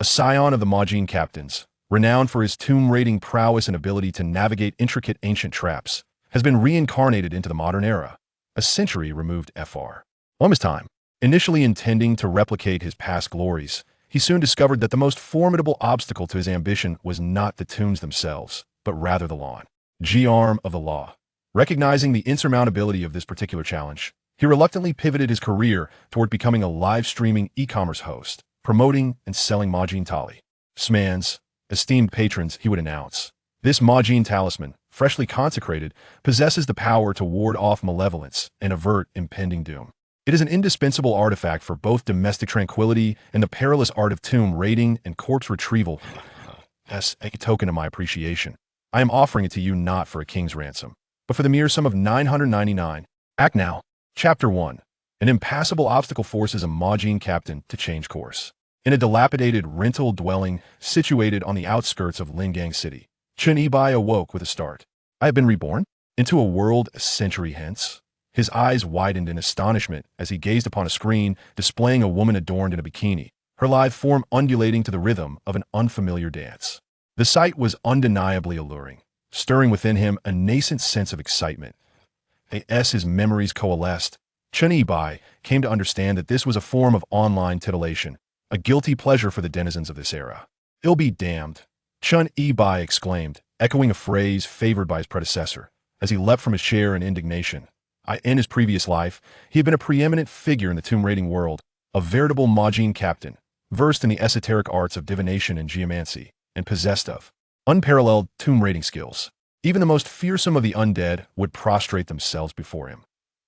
a scion of the Majin captains, renowned for his tomb-raiding prowess and ability to navigate intricate ancient traps, has been reincarnated into the modern era, a century removed fr. From his time. Initially intending to replicate his past glories, he soon discovered that the most formidable obstacle to his ambition was not the tombs themselves, but rather the lawn. Arm of the law. Recognizing the insurmountability of this particular challenge, he reluctantly pivoted his career toward becoming a live-streaming e-commerce host, promoting and selling Majin Tali. Smans, esteemed patrons, he would announce. This Majin talisman, freshly consecrated, possesses the power to ward off malevolence and avert impending doom. It is an indispensable artifact for both domestic tranquility and the perilous art of tomb raiding and corpse retrieval. As a token of my appreciation, I am offering it to you not for a king's ransom, but for the mere sum of 999. Act now. Chapter 1. An impassable obstacle forces a Majin captain to change course. In a dilapidated rental dwelling situated on the outskirts of Lingang City, Chen Yibai awoke with a start. I have been reborn? Into a world a century hence? His eyes widened in astonishment as he gazed upon a screen displaying a woman adorned in a bikini, her lithe form undulating to the rhythm of an unfamiliar dance. The sight was undeniably alluring, stirring within him a nascent sense of excitement. As his memories coalesced, Chen Yibai came to understand that this was a form of online titillation, a guilty pleasure for the denizens of this era. "Ill be damned," Chen Yibai exclaimed, echoing a phrase favored by his predecessor, as he leapt from his chair in indignation. In his previous life, he had been a preeminent figure in the tomb-raiding world, a veritable Majin captain, versed in the esoteric arts of divination and geomancy, and possessed of unparalleled tomb-raiding skills. Even the most fearsome of the undead would prostrate themselves before him.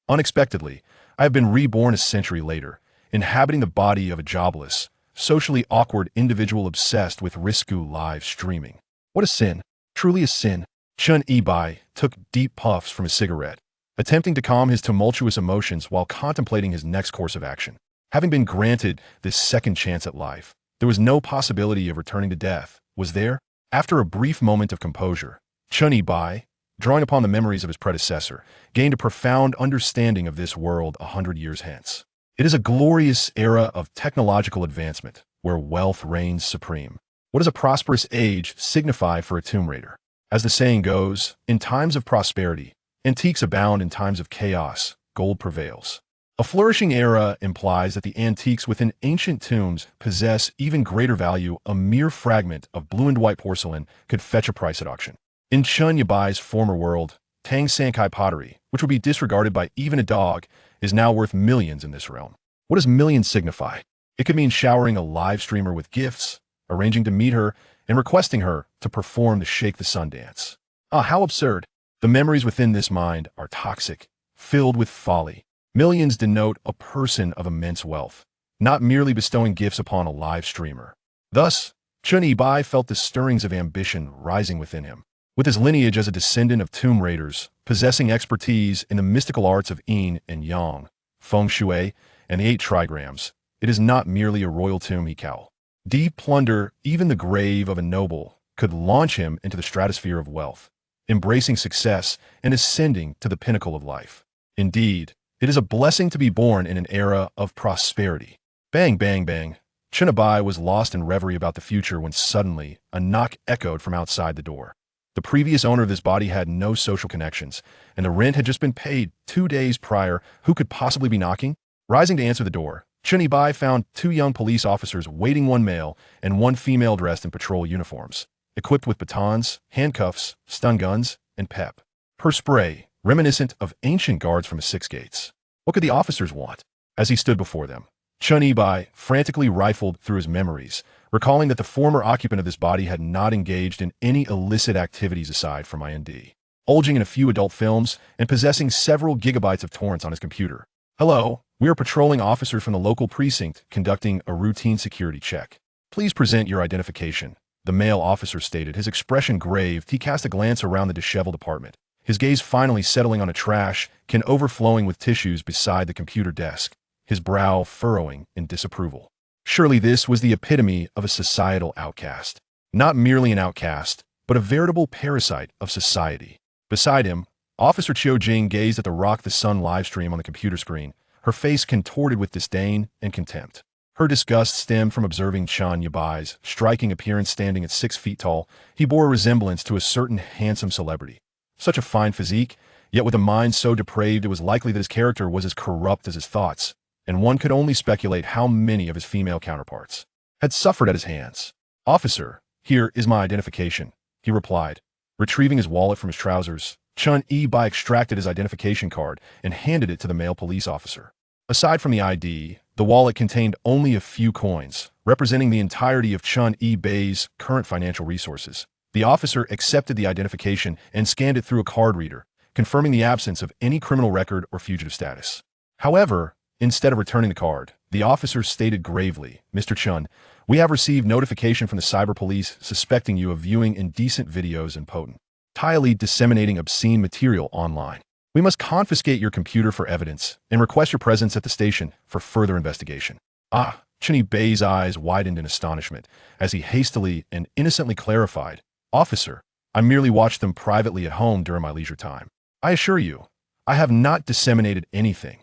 Unexpectedly, I have been reborn a century later, inhabiting the body of a jobless, socially awkward individual obsessed with risque live streaming. What a sin. Truly a sin. Chen Yibai took deep puffs from his cigarette, attempting to calm his tumultuous emotions while contemplating his next course of action. Having been granted this second chance at life, there was no possibility of returning to death, was there? After a brief moment of composure, Chen Yibai, drawing upon the memories of his predecessor, gained a profound understanding of this world 100 years hence. It is a glorious era of technological advancement, where wealth reigns supreme. What does a prosperous age signify for a tomb raider? As the saying goes, in times of prosperity, antiques abound. In times of chaos, gold prevails. A flourishing era implies that the antiques within ancient tombs possess even greater value. A mere fragment of blue and white porcelain could fetch a price at auction. In Chen Yibai's former world, Tang Sankai pottery, which would be disregarded by even a dog, is now worth millions in this realm. What does millions signify? It could mean showering a live streamer with gifts, arranging to meet her, and requesting her to perform the Shake the Sun dance. Ah, how absurd. The memories within this mind are toxic, filled with folly. Millions denote a person of immense wealth, not merely bestowing gifts upon a live streamer. Thus, Chen Yibai felt the stirrings of ambition rising within him. With his lineage as a descendant of tomb raiders, possessing expertise in the mystical arts of yin and yang, feng shui, and the 8 trigrams, it is not merely a royal tomb he cowl. Deep plunder, even the grave of a noble, could launch him into the stratosphere of wealth, embracing success and ascending to the pinnacle of life. Indeed, it is a blessing to be born in an era of prosperity. Bang, bang, bang. Chen Yibai was lost in reverie about the future when suddenly a knock echoed from outside the door. The previous owner of this body had no social connections, and the rent had just been paid 2 days prior. Who could possibly be knocking? Rising to answer the door, Chen Yibai found 2 young police officers waiting, one male and one female dressed in patrol uniforms, equipped with batons, handcuffs, stun guns, and pep per spray, reminiscent of ancient guards from 6 gates. What could the officers want? As he stood before them, Chen Yibai frantically rifled through his memories, recalling that the former occupant of this body had not engaged in any illicit activities aside from IND, bulging in a few adult films and possessing several gigabytes of torrents on his computer. "Hello, we are patrolling officers from the local precinct conducting a routine security check. Please present your identification," the male officer stated, his expression grave. He cast a glance around the disheveled apartment, his gaze finally settling on a trash can overflowing with tissues beside the computer desk, his brow furrowing in disapproval. Surely this was the epitome of a societal outcast. Not merely an outcast, but a veritable parasite of society. Beside him, Officer Chiu Jing gazed at the Rock the Sun livestream on the computer screen, her face contorted with disdain and contempt. Her disgust stemmed from observing Chun Yibai's striking appearance. Standing at 6 feet tall, he bore a resemblance to a certain handsome celebrity. Such a fine physique, yet with a mind so depraved it was likely that his character was as corrupt as his thoughts, and one could only speculate how many of his female counterparts had suffered at his hands. "Officer, here is my identification," he replied. Retrieving his wallet from his trousers, Chun Yi-bai extracted his identification card and handed it to the male police officer. Aside from the ID, the wallet contained only a few coins, representing the entirety of Chun Yi-bai's current financial resources. The officer accepted the identification and scanned it through a card reader, confirming the absence of any criminal record or fugitive status. However, instead of returning the card, the officer stated gravely, "Mr. Chun, we have received notification from the cyber police suspecting you of viewing indecent videos and potentially disseminating obscene material online. We must confiscate your computer for evidence and request your presence at the station for further investigation." Chun Yi-bai's eyes widened in astonishment as he hastily and innocently clarified, "Officer, I merely watched them privately at home during my leisure time. I assure you, I have not disseminated anything.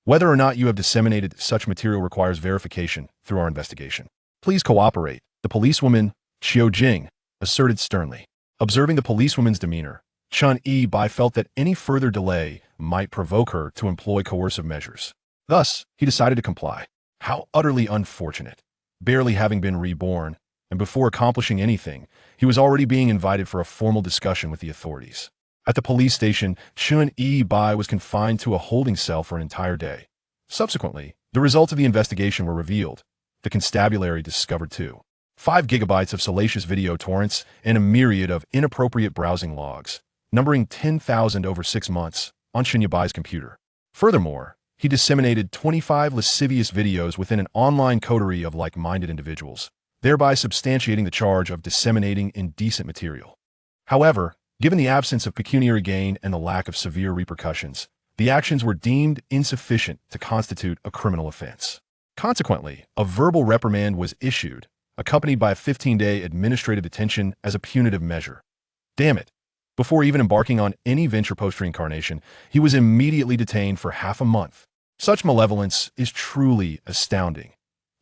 Whether or not you have disseminated such material requires verification through our investigation. Please cooperate," the policewoman, Qiu Jing, asserted sternly. Observing the policewoman's demeanor, Chun Yi-bai felt that any further delay might provoke her to employ coercive measures. Thus, he decided to comply. How utterly unfortunate. Barely having been reborn, and before accomplishing anything, he was already being invited for a formal discussion with the authorities. At the police station, Chun Yi-bai was confined to a holding cell for an entire day. Subsequently, the results of the investigation were revealed. The constabulary discovered 5 gigabytes of salacious video torrents and a myriad of inappropriate browsing logs, numbering 10,000 over 6 months, on Chun Yi-bai's computer. Furthermore, he disseminated 25 lascivious videos within an online coterie of like-minded individuals, thereby substantiating the charge of disseminating indecent material. However, given the absence of pecuniary gain and the lack of severe repercussions, the actions were deemed insufficient to constitute a criminal offense. Consequently, a verbal reprimand was issued, accompanied by a 15-day administrative detention as a punitive measure. Damn it! Before even embarking on any venture post-reincarnation, he was immediately detained for half a month. Such malevolence is truly astounding.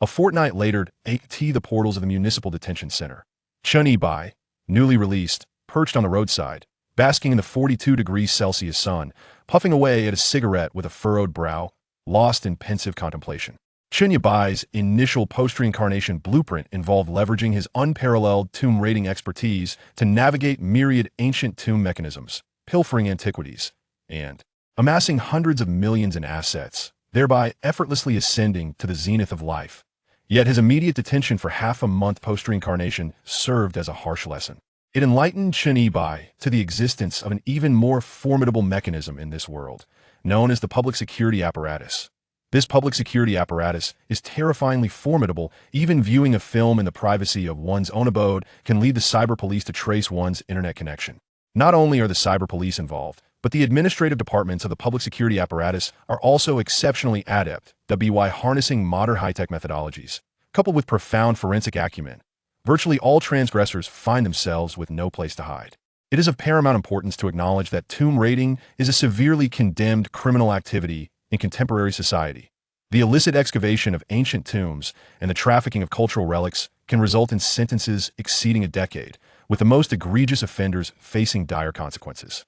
A fortnight later, the portals of the Municipal Detention Center. Chun Yi-bai, newly released, perched on the roadside, basking in the 42 degrees Celsius sun, puffing away at a cigarette with a furrowed brow, lost in pensive contemplation. Chun Yi-bai's initial post-reincarnation blueprint involved leveraging his unparalleled tomb raiding expertise to navigate myriad ancient tomb mechanisms, pilfering antiquities, and amassing hundreds of millions in assets, thereby effortlessly ascending to the zenith of life. Yet his immediate detention for half a month post-reincarnation served as a harsh lesson. It enlightened Chun Yi-bai to the existence of an even more formidable mechanism in this world, known as the public security apparatus. This public security apparatus is terrifyingly formidable. Even viewing a film in the privacy of one's own abode can lead the cyber police to trace one's internet connection. Not only are the cyber police involved, but the administrative departments of the public security apparatus are also exceptionally adept by harnessing modern high-tech methodologies, coupled with profound forensic acumen. Virtually all transgressors find themselves with no place to hide. It is of paramount importance to acknowledge that tomb raiding is a severely condemned criminal activity in contemporary society. The illicit excavation of ancient tombs and the trafficking of cultural relics can result in sentences exceeding a decade, with the most egregious offenders facing dire consequences.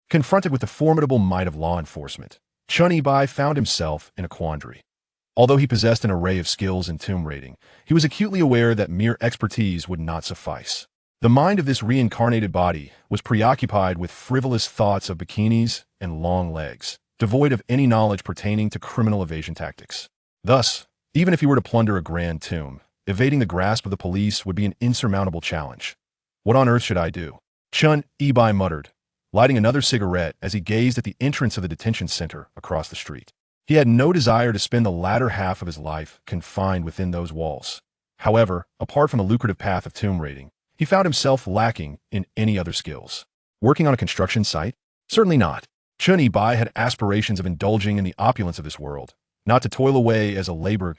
Confronted with the formidable might of law enforcement, Chun Yi-bai found himself in a quandary. Although he possessed an array of skills in tomb raiding, he was acutely aware that mere expertise would not suffice. The mind of this reincarnated body was preoccupied with frivolous thoughts of bikinis and long legs, devoid of any knowledge pertaining to criminal evasion tactics. Thus, even if he were to plunder a grand tomb, evading the grasp of the police would be an insurmountable challenge. What on earth should I do? Chun Yi-bai muttered, lighting another cigarette as he gazed at the entrance of the detention center across the street. He had no desire to spend the latter half of his life confined within those walls. However, apart from the lucrative path of tomb raiding, he found himself lacking in any other skills. Working on a construction site? Certainly not. Chun Yi-bai had aspirations of indulging in the opulence of this world, not to toil away as a laborer.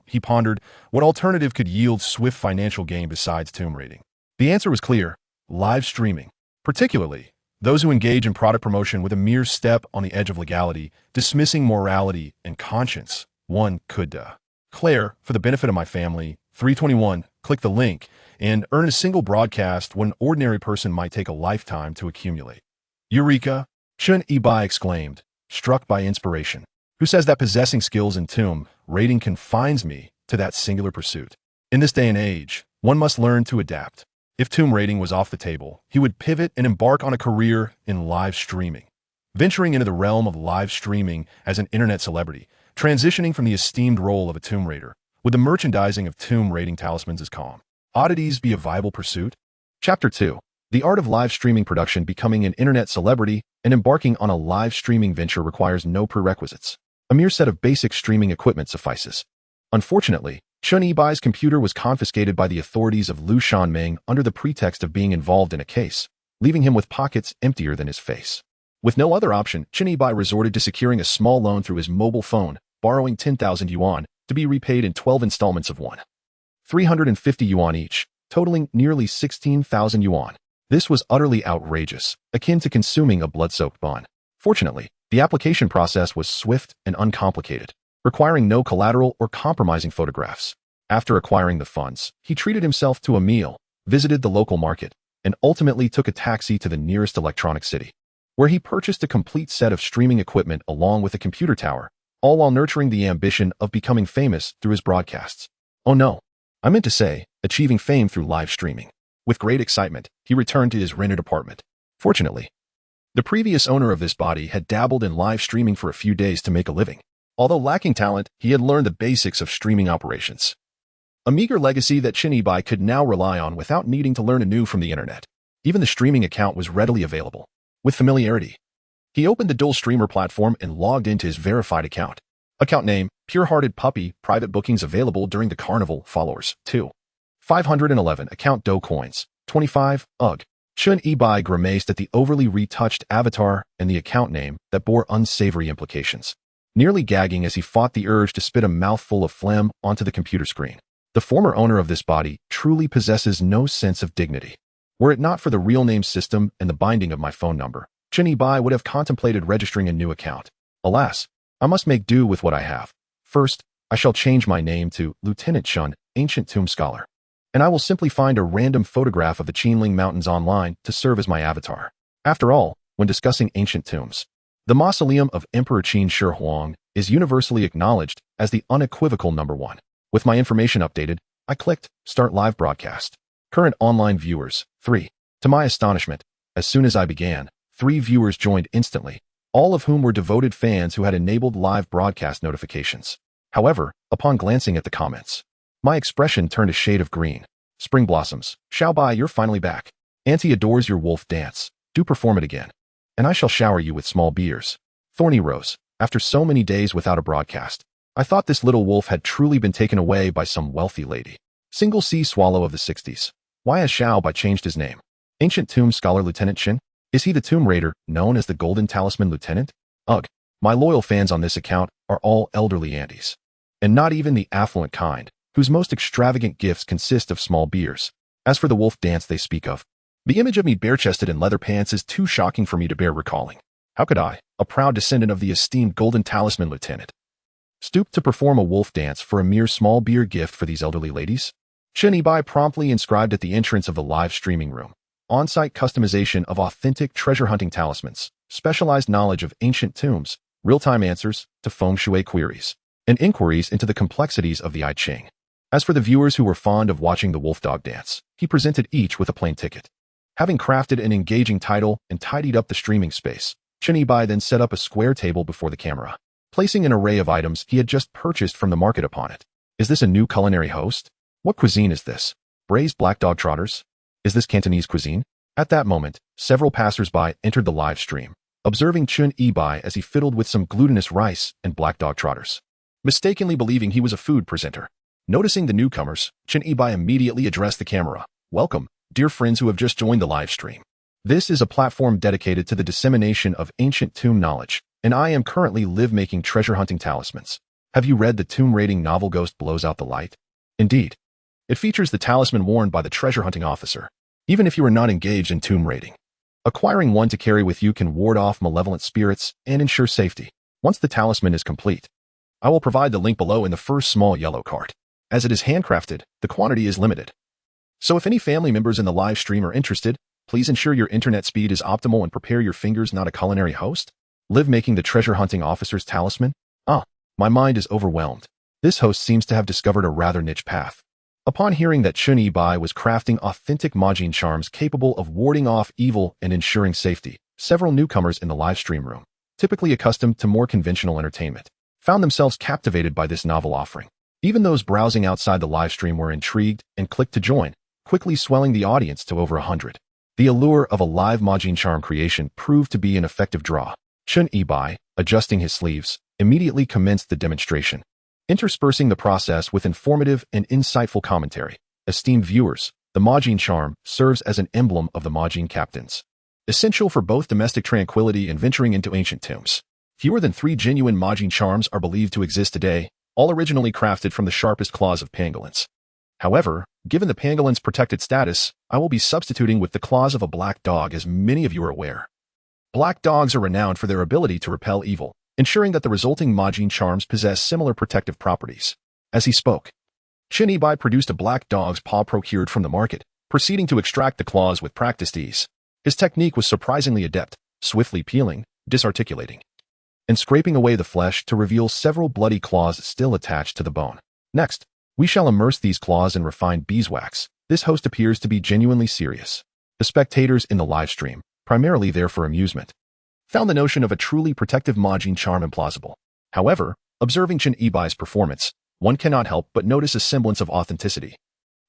He pondered, what alternative could yield swift financial gain besides tomb raiding? The answer was clear: live streaming. Particularly, those who engage in product promotion with a mere step on the edge of legality, dismissing morality and conscience, one could Claire, for the benefit of my family, 321, click the link and earn a single broadcast when an ordinary person might take a lifetime to accumulate. Eureka! Chun Ibai exclaimed, struck by inspiration. Who says that possessing skills in tomb raiding confines me to that singular pursuit? In this day and age, one must learn to adapt. If tomb raiding was off the table, he would pivot and embark on a career in live streaming. Venturing into the realm of live streaming as an internet celebrity, transitioning from the esteemed role of a tomb raider, would the merchandising of tomb raiding talismans as calm oddities be a viable pursuit? Chapter 2. The art of live streaming production. Becoming an internet celebrity and embarking on a live streaming venture requires no prerequisites. A mere set of basic streaming equipment suffices. Unfortunately, Chun Ibai's computer was confiscated by the authorities of Lu Shanming under the pretext of being involved in a case, leaving him with pockets emptier than his face. With no other option, Chun Ibai resorted to securing a small loan through his mobile phone, borrowing 10,000 yuan to be repaid in 12 installments of 350 yuan each, totaling nearly 16,000 yuan. This was utterly outrageous, akin to consuming a blood-soaked bond. Fortunately, the application process was swift and uncomplicated, requiring no collateral or compromising photographs. After acquiring the funds, he treated himself to a meal, visited the local market, and ultimately took a taxi to the nearest electronic city, where he purchased a complete set of streaming equipment along with a computer tower, all while nurturing the ambition of becoming famous through his broadcasts. Oh no, I meant to say, achieving fame through live streaming. With great excitement, he returned to his rented apartment. Fortunately, the previous owner of this body had dabbled in live streaming for a few days to make a living. Although lacking talent, he had learned the basics of streaming operations. A meager legacy that Chun Ibai could now rely on without needing to learn anew from the internet. Even the streaming account was readily available. With familiarity, he opened the dual streamer platform and logged into his verified account. Account name, Pure-Hearted Puppy, private bookings available during the carnival, followers, 511, account dough coins, 25, ugh. Chun Ibai grimaced at the overly retouched avatar and the account name that bore unsavory implications, nearly gagging as he fought the urge to spit a mouthful of phlegm onto the computer screen. The former owner of this body truly possesses no sense of dignity. Were it not for the real name system and the binding of my phone number, Chun Ibai would have contemplated registering a new account. Alas, I must make do with what I have. First, I shall change my name to Lieutenant Chun, Ancient Tomb Scholar, and I will simply find a random photograph of the Qinling Mountains online to serve as my avatar. After all, when discussing ancient tombs, the mausoleum of Emperor Qin Shi Huang is universally acknowledged as the unequivocal number one. With my information updated, I clicked Start Live Broadcast. Current online viewers, 3. To my astonishment, as soon as I began, 3 viewers joined instantly, all of whom were devoted fans who had enabled live broadcast notifications. However, upon glancing at the comments, my expression turned a shade of green. Spring blossoms, Xiaobai, you're finally back. Auntie adores your wolf dance. Do perform it again, and I shall shower you with small beers. Thorny Rose, after so many days without a broadcast, I thought this little wolf had truly been taken away by some wealthy lady. Single C Swallow of the 60s. Why has Xiaobai changed his name? Ancient Tomb Scholar Lieutenant Qin? Is he the Tomb Raider, known as the Golden Talisman Lieutenant? Ugh, my loyal fans on this account are all elderly aunties, and not even the affluent kind, whose most extravagant gifts consist of small beers. As for the wolf dance they speak of, the image of me bare-chested in leather pants is too shocking for me to bear recalling. How could I, a proud descendant of the esteemed Golden Talisman Lieutenant, stoop to perform a wolf dance for a mere small beer gift for these elderly ladies? Chun Ibai promptly inscribed at the entrance of the live streaming room, on-site customization of authentic treasure-hunting talismans, specialized knowledge of ancient tombs, real-time answers to feng shui queries, and inquiries into the complexities of the I Ching. As for the viewers who were fond of watching the wolf dog dance, he presented each with a plane ticket. Having crafted an engaging title and tidied up the streaming space, Chun Ibai then set up a square table before the camera, placing an array of items he had just purchased from the market upon it. Is this a new culinary host? What cuisine is this? Braised black dog trotters? Is this Cantonese cuisine? At that moment, several passers-by entered the live stream, observing Chun Ibai as he fiddled with some glutinous rice and black dog trotters, mistakenly believing he was a food presenter. Noticing the newcomers, Chun Ibai immediately addressed the camera. Welcome, dear friends who have just joined the live stream. This is a platform dedicated to the dissemination of ancient tomb knowledge, and I am currently making treasure-hunting talismans. Have you read the tomb raiding novel Ghost Blows Out the Light? Indeed. It features the talisman worn by the treasure-hunting officer, even if you are not engaged in tomb raiding. Acquiring one to carry with you can ward off malevolent spirits and ensure safety. Once the talisman is complete, I will provide the link below in the first small yellow cart. As it is handcrafted, the quantity is limited. So if any family members in the live stream are interested, please ensure your internet speed is optimal and prepare your fingers, not a culinary host. Live making the treasure hunting officer's talisman? My mind is overwhelmed. This host seems to have discovered a rather niche path. Upon hearing that Chun Yi-bai was crafting authentic Majin charms capable of warding off evil and ensuring safety, several newcomers in the live stream room, typically accustomed to more conventional entertainment, found themselves captivated by this novel offering. Even those browsing outside the live stream were intrigued and clicked to join, quickly swelling the audience to over 100. The allure of a live Majin charm creation proved to be an effective draw. Chun Yi-bai, adjusting his sleeves, immediately commenced the demonstration, interspersing the process with informative and insightful commentary. Esteemed viewers, the Majin charm serves as an emblem of the Majin captains, essential for both domestic tranquility and venturing into ancient tombs. Fewer than 3 genuine Majin charms are believed to exist today, all originally crafted from the sharpest claws of pangolins. However, given the pangolin's protected status, I will be substituting with the claws of a black dog, as many of you are aware. Black dogs are renowned for their ability to repel evil, ensuring that the resulting Majin charms possess similar protective properties. As he spoke, Chun Yi-bai produced a black dog's paw procured from the market, proceeding to extract the claws with practiced ease. His technique was surprisingly adept, swiftly peeling, disarticulating, and scraping away the flesh to reveal several bloody claws still attached to the bone. Next, we shall immerse these claws in refined beeswax. This host appears to be genuinely serious. The spectators in the live stream, primarily there for amusement, found the notion of a truly protective Majin charm implausible. However, observing Chun Yi-bai's performance, one cannot help but notice a semblance of authenticity,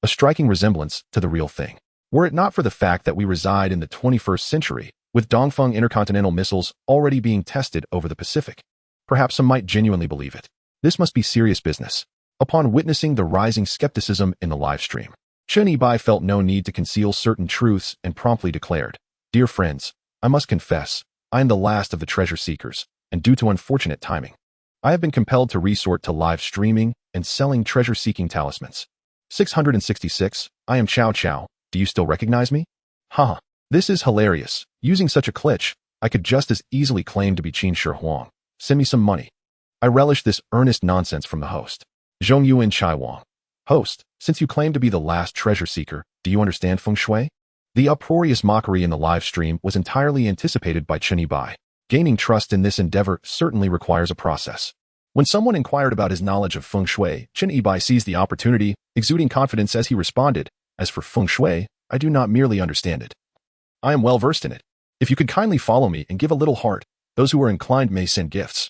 a striking resemblance to the real thing. Were it not for the fact that we reside in the 21st century, with Dongfeng intercontinental missiles already being tested over the Pacific, perhaps some might genuinely believe it. This must be serious business. Upon witnessing the rising skepticism in the live stream, Chun Yi-bai felt no need to conceal certain truths and promptly declared, "Dear friends, I must confess, I am the last of the treasure seekers, and due to unfortunate timing, I have been compelled to resort to live streaming and selling treasure-seeking talismans. 666, I am Chow Chow, do you still recognize me? Haha, this is hilarious. Using such a glitch, I could just as easily claim to be Qin Shi Huang. Send me some money." I relish this earnest nonsense from the host. Zhong Yuan Chai Wang. Host, since you claim to be the last treasure seeker, do you understand feng shui? The uproarious mockery in the live stream was entirely anticipated by Chun Yi-bai. Gaining trust in this endeavor certainly requires a process. When someone inquired about his knowledge of feng shui, Chun Yi-bai seized the opportunity, exuding confidence as he responded, "As for feng shui, I do not merely understand it. I am well versed in it. If you could kindly follow me and give a little heart, those who are inclined may send gifts,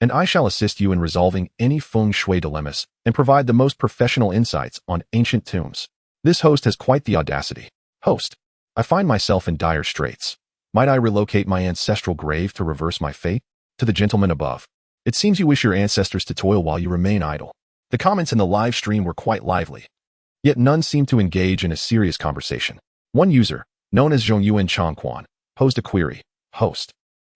and I shall assist you in resolving any feng shui dilemmas and provide the most professional insights on ancient tombs." This host has quite the audacity. Host, I find myself in dire straits. Might I relocate my ancestral grave to reverse my fate? To the gentleman above, it seems you wish your ancestors to toil while you remain idle. The comments in the live stream were quite lively, yet none seemed to engage in a serious conversation. One user, known as Zhong Yuan Chongquan, posed a query. Host,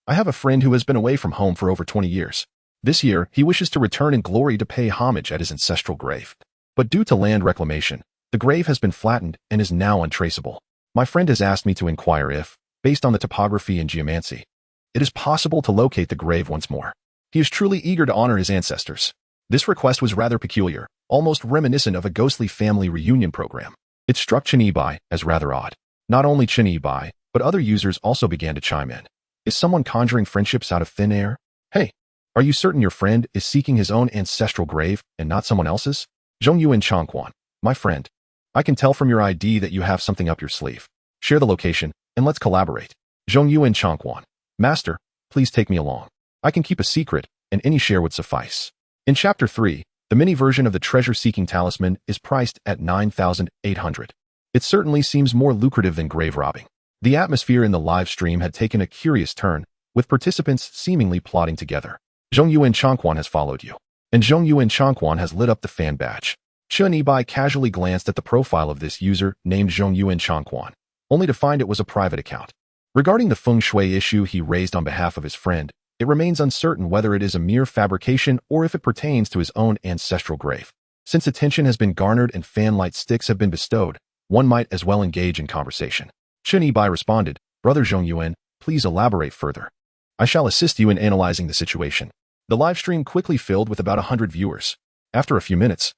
I have a friend who has been away from home for over 20 years. This year, he wishes to return in glory to pay homage at his ancestral grave. But due to land reclamation, the grave has been flattened and is now untraceable. My friend has asked me to inquire if, based on the topography and geomancy, it is possible to locate the grave once more. He is truly eager to honor his ancestors. This request was rather peculiar, almost reminiscent of a ghostly family reunion program. It struck Chun Yi-bai as rather odd. Not only Chun Yi-bai, but other users also began to chime in. Is someone conjuring friendships out of thin air? Hey, are you certain your friend is seeking his own ancestral grave and not someone else's? Zhong Yuan Chongquan, my friend, I can tell from your ID that you have something up your sleeve. Share the location, and let's collaborate. Zhong Yuan Chongquan, Master, please take me along. I can keep a secret, and any share would suffice. In Chapter 3, the mini version of the treasure-seeking talisman is priced at 9,800. It certainly seems more lucrative than grave robbing. The atmosphere in the live stream had taken a curious turn, with participants seemingly plotting together. Zhong Yuan Chongquan has followed you, and Zhong Yuan Chongquan has lit up the fan badge. Chun Yi-bai casually glanced at the profile of this user named Zhong Yuan Chongquan, only to find it was a private account. Regarding the feng shui issue he raised on behalf of his friend, it remains uncertain whether it is a mere fabrication or if it pertains to his own ancestral grave. Since attention has been garnered and fan-light sticks have been bestowed, one might as well engage in conversation. Chun Yi-bai responded, "Brother Zhong Yuan, please elaborate further. I shall assist you in analyzing the situation." The live stream quickly filled with about 100 viewers. After a few minutes,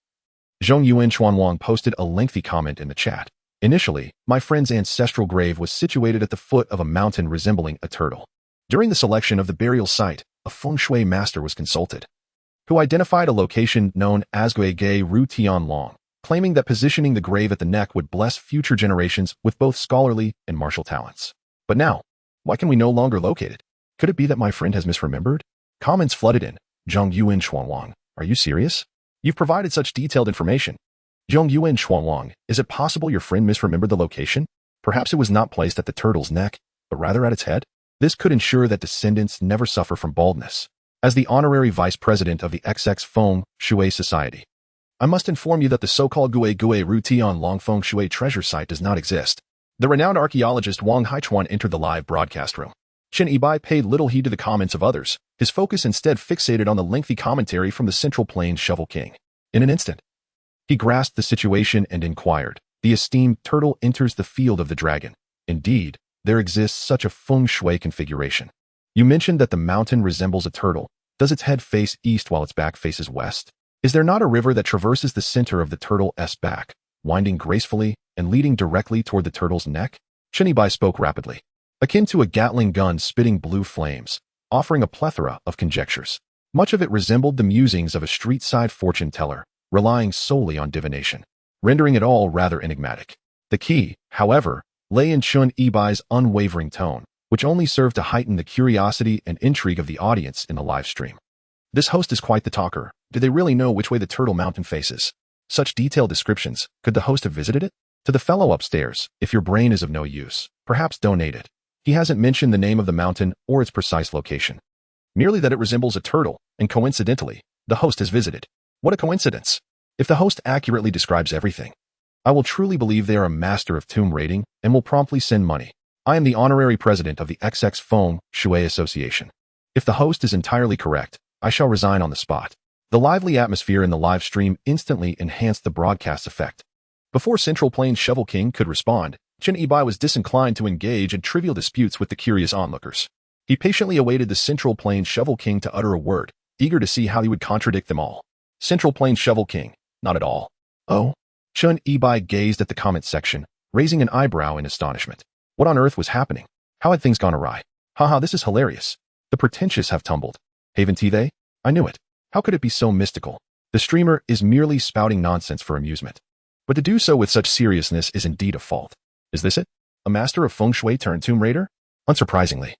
Zhongyuan Chuanwang posted a lengthy comment in the chat. Initially, my friend's ancestral grave was situated at the foot of a mountain resembling a turtle. During the selection of the burial site, a feng shui master was consulted, who identified a location known as Guige Ru Tianlong, claiming that positioning the grave at the neck would bless future generations with both scholarly and martial talents. But now, why can we no longer locate it? Could it be that my friend has misremembered? Comments flooded in. Zhongyuan Chuanwang, are you serious? You've provided such detailed information. Zhongyuan Chuanwang, is it possible your friend misremembered the location? Perhaps it was not placed at the turtle's neck, but rather at its head? This could ensure that descendants never suffer from baldness. As the honorary vice president of the XX Feng Shui Society, I must inform you that the so-called Guige Ru Tianlong Feng Shui treasure site does not exist. The renowned archaeologist Wang Haichuan entered the live broadcast room. Chen Yibai paid little heed to the comments of others, his focus instead fixated on the lengthy commentary from the Central Plains Shovel King. In an instant, he grasped the situation and inquired, the esteemed turtle enters the field of the dragon. Indeed, there exists such a feng shui configuration. You mentioned that the mountain resembles a turtle. Does its head face east while its back faces west? Is there not a river that traverses the center of the turtle's back, winding gracefully and leading directly toward the turtle's neck? Chen Yibai spoke rapidly, akin to a Gatling gun spitting blue flames, offering a plethora of conjectures. Much of it resembled the musings of a street-side fortune teller, relying solely on divination, rendering it all rather enigmatic. The key, however, lay in Chen Yibai's unwavering tone, which only served to heighten the curiosity and intrigue of the audience in the live stream. This host is quite the talker. Do they really know which way the Turtle Mountain faces? Such detailed descriptions, could the host have visited it? To the fellow upstairs, if your brain is of no use, perhaps donate it. He hasn't mentioned the name of the mountain or its precise location. Merely that it resembles a turtle, and coincidentally, the host has visited. What a coincidence! If the host accurately describes everything, I will truly believe they are a master of tomb raiding and will promptly send money. I am the honorary president of the XX Feng Shui Association. If the host is entirely correct, I shall resign on the spot. The lively atmosphere in the live stream instantly enhanced the broadcast effect. Before Central Plains Shovel King could respond, Chen Yibai was disinclined to engage in trivial disputes with the curious onlookers. He patiently awaited the Central Plains Shovel King to utter a word, eager to see how he would contradict them all. Central Plains Shovel King, not at all. Oh? Chen Yibai gazed at the comment section, raising an eyebrow in astonishment. What on earth was happening? How had things gone awry? Haha, this is hilarious. The pretentious have tumbled. Haven't they? I knew it. How could it be so mystical? The streamer is merely spouting nonsense for amusement. But to do so with such seriousness is indeed a fault. Is this it? A master of feng shui turned tomb raider? Unsurprisingly.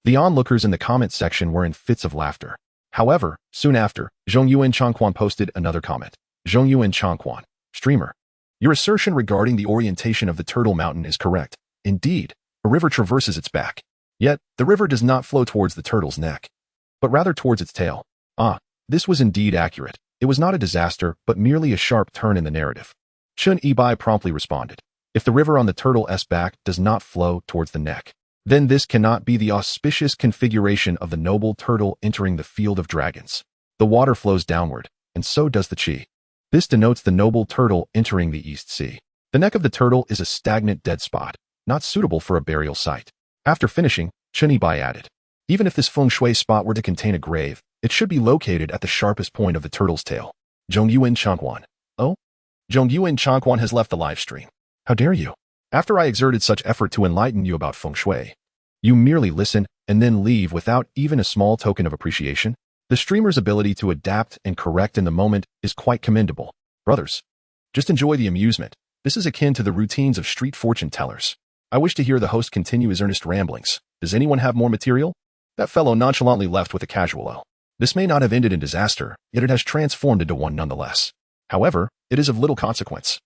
The onlookers in the comment section were in fits of laughter. However, soon after, Zhongyuan Changquan posted another comment. Zhongyuan Changquan, streamer. Your assertion regarding the orientation of the Turtle Mountain is correct. Indeed, a river traverses its back. Yet, the river does not flow towards the turtle's neck, but rather towards its tail. Ah, this was indeed accurate. It was not a disaster, but merely a sharp turn in the narrative. Chen Yibai promptly responded. If the river on the turtle's back does not flow towards the neck, then this cannot be the auspicious configuration of the noble turtle entering the field of dragons. The water flows downward, and so does the qi. This denotes the noble turtle entering the East Sea. The neck of the turtle is a stagnant dead spot, not suitable for a burial site. After finishing, Chen Yibai added, even if this feng shui spot were to contain a grave, it should be located at the sharpest point of the turtle's tail. Zhongyuan Changquan. Oh? Zhongyuan Changquan has left the live stream. How dare you? After I exerted such effort to enlighten you about feng shui, you merely listen and then leave without even a small token of appreciation? The streamer's ability to adapt and correct in the moment is quite commendable. Brothers, just enjoy the amusement. This is akin to the routines of street fortune tellers. I wish to hear the host continue his earnest ramblings. Does anyone have more material? That fellow nonchalantly left with a casual "oh." This may not have ended in disaster, yet it has transformed into one nonetheless. However, it is of little consequence,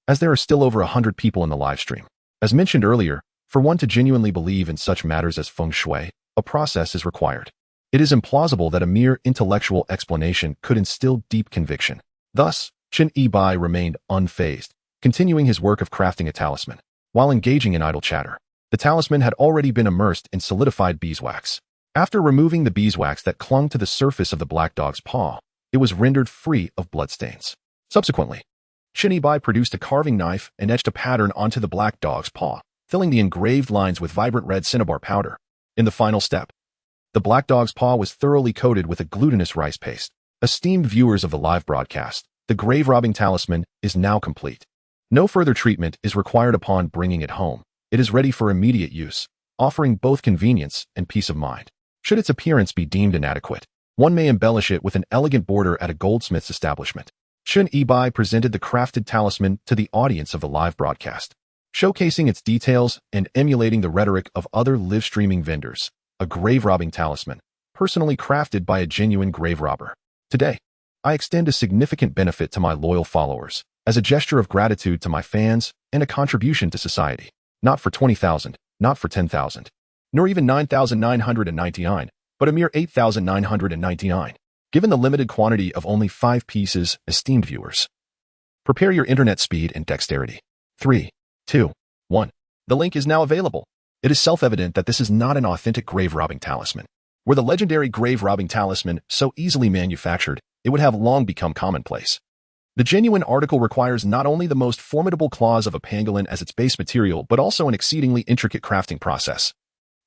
as there are still over 100 people in the live stream. As mentioned earlier, for one to genuinely believe in such matters as feng shui, a process is required. It is implausible that a mere intellectual explanation could instill deep conviction. Thus, Chen Yibai remained unfazed, continuing his work of crafting a talisman. While engaging in idle chatter, the talisman had already been immersed in solidified beeswax. After removing the beeswax that clung to the surface of the black dog's paw, it was rendered free of bloodstains. Subsequently, Chen Yibai produced a carving knife and etched a pattern onto the black dog's paw, filling the engraved lines with vibrant red cinnabar powder. In the final step, The black dog's paw was thoroughly coated with a glutinous rice paste. Esteemed viewers of the live broadcast, the grave-robbing talisman is now complete. No further treatment is required upon bringing it home. It is ready for immediate use, offering both convenience and peace of mind. Should its appearance be deemed inadequate, one may embellish it with an elegant border at a goldsmith's establishment. Chun Ebai presented the crafted talisman to the audience of the live broadcast, showcasing its details and emulating the rhetoric of other live-streaming vendors. A grave-robbing talisman, personally crafted by a genuine grave robber. Today, I extend a significant benefit to my loyal followers, as a gesture of gratitude to my fans and a contribution to society. Not for 20,000, not for 10,000, nor even 9,999, but a mere 8,999. Given the limited quantity of only 5 pieces, esteemed viewers, prepare your internet speed and dexterity. 3, 2, 1. The link is now available. It is self-evident that this is not an authentic grave-robbing talisman. Were the legendary grave-robbing talisman so easily manufactured, it would have long become commonplace. The genuine article requires not only the most formidable claws of a pangolin as its base material, but also an exceedingly intricate crafting process,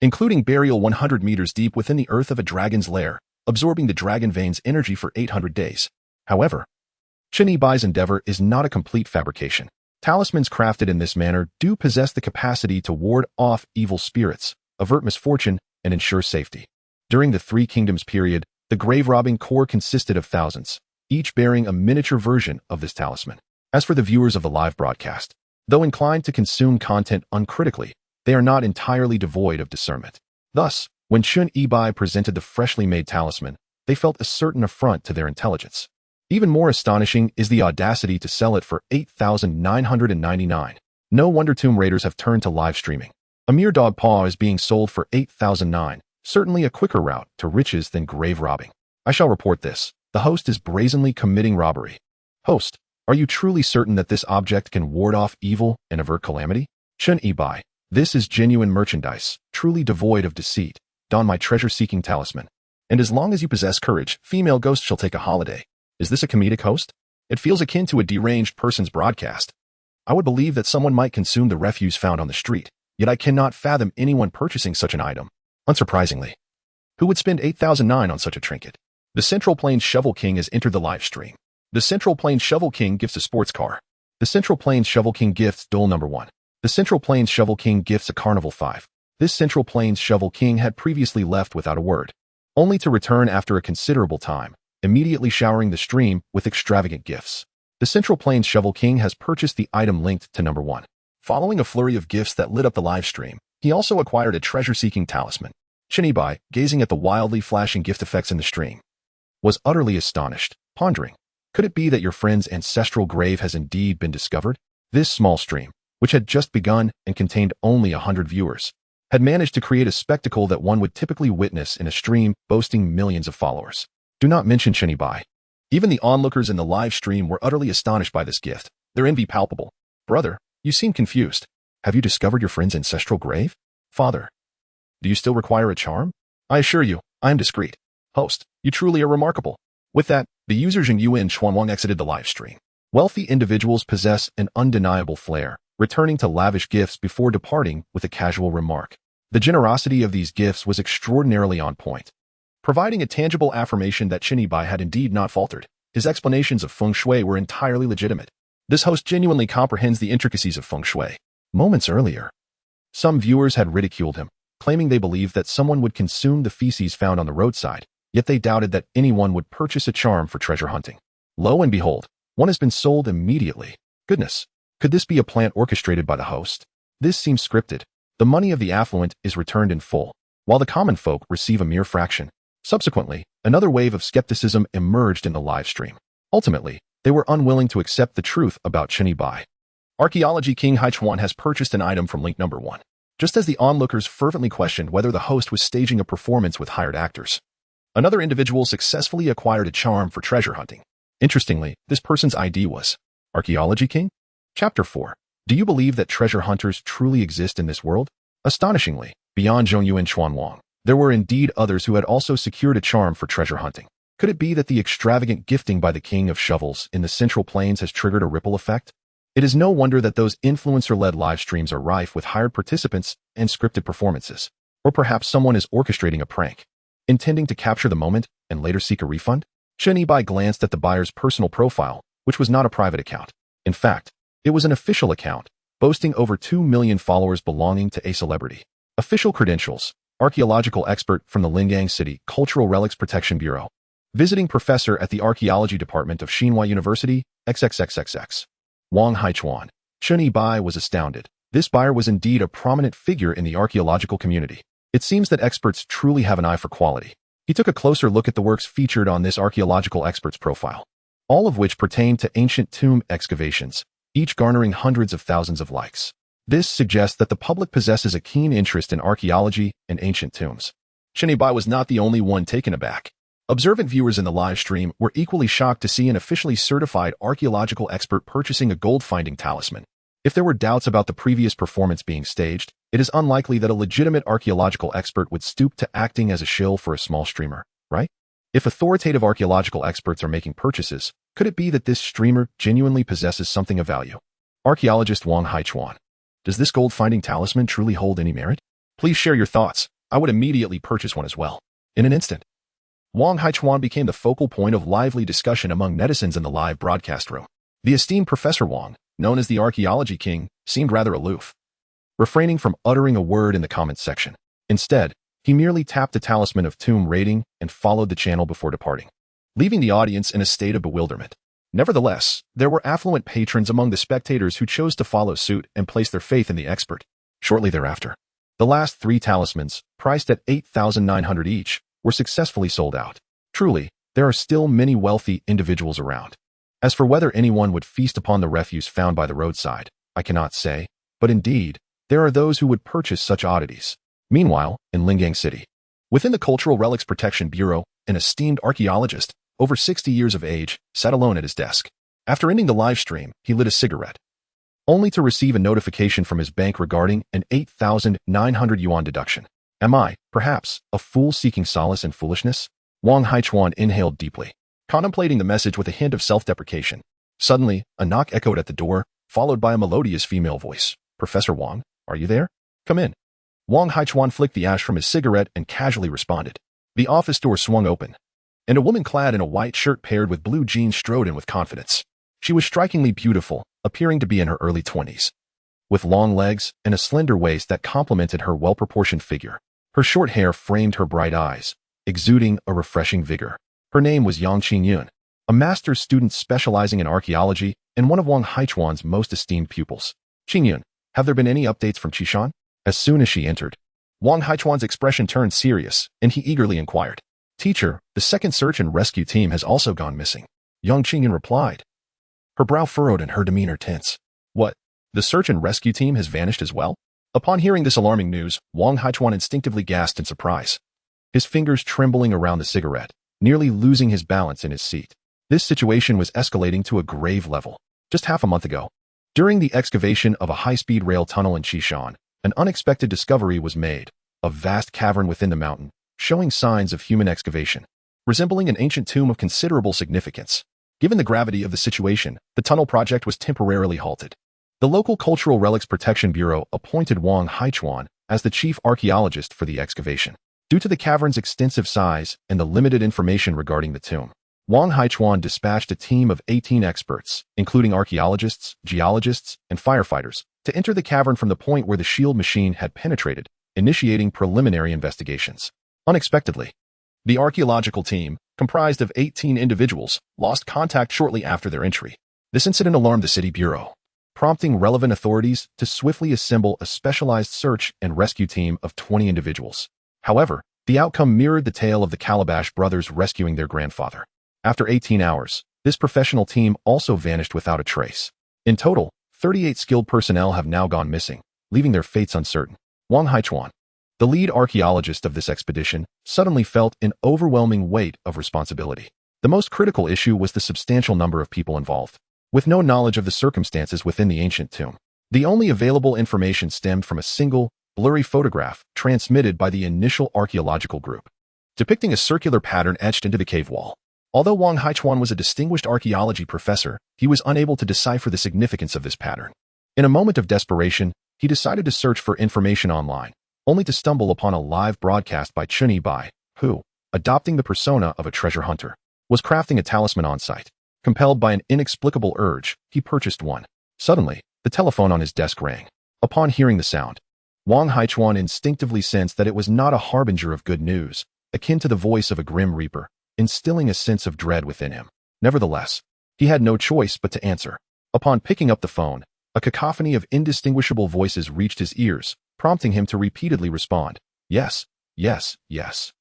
including burial 100 meters deep within the earth of a dragon's lair, absorbing the dragon vein's energy for 800 days. However, Chun Ebai's endeavor is not a complete fabrication. Talismans crafted in this manner do possess the capacity to ward off evil spirits, avert misfortune, and ensure safety. During the Three Kingdoms period, the grave-robbing corps consisted of thousands, each bearing a miniature version of this talisman. As for the viewers of the live broadcast, though inclined to consume content uncritically, they are not entirely devoid of discernment. Thus, when Chun Ebai presented the freshly made talisman, they felt a certain affront to their intelligence. Even more astonishing is the audacity to sell it for 8,999. No wonder Tomb Raiders have turned to live streaming. A mere dog paw is being sold for 8,009, certainly a quicker route to riches than grave robbing. I shall report this. The host is brazenly committing robbery. Host, are you truly certain that this object can ward off evil and avert calamity? Chun Ebai, this is genuine merchandise, truly devoid of deceit. Don my treasure-seeking talisman. And as long as you possess courage, female ghost shall take a holiday. Is this a comedic host? It feels akin to a deranged person's broadcast. I would believe that someone might consume the refuse found on the street, yet I cannot fathom anyone purchasing such an item. Unsurprisingly, who would spend 8,009 on such a trinket? The Central Plains Shovel King has entered the live stream. The Central Plains Shovel King gifts a sports car. The Central Plains Shovel King gifts Dole number 1. The Central Plains Shovel King gifts a Carnival 5. This Central Plains Shovel King had previously left without a word, only to return after a considerable time, immediately showering the stream with extravagant gifts. The Central Plains Shovel King has purchased the item linked to number 1. Following a flurry of gifts that lit up the live stream, he also acquired a treasure-seeking talisman. Chun Ebai, gazing at the wildly flashing gift effects in the stream, was utterly astonished, pondering, could it be that your friend's ancestral grave has indeed been discovered? This small stream, which had just begun and contained only 100 viewers, had managed to create a spectacle that one would typically witness in a stream boasting millions of followers. Do not mention Chun Ebai. Even the onlookers in the live stream were utterly astonished by this gift, their envy palpable. Brother, you seem confused. Have you discovered your friend's ancestral grave? Father, do you still require a charm? I assure you, I am discreet. Host, you truly are remarkable. With that, the user Zheng Yuan Xuanwang exited the live stream. Wealthy individuals possess an undeniable flair, returning to lavish gifts before departing with a casual remark. The generosity of these gifts was extraordinarily on point, providing a tangible affirmation that Chun Ebai had indeed not faltered. His explanations of feng shui were entirely legitimate. This host genuinely comprehends the intricacies of feng shui. Moments earlier, some viewers had ridiculed him, claiming they believed that someone would consume the feces found on the roadside, yet they doubted that anyone would purchase a charm for treasure hunting. Lo and behold, one has been sold immediately. Goodness, could this be a plant orchestrated by the host? This seems scripted. The money of the affluent is returned in full, while the common folk receive a mere fraction. Subsequently, another wave of skepticism emerged in the live stream. Ultimately, they were unwilling to accept the truth about Chun Ebai. Archaeology King Haichuan has purchased an item from link number 1, just as the onlookers fervently questioned whether the host was staging a performance with hired actors. Another individual successfully acquired a charm for treasure hunting. Interestingly, this person's ID was Archaeology King? Chapter 4. Do you believe that treasure hunters truly exist in this world? Astonishingly, beyond Zhong Yuan Xuanwang, there were indeed others who had also secured a charm for treasure hunting. Could it be that the extravagant gifting by the King of Shovels in the Central Plains has triggered a ripple effect? It is no wonder that those influencer-led live streams are rife with hired participants and scripted performances. Or perhaps someone is orchestrating a prank. intending to capture the moment and later seek a refund? Chen Yibai glanced at the buyer's personal profile, which was not a private account. In fact, it was an official account, boasting over 2 million followers belonging to a celebrity. Official credentials: archaeological expert from the Lingang City Cultural Relics Protection Bureau. Visiting professor at the Archaeology Department of Xinhua University, XXXXX. Wang Haichuan. Chen Yibai was astounded. This buyer was indeed a prominent figure in the archaeological community. It seems that experts truly have an eye for quality. He took a closer look at the works featured on this archaeological expert's profile, all of which pertain to ancient tomb excavations, each garnering hundreds of thousands of likes. This suggests that the public possesses a keen interest in archaeology and ancient tombs. Chen Yibai was not the only one taken aback. Observant viewers in the live stream were equally shocked to see an officially certified archaeological expert purchasing a gold-finding talisman. If there were doubts about the previous performance being staged, it is unlikely that a legitimate archaeological expert would stoop to acting as a shill for a small streamer, right? If authoritative archaeological experts are making purchases, could it be that this streamer genuinely possesses something of value? Archaeologist Wang Haichuan. Does this gold-finding talisman truly hold any merit? Please share your thoughts. I would immediately purchase one as well. In an instant, Wang Haichuan became the focal point of lively discussion among netizens in the live broadcast room. The esteemed Professor Wang, known as the Archaeology King, seemed rather aloof, refraining from uttering a word in the comments section. Instead, he merely tapped the talisman of tomb rating and followed the channel before departing, leaving the audience in a state of bewilderment. Nevertheless, there were affluent patrons among the spectators who chose to follow suit and place their faith in the expert. Shortly thereafter, the last 3 talismans, priced at 8,900 each, were successfully sold out. Truly, there are still many wealthy individuals around. As for whether anyone would feast upon the refuse found by the roadside, I cannot say, but indeed, there are those who would purchase such oddities. Meanwhile, in Lingang City, within the Cultural Relics Protection Bureau, an esteemed archaeologist, over 60 years of age, sat alone at his desk. After ending the live stream, he lit a cigarette, only to receive a notification from his bank regarding an 8,900 yuan deduction. Am I, perhaps, a fool seeking solace in foolishness? Wang Haichuan inhaled deeply, contemplating the message with a hint of self-deprecation. Suddenly, a knock echoed at the door, followed by a melodious female voice. Professor Wang, are you there? Come in. Wang Haichuan flicked the ash from his cigarette and casually responded. The office door swung open, and a woman clad in a white shirt paired with blue jeans strode in with confidence. She was strikingly beautiful, appearing to be in her early 20s, with long legs and a slender waist that complemented her well-proportioned figure. Her short hair framed her bright eyes, exuding a refreshing vigor. Her name was Yang Qingyun, a master's student specializing in archaeology and one of Wang Haichuan's most esteemed pupils. Qingyun, have there been any updates from Qishan? As soon as she entered, Wang Haichuan's expression turned serious, and he eagerly inquired. Teacher, the second search and rescue team has also gone missing. Yang Qingyun replied, her brow furrowed and her demeanor tense. What? The search and rescue team has vanished as well? Upon hearing this alarming news, Wang Haichuan instinctively gasped in surprise, his fingers trembling around the cigarette, nearly losing his balance in his seat. This situation was escalating to a grave level. Just half a month ago, during the excavation of a high-speed rail tunnel in Qishan, an unexpected discovery was made, a vast cavern within the mountain, showing signs of human excavation, resembling an ancient tomb of considerable significance. Given the gravity of the situation, the tunnel project was temporarily halted. The local Cultural Relics Protection Bureau appointed Wang Haichuan as the chief archaeologist for the excavation. Due to the cavern's extensive size and the limited information regarding the tomb, Wang Haichuan dispatched a team of 18 experts, including archaeologists, geologists, and firefighters, to enter the cavern from the point where the shield machine had penetrated, initiating preliminary investigations. Unexpectedly, the archaeological team, comprised of 18 individuals, lost contact shortly after their entry. This incident alarmed the city bureau, prompting relevant authorities to swiftly assemble a specialized search and rescue team of 20 individuals. However, the outcome mirrored the tale of the Calabash brothers rescuing their grandfather. After 18 hours, this professional team also vanished without a trace. In total, 38 skilled personnel have now gone missing, leaving their fates uncertain. Wang Haichuan, the lead archaeologist of this expedition, suddenly felt an overwhelming weight of responsibility. The most critical issue was the substantial number of people involved, with no knowledge of the circumstances within the ancient tomb. The only available information stemmed from a single, blurry photograph transmitted by the initial archaeological group, depicting a circular pattern etched into the cave wall. Although Wang Haichuan was a distinguished archaeology professor, he was unable to decipher the significance of this pattern. In a moment of desperation, he decided to search for information online, only to stumble upon a live broadcast by Chen Yibai, who, adopting the persona of a treasure hunter, was crafting a talisman on site. Compelled by an inexplicable urge, he purchased one. Suddenly, the telephone on his desk rang. Upon hearing the sound, Wang Haichuan instinctively sensed that it was not a harbinger of good news, akin to the voice of a grim reaper, instilling a sense of dread within him. Nevertheless, he had no choice but to answer. Upon picking up the phone, a cacophony of indistinguishable voices reached his ears, prompting him to repeatedly respond, "Yes, yes, yes.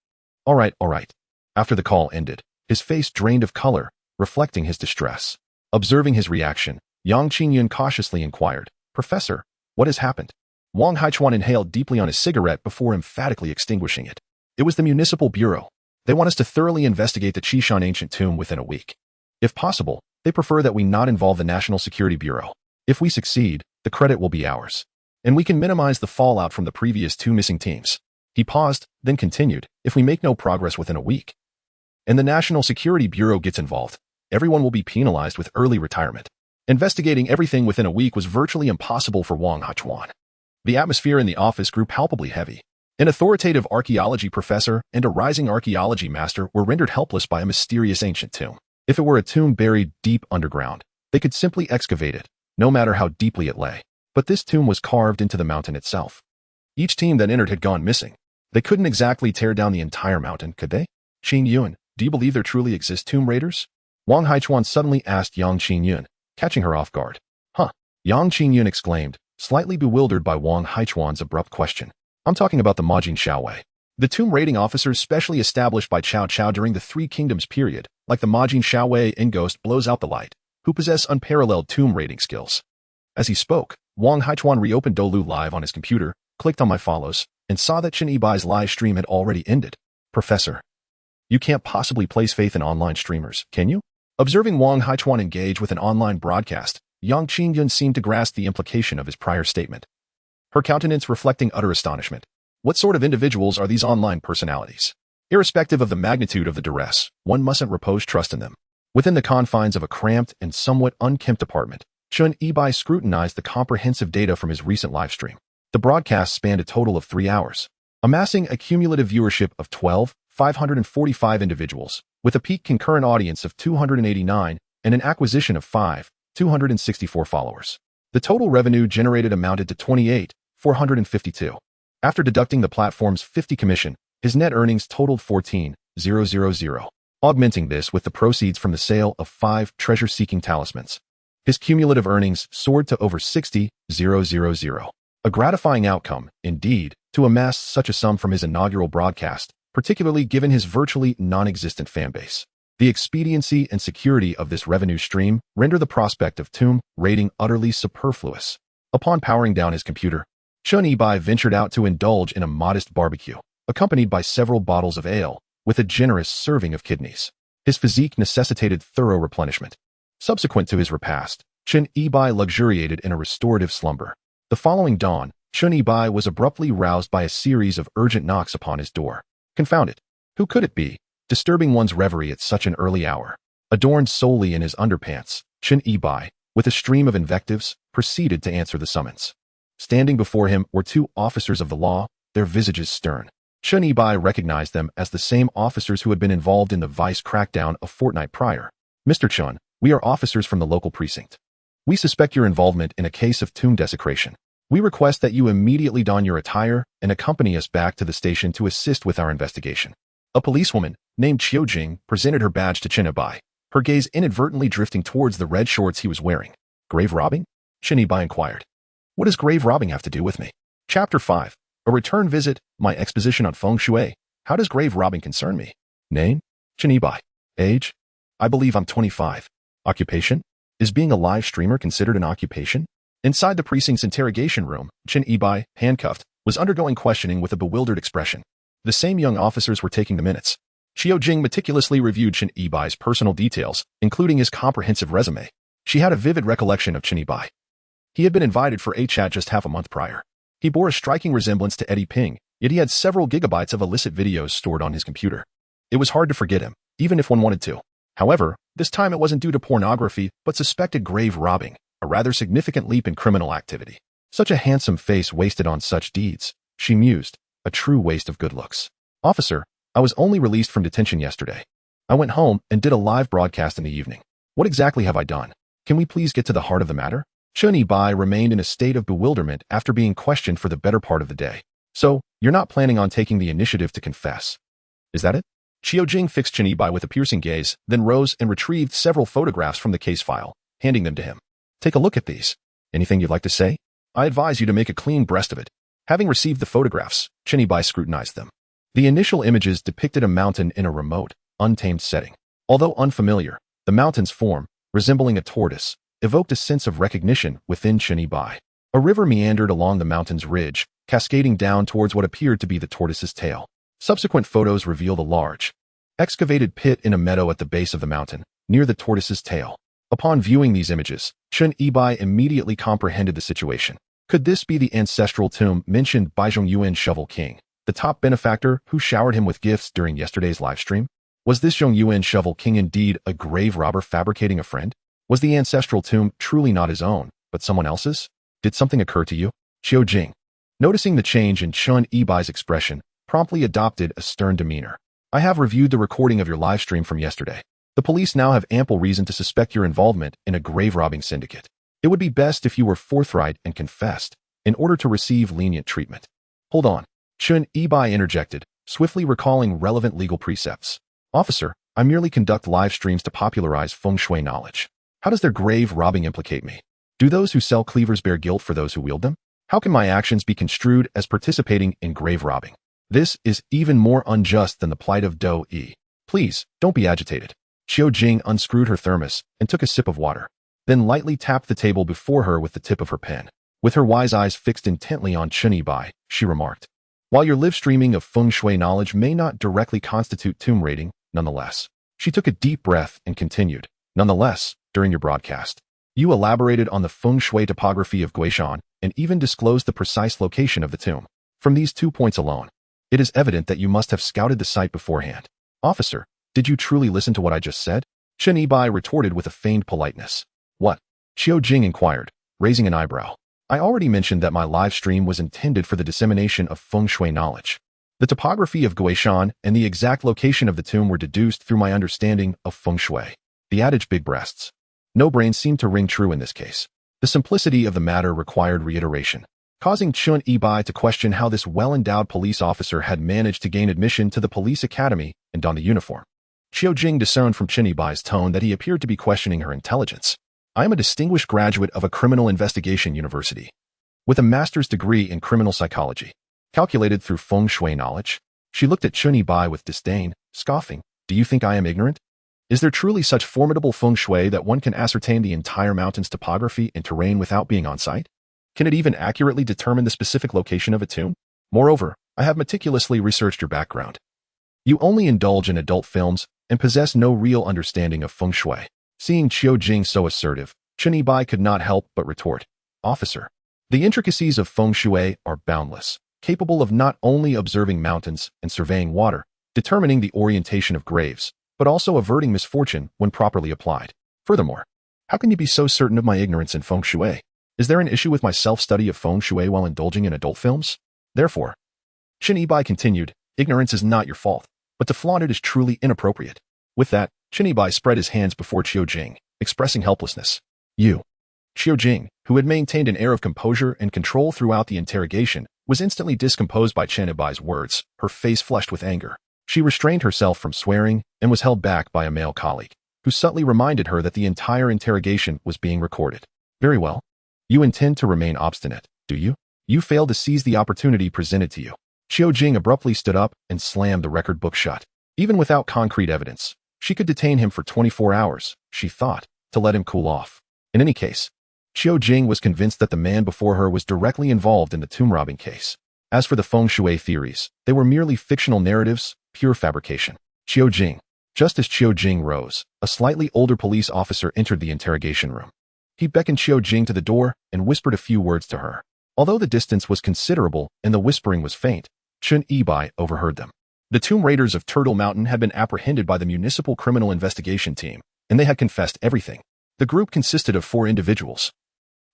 All right, all right." After the call ended, his face drained of color, reflecting his distress. Observing his reaction, Yang Qingyun cautiously inquired, "Professor, what has happened?" Wang Haichuan inhaled deeply on his cigarette before emphatically extinguishing it. "It was the Municipal Bureau. They want us to thoroughly investigate the Qishan ancient tomb within a week. If possible, they prefer that we not involve the National Security Bureau. If we succeed, the credit will be ours, and we can minimize the fallout from the previous 2 missing teams." He paused, then continued, "If we make no progress within a week, and the National Security Bureau gets involved, everyone will be penalized with early retirement." Investigating everything within a week was virtually impossible for Wang Haichuan. The atmosphere in the office grew palpably heavy. An authoritative archaeology professor and a rising archaeology master were rendered helpless by a mysterious ancient tomb. If it were a tomb buried deep underground, they could simply excavate it, no matter how deeply it lay. But this tomb was carved into the mountain itself. Each team that entered had gone missing. They couldn't exactly tear down the entire mountain, could they? "Qingyun, do you believe there truly exist tomb raiders?" Wang Haichuan suddenly asked Yang Qingyun, catching her off guard. "Huh?" Yang Qingyun exclaimed, slightly bewildered by Wang Haichuan's abrupt question. "I'm talking about the Majin Shaowei. The tomb raiding officers specially established by Cao Cao during the Three Kingdoms period, like the Majin Shaowei and Ghost Blows Out the Light, who possess unparalleled tomb raiding skills." As he spoke, Wang Haichuan reopened Dolu Live on his computer, clicked on My Follows, and saw that Chen Yibai's live stream had already ended. "Professor, you can't possibly place faith in online streamers, can you?" Observing Wang Haichuan engage with an online broadcast, Yang Qingyun seemed to grasp the implication of his prior statement, her countenance reflecting utter astonishment. What sort of individuals are these online personalities? Irrespective of the magnitude of the duress, one mustn't repose trust in them. Within the confines of a cramped and somewhat unkempt apartment, Chen Yibai scrutinized the comprehensive data from his recent livestream. The broadcast spanned a total of 3 hours, amassing a cumulative viewership of 12,545 individuals, with a peak concurrent audience of 289 and an acquisition of 5,264 followers. The total revenue generated amounted to 28,452. After deducting the platform's 50 commission, his net earnings totaled 14,000, augmenting this with the proceeds from the sale of 5 treasure-seeking talismans. His cumulative earnings soared to over 60,000. A gratifying outcome, indeed, to amass such a sum from his inaugural broadcast, particularly given his virtually non-existent fanbase. The expediency and security of this revenue stream render the prospect of tomb raiding utterly superfluous. Upon powering down his computer, Chen Yibai ventured out to indulge in a modest barbecue, accompanied by several bottles of ale, with a generous serving of kidneys. His physique necessitated thorough replenishment. Subsequent to his repast, Chen Yibai luxuriated in a restorative slumber. The following dawn, Chen Yibai was abruptly roused by a series of urgent knocks upon his door. Confound it! Who could it be, disturbing one's reverie at such an early hour? Adorned solely in his underpants, Chen Yibai, with a stream of invectives, proceeded to answer the summons. Standing before him were 2 officers of the law, their visages stern. Chen Yibai recognized them as the same officers who had been involved in the vice crackdown a fortnight prior. "Mr. Chen, we are officers from the local precinct. We suspect your involvement in a case of tomb desecration. We request that you immediately don your attire and accompany us back to the station to assist with our investigation." A policewoman, named Qiu Jing, presented her badge to Chen Yibai, her gaze inadvertently drifting towards the red shorts he was wearing. "Grave robbing?" Chen Yibai inquired. "What does grave robbing have to do with me?" Chapter 5. A return visit, my exposition on feng shui. How does grave robbing concern me? Name? Chen Yibai. Age? I believe I'm 25. Occupation? Is being a live streamer considered an occupation? Inside the precinct's interrogation room, Chen Yibai, handcuffed, was undergoing questioning with a bewildered expression. The same young officers were taking the minutes. Qiu Jing meticulously reviewed Chen Yibai's personal details, including his comprehensive resume. She had a vivid recollection of Chen Yibai. He had been invited for a chat just half a month prior. He bore a striking resemblance to Eddie Ping, yet he had several gigabytes of illicit videos stored on his computer. It was hard to forget him, even if one wanted to. However, this time it wasn't due to pornography, but suspected grave robbing, a rather significant leap in criminal activity. Such a handsome face wasted on such deeds, she mused, a true waste of good looks. "Officer, I was only released from detention yesterday. I went home and did a live broadcast in the evening. What exactly have I done? Can we please get to the heart of the matter? Chen Yibai remained in a state of bewilderment after being questioned for the better part of the day. So, you're not planning on taking the initiative to confess? Is that it? Qiu Jing fixed Chen Yibai with a piercing gaze, then rose and retrieved several photographs from the case file, handing them to him. Take a look at these. Anything you'd like to say? I advise you to make a clean breast of it. Having received the photographs, Chen Yibai scrutinized them. The initial images depicted a mountain in a remote, untamed setting. Although unfamiliar, the mountain's form, resembling a tortoise, evoked a sense of recognition within Chen Yibai. A river meandered along the mountain's ridge, cascading down towards what appeared to be the tortoise's tail. Subsequent photos revealed a large, excavated pit in a meadow at the base of the mountain, near the tortoise's tail. Upon viewing these images, Chen Yibai immediately comprehended the situation. Could this be the ancestral tomb mentioned by Zhongyuan Shovel King, the top benefactor who showered him with gifts during yesterday's livestream? Was this Zhongyuan Shovel King indeed a grave robber fabricating a friend? Was the ancestral tomb truly not his own, but someone else's? Did something occur to you? Qiu Jing, noticing the change in Chen Yibai's expression, promptly adopted a stern demeanor. I have reviewed the recording of your livestream from yesterday. The police now have ample reason to suspect your involvement in a grave-robbing syndicate. It would be best if you were forthright and confessed, in order to receive lenient treatment. Hold on. Chen Yibai interjected, swiftly recalling relevant legal precepts. Officer, I merely conduct live streams to popularize feng shui knowledge. How does their grave robbing implicate me? Do those who sell cleavers bear guilt for those who wield them? How can my actions be construed as participating in grave robbing? This is even more unjust than the plight of Do Yi. Please, don't be agitated. Qiu Jing unscrewed her thermos and took a sip of water, then lightly tapped the table before her with the tip of her pen. With her wise eyes fixed intently on Chen Yibai, she remarked, while your live streaming of feng shui knowledge may not directly constitute tomb raiding, nonetheless. She took a deep breath and continued, nonetheless, during your broadcast, you elaborated on the feng shui topography of Guishan and even disclosed the precise location of the tomb. From these 2 points alone, it is evident that you must have scouted the site beforehand. Officer, did you truly listen to what I just said? Chen Yibai retorted with a feigned politeness. What? Qiu Jing inquired, raising an eyebrow. I already mentioned that my live stream was intended for the dissemination of feng shui knowledge. The topography of Guishan and the exact location of the tomb were deduced through my understanding of feng shui. The adage big breasts. No brains seemed to ring true in this case. The simplicity of the matter required reiteration, causing Chen Yibai to question how this well-endowed police officer had managed to gain admission to the police academy and don the uniform. Qiu Jing discerned from Chen Yibai's tone that he appeared to be questioning her intelligence. I am a distinguished graduate of a criminal investigation university, with a master's degree in criminal psychology, calculated through feng shui knowledge. She looked at Chen Yibai with disdain, scoffing. Do you think I am ignorant? Is there truly such formidable feng shui that one can ascertain the entire mountain's topography and terrain without being on site? Can it even accurately determine the specific location of a tomb? Moreover, I have meticulously researched your background. You only indulge in adult films and possess no real understanding of feng shui. Seeing Qiu Jing so assertive, Chen Yibai could not help but retort, Officer, the intricacies of feng shui are boundless, capable of not only observing mountains and surveying water, determining the orientation of graves, but also averting misfortune when properly applied. Furthermore, how can you be so certain of my ignorance in feng shui? Is there an issue with my self-study of feng shui while indulging in adult films? Therefore, Chen Yibai continued, ignorance is not your fault, but to flaunt it is truly inappropriate. With that, Chen Yibai spread his hands before Qiu Jing, expressing helplessness. You. Qiu Jing, who had maintained an air of composure and control throughout the interrogation, was instantly discomposed by Chen Yibai's words, her face flushed with anger. She restrained herself from swearing and was held back by a male colleague, who subtly reminded her that the entire interrogation was being recorded. Very well. You intend to remain obstinate, do you? You failed to seize the opportunity presented to you. Qiu Jing abruptly stood up and slammed the record book shut. Even without concrete evidence, she could detain him for 24 hours, she thought, to let him cool off. In any case, Qiu Jing was convinced that the man before her was directly involved in the tomb robbing case. As for the feng shui theories, they were merely fictional narratives, pure fabrication. Qiu Jing. Just as Qiu Jing rose, a slightly older police officer entered the interrogation room. He beckoned Qiu Jing to the door and whispered a few words to her. Although the distance was considerable and the whispering was faint, Chen Yibai overheard them. The tomb raiders of Turtle Mountain had been apprehended by the Municipal Criminal Investigation Team, and they had confessed everything. The group consisted of 4 individuals,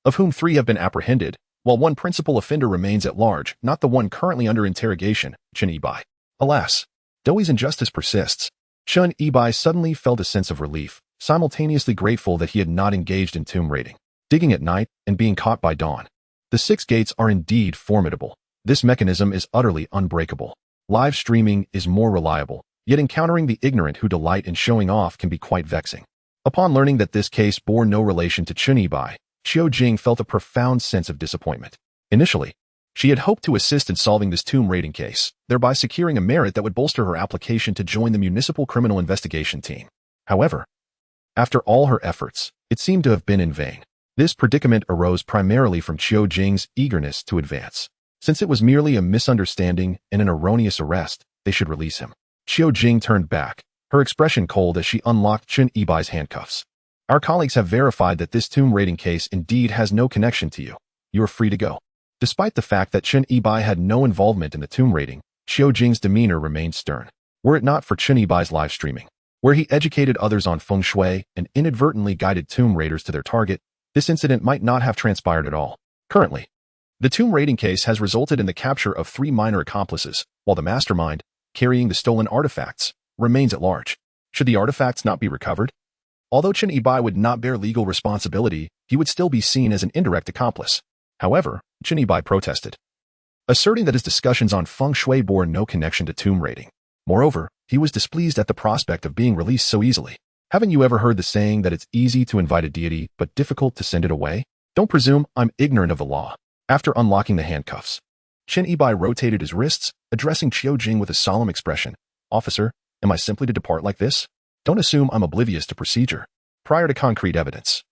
of whom 3 have been apprehended, while one principal offender remains at large, not the one currently under interrogation, Chen Yibai. Alas, Though his injustice persists, Chun Ebai suddenly felt a sense of relief, simultaneously grateful that he had not engaged in tomb raiding, digging at night, and being caught by dawn. The 6 gates are indeed formidable. This mechanism is utterly unbreakable. Live streaming is more reliable, yet encountering the ignorant who delight in showing off can be quite vexing. Upon learning that this case bore no relation to Chun Ebai, Xiao Jing felt a profound sense of disappointment. Initially, she had hoped to assist in solving this tomb raiding case, thereby securing a merit that would bolster her application to join the Municipal Criminal Investigation Team. However, after all her efforts, it seemed to have been in vain. This predicament arose primarily from Xiao Jing's eagerness to advance. Since it was merely a misunderstanding and an erroneous arrest, they should release him. Xiao Jing turned back, her expression cold as she unlocked Chun Ebai's handcuffs. Our colleagues have verified that this tomb raiding case indeed has no connection to you. You are free to go. Despite the fact that Chun Ebai had no involvement in the tomb raiding, Xiao Jing's demeanor remained stern. Were it not for Chun Ebai's live streaming, where he educated others on feng shui and inadvertently guided tomb raiders to their target, this incident might not have transpired at all. Currently, the tomb raiding case has resulted in the capture of 3 minor accomplices, while the mastermind, carrying the stolen artifacts, remains at large. Should the artifacts not be recovered? Although Chun Ebai would not bear legal responsibility, he would still be seen as an indirect accomplice. However, Chun Ebai protested, asserting that his discussions on feng shui bore no connection to tomb raiding. Moreover, he was displeased at the prospect of being released so easily. Haven't you ever heard the saying that it's easy to invite a deity but difficult to send it away? Don't presume I'm ignorant of the law. After unlocking the handcuffs, Chun Ebai rotated his wrists, addressing Xiao Jing with a solemn expression. Officer, am I simply to depart like this? Don't assume I'm oblivious to procedure. Prior to concrete evidence,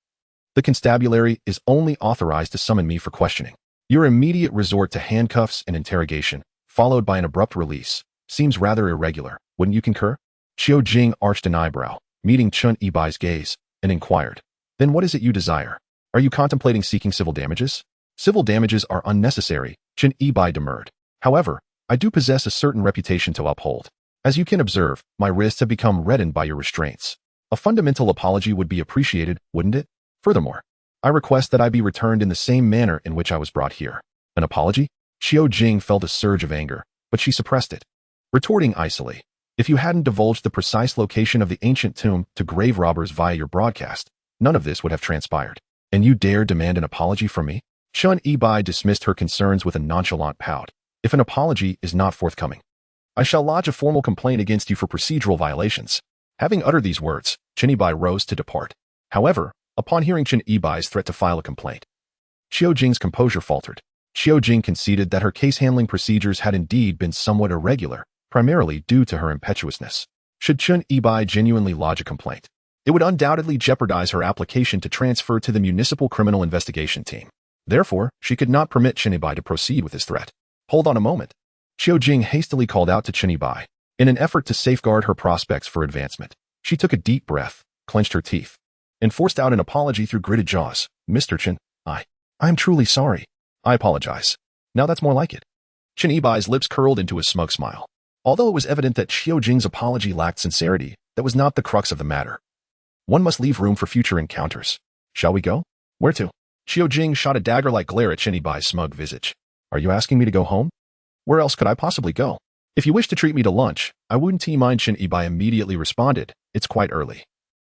the constabulary is only authorized to summon me for questioning. Your immediate resort to handcuffs and interrogation, followed by an abrupt release, seems rather irregular, wouldn't you concur? Xiao Jing arched an eyebrow, meeting Chun Ebai's gaze, and inquired, then what is it you desire? Are you contemplating seeking civil damages? Civil damages are unnecessary, Chun Ebai demurred. However, I do possess a certain reputation to uphold. As you can observe, my wrists have become reddened by your restraints. A fundamental apology would be appreciated, wouldn't it? Furthermore, I request that I be returned in the same manner in which I was brought here. An apology? Xiao Jing felt a surge of anger, but she suppressed it, retorting icily, if you hadn't divulged the precise location of the ancient tomb to grave robbers via your broadcast, none of this would have transpired. And you dare demand an apology from me? Chun Ebai dismissed her concerns with a nonchalant pout. If an apology is not forthcoming, I shall lodge a formal complaint against you for procedural violations. Having uttered these words, Chun Ebai rose to depart. However, upon hearing Chun Ebai's threat to file a complaint, Xiao Jing's composure faltered. Xiao Jing conceded that her case-handling procedures had indeed been somewhat irregular, primarily due to her impetuousness. Should Chun Ebai genuinely lodge a complaint, it would undoubtedly jeopardize her application to transfer to the Municipal Criminal Investigation Team. Therefore, she could not permit Chun Ebai to proceed with his threat. Hold on a moment. Xiao Jing hastily called out to Chun Ebai. In an effort to safeguard her prospects for advancement, she took a deep breath, clenched her teeth, and forced out an apology through gritted jaws. Mr. Chun, I'm truly sorry. I apologize. Now that's more like it. Chun Ebai's lips curled into a smug smile. Although it was evident that Xiao Jing's apology lacked sincerity, that was not the crux of the matter. One must leave room for future encounters. Shall we go? Where to? Xiao Jing shot a dagger-like glare at Chun Ebai's smug visage. Are you asking me to go home? Where else could I possibly go? If you wish to treat me to lunch, I wouldn't mind. Chun Ebai immediately responded. It's quite early.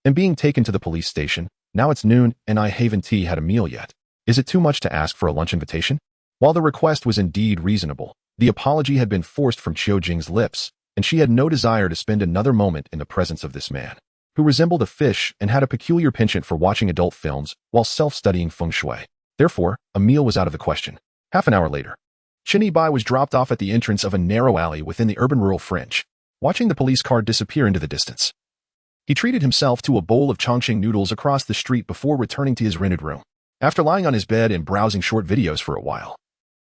And being taken to the police station, now it's noon and I haven't had a meal yet. Is it too much to ask for a lunch invitation? While the request was indeed reasonable, the apology had been forced from Xiao Jing's lips, and she had no desire to spend another moment in the presence of this man, who resembled a fish and had a peculiar penchant for watching adult films while self-studying feng shui. Therefore, a meal was out of the question. Half an hour later, Chun Ebai was dropped off at the entrance of a narrow alley within the urban-rural fringe, watching the police car disappear into the distance. He treated himself to a bowl of Chongqing noodles across the street before returning to his rented room. After lying on his bed and browsing short videos for a while,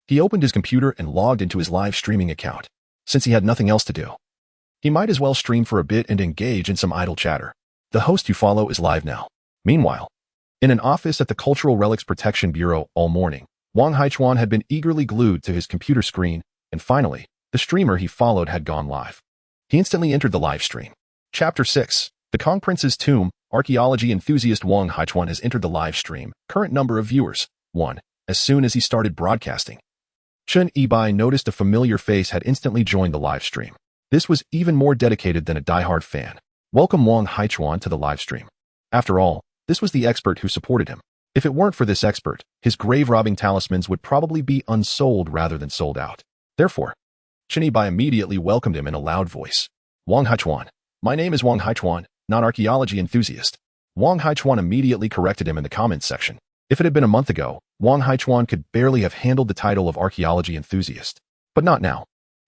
he opened his computer and logged into his live streaming account. Since he had nothing else to do, he might as well stream for a bit and engage in some idle chatter. The host you follow is live now. Meanwhile, in an office at the Cultural Relics Protection Bureau all morning, Wang Haichuan had been eagerly glued to his computer screen, and finally, the streamer he followed had gone live. He instantly entered the live stream. Chapter 6. The Kong Prince's Tomb. Archaeology enthusiast Wang Haichuan has entered the live stream. Current number of viewers, 1. As soon as he started broadcasting, Chun Ebai noticed a familiar face had instantly joined the live stream. This was even more dedicated than a diehard fan. Welcome Wang Haichuan to the live stream. After all, this was the expert who supported him. If it weren't for this expert, his grave-robbing talismans would probably be unsold rather than sold out. Therefore, Chen Yibai immediately welcomed him in a loud voice. Wang Haichuan. My name is Wang Haichuan, not archaeology enthusiast. Wang Haichuan immediately corrected him in the comments section. If it had been a month ago, Wang Haichuan could barely have handled the title of archaeology enthusiast. But not now.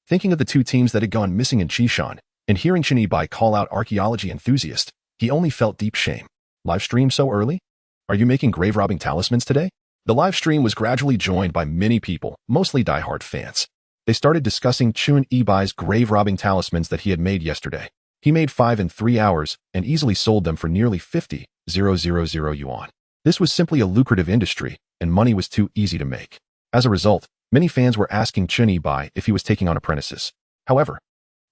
Thinking of the two teams that had gone missing in Qishan, and hearing Chen Yibai call out archaeology enthusiast, he only felt deep shame. Live stream so early? Are you making grave-robbing talismans today? The live stream was gradually joined by many people, mostly diehard fans. They started discussing Chen Yibai's grave-robbing talismans that he had made yesterday. He made 5 in 3 hours and easily sold them for nearly 50,000 yuan. This was simply a lucrative industry, and money was too easy to make. As a result, many fans were asking Chen Yibai if he was taking on apprentices. However,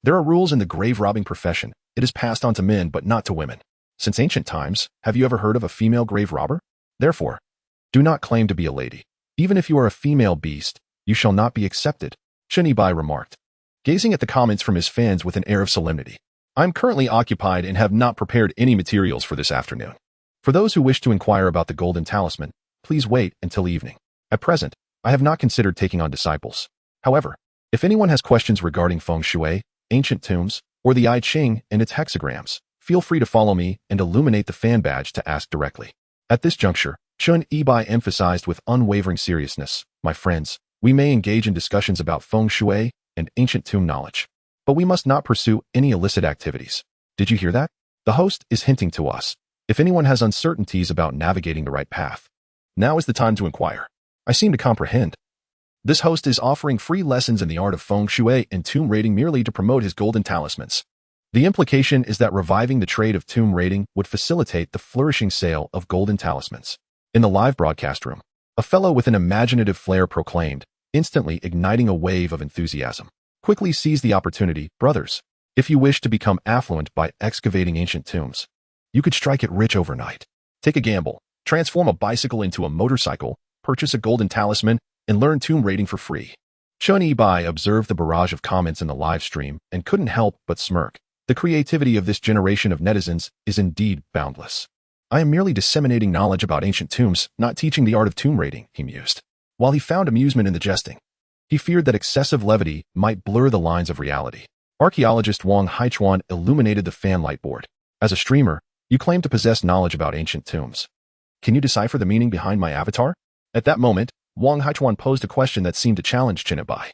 there are rules in the grave-robbing profession. It is passed on to men but not to women. Since ancient times, have you ever heard of a female grave robber? Therefore, do not claim to be a lady. Even if you are a female beast, you shall not be accepted, Chen Yibai remarked, gazing at the comments from his fans with an air of solemnity. I'm currently occupied and have not prepared any materials for this afternoon. For those who wish to inquire about the golden talisman, please wait until evening. At present, I have not considered taking on disciples. However, if anyone has questions regarding feng shui, ancient tombs, or the I Ching and its hexagrams, feel free to follow me and illuminate the fan badge to ask directly. At this juncture, Chen Yibai emphasized with unwavering seriousness, my friends, we may engage in discussions about feng shui and ancient tomb knowledge, but we must not pursue any illicit activities. Did you hear that? The host is hinting to us. If anyone has uncertainties about navigating the right path, now is the time to inquire. I seem to comprehend. This host is offering free lessons in the art of feng shui and tomb raiding merely to promote his golden talismans. The implication is that reviving the trade of tomb raiding would facilitate the flourishing sale of golden talismans. In the live broadcast room, a fellow with an imaginative flair proclaimed, instantly igniting a wave of enthusiasm. Quickly seize the opportunity, brothers. If you wish to become affluent by excavating ancient tombs, you could strike it rich overnight. Take a gamble, transform a bicycle into a motorcycle, purchase a golden talisman, and learn tomb raiding for free. Chen Yibai observed the barrage of comments in the live stream and couldn't help but smirk. The creativity of this generation of netizens is indeed boundless. I am merely disseminating knowledge about ancient tombs, not teaching the art of tomb raiding, he mused. While he found amusement in the jesting, he feared that excessive levity might blur the lines of reality. Archaeologist Wang Haichuan illuminated the fan light board. As a streamer, you claim to possess knowledge about ancient tombs. Can you decipher the meaning behind my avatar? At that moment, Wang Haichuan posed a question that seemed to challenge Chen Yibai,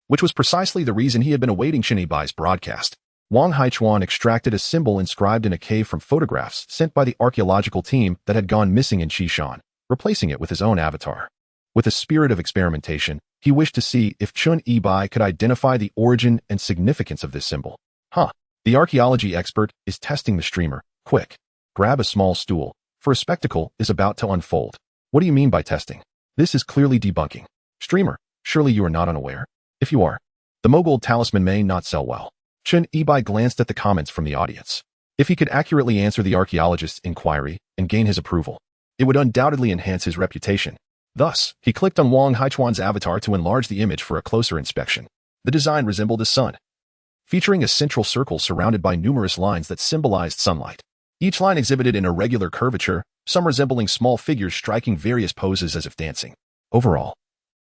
which was precisely the reason he had been awaiting Chen Yibai's broadcast. Wang Haichuan extracted a symbol inscribed in a cave from photographs sent by the archaeological team that had gone missing in Qishan, replacing it with his own avatar. With a spirit of experimentation, he wished to see if Chen Yibai could identify the origin and significance of this symbol. The archaeology expert is testing the streamer. Quick, grab a small stool, for a spectacle is about to unfold. What do you mean by testing? This is clearly debunking. Streamer, surely you are not unaware? If you are, the mogul talisman may not sell well. Chen Yibai glanced at the comments from the audience. If he could accurately answer the archaeologist's inquiry and gain his approval, it would undoubtedly enhance his reputation. Thus, he clicked on Wang Haichuan's avatar to enlarge the image for a closer inspection. The design resembled a sun, featuring a central circle surrounded by numerous lines that symbolized sunlight. Each line exhibited an irregular curvature, some resembling small figures striking various poses as if dancing. Overall,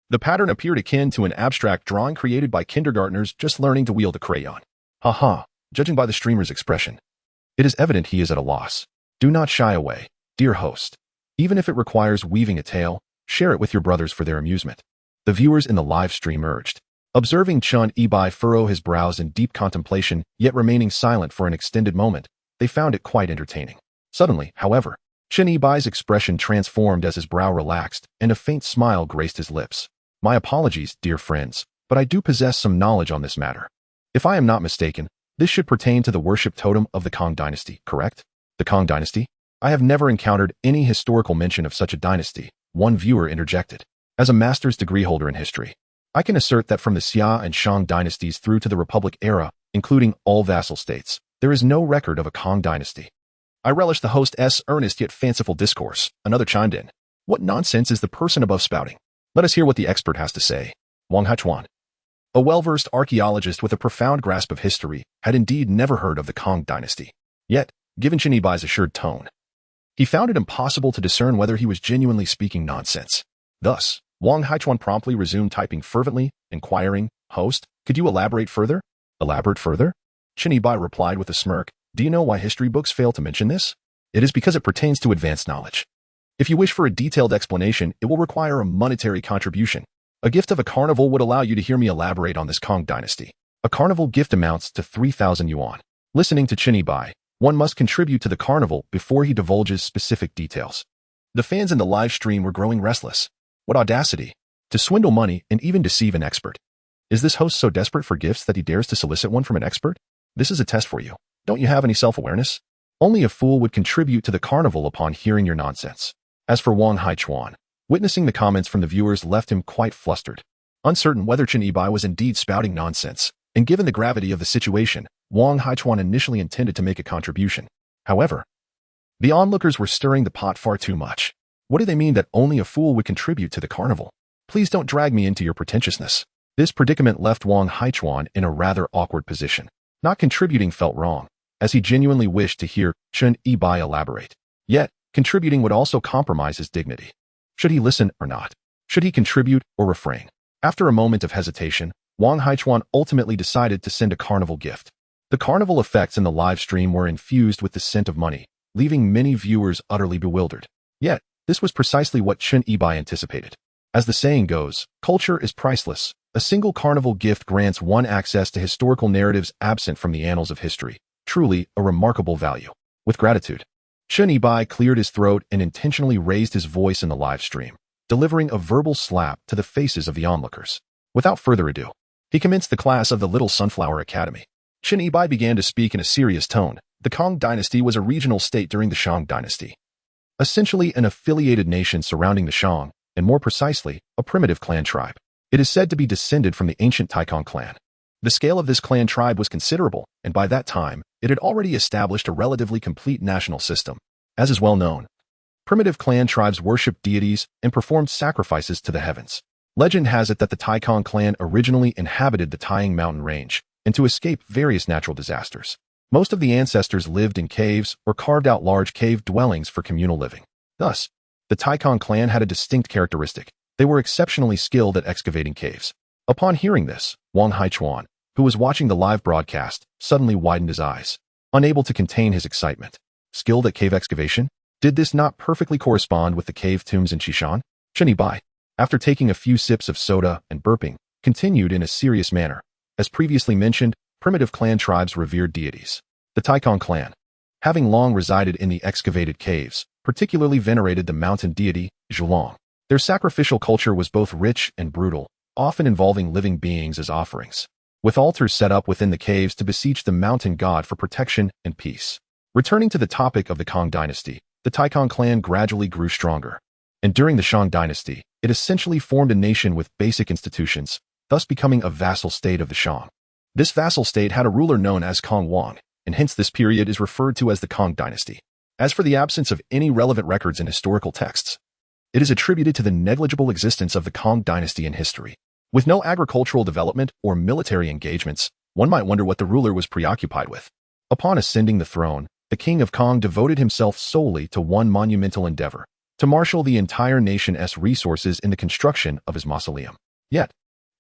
the pattern appeared akin to an abstract drawing created by kindergartners just learning to wield a crayon. Judging by the streamer's expression, it is evident he is at a loss. Do not shy away, dear host. Even if it requires weaving a tale, share it with your brothers for their amusement. The viewers in the live stream urged. Observing Chen Yibai furrow his brows in deep contemplation, yet remaining silent for an extended moment, they found it quite entertaining. Suddenly, however, Chen Yibai's expression transformed as his brow relaxed, and a faint smile graced his lips. My apologies, dear friends, but I do possess some knowledge on this matter. If I am not mistaken, this should pertain to the worship totem of the Kang dynasty, correct? The Kang dynasty? I have never encountered any historical mention of such a dynasty, one viewer interjected. As a master's degree holder in history, I can assert that from the Xia and Shang dynasties through to the Republic era, including all vassal states, there is no record of a Kang dynasty. I relish the host's earnest yet fanciful discourse. Another chimed in. What nonsense is the person above spouting? Let us hear what the expert has to say. Wang Haichuan. A well-versed archaeologist with a profound grasp of history had indeed never heard of the Kang dynasty. Yet, given Chen Yibai's assured tone, he found it impossible to discern whether he was genuinely speaking nonsense. Thus, Wang Haichuan promptly resumed typing fervently, inquiring, "Host, could you elaborate further?" "Elaborate further?" Chen Yibai replied with a smirk. "Do you know why history books fail to mention this? It is because it pertains to advanced knowledge. If you wish for a detailed explanation, it will require a monetary contribution. A gift of a carnival would allow you to hear me elaborate on this Kang dynasty. A carnival gift amounts to 3,000 yuan. Listening to Chen Yibai, one must contribute to the carnival before he divulges specific details. The fans in the live stream were growing restless. What audacity! To swindle money and even deceive an expert. Is this host so desperate for gifts that he dares to solicit one from an expert? This is a test for you. Don't you have any self-awareness? Only a fool would contribute to the carnival upon hearing your nonsense. As for Wang Haichuan, witnessing the comments from the viewers left him quite flustered. Uncertain whether Chen Yibai was indeed spouting nonsense, and given the gravity of the situation, Wang Haichuan initially intended to make a contribution. However, the onlookers were stirring the pot far too much. What do they mean that only a fool would contribute to the carnival? Please don't drag me into your pretentiousness. This predicament left Wang Haichuan in a rather awkward position. Not contributing felt wrong, as he genuinely wished to hear Chen Yibai elaborate. Yet, contributing would also compromise his dignity. Should he listen or not? Should he contribute or refrain? After a moment of hesitation, Wang Haichuan ultimately decided to send a carnival gift. The carnival effects in the live stream were infused with the scent of money, leaving many viewers utterly bewildered. Yet, this was precisely what Chen Yibai anticipated. As the saying goes, culture is priceless. A single carnival gift grants one access to historical narratives absent from the annals of history. Truly a remarkable value. With gratitude, Chen Yibai cleared his throat and intentionally raised his voice in the live stream, delivering a verbal slap to the faces of the onlookers. Without further ado, he commenced the class of the Little Sunflower Academy. Chen Yibai began to speak in a serious tone. The Kang dynasty was a regional state during the Shang dynasty, essentially an affiliated nation surrounding the Shang, and more precisely, a primitive clan tribe. It is said to be descended from the ancient Taikang clan. The scale of this clan tribe was considerable, and by that time, it had already established a relatively complete national system. As is well known, primitive clan tribes worshipped deities and performed sacrifices to the heavens. Legend has it that the Taikang clan originally inhabited the Taiyang mountain range, and to escape various natural disasters. Most of the ancestors lived in caves or carved out large cave dwellings for communal living. Thus, the Taikang clan had a distinct characteristic. They were exceptionally skilled at excavating caves. Upon hearing this, Wang Haichuan, who was watching the live broadcast, suddenly widened his eyes, unable to contain his excitement. Skilled at cave excavation? Did this not perfectly correspond with the cave tombs in Xishan? Chen Yibai, after taking a few sips of soda and burping, continued in a serious manner. As previously mentioned, primitive clan tribes revered deities. The Taikang clan, having long resided in the excavated caves, particularly venerated the mountain deity, Zhulong. Their sacrificial culture was both rich and brutal, often involving living beings as offerings, with altars set up within the caves to beseech the mountain god for protection and peace. Returning to the topic of the Kang dynasty, the Taikang clan gradually grew stronger, and during the Shang dynasty, it essentially formed a nation with basic institutions, thus becoming a vassal state of the Shang. This vassal state had a ruler known as Kang Wang, and hence this period is referred to as the Kang dynasty. As for the absence of any relevant records in historical texts, it is attributed to the negligible existence of the Kang dynasty in history. With no agricultural development or military engagements, one might wonder what the ruler was preoccupied with. Upon ascending the throne, the king of Kang devoted himself solely to one monumental endeavor, to marshal the entire nation's resources in the construction of his mausoleum. Yet,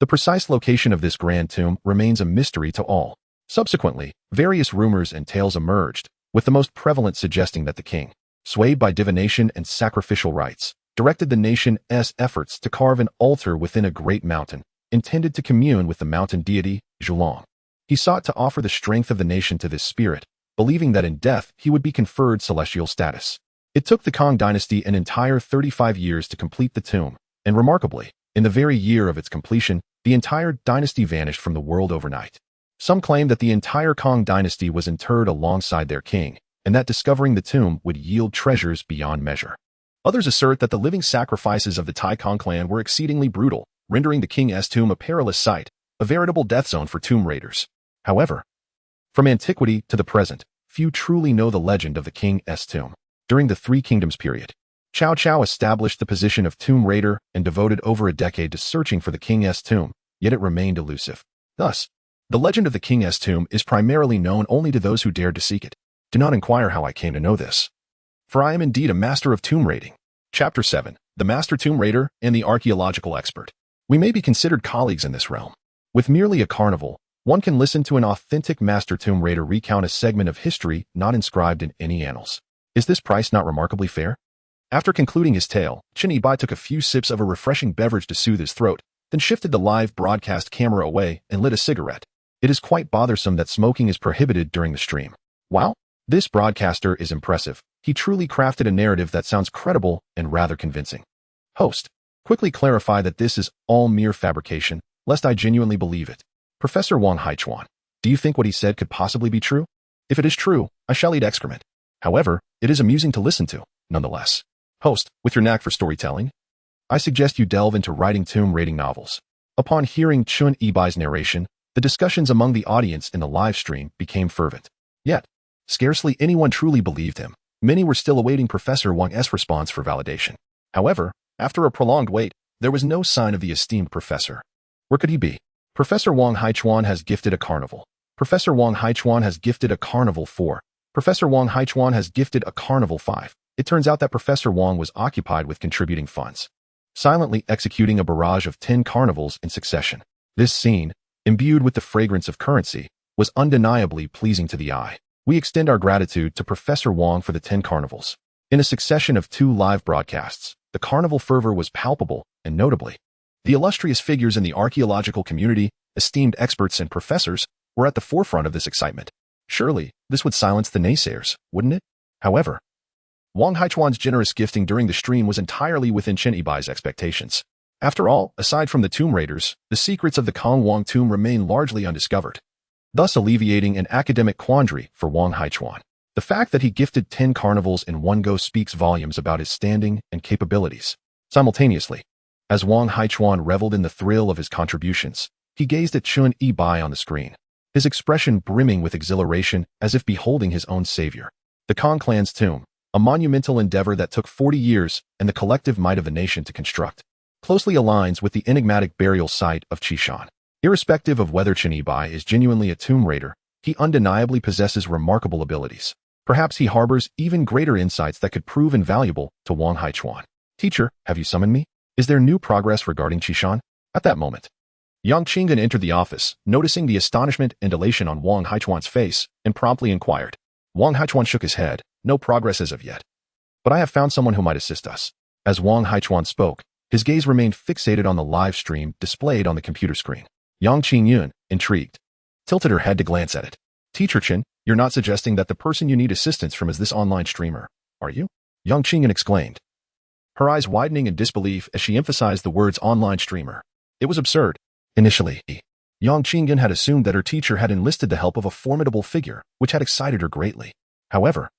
the precise location of this grand tomb remains a mystery to all. Subsequently, various rumors and tales emerged, with the most prevalent suggesting that the king, swayed by divination and sacrificial rites, directed the nation's efforts to carve an altar within a great mountain, intended to commune with the mountain deity, Zhulong. He sought to offer the strength of the nation to this spirit, believing that in death he would be conferred celestial status. It took the Kang dynasty an entire 35 years to complete the tomb, and remarkably, in the very year of its completion, the entire dynasty vanished from the world overnight. Some claim that the entire Kang dynasty was interred alongside their king, and that discovering the tomb would yield treasures beyond measure. Others assert that the living sacrifices of the Taikang clan were exceedingly brutal, rendering the king's tomb a perilous sight, a veritable death zone for tomb raiders. However, from antiquity to the present, few truly know the legend of the king's tomb. During the Three Kingdoms period, Cao Cao established the position of tomb raider and devoted over a decade to searching for the king's tomb, yet it remained elusive. Thus, the legend of the king's tomb is primarily known only to those who dared to seek it. Do not inquire how I came to know this, for I am indeed a master of tomb raiding. Chapter 7. The Master Tomb Raider and the Archaeological Expert. We may be considered colleagues in this realm. With merely a carnival, one can listen to an authentic Master Tomb Raider recount a segment of history not inscribed in any annals. Is this price not remarkably fair? After concluding his tale, Chen Yibai took a few sips of a refreshing beverage to soothe his throat, then shifted the live broadcast camera away and lit a cigarette. It is quite bothersome that smoking is prohibited during the stream. Wow, this broadcaster is impressive. He truly crafted a narrative that sounds credible and rather convincing. Host, quickly clarify that this is all mere fabrication, lest I genuinely believe it. Professor Wang Haichuan, do you think what he said could possibly be true? If it is true, I shall eat excrement. However, it is amusing to listen to, nonetheless. Host, with your knack for storytelling, I suggest you delve into writing tomb raiding novels. Upon hearing Chen Yibai's narration, the discussions among the audience in the live stream became fervent. Yet, scarcely anyone truly believed him. Many were still awaiting Professor Wang's response for validation. However, after a prolonged wait, there was no sign of the esteemed professor. Where could he be? Professor Wang Haichuan has gifted a carnival. Professor Wang Haichuan has gifted a carnival 4. Professor Wang Haichuan has gifted a carnival 5. It turns out that Professor Wang was occupied with contributing funds, silently executing a barrage of 10 carnivals in succession. This scene, imbued with the fragrance of currency, was undeniably pleasing to the eye. We extend our gratitude to Professor Wang for the 10 carnivals. In a succession of 2 live broadcasts, the carnival fervor was palpable, and notably, the illustrious figures in the archaeological community, esteemed experts and professors, were at the forefront of this excitement. Surely, this would silence the naysayers, wouldn't it? However, Wang Haichuan's generous gifting during the stream was entirely within Chen Yibai's expectations. After all, aside from the tomb raiders, the secrets of the Kong Wang tomb remain largely undiscovered, thus alleviating an academic quandary for Wang Haichuan. The fact that he gifted 10 carnivals in one go speaks volumes about his standing and capabilities. Simultaneously, as Wang Haichuan reveled in the thrill of his contributions, he gazed at Chen Yibai on the screen, his expression brimming with exhilaration as if beholding his own savior. The Kong clan's tomb, a monumental endeavor that took 40 years and the collective might of the nation to construct, closely aligns with the enigmatic burial site of Qishan. Irrespective of whether Chen Yibai is genuinely a tomb raider, he undeniably possesses remarkable abilities. Perhaps he harbors even greater insights that could prove invaluable to Wang Haichuan. Teacher, have you summoned me? Is there new progress regarding Qishan? At that moment, Yang Qinggan entered the office, noticing the astonishment and elation on Wang Haichuan's face, and promptly inquired. Wang Haichuan shook his head. No progress as of yet. But I have found someone who might assist us. As Wang Haichuan spoke, his gaze remained fixated on the live stream displayed on the computer screen. Yang Qingyun, intrigued, tilted her head to glance at it. Teacher Chen, you're not suggesting that the person you need assistance from is this online streamer, are you? Yang Qingyun exclaimed, her eyes widening in disbelief as she emphasized the words online streamer. It was absurd. Initially, Yang Qingyun had assumed that her teacher had enlisted the help of a formidable figure, which had excited her greatly. However,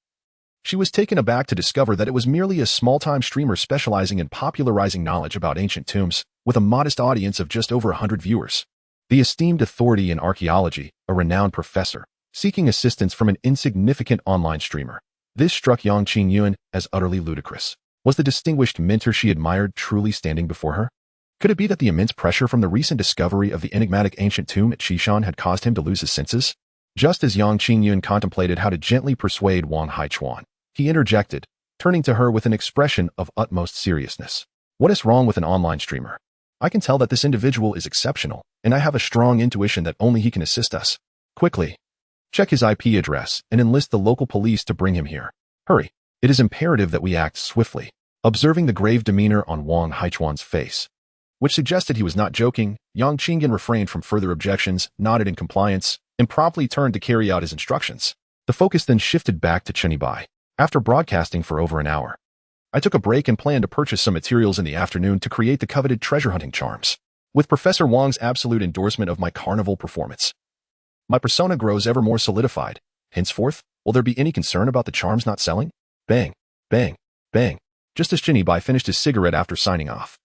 she was taken aback to discover that it was merely a small-time streamer specializing in popularizing knowledge about ancient tombs, with a modest audience of just over 100 viewers. The esteemed authority in archaeology, a renowned professor, seeking assistance from an insignificant online streamer. This struck Yang Qingyun as utterly ludicrous. Was the distinguished mentor she admired truly standing before her? Could it be that the immense pressure from the recent discovery of the enigmatic ancient tomb at Qishan had caused him to lose his senses? Just as Yang Qingyun contemplated how to gently persuade Wang Haichuan, he interjected, turning to her with an expression of utmost seriousness. What is wrong with an online streamer? I can tell that this individual is exceptional, and I have a strong intuition that only he can assist us. Quickly, check his IP address and enlist the local police to bring him here. Hurry. It is imperative that we act swiftly. Observing the grave demeanor on Wang Haichuan's face, which suggested he was not joking, Yang Qingyun refrained from further objections, nodded in compliance, and promptly turned to carry out his instructions. The focus then shifted back to Chen Yibai. After broadcasting for over an hour, I took a break and planned to purchase some materials in the afternoon to create the coveted treasure hunting charms. With Professor Wang's absolute endorsement of my carnival performance, my persona grows ever more solidified. Henceforth, will there be any concern about the charms not selling? Bang, bang, bang. Just as Chen Yibai finished his cigarette after signing off,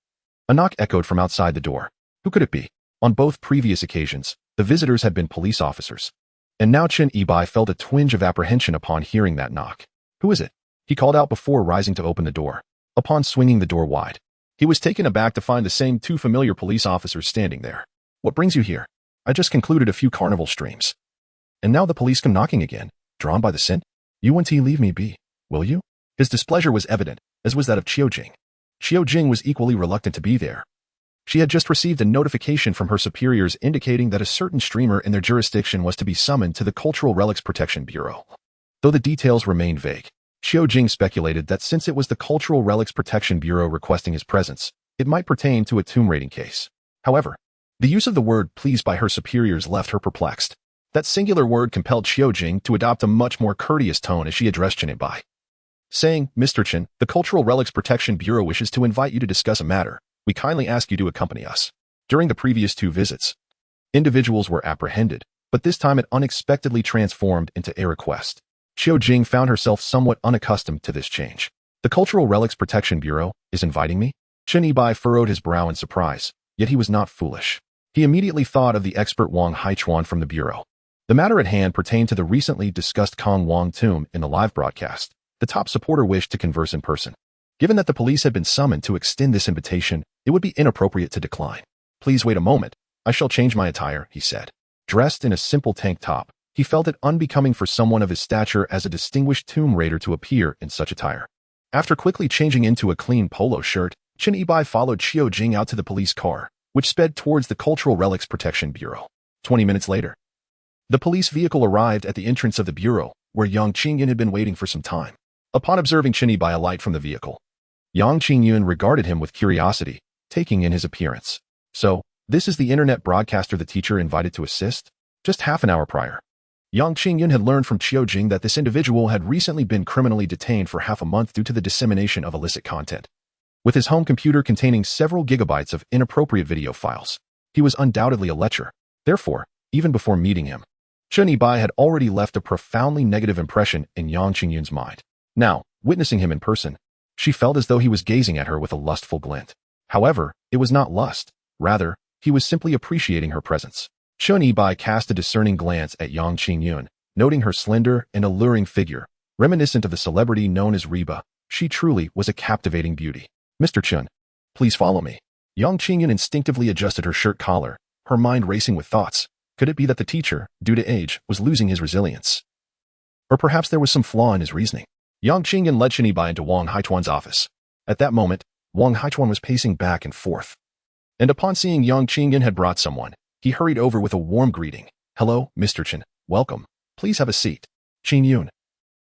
a knock echoed from outside the door. Who could it be? On both previous occasions, the visitors had been police officers, and now Chen Yibai felt a twinge of apprehension upon hearing that knock. Who is it? He called out before rising to open the door. Upon swinging the door wide, he was taken aback to find the same 2 familiar police officers standing there. What brings you here? I just concluded a few carnival streams. And now the police come knocking again, drawn by the scent? You and T leave me be, will you? His displeasure was evident, as was that of Qiujing. Qiujing was equally reluctant to be there. She had just received a notification from her superiors indicating that a certain streamer in their jurisdiction was to be summoned to the Cultural Relics Protection Bureau. Though the details remained vague, Qiujing speculated that since it was the Cultural Relics Protection Bureau requesting his presence, it might pertain to a tomb raiding case. However, the use of the word please by her superiors left her perplexed. That singular word compelled Qiujing to adopt a much more courteous tone as she addressed Chen Ibai, saying, Mr. Chen, the Cultural Relics Protection Bureau wishes to invite you to discuss a matter. We kindly ask you to accompany us. During the previous 2 visits, individuals were apprehended, but this time it unexpectedly transformed into a request. Qiujing found herself somewhat unaccustomed to this change. The Cultural Relics Protection Bureau is inviting me? Chen Ibai furrowed his brow in surprise, yet he was not foolish. He immediately thought of the expert Wang Haichuan from the Bureau. The matter at hand pertained to the recently discussed Kong Wang tomb in the live broadcast. The top supporter wished to converse in person. Given that the police had been summoned to extend this invitation, it would be inappropriate to decline. Please wait a moment. I shall change my attire, he said. Dressed in a simple tank top, he felt it unbecoming for someone of his stature as a distinguished tomb raider to appear in such attire. After quickly changing into a clean polo shirt, Chen Ibai followed Qiujing out to the police car, which sped towards the Cultural Relics Protection Bureau. 20 minutes later, the police vehicle arrived at the entrance of the bureau, where Yang Qingyun had been waiting for some time. Upon observing Chen Ibai alight from the vehicle, Yang Qingyun regarded him with curiosity, taking in his appearance. So, this is the internet broadcaster the teacher invited to assist? Just half an hour prior, Yang Qingyun had learned from Qiujing that this individual had recently been criminally detained for half a month due to the dissemination of illicit content. With his home computer containing several gigabytes of inappropriate video files, he was undoubtedly a lecher. Therefore, even before meeting him, Chen Ibai had already left a profoundly negative impression in Yang Qingyun's mind. Now, witnessing him in person, she felt as though he was gazing at her with a lustful glint. However, it was not lust. Rather, he was simply appreciating her presence. Chen Ibai cast a discerning glance at Yang Qingyun, noting her slender and alluring figure, reminiscent of the celebrity known as Reba. She truly was a captivating beauty. Mr. Chen, please follow me. Yang Qingyun instinctively adjusted her shirt collar, her mind racing with thoughts. Could it be that the teacher, due to age, was losing his resilience? Or perhaps there was some flaw in his reasoning. Yang Qingyun led Chen Ibai into Wang Haichuan's office. At that moment, Wang Haichuan was pacing back and forth. And upon seeing Yang Qingyun had brought someone, he hurried over with a warm greeting. Hello, Mr. Chen. Welcome. Please have a seat. Qingyun,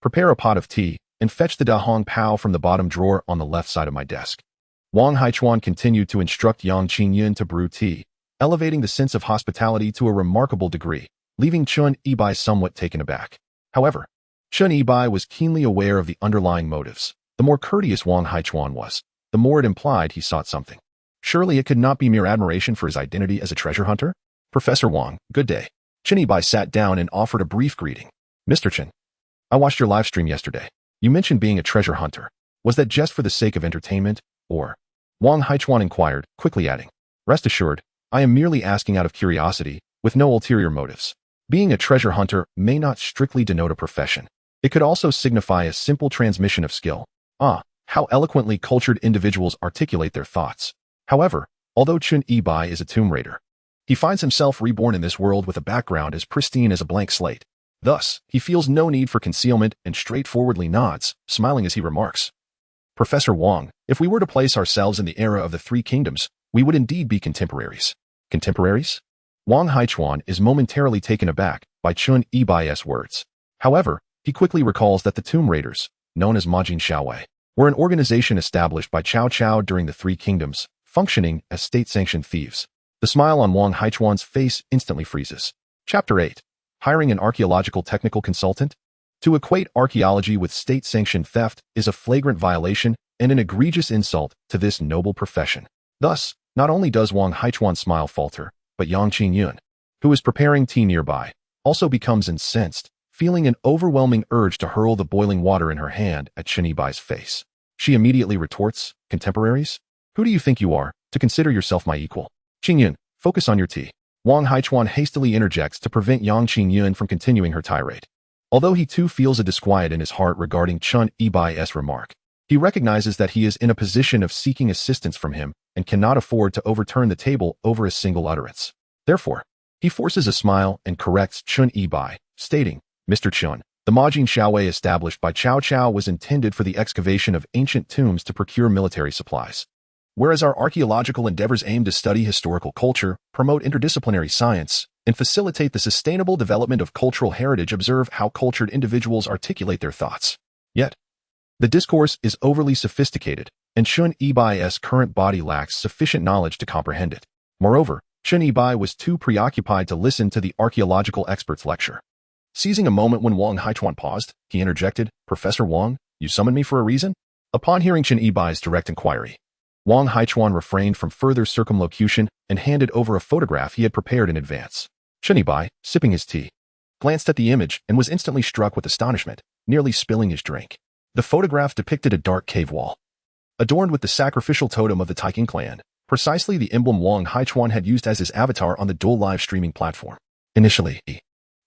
prepare a pot of tea and fetch the Da Hong Pao from the bottom drawer on the left side of my desk. Wang Haichuan continued to instruct Yang Qingyun to brew tea, elevating the sense of hospitality to a remarkable degree, leaving Chen Ibai somewhat taken aback. However, Chen Ibai was keenly aware of the underlying motives. The more courteous Wang Haichuan was, the more it implied he sought something. Surely it could not be mere admiration for his identity as a treasure hunter? Professor Wang, good day. Chen Ibai sat down and offered a brief greeting. Mr. Chen, I watched your live stream yesterday. You mentioned being a treasure hunter. Was that just for the sake of entertainment, or? Wang Haichuan inquired, quickly adding, rest assured, I am merely asking out of curiosity, with no ulterior motives. Being a treasure hunter may not strictly denote a profession. It could also signify a simple transmission of skill. Ah, how eloquently cultured individuals articulate their thoughts. However, although Chen Ibai is a tomb raider, he finds himself reborn in this world with a background as pristine as a blank slate. Thus, he feels no need for concealment and straightforwardly nods, smiling as he remarks, Professor Wang, if we were to place ourselves in the era of the Three Kingdoms, we would indeed be contemporaries. Contemporaries? Wang Haichuan is momentarily taken aback by Chen Ibai's words. However, he quickly recalls that the Tomb Raiders, known as Majin Shaowei, were an organization established by Cao Cao during the Three Kingdoms, functioning as state-sanctioned thieves. The smile on Wang Haichuan's face instantly freezes. Chapter 8. Hiring an archaeological technical consultant? To equate archaeology with state-sanctioned theft is a flagrant violation and an egregious insult to this noble profession. Thus, not only does Wang Haichuan's smile falter, but Yang Qingyun, who is preparing tea nearby, also becomes incensed, feeling an overwhelming urge to hurl the boiling water in her hand at Chen Ibai's face. She immediately retorts, contemporaries? Who do you think you are, to consider yourself my equal? Qingyun, focus on your tea. Wang Haichuan hastily interjects to prevent Yang Qingyun from continuing her tirade. Although he too feels a disquiet in his heart regarding Chen Ibai's remark, he recognizes that he is in a position of seeking assistance from him and cannot afford to overturn the table over a single utterance. Therefore, he forces a smile and corrects Chun Yi-bai, stating, "Mr. Chun, the Majin Shaowei established by Cao Cao was intended for the excavation of ancient tombs to procure military supplies. Whereas our archaeological endeavors aim to study historical culture, promote interdisciplinary science, and facilitate the sustainable development of cultural heritage, observe how cultured individuals articulate their thoughts. Yet, the discourse is overly sophisticated, and Chun Yi-bai's current body lacks sufficient knowledge to comprehend it. Moreover, Chun Yi-bai was too preoccupied to listen to the archaeological expert's lecture. Seizing a moment when Wang Haichuan paused, he interjected, "Professor Wang, you summoned me for a reason?" Upon hearing Chun Yi-bai's direct inquiry, Wang Haichuan refrained from further circumlocution and handed over a photograph he had prepared in advance. Chun Yi-bai, sipping his tea, glanced at the image and was instantly struck with astonishment, nearly spilling his drink. The photograph depicted a dark cave wall, adorned with the sacrificial totem of the Taiking clan, precisely the emblem Wang Haichuan had used as his avatar on the dual live streaming platform. Initially,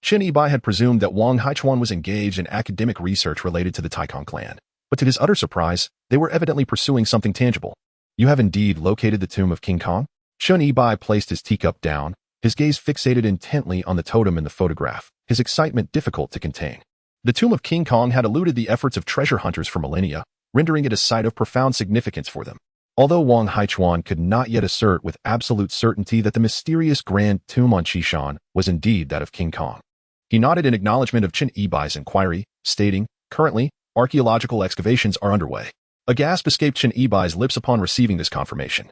Chun Yi-bai had presumed that Wang Haichuan was engaged in academic research related to the Taiking clan, but to his utter surprise, they were evidently pursuing something tangible. "You have indeed located the tomb of King Kong?" Chun Yi-bai placed his teacup down, his gaze fixated intently on the totem in the photograph, his excitement difficult to contain. The tomb of King Kong had eluded the efforts of treasure hunters for millennia, rendering it a site of profound significance for them. Although Wang Haichuan could not yet assert with absolute certainty that the mysterious grand tomb on Qishan was indeed that of King Kong, he nodded in acknowledgement of Chun Yi-bai's inquiry, stating, "Currently, archaeological excavations are underway." A gasp escaped Chun Yi-bai's lips upon receiving this confirmation,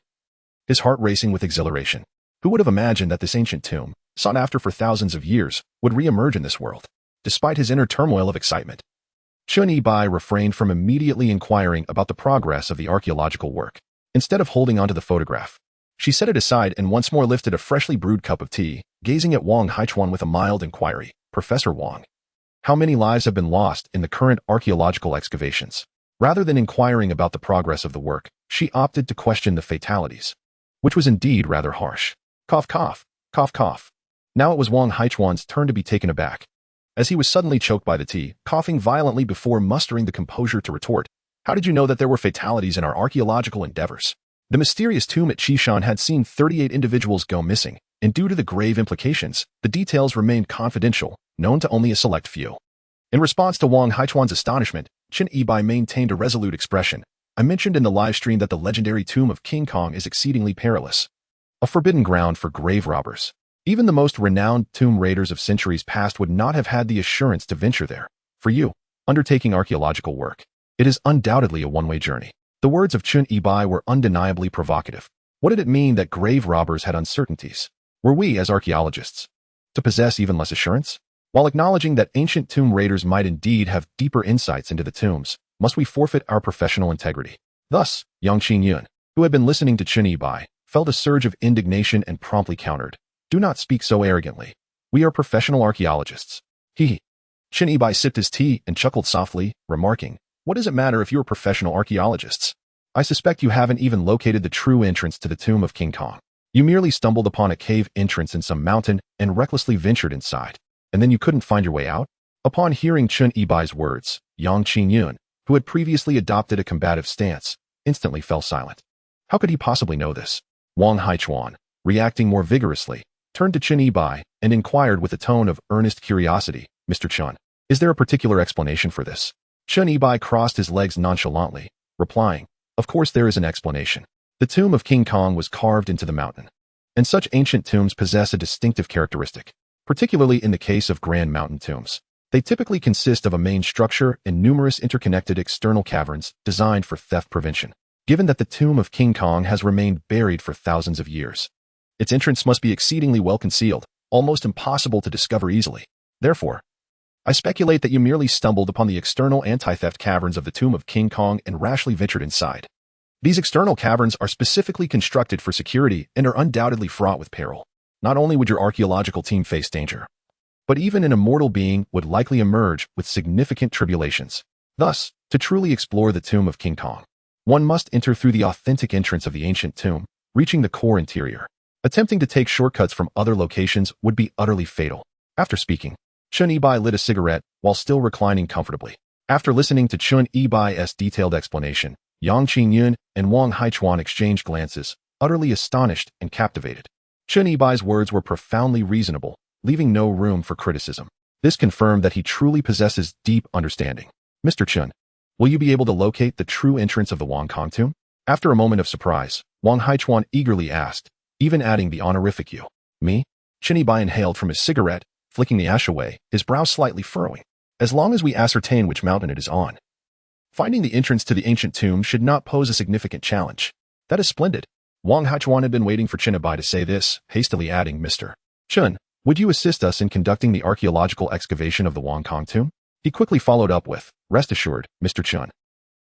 his heart racing with exhilaration. Who would have imagined that this ancient tomb, sought after for thousands of years, would re-emerge in this world? Despite his inner turmoil of excitement, Chun Yi-bai refrained from immediately inquiring about the progress of the archaeological work. Instead of holding onto the photograph, she set it aside and once more lifted a freshly brewed cup of tea, gazing at Wang Haichuan with a mild inquiry. "Professor Wang, how many lives have been lost in the current archaeological excavations?" Rather than inquiring about the progress of the work, she opted to question the fatalities, which was indeed rather harsh. Cough, cough, cough, cough. Now it was Wang Haichuan's turn to be taken aback, as he was suddenly choked by the tea, coughing violently before mustering the composure to retort, "How did you know that there were fatalities in our archaeological endeavors?" The mysterious tomb at Qishan had seen 38 individuals go missing, and due to the grave implications, the details remained confidential, known to only a select few. In response to Wang Haichuan's astonishment, Chun Yi-bai maintained a resolute expression. "I mentioned in the live stream that the legendary tomb of King Kong is exceedingly perilous, a forbidden ground for grave robbers. Even the most renowned tomb raiders of centuries past would not have had the assurance to venture there. For you, undertaking archaeological work, it is undoubtedly a one-way journey." The words of Chun Yi-bai were undeniably provocative. What did it mean that grave robbers had uncertainties? Were we, as archaeologists, to possess even less assurance? While acknowledging that ancient tomb raiders might indeed have deeper insights into the tombs, must we forfeit our professional integrity? Thus, Yang Qingyun, who had been listening to Chun Yi-bai, felt a surge of indignation and promptly countered. "Do not speak so arrogantly. We are professional archaeologists." He. Chun Yi-bai sipped his tea and chuckled softly, remarking, "What does it matter if you are professional archaeologists? I suspect you haven't even located the true entrance to the tomb of King Kong. You merely stumbled upon a cave entrance in some mountain and recklessly ventured inside, and then you couldn't find your way out?" Upon hearing Chun Yi-bai's words, Yang Qingyun, who had previously adopted a combative stance, instantly fell silent. How could he possibly know this? Wang Haichuan, reacting more vigorously, turned to Chun Yi-bai and inquired with a tone of earnest curiosity, "Mr. Chun, is there a particular explanation for this?" Chun Yi-bai crossed his legs nonchalantly, replying, "Of course there is an explanation. The tomb of King Kong was carved into the mountain, and such ancient tombs possess a distinctive characteristic, particularly in the case of grand mountain tombs. They typically consist of a main structure and numerous interconnected external caverns designed for theft prevention. Given that the tomb of King Kong has remained buried for thousands of years, its entrance must be exceedingly well concealed, almost impossible to discover easily. Therefore, I speculate that you merely stumbled upon the external anti-theft caverns of the tomb of King Kong and rashly ventured inside. These external caverns are specifically constructed for security and are undoubtedly fraught with peril. Not only would your archaeological team face danger, but even an immortal being would likely emerge with significant tribulations. Thus, to truly explore the tomb of King Kong, one must enter through the authentic entrance of the ancient tomb, reaching the core interior. Attempting to take shortcuts from other locations would be utterly fatal." After speaking, Chun Yi-bai lit a cigarette while still reclining comfortably. After listening to Chun Yi-bai's detailed explanation, Yang Qingyun and Wang Haichuan exchanged glances, utterly astonished and captivated. Chen Yibai's words were profoundly reasonable, leaving no room for criticism. This confirmed that he truly possesses deep understanding. Mr. Chen, will you be able to locate the true entrance of the Wang Kong tomb? After a moment of surprise, Wang Haichuan eagerly asked, even adding the honorific "you." Me? Chen Yibai inhaled from his cigarette, flicking the ash away, his brows slightly furrowing. As long as we ascertain which mountain it is on. Finding the entrance to the ancient tomb should not pose a significant challenge. That is splendid. Wang Haichuan had been waiting for Chen Yibai to say this, hastily adding, Mr. Chen, would you assist us in conducting the archaeological excavation of the Wang Kong tomb? He quickly followed up with, rest assured, Mr. Chen.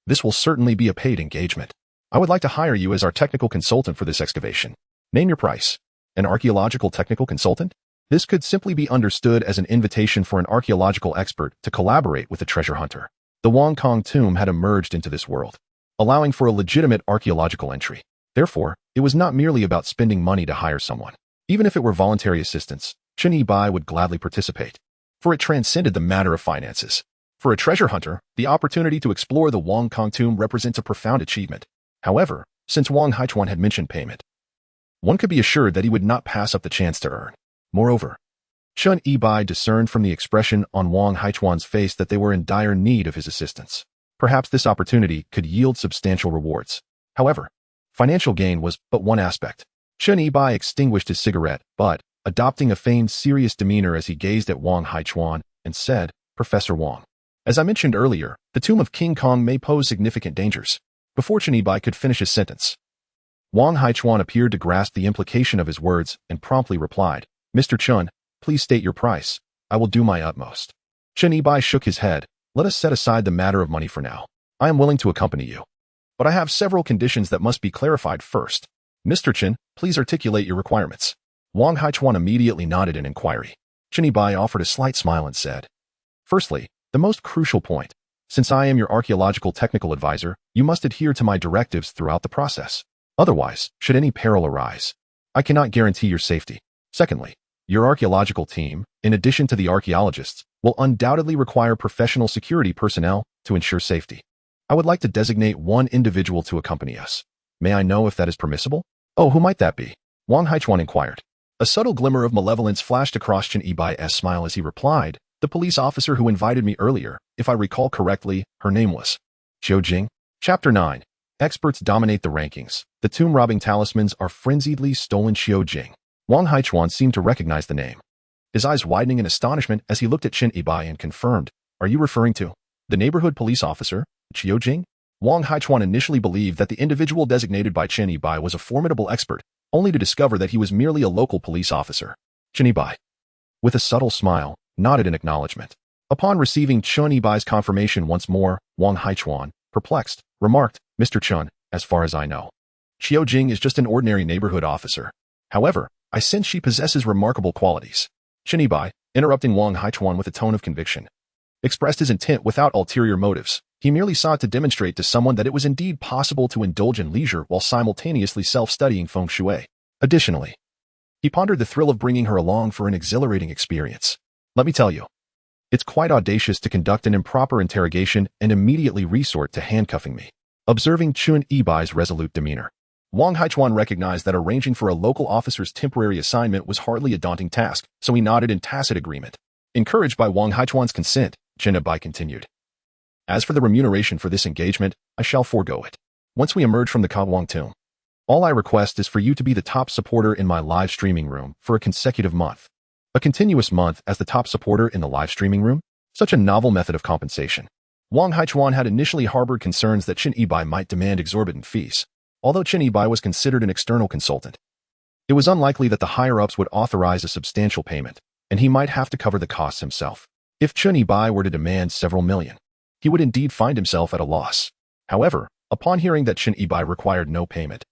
This will certainly be a paid engagement. I would like to hire you as our technical consultant for this excavation. Name your price. An archaeological technical consultant? This could simply be understood as an invitation for an archaeological expert to collaborate with a treasure hunter. The Wang Kong tomb had emerged into this world, allowing for a legitimate archaeological entry. Therefore, it was not merely about spending money to hire someone. Even if it were voluntary assistance, Chen Yibai would gladly participate, for it transcended the matter of finances. For a treasure hunter, the opportunity to explore the Wang Kong tomb represents a profound achievement. However, since Wang Haichuan had mentioned payment, one could be assured that he would not pass up the chance to earn. Moreover, Chen Yibai discerned from the expression on Wang Haichuan's face that they were in dire need of his assistance. Perhaps this opportunity could yield substantial rewards. However, financial gain was but one aspect. Chen Yibai extinguished his cigarette, but, adopting a feigned serious demeanor as he gazed at Wang Haichuan, and said, Professor Wang, as I mentioned earlier, the tomb of King Kong may pose significant dangers. Before Chen Yibai could finish his sentence, Wang Haichuan appeared to grasp the implication of his words and promptly replied, Mr. Chen, please state your price. I will do my utmost. Chen Yibai shook his head. Let us set aside the matter of money for now. I am willing to accompany you. But I have several conditions that must be clarified first. Mr. Chen, please articulate your requirements. Wang Haichuan immediately nodded in inquiry. Chen Yibai offered a slight smile and said, Firstly, the most crucial point. Since I am your archaeological technical advisor, you must adhere to my directives throughout the process. Otherwise, should any peril arise, I cannot guarantee your safety. Secondly, your archaeological team, in addition to the archaeologists, will undoubtedly require professional security personnel to ensure safety. I would like to designate one individual to accompany us. May I know if that is permissible? Oh, who might that be? Wang Haichuan inquired. A subtle glimmer of malevolence flashed across Chen Yibai's smile as he replied, the police officer who invited me earlier, if I recall correctly, her name was Xiao Jing. Chapter 9. Experts dominate the rankings. The tomb-robbing talismans are frenziedly stolen. Xiao Jing. Wang Haichuan seemed to recognize the name, his eyes widening in astonishment as he looked at Chen Yibai and confirmed, Are you referring to the neighborhood police officer, Xiao Jing? Wang Haichuan initially believed that the individual designated by Chen Yibai was a formidable expert, only to discover that he was merely a local police officer. Chen Yibai, with a subtle smile, nodded in acknowledgement. Upon receiving Chen Yibai's confirmation once more, Wang Haichuan, perplexed, remarked, Mr. Chen, as far as I know, Xiao Jing is just an ordinary neighborhood officer. However, I sense she possesses remarkable qualities. Chen Yibai, interrupting Wang Haichuan with a tone of conviction, expressed his intent without ulterior motives. He merely sought to demonstrate to someone that it was indeed possible to indulge in leisure while simultaneously self-studying feng shui. Additionally, he pondered the thrill of bringing her along for an exhilarating experience. Let me tell you, it's quite audacious to conduct an improper interrogation and immediately resort to handcuffing me. Observing Chen Yibai's resolute demeanor, Wang Haichuan recognized that arranging for a local officer's temporary assignment was hardly a daunting task, so he nodded in tacit agreement. Encouraged by Wang Haichuan's consent, Chen Yibai continued, As for the remuneration for this engagement, I shall forego it. Once we emerge from the Kawang tomb, all I request is for you to be the top supporter in my live streaming room for a consecutive month. A continuous month as the top supporter in the live streaming room? Such a novel method of compensation. Wang Haichuan had initially harbored concerns that Chen Yibai might demand exorbitant fees. Although Chen Yibai was considered an external consultant, it was unlikely that the higher-ups would authorize a substantial payment, and he might have to cover the costs himself. If Chen Yibai were to demand several million, he would indeed find himself at a loss. However, upon hearing that Chen Yibai required no payment,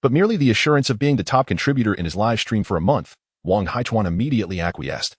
but merely the assurance of being the top contributor in his live stream for a month, Wang Haichuan immediately acquiesced.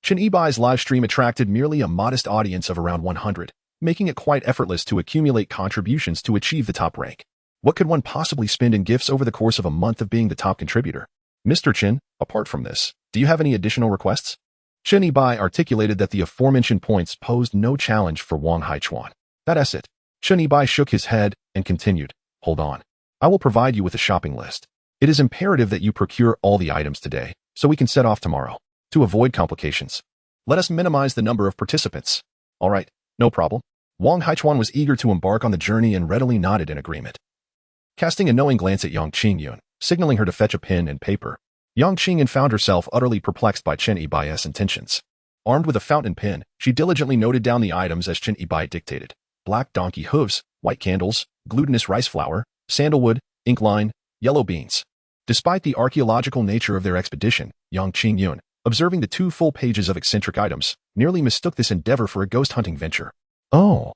Chen Yibai's live stream attracted merely a modest audience of around 100, making it quite effortless to accumulate contributions to achieve the top rank. What could one possibly spend in gifts over the course of a month of being the top contributor? Mr. Chen, apart from this, do you have any additional requests? Chen Yibai articulated that the aforementioned points posed no challenge for Wang Haichuan. That's it. Chen Yibai shook his head and continued, Hold on. I will provide you with a shopping list. It is imperative that you procure all the items today, so we can set off tomorrow. To avoid complications, let us minimize the number of participants. All right, no problem. Wang Haichuan was eager to embark on the journey and readily nodded in agreement. Casting a knowing glance at Yang Qingyun, signaling her to fetch a pen and paper, Yang Qingyun found herself utterly perplexed by Chen Yibai's intentions. Armed with a fountain pen, she diligently noted down the items as Chen Yibai dictated. Black donkey hooves, white candles, glutinous rice flour, sandalwood, ink line, yellow beans. Despite the archaeological nature of their expedition, Yang Qingyun, observing the 2 full pages of eccentric items, nearly mistook this endeavor for a ghost hunting venture. Oh,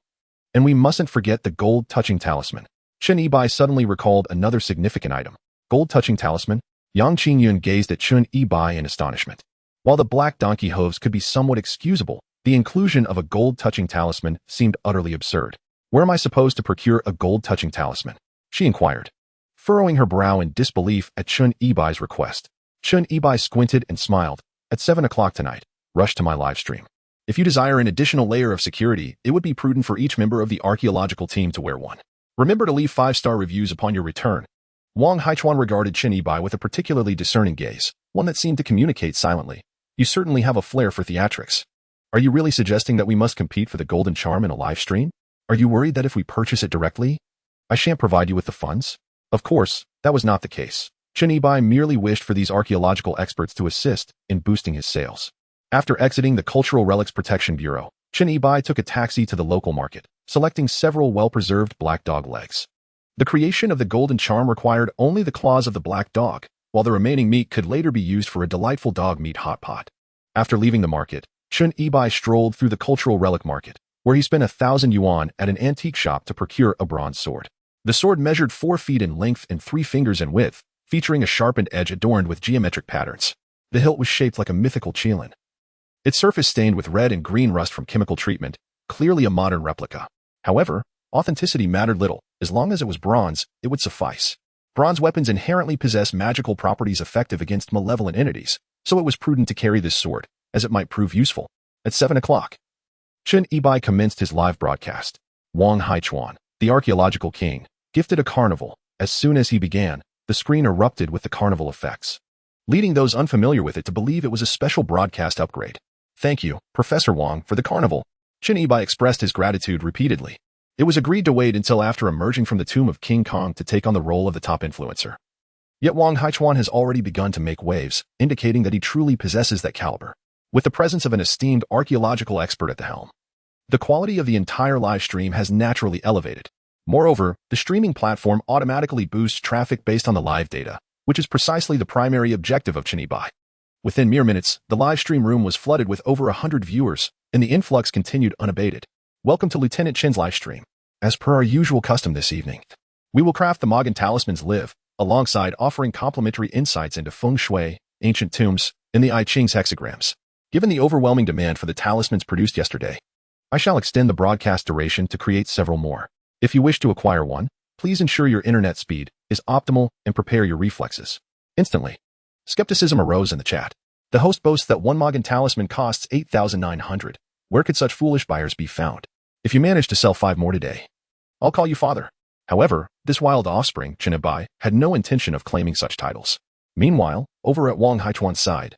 and we mustn't forget the gold-touching talisman. Chen Yibai suddenly recalled another significant item. Gold-touching talisman? Yang Qingyun gazed at Chen Yibai in astonishment. While the black donkey hooves could be somewhat excusable, the inclusion of a gold-touching talisman seemed utterly absurd. Where am I supposed to procure a gold-touching talisman? She inquired, furrowing her brow in disbelief at Chen Yibai's request. Chen Yibai squinted and smiled. At 7 o'clock tonight, rush to my live stream. If you desire an additional layer of security, it would be prudent for each member of the archaeological team to wear one. Remember to leave 5-star reviews upon your return. Wang Haichuan regarded Chen Yibai with a particularly discerning gaze, one that seemed to communicate silently. You certainly have a flair for theatrics. Are you really suggesting that we must compete for the golden charm in a live stream? Are you worried that if we purchase it directly, I shan't provide you with the funds? Of course, that was not the case. Chen Yibai merely wished for these archaeological experts to assist in boosting his sales. After exiting the Cultural Relics Protection Bureau, Chen Yibai took a taxi to the local market, selecting several well-preserved black dog legs. The creation of the golden charm required only the claws of the black dog, while the remaining meat could later be used for a delightful dog meat hot pot. After leaving the market, Chen Yibai strolled through the Cultural Relic Market, where he spent 1,000 yuan at an antique shop to procure a bronze sword. The sword measured 4 feet in length and 3 fingers in width, featuring a sharpened edge adorned with geometric patterns. The hilt was shaped like a mythical qilin. Its surface stained with red and green rust from chemical treatment, clearly a modern replica. However, authenticity mattered little. As long as it was bronze, it would suffice. Bronze weapons inherently possess magical properties effective against malevolent entities, so it was prudent to carry this sword, as it might prove useful. At 7 o'clock, Chen Yibai commenced his live broadcast. Wang Haichuan, the archaeological king, gifted a carnival. As soon as he began, the screen erupted with the carnival effects, leading those unfamiliar with it to believe it was a special broadcast upgrade. Thank you, Professor Wang, for the carnival. Chen Yibai expressed his gratitude repeatedly. It was agreed to wait until after emerging from the tomb of King Kong to take on the role of the top influencer. Yet Wang Haichuan has already begun to make waves, indicating that he truly possesses that caliber. With the presence of an esteemed archaeological expert at the helm, the quality of the entire live stream has naturally elevated. Moreover, the streaming platform automatically boosts traffic based on the live data, which is precisely the primary objective of Chen Yibai. Within mere minutes, the live stream room was flooded with over 100 viewers, and the influx continued unabated. Welcome to Lieutenant Chen's live stream. As per our usual custom this evening, we will craft the Magan Talisman's live, alongside offering complimentary insights into feng shui, ancient tombs, and the I Ching's hexagrams. Given the overwhelming demand for the talismans produced yesterday, I shall extend the broadcast duration to create several more. If you wish to acquire one, please ensure your internet speed is optimal and prepare your reflexes. Instantly, skepticism arose in the chat. The host boasts that one Magan talisman costs 8,900. Where could such foolish buyers be found? If you manage to sell 5 more today, I'll call you father. However, this wild offspring, Chen Yibai, had no intention of claiming such titles. Meanwhile, over at Wang Haichuan's side,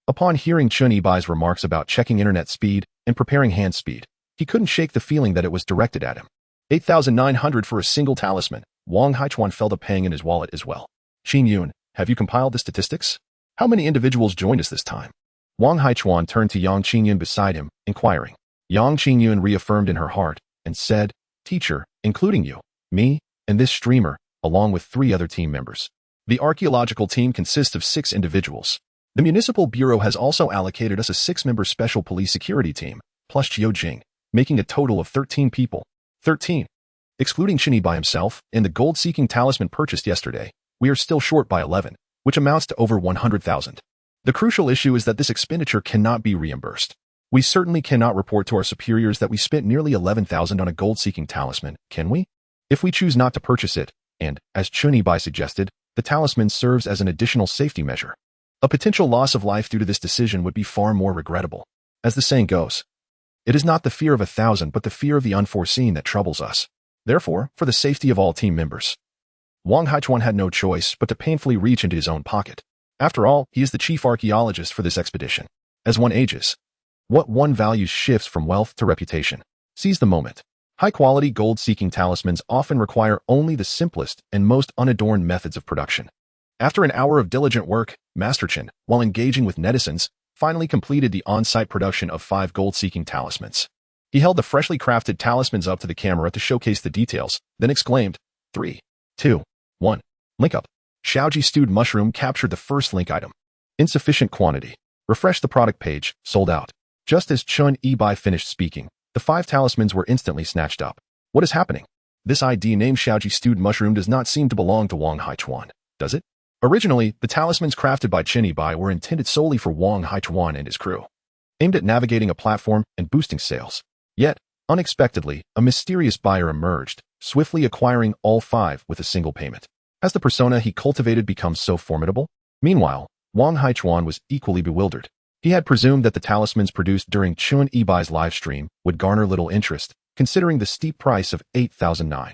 upon hearing Chen Yibai's remarks about checking internet speed and preparing hand speed, he couldn't shake the feeling that it was directed at him. 8,900 for a single talisman. Wang Haichuan felt a pang in his wallet as well. Qingyun, have you compiled the statistics? How many individuals joined us this time? Wang Haichuan turned to Yang Qingyun beside him, inquiring. Yang Qingyun reaffirmed in her heart and said, Teacher, including you, me, and this streamer, along with 3 other team members. The archaeological team consists of 6 individuals. The Municipal Bureau has also allocated us a 6-member special police security team, plus Qiu Jing, making a total of 13 people. 13. Excluding Chen Yibai himself and the gold-seeking talisman purchased yesterday, we are still short by 11, which amounts to over 100,000. The crucial issue is that this expenditure cannot be reimbursed. We certainly cannot report to our superiors that we spent nearly 11,000 on a gold-seeking talisman, can we? If we choose not to purchase it, and, as Chen Yibai suggested, the talisman serves as an additional safety measure, a potential loss of life due to this decision would be far more regrettable. As the saying goes, it is not the fear of 1,000 but the fear of the unforeseen that troubles us. Therefore, for the safety of all team members, Wang Haichuan had no choice but to painfully reach into his own pocket. After all, he is the chief archaeologist for this expedition. As one ages, what one values shifts from wealth to reputation. Seize the moment. High-quality gold-seeking talismans often require only the simplest and most unadorned methods of production. After an hour of diligent work, Master Chen, while engaging with netizens, finally completed the on-site production of 5 gold-seeking talismans. He held the freshly crafted talismans up to the camera to showcase the details, then exclaimed, 3, 2, 1. Link up. Shaoji stewed mushroom captured the first link item. Insufficient quantity. Refresh the product page, sold out. Just as Chun Yibai finished speaking, the 5 talismans were instantly snatched up. What is happening? This ID named Shaoji stewed mushroom does not seem to belong to Wang Haichuan, does it? Originally, the talismans crafted by Chun Yibai were intended solely for Wang Haichuan and his crew, aimed at navigating a platform and boosting sales. Yet, unexpectedly, a mysterious buyer emerged, swiftly acquiring all 5 with a single payment. Has the persona he cultivated become so formidable? Meanwhile, Wang Haichuan was equally bewildered. He had presumed that the talismans produced during Chun Yibai's live stream would garner little interest, considering the steep price of 8,009.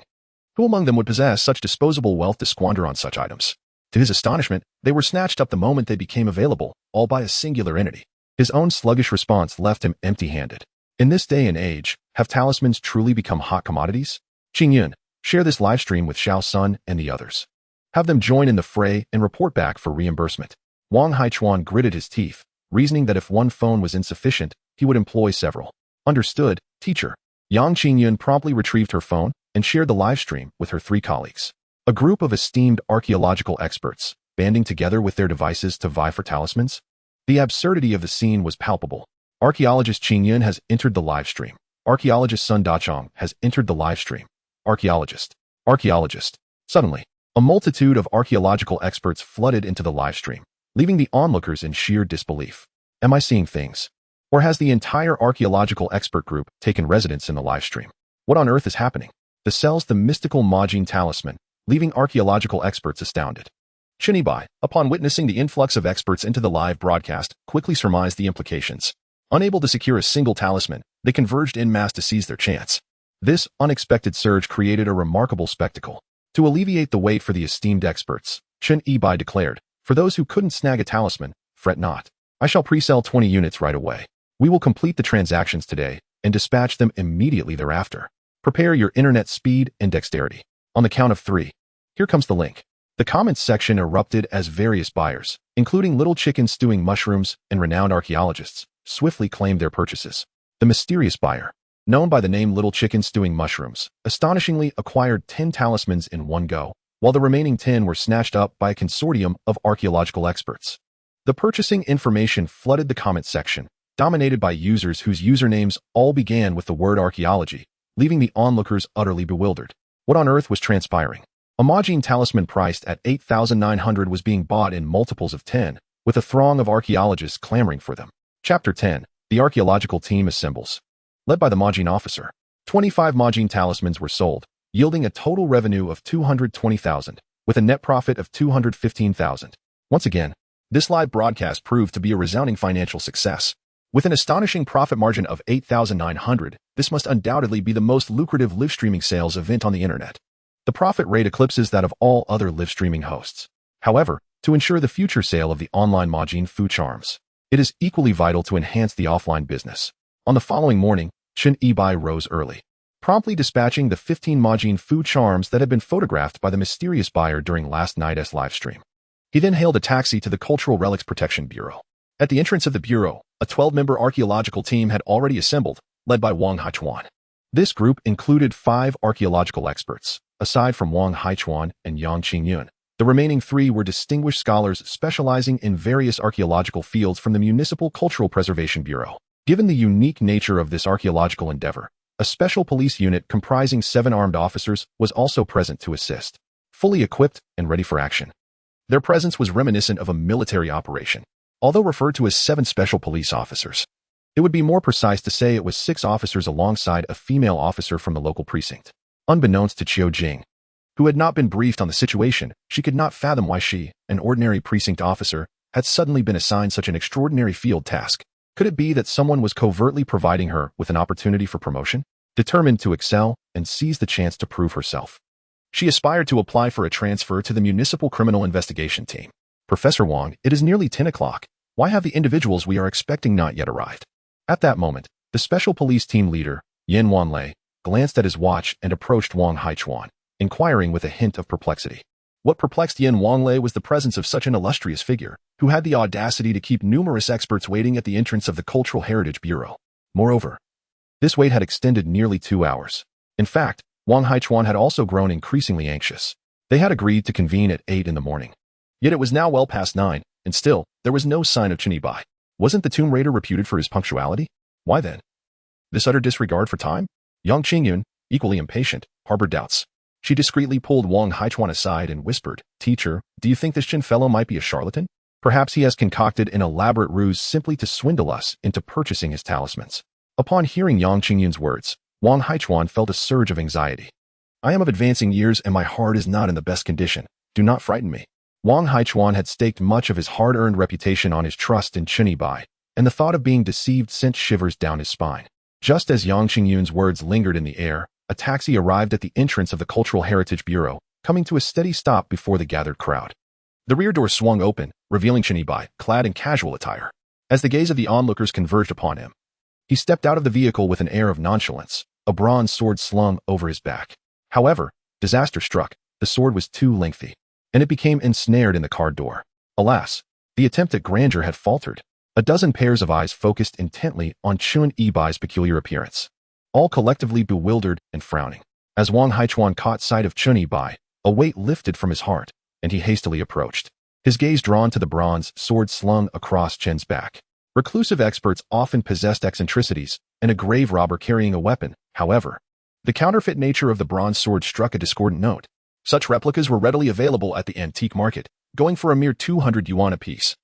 Who among them would possess such disposable wealth to squander on such items? To his astonishment, they were snatched up the moment they became available, all by a singular entity. His own sluggish response left him empty-handed. In this day and age, have talismans truly become hot commodities? Qingyun, share this live stream with Xiao Sun and the others. Have them join in the fray and report back for reimbursement. Wang Haichuan gritted his teeth, reasoning that if one phone was insufficient, he would employ several. Understood, teacher. Yang Qingyun promptly retrieved her phone and shared the live stream with her 3 colleagues. A group of esteemed archaeological experts, banding together with their devices to vie for talismans? The absurdity of the scene was palpable. Archaeologist Qingyun has entered the live stream. Archaeologist Sun Dachong has entered the live stream. Archaeologist. Suddenly, a multitude of archaeological experts flooded into the live stream, leaving the onlookers in sheer disbelief. Am I seeing things? Or has the entire archaeological expert group taken residence in the live stream? What on earth is happening? The sells the mystical Majin talisman, leaving archaeological experts astounded. Chun Yibai, upon witnessing the influx of experts into the live broadcast, quickly surmised the implications. Unable to secure a single talisman, they converged en masse to seize their chance. This unexpected surge created a remarkable spectacle. To alleviate the wait for the esteemed experts, Chun Yibai declared, for those who couldn't snag a talisman, fret not. I shall pre-sell 20 units right away. We will complete the transactions today and dispatch them immediately thereafter. Prepare your internet speed and dexterity. On the count of 3. Here comes the link. The comments section erupted as various buyers, including Little Chicken Stewing Mushrooms and renowned archaeologists, swiftly claimed their purchases. The mysterious buyer, known by the name Little Chicken Stewing Mushrooms, astonishingly acquired 10 talismans in one go, while the remaining 10 were snatched up by a consortium of archaeological experts. The purchasing information flooded the comment section, dominated by users whose usernames all began with the word archaeology, leaving the onlookers utterly bewildered. What on earth was transpiring? A Majin talisman priced at 8,900 was being bought in multiples of 10, with a throng of archaeologists clamoring for them. Chapter 10. The archaeological team assembles. Led by the Majin officer, 25 Majin talismans were sold, yielding a total revenue of 220,000, with a net profit of 215,000. Once again, this live broadcast proved to be a resounding financial success. With an astonishing profit margin of 8,900, this must undoubtedly be the most lucrative live streaming sales event on the internet. The profit rate eclipses that of all other live streaming hosts. However, to ensure the future sale of the online Majin Fu charms, it is equally vital to enhance the offline business. On the following morning, Chun Yibai rose early, promptly dispatching the 15 Majin Fu charms that had been photographed by the mysterious buyer during last night's live stream. He then hailed a taxi to the Cultural Relics Protection Bureau. At the entrance of the bureau, a 12-member archaeological team had already assembled, led by Wang Haichuan. This group included 5 archaeological experts. Aside from Wang Haichuan and Yang Qingyun, the remaining 3 were distinguished scholars specializing in various archaeological fields from the Municipal Cultural Preservation Bureau. Given the unique nature of this archaeological endeavor, a special police unit comprising 7 armed officers was also present to assist, fully equipped and ready for action. Their presence was reminiscent of a military operation, although referred to as 7 special police officers. It would be more precise to say it was 6 officers alongside a female officer from the local precinct. Unbeknownst to Qiu Jing, who had not been briefed on the situation, she could not fathom why she, an ordinary precinct officer, had suddenly been assigned such an extraordinary field task. Could it be that someone was covertly providing her with an opportunity for promotion? Determined to excel and seize the chance to prove herself, She aspired to apply for a transfer to the Municipal Criminal Investigation Team. Professor Wang, it is nearly 10 o'clock. Why have the individuals we are expecting not yet arrived? At that moment, the Special Police Team leader, Yin Wanlei, glanced at his watch and approached Wang Haichuan, inquiring with a hint of perplexity. What perplexed Yin Wanlei was the presence of such an illustrious figure, who had the audacity to keep numerous experts waiting at the entrance of the Cultural Heritage Bureau. Moreover, this wait had extended nearly 2 hours. In fact, Wang Haichuan had also grown increasingly anxious. They had agreed to convene at 8 in the morning. Yet it was now well past 9, and still, there was no sign of Chen Yibai. Wasn't the Tomb Raider reputed for his punctuality? Why then this utter disregard for time? Yang Qingyun, equally impatient, harbored doubts. She discreetly pulled Wang Haichuan aside and whispered, "Teacher, do you think this Chen fellow might be a charlatan? Perhaps he has concocted an elaborate ruse simply to swindle us into purchasing his talismans." Upon hearing Yang Qingyun's words, Wang Haichuan felt a surge of anxiety. "I am of advancing years and my heart is not in the best condition. Do not frighten me." Wang Haichuan had staked much of his hard-earned reputation on his trust in Chen Yibai, and the thought of being deceived sent shivers down his spine. Just as Yang Qingyun's words lingered in the air, a taxi arrived at the entrance of the Cultural Heritage Bureau, coming to a steady stop before the gathered crowd. The rear door swung open, revealing Chen Yibai, clad in casual attire. As the gaze of the onlookers converged upon him, he stepped out of the vehicle with an air of nonchalance, a bronze sword slung over his back. However, disaster struck. The sword was too lengthy, and it became ensnared in the car door. Alas, the attempt at grandeur had faltered. A dozen pairs of eyes focused intently on Chen Yibai's peculiar appearance, all collectively bewildered and frowning. As Wang Haichuan caught sight of Chen Yibai, a weight lifted from his heart, and he hastily approached, his gaze drawn to the bronze sword slung across Chen's back. Reclusive experts often possessed eccentricities, and a grave robber carrying a weapon, however. The counterfeit nature of the bronze sword struck a discordant note. Such replicas were readily available at the antique market, going for a mere 200 yuan apiece,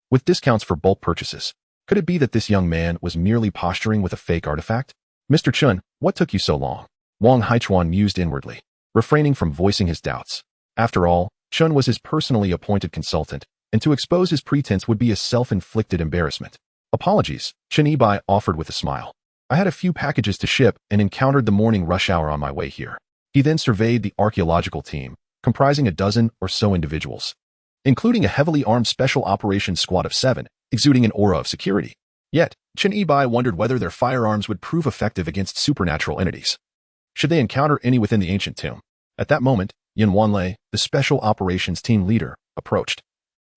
with discounts for bulk purchases. Could it be that this young man was merely posturing with a fake artifact? "Mr. Chen, what took you so long?" Wang Haichuan mused inwardly, refraining from voicing his doubts. After all, Chen was his personally appointed consultant, and to expose his pretense would be a self-inflicted embarrassment. "Apologies," Chen Yibai offered with a smile. "I had a few packages to ship and encountered the morning rush hour on my way here." He then surveyed the archaeological team, comprising a dozen or so individuals, including a heavily armed special operations squad of 7, exuding an aura of security. Yet, Chen Yibai wondered whether their firearms would prove effective against supernatural entities, should they encounter any within the ancient tomb. At that moment, Yin Wanlei, the special operations team leader, approached,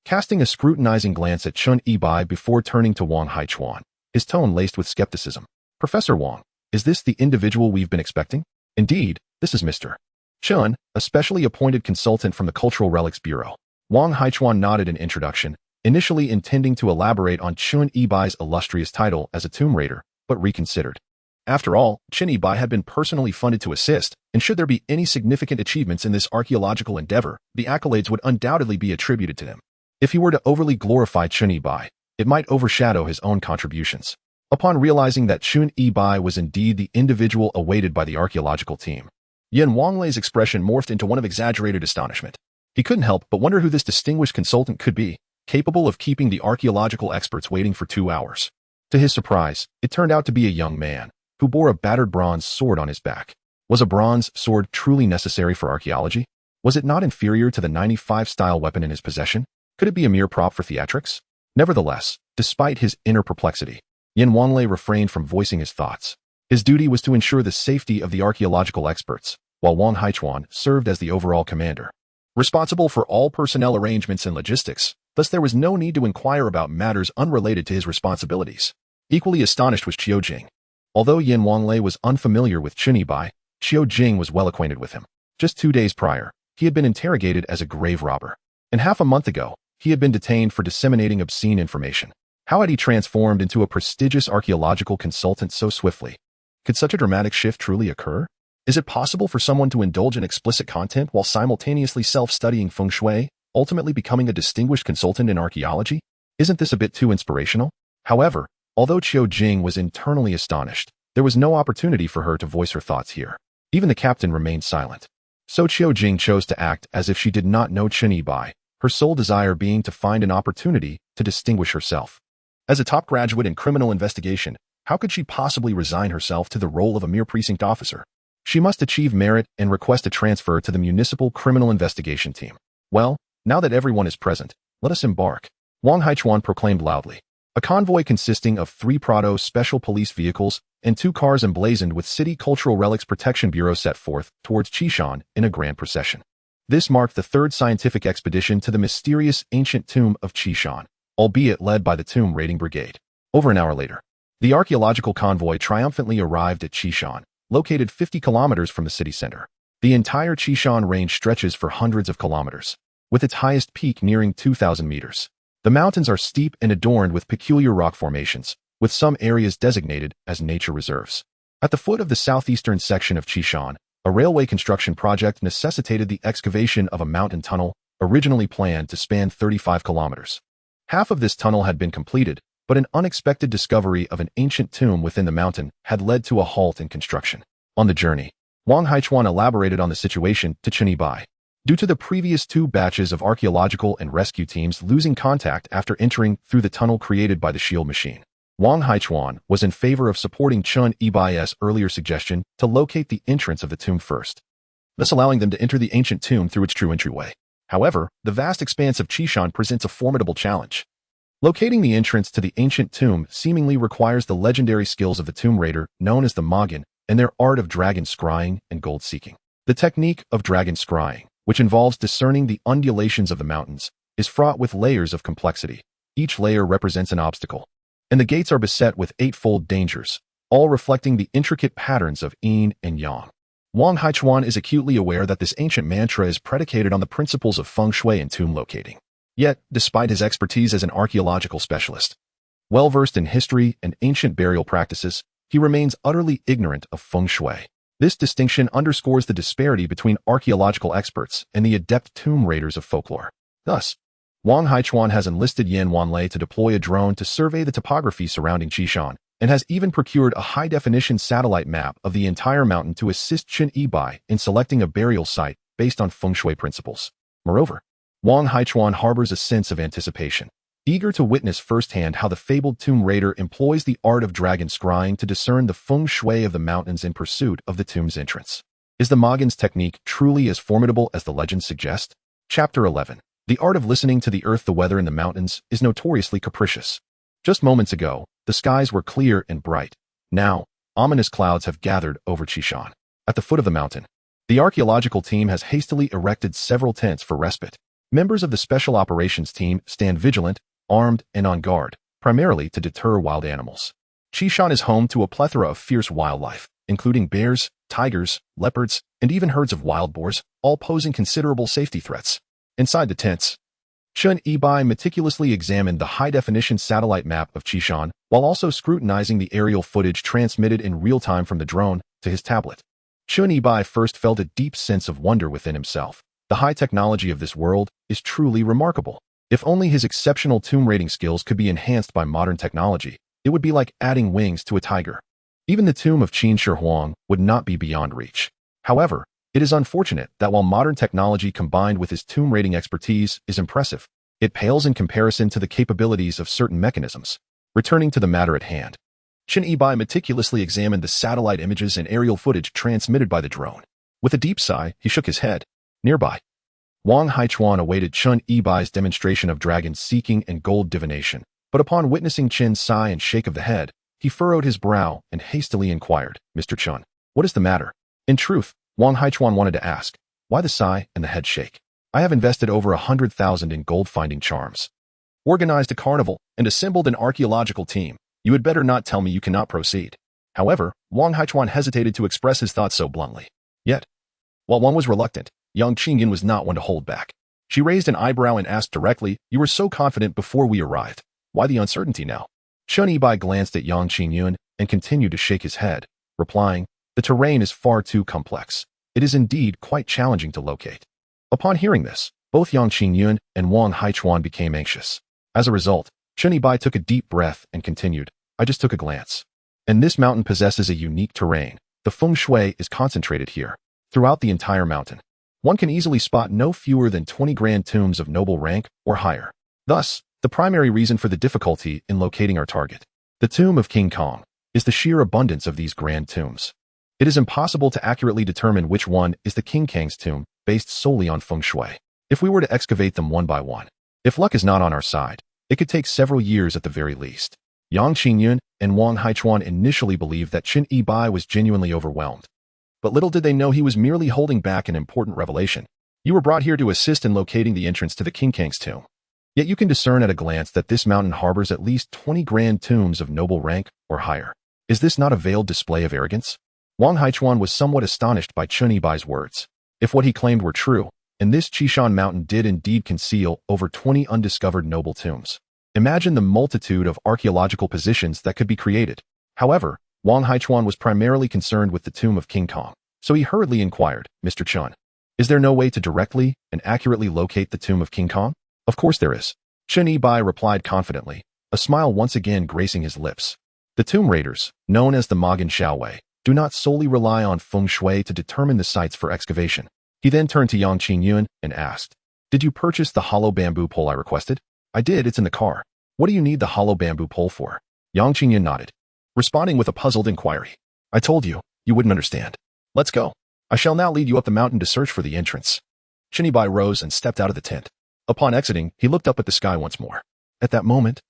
casting a scrutinizing glance at Chen Yibai before turning to Wang Haichuan, his tone laced with skepticism. "Professor Wang, is this the individual we've been expecting?" "Indeed, this is Mr. Chen, a specially appointed consultant from the Cultural Relics Bureau." Wang Haichuan nodded in introduction, initially intending to elaborate on Chen Yibai's illustrious title as a tomb raider, but reconsidered. After all, Chen Yibai had been personally funded to assist, and should there be any significant achievements in this archaeological endeavor, the accolades would undoubtedly be attributed to him. If he were to overly glorify Chen Yibai, it might overshadow his own contributions. Upon realizing that Chen Yibai was indeed the individual awaited by the archaeological team, Yin Wanglei's expression morphed into one of exaggerated astonishment. He couldn't help but wonder who this distinguished consultant could be, capable of keeping the archaeological experts waiting for 2 hours. To his surprise, it turned out to be a young man, who bore a battered bronze sword on his back. Was a bronze sword truly necessary for archaeology? Was it not inferior to the 95-style weapon in his possession? Could it be a mere prop for theatrics? Nevertheless, despite his inner perplexity, Yin Wanlei refrained from voicing his thoughts. His duty was to ensure the safety of the archaeological experts, while Wang Haichuan served as the overall commander, responsible for all personnel arrangements and logistics. Thus there was no need to inquire about matters unrelated to his responsibilities. Equally astonished was Qiu Jing. Although Yin Wanlei was unfamiliar with Chen Yibai, Qiu Jing was well acquainted with him. Just 2 days prior, he had been interrogated as a grave robber, and half a month ago, he had been detained for disseminating obscene information. How had he transformed into a prestigious archaeological consultant so swiftly? Could such a dramatic shift truly occur? Is it possible for someone to indulge in explicit content while simultaneously self-studying feng shui, ultimately becoming a distinguished consultant in archaeology? Isn't this a bit too inspirational? However, although Qiu Jing was internally astonished, there was no opportunity for her to voice her thoughts here. Even the captain remained silent. So Qiu Jing chose to act as if she did not know Chen Yibai, her sole desire being to find an opportunity to distinguish herself. As a top graduate in criminal investigation, how could she possibly resign herself to the role of a mere precinct officer? She must achieve merit and request a transfer to the Municipal Criminal Investigation Team. Well, now that everyone is present, let us embark, Wang Haichuan proclaimed loudly. A convoy consisting of 3 Prado special police vehicles and 2 cars emblazoned with City Cultural Relics Protection Bureau set forth towards Qishan in a grand procession. This marked the 3rd scientific expedition to the mysterious ancient tomb of Qishan, albeit led by the Tomb Raiding Brigade. Over an hour later, the archaeological convoy triumphantly arrived at Qishan, located 50 kilometers from the city center. The entire Qishan range stretches for hundreds of kilometers, with its highest peak nearing 2,000 meters. The mountains are steep and adorned with peculiar rock formations, with some areas designated as nature reserves. At the foot of the southeastern section of Qishan, a railway construction project necessitated the excavation of a mountain tunnel, originally planned to span 35 kilometers. Half of this tunnel had been completed, but an unexpected discovery of an ancient tomb within the mountain had led to a halt in construction. On the journey, Wang Haichuan elaborated on the situation to Chen Yibai. Due to the previous 2 batches of archaeological and rescue teams losing contact after entering through the tunnel created by the shield machine, Wang Haichuan was in favor of supporting Chen Yibai's earlier suggestion to locate the entrance of the tomb first, thus allowing them to enter the ancient tomb through its true entryway. However, the vast expanse of Qishan presents a formidable challenge. Locating the entrance to the ancient tomb seemingly requires the legendary skills of the tomb raider known as the Magan and their art of dragon scrying and gold seeking. The technique of dragon scrying, which involves discerning the undulations of the mountains, is fraught with layers of complexity. Each layer represents an obstacle, and the gates are beset with 8-fold dangers, all reflecting the intricate patterns of yin and yang. Wang Haichuan is acutely aware that this ancient mantra is predicated on the principles of feng shui and tomb locating. Yet, despite his expertise as an archaeological specialist, well-versed in history and ancient burial practices, he remains utterly ignorant of feng shui. This distinction underscores the disparity between archaeological experts and the adept tomb raiders of folklore. Thus, Wang Haichuan has enlisted Yan Wanlei to deploy a drone to survey the topography surrounding Qishan, and has even procured a high-definition satellite map of the entire mountain to assist Chen Yibai in selecting a burial site based on feng shui principles. Moreover, Wang Haichuan harbors a sense of anticipation, eager to witness firsthand how the fabled tomb raider employs the art of dragon scrying to discern the feng shui of the mountains in pursuit of the tomb's entrance. Is the Magan's technique truly as formidable as the legends suggest? Chapter 11. The art of listening to the earth. The weather in the mountains is notoriously capricious. Just moments ago, the skies were clear and bright. Now, ominous clouds have gathered over Qishan. At the foot of the mountain, the archaeological team has hastily erected several tents for respite. Members of the Special Operations Team stand vigilant, armed, and on guard, primarily to deter wild animals. Qishan is home to a plethora of fierce wildlife, including bears, tigers, leopards, and even herds of wild boars, all posing considerable safety threats. Inside the tents, Chen Yibai meticulously examined the high-definition satellite map of Qishan, while also scrutinizing the aerial footage transmitted in real time from the drone to his tablet. Chen Yibai first felt a deep sense of wonder within himself. The high technology of this world is truly remarkable. If only his exceptional tomb raiding skills could be enhanced by modern technology, it would be like adding wings to a tiger. Even the tomb of Qin Shi Huang would not be beyond reach. However, it is unfortunate that while modern technology combined with his tomb raiding expertise is impressive, it pales in comparison to the capabilities of certain mechanisms. Returning to the matter at hand, Chen Yibai meticulously examined the satellite images and aerial footage transmitted by the drone. With a deep sigh, he shook his head. Nearby, Wang Haichuan awaited Chen Yibai's demonstration of dragon seeking and gold divination, but upon witnessing Chen's sigh and shake of the head, he furrowed his brow and hastily inquired, "Mr. Chen, what is the matter?" In truth, Wang Haichuan wanted to ask, why the sigh and the head shake? I have invested over 100,000 in gold-finding charms, organized a carnival, and assembled an archaeological team. You had better not tell me you cannot proceed. However, Wang Haichuan hesitated to express his thoughts so bluntly. Yet, while one was reluctant, Yang Qingyan was not one to hold back. She raised an eyebrow and asked directly, "You were so confident before we arrived. Why the uncertainty now?" Chen Yibai glanced at Yang Qingyun and continued to shake his head, replying, "The terrain is far too complex. It is indeed quite challenging to locate." Upon hearing this, both Yang Qingyun and Wang Haichuan became anxious. As a result, Chen Yibai took a deep breath and continued, "I just took a glance. And this mountain possesses a unique terrain. The feng shui is concentrated here. Throughout the entire mountain, one can easily spot no fewer than 20 grand tombs of noble rank or higher. Thus, the primary reason for the difficulty in locating our target, the tomb of King Kong, is the sheer abundance of these grand tombs. It is impossible to accurately determine which one is the King Kang's tomb based solely on feng shui. If we were to excavate them one by one, if luck is not on our side, it could take several years at the very least. Yang Qingyun and Wang Haichuan initially believed that Qin Yibai was genuinely overwhelmed. But little did they know he was merely holding back an important revelation. You were brought here to assist in locating the entrance to the King Kang's tomb. Yet you can discern at a glance that this mountain harbors at least 20 grand tombs of noble rank or higher. Is this not a veiled display of arrogance? Wang Haichuan was somewhat astonished by Qin Yibai's words. If what he claimed were true, and this Qishan mountain did indeed conceal over 20 undiscovered noble tombs, imagine the multitude of archaeological positions that could be created. However, Wang Haichuan was primarily concerned with the tomb of King Kong, so he hurriedly inquired, Mr. Chun, is there no way to directly and accurately locate the tomb of King Kong? Of course there is. Qin Yibai replied confidently, a smile once again gracing his lips. The tomb raiders, known as the Magan Shaowei, do not solely rely on feng shui to determine the sites for excavation. He then turned to Yang Qingyun and asked, did you purchase the hollow bamboo pole I requested? I did, it's in the car. What do you need the hollow bamboo pole for? Yang Qingyun nodded, responding with a puzzled inquiry. I told you, you wouldn't understand. Let's go. I shall now lead you up the mountain to search for the entrance. Qin Yibai rose and stepped out of the tent. Upon exiting, he looked up at the sky once more. At that moment,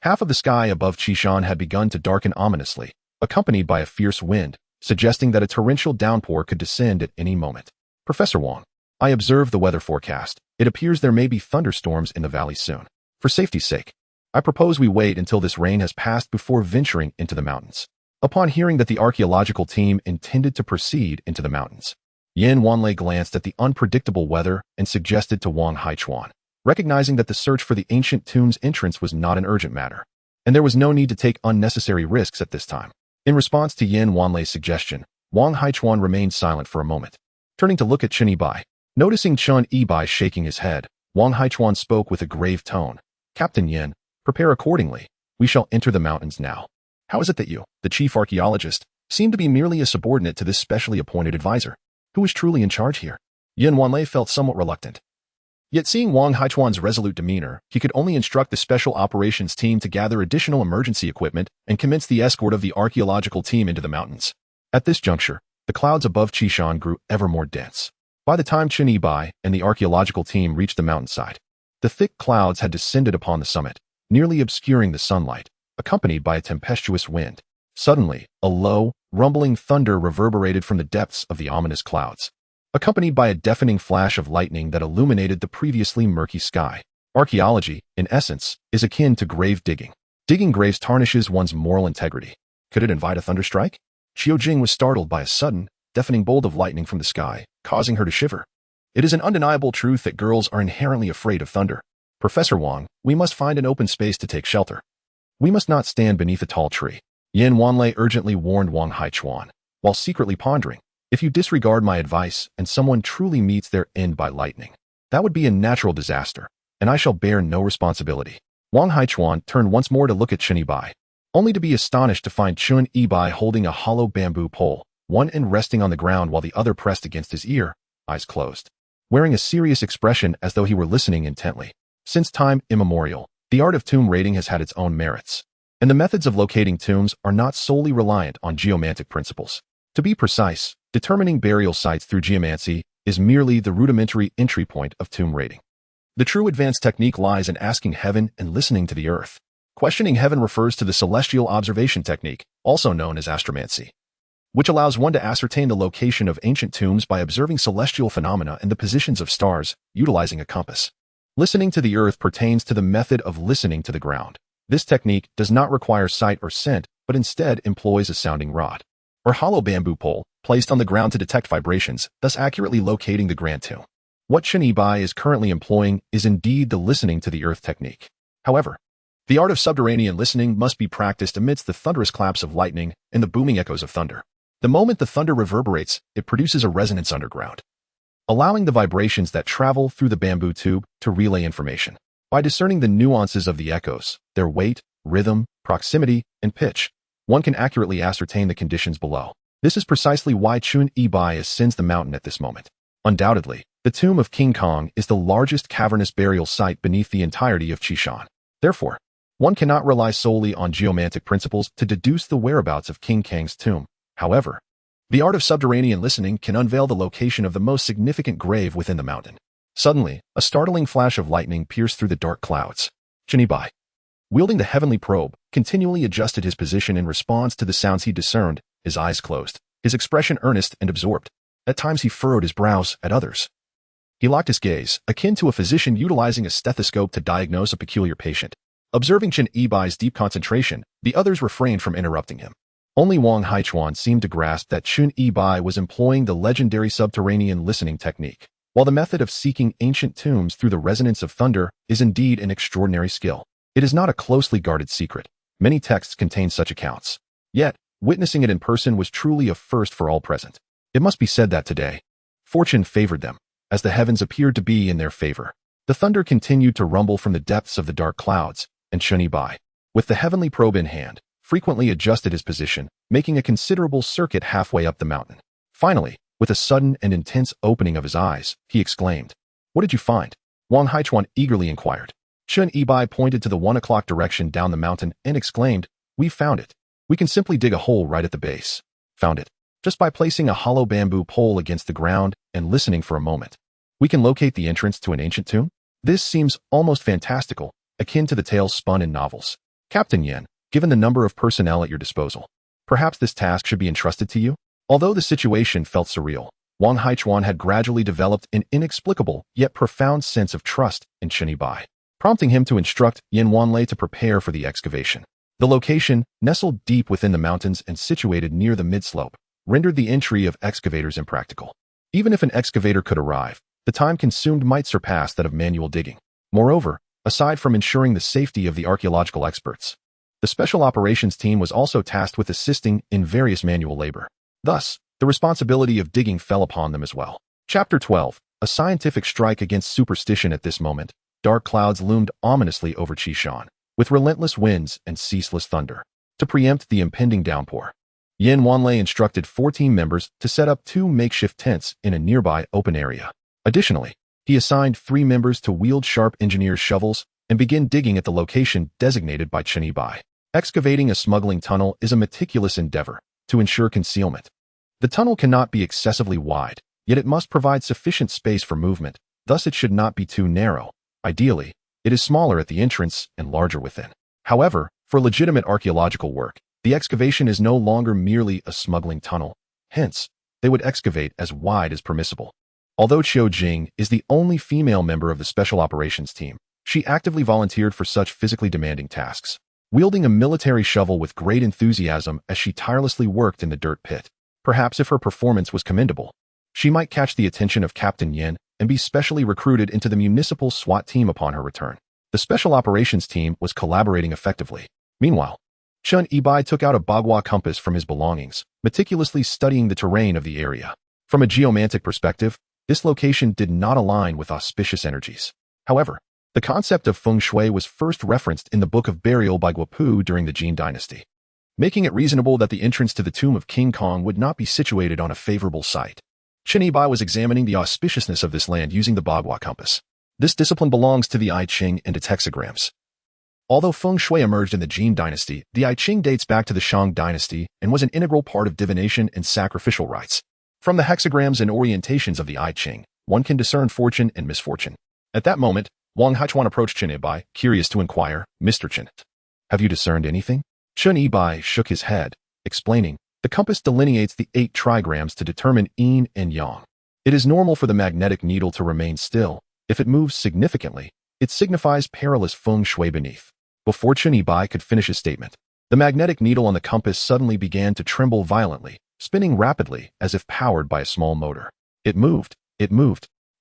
half of the sky above Qishan had begun to darken ominously, accompanied by a fierce wind, suggesting that a torrential downpour could descend at any moment. Professor Wang, I observed the weather forecast. It appears there may be thunderstorms in the valley soon. For safety's sake, I propose we wait until this rain has passed before venturing into the mountains. Upon hearing that the archaeological team intended to proceed into the mountains, Yin Wanlei glanced at the unpredictable weather and suggested to Wang Haichuan, recognizing that the search for the ancient tomb's entrance was not an urgent matter, and there was no need to take unnecessary risks at this time. In response to Yin Wanlei's suggestion, Wang Haichuan remained silent for a moment. Turning to look at Qin Yibai, noticing Qin Yibai shaking his head, Wang Haichuan spoke with a grave tone. Captain Yin, prepare accordingly. We shall enter the mountains now. How is it that you, the chief archaeologist, seem to be merely a subordinate to this specially appointed advisor? Who is truly in charge here? Yin Wanlei felt somewhat reluctant. Yet seeing Wang Haichuan's resolute demeanor, he could only instruct the special operations team to gather additional emergency equipment and commence the escort of the archaeological team into the mountains. At this juncture, the clouds above Qishan grew ever more dense. By the time Qin Yibai and the archaeological team reached the mountainside, the thick clouds had descended upon the summit, nearly obscuring the sunlight, accompanied by a tempestuous wind. Suddenly, a low, rumbling thunder reverberated from the depths of the ominous clouds, accompanied by a deafening flash of lightning that illuminated the previously murky sky. Archaeology, in essence, is akin to grave digging. Digging graves tarnishes one's moral integrity. Could it invite a thunderstrike? Qiu Jing was startled by a sudden, deafening bolt of lightning from the sky, causing her to shiver. It is an undeniable truth that girls are inherently afraid of thunder. Professor Wang, we must find an open space to take shelter. We must not stand beneath a tall tree. Yin Wanlei urgently warned Wang Haichuan, while secretly pondering, if you disregard my advice and someone truly meets their end by lightning, that would be a natural disaster, and I shall bear no responsibility. Wang Haichuan turned once more to look at Qin Yibai, only to be astonished to find Qin Yibai holding a hollow bamboo pole, one end resting on the ground while the other pressed against his ear, eyes closed, wearing a serious expression as though he were listening intently. Since time immemorial, the art of tomb raiding has had its own merits, and the methods of locating tombs are not solely reliant on geomantic principles. To be precise, determining burial sites through geomancy is merely the rudimentary entry point of tomb raiding. The true advanced technique lies in asking heaven and listening to the earth. Questioning heaven refers to the celestial observation technique, also known as astromancy, which allows one to ascertain the location of ancient tombs by observing celestial phenomena and the positions of stars, utilizing a compass. Listening to the earth pertains to the method of listening to the ground. This technique does not require sight or scent, but instead employs a sounding rod, or hollow bamboo pole, placed on the ground to detect vibrations, thus accurately locating the grand tomb. What Qin Yibai is currently employing is indeed the listening to the earth technique. However, the art of subterranean listening must be practiced amidst the thunderous claps of lightning and the booming echoes of thunder. The moment the thunder reverberates, it produces a resonance underground, allowing the vibrations that travel through the bamboo tube to relay information. By discerning the nuances of the echoes, their weight, rhythm, proximity, and pitch, one can accurately ascertain the conditions below. This is precisely why Qin Yibai ascends the mountain at this moment. Undoubtedly, the tomb of King Kong is the largest cavernous burial site beneath the entirety of Qishan. Therefore, one cannot rely solely on geomantic principles to deduce the whereabouts of King Kang's tomb. However, The art of subterranean listening can unveil the location of the most significant grave within the mountain. Suddenly, a startling flash of lightning pierced through the dark clouds. Chenibai, wielding the heavenly probe, continually adjusted his position in response to the sounds he discerned, his eyes closed, his expression earnest and absorbed. At times he furrowed his brows, at others he locked his gaze, akin to a physician utilizing a stethoscope to diagnose a peculiar patient. Observing Chen Yibai's deep concentration, the others refrained from interrupting him. Only Wang Haichuan seemed to grasp that Chen Yibai was employing the legendary subterranean listening technique. While the method of seeking ancient tombs through the resonance of thunder is indeed an extraordinary skill, it is not a closely guarded secret. Many texts contain such accounts. Yet, witnessing it in person was truly a first for all present. It must be said that today, fortune favored them, as the heavens appeared to be in their favor. The thunder continued to rumble from the depths of the dark clouds, and Chen Yibai, with the heavenly probe in hand, frequently adjusted his position, making a considerable circuit halfway up the mountain. Finally, with a sudden and intense opening of his eyes, he exclaimed, "What did you find?" Wang Haichuan eagerly inquired. Chen Yibai pointed to the 1 o'clock direction down the mountain and exclaimed, "We found it. We can simply dig a hole right at the base." Found it. Just by placing a hollow bamboo pole against the ground and listening for a moment, we can locate the entrance to an ancient tomb? This seems almost fantastical, akin to the tales spun in novels. Captain Yen, given the number of personnel at your disposal, perhaps this task should be entrusted to you? Although the situation felt surreal, Wang Haichuan had gradually developed an inexplicable yet profound sense of trust in Chen Yibai, prompting him to instruct Yin Wanlei to prepare for the excavation. The location, nestled deep within the mountains and situated near the mid-slope, rendered the entry of excavators impractical. Even if an excavator could arrive, the time consumed might surpass that of manual digging. Moreover, aside from ensuring the safety of the archaeological experts, the special operations team was also tasked with assisting in various manual labor. Thus, the responsibility of digging fell upon them as well. Chapter 12. A scientific strike against superstition. At this moment, dark clouds loomed ominously over Qishan, with relentless winds and ceaseless thunder. To preempt the impending downpour, Yin Wanlei instructed 4 team members to set up 2 makeshift tents in a nearby open area. Additionally, he assigned 3 members to wield sharp engineer's shovels and begin digging at the location designated by Chen Yibai. Excavating a smuggling tunnel is a meticulous endeavor to ensure concealment. The tunnel cannot be excessively wide, yet it must provide sufficient space for movement, thus it should not be too narrow. Ideally, it is smaller at the entrance and larger within. However, for legitimate archaeological work, the excavation is no longer merely a smuggling tunnel. Hence, they would excavate as wide as permissible. Although Qiu Jing is the only female member of the special operations team, she actively volunteered for such physically demanding tasks, wielding a military shovel with great enthusiasm as she tirelessly worked in the dirt pit. Perhaps if her performance was commendable, she might catch the attention of Captain Yin and be specially recruited into the municipal SWAT team upon her return. The special operations team was collaborating effectively. Meanwhile, Chen Yibai took out a bagua compass from his belongings, meticulously studying the terrain of the area. From a geomantic perspective, this location did not align with auspicious energies. However, the concept of feng shui was first referenced in the Book of Burial by Guopu during the Jin dynasty, making it reasonable that the entrance to the tomb of King Kong would not be situated on a favorable site. Chen Yibai was examining the auspiciousness of this land using the bagua compass. This discipline belongs to the I Ching and its hexagrams. Although feng shui emerged in the Jin dynasty, the I Ching dates back to the Shang dynasty and was an integral part of divination and sacrificial rites. From the hexagrams and orientations of the I Ching, one can discern fortune and misfortune. At that moment, Wang Haichuan approached Chen Yibai, curious to inquire, "Mr. Chen, have you discerned anything?" Chen Yibai shook his head, explaining, "The compass delineates the 8 trigrams to determine yin and yang. It is normal for the magnetic needle to remain still. If it moves significantly, it signifies perilous feng shui beneath." Before Chen Yibai could finish his statement, the magnetic needle on the compass suddenly began to tremble violently, spinning rapidly as if powered by a small motor. It moved.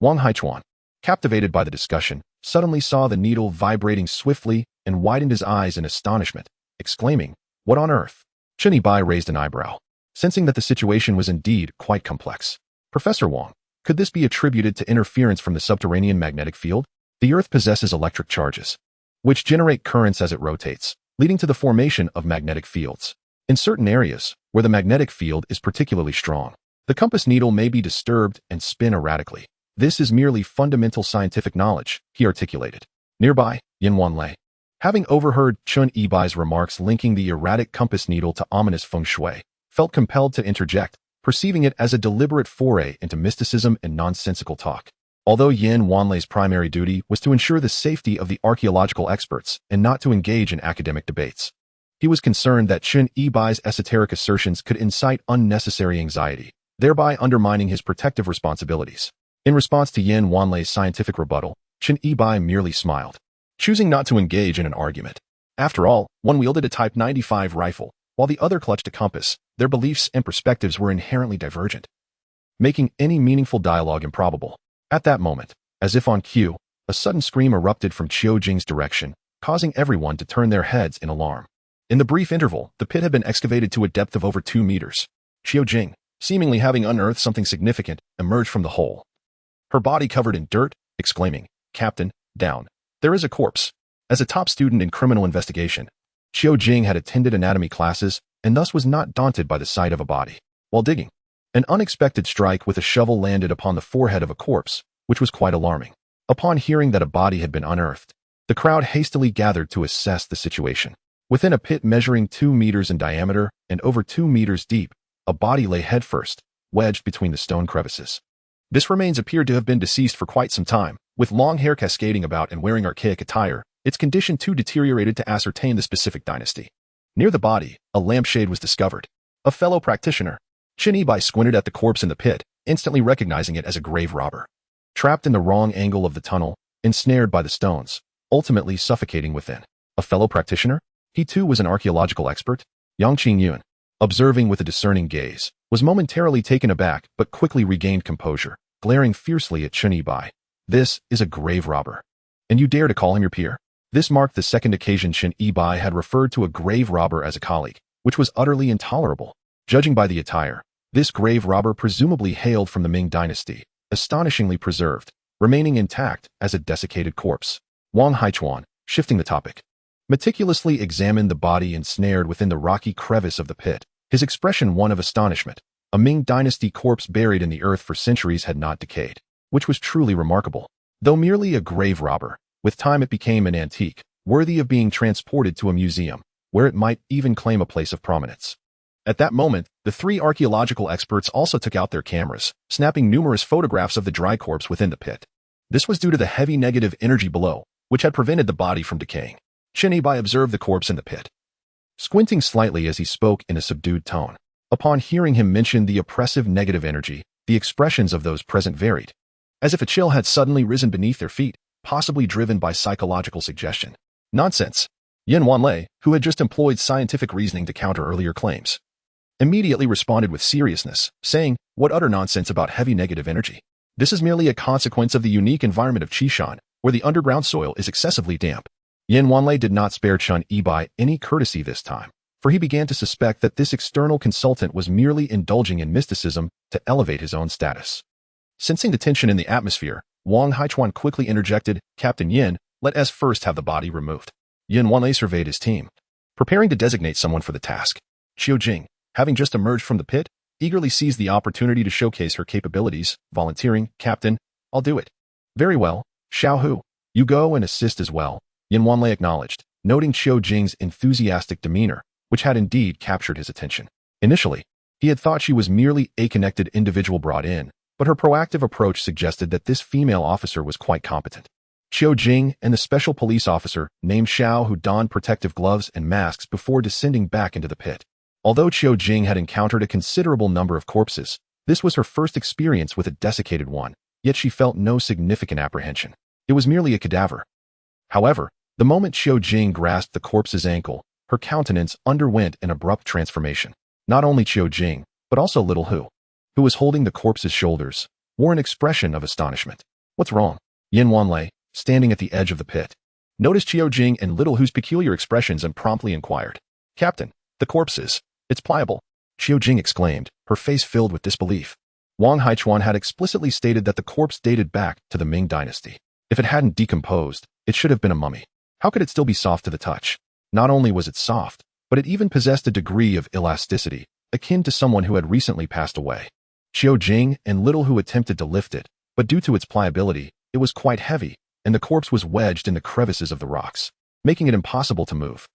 Wang Haichuan, captivated by the discussion, suddenly saw the needle vibrating swiftly and widened his eyes in astonishment, exclaiming, "What on earth?" Chen Yibai raised an eyebrow, sensing that the situation was indeed quite complex. "Professor Wang, could this be attributed to interference from the subterranean magnetic field? The Earth possesses electric charges, which generate currents as it rotates, leading to the formation of magnetic fields. In certain areas, where the magnetic field is particularly strong, the compass needle may be disturbed and spin erratically. This is merely fundamental scientific knowledge," he articulated. Nearby, Yin Wanlei, having overheard Chen Yibai's remarks linking the erratic compass needle to ominous feng shui, felt compelled to interject, perceiving it as a deliberate foray into mysticism and nonsensical talk. Although Yin Wanlei's primary duty was to ensure the safety of the archaeological experts and not to engage in academic debates, he was concerned that Chen Yibai's esoteric assertions could incite unnecessary anxiety, thereby undermining his protective responsibilities. In response to Yin Wanlei's scientific rebuttal, Chen Yibai merely smiled, choosing not to engage in an argument. After all, one wielded a Type 95 rifle, while the other clutched a compass. Their beliefs and perspectives were inherently divergent, making any meaningful dialogue improbable. At that moment, as if on cue, a sudden scream erupted from Qiu Jing's direction, causing everyone to turn their heads in alarm. In the brief interval, the pit had been excavated to a depth of over 2 meters. Qiu Jing, seemingly having unearthed something significant, emerged from the hole, her body covered in dirt, exclaiming, "Captain, down. There is a corpse." As a top student in criminal investigation, Qiu Jing had attended anatomy classes and thus was not daunted by the sight of a body. While digging, an unexpected strike with a shovel landed upon the forehead of a corpse, which was quite alarming. Upon hearing that a body had been unearthed, the crowd hastily gathered to assess the situation. Within a pit measuring 2 meters in diameter and over 2 meters deep, a body lay headfirst, wedged between the stone crevices. This remains appeared to have been deceased for quite some time, with long hair cascading about and wearing archaic attire, its condition too deteriorated to ascertain the specific dynasty. Near the body, a lampshade was discovered. A fellow practitioner, Chen Yibai, squinted at the corpse in the pit, instantly recognizing it as a grave robber. Trapped in the wrong angle of the tunnel, ensnared by the stones, ultimately suffocating within. A fellow practitioner? He too was an archaeological expert? Yang Qingyun, observing with a discerning gaze, was momentarily taken aback but quickly regained composure, glaring fiercely at Chen Yibai. "This is a grave robber. And you dare to call him your peer?" This marked the second occasion Chen Yibai had referred to a grave robber as a colleague, which was utterly intolerable. Judging by the attire, this grave robber presumably hailed from the Ming dynasty, astonishingly preserved, remaining intact as a desiccated corpse. Wang Haichuan, shifting the topic, meticulously examined the body ensnared within the rocky crevice of the pit, his expression one of astonishment. A Ming dynasty corpse buried in the earth for centuries had not decayed, which was truly remarkable. Though merely a grave robber, with time it became an antique, worthy of being transported to a museum, where it might even claim a place of prominence. At that moment, the 3 archaeological experts also took out their cameras, snapping numerous photographs of the dry corpse within the pit. This was due to the heavy negative energy below, which had prevented the body from decaying. Chen Yibai observed the corpse in the pit, squinting slightly as he spoke in a subdued tone. Upon hearing him mention the oppressive negative energy, the expressions of those present varied, as if a chill had suddenly risen beneath their feet, possibly driven by psychological suggestion. "Nonsense." Yin Wanlei, who had just employed scientific reasoning to counter earlier claims, immediately responded with seriousness, saying, "What utter nonsense about heavy negative energy. This is merely a consequence of the unique environment of Qishan, where the underground soil is excessively damp." Yin Wanlei did not spare Chen Yibai any courtesy this time, for he began to suspect that this external consultant was merely indulging in mysticism to elevate his own status. Sensing the tension in the atmosphere, Wang Haichuan quickly interjected, "Captain Yin, let us first have the body removed." Yin Wanlei surveyed his team, preparing to designate someone for the task. Qiu Jing, having just emerged from the pit, eagerly seized the opportunity to showcase her capabilities, volunteering, "Captain, I'll do it." "Very well, Xiao Hu, you go and assist as well," Yin Wanlei acknowledged, noting Qiu Jing's enthusiastic demeanor, which had indeed captured his attention. Initially, he had thought she was merely a connected individual brought in, but her proactive approach suggested that this female officer was quite competent. Qiu Jing and the special police officer named Xiao, who donned protective gloves and masks before descending back into the pit. Although Qiu Jing had encountered a considerable number of corpses, this was her first experience with a desiccated one, yet she felt no significant apprehension. It was merely a cadaver. However, the moment Qiu Jing grasped the corpse's ankle, her countenance underwent an abrupt transformation. Not only Qiu Jing, but also little Hu, who was holding the corpse's shoulders, wore an expression of astonishment. "What's wrong?" Yin Wanlei, standing at the edge of the pit, noticed Qiu Jing and little Hu's peculiar expressions and promptly inquired, "Captain, the corpse it's pliable," Qiu Jing exclaimed, her face filled with disbelief. Wang Haichuan had explicitly stated that the corpse dated back to the Ming dynasty. If it hadn't decomposed, it should have been a mummy. How could it still be soft to the touch? Not only was it soft, but it even possessed a degree of elasticity, akin to someone who had recently passed away. Qiu Jing and little Hu attempted to lift it, but due to its pliability, it was quite heavy, and the corpse was wedged in the crevices of the rocks, making it impossible to move.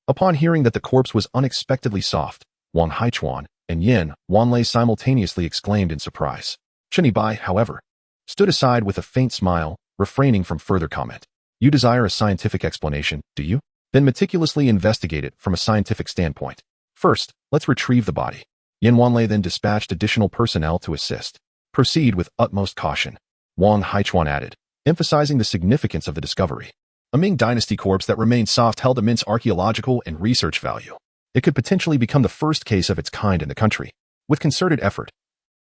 Upon hearing that the corpse was unexpectedly soft, Wang Haichuan, and Yin Wanlei simultaneously exclaimed in surprise. Chen Yibai, however, stood aside with a faint smile, refraining from further comment. You desire a scientific explanation, do you? Then meticulously investigate it from a scientific standpoint. First, let's retrieve the body. Yin Wanlei then dispatched additional personnel to assist. Proceed with utmost caution, Wang Haichuan added, emphasizing the significance of the discovery. A Ming dynasty corpse that remained soft held immense archaeological and research value. It could potentially become the first case of its kind in the country. With concerted effort,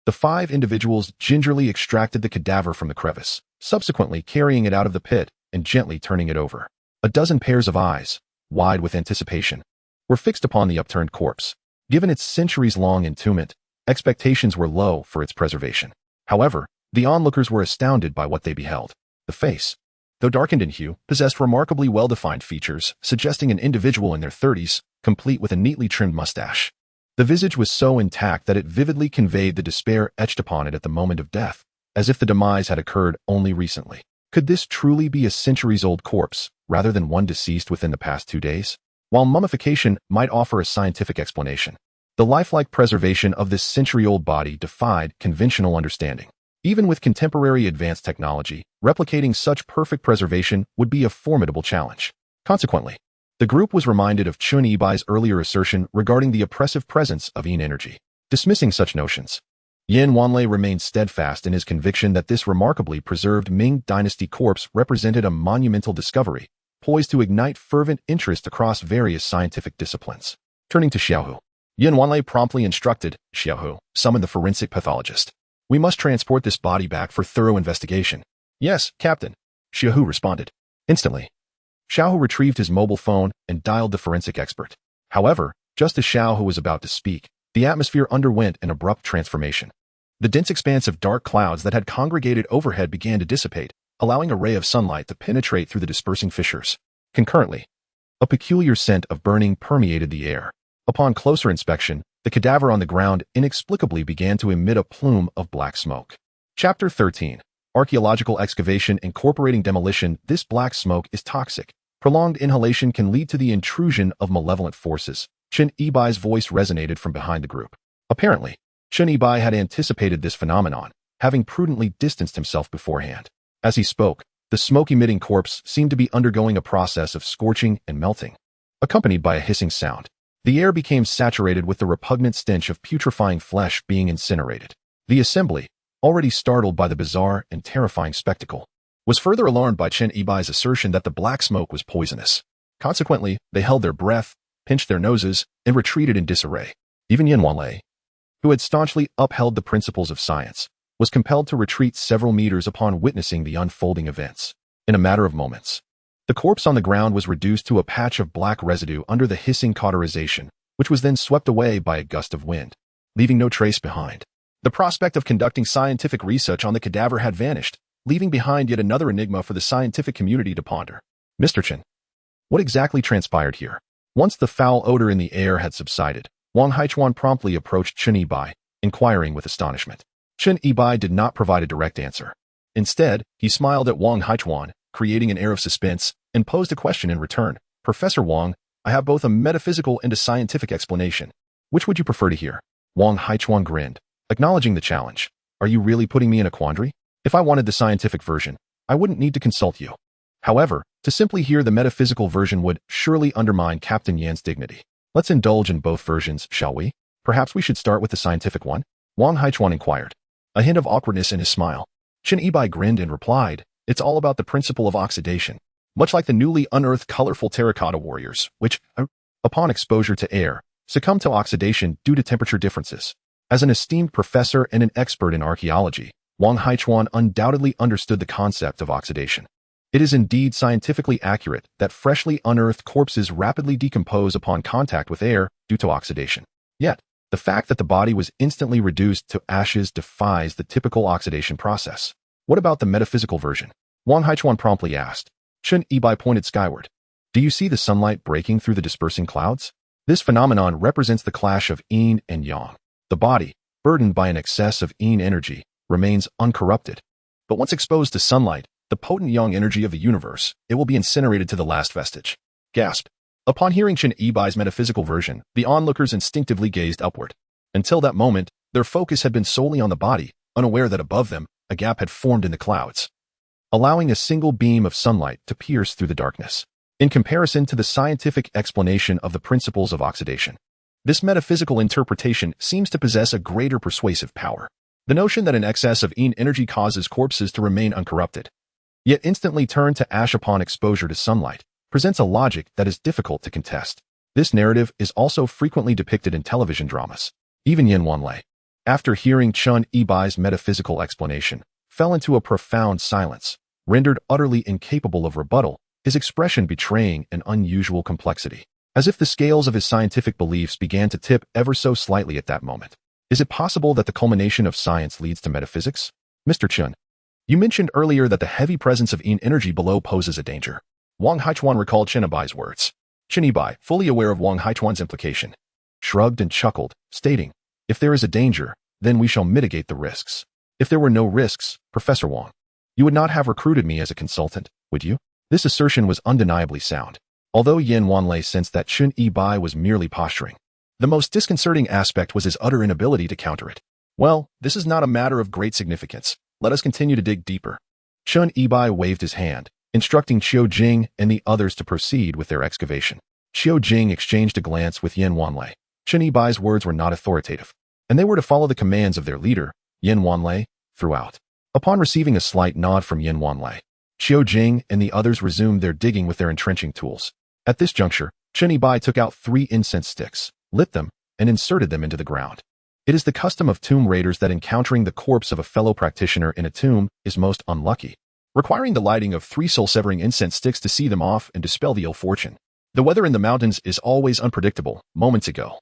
the 5 individuals gingerly extracted the cadaver from the crevice, subsequently carrying it out of the pit and gently turning it over. A dozen pairs of eyes, wide with anticipation, were fixed upon the upturned corpse. Given its centuries-long entombment, expectations were low for its preservation. However, the onlookers were astounded by what they beheld. The face, though darkened in hue, possessed remarkably well-defined features, suggesting an individual in their 30s, complete with a neatly trimmed mustache. The visage was so intact that it vividly conveyed the despair etched upon it at the moment of death, as if the demise had occurred only recently. Could this truly be a centuries-old corpse, rather than one deceased within the past 2 days? While mummification might offer a scientific explanation, the lifelike preservation of this century-old body defied conventional understanding. Even with contemporary advanced technology, replicating such perfect preservation would be a formidable challenge. Consequently, the group was reminded of Chen Yibai's earlier assertion regarding the oppressive presence of yin energy. Dismissing such notions, Yin Wanlei remained steadfast in his conviction that this remarkably preserved Ming dynasty corpse represented a monumental discovery, poised to ignite fervent interest across various scientific disciplines. Turning to Xiaohu, Yin Wanlei promptly instructed Xiaohu, summon the forensic pathologist. We must transport this body back for thorough investigation. Yes, Captain, Xiaohu responded. Instantly, Xiaohu retrieved his mobile phone and dialed the forensic expert. However, just as Xiaohu was about to speak, the atmosphere underwent an abrupt transformation. The dense expanse of dark clouds that had congregated overhead began to dissipate, allowing a ray of sunlight to penetrate through the dispersing fissures. Concurrently, a peculiar scent of burning permeated the air. Upon closer inspection, the cadaver on the ground inexplicably began to emit a plume of black smoke. Chapter 13. Archaeological excavation incorporating demolition. This black smoke is toxic. Prolonged inhalation can lead to the intrusion of malevolent forces. Chen Yibai's voice resonated from behind the group. Apparently, Chen Yibai had anticipated this phenomenon, having prudently distanced himself beforehand. As he spoke, the smoke-emitting corpse seemed to be undergoing a process of scorching and melting. Accompanied by a hissing sound, the air became saturated with the repugnant stench of putrefying flesh being incinerated. The assembly, already startled by the bizarre and terrifying spectacle, was further alarmed by Chen Yibai's assertion that the black smoke was poisonous. Consequently, they held their breath, pinched their noses, and retreated in disarray. Even Yin Wanlei, who had staunchly upheld the principles of science, was compelled to retreat several meters upon witnessing the unfolding events. In a matter of moments, the corpse on the ground was reduced to a patch of black residue under the hissing cauterization, which was then swept away by a gust of wind, leaving no trace behind. The prospect of conducting scientific research on the cadaver had vanished, leaving behind yet another enigma for the scientific community to ponder. Mr. Chen, what exactly transpired here? Once the foul odor in the air had subsided, Wang Haichuan promptly approached Chen Yibai, inquiring with astonishment. Chen Yibai did not provide a direct answer. Instead, he smiled at Wang Haichuan, creating an air of suspense, and posed a question in return. Professor Wang, I have both a metaphysical and a scientific explanation. Which would you prefer to hear? Wang Haichuan grinned, acknowledging the challenge. Are you really putting me in a quandary? If I wanted the scientific version, I wouldn't need to consult you. However, to simply hear the metaphysical version would surely undermine Captain Yan's dignity. Let's indulge in both versions, shall we? Perhaps we should start with the scientific one? Wang Haichuan inquired, a hint of awkwardness in his smile. Chen Yibai grinned and replied, it's all about the principle of oxidation. Much like the newly unearthed colorful terracotta warriors, which, upon exposure to air, succumb to oxidation due to temperature differences. As an esteemed professor and an expert in archaeology, Wang Haichuan undoubtedly understood the concept of oxidation. It is indeed scientifically accurate that freshly unearthed corpses rapidly decompose upon contact with air due to oxidation. Yet, the fact that the body was instantly reduced to ashes defies the typical oxidation process. What about the metaphysical version? Wang Haichuan promptly asked. Chen Yibai pointed skyward. Do you see the sunlight breaking through the dispersing clouds? This phenomenon represents the clash of yin and yang. The body, burdened by an excess of yin energy, remains uncorrupted. But once exposed to sunlight, the potent yang energy of the universe, it will be incinerated to the last vestige. Gasp. Upon hearing Chen Yibai's metaphysical version, the onlookers instinctively gazed upward. Until that moment, their focus had been solely on the body, unaware that above them, a gap had formed in the clouds, allowing a single beam of sunlight to pierce through the darkness. In comparison to the scientific explanation of the principles of oxidation, this metaphysical interpretation seems to possess a greater persuasive power. The notion that an excess of energy causes corpses to remain uncorrupted, yet instantly turn to ash upon exposure to sunlight, presents a logic that is difficult to contest. This narrative is also frequently depicted in television dramas. Even Yin Wanlei, after hearing Chun Yibai's metaphysical explanation, fell into a profound silence, rendered utterly incapable of rebuttal, his expression betraying an unusual complexity, as if the scales of his scientific beliefs began to tip ever so slightly at that moment. Is it possible that the culmination of science leads to metaphysics? Mr. Chun, you mentioned earlier that the heavy presence of energy below poses a danger. Wang Haichuan recalled Chen Yibai's words. Chen Yibai, fully aware of Wang Haichuan's implication, shrugged and chuckled, stating, "If there is a danger, then we shall mitigate the risks. If there were no risks, Professor Wang, you would not have recruited me as a consultant, would you?" This assertion was undeniably sound, although Yin Wanlei sensed that Chen Yibai was merely posturing. The most disconcerting aspect was his utter inability to counter it. "Well, this is not a matter of great significance. Let us continue to dig deeper." Chen Yibai waved his hand, instructing Qiu Jing and the others to proceed with their excavation. Qiu Jing exchanged a glance with Yin Wanlei. Chen Yibai's words were not authoritative, and they were to follow the commands of their leader, Yin Wanlei, throughout. Upon receiving a slight nod from Yin Wanlei, Qiu Jing and the others resumed their digging with their entrenching tools. At this juncture, Chen Yibai took out 3 incense sticks, lit them, and inserted them into the ground. It is the custom of tomb raiders that encountering the corpse of a fellow practitioner in a tomb is most unlucky, requiring the lighting of 3 soul-severing incense sticks to see them off and dispel the ill fortune. The weather in the mountains is always unpredictable. Moments ago,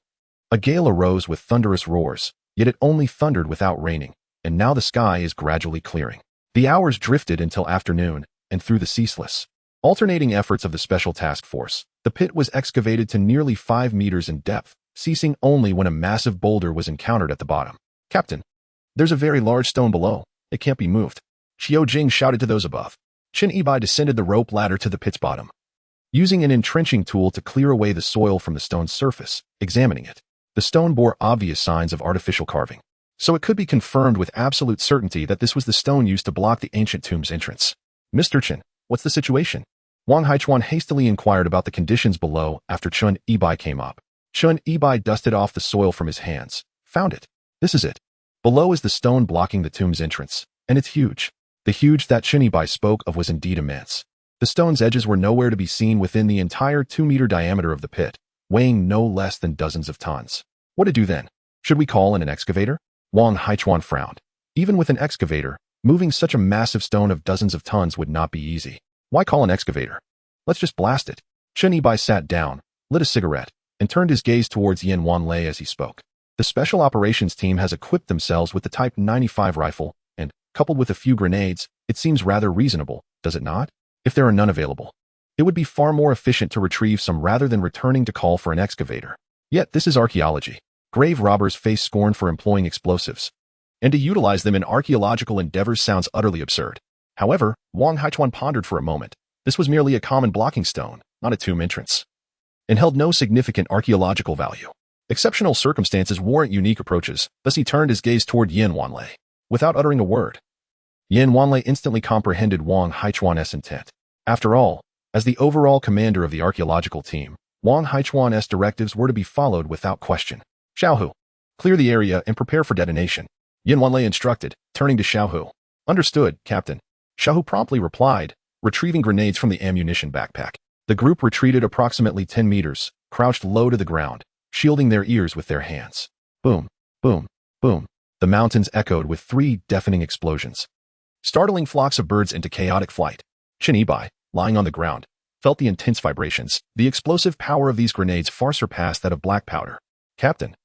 a gale arose with thunderous roars, yet it only thundered without raining, and now the sky is gradually clearing. The hours drifted until afternoon, and through the ceaseless, alternating efforts of the Special Task Force, the pit was excavated to nearly 5 meters in depth, ceasing only when a massive boulder was encountered at the bottom. "Captain, there's a very large stone below. It can't be moved," Qiu Jing shouted to those above. Chen Yibai descended the rope ladder to the pit's bottom, using an entrenching tool to clear away the soil from the stone's surface. Examining it, the stone bore obvious signs of artificial carving, so it could be confirmed with absolute certainty that this was the stone used to block the ancient tomb's entrance. "Mr. Chen, what's the situation?" Wang Haichuan hastily inquired about the conditions below after Chun Yibai came up. Chun Yibai dusted off the soil from his hands. "Found it. This is it. Below is the stone blocking the tomb's entrance, and it's huge." The huge that Chen Yibai spoke of was indeed immense. The stone's edges were nowhere to be seen within the entire 2-meter diameter of the pit, weighing no less than dozens of tons. What to do then? Should we call in an excavator? Wang Haichuan frowned. Even with an excavator, moving such a massive stone of dozens of tons would not be easy. Why call an excavator? Let's just blast it. Chen Yibai sat down, lit a cigarette, and turned his gaze towards Yin Wanlei as he spoke. The Special Operations Team has equipped themselves with the Type 95 rifle, and, coupled with a few grenades, it seems rather reasonable, does it not? If there are none available, it would be far more efficient to retrieve some rather than returning to call for an excavator. Yet this is archaeology. Grave robbers face scorn for employing explosives, and to utilize them in archaeological endeavors sounds utterly absurd. However, Wang Haichuan pondered for a moment. This was merely a common blocking stone, not a tomb entrance, and held no significant archaeological value. Exceptional circumstances warrant unique approaches, thus he turned his gaze toward Yin Wanlei. Without uttering a word, Yin Wanlei instantly comprehended Wang Haichuan's intent. After all, as the overall commander of the archaeological team, Wang Haichuan's directives were to be followed without question. "Xiaohu, clear the area and prepare for detonation," Yin Wanlei instructed, turning to Xiaohu. "Understood, Captain." Xiaohu promptly replied, retrieving grenades from the ammunition backpack. The group retreated approximately 10 meters, crouched low to the ground, shielding their ears with their hands. Boom, boom, boom. The mountains echoed with 3 deafening explosions, startling flocks of birds into chaotic flight. Chen Yibai, lying on the ground, felt the intense vibrations. The explosive power of these grenades far surpassed that of black powder. "Captain,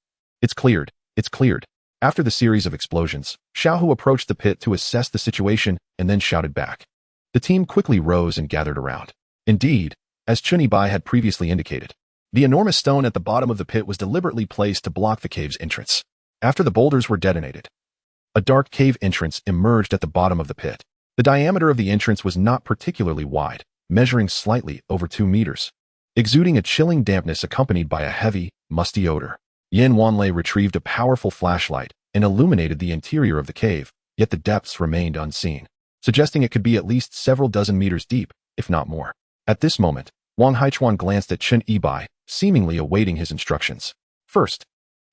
it's cleared, it's cleared." After the series of explosions, Xiaohu approached the pit to assess the situation and then shouted back. The team quickly rose and gathered around. Indeed, as Chen Yibai had previously indicated, the enormous stone at the bottom of the pit was deliberately placed to block the cave's entrance. After the boulders were detonated, a dark cave entrance emerged at the bottom of the pit. The diameter of the entrance was not particularly wide, measuring slightly over 2 meters, exuding a chilling dampness accompanied by a heavy, musty odor. Yin Wanlei retrieved a powerful flashlight and illuminated the interior of the cave, yet the depths remained unseen, suggesting it could be at least several dozen meters deep, if not more. At this moment, Wang Haichuan glanced at Chen Yibai, seemingly awaiting his instructions. First,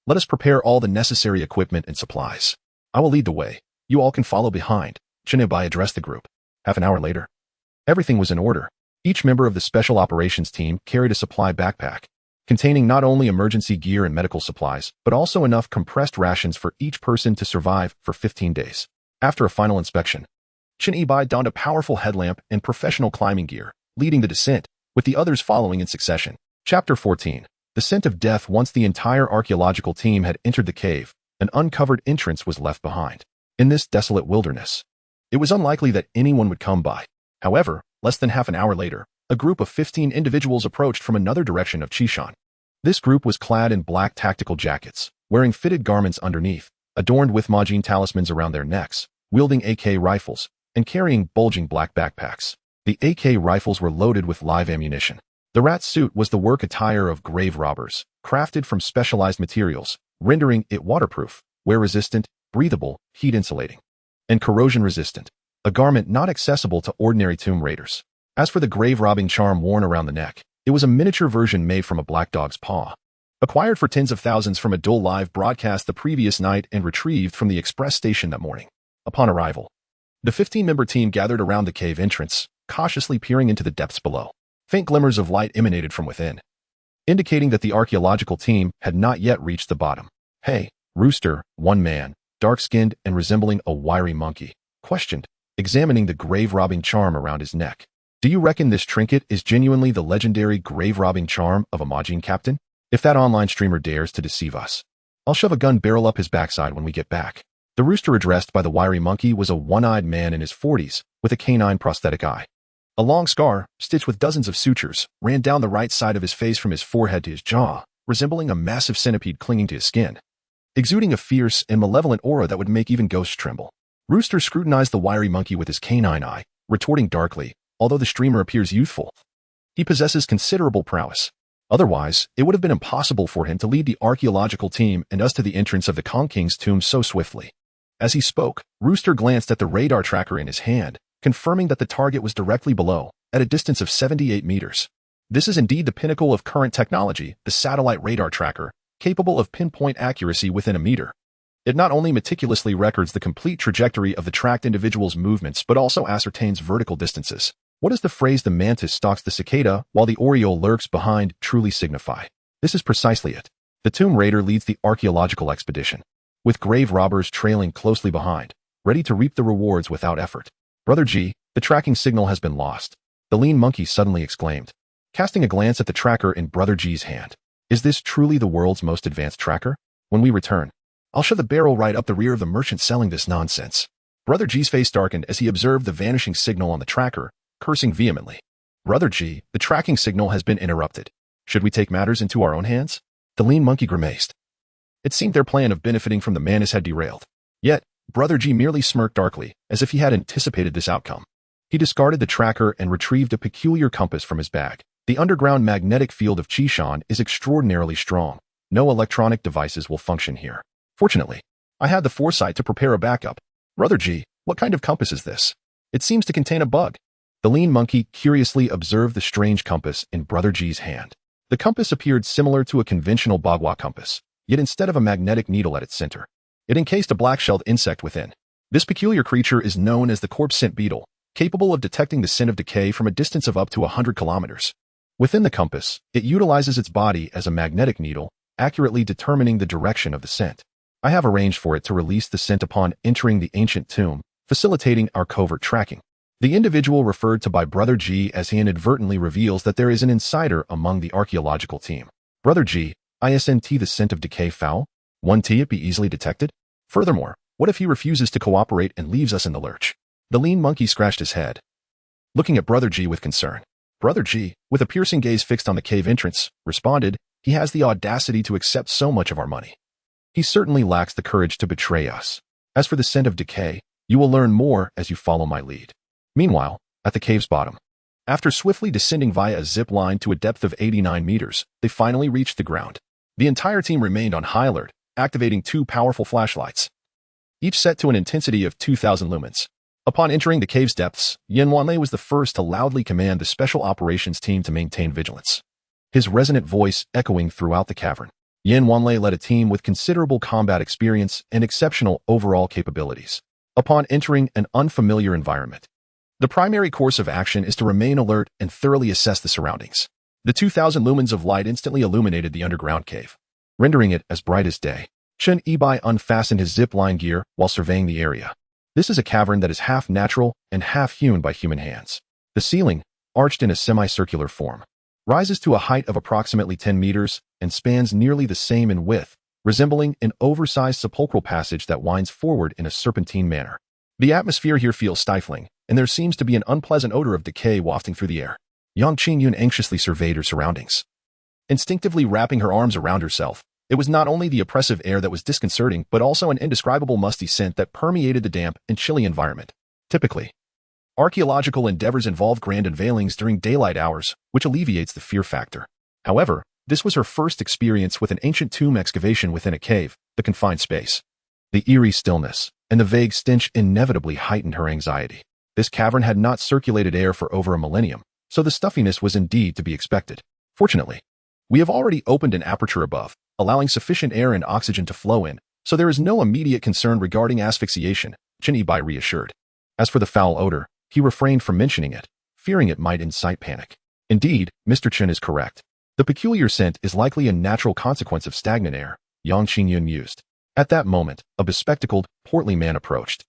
let us prepare all the necessary equipment and supplies. I will lead the way. You all can follow behind, Chen Yibai addressed the group. Half an hour later, everything was in order. Each member of the special operations team carried a supply backpack, containing not only emergency gear and medical supplies, but also enough compressed rations for each person to survive for 15 days. After a final inspection, Chen Yibai donned a powerful headlamp and professional climbing gear, leading the descent, with the others following in succession. Chapter 14. The Scent of Death. Once the entire archaeological team had entered the cave, an uncovered entrance was left behind. In this desolate wilderness, it was unlikely that anyone would come by. However, less than half an hour later, a group of 15 individuals approached from another direction of Qishan. This group was clad in black tactical jackets, wearing fitted garments underneath, adorned with Majin talismans around their necks, wielding AK rifles, and carrying bulging black backpacks. The AK rifles were loaded with live ammunition. The rat suit was the work attire of grave robbers, crafted from specialized materials, rendering it waterproof, wear-resistant, breathable, heat-insulating, and corrosion-resistant, a garment not accessible to ordinary tomb raiders. As for the grave-robbing charm worn around the neck, it was a miniature version made from a black dog's paw. Acquired for tens of thousands from a dual live broadcast the previous night and retrieved from the express station that morning. Upon arrival, the 15-member team gathered around the cave entrance, cautiously peering into the depths below. Faint glimmers of light emanated from within, indicating that the archaeological team had not yet reached the bottom. Hey, Rooster, one man, dark-skinned and resembling a wiry monkey, questioned, examining the grave-robbing charm around his neck. Do you reckon this trinket is genuinely the legendary grave-robbing charm of a Majin captain? If that online streamer dares to deceive us, I'll shove a gun barrel up his backside when we get back. The rooster addressed by the wiry monkey was a one-eyed man in his 40s, with a canine prosthetic eye. A long scar, stitched with dozens of sutures, ran down the right side of his face from his forehead to his jaw, resembling a massive centipede clinging to his skin, exuding a fierce and malevolent aura that would make even ghosts tremble. Rooster scrutinized the wiry monkey with his canine eye, retorting darkly, although the streamer appears youthful, he possesses considerable prowess. Otherwise, it would have been impossible for him to lead the archaeological team and us to the entrance of the Kong King's tomb so swiftly. As he spoke, Rooster glanced at the radar tracker in his hand, confirming that the target was directly below, at a distance of 78 meters. This is indeed the pinnacle of current technology, the satellite radar tracker, capable of pinpoint accuracy within a meter. It not only meticulously records the complete trajectory of the tracked individual's movements but also ascertains vertical distances. What does the phrase "the mantis stalks the cicada while the oriole lurks behind" truly signify? This is precisely it. The tomb raider leads the archaeological expedition, with grave robbers trailing closely behind, ready to reap the rewards without effort. Brother G, the tracking signal has been lost, the lean monkey suddenly exclaimed, casting a glance at the tracker in Brother G's hand. Is this truly the world's most advanced tracker? When we return, I'll shove the barrel right up the rear of the merchant selling this nonsense. Brother G's face darkened as he observed the vanishing signal on the tracker, cursing vehemently. Brother G, the tracking signal has been interrupted. Should we take matters into our own hands? The lean monkey grimaced. It seemed their plan of benefiting from the mantis had derailed. Yet, Brother G merely smirked darkly, as if he had anticipated this outcome. He discarded the tracker and retrieved a peculiar compass from his bag. The underground magnetic field of Qishan is extraordinarily strong. No electronic devices will function here. Fortunately, I had the foresight to prepare a backup. Brother G, what kind of compass is this? It seems to contain a bug. The lean monkey curiously observed the strange compass in Brother G's hand. The compass appeared similar to a conventional bagua compass, yet instead of a magnetic needle at its center, it encased a black-shelled insect within. This peculiar creature is known as the corpse scent beetle, capable of detecting the scent of decay from a distance of up to 100 kilometers. Within the compass, it utilizes its body as a magnetic needle, accurately determining the direction of the scent. I have arranged for it to release the scent upon entering the ancient tomb, facilitating our covert tracking. The individual referred to by Brother G as he inadvertently reveals that there is an insider among the archaeological team. Brother G, isn't the scent of decay foul? Won't it be easily detected? Furthermore, what if he refuses to cooperate and leaves us in the lurch? The lean monkey scratched his head, looking at Brother G with concern. Brother G, with a piercing gaze fixed on the cave entrance, responded, he has the audacity to accept so much of our money. He certainly lacks the courage to betray us. As for the scent of decay, you will learn more as you follow my lead. Meanwhile, at the cave's bottom, after swiftly descending via a zip line to a depth of 89 meters, they finally reached the ground. The entire team remained on high alert, activating 2 powerful flashlights, each set to an intensity of 2,000 lumens. Upon entering the cave's depths, Yin Wanlei was the first to loudly command the special operations team to maintain vigilance. His resonant voice echoing throughout the cavern. Yin Wanlei led a team with considerable combat experience and exceptional overall capabilities. Upon entering an unfamiliar environment, the primary course of action is to remain alert and thoroughly assess the surroundings. The 2,000 lumens of light instantly illuminated the underground cave, rendering it as bright as day. Chen Yibai unfastened his zip-line gear while surveying the area. This is a cavern that is half natural and half hewn by human hands. The ceiling, arched in a semicircular form, rises to a height of approximately 10 meters and spans nearly the same in width, resembling an oversized sepulchral passage that winds forward in a serpentine manner. The atmosphere here feels stifling, and there seems to be an unpleasant odor of decay wafting through the air. Yang Qingyun anxiously surveyed her surroundings. Instinctively wrapping her arms around herself, it was not only the oppressive air that was disconcerting, but also an indescribable musty scent that permeated the damp and chilly environment. Typically, archaeological endeavors involve grand unveilings during daylight hours, which alleviates the fear factor. However, this was her first experience with an ancient tomb excavation within a cave, the confined space. The eerie stillness and the vague stench inevitably heightened her anxiety. This cavern had not circulated air for over a millennium, so the stuffiness was indeed to be expected. Fortunately, we have already opened an aperture above, allowing sufficient air and oxygen to flow in, so there is no immediate concern regarding asphyxiation, Chen Yibai reassured. As for the foul odor, he refrained from mentioning it, fearing it might incite panic. Indeed, Mr. Chen is correct. The peculiar scent is likely a natural consequence of stagnant air, Yang Qingyun mused. At that moment, a bespectacled, portly man approached,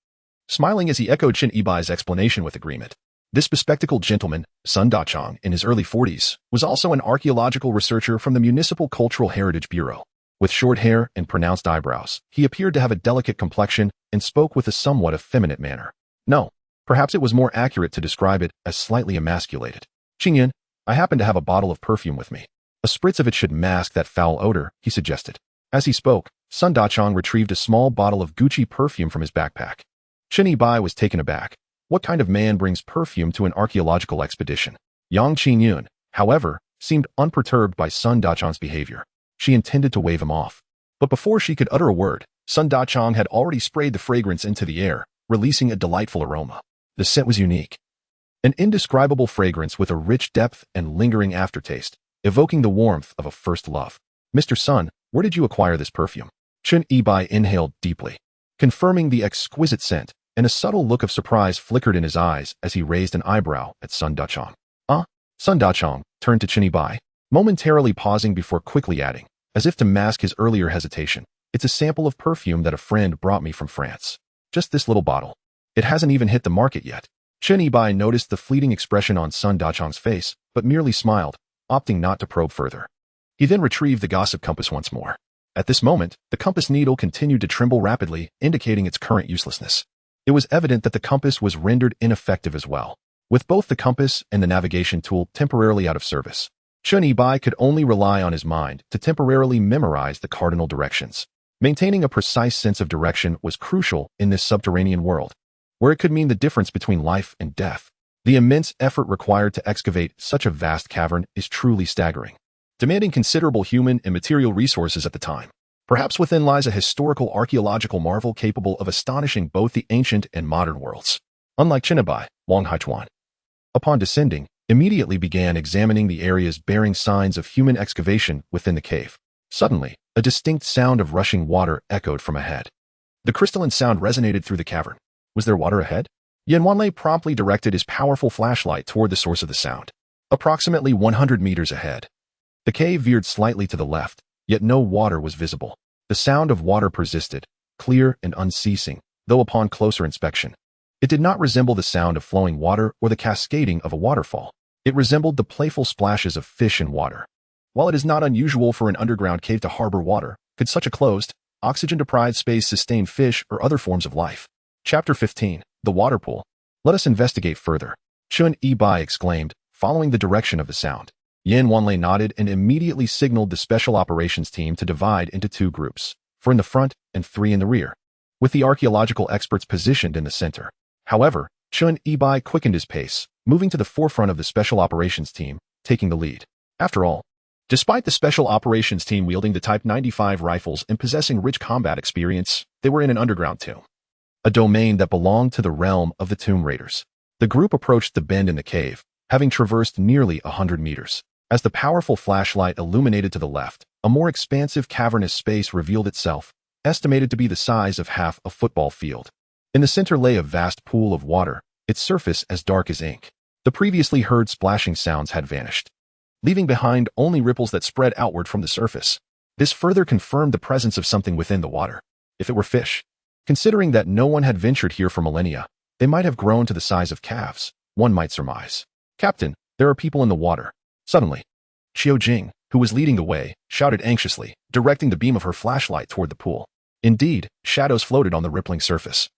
smiling as he echoed Chen Yibai's explanation with agreement. This bespectacled gentleman, Sun Dachong, in his early 40s, was also an archaeological researcher from the Municipal Cultural Heritage Bureau. With short hair and pronounced eyebrows, he appeared to have a delicate complexion and spoke with a somewhat effeminate manner. No, perhaps it was more accurate to describe it as slightly emasculated. Qingyun, I happen to have a bottle of perfume with me. A spritz of it should mask that foul odor, he suggested. As he spoke, Sun Dachong retrieved a small bottle of Gucci perfume from his backpack. Chen Yibai was taken aback. What kind of man brings perfume to an archaeological expedition? Yang Qingyun, however, seemed unperturbed by Sun Dachong's behavior. She intended to wave him off. But before she could utter a word, Sun Dachong had already sprayed the fragrance into the air, releasing a delightful aroma. The scent was unique. An indescribable fragrance with a rich depth and lingering aftertaste, evoking the warmth of a first love. Mr. Sun, where did you acquire this perfume? Chen Yibai inhaled deeply, confirming the exquisite scent, and a subtle look of surprise flickered in his eyes as he raised an eyebrow at Sun Dachong. Sun Dachong turned to Chen Yibai, momentarily pausing before quickly adding, as if to mask his earlier hesitation. It's a sample of perfume that a friend brought me from France. Just this little bottle. It hasn't even hit the market yet. Chen Yibai noticed the fleeting expression on Sun Dachong's face, but merely smiled, opting not to probe further. He then retrieved the gossip compass once more. At this moment, the compass needle continued to tremble rapidly, indicating its current uselessness. It was evident that the compass was rendered ineffective as well, with both the compass and the navigation tool temporarily out of service. Chen Yibai could only rely on his mind to temporarily memorize the cardinal directions. Maintaining a precise sense of direction was crucial in this subterranean world, where it could mean the difference between life and death. The immense effort required to excavate such a vast cavern is truly staggering, demanding considerable human and material resources at the time. Perhaps within lies a historical archaeological marvel capable of astonishing both the ancient and modern worlds. Unlike Chen Yibai, Wang Haichuan, upon descending, immediately began examining the areas bearing signs of human excavation within the cave. Suddenly, a distinct sound of rushing water echoed from ahead. The crystalline sound resonated through the cavern. Was there water ahead? Yan Wanlei promptly directed his powerful flashlight toward the source of the sound. Approximately 100 meters ahead, the cave veered slightly to the left, yet no water was visible. The sound of water persisted, clear and unceasing, though upon closer inspection, it did not resemble the sound of flowing water or the cascading of a waterfall. It resembled the playful splashes of fish in water. While it is not unusual for an underground cave to harbor water, could such a closed, oxygen-deprived space sustain fish or other forms of life? Chapter 15, The Water Pool. Let us investigate further, Chen Yibai exclaimed, following the direction of the sound. Yan Wanlei nodded and immediately signaled the special operations team to divide into 2 groups, 4 in the front and 3 in the rear, with the archaeological experts positioned in the center. However, Chen Yibai quickened his pace, moving to the forefront of the special operations team, taking the lead. After all, Despite the special operations team wielding the Type 95 rifles and possessing rich combat experience, they were in an underground tomb, a domain that belonged to the realm of the Tomb Raiders. The group approached the bend in the cave, having traversed nearly 100 meters. As the powerful flashlight illuminated to the left, a more expansive cavernous space revealed itself, estimated to be the size of half a football field. In the center lay a vast pool of water, its surface as dark as ink. The previously heard splashing sounds had vanished, leaving behind only ripples that spread outward from the surface. This further confirmed the presence of something within the water. If it were fish, considering that no one had ventured here for millennia, they might have grown to the size of calves, one might surmise. "Captain, there are people in the water." Suddenly, Qiu Jing, who was leading the way, shouted anxiously, directing the beam of her flashlight toward the pool. Indeed, shadows floated on the rippling surface.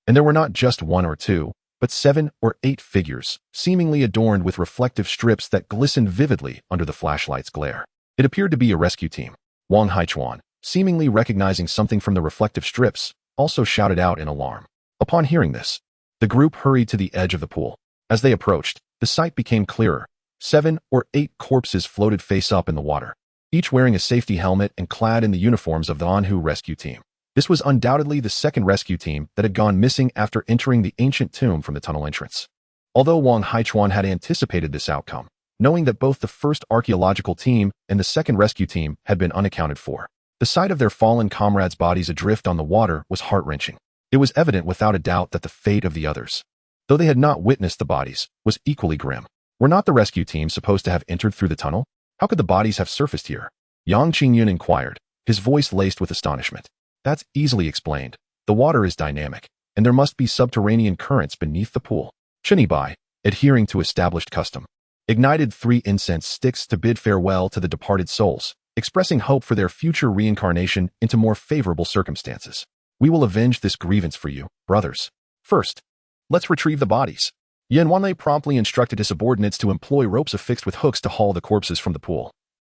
And there were not just one or two, but 7 or 8 figures, seemingly adorned with reflective strips that glistened vividly under the flashlight's glare. It appeared to be a rescue team. Wang Haichuan, seemingly recognizing something from the reflective strips, also shouted out in alarm. Upon hearing this, the group hurried to the edge of the pool. As they approached, the sight became clearer. 7 or 8 corpses floated face up in the water, each wearing a safety helmet and clad in the uniforms of the Anhu rescue team. This was undoubtedly the second rescue team that had gone missing after entering the ancient tomb from the tunnel entrance. Although Wang Haichuan had anticipated this outcome, knowing that both the first archaeological team and the second rescue team had been unaccounted for, the sight of their fallen comrades' bodies adrift on the water was heart-wrenching. It was evident without a doubt that the fate of the others, though they had not witnessed the bodies, was equally grim. Were not the rescue team supposed to have entered through the tunnel? How could the bodies have surfaced here? Yang Qingyun inquired, his voice laced with astonishment. That's easily explained. The water is dynamic, and there must be subterranean currents beneath the pool. Chen Yibai, adhering to established custom, ignited 3 incense sticks to bid farewell to the departed souls, expressing hope for their future reincarnation into more favorable circumstances. "We will avenge this grievance for you, brothers. First, let's retrieve the bodies." Yan Wanlei promptly instructed his subordinates to employ ropes affixed with hooks to haul the corpses from the pool,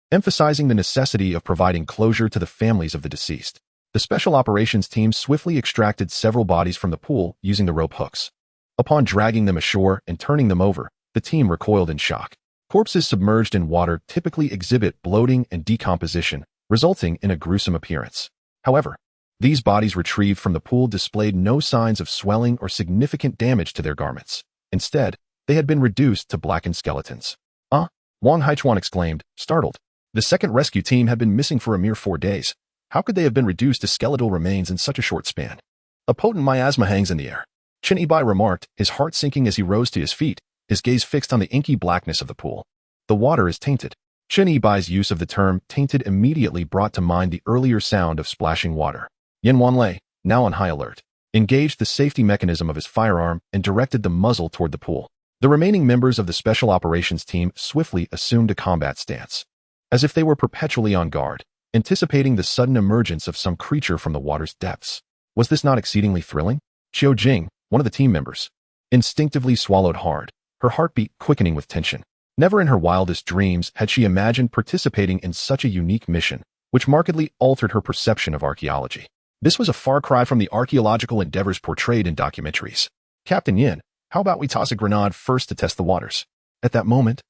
emphasizing the necessity of providing closure to the families of the deceased. The special operations team swiftly extracted several bodies from the pool using the rope hooks. Upon dragging them ashore and turning them over, the team recoiled in shock. Corpses submerged in water typically exhibit bloating and decomposition, resulting in a gruesome appearance. However, these bodies retrieved from the pool displayed no signs of swelling or significant damage to their garments. Instead, they had been reduced to blackened skeletons. Wang Haichuan exclaimed, startled. The second rescue team had been missing for a mere 4 days. How could they have been reduced to skeletal remains in such a short span? A potent miasma hangs in the air, Chen Yibai remarked, his heart sinking as he rose to his feet, his gaze fixed on the inky blackness of the pool. The water is tainted. Chen Yibai's use of the term tainted immediately brought to mind the earlier sound of splashing water. Yan Wanlei, now on high alert, engaged the safety mechanism of his firearm and directed the muzzle toward the pool. The remaining members of the special operations team swiftly assumed a combat stance, as if they were perpetually on guard, anticipating the sudden emergence of some creature from the water's depths. Was this not exceedingly thrilling? Qiu Jing, one of the team members, instinctively swallowed hard, her heartbeat quickening with tension. Never in her wildest dreams had she imagined participating in such a unique mission, which markedly altered her perception of archaeology. This was a far cry from the archaeological endeavors portrayed in documentaries. "Captain Yin, how about we toss a grenade first to test the waters?" At that moment,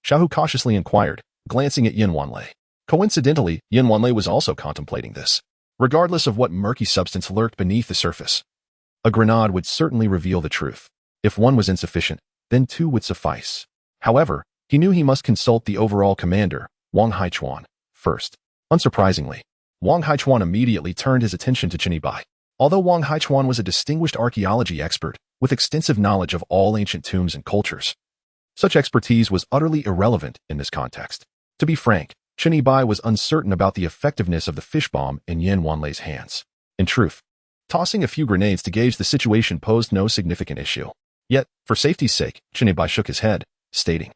Xiaohu cautiously inquired, glancing at Yin Wanlei. Coincidentally, Yin Wanlei was also contemplating this. Regardless of what murky substance lurked beneath the surface, a grenade would certainly reveal the truth. If one was insufficient, then 2 would suffice. However, he knew he must consult the overall commander, Wang Haichuan, first. Unsurprisingly, Wang Haichuan immediately turned his attention to Chen Yibai. Although Wang Haichuan was a distinguished archaeology expert with extensive knowledge of all ancient tombs and cultures, such expertise was utterly irrelevant in this context. To be frank, Chen Yibai was uncertain about the effectiveness of the fish bomb in Yan Wanlei's hands. In truth, tossing a few grenades to gauge the situation posed no significant issue. Yet, for safety's sake, Chen Yibai shook his head, stating,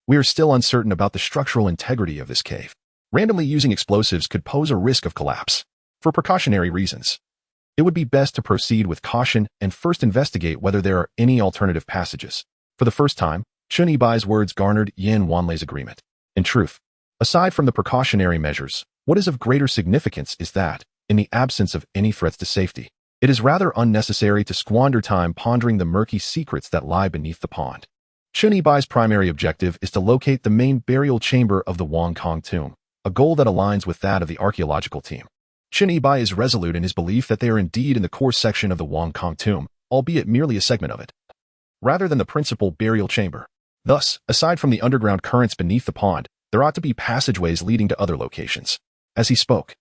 "We are still uncertain about the structural integrity of this cave. Randomly using explosives could pose a risk of collapse. For precautionary reasons, it would be best to proceed with caution and first investigate whether there are any alternative passages." For the first time, Chen Yibai's words garnered Yan Wanlei's agreement. In truth, aside from the precautionary measures, what is of greater significance is that, in the absence of any threats to safety, it is rather unnecessary to squander time pondering the murky secrets that lie beneath the pond. Chen Yibai's primary objective is to locate the main burial chamber of the Wang Kong tomb, a goal that aligns with that of the archaeological team. Chen Yibai is resolute in his belief that they are indeed in the core section of the Wang Kong tomb, albeit merely a segment of it, rather than the principal burial chamber. Thus, aside from the underground currents beneath the pond, there ought to be passageways leading to other locations. As he spoke,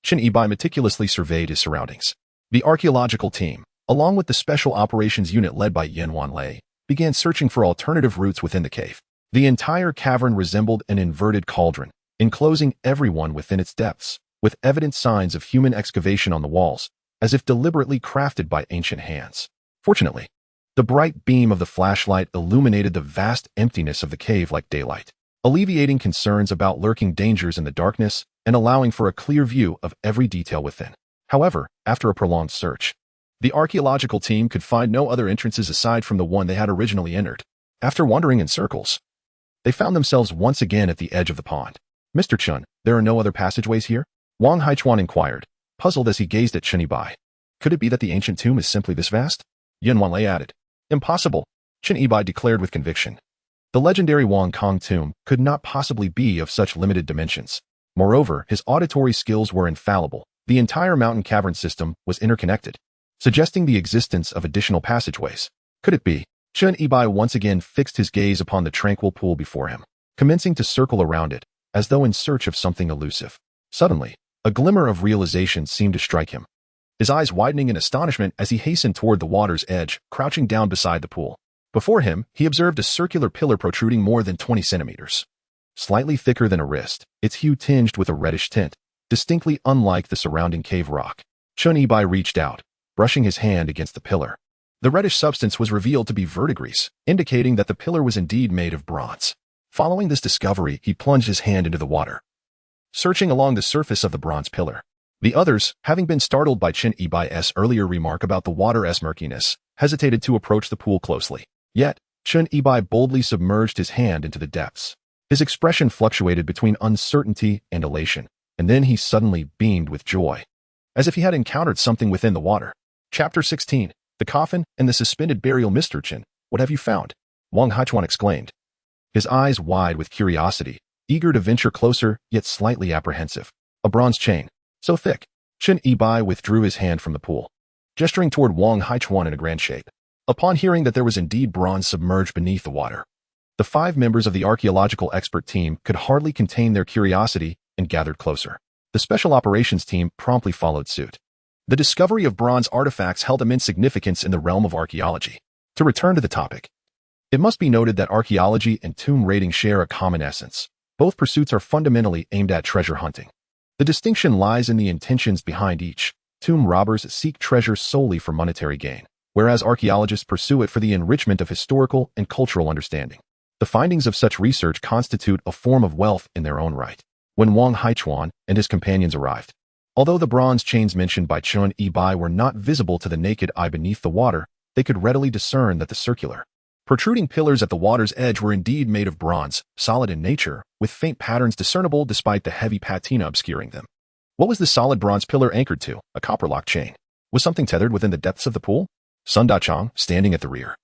Chen Yibai meticulously surveyed his surroundings. The archaeological team, along with the special operations unit led by Yan Wanlei, began searching for alternative routes within the cave. The entire cavern resembled an inverted cauldron, enclosing everyone within its depths, with evident signs of human excavation on the walls, as if deliberately crafted by ancient hands. Fortunately, the bright beam of the flashlight illuminated the vast emptiness of the cave like daylight, alleviating concerns about lurking dangers in the darkness and allowing for a clear view of every detail within. However, after a prolonged search, the archaeological team could find no other entrances aside from the one they had originally entered. After wandering in circles, they found themselves once again at the edge of the pond. "Mr. Chen, there are no other passageways here?" Wang Haichuan inquired, puzzled as he gazed at Chen Yibai. "Could it be that the ancient tomb is simply this vast?" Yan Wanlei added. "Impossible," Chen Yibai declared with conviction. The legendary Wang Kong tomb could not possibly be of such limited dimensions. Moreover, his auditory skills were infallible. The entire mountain cavern system was interconnected, suggesting the existence of additional passageways. Could it be? Chen Yibai once again fixed his gaze upon the tranquil pool before him, commencing to circle around it, as though in search of something elusive. Suddenly, a glimmer of realization seemed to strike him, his eyes widening in astonishment as he hastened toward the water's edge, crouching down beside the pool. Before him, he observed a circular pillar protruding more than 20 centimeters. Slightly thicker than a wrist, its hue tinged with a reddish tint, distinctly unlike the surrounding cave rock. Chen Yibai reached out, brushing his hand against the pillar. The reddish substance was revealed to be verdigris, indicating that the pillar was indeed made of bronze. Following this discovery, he plunged his hand into the water, searching along the surface of the bronze pillar. The others, having been startled by Chen Yibai's earlier remark about the water's murkiness, hesitated to approach the pool closely. Yet, Chen Yibai boldly submerged his hand into the depths. His expression fluctuated between uncertainty and elation, and then he suddenly beamed with joy, as if he had encountered something within the water. Chapter 16. The Coffin and the Suspended Burial. "Mr. Chen, what have you found?" Wang Haichuan exclaimed, his eyes wide with curiosity, eager to venture closer, yet slightly apprehensive. "A bronze chain. So thick." Chen Yibai withdrew his hand from the pool, gesturing toward Wang Haichuan in a grand shape. Upon hearing that there was indeed bronze submerged beneath the water, the 5 members of the archaeological expert team could hardly contain their curiosity and gathered closer. The special operations team promptly followed suit. The discovery of bronze artifacts held immense significance in the realm of archaeology. To return to the topic, it must be noted that archaeology and tomb raiding share a common essence. Both pursuits are fundamentally aimed at treasure hunting. The distinction lies in the intentions behind each. Tomb robbers seek treasure solely for monetary gain, whereas archaeologists pursue it for the enrichment of historical and cultural understanding. The findings of such research constitute a form of wealth in their own right. When Wang Haichuan and his companions arrived, although the bronze chains mentioned by Chen Yibai were not visible to the naked eye beneath the water, they could readily discern that the circular, protruding pillars at the water's edge were indeed made of bronze, solid in nature, with faint patterns discernible despite the heavy patina obscuring them. What was the solid bronze pillar anchored to? A copper-lock chain. Was something tethered within the depths of the pool? Sun Dachang, standing at the rear,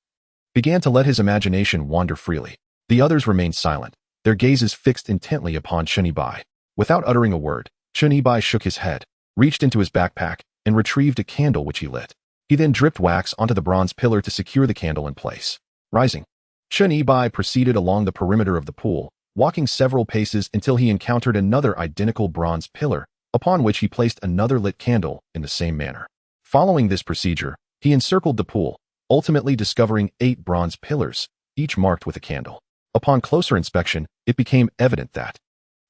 began to let his imagination wander freely. The others remained silent, their gazes fixed intently upon Chen Yibai. Without uttering a word, Chen Yibai shook his head, reached into his backpack, and retrieved a candle which he lit. He then dripped wax onto the bronze pillar to secure the candle in place. Rising, Chen Yibai proceeded along the perimeter of the pool, walking several paces until he encountered another identical bronze pillar, upon which he placed another lit candle in the same manner. Following this procedure, he encircled the pool, ultimately discovering 8 bronze pillars, each marked with a candle. Upon closer inspection, it became evident that,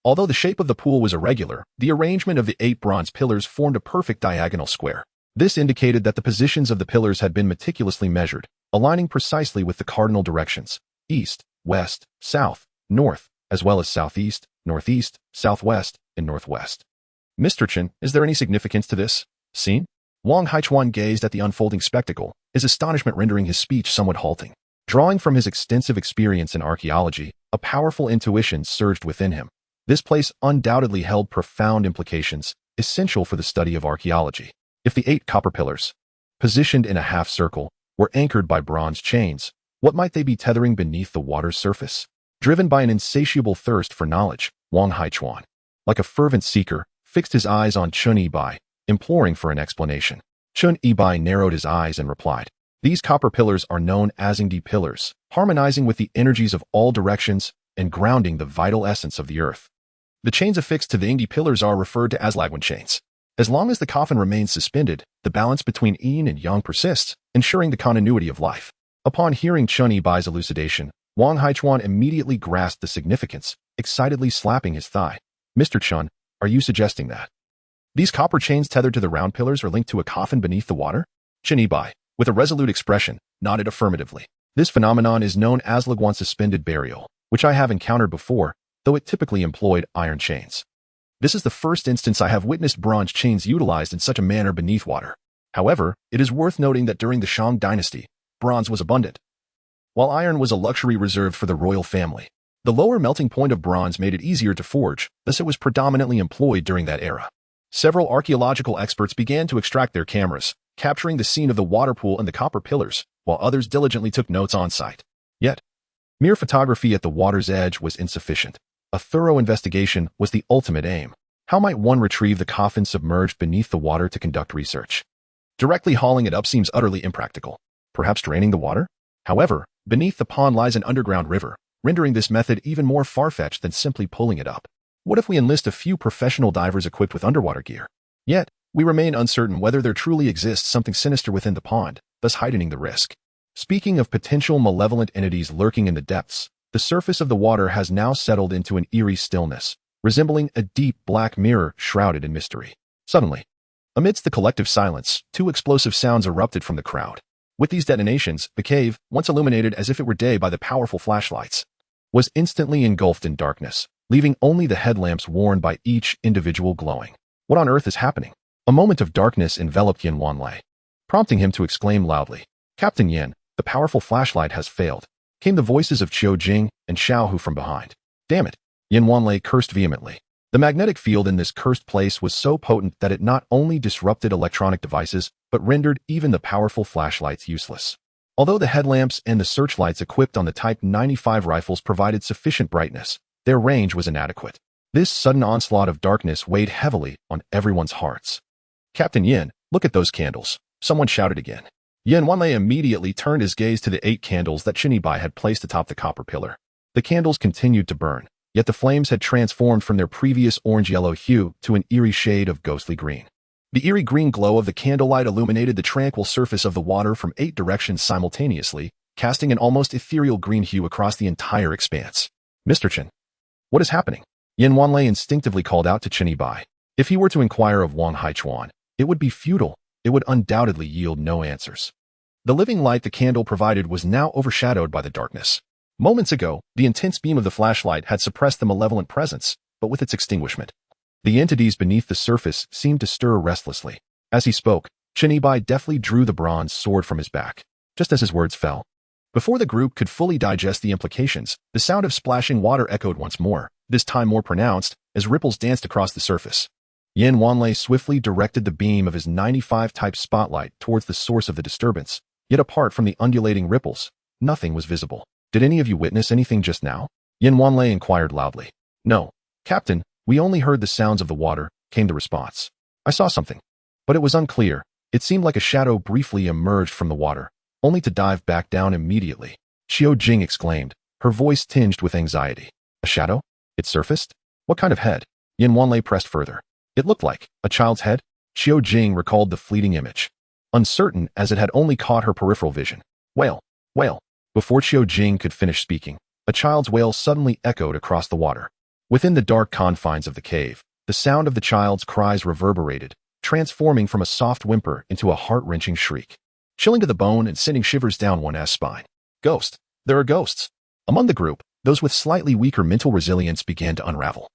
although the shape of the pool was irregular, the arrangement of the 8 bronze pillars formed a perfect diagonal square. This indicated that the positions of the pillars had been meticulously measured, aligning precisely with the cardinal directions: east, west, south, north, as well as southeast, northeast, southwest, and northwest. "Mr. Chen, is there any significance to this scene?" Wang Haichuan gazed at the unfolding spectacle, his astonishment rendering his speech somewhat halting. Drawing from his extensive experience in archaeology, a powerful intuition surged within him. This place undoubtedly held profound implications, essential for the study of archaeology. If the 8 copper pillars, positioned in a half circle, were anchored by bronze chains, What might they be tethering beneath the water's surface? Driven by an insatiable thirst for knowledge, Wang Haichuan, like a fervent seeker, fixed his eyes on Chun Yibai, imploring for an explanation. Chun Yibai narrowed his eyes and replied, "These copper pillars are known as Yingdi pillars, harmonizing with the energies of all directions and grounding the vital essence of the earth. The chains affixed to the Yingdi pillars are referred to as Lagwan chains. As long as the coffin remains suspended, the balance between yin and yang persists, ensuring the continuity of life." Upon hearing Chun Yibai's elucidation, Wang Haichuan immediately grasped the significance, excitedly slapping his thigh. "Mr. Chun, are you suggesting that these copper chains tethered to the round pillars are linked to a coffin beneath the water?" Chun Yibai, with a resolute expression, nodded affirmatively. "This phenomenon is known as Lagwan suspended burial, which I have encountered before, though it typically employed iron chains. This is the first instance I have witnessed bronze chains utilized in such a manner beneath water. However, it is worth noting that during the Shang dynasty, bronze was abundant, while iron was a luxury reserved for the royal family. The lower melting point of bronze made it easier to forge, thus it was predominantly employed during that era." Several archaeological experts began to extract their cameras, capturing the scene of the water pool and the copper pillars, while others diligently took notes on site. Yet, mere photography at the water's edge was insufficient. A thorough investigation was the ultimate aim. How might one retrieve the coffin submerged beneath the water to conduct research? Directly hauling it up seems utterly impractical. Perhaps draining the water? However, beneath the pond lies an underground river, rendering this method even more far-fetched than simply pulling it up. What if we enlist a few professional divers equipped with underwater gear? Yet, we remain uncertain whether there truly exists something sinister within the pond, thus heightening the risk. Speaking of potential malevolent entities lurking in the depths, the surface of the water has now settled into an eerie stillness, resembling a deep black mirror shrouded in mystery. Suddenly, amidst the collective silence, two explosive sounds erupted from the crowd. With these detonations, the cave, once illuminated as if it were day by the powerful flashlights, was instantly engulfed in darkness, leaving only the headlamps worn by each individual glowing. What on earth is happening? A moment of darkness enveloped Yin Wanlei, prompting him to exclaim loudly, "Captain Yin, the powerful flashlight has failed." Came the voices of Qiu Jing and Xiao Hu from behind. "Damn it!" Yin Wanlei cursed vehemently. The magnetic field in this cursed place was so potent that it not only disrupted electronic devices, but rendered even the powerful flashlights useless. Although the headlamps and the searchlights equipped on the Type 95 rifles provided sufficient brightness, their range was inadequate. This sudden onslaught of darkness weighed heavily on everyone's hearts. "Captain Yin, look at those candles," someone shouted again. Yin Wanlei immediately turned his gaze to the 8 candles that Chun Yibai had placed atop the copper pillar. The candles continued to burn, yet the flames had transformed from their previous orange-yellow hue to an eerie shade of ghostly green. The eerie green glow of the candlelight illuminated the tranquil surface of the water from 8 directions simultaneously, casting an almost ethereal green hue across the entire expanse. "Mr. Chen, what is happening?" Yin Wanlei instinctively called out to Chun Yibai. If he were to inquire of Wang Haichuan, it would be futile. It would undoubtedly yield no answers. The living light the candle provided was now overshadowed by the darkness. Moments ago, the intense beam of the flashlight had suppressed the malevolent presence, but with its extinguishment, the entities beneath the surface seemed to stir restlessly. As he spoke, Chun Yibai deftly drew the bronze sword from his back. Just as his words fell, before the group could fully digest the implications, the sound of splashing water echoed once more, this time more pronounced, as ripples danced across the surface. Yin Wanlei swiftly directed the beam of his 95-type spotlight towards the source of the disturbance, yet apart from the undulating ripples, nothing was visible. "Did any of you witness anything just now?" Yin Wanlei inquired loudly. "No, Captain, we only heard the sounds of the water," came the response. "I saw something, but it was unclear. It seemed like a shadow briefly emerged from the water, only to dive back down immediately." Qiu Jing exclaimed, her voice tinged with anxiety. "A shadow? It surfaced? What kind of head?" Yin Wanlei pressed further. "It looked like a child's head." Qiu Jing recalled the fleeting image, uncertain as it had only caught her peripheral vision. "Wail, wail." Before Qiu Jing could finish speaking, a child's wail suddenly echoed across the water. Within the dark confines of the cave, the sound of the child's cries reverberated, transforming from a soft whimper into a heart-wrenching shriek, chilling to the bone and sending shivers down one's spine. "Ghost! There are ghosts!" Among the group, those with slightly weaker mental resilience began to unravel,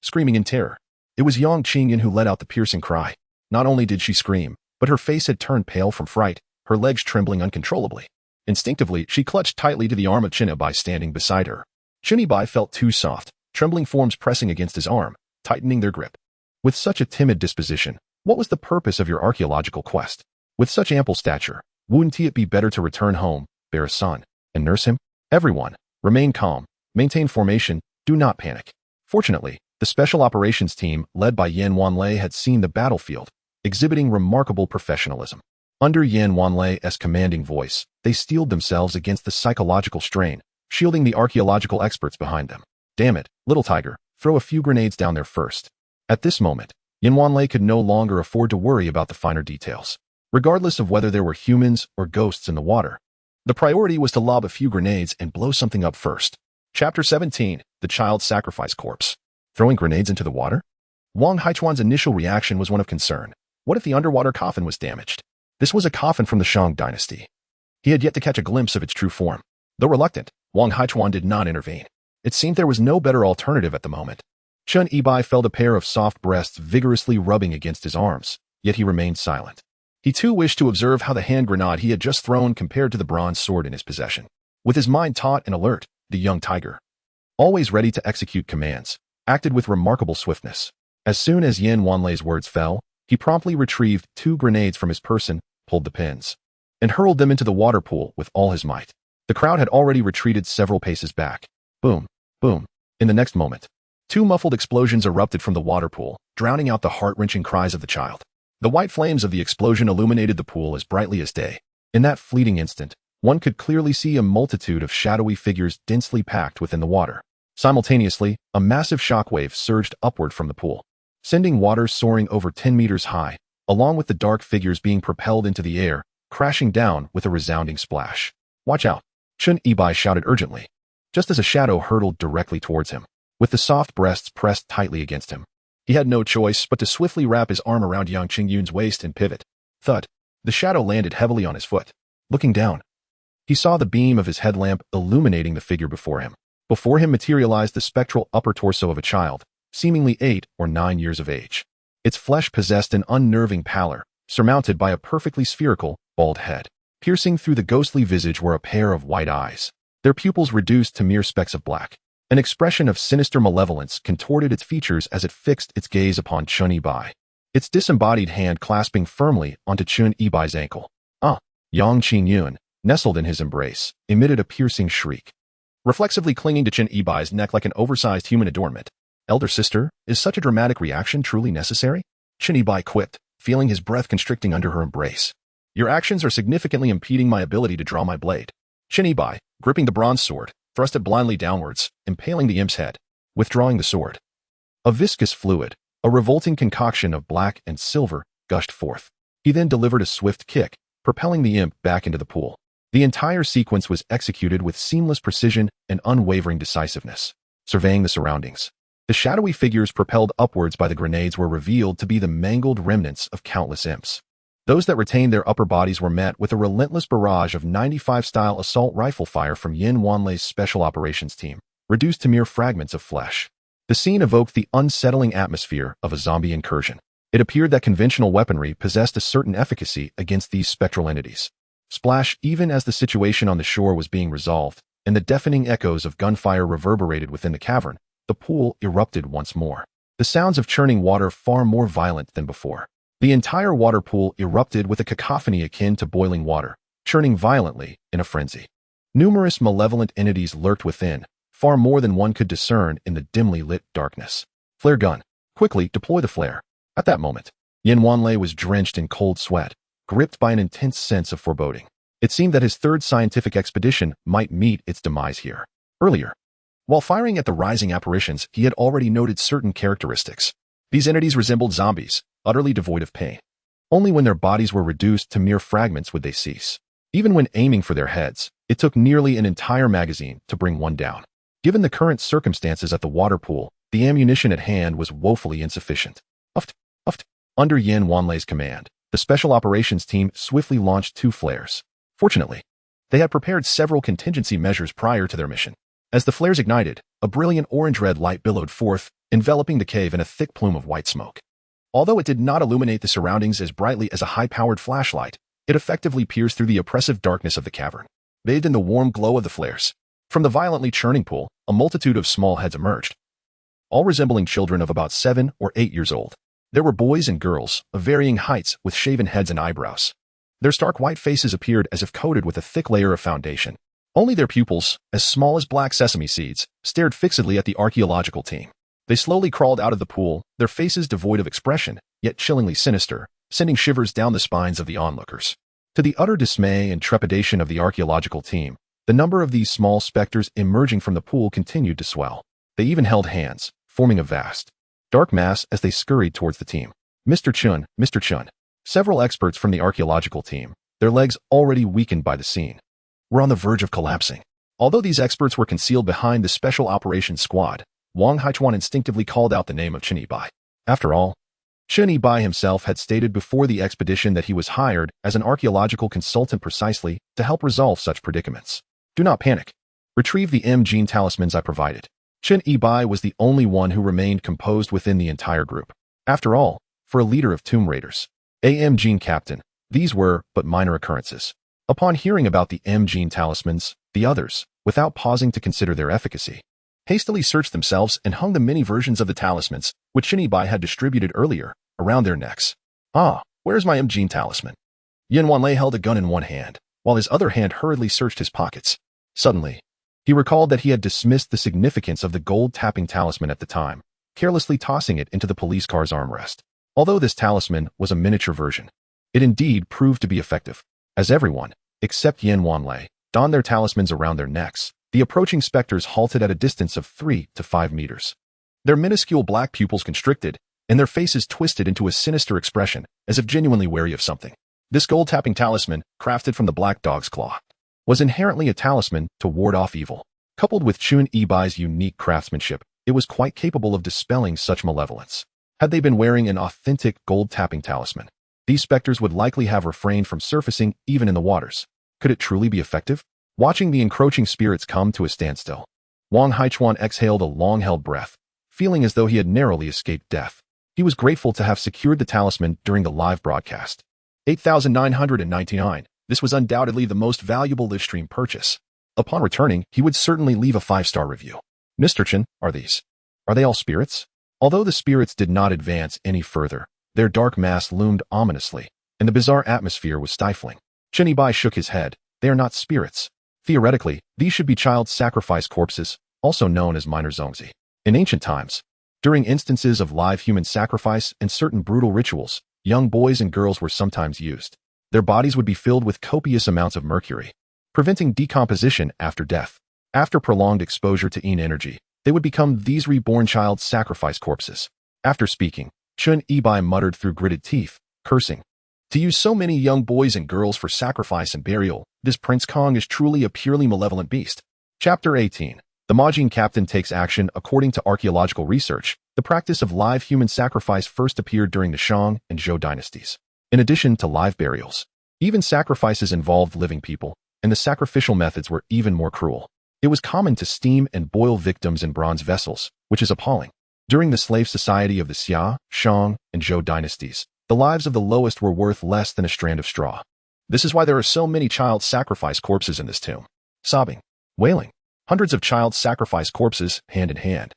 screaming in terror. It was Yang Qingyan who let out the piercing cry. Not only did she scream, but her face had turned pale from fright, her legs trembling uncontrollably. Instinctively, she clutched tightly to the arm of Chun Yibai standing beside her. Chun Yibai felt too soft, trembling forms pressing against his arm, tightening their grip. "With such a timid disposition, what was the purpose of your archaeological quest? With such ample stature, wouldn't it be better to return home, bear a son?" and nurse him? Everyone, remain calm, maintain formation, do not panic. Fortunately, the special operations team, led by Yan Wanlei, had seen the battlefield, exhibiting remarkable professionalism. Under Yan Wanlei's commanding voice, they steeled themselves against the psychological strain, shielding the archaeological experts behind them. Damn it, little tiger, throw a few grenades down there first. At this moment, Yan Wanlei could no longer afford to worry about the finer details. Regardless of whether there were humans or ghosts in the water, the priority was to lob a few grenades and blow something up first. Chapter 17, The Child Sacrifice Corpse. Throwing grenades into the water? Wang Haichuan's initial reaction was one of concern. What if the underwater coffin was damaged? This was a coffin from the Shang dynasty. He had yet to catch a glimpse of its true form. Though reluctant, Wang Haichuan did not intervene. It seemed there was no better alternative at the moment. Chen Yibai felt a pair of soft breasts vigorously rubbing against his arms, yet he remained silent. He too wished to observe how the hand grenade he had just thrown compared to the bronze sword in his possession. With his mind taut and alert, the young tiger, always ready to execute commands, acted with remarkable swiftness. As soon as Yan Wanlei's words fell, he promptly retrieved 2 grenades from his person, pulled the pins, and hurled them into the water pool with all his might. The crowd had already retreated several paces back. Boom, boom. In the next moment, 2 muffled explosions erupted from the water pool, drowning out the heart-wrenching cries of the child. The white flames of the explosion illuminated the pool as brightly as day. In that fleeting instant, one could clearly see a multitude of shadowy figures densely packed within the water. Simultaneously, a massive shockwave surged upward from the pool, sending water soaring over 10 meters high, along with the dark figures being propelled into the air, crashing down with a resounding splash. Watch out! Chen Yibai shouted urgently, just as a shadow hurtled directly towards him, with the soft breasts pressed tightly against him. He had no choice but to swiftly wrap his arm around Yang Qingyun's waist and pivot. Thud! The shadow landed heavily on his foot. Looking down, he saw the beam of his headlamp illuminating the figure before him. Before him materialized the spectral upper torso of a child, seemingly 8 or 9 years of age. Its flesh possessed an unnerving pallor, surmounted by a perfectly spherical, bald head. Piercing through the ghostly visage were a pair of white eyes, their pupils reduced to mere specks of black. An expression of sinister malevolence contorted its features as it fixed its gaze upon Chen Yibai, its disembodied hand clasping firmly onto Chen Yibai's ankle. Yang Qingyun, nestled in his embrace, emitted a piercing shriek, reflexively clinging to Chen Yibai's neck like an oversized human adornment. Elder sister, is such a dramatic reaction truly necessary? Chen Yibai quipped, feeling his breath constricting under her embrace. Your actions are significantly impeding my ability to draw my blade. Chen Yibai, gripping the bronze sword, thrust it blindly downwards, impaling the imp's head. Withdrawing the sword, a viscous fluid, a revolting concoction of black and silver, gushed forth. He then delivered a swift kick, propelling the imp back into the pool. The entire sequence was executed with seamless precision and unwavering decisiveness. Surveying the surroundings, the shadowy figures propelled upwards by the grenades were revealed to be the mangled remnants of countless imps. Those that retained their upper bodies were met with a relentless barrage of 95-style assault rifle fire from Yan Wanlei's special operations team, reduced to mere fragments of flesh. The scene evoked the unsettling atmosphere of a zombie incursion. It appeared that conventional weaponry possessed a certain efficacy against these spectral entities. Splash! Even as the situation on the shore was being resolved, and the deafening echoes of gunfire reverberated within the cavern, the pool erupted once more. The sounds of churning water far more violent than before. The entire water pool erupted with a cacophony akin to boiling water, churning violently in a frenzy. Numerous malevolent entities lurked within, far more than one could discern in the dimly lit darkness. Flare gun. Quickly deploy the flare. At that moment, Yan Wanlei was drenched in cold sweat, gripped by an intense sense of foreboding. It seemed that his third scientific expedition might meet its demise here. Earlier, while firing at the rising apparitions, he had already noted certain characteristics. These entities resembled zombies, utterly devoid of pain. Only when their bodies were reduced to mere fragments would they cease. Even when aiming for their heads, it took nearly an entire magazine to bring one down. Given the current circumstances at the water pool, the ammunition at hand was woefully insufficient. Under Yan Wanlei's command, the special operations team swiftly launched 2 flares. Fortunately, they had prepared several contingency measures prior to their mission. As the flares ignited, a brilliant orange-red light billowed forth, enveloping the cave in a thick plume of white smoke. Although it did not illuminate the surroundings as brightly as a high-powered flashlight, it effectively pierced through the oppressive darkness of the cavern. Bathed in the warm glow of the flares, from the violently churning pool, a multitude of small heads emerged, all resembling children of about 7 or 8 years old. There were boys and girls of varying heights with shaven heads and eyebrows. Their stark white faces appeared as if coated with a thick layer of foundation. Only their pupils, as small as black sesame seeds, stared fixedly at the archaeological team. They slowly crawled out of the pool, their faces devoid of expression, yet chillingly sinister, sending shivers down the spines of the onlookers. To the utter dismay and trepidation of the archaeological team, the number of these small specters emerging from the pool continued to swell. They even held hands, forming a vast, dark mass as they scurried towards the team. Mr. Chun, Mr. Chun. Several experts from the archaeological team, their legs already weakened by the scene, were on the verge of collapsing. Although these experts were concealed behind the Special Operations Squad, Wang Haichuan instinctively called out the name of Chen Yibai. After all, Chen Yibai himself had stated before the expedition that he was hired as an archaeological consultant precisely to help resolve such predicaments. Do not panic. Retrieve the gene talismans I provided. Chen Yibai was the only one who remained composed within the entire group. After all, for a leader of Tomb Raiders, gene captain, these were but minor occurrences. Upon hearing about the gene talismans, the others, without pausing to consider their efficacy, hastily searched themselves and hung the mini versions of the talismans, which Chen Yibai had distributed earlier, around their necks. Ah, where's my gene talisman? Yin Wanlei held a gun in one hand, while his other hand hurriedly searched his pockets. Suddenly, he recalled that he had dismissed the significance of the gold-tapping talisman at the time, carelessly tossing it into the police car's armrest. Although this talisman was a miniature version, it indeed proved to be effective. As everyone, except Yin Wanlei, donned their talismans around their necks, the approaching specters halted at a distance of 3 to 5 meters. Their minuscule black pupils constricted, and their faces twisted into a sinister expression, as if genuinely wary of something. This gold-tapping talisman, crafted from the black dog's claw, was inherently a talisman to ward off evil. Coupled with Chen Yibai's unique craftsmanship, it was quite capable of dispelling such malevolence. Had they been wearing an authentic gold-tapping talisman, these specters would likely have refrained from surfacing even in the waters. Could it truly be effective? Watching the encroaching spirits come to a standstill, Wang Haichuan exhaled a long-held breath, feeling as though he had narrowly escaped death. He was grateful to have secured the talisman during the live broadcast. 8,999. This was undoubtedly the most valuable livestream purchase. Upon returning, he would certainly leave a 5-star review. Mr. Chen, are they all spirits? Although the spirits did not advance any further, their dark mass loomed ominously, and the bizarre atmosphere was stifling. Chen Yibai shook his head. They are not spirits. Theoretically, these should be child sacrifice corpses, also known as minor zongzi. In ancient times, during instances of live human sacrifice and certain brutal rituals, young boys and girls were sometimes used. Their bodies would be filled with copious amounts of mercury, preventing decomposition after death. After prolonged exposure to yin energy, they would become these reborn child sacrifice corpses. After speaking, Chen Yibai muttered through gritted teeth, cursing. To use so many young boys and girls for sacrifice and burial, this Prince Kong is truly a purely malevolent beast. Chapter 18. The Majin Captain takes action. According to archaeological research, the practice of live human sacrifice first appeared during the Shang and Zhou dynasties. In addition to live burials, even sacrifices involved living people, and the sacrificial methods were even more cruel. It was common to steam and boil victims in bronze vessels, which is appalling. During the slave society of the Xia, Shang, and Zhou dynasties, the lives of the lowest were worth less than a strand of straw. This is why there are so many child sacrifice corpses in this tomb. Sobbing, wailing, hundreds of child sacrifice corpses, hand in hand,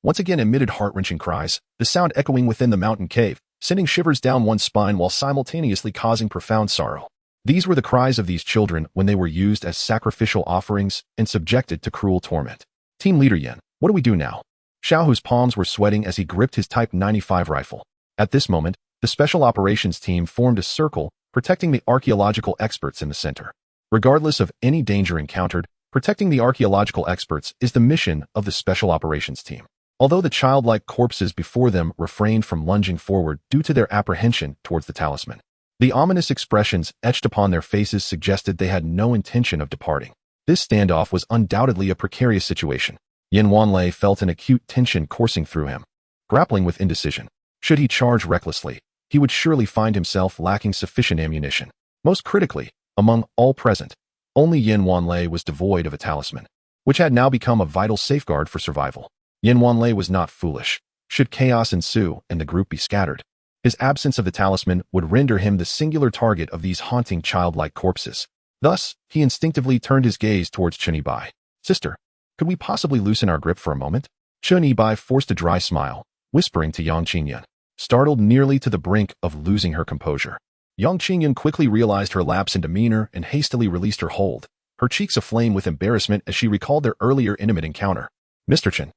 once again emitted heart-wrenching cries, the sound echoing within the mountain cave, sending shivers down one's spine while simultaneously causing profound sorrow. These were the cries of these children when they were used as sacrificial offerings and subjected to cruel torment. Team Leader Yen, what do we do now? Xiaohu's palms were sweating as he gripped his Type 95 rifle. At this moment, the Special Operations team formed a circle, protecting the archaeological experts in the center. Regardless of any danger encountered, protecting the archaeological experts is the mission of the Special Operations team. Although the childlike corpses before them refrained from lunging forward due to their apprehension towards the talisman, the ominous expressions etched upon their faces suggested they had no intention of departing. This standoff was undoubtedly a precarious situation. Yin Wanlei felt an acute tension coursing through him, grappling with indecision. Should he charge recklessly, he would surely find himself lacking sufficient ammunition. Most critically, among all present, only Yin Wanlei was devoid of a talisman, which had now become a vital safeguard for survival. Yin Wanlei was not foolish. Should chaos ensue and the group be scattered, his absence of the talisman would render him the singular target of these haunting childlike corpses. Thus, he instinctively turned his gaze towards Chen Yibai. Sister, could we possibly loosen our grip for a moment? Chen Yibai forced a dry smile, whispering to Yang Qingyan, startled nearly to the brink of losing her composure. Yang Qingyan quickly realized her lapse in demeanor and hastily released her hold, her cheeks aflame with embarrassment as she recalled their earlier intimate encounter. "Mr. Chen,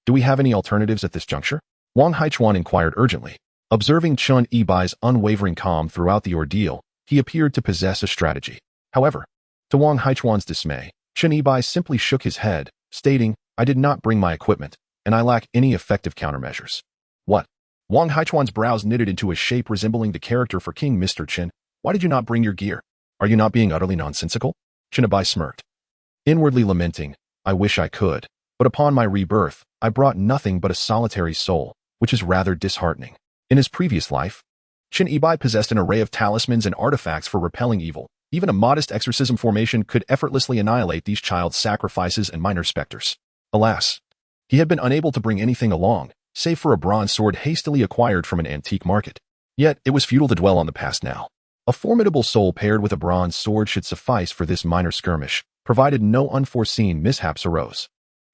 do we have any alternatives at this juncture?" Wang Haichuan inquired urgently. Observing Chun Yibai's unwavering calm throughout the ordeal, he appeared to possess a strategy. However, to Wang Haichuan's dismay, Chun Yibai simply shook his head, stating, "I did not bring my equipment, and I lack any effective countermeasures." "What?" Wang Haichuan's brows knitted into a shape resembling the character for King Mr. Chen. "Why did you not bring your gear? Are you not being utterly nonsensical?" Chun Yibai smirked, inwardly lamenting, "I wish I could, but upon my rebirth, I brought nothing but a solitary soul, which is rather disheartening." In his previous life, Chun Yibai possessed an array of talismans and artifacts for repelling evil. Even a modest exorcism formation could effortlessly annihilate these child sacrifices and minor specters. Alas, he had been unable to bring anything along, save for a bronze sword hastily acquired from an antique market. Yet, it was futile to dwell on the past now. A formidable soul paired with a bronze sword should suffice for this minor skirmish, provided no unforeseen mishaps arose.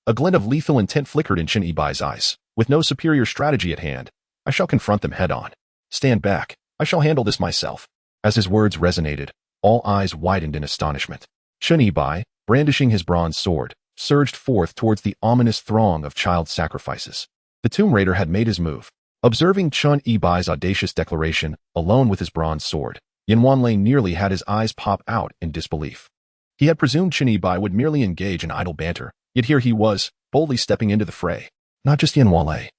A glint of lethal intent flickered in Chun Yibai's eyes. With no superior strategy at hand, I shall confront them head-on. Stand back, I shall handle this myself. As his words resonated, all eyes widened in astonishment. Chun Yibai, brandishing his bronze sword, surged forth towards the ominous throng of child sacrifices. The Tomb Raider had made his move. Observing Chun Yibai's audacious declaration, alone with his bronze sword, Yan Wanlei nearly had his eyes pop out in disbelief. He had presumed Chun Yibai would merely engage in idle banter, yet here he was, boldly stepping into the fray. Not just Yan Wanlei,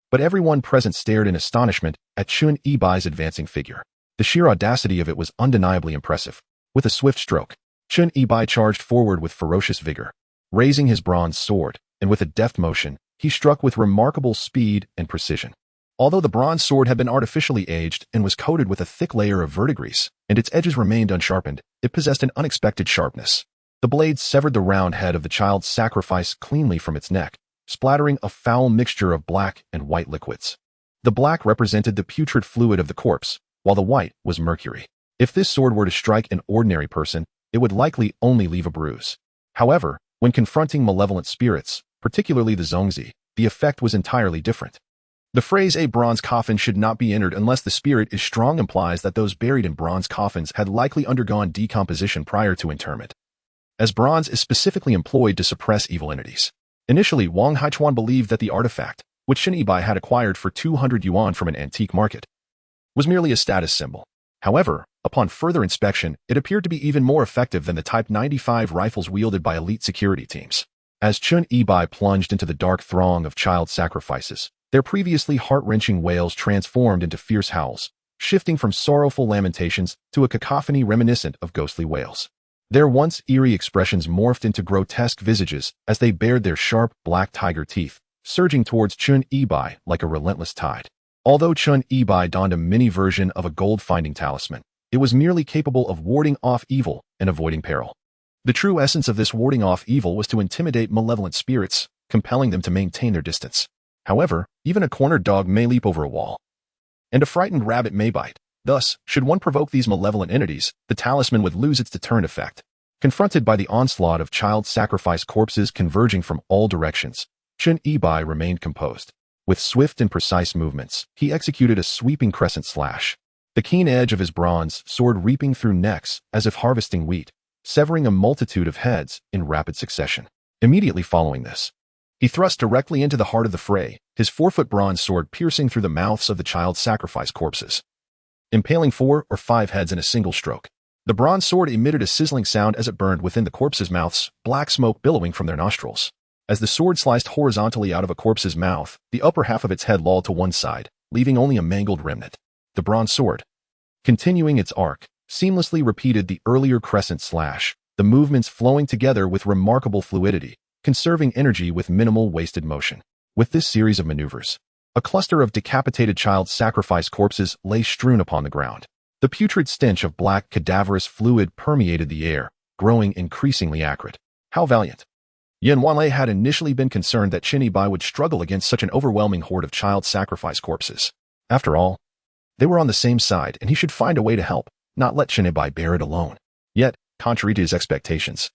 but everyone present stared in astonishment at Chun Yibai's advancing figure. The sheer audacity of it was undeniably impressive. With a swift stroke, Chun Yibai charged forward with ferocious vigor. Raising his bronze sword, and with a deft motion, he struck with remarkable speed and precision. Although the bronze sword had been artificially aged and was coated with a thick layer of verdigris, and its edges remained unsharpened, it possessed an unexpected sharpness. The blade severed the round head of the child's sacrifice cleanly from its neck, splattering a foul mixture of black and white liquids. The black represented the putrid fluid of the corpse, while the white was mercury. If this sword were to strike an ordinary person, it would likely only leave a bruise. However, when confronting malevolent spirits, particularly the Zongzi, the effect was entirely different. The phrase "a bronze coffin should not be entered unless the spirit is strong" implies that those buried in bronze coffins had likely undergone decomposition prior to interment, as bronze is specifically employed to suppress evil entities. Initially, Wang Haichuan believed that the artifact, which Chun Yibai had acquired for 200 yuan from an antique market, was merely a status symbol. However, upon further inspection, it appeared to be even more effective than the Type 95 rifles wielded by elite security teams. As Chun Yibai plunged into the dark throng of child sacrifices, their previously heart-wrenching wails transformed into fierce howls, shifting from sorrowful lamentations to a cacophony reminiscent of ghostly wails. Their once eerie expressions morphed into grotesque visages as they bared their sharp, black tiger teeth, surging towards Chun Yibai like a relentless tide. Although Chun Yibai donned a mini version of a gold-finding talisman, it was merely capable of warding off evil and avoiding peril. The true essence of this warding off evil was to intimidate malevolent spirits, compelling them to maintain their distance. However, even a cornered dog may leap over a wall, and a frightened rabbit may bite. Thus, should one provoke these malevolent entities, the talisman would lose its deterrent effect. Confronted by the onslaught of child sacrifice corpses converging from all directions, Chun Yibai remained composed. With swift and precise movements, he executed a sweeping crescent slash, the keen edge of his bronze sword reaping through necks as if harvesting wheat, severing a multitude of heads in rapid succession. Immediately following this, he thrust directly into the heart of the fray, his 4-foot bronze sword piercing through the mouths of the child sacrifice corpses, impaling 4 or 5 heads in a single stroke. The bronze sword emitted a sizzling sound as it burned within the corpses' mouths, black smoke billowing from their nostrils. As the sword sliced horizontally out of a corpse's mouth, the upper half of its head lolled to one side, leaving only a mangled remnant. The bronze sword, continuing its arc, seamlessly repeated the earlier crescent slash, the movements flowing together with remarkable fluidity, conserving energy with minimal wasted motion. With this series of maneuvers, a cluster of decapitated child sacrifice corpses lay strewn upon the ground. The putrid stench of black cadaverous fluid permeated the air, growing increasingly acrid. How valiant! Yan Wanlei had initially been concerned that Chun Yibai would struggle against such an overwhelming horde of child sacrifice corpses. After all, they were on the same side, and he should find a way to help, not let Chun Yibai bear it alone. Yet, contrary to his expectations,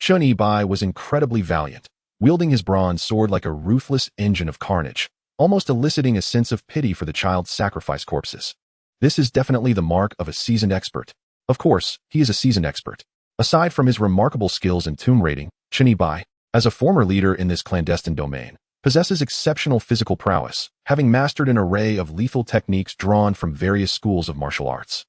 Chun Yibai was incredibly valiant, wielding his bronze sword like a ruthless engine of carnage, almost eliciting a sense of pity for the child sacrifice corpses. This is definitely the mark of a seasoned expert. Of course, he is a seasoned expert. Aside from his remarkable skills in tomb raiding, Chen Yibai, as a former leader in this clandestine domain, possesses exceptional physical prowess, having mastered an array of lethal techniques drawn from various schools of martial arts.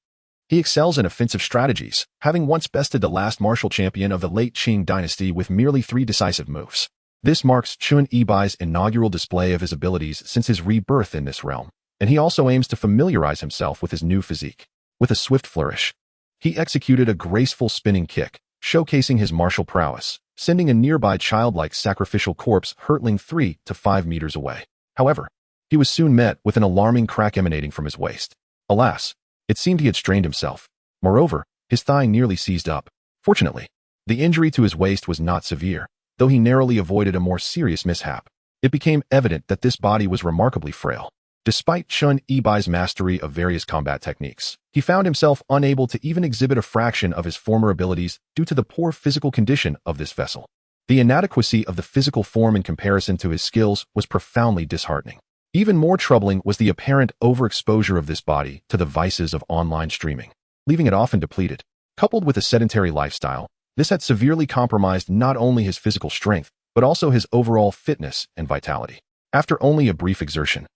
He excels in offensive strategies, having once bested the last martial champion of the late Qing dynasty with merely 3 decisive moves. This marks Chen Yibai's inaugural display of his abilities since his rebirth in this realm, and he also aims to familiarize himself with his new physique. With a swift flourish, he executed a graceful spinning kick, showcasing his martial prowess, sending a nearby childlike sacrificial corpse hurtling 3 to 5 meters away. However, he was soon met with an alarming crack emanating from his waist. Alas, it seemed he had strained himself. Moreover, his thigh nearly seized up. Fortunately, the injury to his waist was not severe, though he narrowly avoided a more serious mishap. It became evident that this body was remarkably frail. Despite Chen Yibai's mastery of various combat techniques, he found himself unable to even exhibit a fraction of his former abilities due to the poor physical condition of this vessel. The inadequacy of the physical form in comparison to his skills was profoundly disheartening. Even more troubling was the apparent overexposure of this body to the vices of online streaming, leaving it often depleted. Coupled with a sedentary lifestyle, this had severely compromised not only his physical strength, but also his overall fitness and vitality. After only a brief exertion,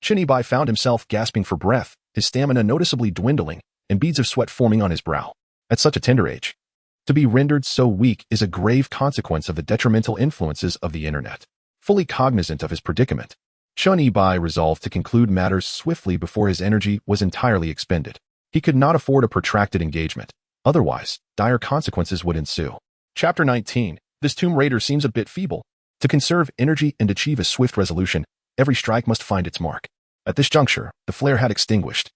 Chen Yibai found himself gasping for breath, his stamina noticeably dwindling, and beads of sweat forming on his brow. At such a tender age, to be rendered so weak is a grave consequence of the detrimental influences of the internet. Fully cognizant of his predicament, Chen Yibai resolved to conclude matters swiftly before his energy was entirely expended. He could not afford a protracted engagement. Otherwise, dire consequences would ensue. Chapter 19. This tomb raider seems a bit feeble. To conserve energy and achieve a swift resolution, every strike must find its mark. At this juncture, the flare had extinguished,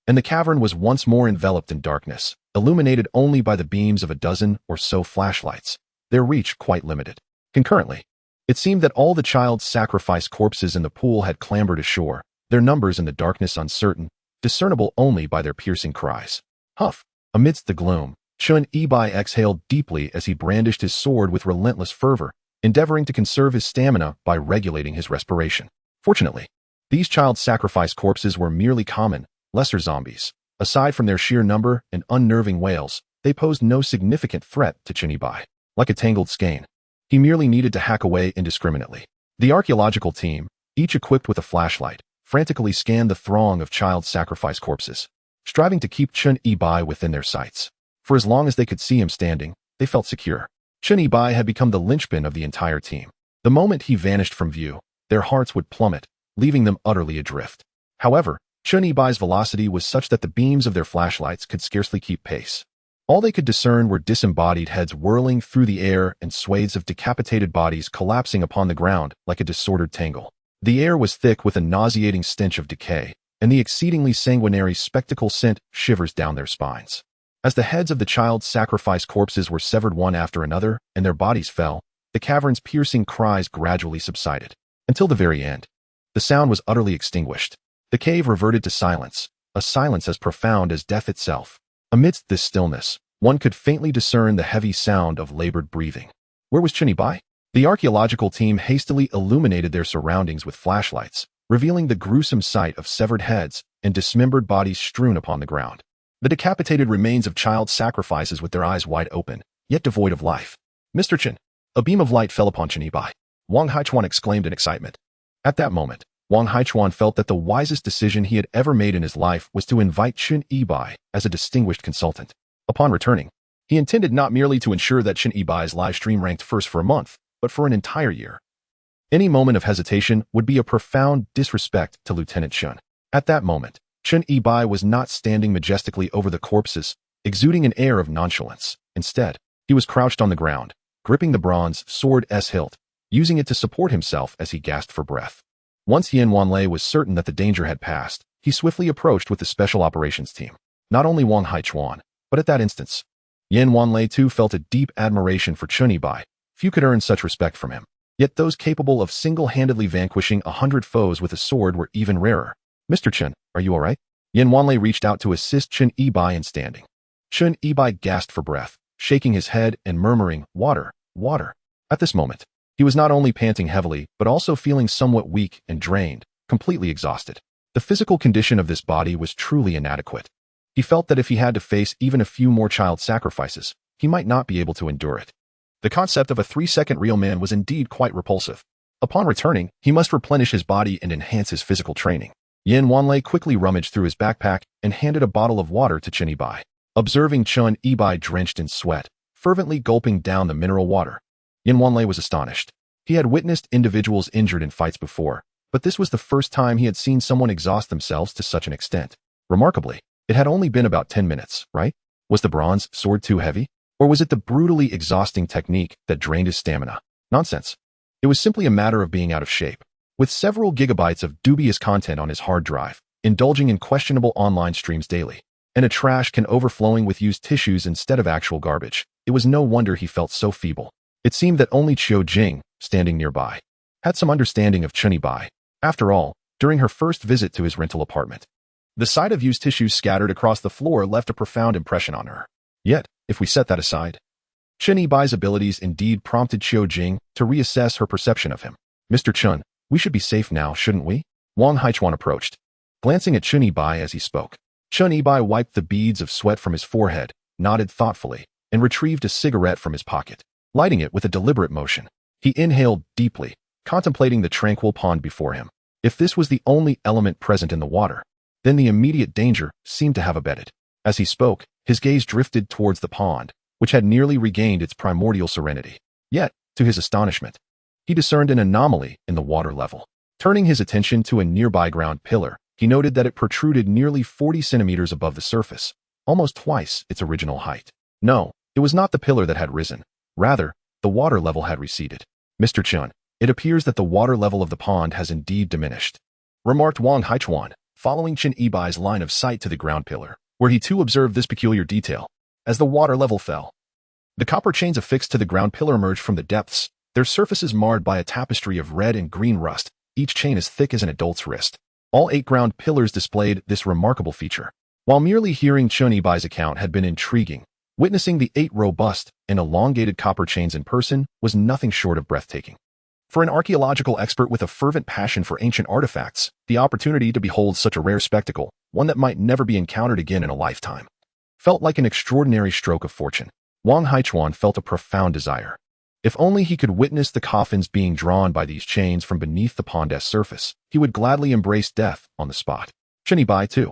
and the cavern was once more enveloped in darkness, illuminated only by the beams of a dozen or so flashlights, their reach quite limited. Concurrently, it seemed that all the child sacrifice corpses in the pool had clambered ashore, their numbers in the darkness uncertain, discernible only by their piercing cries. Huff! Amidst the gloom, Chen Yibai exhaled deeply as he brandished his sword with relentless fervor, endeavoring to conserve his stamina by regulating his respiration. Fortunately, these child sacrifice corpses were merely common, lesser zombies. Aside from their sheer number and unnerving wails, they posed no significant threat to Chen Yibai. Like a tangled skein, he merely needed to hack away indiscriminately. The archaeological team, each equipped with a flashlight, frantically scanned the throng of child sacrifice corpses, striving to keep Chen Yibai within their sights. For as long as they could see him standing, they felt secure. Chen Yibai had become the linchpin of the entire team. The moment he vanished from view, their hearts would plummet, leaving them utterly adrift. However, Chen Yibai's velocity was such that the beams of their flashlights could scarcely keep pace. All they could discern were disembodied heads whirling through the air and swathes of decapitated bodies collapsing upon the ground like a disordered tangle. The air was thick with a nauseating stench of decay, and the exceedingly sanguinary spectacle sent shivers down their spines. As the heads of the child sacrifice corpses were severed one after another and their bodies fell, the cavern's piercing cries gradually subsided. Until the very end, the sound was utterly extinguished. The cave reverted to silence, a silence as profound as death itself. Amidst this stillness, one could faintly discern the heavy sound of labored breathing. Where was Chen Yibai? The archaeological team hastily illuminated their surroundings with flashlights, revealing the gruesome sight of severed heads and dismembered bodies strewn upon the ground. The decapitated remains of child sacrifices with their eyes wide open, yet devoid of life. Mr. Chen. A beam of light fell upon Chen Yibai. Wang Haichuan exclaimed in excitement. At that moment, Wang Haichuan felt that the wisest decision he had ever made in his life was to invite Chen Yibai as a distinguished consultant. Upon returning, he intended not merely to ensure that Chen Yibai's live stream ranked first for a month, but for an entire year. Any moment of hesitation would be a profound disrespect to Lieutenant Chen. At that moment, Chen Yibai was not standing majestically over the corpses, exuding an air of nonchalance. Instead, he was crouched on the ground, gripping the bronze sword's hilt, using it to support himself as he gasped for breath. Once Yan Wanlei was certain that the danger had passed, he swiftly approached with the special operations team. Not only Wang Haichuan, but at that instance, Yan Wanlei too felt a deep admiration for Chen Yibai. Few could earn such respect from him. Yet those capable of single-handedly vanquishing 100 foes with a sword were even rarer. Mr. Chen, are you all right? Yan Wanlei reached out to assist Chen Yibai in standing. Chen Yibai gasped for breath, shaking his head and murmuring, "Water, water." At this moment, he was not only panting heavily, but also feeling somewhat weak and drained, completely exhausted. The physical condition of this body was truly inadequate. He felt that if he had to face even a few more child sacrifices, he might not be able to endure it. The concept of a 3-second real man was indeed quite repulsive. Upon returning, he must replenish his body and enhance his physical training. Yin Wanlei quickly rummaged through his backpack and handed a bottle of water to Chen Yibai. Observing Chen Yibai drenched in sweat, fervently gulping down the mineral water, Yin Wanlei was astonished. He had witnessed individuals injured in fights before, but this was the first time he had seen someone exhaust themselves to such an extent. Remarkably, it had only been about 10 minutes, right? Was the bronze sword too heavy? Or was it the brutally exhausting technique that drained his stamina? Nonsense. It was simply a matter of being out of shape. With several gigabytes of dubious content on his hard drive, indulging in questionable online streams daily, and a trash can overflowing with used tissues instead of actual garbage, it was no wonder he felt so feeble. It seemed that only Qiu Jing, standing nearby, had some understanding of Chen Yibai. After all, during her first visit to his rental apartment, the sight of used tissues scattered across the floor left a profound impression on her. Yet, if we set that aside, Chen Yibai's abilities indeed prompted Qiu Jing to reassess her perception of him. Mr. Chen, we should be safe now, shouldn't we? Wang Haichuan approached, glancing at Chen Yibai as he spoke. Chen Yibai wiped the beads of sweat from his forehead, nodded thoughtfully, and retrieved a cigarette from his pocket, lighting it with a deliberate motion. He inhaled deeply, contemplating the tranquil pond before him. If this was the only element present in the water, then the immediate danger seemed to have abated. As he spoke, his gaze drifted towards the pond, which had nearly regained its primordial serenity. Yet, to his astonishment, he discerned an anomaly in the water level. Turning his attention to a nearby ground pillar, he noted that it protruded nearly 40 centimeters above the surface, almost twice its original height. No, it was not the pillar that had risen. Rather, the water level had receded. Mr. Chen, it appears that the water level of the pond has indeed diminished, remarked Wang Haichuan, following Chen Yibai's line of sight to the ground pillar, where he too observed this peculiar detail. As the water level fell, the copper chains affixed to the ground pillar emerged from the depths, their surfaces marred by a tapestry of red and green rust, each chain as thick as an adult's wrist. All 8 ground pillars displayed this remarkable feature. While merely hearing Chen Yibai's account had been intriguing, witnessing the 8 robust and elongated copper chains in person was nothing short of breathtaking. For an archaeological expert with a fervent passion for ancient artifacts, the opportunity to behold such a rare spectacle, one that might never be encountered again in a lifetime, felt like an extraordinary stroke of fortune. Wang Haichuan felt a profound desire. If only he could witness the coffins being drawn by these chains from beneath the pond's surface, he would gladly embrace death on the spot. Chen Yibai, too,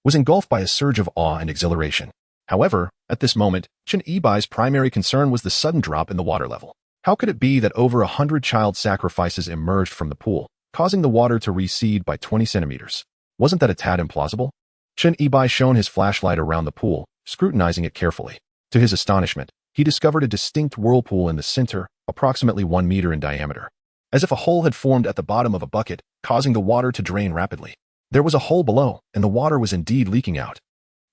was engulfed by a surge of awe and exhilaration. However, at this moment, Chen Yibai's primary concern was the sudden drop in the water level. How could it be that over 100 child sacrifices emerged from the pool, causing the water to recede by 20 centimeters? Wasn't that a tad implausible? Chen Yibai shone his flashlight around the pool, scrutinizing it carefully. To his astonishment, he discovered a distinct whirlpool in the center, approximately 1 meter in diameter, as if a hole had formed at the bottom of a bucket, causing the water to drain rapidly. There was a hole below, and the water was indeed leaking out.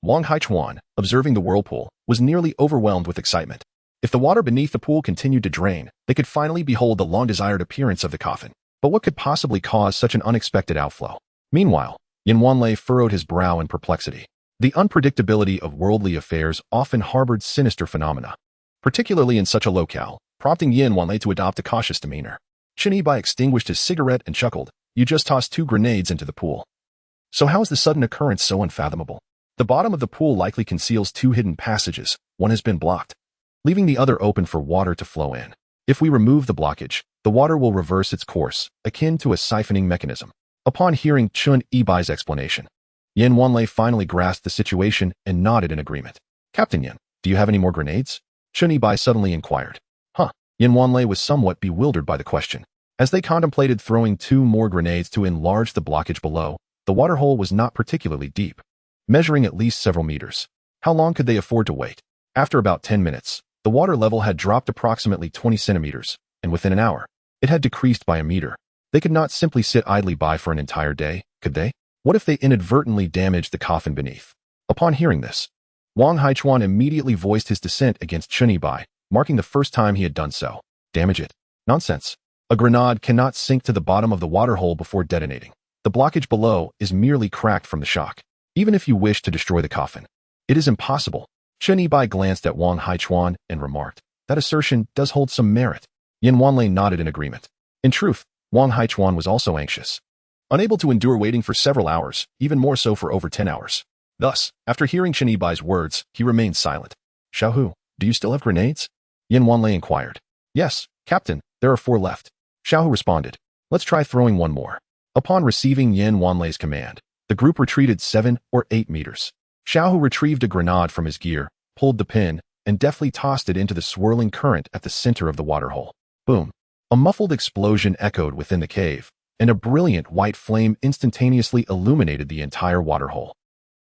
Wang Haichuan, observing the whirlpool, was nearly overwhelmed with excitement. If the water beneath the pool continued to drain, they could finally behold the long-desired appearance of the coffin. But what could possibly cause such an unexpected outflow? Meanwhile, Yin Wanlei furrowed his brow in perplexity. The unpredictability of worldly affairs often harbored sinister phenomena, particularly in such a locale, prompting Yin Wanlei to adopt a cautious demeanor. Chen Yibai extinguished his cigarette and chuckled. You just tossed 2 grenades into the pool. So how is the sudden occurrence so unfathomable? The bottom of the pool likely conceals 2 hidden passages. One has been blocked, leaving the other open for water to flow in. If we remove the blockage, the water will reverse its course, akin to a siphoning mechanism. Upon hearing Chen Yibai's explanation, Yin Wanlei finally grasped the situation and nodded in agreement. Captain Yin, do you have any more grenades? Chen Yibai suddenly inquired. Yin Wanlei was somewhat bewildered by the question. As they contemplated throwing 2 more grenades to enlarge the blockage below, the water hole was not particularly deep, measuring at least several meters. How long could they afford to wait? After about 10 minutes, the water level had dropped approximately 20 centimeters, and within an hour, it had decreased by a meter. They could not simply sit idly by for an entire day, could they? What if they inadvertently damaged the coffin beneath? Upon hearing this, Wang Haichuan immediately voiced his dissent against Chen Yibai, marking the first time he had done so. Damage it? Nonsense. A grenade cannot sink to the bottom of the water hole before detonating. The blockage below is merely cracked from the shock. Even if you wish to destroy the coffin, it is impossible. Chen Yibai glanced at Wang Haichuan and remarked, that assertion does hold some merit. Yin Wanlei nodded in agreement. In truth, Wang Haichuan was also anxious, unable to endure waiting for several hours, even more so for over 10 hours. Thus, after hearing Chen Yibai's words, he remained silent. Xiaohu, Do you still have grenades? Yin Wanlei inquired. Yes, Captain, there are 4 left. Xiaohu responded. Let's try throwing one more. Upon receiving Yin Wanlei's command, the group retreated 7 or 8 meters. Xiaohu retrieved a grenade from his gear, pulled the pin, and deftly tossed it into the swirling current at the center of the waterhole. Boom! A muffled explosion echoed within the cave, and a brilliant white flame instantaneously illuminated the entire waterhole.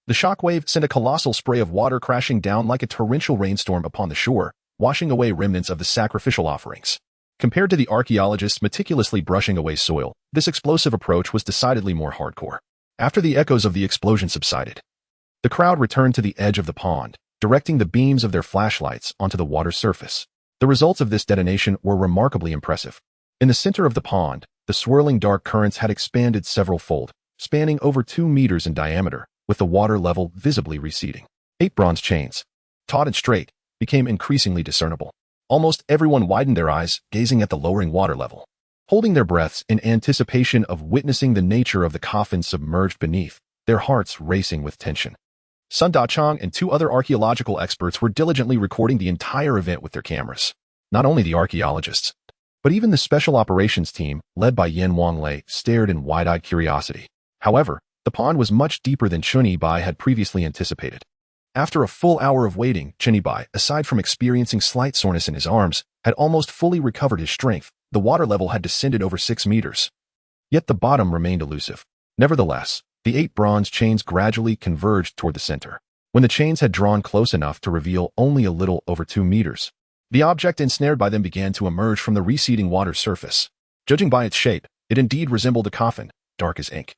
The shockwave sent a colossal spray of water crashing down like a torrential rainstorm upon the shore, washing away remnants of the sacrificial offerings. Compared to the archaeologists meticulously brushing away soil, this explosive approach was decidedly more hardcore. After the echoes of the explosion subsided, the crowd returned to the edge of the pond, directing the beams of their flashlights onto the water surface. The results of this detonation were remarkably impressive. In the center of the pond, the swirling dark currents had expanded several-fold, spanning over 2 meters in diameter, with the water level visibly receding. 8 bronze chains, taut and straight, became increasingly discernible. Almost everyone widened their eyes, gazing at the lowering water level, holding their breaths in anticipation of witnessing the nature of the coffin submerged beneath, their hearts racing with tension. Sun Dachang and 2 other archaeological experts were diligently recording the entire event with their cameras. Not only the archaeologists, but even the special operations team, led by Yin Wanlei, stared in wide-eyed curiosity. However, the pond was much deeper than Chun Yibai had previously anticipated. After a full hour of waiting, Chun Yibai, aside from experiencing slight soreness in his arms, had almost fully recovered his strength. The water level had descended over 6 meters. Yet the bottom remained elusive. Nevertheless, the 8 bronze chains gradually converged toward the center. When the chains had drawn close enough to reveal only a little over 2 meters, the object ensnared by them began to emerge from the receding water surface. Judging by its shape, it indeed resembled a coffin, dark as ink.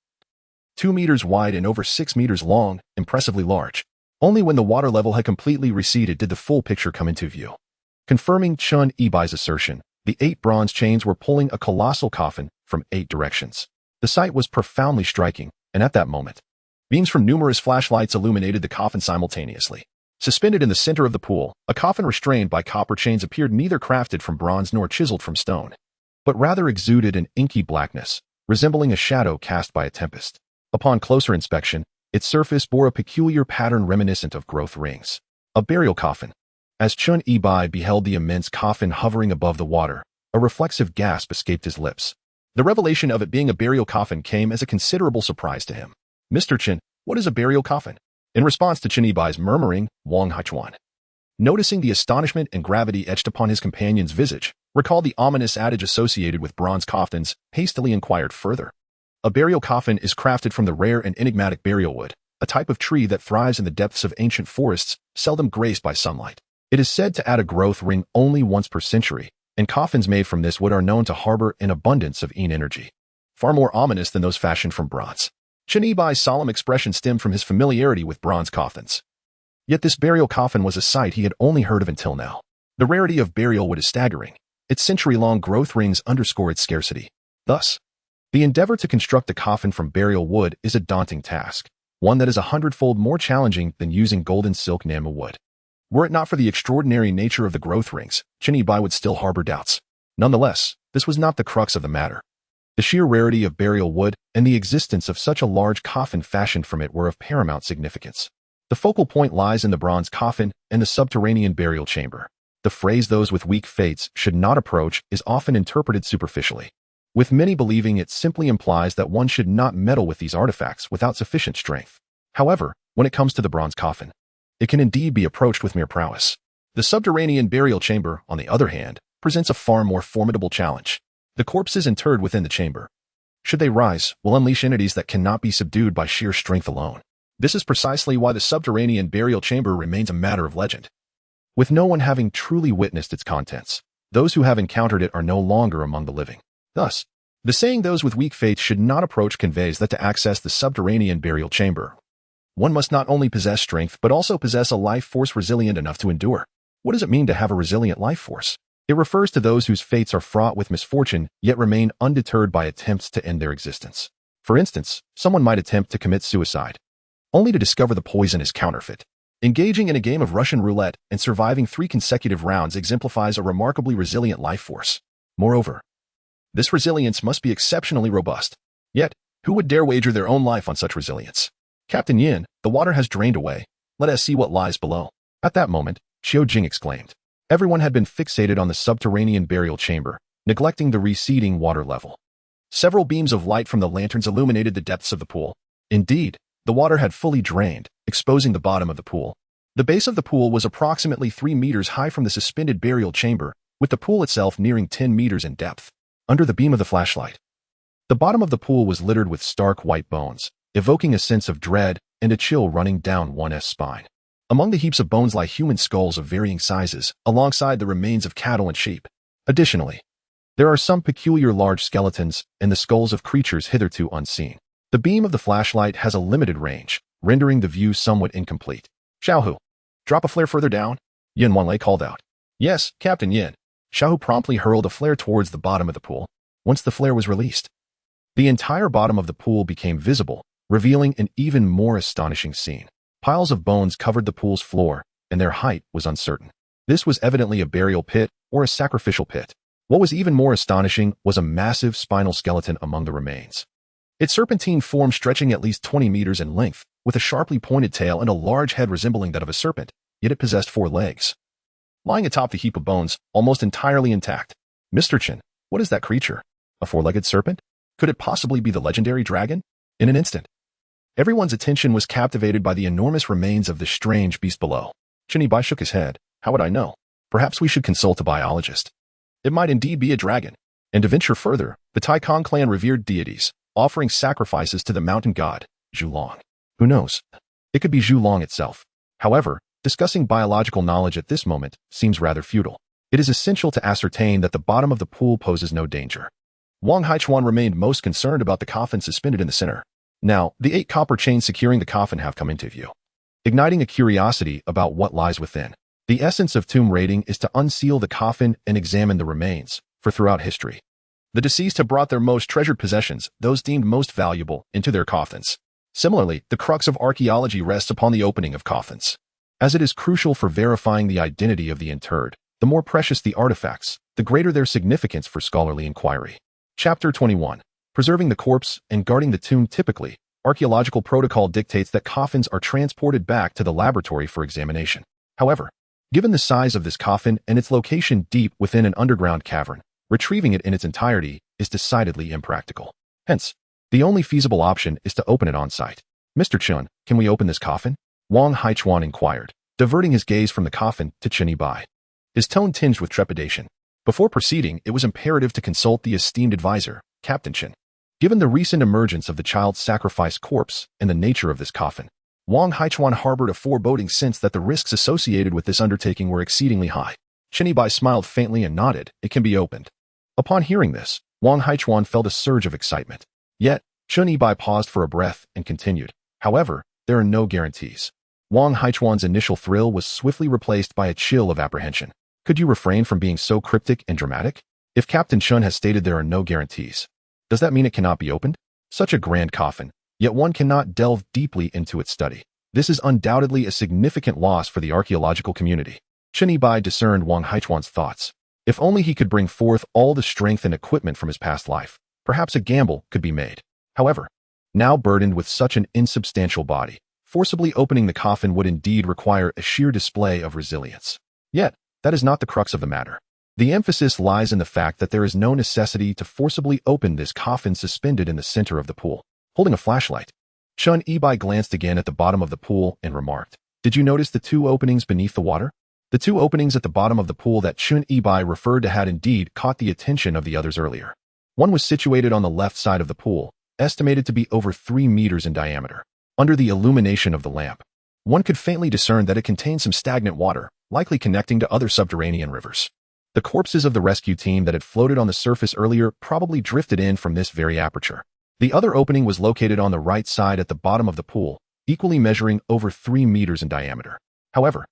2 meters wide and over 6 meters long, impressively large. Only when the water level had completely receded did the full picture come into view. Confirming Chun Yibai's assertion, the 8 bronze chains were pulling a colossal coffin from 8 directions. The sight was profoundly striking, and at that moment, beams from numerous flashlights illuminated the coffin simultaneously. Suspended in the center of the pool, a coffin restrained by copper chains appeared neither crafted from bronze nor chiseled from stone, but rather exuded an inky blackness, resembling a shadow cast by a tempest. Upon closer inspection, its surface bore a peculiar pattern reminiscent of growth rings. A burial coffin. As Chun Yibai beheld the immense coffin hovering above the water, a reflexive gasp escaped his lips. The revelation of it being a burial coffin came as a considerable surprise to him. Mr. Chen, what is a burial coffin? In response to Chun Yibai's murmuring, Wang Haichuan, noticing the astonishment and gravity etched upon his companion's visage, recalled the ominous adage associated with bronze coffins, hastily inquired further. A burial coffin is crafted from the rare and enigmatic burial wood, a type of tree that thrives in the depths of ancient forests, seldom graced by sunlight. It is said to add a growth ring only once per century, and coffins made from this wood are known to harbor an abundance of yin energy, far more ominous than those fashioned from bronze. Chun Yibai's solemn expression stemmed from his familiarity with bronze coffins. Yet this burial coffin was a sight he had only heard of until now. The rarity of burial wood is staggering. Its century-long growth rings underscore its scarcity. Thus, the endeavor to construct a coffin from burial wood is a daunting task, one that is 100-fold more challenging than using golden silk Nanma wood. Were it not for the extraordinary nature of the growth rings, Chun Yibai would still harbor doubts. Nonetheless, this was not the crux of the matter. The sheer rarity of burial wood and the existence of such a large coffin fashioned from it were of paramount significance. The focal point lies in the bronze coffin and the subterranean burial chamber. The phrase "those with weak faiths should not approach" is often interpreted superficially, with many believing it simply implies that one should not meddle with these artifacts without sufficient strength. However, when it comes to the bronze coffin, it can indeed be approached with mere prowess. The subterranean burial chamber, on the other hand, presents a far more formidable challenge. The corpses interred within the chamber, should they rise, will unleash entities that cannot be subdued by sheer strength alone. This is precisely why the subterranean burial chamber remains a matter of legend, with no one having truly witnessed its contents. Those who have encountered it are no longer among the living. Thus, the saying "those with weak faith should not approach" conveys that to access the subterranean burial chamber, one must not only possess strength but also possess a life force resilient enough to endure. What does it mean to have a resilient life force? It refers to those whose fates are fraught with misfortune yet remain undeterred by attempts to end their existence. For instance, someone might attempt to commit suicide, only to discover the poison is counterfeit. Engaging in a game of Russian roulette and surviving 3 consecutive rounds exemplifies a remarkably resilient life force. Moreover, this resilience must be exceptionally robust. Yet, who would dare wager their own life on such resilience? Captain Yin, the water has drained away. Let us see what lies below. At that moment, Xiao Jing exclaimed. Everyone had been fixated on the subterranean burial chamber, neglecting the receding water level. Several beams of light from the lanterns illuminated the depths of the pool. Indeed, the water had fully drained, exposing the bottom of the pool. The base of the pool was approximately 3 meters high from the suspended burial chamber, with the pool itself nearing 10 meters in depth. Under the beam of the flashlight, the bottom of the pool was littered with stark white bones, evoking a sense of dread and a chill running down one's spine. Among the heaps of bones lie human skulls of varying sizes, alongside the remains of cattle and sheep. Additionally, there are some peculiar large skeletons and the skulls of creatures hitherto unseen. The beam of the flashlight has a limited range, rendering the view somewhat incomplete. Xiaohu, drop a flare further down? Yin Wanlei called out. Yes, Captain Yin. Xiaohu promptly hurled a flare towards the bottom of the pool. Once the flare was released, the entire bottom of the pool became visible, revealing an even more astonishing scene. Piles of bones covered the pool's floor, and their height was uncertain. This was evidently a burial pit or a sacrificial pit. What was even more astonishing was a massive spinal skeleton among the remains. Its serpentine form stretching at least 20 meters in length, with a sharply pointed tail and a large head resembling that of a serpent, yet it possessed 4 legs. Lying atop the heap of bones, almost entirely intact. Mr. Chen, what is that creature? A 4-legged serpent? Could it possibly be the legendary dragon? In an instant, everyone's attention was captivated by the enormous remains of the strange beast below. Chen Yibai shook his head. How would I know? Perhaps we should consult a biologist. It might indeed be a dragon. And to venture further, the Tai Kong clan revered deities, offering sacrifices to the mountain god, Zhulong. Who knows? It could be Zhulong itself. However, discussing biological knowledge at this moment seems rather futile. It is essential to ascertain that the bottom of the pool poses no danger. Wang Haichuan remained most concerned about the coffin suspended in the center. Now, the 8 copper chains securing the coffin have come into view, igniting a curiosity about what lies within. The essence of tomb raiding is to unseal the coffin and examine the remains, for throughout history, the deceased have brought their most treasured possessions, those deemed most valuable, into their coffins. Similarly, the crux of archaeology rests upon the opening of coffins. As it is crucial for verifying the identity of the interred, the more precious the artifacts, the greater their significance for scholarly inquiry. Chapter 21. Preserving the corpse and guarding the tomb. Typically, archaeological protocol dictates that coffins are transported back to the laboratory for examination. However, given the size of this coffin and its location deep within an underground cavern, retrieving it in its entirety is decidedly impractical. Hence, the only feasible option is to open it on site. Mr. Chun, can we open this coffin? Wang Haichuan inquired, diverting his gaze from the coffin to Chen Yibai. His tone tinged with trepidation. Before proceeding, it was imperative to consult the esteemed advisor, Captain Chen. Given the recent emergence of the child sacrifice corpse and the nature of this coffin, Wang Haichuan harbored a foreboding sense that the risks associated with this undertaking were exceedingly high. Chen Yibai smiled faintly and nodded. It can be opened. Upon hearing this, Wang Haichuan felt a surge of excitement. Yet, Chen Yibai paused for a breath and continued. However, there are no guarantees. Wang Haichuan's initial thrill was swiftly replaced by a chill of apprehension. Could you refrain from being so cryptic and dramatic? If Captain Chun has stated there are no guarantees, does that mean it cannot be opened? Such a grand coffin, yet one cannot delve deeply into its study. This is undoubtedly a significant loss for the archaeological community. Chen Yibai discerned Wang Haichuan's thoughts. If only he could bring forth all the strength and equipment from his past life, perhaps a gamble could be made. However, now burdened with such an insubstantial body, forcibly opening the coffin would indeed require a sheer display of resilience. Yet, that is not the crux of the matter. The emphasis lies in the fact that there is no necessity to forcibly open this coffin suspended in the center of the pool. Holding a flashlight, Chen Yibai glanced again at the bottom of the pool and remarked, "Did you notice the 2 openings beneath the water?" The 2 openings at the bottom of the pool that Chen Yibai referred to had indeed caught the attention of the others earlier. One was situated on the left side of the pool, estimated to be over 3 meters in diameter. Under the illumination of the lamp, one could faintly discern that it contained some stagnant water, likely connecting to other subterranean rivers. The corpses of the rescue team that had floated on the surface earlier probably drifted in from this very aperture. The other opening was located on the right side at the bottom of the pool, equally measuring over 3 meters in diameter. However,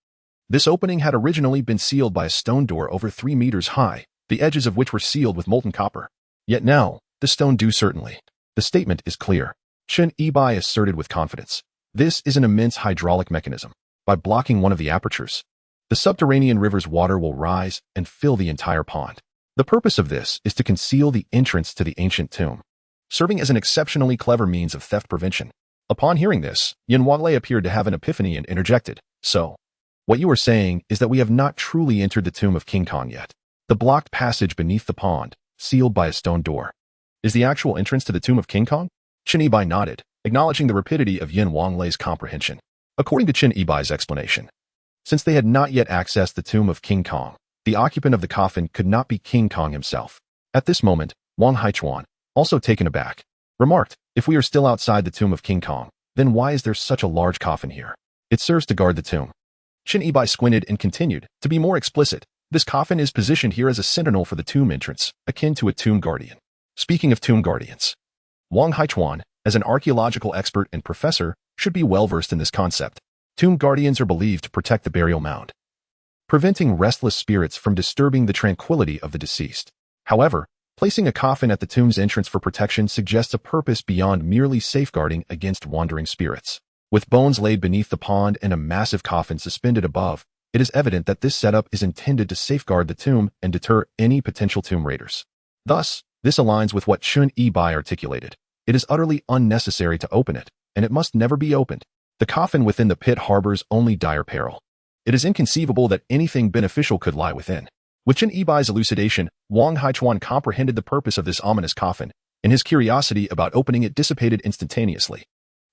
this opening had originally been sealed by a stone door over 3 meters high, the edges of which were sealed with molten copper. Yet now, the stone do certainly. The statement is clear. Chen Yibai asserted with confidence. This is an immense hydraulic mechanism. By blocking one of the apertures, the subterranean river's water will rise and fill the entire pond. The purpose of this is to conceal the entrance to the ancient tomb, serving as an exceptionally clever means of theft prevention. Upon hearing this, Yin Wanlei appeared to have an epiphany and interjected. So, What you are saying is that we have not truly entered the tomb of King Kong yet. The blocked passage beneath the pond, sealed by a stone door, is the actual entrance to the tomb of King Kong? Chen Yibai nodded, acknowledging the rapidity of Yin Wanglei's comprehension. According to Chen Yibai's explanation, since they had not yet accessed the tomb of King Kong, the occupant of the coffin could not be King Kong himself. At this moment, Wang Haichuan, also taken aback, remarked, "If we are still outside the tomb of King Kong, then why is there such a large coffin here? It serves to guard the tomb." Chen Yibai squinted and continued, "To be more explicit, this coffin is positioned here as a sentinel for the tomb entrance, akin to a tomb guardian." Speaking of tomb guardians, Wang Haichuan, as an archaeological expert and professor, should be well versed in this concept. Tomb guardians are believed to protect the burial mound, preventing restless spirits from disturbing the tranquility of the deceased. However, placing a coffin at the tomb's entrance for protection suggests a purpose beyond merely safeguarding against wandering spirits. With bones laid beneath the pond and a massive coffin suspended above, it is evident that this setup is intended to safeguard the tomb and deter any potential tomb raiders. Thus, this aligns with what Chen Yibai articulated. It is utterly unnecessary to open it, and it must never be opened. The coffin within the pit harbors only dire peril. It is inconceivable that anything beneficial could lie within. With Chen Yibai's elucidation, Wang Haichuan comprehended the purpose of this ominous coffin, and his curiosity about opening it dissipated instantaneously.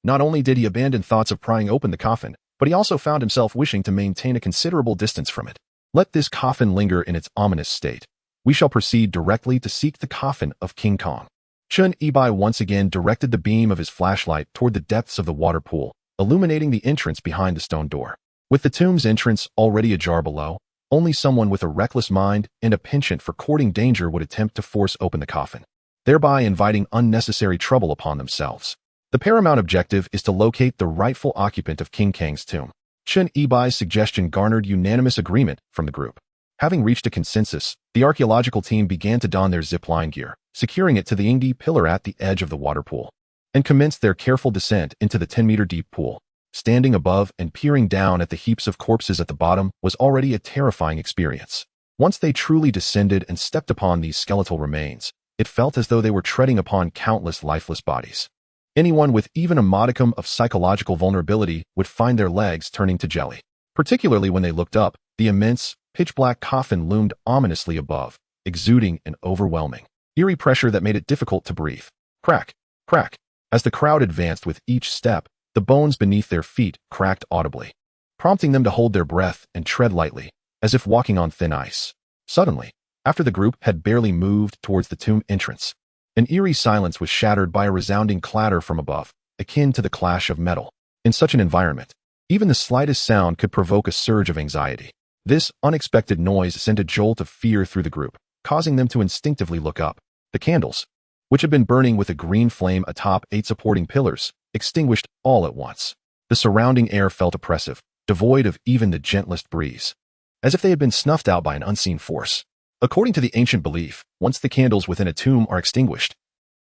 Not only did he abandon thoughts of prying open the coffin, but he also found himself wishing to maintain a considerable distance from it. Let this coffin linger in its ominous state. We shall proceed directly to seek the coffin of King Kong. Chen Yibai once again directed the beam of his flashlight toward the depths of the water pool, illuminating the entrance behind the stone door. With the tomb's entrance already ajar below, only someone with a reckless mind and a penchant for courting danger would attempt to force open the coffin, thereby inviting unnecessary trouble upon themselves. The paramount objective is to locate the rightful occupant of King Kang's tomb. Chen Yibai's suggestion garnered unanimous agreement from the group. Having reached a consensus, the archaeological team began to don their zip-line gear, securing it to the Yingdi pillar at the edge of the water pool, and commenced their careful descent into the 10-meter-deep pool. Standing above and peering down at the heaps of corpses at the bottom was already a terrifying experience. Once they truly descended and stepped upon these skeletal remains, it felt as though they were treading upon countless lifeless bodies. Anyone with even a modicum of psychological vulnerability would find their legs turning to jelly. Particularly when they looked up, the immense, pitch-black coffin loomed ominously above, exuding an overwhelming, eerie pressure that made it difficult to breathe. Crack, crack. As the crowd advanced with each step, the bones beneath their feet cracked audibly, prompting them to hold their breath and tread lightly, as if walking on thin ice. Suddenly, after the group had barely moved towards the tomb entrance, an eerie silence was shattered by a resounding clatter from above, akin to the clash of metal. In such an environment, even the slightest sound could provoke a surge of anxiety. This unexpected noise sent a jolt of fear through the group, causing them to instinctively look up. The candles, which had been burning with a green flame atop 8 supporting pillars, extinguished all at once. The surrounding air felt oppressive, devoid of even the gentlest breeze, as if they had been snuffed out by an unseen force. According to the ancient belief, once the candles within a tomb are extinguished,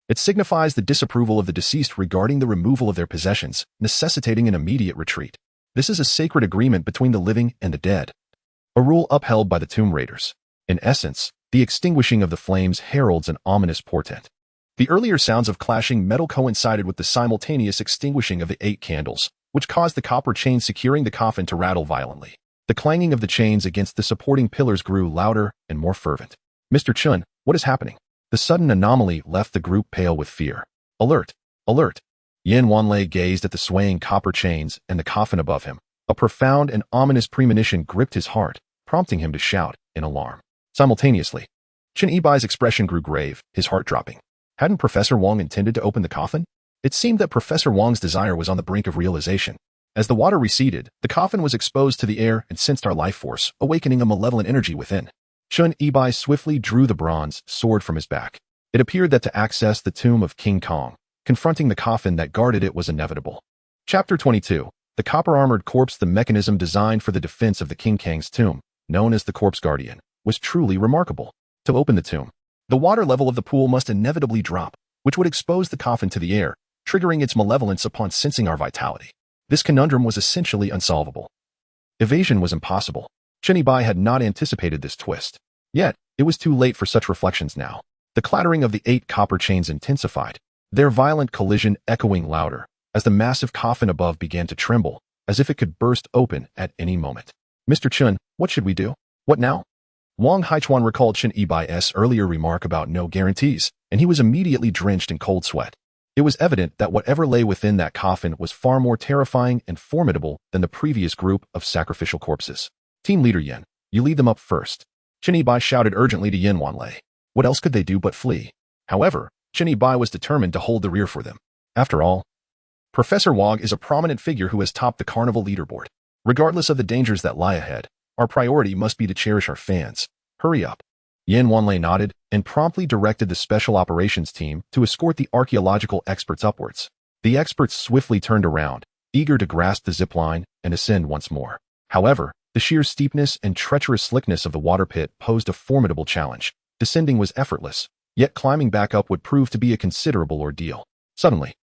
it signifies the disapproval of the deceased regarding the removal of their possessions, necessitating an immediate retreat. This is a sacred agreement between the living and the dead, a rule upheld by the tomb raiders. In essence, the extinguishing of the flames heralds an ominous portent. The earlier sounds of clashing metal coincided with the simultaneous extinguishing of the 8 candles, which caused the copper chains securing the coffin to rattle violently. The clanging of the chains against the supporting pillars grew louder and more fervent. "Mr. Chun, what is happening?" The sudden anomaly left the group pale with fear. "Alert! Alert!" Yin Wanlei gazed at the swaying copper chains and the coffin above him. A profound and ominous premonition gripped his heart, prompting him to shout in alarm. Simultaneously, Chen Yibai's expression grew grave, his heart dropping. Hadn't Professor Wang intended to open the coffin? It seemed that Professor Wang's desire was on the brink of realization. As the water receded, the coffin was exposed to the air and sensed our life force, awakening a malevolent energy within. Chen Yibai swiftly drew the bronze sword from his back. It appeared that to access the tomb of King Kong, confronting the coffin that guarded it was inevitable. Chapter 22. The copper-armored corpse. The mechanism designed for the defense of the King Kang's tomb, known as the Corpse Guardian, was truly remarkable. To open the tomb, the water level of the pool must inevitably drop, which would expose the coffin to the air, triggering its malevolence upon sensing our vitality. This conundrum was essentially unsolvable. Evasion was impossible. Chen Yibai had not anticipated this twist. Yet, it was too late for such reflections now. The clattering of the 8 copper chains intensified, their violent collision echoing louder, as the massive coffin above began to tremble, as if it could burst open at any moment. Mr. Chun, what should we do? What now? Wang Haichuan recalled Chen Yibai's earlier remark about no guarantees, and he was immediately drenched in cold sweat. It was evident that whatever lay within that coffin was far more terrifying and formidable than the previous group of sacrificial corpses. Team leader Yin, you lead them up first. Chen Yibai shouted urgently to Yin Wanlei. What else could they do but flee? However, Chen Yibai was determined to hold the rear for them. After all, Professor Wog is a prominent figure who has topped the carnival leaderboard. Regardless of the dangers that lie ahead, our priority must be to cherish our fans. Hurry up. Yin Wanlei nodded and promptly directed the special operations team to escort the archaeological experts upwards. The experts swiftly turned around, eager to grasp the zipline and ascend once more. However, the sheer steepness and treacherous slickness of the water pit posed a formidable challenge. Descending was effortless, yet climbing back up would prove to be a considerable ordeal. Suddenly,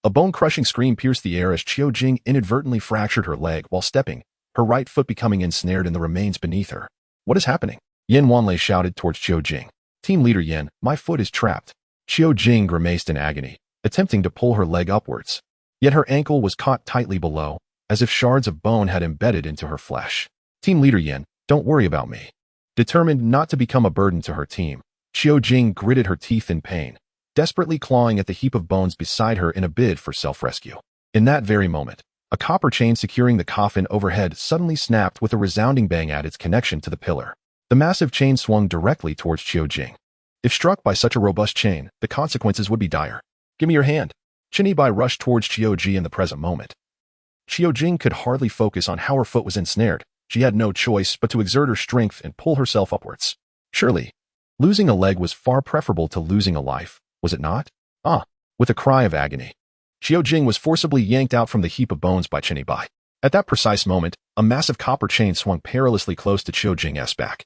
a bone-crushing scream pierced the air as Qiu Jing inadvertently fractured her leg while stepping, her right foot becoming ensnared in the remains beneath her. What is happening? Yin Wanlei shouted towards Qiu Jing. Team leader Yin, my foot is trapped. Qiu Jing grimaced in agony, attempting to pull her leg upwards. Yet her ankle was caught tightly below, as if shards of bone had embedded into her flesh. Team leader Yin, don't worry about me. Determined not to become a burden to her team, Qiu Jing gritted her teeth in pain, desperately clawing at the heap of bones beside her in a bid for self-rescue. In that very moment, a copper chain securing the coffin overhead suddenly snapped with a resounding bang at its connection to the pillar. The massive chain swung directly towards Qiu Jing. If struck by such a robust chain, the consequences would be dire. Give me your hand. Chen Yibai rushed towards Qiu Ji in the present moment. Qiu Jing could hardly focus on how her foot was ensnared. She had no choice but to exert her strength and pull herself upwards. Surely, losing a leg was far preferable to losing a life, was it not? With a cry of agony, Qiu Jing was forcibly yanked out from the heap of bones by Chen Yibai. At that precise moment, a massive copper chain swung perilously close to Qiu Jing's back.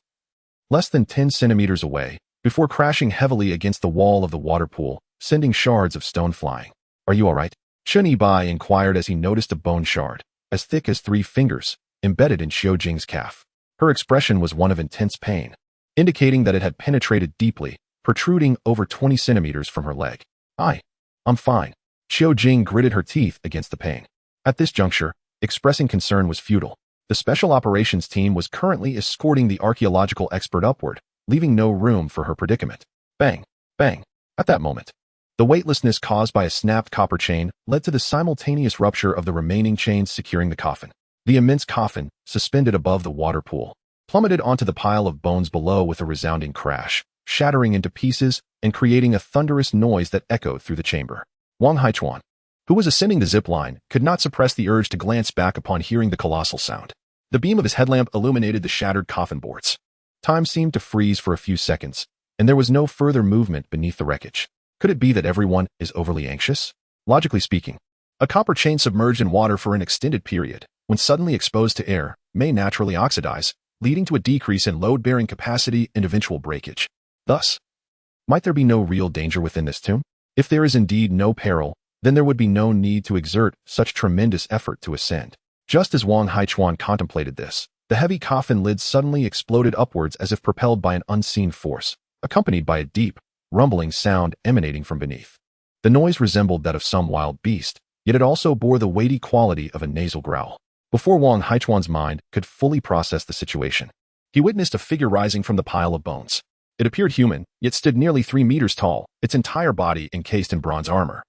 Less than 10 centimeters away, before crashing heavily against the wall of the water pool, sending shards of stone flying. Are you all right? Chen Yibai inquired as he noticed a bone shard, as thick as 3 fingers, embedded in Qiu Jing's calf. Her expression was one of intense pain, indicating that it had penetrated deeply, protruding over 20 centimeters from her leg. I'm fine. Qiu Jing gritted her teeth against the pain. At this juncture, expressing concern was futile. The special operations team was currently escorting the archaeological expert upward, leaving no room for her predicament. Bang, bang. At that moment, the weightlessness caused by a snapped copper chain led to the simultaneous rupture of the remaining chains securing the coffin. The immense coffin, suspended above the water pool, plummeted onto the pile of bones below with a resounding crash, shattering into pieces and creating a thunderous noise that echoed through the chamber. Wang Haichuan, who was ascending the zipline, could not suppress the urge to glance back upon hearing the colossal sound. The beam of his headlamp illuminated the shattered coffin boards. Time seemed to freeze for a few seconds, and there was no further movement beneath the wreckage. Could it be that everyone is overly anxious? Logically speaking, a copper chain submerged in water for an extended period, when suddenly exposed to air, may naturally oxidize, leading to a decrease in load-bearing capacity and eventual breakage. Thus, might there be no real danger within this tomb? If there is indeed no peril, then there would be no need to exert such tremendous effort to ascend. Just as Wang Haichuan contemplated this, the heavy coffin lid suddenly exploded upwards as if propelled by an unseen force, accompanied by a deep, rumbling sound emanating from beneath. The noise resembled that of some wild beast, yet it also bore the weighty quality of a nasal growl. Before Wang Haichuan's mind could fully process the situation, he witnessed a figure rising from the pile of bones. It appeared human, yet stood nearly 3 meters tall, its entire body encased in bronze armor,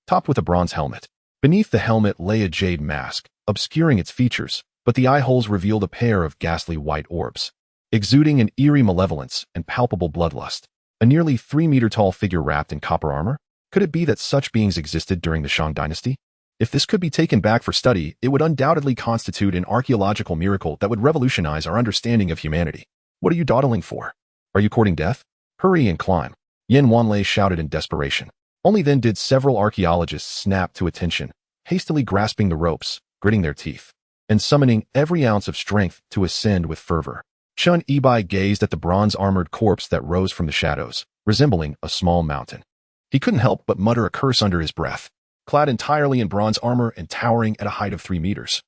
topped with a bronze helmet. Beneath the helmet lay a jade mask, obscuring its features, but the eye holes revealed a pair of ghastly white orbs, exuding an eerie malevolence and palpable bloodlust. A nearly 3-meter-tall figure wrapped in copper armor? Could it be that such beings existed during the Shang dynasty? If this could be taken back for study, it would undoubtedly constitute an archaeological miracle that would revolutionize our understanding of humanity. What are you dawdling for? Are you courting death? Hurry and climb, Yin Wanlei shouted in desperation. Only then did several archaeologists snap to attention, hastily grasping the ropes, gritting their teeth, and summoning every ounce of strength to ascend with fervor. Chen Yibai gazed at the bronze-armored corpse that rose from the shadows, resembling a small mountain. He couldn't help but mutter a curse under his breath. Clad entirely in bronze armor and towering at a height of 3 meters.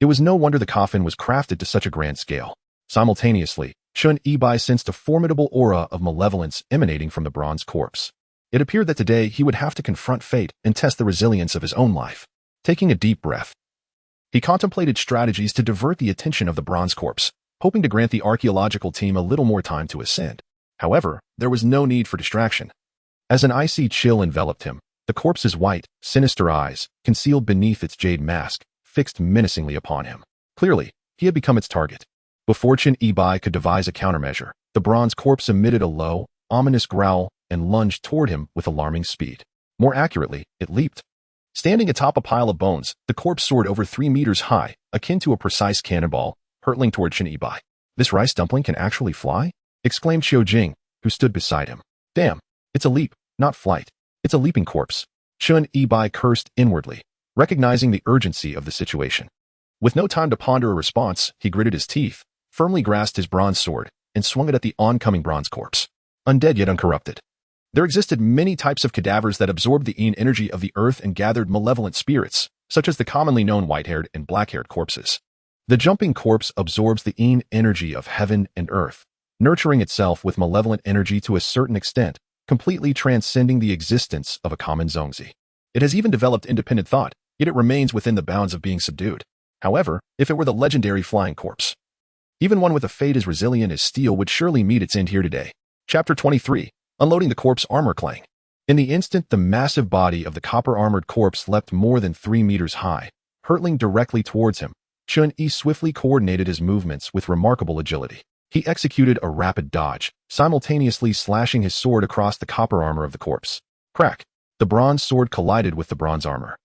It was no wonder the coffin was crafted to such a grand scale. Simultaneously, Chen Yibai sensed a formidable aura of malevolence emanating from the bronze corpse. It appeared that today he would have to confront fate and test the resilience of his own life. Taking a deep breath, He contemplated strategies to divert the attention of the bronze corpse, hoping to grant the archaeological team a little more time to ascend. However, there was no need for distraction. As an icy chill enveloped him, the corpse's white, sinister eyes, concealed beneath its jade mask, fixed menacingly upon him. Clearly, he had become its target. Before Chen Yibai could devise a countermeasure, the bronze corpse emitted a low, ominous growl and lunged toward him with alarming speed. More accurately, it leaped. Standing atop a pile of bones, the corpse soared over 3 meters high, akin to a precise cannonball, hurtling toward Chen Yibai. "This rice dumpling can actually fly?" exclaimed Qiu Jing, who stood beside him. "Damn, it's a leap, not flight. It's a leaping corpse." Chen Yibai cursed inwardly, recognizing the urgency of the situation. With no time to ponder a response, he gritted his teeth, firmly grasped his bronze sword, and swung it at the oncoming bronze corpse. Undead yet uncorrupted. There existed many types of cadavers that absorbed the yin energy of the earth and gathered malevolent spirits, such as the commonly known white-haired and black-haired corpses. The jumping corpse absorbs the yin energy of heaven and earth, nurturing itself with malevolent energy to a certain extent, completely transcending the existence of a common zongzi. It has even developed independent thought, yet it remains within the bounds of being subdued. However, if it were the legendary flying corpse, even one with a fate as resilient as steel would surely meet its end here today. Chapter 23. Unloading the corpse armor clang. In the instant the massive body of the copper-armored corpse leapt more than 3 meters high, hurtling directly towards him, Chen Yi swiftly coordinated his movements with remarkable agility. He executed a rapid dodge, simultaneously slashing his sword across the copper armor of the corpse. Crack! The bronze sword collided with the bronze armor,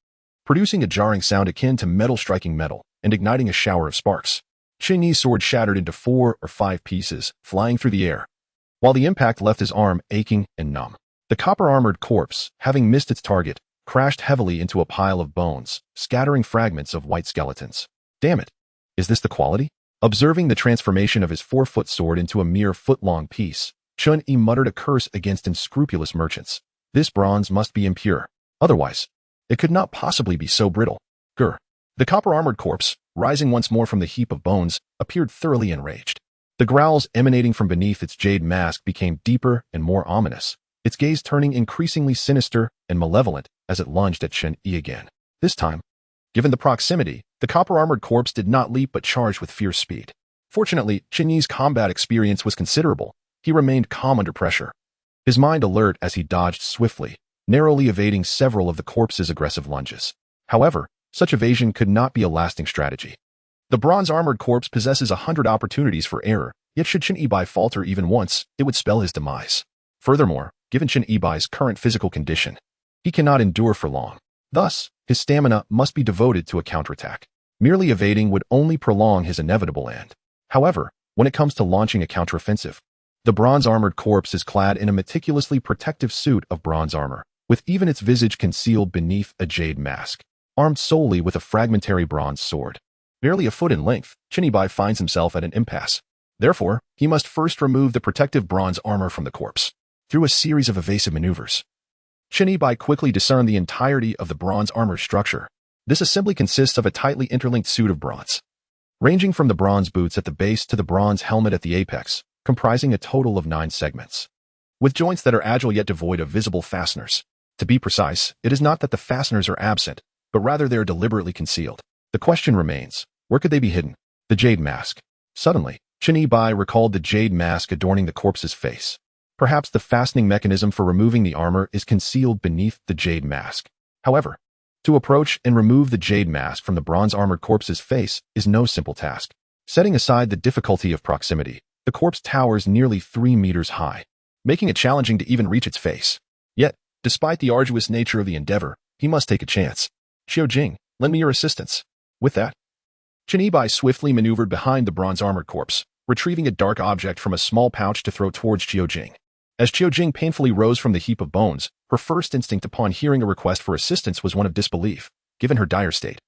producing a jarring sound akin to metal striking metal and igniting a shower of sparks. Chen Yi's sword shattered into 4 or 5 pieces, flying through the air, while the impact left his arm aching and numb. The copper-armored corpse, having missed its target, crashed heavily into a pile of bones, scattering fragments of white skeletons. Damn it! Is this the quality? Observing the transformation of his 4-foot sword into a mere foot-long piece, Chen Yi muttered a curse against unscrupulous merchants. This bronze must be impure. Otherwise, it could not possibly be so brittle. Grr. The copper-armored corpse, rising once more from the heap of bones, appeared thoroughly enraged. The growls emanating from beneath its jade mask became deeper and more ominous, its gaze turning increasingly sinister and malevolent as it lunged at Chen Yi again. This time, given the proximity, the copper-armored corpse did not leap but charged with fierce speed. Fortunately, Chen Yi's combat experience was considerable. He remained calm under pressure, his mind alert as he dodged swiftly, narrowly evading several of the corpse's aggressive lunges. However, such evasion could not be a lasting strategy. The bronze-armored corpse possesses 100 opportunities for error, yet should Chen Yibai falter even once, it would spell his demise. Furthermore, given Chen Yibai's current physical condition, he cannot endure for long. Thus, his stamina must be devoted to a counterattack. Merely evading would only prolong his inevitable end. However, when it comes to launching a counteroffensive, the bronze-armored corpse is clad in a meticulously protective suit of bronze armor, with even its visage concealed beneath a jade mask, armed solely with a fragmentary bronze sword. Barely a foot in length, Chen Yibai finds himself at an impasse. Therefore, he must first remove the protective bronze armor from the corpse. Through a series of evasive maneuvers, Chen Yibai quickly discerned the entirety of the bronze armor structure. This assembly consists of a tightly interlinked suit of bronze, ranging from the bronze boots at the base to the bronze helmet at the apex, comprising a total of 9 segments, with joints that are agile yet devoid of visible fasteners. To be precise, it is not that the fasteners are absent, but rather they are deliberately concealed. The question remains, where could they be hidden? The jade mask. Suddenly, Chen Yibai recalled the jade mask adorning the corpse's face. Perhaps the fastening mechanism for removing the armor is concealed beneath the jade mask. However, to approach and remove the jade mask from the bronze-armored corpse's face is no simple task. Setting aside the difficulty of proximity, the corpse towers nearly 3 meters high, making it challenging to even reach its face. Yet, despite the arduous nature of the endeavor, he must take a chance. Qiu Jing, lend me your assistance. With that, Chen Yibai swiftly maneuvered behind the bronze-armored corpse, retrieving a dark object from a small pouch to throw towards Qiu Jing. As Qiu Jing painfully rose from the heap of bones, her first instinct upon hearing a request for assistance was one of disbelief, given her dire state.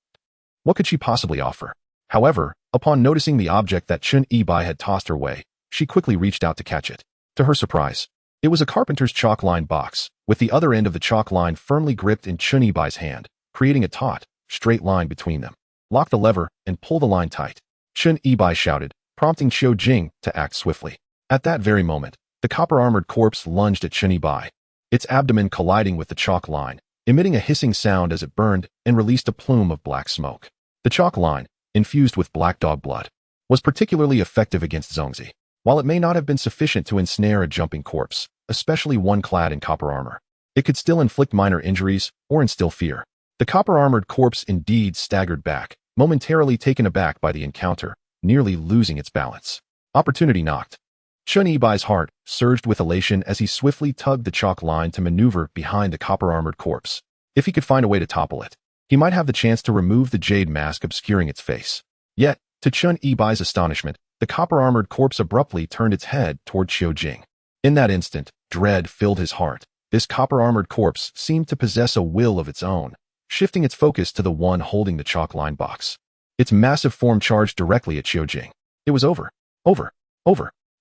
What could she possibly offer? However, upon noticing the object that Chen Yibai had tossed her way, she quickly reached out to catch it. To her surprise, it was a carpenter's chalk-lined box, with the other end of the chalk line firmly gripped in Chen Yibai's hand, creating a taut, straight line between them. Lock the lever and pull the line tight, Chen Yibai shouted, prompting Qiu Jing to act swiftly. At that very moment, the copper-armored corpse lunged at Chen Yibai, its abdomen colliding with the chalk line, emitting a hissing sound as it burned and released a plume of black smoke. The chalk line, infused with black dog blood, was particularly effective against Zhongzi. While it may not have been sufficient to ensnare a jumping corpse, especially one clad in copper armor, it could still inflict minor injuries or instill fear. The copper-armored corpse indeed staggered back, momentarily taken aback by the encounter, nearly losing its balance. Opportunity knocked. Chun Yibai's heart surged with elation as he swiftly tugged the chalk line to maneuver behind the copper-armored corpse. If he could find a way to topple it, he might have the chance to remove the jade mask obscuring its face. Yet, to Chun Yibai's astonishment, the copper-armored corpse abruptly turned its head toward Qiu Jing. In that instant, dread filled his heart. This copper-armored corpse seemed to possess a will of its own, shifting its focus to the one holding the chalk line box. Its massive form charged directly at Qiu Jing. It was over. Over.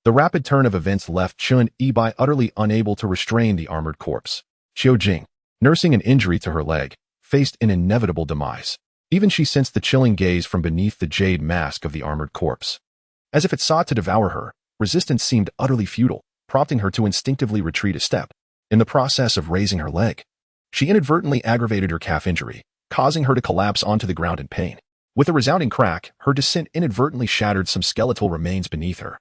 The rapid turn of events left Chun Yibai utterly unable to restrain the armored corpse. Qiu Jing, nursing an injury to her leg, faced an inevitable demise. Even she sensed the chilling gaze from beneath the jade mask of the armored corpse. As if it sought to devour her, resistance seemed utterly futile, prompting her to instinctively retreat a step. In the process of raising her leg, she inadvertently aggravated her calf injury, causing her to collapse onto the ground in pain. With a resounding crack, her descent inadvertently shattered some skeletal remains beneath her,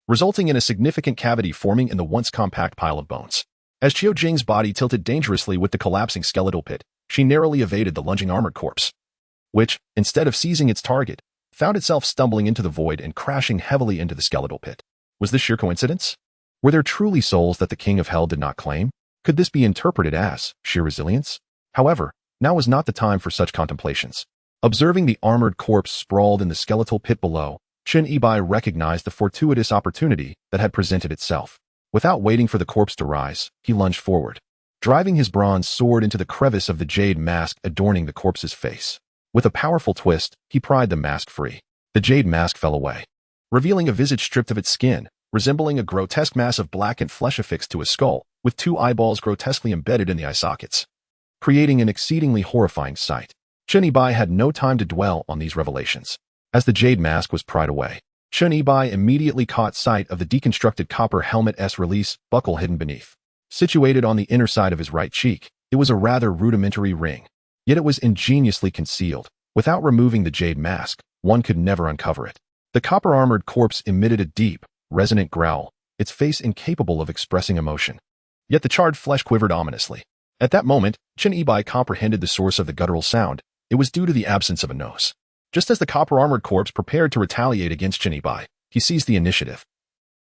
resulting in a significant cavity forming in the once compact pile of bones. As Qiu Jing's body tilted dangerously with the collapsing skeletal pit, she narrowly evaded the lunging armored corpse, which, instead of seizing its target, found itself stumbling into the void and crashing heavily into the skeletal pit. Was this sheer coincidence? Were there truly souls that the King of Hell did not claim? Could this be interpreted as sheer resilience? However, now was not the time for such contemplations. Observing the armored corpse sprawled in the skeletal pit below, Chun Yibai recognized the fortuitous opportunity that had presented itself. Without waiting for the corpse to rise, he lunged forward, driving his bronze sword into the crevice of the jade mask adorning the corpse's face. With a powerful twist, he pried the mask free. The jade mask fell away, revealing a visage stripped of its skin, resembling a grotesque mass of blackened flesh affixed to a skull, with two eyeballs grotesquely embedded in the eye sockets, creating an exceedingly horrifying sight. Chun Yibai had no time to dwell on these revelations. As the jade mask was pried away, Chun Yibai immediately caught sight of the deconstructed copper helmet's release buckle hidden beneath. Situated on the inner side of his right cheek, it was a rather rudimentary ring. Yet it was ingeniously concealed. Without removing the jade mask, one could never uncover it. The copper-armored corpse emitted a deep, resonant growl, its face incapable of expressing emotion. Yet the charred flesh quivered ominously. At that moment, Chun Yibai comprehended the source of the guttural sound. It was due to the absence of a nose. Just as the copper-armored corpse prepared to retaliate against Chun Yibai, he seized the initiative,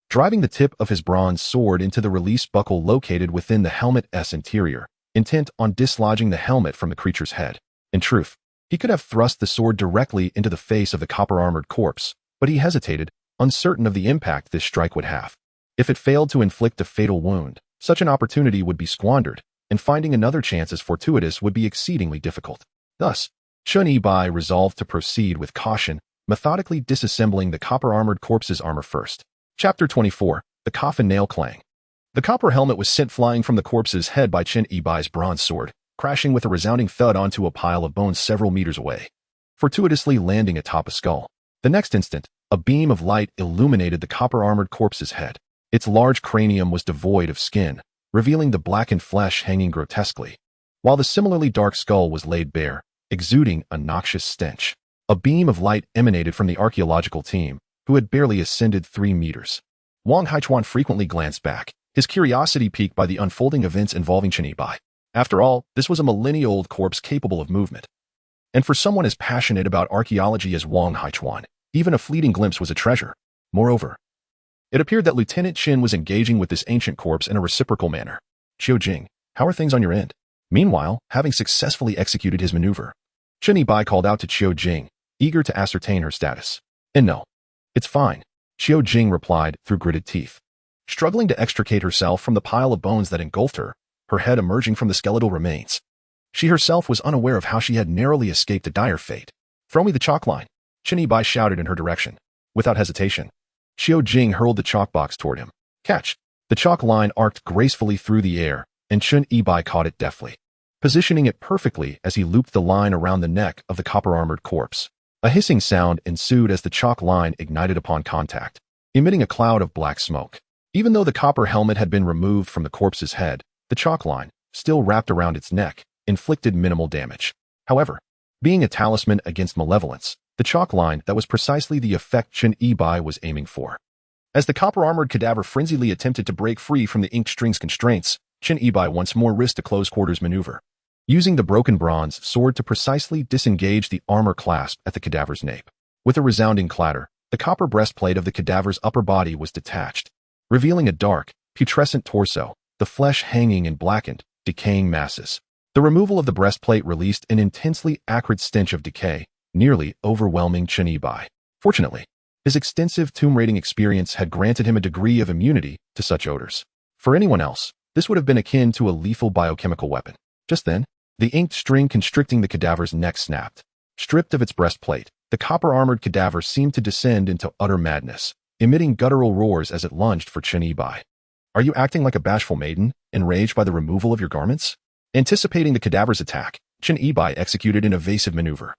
driving the tip of his bronze sword into the release buckle located within the helmet's interior, intent on dislodging the helmet from the creature's head. In truth, he could have thrust the sword directly into the face of the copper-armored corpse, but he hesitated, uncertain of the impact this strike would have. If it failed to inflict a fatal wound, such an opportunity would be squandered, and finding another chance as fortuitous would be exceedingly difficult. Thus, Chun Yibai resolved to proceed with caution, methodically disassembling the copper-armored corpse's armor first. Chapter 24, The Coffin Nail Clang. The copper helmet was sent flying from the corpse's head by Chun Yibai's bronze sword, crashing with a resounding thud onto a pile of bones several meters away, fortuitously landing atop a skull. The next instant, a beam of light illuminated the copper-armored corpse's head. Its large cranium was devoid of skin, revealing the blackened flesh hanging grotesquely, while the similarly dark skull was laid bare, exuding a noxious stench. A beam of light emanated from the archaeological team, who had barely ascended 3 meters. Wang Haichuan frequently glanced back, his curiosity piqued by the unfolding events involving Chun Yibai. After all, this was a millennia-old corpse capable of movement. And for someone as passionate about archaeology as Wang Haichuan, even a fleeting glimpse was a treasure. Moreover, it appeared that Lieutenant Qin was engaging with this ancient corpse in a reciprocal manner. Qiu Jing, how are things on your end? Meanwhile, having successfully executed his maneuver, Chun Yibai called out to Qiu Jing, eager to ascertain her status. And no, it's fine, Qiu Jing replied through gritted teeth. Struggling to extricate herself from the pile of bones that engulfed her, her head emerging from the skeletal remains, she herself was unaware of how she had narrowly escaped a dire fate. Throw me the chalk line, Chun Yibai shouted in her direction. Without hesitation, Qiu Jing hurled the chalk box toward him. Catch! The chalk line arced gracefully through the air, and Chun Yibai caught it deftly, positioning it perfectly as he looped the line around the neck of the copper-armored corpse. A hissing sound ensued as the chalk line ignited upon contact, emitting a cloud of black smoke. Even though the copper helmet had been removed from the corpse's head, the chalk line, still wrapped around its neck, inflicted minimal damage. However, being a talisman against malevolence, the chalk line that was precisely the effect Chen Yibai was aiming for. As the copper-armored cadaver frenziedly attempted to break free from the ink string's constraints, Chen Yibai once more risked a close-quarters maneuver, using the broken bronze sword to precisely disengage the armor clasp at the cadaver's nape. With a resounding clatter, the copper breastplate of the cadaver's upper body was detached, revealing a dark, putrescent torso, the flesh hanging in blackened, decaying masses. The removal of the breastplate released an intensely acrid stench of decay, nearly overwhelming Chen Yibai. Fortunately, his extensive tomb raiding experience had granted him a degree of immunity to such odors. For anyone else, this would have been akin to a lethal biochemical weapon. Just then, the inked string constricting the cadaver's neck snapped. Stripped of its breastplate, the copper-armored cadaver seemed to descend into utter madness, emitting guttural roars as it lunged for Chen Yibai. Are you acting like a bashful maiden, enraged by the removal of your garments? Anticipating the cadaver's attack, Chen Yibai executed an evasive maneuver,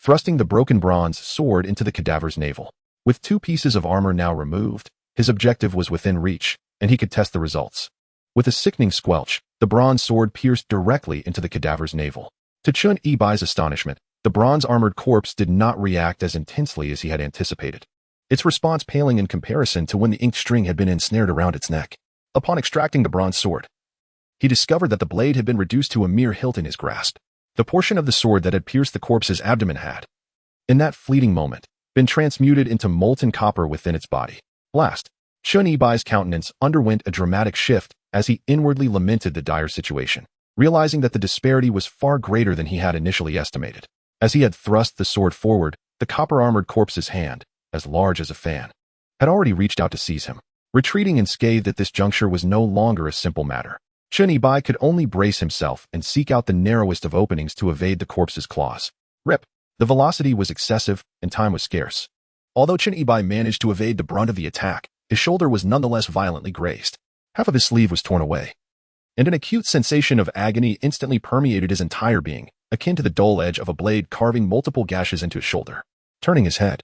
thrusting the broken bronze sword into the cadaver's navel. With 2 pieces of armor now removed, his objective was within reach, and he could test the results. With a sickening squelch, the bronze sword pierced directly into the cadaver's navel. To Chen Yibai's astonishment, the bronze-armored corpse did not react as intensely as he had anticipated, its response paling in comparison to when the inked string had been ensnared around its neck. Upon extracting the bronze sword, he discovered that the blade had been reduced to a mere hilt in his grasp. The portion of the sword that had pierced the corpse's abdomen had, in that fleeting moment, been transmuted into molten copper within its body. Blast! Chen Yibai's countenance underwent a dramatic shift as he inwardly lamented the dire situation, realizing that the disparity was far greater than he had initially estimated. As he had thrust the sword forward, the copper-armored corpse's hand, as large as a fan, had already reached out to seize him. Retreating unscathed at this juncture was no longer a simple matter. Chen Yibai could only brace himself and seek out the narrowest of openings to evade the corpse's claws. Rip! The velocity was excessive, and time was scarce. Although Chen Yibai managed to evade the brunt of the attack, his shoulder was nonetheless violently grazed. Half of his sleeve was torn away, and an acute sensation of agony instantly permeated his entire being, akin to the dull edge of a blade carving multiple gashes into his shoulder. Turning his head,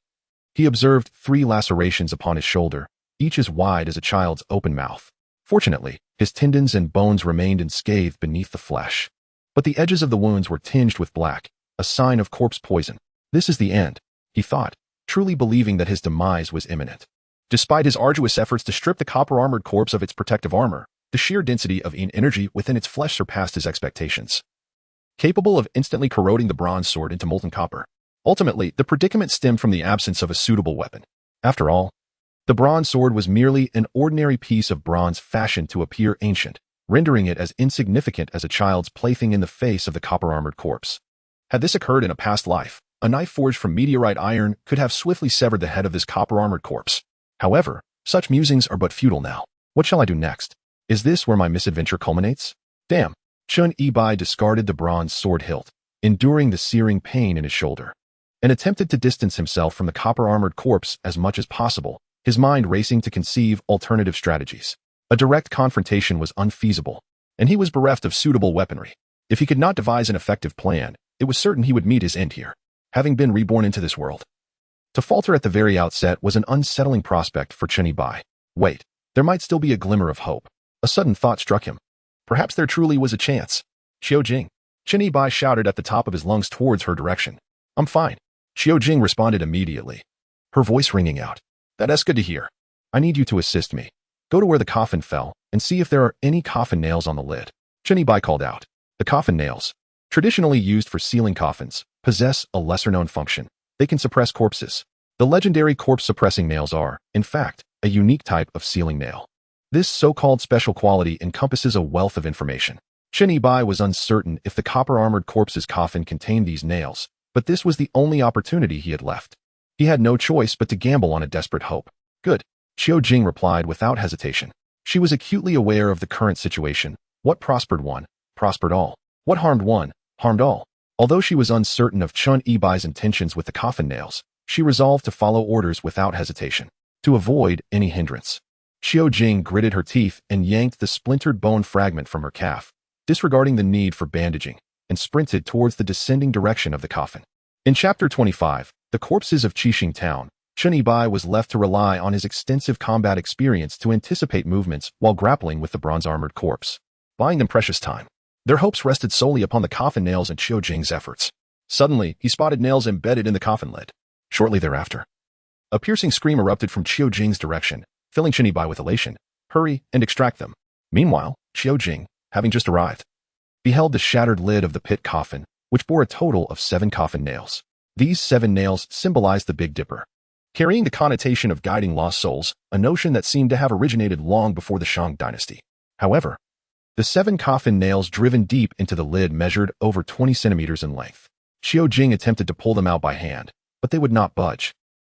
he observed 3 lacerations upon his shoulder, each as wide as a child's open mouth. Fortunately, his tendons and bones remained unscathed beneath the flesh, but the edges of the wounds were tinged with black, a sign of corpse poison. This is the end, he thought, truly believing that his demise was imminent. Despite his arduous efforts to strip the copper-armored corpse of its protective armor, the sheer density of energy within its flesh surpassed his expectations, capable of instantly corroding the bronze sword into molten copper. Ultimately, the predicament stemmed from the absence of a suitable weapon. After all, the bronze sword was merely an ordinary piece of bronze fashioned to appear ancient, rendering it as insignificant as a child's plaything in the face of the copper-armored corpse. Had this occurred in a past life, a knife forged from meteorite iron could have swiftly severed the head of this copper-armored corpse. However, such musings are but futile now. What shall I do next? Is this where my misadventure culminates? Damn! Chen Yibai discarded the bronze sword hilt, enduring the searing pain in his shoulder, and attempted to distance himself from the copper-armored corpse as much as possible, his mind racing to conceive alternative strategies. A direct confrontation was unfeasible, and he was bereft of suitable weaponry. If he could not devise an effective plan, it was certain he would meet his end here, having been reborn into this world. To falter at the very outset was an unsettling prospect for Chen Yibai. Wait, there might still be a glimmer of hope. A sudden thought struck him. Perhaps there truly was a chance. Qiu Jing. Chen Yibai shouted at the top of his lungs towards her direction. I'm fine. Qiu Jing responded immediately, her voice ringing out. That's good to hear. I need you to assist me. Go to where the coffin fell and see if there are any coffin nails on the lid. Chen Yibai called out. The coffin nails, traditionally used for sealing coffins, possess a lesser-known function. They can suppress corpses. The legendary corpse-suppressing nails are, in fact, a unique type of sealing nail. This so-called special quality encompasses a wealth of information. Chen Yibai was uncertain if the copper-armored corpse's coffin contained these nails, but this was the only opportunity he had left. He had no choice but to gamble on a desperate hope. Good, Qiu Jing replied without hesitation. She was acutely aware of the current situation. What prospered one, prospered all. What harmed one, harmed all. Although she was uncertain of Chen Yibai's intentions with the coffin nails, she resolved to follow orders without hesitation, to avoid any hindrance. Qiu Jing gritted her teeth and yanked the splintered bone fragment from her calf, disregarding the need for bandaging, and sprinted towards the descending direction of the coffin. In Chapter 25, The Corpses of Qixing Town, Chen Yibai was left to rely on his extensive combat experience to anticipate movements while grappling with the bronze-armored corpse, buying them precious time. Their hopes rested solely upon the coffin nails and Qiu Jing's efforts. Suddenly, he spotted nails embedded in the coffin lid. Shortly thereafter, a piercing scream erupted from Qiu Jing's direction, filling Chenibai with elation. Hurry and extract them. Meanwhile, Qiu Jing, having just arrived, beheld the shattered lid of the pit coffin, which bore a total of 7 coffin nails. These 7 nails symbolized the Big Dipper, carrying the connotation of guiding lost souls, a notion that seemed to have originated long before the Shang dynasty. However, the 7 coffin nails driven deep into the lid measured over 20 centimeters in length. Qiu Jing attempted to pull them out by hand, but they would not budge.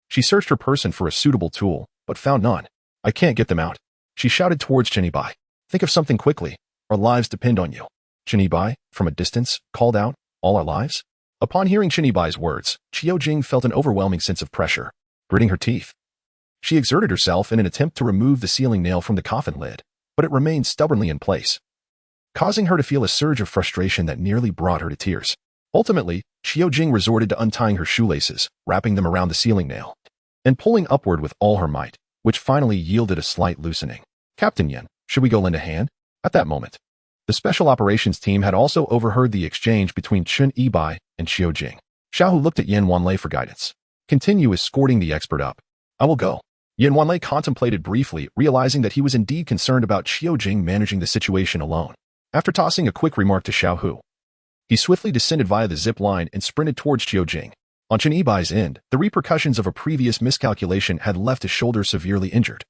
She searched her person for a suitable tool, but found none. I can't get them out. She shouted towards Chenibai. Think of something quickly. Our lives depend on you. Chenibai, from a distance, called out, all our lives? Upon hearing Chenibai's words, Qiu Jing felt an overwhelming sense of pressure. Gritting her teeth, she exerted herself in an attempt to remove the sealing nail from the coffin lid, but it remained stubbornly in place, causing her to feel a surge of frustration that nearly brought her to tears. Ultimately, Qiu Jing resorted to untying her shoelaces, wrapping them around the sealing nail, and pulling upward with all her might, which finally yielded a slight loosening. Captain Yan, should we go lend a hand? At that moment, the special operations team had also overheard the exchange between Chen Yibai and Qiu Jing. Xiaohu looked at Yan Wanlei for guidance. Continue escorting the expert up. I will go. Yan Wanlei contemplated briefly, realizing that he was indeed concerned about Qiu Jing managing the situation alone. After tossing a quick remark to Xiaohu, he swiftly descended via the zip line and sprinted towards Qiu Jing. On Chen Yibai's end, the repercussions of a previous miscalculation had left his shoulder severely injured,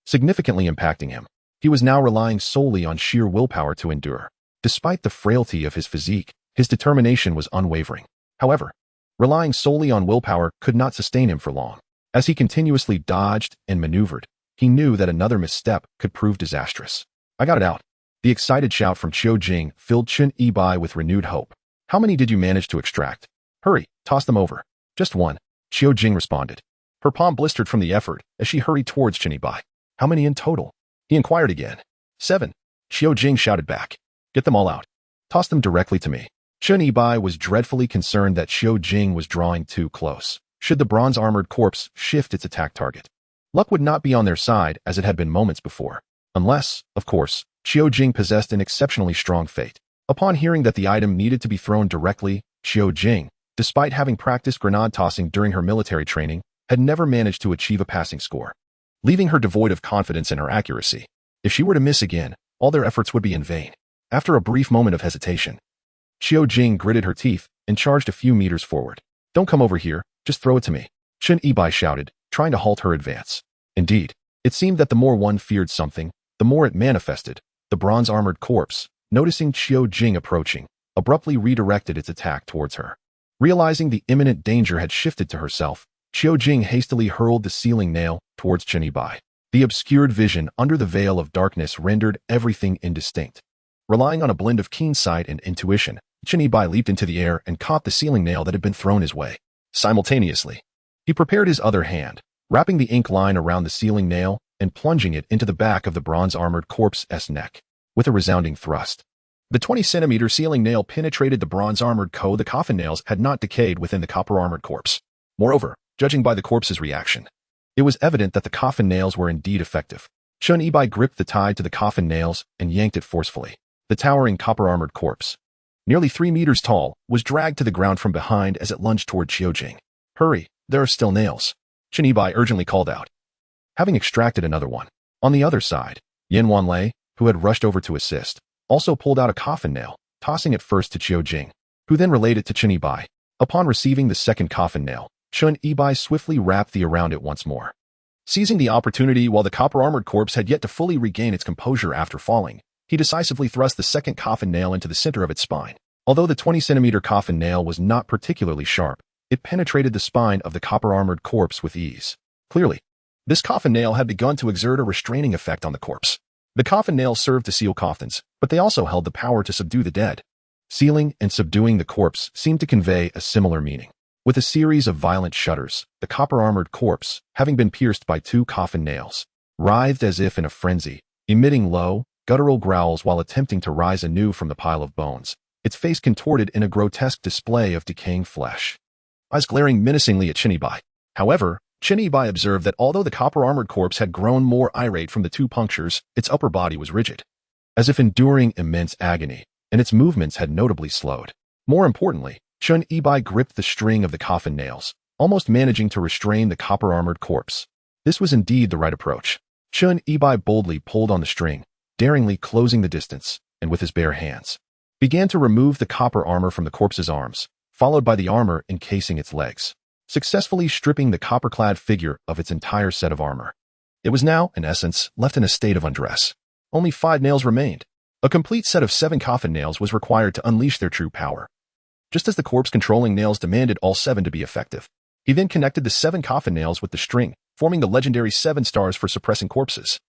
significantly impacting him. He was now relying solely on sheer willpower to endure. Despite the frailty of his physique, his determination was unwavering. However, relying solely on willpower could not sustain him for long. As he continuously dodged and maneuvered, he knew that another misstep could prove disastrous. I got it out. The excited shout from Qiu Jing filled Chen Yibai with renewed hope. How many did you manage to extract? Hurry, toss them over. Just one, Qiu Jing responded. Her palm blistered from the effort as she hurried towards Chen Yibai. How many in total? He inquired again. 7, Qiu Jing shouted back. Get them all out. Toss them directly to me. Chen Yibai was dreadfully concerned that Qiu Jing was drawing too close. Should the bronze-armored corpse shift its attack target, luck would not be on their side as it had been moments before. Unless, of course, Qiu Jing possessed an exceptionally strong fate. Upon hearing that the item needed to be thrown directly, Qiu Jing, despite having practiced grenade tossing during her military training, had never managed to achieve a passing score, leaving her devoid of confidence in her accuracy. If she were to miss again, all their efforts would be in vain. After a brief moment of hesitation, Qiu Jing gritted her teeth and charged a few meters forward. Don't come over here, just throw it to me, Chen Yibai shouted, trying to halt her advance. Indeed, it seemed that the more one feared something, the more it manifested. The bronze-armored corpse, noticing Qiu Jing approaching, abruptly redirected its attack towards her. Realizing the imminent danger had shifted to herself, Qiu Jing hastily hurled the sealing nail towards Chen Yibai. The obscured vision under the veil of darkness rendered everything indistinct. Relying on a blend of keen sight and intuition, Chen Yibai leaped into the air and caught the sealing nail that had been thrown his way. Simultaneously, he prepared his other hand, wrapping the ink line around the sealing nail and plunging it into the back of the bronze-armored corpse's neck. With a resounding thrust, the 20-centimeter sealing nail penetrated the bronze-armored The coffin nails had not decayed within the copper-armored corpse. Moreover, judging by the corpse's reaction, it was evident that the coffin nails were indeed effective. Chen Yibai gripped the tie to the coffin nails and yanked it forcefully. The towering copper-armored corpse, nearly 3 meters tall, was dragged to the ground from behind as it lunged toward Qiu Jing. Hurry, there are still nails, Chen Yibai urgently called out, having extracted another one. On the other side, Yan Wanlei, who had rushed over to assist, also pulled out a coffin nail, tossing it first to Qiu Jing, who then relayed it to Chen Yibai. Upon receiving the second coffin nail, Chen Yibai swiftly wrapped the around it once more. Seizing the opportunity while the copper-armored corpse had yet to fully regain its composure after falling, he decisively thrust the second coffin nail into the center of its spine. Although the 20-centimeter coffin nail was not particularly sharp, it penetrated the spine of the copper-armored corpse with ease. Clearly, this coffin nail had begun to exert a restraining effect on the corpse. The coffin nails served to seal coffins, but they also held the power to subdue the dead. Sealing and subduing the corpse seemed to convey a similar meaning. With a series of violent shudders, the copper-armored corpse, having been pierced by 2 coffin nails, writhed as if in a frenzy, emitting low, guttural growls while attempting to rise anew from the pile of bones, its face contorted in a grotesque display of decaying flesh. Eyes glaring menacingly at Chen Yibai. However, Chen Yibai observed that although the copper-armored corpse had grown more irate from the 2 punctures, its upper body was rigid, as if enduring immense agony, and its movements had notably slowed. More importantly, Chun Ibai gripped the string of the coffin nails, almost managing to restrain the copper-armored corpse. This was indeed the right approach. Chun Ibai boldly pulled on the string, daringly closing the distance, and with his bare hands, began to remove the copper armor from the corpse's arms, followed by the armor encasing its legs, successfully stripping the copper-clad figure of its entire set of armor. It was now, in essence, left in a state of undress. Only 5 nails remained. A complete set of 7 coffin nails was required to unleash their true power. Just as the corpse-controlling nails demanded all 7 to be effective, he then connected the 7 coffin nails with the string, forming the legendary 7 stars for suppressing corpses.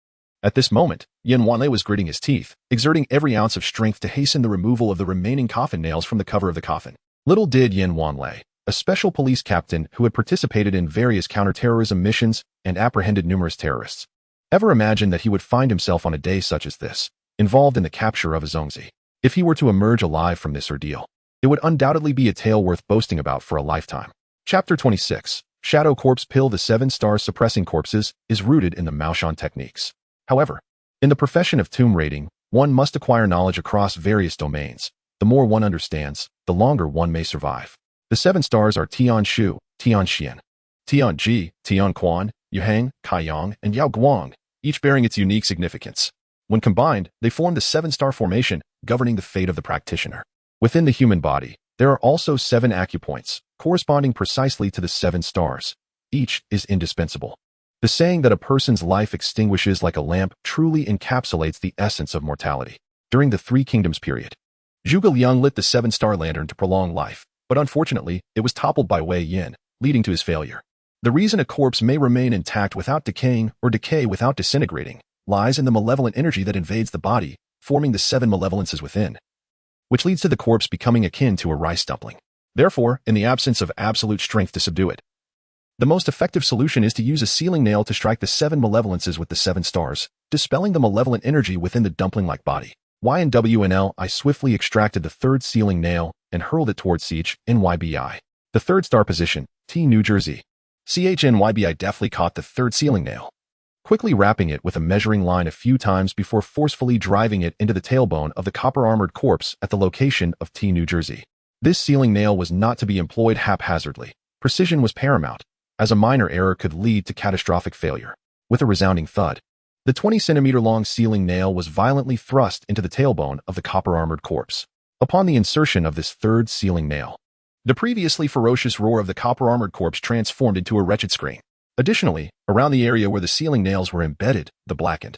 At this moment, Yin Wanlei was gritting his teeth, exerting every ounce of strength to hasten the removal of the remaining coffin nails from the cover of the coffin. Little did Yin Wanlei, a special police captain who had participated in various counterterrorism missions and apprehended numerous terrorists, ever imagine that he would find himself on a day such as this, involved in the capture of a Zongzi. If he were to emerge alive from this ordeal, it would undoubtedly be a tale worth boasting about for a lifetime. Chapter 26. Shadow Corpse Pill. The 7 stars suppressing corpses is rooted in the Maoshan techniques. However, in the profession of tomb raiding, one must acquire knowledge across various domains. The more one understands, the longer one may survive. The 7 stars are Tian Shu, Tian Xian, Tian Ji, Tian Quan, Yuhang, Kaiyang, and Yao Guang, each bearing its unique significance. When combined, they form the 7-star formation, governing the fate of the practitioner. Within the human body, there are also 7 acupoints, corresponding precisely to the 7 stars. Each is indispensable. The saying that a person's life extinguishes like a lamp truly encapsulates the essence of mortality. During the 3 Kingdoms period, Zhuge Liang lit the 7-star lantern to prolong life, but unfortunately, it was toppled by Wei Yin, leading to his failure. The reason a corpse may remain intact without decaying or decay without disintegrating lies in the malevolent energy that invades the body, forming the 7 malevolences within, which leads to the corpse becoming akin to a rice dumpling. Therefore, in the absence of absolute strength to subdue it, the most effective solution is to use a sealing nail to strike the 7 malevolences with the 7 stars, dispelling the malevolent energy within the dumpling-like body. YNWNL, I swiftly extracted the 3rd sealing nail and hurled it towards CHNYBI. The 3rd star position, T New Jersey. CHNYBI deftly caught the 3rd sealing nail, quickly wrapping it with a measuring line a few times before forcefully driving it into the tailbone of the copper-armored corpse at the location of T New Jersey. This sealing nail was not to be employed haphazardly. Precision was paramount, as a minor error could lead to catastrophic failure. With a resounding thud, the 20-centimeter-long sealing nail was violently thrust into the tailbone of the copper-armored corpse. Upon the insertion of this 3rd sealing nail, the previously ferocious roar of the copper-armored corpse transformed into a wretched scream. Additionally, around the area where the sealing nails were embedded, the blackened,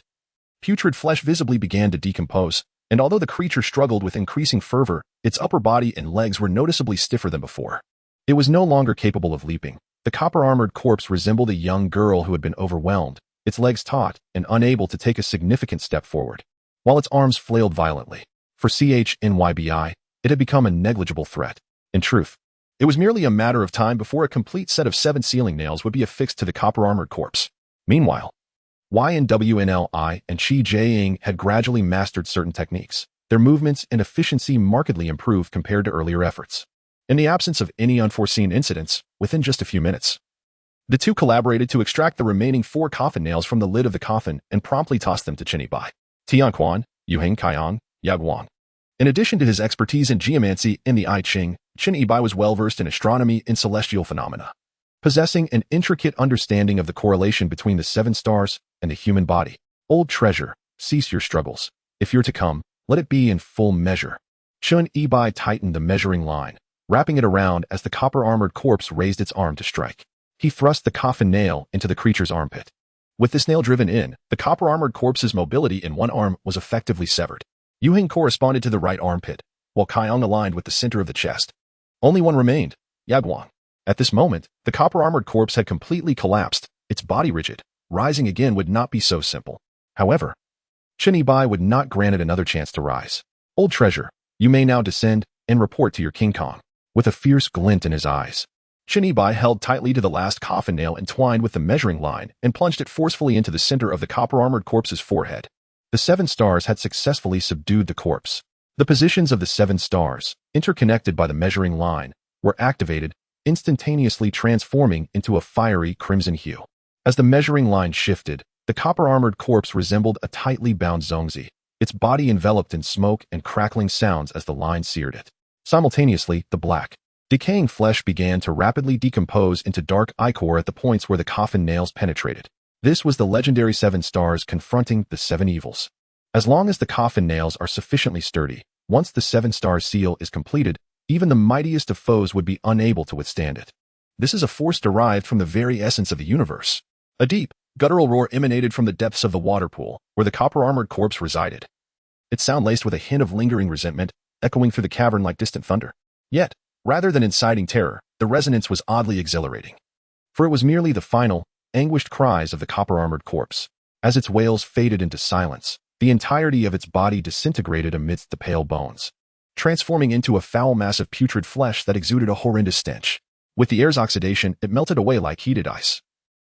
putrid flesh visibly began to decompose, and although the creature struggled with increasing fervor, its upper body and legs were noticeably stiffer than before. It was no longer capable of leaping. The copper-armored corpse resembled a young girl who had been overwhelmed, its legs taut and unable to take a significant step forward, while its arms flailed violently. For CHNYBI, it had become a negligible threat. In truth, it was merely a matter of time before a complete set of 7 sealing nails would be affixed to the copper-armored corpse. Meanwhile, YNWNLI and Qi Jiaying had gradually mastered certain techniques. Their movements and efficiency markedly improved compared to earlier efforts. In the absence of any unforeseen incidents, within just a few minutes, the two collaborated to extract the remaining 4 coffin nails from the lid of the coffin and promptly tossed them to Chen Yibai. Tian Quan, Yuheng Kaiyang, Yao Guang. In addition to his expertise in geomancy and the I Ching, Chen Yibai was well-versed in astronomy and celestial phenomena, possessing an intricate understanding of the correlation between the 7 stars and the human body. Old treasure, cease your struggles. If you're to come, let it be in full measure. Chen Yibai tightened the measuring line, wrapping it around as the copper-armored corpse raised its arm to strike. He thrust the coffin nail into the creature's armpit. With this nail driven in, the copper-armored corpse's mobility in one arm was effectively severed. Yuheng corresponded to the right armpit, while Kaiyang aligned with the center of the chest. Only one remained, Yaguang. At this moment, the copper-armored corpse had completely collapsed, its body rigid. Rising again would not be so simple. However, Chen Yibai would not grant it another chance to rise. Old treasure, you may now descend and report to your King Kong. With a fierce glint in his eyes, Chen Yibai held tightly to the last coffin nail entwined with the measuring line and plunged it forcefully into the center of the copper-armored corpse's forehead. The 7 stars had successfully subdued the corpse. The positions of the 7 stars, interconnected by the measuring line, were activated, instantaneously transforming into a fiery crimson hue. As the measuring line shifted, the copper-armored corpse resembled a tightly bound Zongzi, its body enveloped in smoke and crackling sounds as the line seared it. Simultaneously, the black, Decaying flesh began to rapidly decompose into dark ichor at the points where the coffin nails penetrated. This was the legendary 7 stars confronting the 7 evils. As long as the coffin nails are sufficiently sturdy, once the 7-star seal is completed, even the mightiest of foes would be unable to withstand it. This is a force derived from the very essence of the universe. A deep, guttural roar emanated from the depths of the water pool, where the copper-armored corpse resided. Its sound laced with a hint of lingering resentment, echoing through the cavern like distant thunder. Yet, rather than inciting terror, the resonance was oddly exhilarating. For it was merely the final, anguished cries of the copper-armored corpse. As its wails faded into silence, the entirety of its body disintegrated amidst the pale bones, transforming into a foul mass of putrid flesh that exuded a horrendous stench. With the air's oxidation, it melted away like heated ice,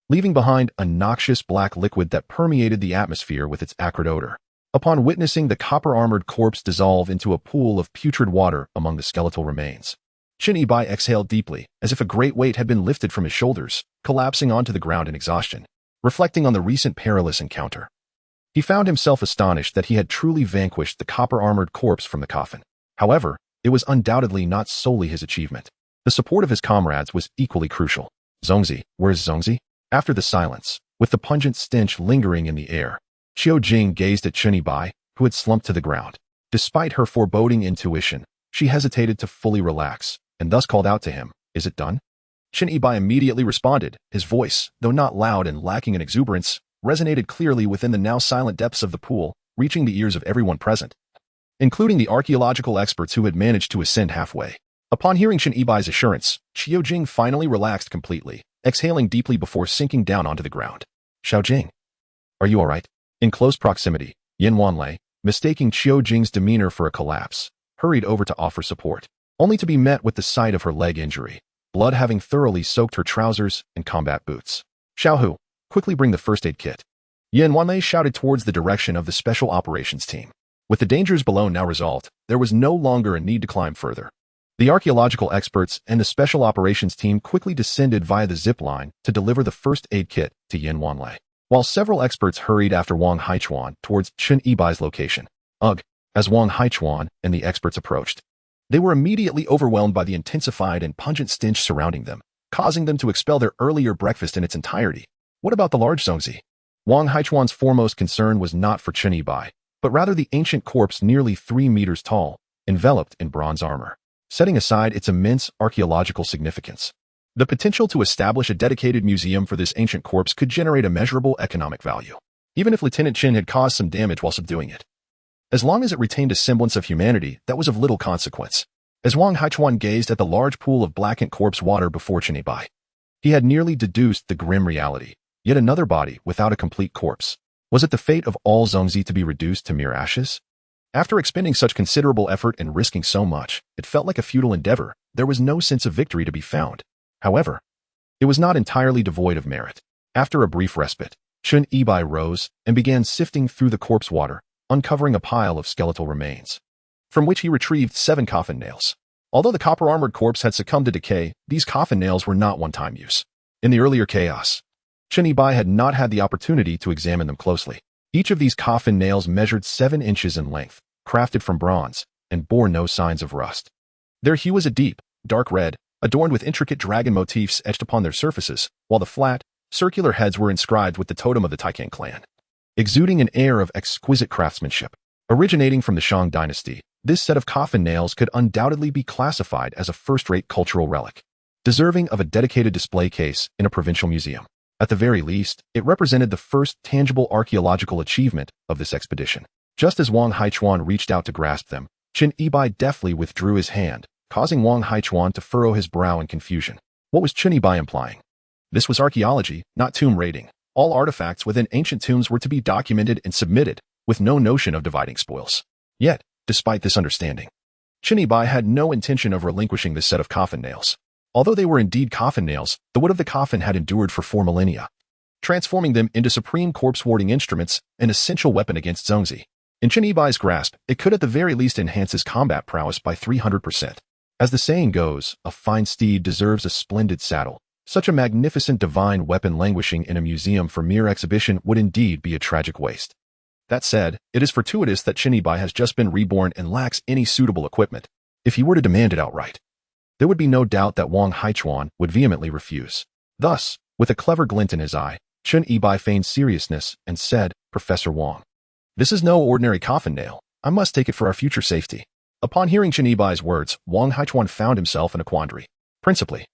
leaving behind a noxious black liquid that permeated the atmosphere with its acrid odor. Upon witnessing the copper-armored corpse dissolve into a pool of putrid water among the skeletal remains, Qin Yibai exhaled deeply, as if a great weight had been lifted from his shoulders, collapsing onto the ground in exhaustion. Reflecting on the recent perilous encounter, he found himself astonished that he had truly vanquished the copper-armored corpse from the coffin. However, it was undoubtedly not solely his achievement. The support of his comrades was equally crucial. Zongzi, where is Zongzi? After the silence, with the pungent stench lingering in the air, Qiu Jing gazed at Qin Yibai, who had slumped to the ground. Despite her foreboding intuition, she hesitated to fully relax, and thus called out to him, "Is it done?" Qin Yibai immediately responded. His voice, though not loud and lacking in exuberance, resonated clearly within the now silent depths of the pool, reaching the ears of everyone present, including the archaeological experts who had managed to ascend halfway. Upon hearing Qin Yibai's assurance, Qiu Jing finally relaxed completely, exhaling deeply before sinking down onto the ground. "Xiao Jing, are you all right?" In close proximity, Yin Wanlei, mistaking Qiu Jing's demeanor for a collapse, hurried over to offer support, only to be met with the sight of her leg injury, blood having thoroughly soaked her trousers and combat boots. "Xiao Hu, quickly bring the first aid kit." Yin Wanlei shouted towards the direction of the special operations team. With the dangers below now resolved, there was no longer a need to climb further. The archaeological experts and the special operations team quickly descended via the zip line to deliver the first aid kit to Yin Wanlei, while several experts hurried after Wang Haichuan towards Qin Yibai's location. Ugh! As Wang Haichuan and the experts approached, they were immediately overwhelmed by the intensified and pungent stench surrounding them, causing them to expel their earlier breakfast in its entirety. What about the large Zongzi? Wang Haichuan's foremost concern was not for Qin Yibai, but rather the ancient corpse nearly 3 meters tall, enveloped in bronze armor. Setting aside its immense archaeological significance, the potential to establish a dedicated museum for this ancient corpse could generate immeasurable economic value, even if Lieutenant Qin had caused some damage while subduing it. As long as it retained a semblance of humanity, that was of little consequence. As Wang Haichuan gazed at the large pool of blackened corpse water before Qin Yibai, he had nearly deduced the grim reality. Yet another body without a complete corpse. Was it the fate of all Zongzi to be reduced to mere ashes? After expending such considerable effort and risking so much, it felt like a futile endeavor. There was no sense of victory to be found. However, it was not entirely devoid of merit. After a brief respite, Qin Yibai rose and began sifting through the corpse water, uncovering a pile of skeletal remains, from which he retrieved 7 coffin nails. Although the copper-armored corpse had succumbed to decay, these coffin nails were not one-time use. In the earlier chaos, Qin Yibai had not had the opportunity to examine them closely. Each of these coffin nails measured 7 inches in length, crafted from bronze, and bore no signs of rust. Their hue was a deep, dark red, adorned with intricate dragon motifs etched upon their surfaces, while the flat, circular heads were inscribed with the totem of the Taikang clan, exuding an air of exquisite craftsmanship. Originating from the Shang dynasty, this set of coffin nails could undoubtedly be classified as a first-rate cultural relic, deserving of a dedicated display case in a provincial museum. At the very least, it represented the first tangible archaeological achievement of this expedition. Just as Wang Haichuan reached out to grasp them, Qin Yibai deftly withdrew his hand, causing Wang Haichuan to furrow his brow in confusion. What was Qin Yibai implying? This was archaeology, not tomb raiding. All artifacts within ancient tombs were to be documented and submitted, with no notion of dividing spoils. Yet, despite this understanding, Qin Yibai had no intention of relinquishing this set of coffin nails. Although they were indeed coffin nails, the wood of the coffin had endured for 4 millennia, transforming them into supreme corpse-warding instruments, an essential weapon against Zongzi. In Qin Yibai's grasp, it could at the very least enhance his combat prowess by 300%. As the saying goes, a fine steed deserves a splendid saddle. Such a magnificent divine weapon languishing in a museum for mere exhibition would indeed be a tragic waste. That said, it is fortuitous that Qin Yibai has just been reborn and lacks any suitable equipment. If he were to demand it outright, there would be no doubt that Wang Haichuan would vehemently refuse. Thus, with a clever glint in his eye, Chen Yibai feigned seriousness and said, "Professor Wang, this is no ordinary coffin nail. I must take it for our future safety." Upon hearing Chen Yibai's words, Wang Haichuan found himself in a quandary. Principally,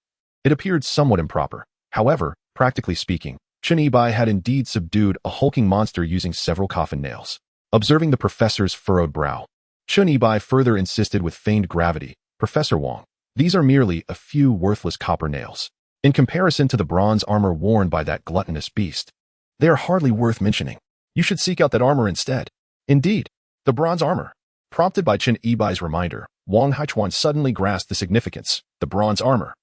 it appeared somewhat improper. However, practically speaking, Chen Yibai had indeed subdued a hulking monster using several coffin nails. Observing the professor's furrowed brow, Chen Yibai further insisted with feigned gravity, "Professor Wang, these are merely a few worthless copper nails. In comparison to the bronze armor worn by that gluttonous beast, they are hardly worth mentioning. You should seek out that armor instead." Indeed, the bronze armor. Prompted by Chen Yibai's reminder, Wang Haichuan suddenly grasped the significance. The bronze armor.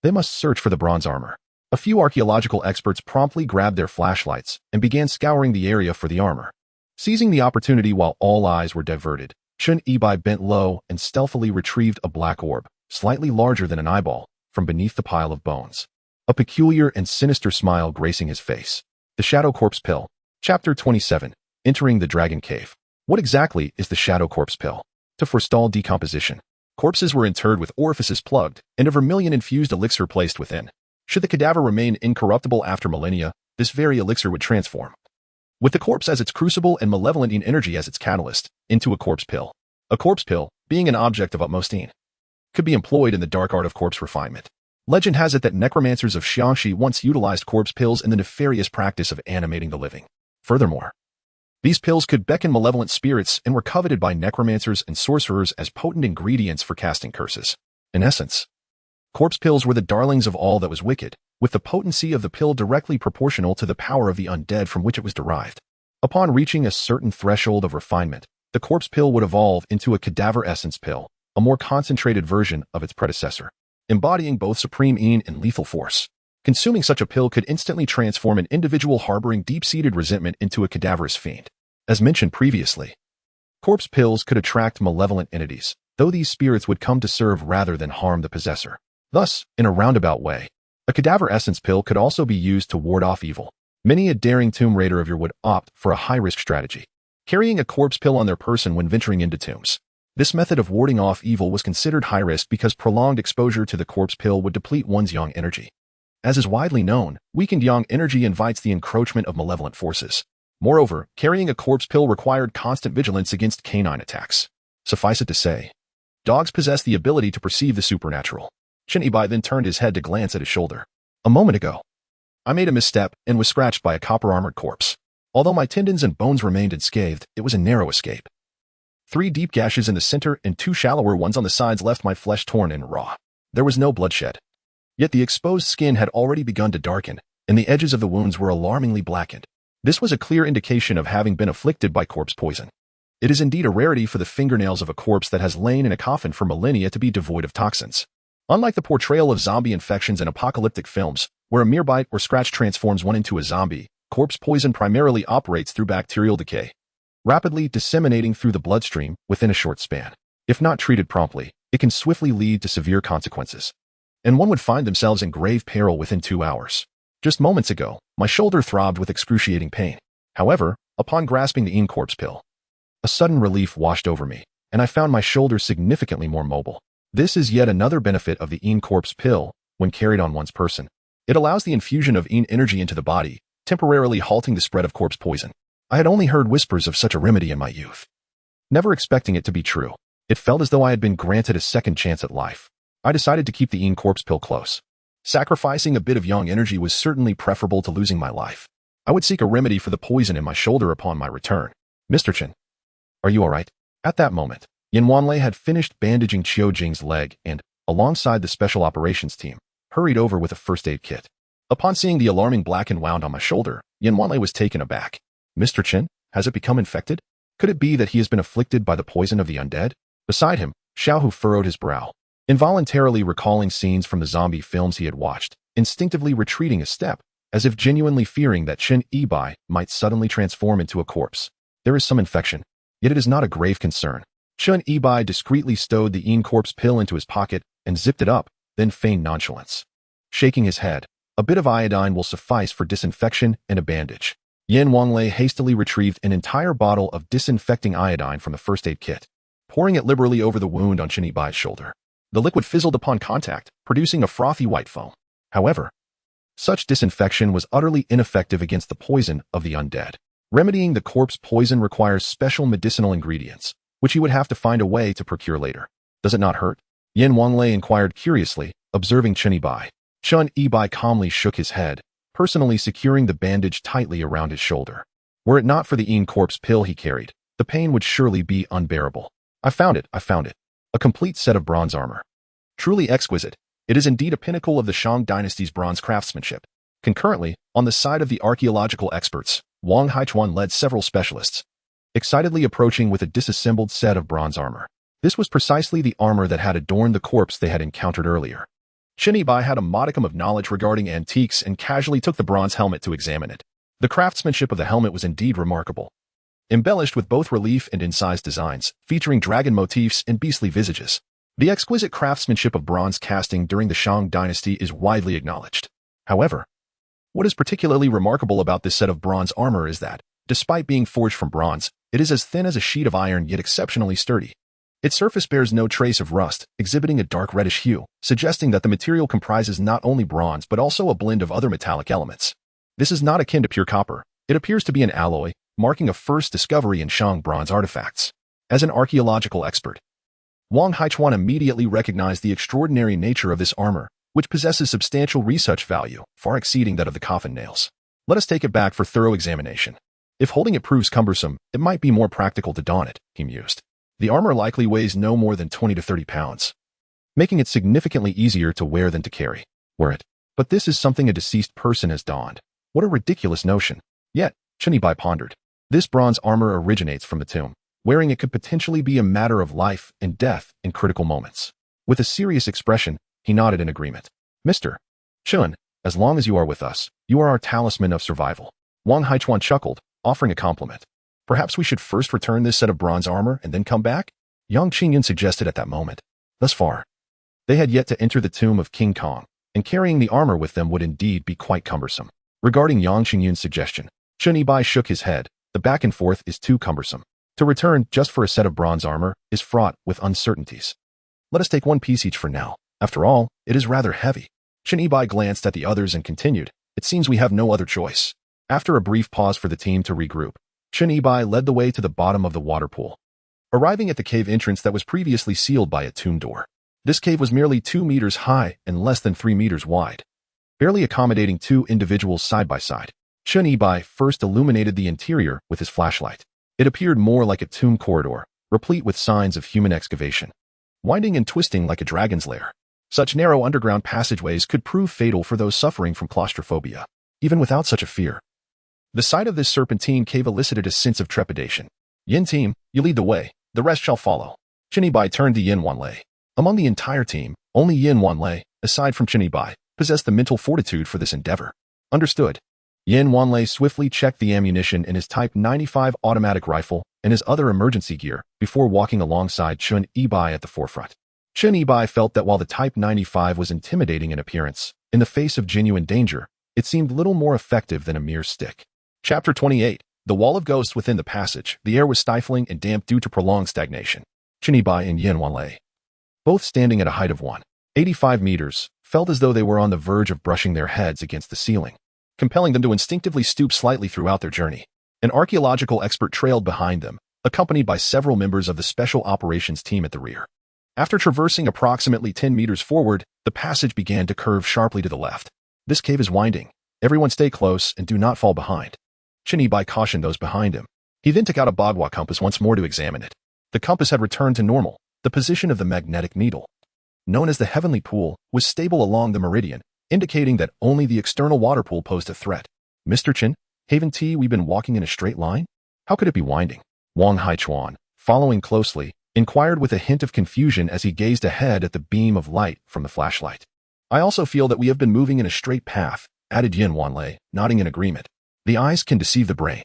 They must search for the bronze armor. A few archaeological experts promptly grabbed their flashlights and began scouring the area for the armor. Seizing the opportunity while all eyes were diverted, Chen Yibai bent low and stealthily retrieved a black orb, slightly larger than an eyeball, from beneath the pile of bones. A peculiar and sinister smile gracing his face. The Shadow Corpse Pill. Chapter 27. Entering the Dragon Cave. What exactly is the Shadow Corpse Pill? To forestall decomposition, corpses were interred with orifices plugged and a vermilion-infused elixir placed within. Should the cadaver remain incorruptible after millennia, this very elixir would transform, with the corpse as its crucible and malevolent energy as its catalyst, into a corpse pill. A corpse pill, being an object of utmost could be employed in the dark art of corpse refinement. Legend has it that necromancers of Xiangxi once utilized corpse pills in the nefarious practice of animating the living. Furthermore, these pills could beckon malevolent spirits and were coveted by necromancers and sorcerers as potent ingredients for casting curses. In essence, corpse pills were the darlings of all that was wicked, with the potency of the pill directly proportional to the power of the undead from which it was derived. Upon reaching a certain threshold of refinement, the corpse pill would evolve into a cadaver essence pill, a more concentrated version of its predecessor, embodying both supreme and lethal force. Consuming such a pill could instantly transform an individual harboring deep-seated resentment into a cadaverous fiend. As mentioned previously, corpse pills could attract malevolent entities, though these spirits would come to serve rather than harm the possessor. Thus, in a roundabout way, a cadaver essence pill could also be used to ward off evil. Many a daring tomb raider of yore would opt for a high-risk strategy, carrying a corpse pill on their person when venturing into tombs. This method of warding off evil was considered high-risk because prolonged exposure to the corpse pill would deplete one's yang energy. As is widely known, weakened yang energy invites the encroachment of malevolent forces. Moreover, carrying a corpse pill required constant vigilance against canine attacks. Suffice it to say, dogs possess the ability to perceive the supernatural. Chen Yibai then turned his head to glance at his shoulder. A moment ago, I made a misstep and was scratched by a copper-armored corpse. Although my tendons and bones remained unscathed, it was a narrow escape. 3 deep gashes in the center and 2 shallower ones on the sides left my flesh torn and raw. There was no bloodshed. Yet the exposed skin had already begun to darken, and the edges of the wounds were alarmingly blackened. This was a clear indication of having been afflicted by corpse poison. It is indeed a rarity for the fingernails of a corpse that has lain in a coffin for millennia to be devoid of toxins. Unlike the portrayal of zombie infections in apocalyptic films, where a mere bite or scratch transforms one into a zombie, corpse poison primarily operates through bacterial decay, rapidly disseminating through the bloodstream within a short span. If not treated promptly, it can swiftly lead to severe consequences, and one would find themselves in grave peril within 2 hours. Just moments ago, my shoulder throbbed with excruciating pain. However, upon grasping the corpse pill, a sudden relief washed over me, and I found my shoulder significantly more mobile. This is yet another benefit of the corpse pill when carried on one's person. It allows the infusion of energy into the body, temporarily halting the spread of corpse poison. I had only heard whispers of such a remedy in my youth, never expecting it to be true. It felt as though I had been granted a second chance at life. I decided to keep the corpse pill close. Sacrificing a bit of yang energy was certainly preferable to losing my life. I would seek a remedy for the poison in my shoulder upon my return. "Mr. Chen, are you all right?" At that moment, Yan Wanlei had finished bandaging Qiu Jing's leg and, alongside the special operations team, hurried over with a first aid kit. Upon seeing the alarming blackened wound on my shoulder, Yan Wanlei was taken aback. "Mr. Chen, has it become infected? Could it be that he has been afflicted by the poison of the undead?" Beside him, Xiaohu furrowed his brow, involuntarily recalling scenes from the zombie films he had watched, instinctively retreating a step, as if genuinely fearing that Chen Yibai might suddenly transform into a corpse. There is some infection, yet it is not a grave concern. Chen Yibai discreetly stowed the corpse pill into his pocket and zipped it up, then feigned nonchalance. Shaking his head, "A bit of iodine will suffice for disinfection and a bandage." Yan Wanlei hastily retrieved an entire bottle of disinfecting iodine from the first aid kit, pouring it liberally over the wound on Chen Yibai's shoulder. The liquid fizzled upon contact, producing a frothy white foam. However, such disinfection was utterly ineffective against the poison of the undead. Remedying the corpse poison requires special medicinal ingredients, which he would have to find a way to procure later. Does it not hurt? Yin Wanlei inquired curiously, observing Chen Yibai. Chen Yibai calmly shook his head, personally securing the bandage tightly around his shoulder. Were it not for the Yin corpse pill he carried, the pain would surely be unbearable. I found it. A complete set of bronze armor. Truly exquisite. It is indeed a pinnacle of the Shang dynasty's bronze craftsmanship. Concurrently, on the side of the archaeological experts, Wang Haichuan led several specialists, excitedly approaching with a disassembled set of bronze armor. This was precisely the armor that had adorned the corpse they had encountered earlier. Chen Yibai had a modicum of knowledge regarding antiques and casually took the bronze helmet to examine it. The craftsmanship of the helmet was indeed remarkable. Embellished with both relief and incised designs, featuring dragon motifs and beastly visages. The exquisite craftsmanship of bronze casting during the Shang dynasty is widely acknowledged. However, what is particularly remarkable about this set of bronze armor is that, despite being forged from bronze, it is as thin as a sheet of iron yet exceptionally sturdy. Its surface bears no trace of rust, exhibiting a dark reddish hue, suggesting that the material comprises not only bronze but also a blend of other metallic elements. This is not akin to pure copper. It appears to be an alloy, marking a first discovery in Shang bronze artifacts. As an archaeological expert, Wang Haichuan immediately recognized the extraordinary nature of this armor, which possesses substantial research value, far exceeding that of the coffin nails. Let us take it back for thorough examination. If holding it proves cumbersome, it might be more practical to don it, he mused. The armor likely weighs no more than 20 to 30 pounds, making it significantly easier to wear than to carry. Were it. But this is something a deceased person has donned. What a ridiculous notion. Yet, Chen Yibai pondered. This bronze armor originates from the tomb. Wearing it could potentially be a matter of life and death in critical moments. With a serious expression, he nodded in agreement. Mr. Chen, as long as you are with us, you are our talisman of survival. Wang Haichuan chuckled, offering a compliment. Perhaps we should first return this set of bronze armor and then come back? Yang Qingyan suggested at that moment. Thus far, they had yet to enter the tomb of King Kong, and carrying the armor with them would indeed be quite cumbersome. Regarding Yang Qingyan's suggestion, Chen Yibai shook his head. The back and forth is too cumbersome. To return just for a set of bronze armor is fraught with uncertainties. Let us take one piece each for now. After all, it is rather heavy. Chen Yibai glanced at the others and continued, it seems we have no other choice. After a brief pause for the team to regroup, Chen Yibai led the way to the bottom of the water pool, arriving at the cave entrance that was previously sealed by a tomb door. This cave was merely 2 meters high and less than 3 meters wide, barely accommodating 2 individuals side by side. Chen Yibai first illuminated the interior with his flashlight. It appeared more like a tomb corridor, replete with signs of human excavation, winding and twisting like a dragon's lair. Such narrow underground passageways could prove fatal for those suffering from claustrophobia, even without such a fear. The sight of this serpentine cave elicited a sense of trepidation. Yin team, you lead the way, the rest shall follow. Chen Yibai turned to Yin Wanlei. Among the entire team, only Yin Wanlei, aside from Chen Yibai, possessed the mental fortitude for this endeavor. Understood. Yin Wanlei swiftly checked the ammunition in his Type 95 automatic rifle and his other emergency gear before walking alongside Chen Yibai at the forefront. Chen Yibai felt that while the Type 95 was intimidating in appearance, in the face of genuine danger, it seemed little more effective than a mere stick. Chapter 28. The Wall of Ghosts. Within the passage, the air was stifling and damp due to prolonged stagnation. Chen Yibai and Yin Wanlei, both standing at a height of 185 meters, felt as though they were on the verge of brushing their heads against the ceiling, compelling them to instinctively stoop slightly throughout their journey. An archaeological expert trailed behind them, accompanied by several members of the special operations team at the rear. After traversing approximately 10 meters forward, the passage began to curve sharply to the left. This cave is winding. Everyone stay close and do not fall behind. Chen Yibai cautioned those behind him. He then took out a bagua compass once more to examine it. The compass had returned to normal. The position of the magnetic needle, known as the heavenly pool, was stable along the meridian, indicating that only the external water pool posed a threat. Mr. Chen, Haven T, we've been walking in a straight line? How could it be winding? Wang Haichuan, following closely, inquired with a hint of confusion as he gazed ahead at the beam of light from the flashlight. I also feel that we have been moving in a straight path, added Yin Wanlei, nodding in agreement. The eyes can deceive the brain.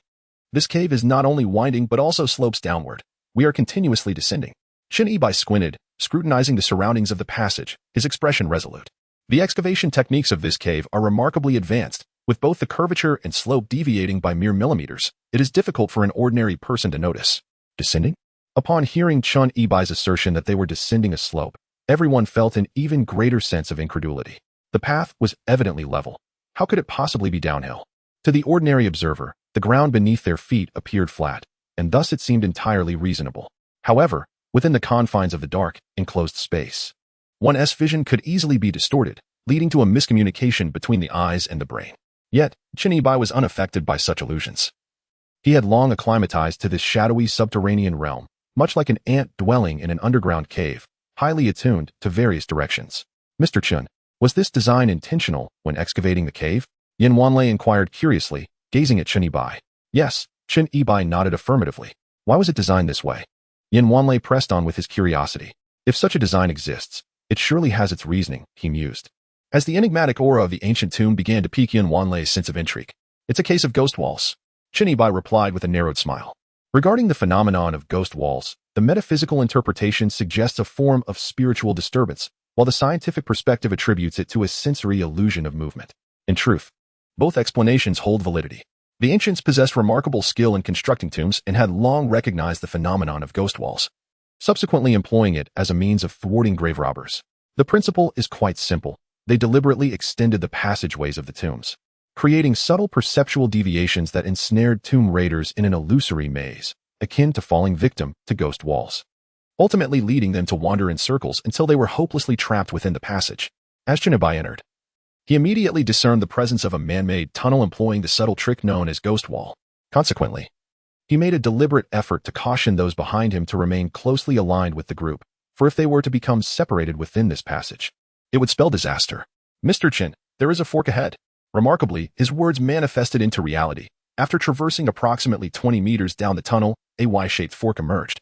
This cave is not only winding but also slopes downward. We are continuously descending. Chen Yibai squinted, scrutinizing the surroundings of the passage, his expression resolute. The excavation techniques of this cave are remarkably advanced, with both the curvature and slope deviating by mere millimeters. It is difficult for an ordinary person to notice. Descending? Upon hearing Chen Yibai's assertion that they were descending a slope, Everyone felt an even greater sense of incredulity. The path was evidently level. How could it possibly be downhill? To the ordinary observer, the ground beneath their feet appeared flat, and thus it seemed entirely reasonable. However, within the confines of the dark, enclosed space, one's vision could easily be distorted, leading to a miscommunication between the eyes and the brain. Yet, Chinibai was unaffected by such illusions. He had long acclimatized to this shadowy subterranean realm, much like an ant dwelling in an underground cave, highly attuned to various directions. Mr. Chun, was this design intentional when excavating the cave? Yin Wanlei inquired curiously, gazing at Chinibai. Yes, Chinibai nodded affirmatively. Why was it designed this way? Yin Wanlei pressed on with his curiosity. If such a design exists, it surely has its reasoning, he mused. As the enigmatic aura of the ancient tomb began to pique Yin Wanlei's sense of intrigue. It's a case of ghost walls. Chinibai replied with a narrowed smile. Regarding the phenomenon of ghost walls, the metaphysical interpretation suggests a form of spiritual disturbance, while the scientific perspective attributes it to a sensory illusion of movement. In truth, both explanations hold validity. The ancients possessed remarkable skill in constructing tombs and had long recognized the phenomenon of ghost walls, subsequently employing it as a means of thwarting grave robbers. The principle is quite simple. They deliberately extended the passageways of the tombs, creating subtle perceptual deviations that ensnared tomb raiders in an illusory maze, akin to falling victim to ghost walls, ultimately leading them to wander in circles until they were hopelessly trapped within the passage. As Chinibai entered, he immediately discerned the presence of a man-made tunnel employing the subtle trick known as ghost wall. Consequently, he made a deliberate effort to caution those behind him to remain closely aligned with the group, for if they were to become separated within this passage, it would spell disaster. Mr. Chin, there is a fork ahead. Remarkably, his words manifested into reality. After traversing approximately 20 meters down the tunnel, a Y-shaped fork emerged,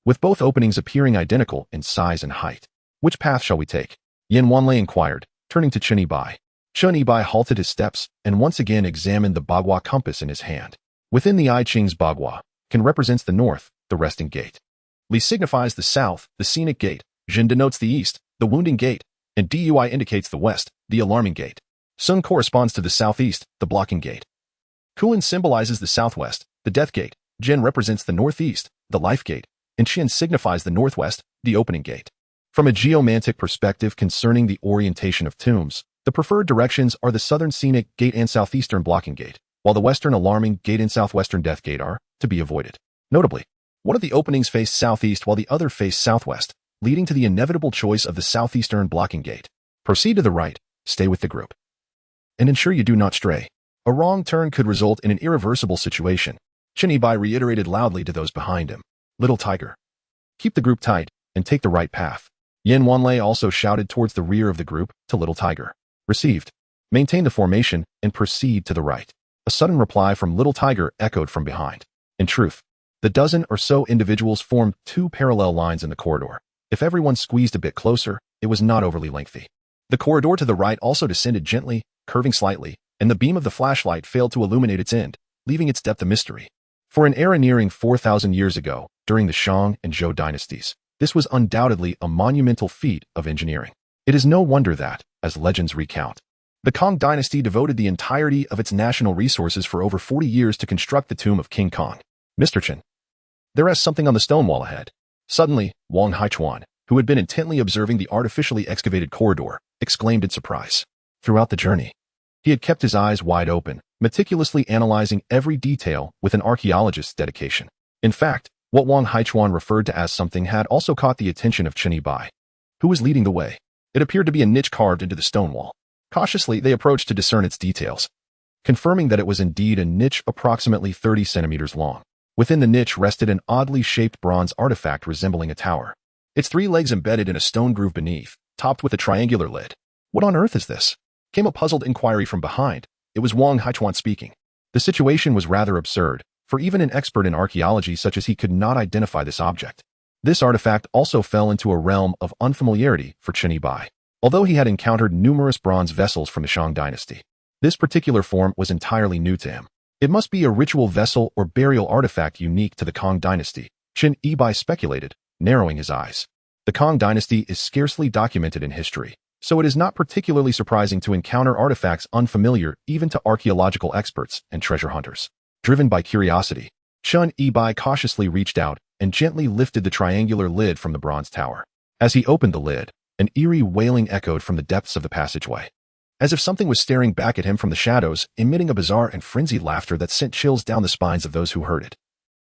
with both openings appearing identical in size and height. Which path shall we take? Yin Wanlei inquired, turning to Chinibai. Chinibai halted his steps and once again examined the Bagua compass in his hand. Within the I Ching's Bagua, Kan represents the north, the resting gate. Li signifies the south, the scenic gate. Jin denotes the east, the wounding gate, and Dui indicates the west, the alarming gate. Sun corresponds to the southeast, the blocking gate. Kuan symbolizes the southwest, the death gate. Jin represents the northeast, the life gate, and Qian signifies the northwest, the opening gate. From a geomantic perspective concerning the orientation of tombs, the preferred directions are the southern scenic gate and southeastern blocking gate, while the western alarming gate and southwestern death gate are to be avoided. Notably, one of the openings faced southeast while the other faced southwest, leading to the inevitable choice of the southeastern blocking gate. Proceed to the right, stay with the group, and ensure you do not stray. A wrong turn could result in an irreversible situation. Chinibai reiterated loudly to those behind him. Little tiger, keep the group tight and take the right path. Yin Wanlei also shouted towards the rear of the group to Little Tiger. Received. Maintain the formation and proceed to the right. A sudden reply from Little Tiger echoed from behind. In truth, the dozen or so individuals formed two parallel lines in the corridor. If everyone squeezed a bit closer, it was not overly lengthy. The corridor to the right also descended gently, curving slightly, and the beam of the flashlight failed to illuminate its end, leaving its depth a mystery. For an era nearing 4,000 years ago, during the Shang and Zhou dynasties, this was undoubtedly a monumental feat of engineering. It is no wonder that, as legends recount, the Kong dynasty devoted the entirety of its national resources for over 40 years to construct the tomb of King Kong. Mr. Chen, there is something on the stone wall ahead. Suddenly, Wang Haichuan, who had been intently observing the artificially excavated corridor, exclaimed in surprise. Throughout the journey, he had kept his eyes wide open, meticulously analyzing every detail with an archaeologist's dedication. In fact, what Wang Haichuan referred to as something had also caught the attention of Chinibai, who was leading the way. It appeared to be a niche carved into the stone wall. Cautiously, they approached to discern its details, confirming that it was indeed a niche approximately 30 centimeters long. Within the niche rested an oddly shaped bronze artifact resembling a tower, its three legs embedded in a stone groove beneath, topped with a triangular lid. What on earth is this? Came a puzzled inquiry from behind. It was Wang Haichuan speaking. The situation was rather absurd, for even an expert in archaeology such as he could not identify this object. This artifact also fell into a realm of unfamiliarity for Chinibai. Although he had encountered numerous bronze vessels from the Shang dynasty, this particular form was entirely new to him. It must be a ritual vessel or burial artifact unique to the Kong dynasty, Chinibai speculated, narrowing his eyes. The Kong dynasty is scarcely documented in history, so it is not particularly surprising to encounter artifacts unfamiliar even to archaeological experts and treasure hunters. Driven by curiosity, Chinibai cautiously reached out and gently lifted the triangular lid from the bronze tower. As he opened the lid, An eerie wailing echoed from the depths of the passageway, as if something was staring back at him from the shadows, emitting a bizarre and frenzied laughter that sent chills down the spines of those who heard it,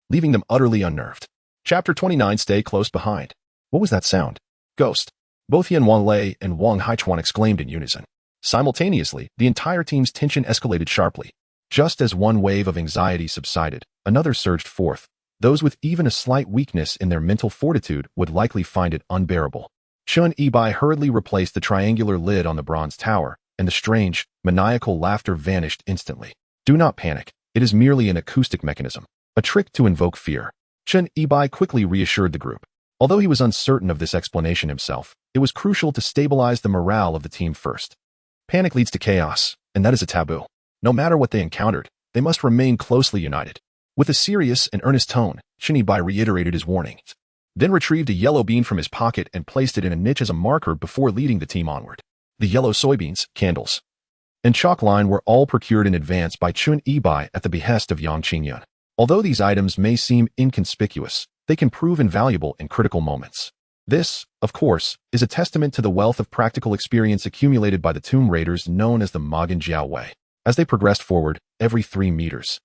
leaving them utterly unnerved. Chapter 29. Stay close behind. What was that sound? Ghost. Both Yan Wanlei and Wang Haichuan exclaimed in unison. Simultaneously, the entire team's tension escalated sharply. Just as one wave of anxiety subsided, another surged forth. Those with even a slight weakness in their mental fortitude would likely find it unbearable. Chun Yibai hurriedly replaced the triangular lid on the bronze tower, and the strange, maniacal laughter vanished instantly. Do not panic. It is merely an acoustic mechanism, a trick to invoke fear. Chun Yibai quickly reassured the group. Although he was uncertain of this explanation himself, it was crucial to stabilize the morale of the team first. Panic leads to chaos, and that is a taboo. No matter what they encountered, they must remain closely united. With a serious and earnest tone, Chun Yibai reiterated his warnings, then retrieved a yellow bean from his pocket and placed it in a niche as a marker before leading the team onward. The yellow soybeans, candles, and chalk line were all procured in advance by Chun Yibai at the behest of Yang Qingyun. Although these items may seem inconspicuous, they can prove invaluable in critical moments. This, of course, is a testament to the wealth of practical experience accumulated by the tomb raiders known as the Magan Jiaowei. As they progressed forward, every 3 meters,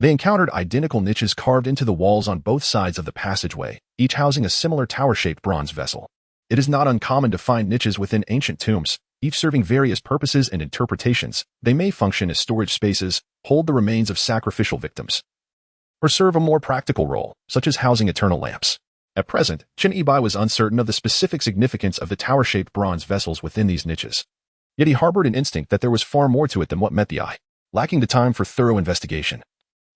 they encountered identical niches carved into the walls on both sides of the passageway, each housing a similar tower-shaped bronze vessel. It is not uncommon to find niches within ancient tombs, each serving various purposes and interpretations. They may function as storage spaces, hold the remains of sacrificial victims, or serve a more practical role, such as housing eternal lamps. At present, Chun Yibai was uncertain of the specific significance of the tower-shaped bronze vessels within these niches. Yet he harbored an instinct that there was far more to it than what met the eye. Lacking the time for thorough investigation,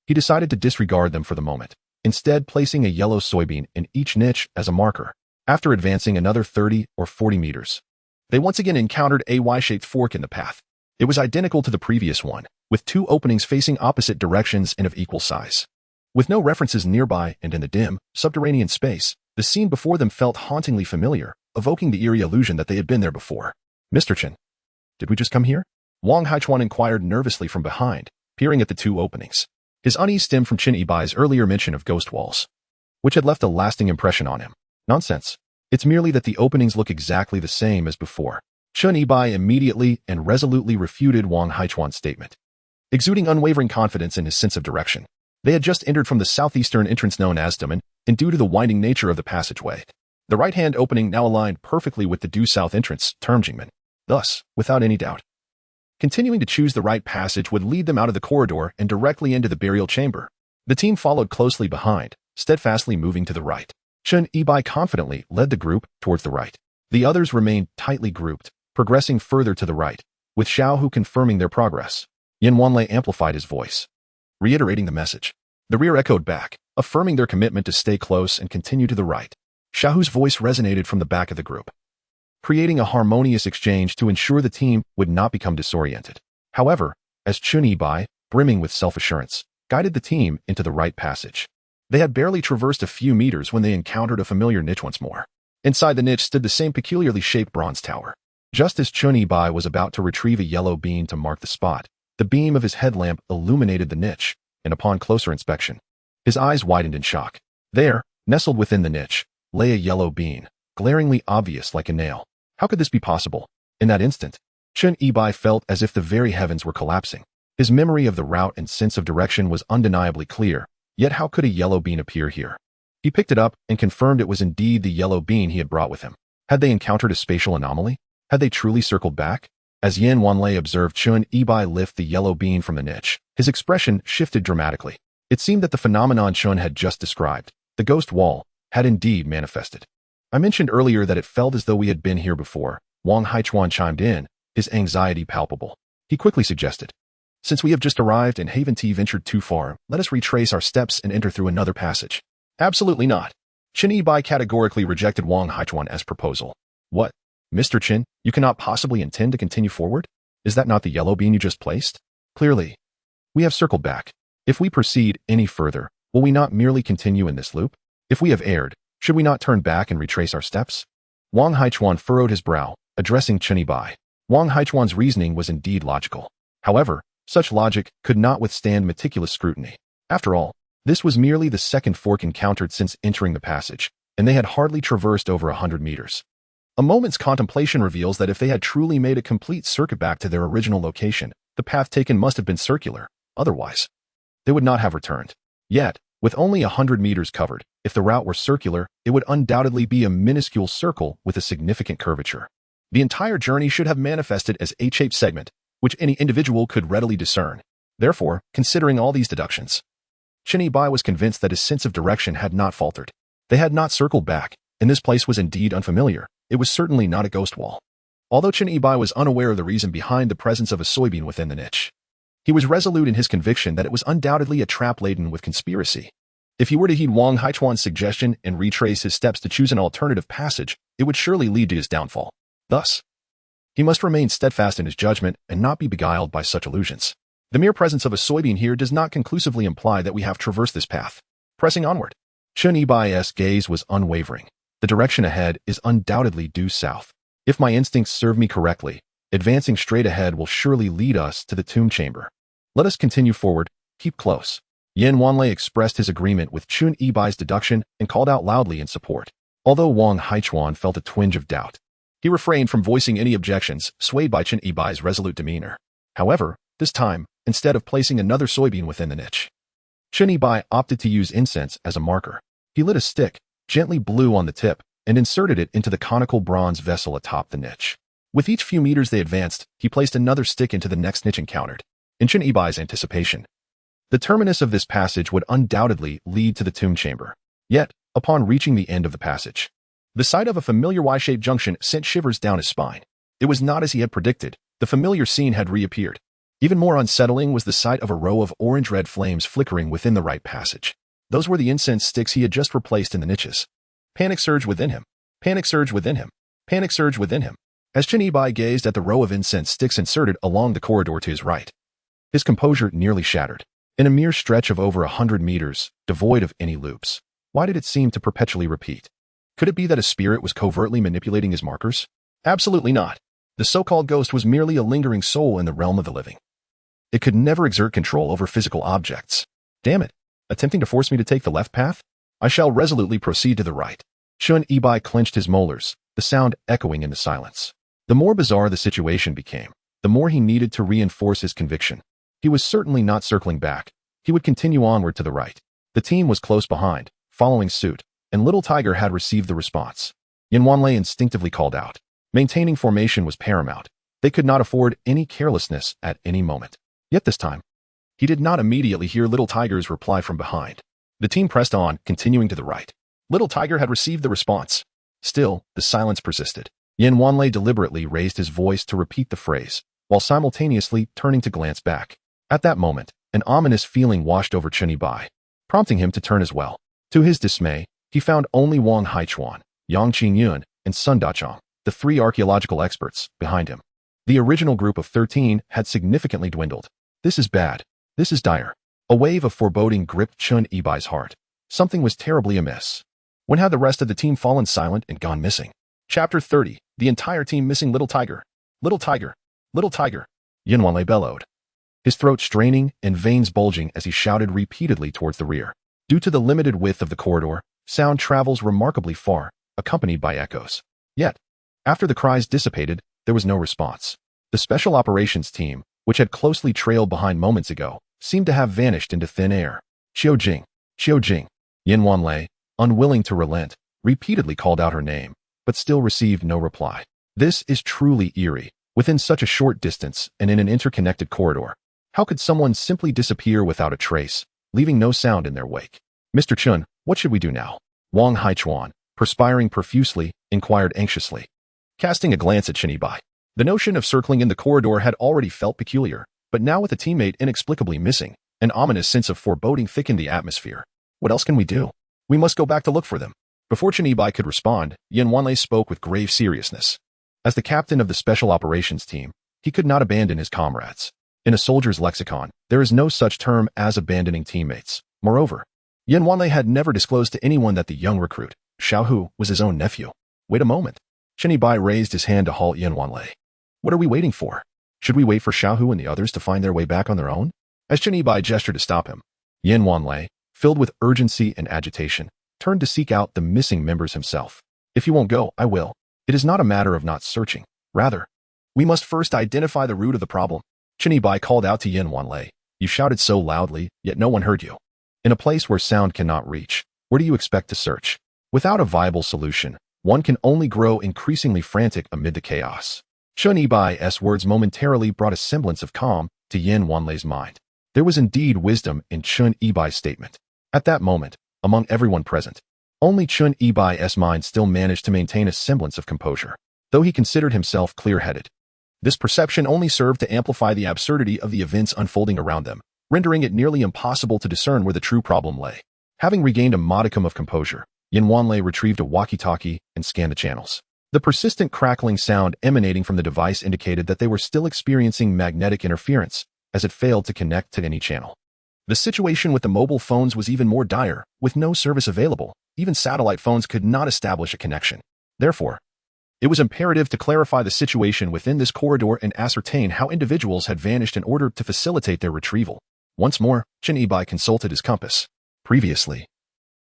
he decided to disregard them for the moment, instead placing a yellow soybean in each niche as a marker. After advancing another 30 or 40 meters, they once again encountered a Y-shaped fork in the path. It was identical to the previous one, with 2 openings facing opposite directions and of equal size. With no references nearby and in the dim, subterranean space, the scene before them felt hauntingly familiar, evoking the eerie illusion that they had been there before. Mr. Chen, did we just come here? Wang Haichuan inquired nervously from behind, peering at the 2 openings. His unease stemmed from Chun Yibai's earlier mention of ghost walls, which had left a lasting impression on him. Nonsense. It's merely that the openings look exactly the same as before. Chun Yibai immediately and resolutely refuted Wang Haichuan's statement, exuding unwavering confidence in his sense of direction. They had just entered from the southeastern entrance known as Damen, and due to the winding nature of the passageway, the right-hand opening now aligned perfectly with the due south entrance, termed Jingmen. Thus, without any doubt, continuing to choose the right passage would lead them out of the corridor and directly into the burial chamber. The team followed closely behind, steadfastly moving to the right. Chun Yibai confidently led the group towards the right. The others remained tightly grouped, progressing further to the right, with Xiao Hu confirming their progress. Yan Wanlei amplified his voice, reiterating the message. The rear echoed back, affirming their commitment to stay close and continue to the right. Xiao Hu's voice resonated from the back of the group, creating a harmonious exchange to ensure the team would not become disoriented. However, as Chun Yibai, brimming with self-assurance, guided the team into the right passage, they had barely traversed a few meters when they encountered a familiar niche once more. Inside the niche stood the same peculiarly shaped bronze tower. Just as Chun Yibai was about to retrieve a yellow bean to mark the spot, the beam of his headlamp illuminated the niche, and upon closer inspection, his eyes widened in shock. There, nestled within the niche, lay a yellow bean, glaringly obvious like a nail. How could this be possible? In that instant, Chun Yibai felt as if the very heavens were collapsing. His memory of the route and sense of direction was undeniably clear, yet how could a yellow bean appear here? He picked it up and confirmed it was indeed the yellow bean he had brought with him. Had they encountered a spatial anomaly? Had they truly circled back? As Yan Wanlei observed Chun Yibai lift the yellow bean from the niche, his expression shifted dramatically. It seemed that the phenomenon Chun had just described, the ghost wall, had indeed manifested. I mentioned earlier that it felt as though we had been here before. Wang Haichuan chimed in, his anxiety palpable. He quickly suggested, since we have just arrived and haven't ventured too far, let us retrace our steps and enter through another passage. Absolutely not. Chun Yibai categorically rejected Wang Haichuan as proposal. What? Mr. Chen, you cannot possibly intend to continue forward? Is that not the yellow bean you just placed? Clearly, we have circled back. If we proceed any further, will we not merely continue in this loop? If we have erred, should we not turn back and retrace our steps? Wang Haichuan furrowed his brow, addressing Chun Yibai. Wang Haichuan's reasoning was indeed logical. However, such logic could not withstand meticulous scrutiny. After all, this was merely the second fork encountered since entering the passage, and they had hardly traversed over 100 meters. A moment's contemplation reveals that if they had truly made a complete circuit back to their original location, the path taken must have been circular. Otherwise, they would not have returned. Yet, with only 100 meters covered, if the route were circular, it would undoubtedly be a minuscule circle with a significant curvature. The entire journey should have manifested as a H-shaped segment, which any individual could readily discern. Therefore, considering all these deductions, Bai was convinced that his sense of direction had not faltered. They had not circled back, and this place was indeed unfamiliar. It was certainly not a ghost wall. Although Bai was unaware of the reason behind the presence of a soybean within the niche, he was resolute in his conviction that it was undoubtedly a trap laden with conspiracy. If he were to heed Wang Haichuan's suggestion and retrace his steps to choose an alternative passage, it would surely lead to his downfall. Thus, he must remain steadfast in his judgment and not be beguiled by such illusions. The mere presence of a soybean here does not conclusively imply that we have traversed this path. Pressing onward, Bai's gaze was unwavering. The direction ahead is undoubtedly due south. If my instincts serve me correctly, advancing straight ahead will surely lead us to the tomb chamber. Let us continue forward. Keep close. Yan Wanlei expressed his agreement with Bai's deduction and called out loudly in support. Although Wang Haichuan felt a twinge of doubt, he refrained from voicing any objections, swayed by Bai's resolute demeanor. However, this time, instead of placing another soybean within the niche, Bai opted to use incense as a marker. He lit a stick, gently blew on the tip, and inserted it into the conical bronze vessel atop the niche. With each few meters they advanced, he placed another stick into the next niche encountered. In Bai's anticipation, the terminus of this passage would undoubtedly lead to the tomb chamber. Yet, upon reaching the end of the passage, the sight of a familiar Y-shaped junction sent shivers down his spine. It was not as he had predicted. The familiar scene had reappeared. Even more unsettling was the sight of a row of orange-red flames flickering within the right passage. Those were the incense sticks he had just replaced in the niches. Panic surged within him. Panic surged within him. Panic surged within him. As Bai gazed at the row of incense sticks inserted along the corridor to his right, his composure nearly shattered. In a mere stretch of over 100 meters, devoid of any loops, why did it seem to perpetually repeat? Could it be that a spirit was covertly manipulating his markers? Absolutely not. The so-called ghost was merely a lingering soul in the realm of the living. It could never exert control over physical objects. Damn it. Attempting to force me to take the left path? I shall resolutely proceed to the right. Bai clenched his molars, the sound echoing in the silence. The more bizarre the situation became, the more he needed to reinforce his conviction. He was certainly not circling back. He would continue onward to the right. The team was close behind, following suit, and Little Tiger had received the response. Yan Wanlei instinctively called out. Maintaining formation was paramount. They could not afford any carelessness at any moment. Yet this time, he did not immediately hear Little Tiger's reply from behind. The team pressed on, continuing to the right. Little Tiger had received the response. Still, the silence persisted. Yan Wanlei deliberately raised his voice to repeat the phrase, while simultaneously turning to glance back. At that moment, an ominous feeling washed over Bai, prompting him to turn as well. To his dismay, he found only Wang Haichuan, Yang Qingyun, and Sun Dachong, the three archaeological experts, behind him. The original group of 13 had significantly dwindled. This is bad. This is dire. A wave of foreboding gripped Bai's heart. Something was terribly amiss. When had the rest of the team fallen silent and gone missing? Chapter 30. The entire team missing Little Tiger. Little Tiger. Little Tiger. Yan Wanlei bellowed, his throat straining and veins bulging as he shouted repeatedly towards the rear. Due to the limited width of the corridor, sound travels remarkably far, accompanied by echoes. Yet, after the cries dissipated, there was no response. The special operations team, which had closely trailed behind moments ago, seemed to have vanished into thin air. Qiujing. Qiujing. Yan Wanlei, unwilling to relent, repeatedly called out her name, but still received no reply. This is truly eerie. Within such a short distance and in an interconnected corridor, how could someone simply disappear without a trace, leaving no sound in their wake? Mr. Chun, what should we do now? Wang Haichuan, perspiring profusely, inquired anxiously, casting a glance at Bai. The notion of circling in the corridor had already felt peculiar, but now with a teammate inexplicably missing, an ominous sense of foreboding thickened the atmosphere. What else can we do? We must go back to look for them. Before Bai could respond, Yan Wanlei spoke with grave seriousness. As the captain of the special operations team, he could not abandon his comrades. In a soldier's lexicon, there is no such term as abandoning teammates. Moreover, Yan Wanlei had never disclosed to anyone that the young recruit, Xiaohu, was his own nephew. Wait a moment. Bai raised his hand to halt Yan Wanlei. What are we waiting for? Should we wait for Xiaohu and the others to find their way back on their own? As Bai gestured to stop him, Yan Wanlei, filled with urgency and agitation, turned to seek out the missing members himself. If you won't go, I will. It is not a matter of not searching. Rather, we must first identify the root of the problem. Chen Bai called out to Yin Wanlei. You shouted so loudly, yet no one heard you. In a place where sound cannot reach, where do you expect to search? Without a viable solution, one can only grow increasingly frantic amid the chaos. Chen Bai's words momentarily brought a semblance of calm to Yin Wanlei's mind. There was indeed wisdom in Chen Bai's statement. At that moment, among everyone present, only Chen Bai's mind still managed to maintain a semblance of composure, though he considered himself clear-headed. This perception only served to amplify the absurdity of the events unfolding around them, rendering it nearly impossible to discern where the true problem lay. Having regained a modicum of composure, Yin Wanlei retrieved a walkie-talkie and scanned the channels. The persistent crackling sound emanating from the device indicated that they were still experiencing magnetic interference, as it failed to connect to any channel. The situation with the mobile phones was even more dire. With no service available, even satellite phones could not establish a connection. Therefore, it was imperative to clarify the situation within this corridor and ascertain how individuals had vanished in order to facilitate their retrieval. Once more, Chen Bai consulted his compass. Previously,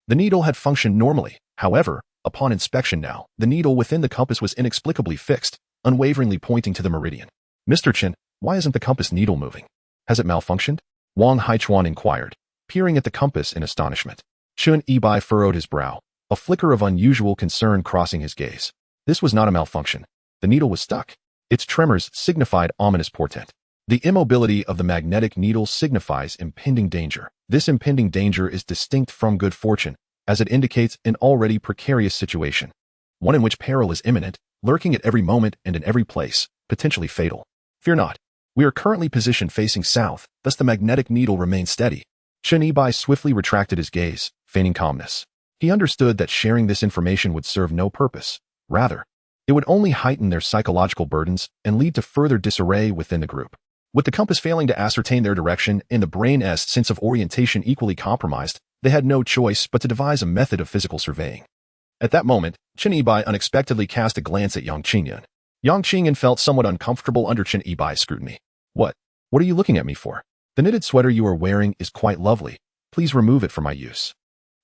the needle had functioned normally. However, upon inspection now, the needle within the compass was inexplicably fixed, unwaveringly pointing to the meridian. Mr. Chen, why isn't the compass needle moving? Has it malfunctioned? Wang Haichuan inquired, peering at the compass in astonishment. Chen Bai furrowed his brow, a flicker of unusual concern crossing his gaze. This was not a malfunction. The needle was stuck. Its tremors signified ominous portent. The immobility of the magnetic needle signifies impending danger. This impending danger is distinct from good fortune, as it indicates an already precarious situation, one in which peril is imminent, lurking at every moment and in every place, potentially fatal. Fear not. We are currently positioned facing south, thus the magnetic needle remains steady. Chen Bai swiftly retracted his gaze, feigning calmness. He understood that sharing this information would serve no purpose. Rather, it would only heighten their psychological burdens and lead to further disarray within the group. With the compass failing to ascertain their direction and the brain's sense of orientation equally compromised, they had no choice but to devise a method of physical surveying. At that moment, Chen Bai unexpectedly cast a glance at Yang Qingyun. Yang Qingyun felt somewhat uncomfortable under Chen Bai's scrutiny. What are you looking at me for? The knitted sweater you are wearing is quite lovely. Please remove it for my use.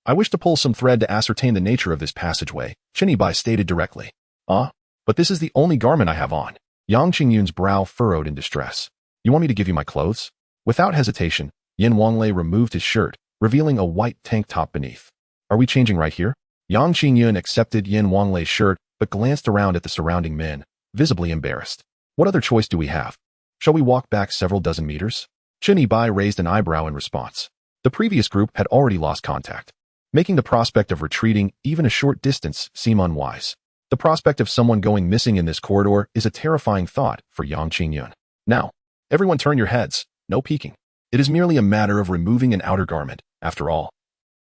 I wish to pull some thread to ascertain the nature of this passageway, Chen Bai stated directly. But this is the only garment I have on. Yang Qingyun's brow furrowed in distress. You want me to give you my clothes? Without hesitation, Yin Wanlei removed his shirt, revealing a white tank top beneath. Are we changing right here? Yang Qingyun accepted Yin Wanlei's shirt, but glanced around at the surrounding men, visibly embarrassed. What other choice do we have? Shall we walk back several dozen meters? Chen Bai raised an eyebrow in response. The previous group had already lost contact, making the prospect of retreating even a short distance seem unwise. The prospect of someone going missing in this corridor is a terrifying thought for Yang Qingyun. Now, everyone turn your heads, no peeking. It is merely a matter of removing an outer garment, after all.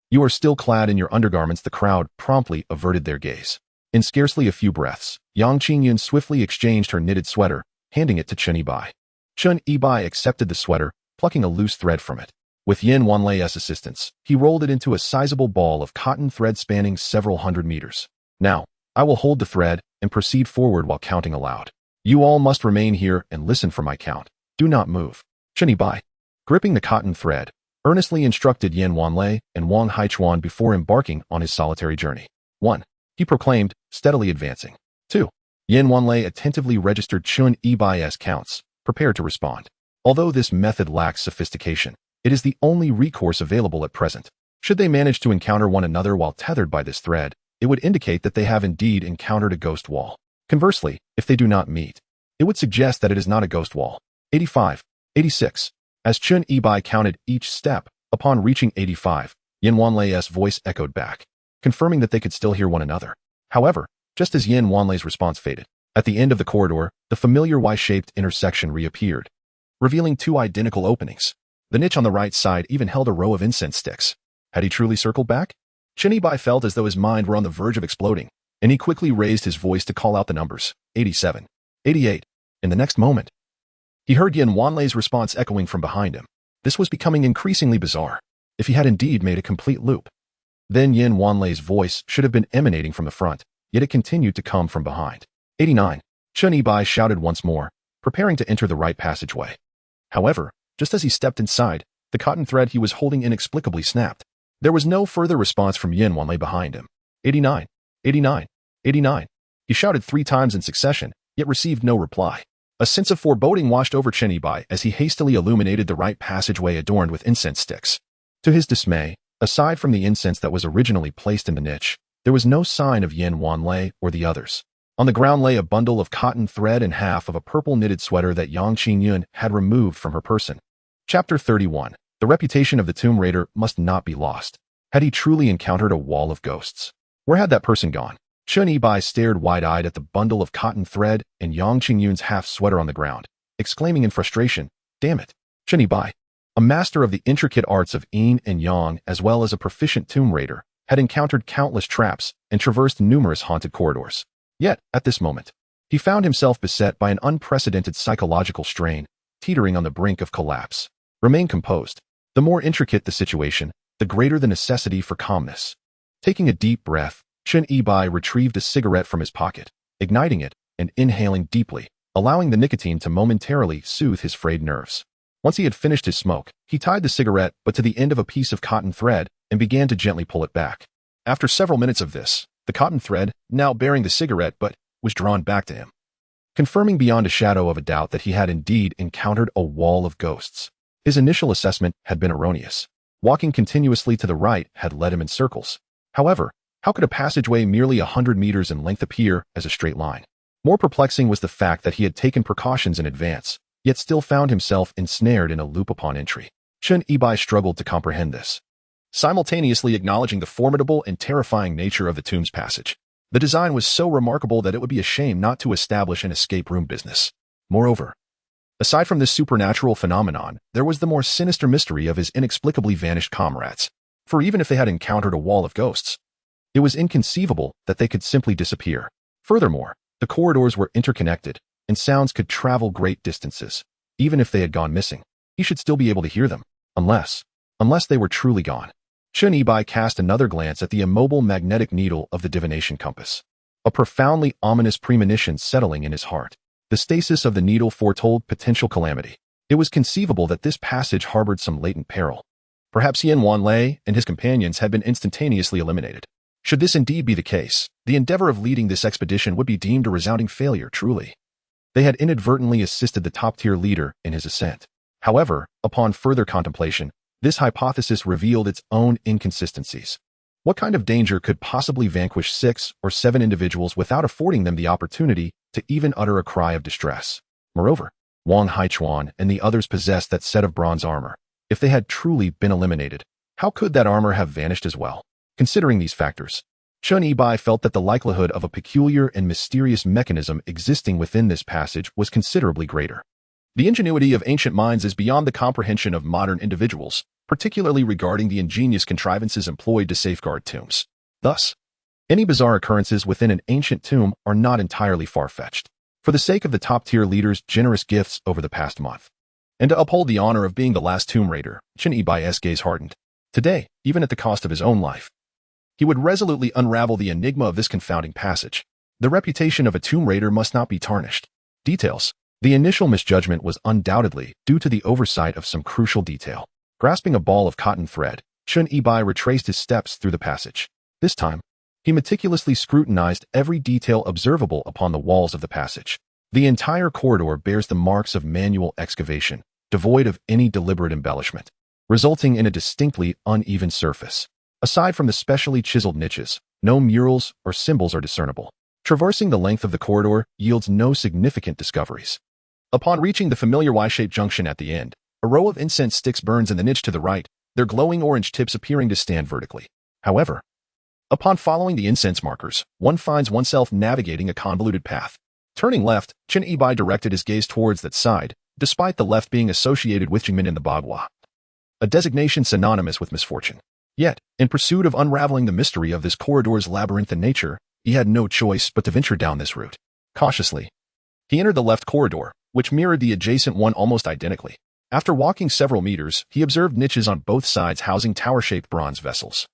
You are still clad in your undergarments. The crowd promptly averted their gaze. In scarcely a few breaths, Yang Qingyun swiftly exchanged her knitted sweater, handing it to Chen Bai. Chen Bai accepted the sweater, plucking a loose thread from it. With Yin Wanlei's assistance, he rolled it into a sizable ball of cotton thread spanning several hundred meters. Now, I will hold the thread and proceed forward while counting aloud. You all must remain here and listen for my count. Do not move. Chen Bai, gripping the cotton thread, earnestly instructed Yin Wanlei and Wang Haichuan before embarking on his solitary journey. 1. He proclaimed, steadily advancing. 2. Yin Wanlei attentively registered Chen Bai's counts, prepared to respond. Although this method lacks sophistication, it is the only recourse available at present. Should they manage to encounter one another while tethered by this thread, it would indicate that they have indeed encountered a ghost wall. Conversely, if they do not meet, it would suggest that it is not a ghost wall. 85, 86. As Chen Bai counted each step, upon reaching 85, Yin Wanlei's voice echoed back, confirming that they could still hear one another. However, just as Yin Wanlei's response faded, at the end of the corridor, the familiar Y-shaped intersection reappeared, revealing two identical openings. The niche on the right side even held a row of incense sticks. Had he truly circled back? Chen Bai felt as though his mind were on the verge of exploding, and he quickly raised his voice to call out the numbers, 87, 88. In the next moment, he heard Yin Wanlei's response echoing from behind him. This was becoming increasingly bizarre, if he had indeed made a complete loop. Then Yin Wanlei's voice should have been emanating from the front, yet it continued to come from behind. 89. Chen Bai shouted once more, preparing to enter the right passageway. However, just as he stepped inside, the cotton thread he was holding inexplicably snapped. There was no further response from Yin Wanlei behind him. 89, 89, 89. He shouted 3 times in succession, yet received no reply. A sense of foreboding washed over Chen Yibai as he hastily illuminated the right passageway adorned with incense sticks. To his dismay, aside from the incense that was originally placed in the niche, there was no sign of Yin Wanlei or the others. On the ground lay a bundle of cotton thread and half of a purple knitted sweater that Yang Qingyun had removed from her person. Chapter 31. The reputation of the Tomb Raider must not be lost. Had he truly encountered a wall of ghosts? Where had that person gone? Chen Yibai stared wide-eyed at the bundle of cotton thread and Yang Qingyun's half sweater on the ground, exclaiming in frustration, "Damn it! Chen Yibai, a master of the intricate arts of yin and yang as well as a proficient tomb raider, had encountered countless traps and traversed numerous haunted corridors. Yet, at this moment, he found himself beset by an unprecedented psychological strain, teetering on the brink of collapse. Remain composed. The more intricate the situation, the greater the necessity for calmness." Taking a deep breath, Chen Yibai retrieved a cigarette from his pocket, igniting it and inhaling deeply, allowing the nicotine to momentarily soothe his frayed nerves. Once he had finished his smoke, he tied the cigarette but to the end of a piece of cotton thread and began to gently pull it back. After several minutes of this, the cotton thread, now bearing the cigarette butt, was drawn back to him, confirming beyond a shadow of a doubt that he had indeed encountered a wall of ghosts. His initial assessment had been erroneous. Walking continuously to the right had led him in circles. However, how could a passageway merely 100 meters in length appear as a straight line? More perplexing was the fact that he had taken precautions in advance, yet still found himself ensnared in a loop upon entry. Chen Yibai struggled to comprehend this, simultaneously acknowledging the formidable and terrifying nature of the tomb's passage. The design was so remarkable that it would be a shame not to establish an escape room business. Moreover, aside from this supernatural phenomenon, there was the more sinister mystery of his inexplicably vanished comrades. For even if they had encountered a wall of ghosts, it was inconceivable that they could simply disappear. Furthermore, the corridors were interconnected, and sounds could travel great distances. Even if they had gone missing, he should still be able to hear them, unless they were truly gone. Chen Yibai cast another glance at the immobile magnetic needle of the divination compass. A profoundly ominous premonition settling in his heart. The stasis of the needle foretold potential calamity. It was conceivable that this passage harbored some latent peril. Perhaps Yin Wanlei and his companions had been instantaneously eliminated. Should this indeed be the case, the endeavor of leading this expedition would be deemed a resounding failure, truly. They had inadvertently assisted the top-tier leader in his ascent. However, upon further contemplation, this hypothesis revealed its own inconsistencies. What kind of danger could possibly vanquish 6 or 7 individuals without affording them the opportunity to even utter a cry of distress? Moreover, Wang Haichuan and the others possessed that set of bronze armor. If they had truly been eliminated, how could that armor have vanished as well? Considering these factors, Chen Yibai felt that the likelihood of a peculiar and mysterious mechanism existing within this passage was considerably greater. The ingenuity of ancient minds is beyond the comprehension of modern individuals, particularly regarding the ingenious contrivances employed to safeguard tombs. Thus, any bizarre occurrences within an ancient tomb are not entirely far-fetched. For the sake of the top-tier leader's generous gifts over the past month, and to uphold the honor of being the last tomb raider, Chen Yibai's gaze hardened. Today, even at the cost of his own life, he would resolutely unravel the enigma of this confounding passage. The reputation of a tomb raider must not be tarnished. Details. The initial misjudgment was undoubtedly due to the oversight of some crucial detail. Grasping a ball of cotton thread, Chen Yibai retraced his steps through the passage. This time, he meticulously scrutinized every detail observable upon the walls of the passage. The entire corridor bears the marks of manual excavation, devoid of any deliberate embellishment, resulting in a distinctly uneven surface. Aside from the specially chiseled niches, no murals or symbols are discernible. Traversing the length of the corridor yields no significant discoveries. Upon reaching the familiar Y-shaped junction at the end, a row of incense sticks burns in the niche to the right, their glowing orange tips appearing to stand vertically. However, upon following the incense markers, one finds oneself navigating a convoluted path. Turning left, Chen Yibai directed his gaze towards that side, despite the left being associated with Jingmen in the Bagua, a designation synonymous with misfortune. Yet, in pursuit of unraveling the mystery of this corridor's labyrinthine nature, he had no choice but to venture down this route. Cautiously, he entered the left corridor, which mirrored the adjacent one almost identically. After walking several meters, he observed niches on both sides housing tower-shaped bronze vessels.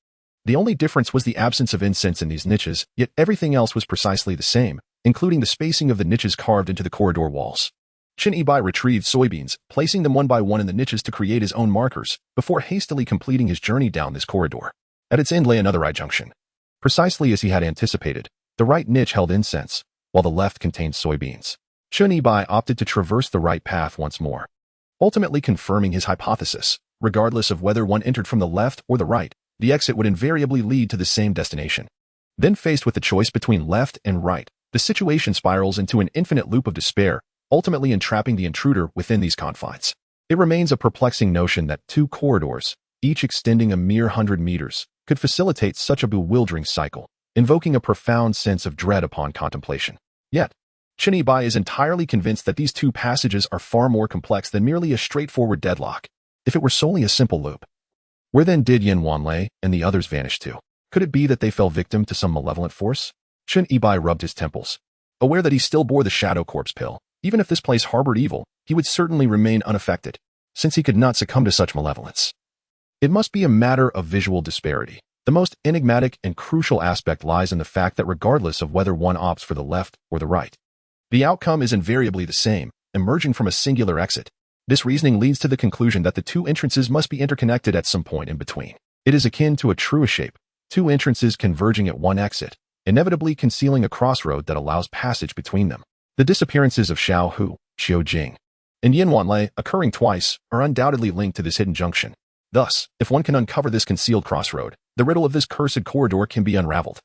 The only difference was the absence of incense in these niches, yet everything else was precisely the same, including the spacing of the niches carved into the corridor walls. Chen Yibai retrieved soybeans, placing them one by one in the niches to create his own markers, before hastily completing his journey down this corridor. At its end lay another I-junction. Precisely as he had anticipated, The right niche held incense, while the left contained soybeans. Chun Yi-bai opted to traverse the right path once more, ultimately confirming his hypothesis. Regardless of whether one entered from the left or the right, the exit would invariably lead to the same destination. Then faced with the choice between left and right, the situation spirals into an infinite loop of despair, ultimately entrapping the intruder within these confines. It remains a perplexing notion that two corridors, each extending a mere 100 meters, could facilitate such a bewildering cycle, invoking a profound sense of dread upon contemplation. Yet, Chun Yi-bai is entirely convinced that these two passages are far more complex than merely a straightforward deadlock. If it were solely a simple loop, where then did Yin Wanlei and the others vanish to? Could it be that they fell victim to some malevolent force? Chun Yi-bai rubbed his temples, aware that he still bore the shadow corpse pill. Even if this place harbored evil, he would certainly remain unaffected, since he could not succumb to such malevolence. It must be a matter of visual disparity. The most enigmatic and crucial aspect lies in the fact that regardless of whether one opts for the left or the right, the outcome is invariably the same, emerging from a singular exit. This reasoning leads to the conclusion that the two entrances must be interconnected at some point in between. It is akin to a true shape, two entrances converging at one exit, inevitably concealing a crossroad that allows passage between them. The disappearances of Xiao Hu, Xiao Jing, and Yin Wanlei, occurring twice, are undoubtedly linked to this hidden junction. Thus, if one can uncover this concealed crossroad, the riddle of this cursed corridor can be unraveled.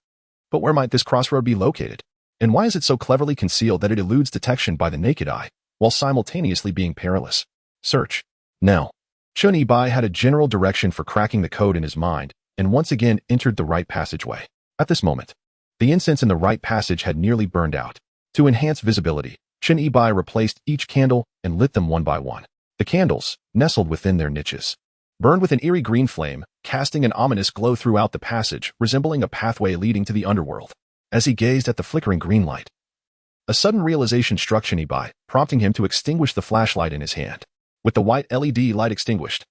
But where might this crossroad be located? And why is it so cleverly concealed that it eludes detection by the naked eye, while simultaneously being perilous? Search. Now, Chun Yi-bai had a general direction for cracking the code in his mind, and once again entered the right passageway. At this moment, the incense in the right passage had nearly burned out. To enhance visibility, Chun Yi-bai replaced each candle and lit them one by one. The candles, nestled within their niches, burned with an eerie green flame, casting an ominous glow throughout the passage, resembling a pathway leading to the underworld. As he gazed at the flickering green light, a sudden realization struck Chun Yi-bai, prompting him to extinguish the flashlight in his hand. With the white LED light extinguished,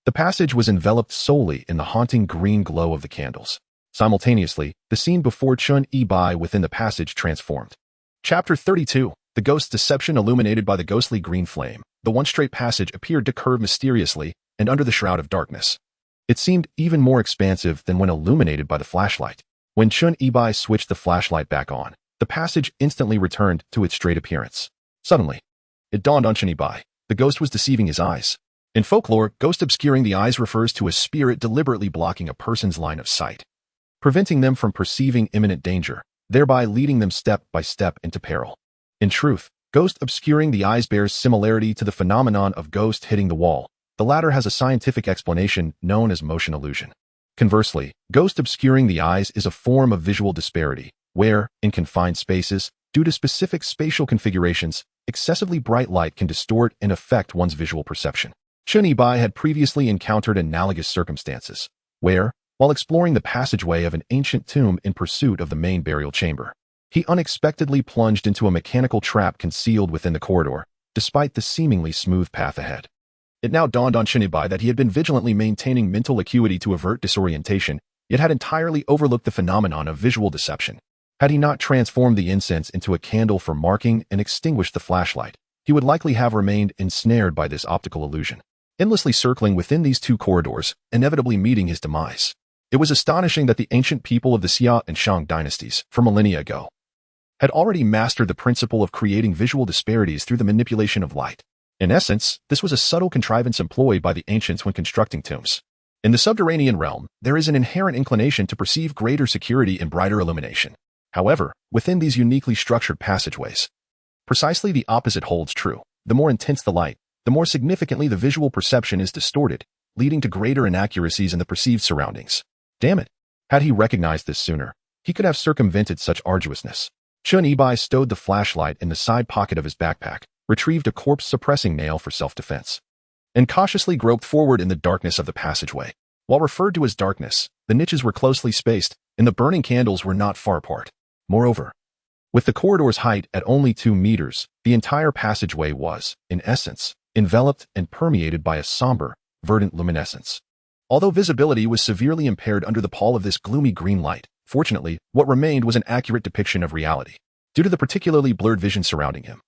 the passage was enveloped solely in the haunting green glow of the candles. Simultaneously, the scene before Chun Yi-bai within the passage transformed. Chapter 32. The Ghost's Deception. Illuminated by the ghostly green flame, the one straight passage appeared to curve mysteriously and under the shroud of darkness. It seemed even more expansive than when illuminated by the flashlight. When Chun Yi-bai switched the flashlight back on, the passage instantly returned to its straight appearance. Suddenly, it dawned on Chun Yi-bai. The ghost was deceiving his eyes. In folklore, ghost obscuring the eyes refers to a spirit deliberately blocking a person's line of sight, preventing them from perceiving imminent danger, thereby leading them step by step into peril. In truth, ghost obscuring the eyes bears similarity to the phenomenon of ghost hitting the wall. The latter has a scientific explanation known as motion illusion. Conversely, ghost obscuring the eyes is a form of visual disparity, where, in confined spaces, due to specific spatial configurations, excessively bright light can distort and affect one's visual perception. Chun Yi-bai had previously encountered analogous circumstances, where, while exploring the passageway of an ancient tomb in pursuit of the main burial chamber, he unexpectedly plunged into a mechanical trap concealed within the corridor, despite the seemingly smooth path ahead. It now dawned on Chun Yi-bai that he had been vigilantly maintaining mental acuity to avert disorientation, yet had entirely overlooked the phenomenon of visual deception. Had he not transformed the incense into a candle for marking and extinguished the flashlight, he would likely have remained ensnared by this optical illusion, endlessly circling within these two corridors, inevitably meeting his demise. It was astonishing that the ancient people of the Xia and Shang dynasties, from millennia ago, had already mastered the principle of creating visual disparities through the manipulation of light. In essence, this was a subtle contrivance employed by the ancients when constructing tombs. In the subterranean realm, there is an inherent inclination to perceive greater security and brighter illumination. However, within these uniquely structured passageways, precisely the opposite holds true. The more intense the light, the more significantly the visual perception is distorted, leading to greater inaccuracies in the perceived surroundings. Damn it! Had he recognized this sooner, he could have circumvented such arduousness. Chun Yi-bai stowed the flashlight in the side pocket of his backpack, retrieved a corpse-suppressing nail for self-defense, and cautiously groped forward in the darkness of the passageway. While referred to as darkness, the niches were closely spaced, and the burning candles were not far apart. Moreover, with the corridor's height at only 2 meters, the entire passageway was, in essence, enveloped and permeated by a somber, verdant luminescence. Although visibility was severely impaired under the pall of this gloomy green light, fortunately, what remained was an accurate depiction of reality. Due to the particularly blurred vision surrounding him,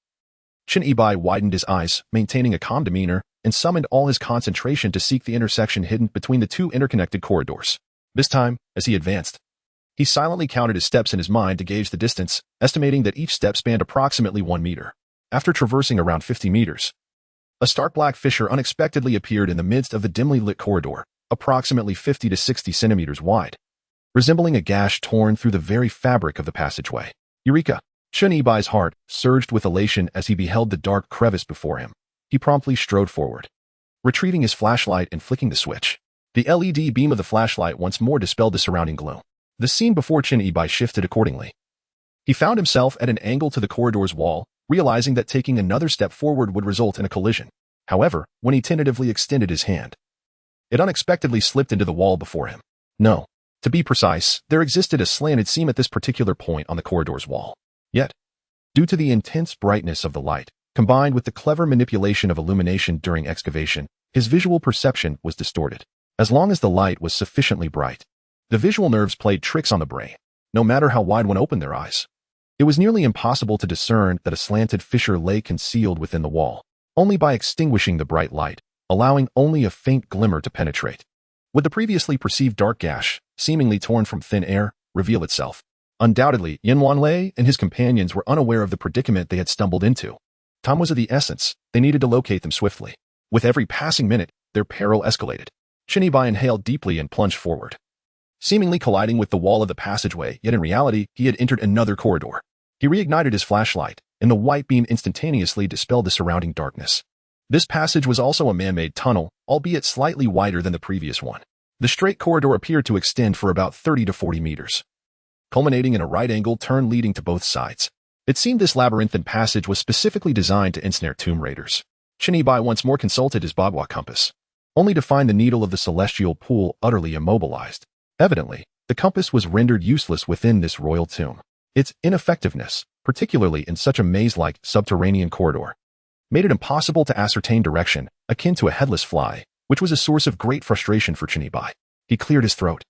Chun Yi-bai widened his eyes, maintaining a calm demeanor, and summoned all his concentration to seek the intersection hidden between the two interconnected corridors. This time, as he advanced, He silently counted his steps in his mind to gauge the distance, estimating that each step spanned approximately 1 meter. After traversing around 50 meters, a stark black fissure unexpectedly appeared in the midst of the dimly lit corridor, approximately 50 to 60 centimeters wide, resembling a gash torn through the very fabric of the passageway. Eureka! Chen Yibai's heart surged with elation as he beheld the dark crevice before him. He promptly strode forward, retrieving his flashlight and flicking the switch. The LED beam of the flashlight once more dispelled the surrounding gloom. The scene before Chen Yibai shifted accordingly. He found himself at an angle to the corridor's wall, realizing that taking another step forward would result in a collision. However, when he tentatively extended his hand, it unexpectedly slipped into the wall before him. No. To be precise, there existed a slanted seam at this particular point on the corridor's wall. Yet, due to the intense brightness of the light, combined with the clever manipulation of illumination during excavation, his visual perception was distorted. As long as the light was sufficiently bright, the visual nerves played tricks on the brain, no matter how wide one opened their eyes. It was nearly impossible to discern that a slanted fissure lay concealed within the wall, only by extinguishing the bright light, allowing only a faint glimmer to penetrate. Would the previously perceived dark gash, seemingly torn from thin air, reveal itself? Undoubtedly, Yin Wanlei and his companions were unaware of the predicament they had stumbled into. Time was of the essence. They needed to locate them swiftly. With every passing minute, their peril escalated. Chen Yibai inhaled deeply and plunged forward, seemingly colliding with the wall of the passageway, yet in reality, he had entered another corridor. He reignited his flashlight, and the white beam instantaneously dispelled the surrounding darkness. This passage was also a man-made tunnel, albeit slightly wider than the previous one. The straight corridor appeared to extend for about 30 to 40 meters, culminating in a right-angle turn leading to both sides. It seemed this labyrinthine passage was specifically designed to ensnare tomb raiders. Chen Yibai once more consulted his Bagua compass, only to find the needle of the celestial pool utterly immobilized. Evidently, the compass was rendered useless within this royal tomb. Its ineffectiveness, particularly in such a maze-like subterranean corridor, made it impossible to ascertain direction, akin to a headless fly, which was a source of great frustration for Chen Yibai. He cleared his throat,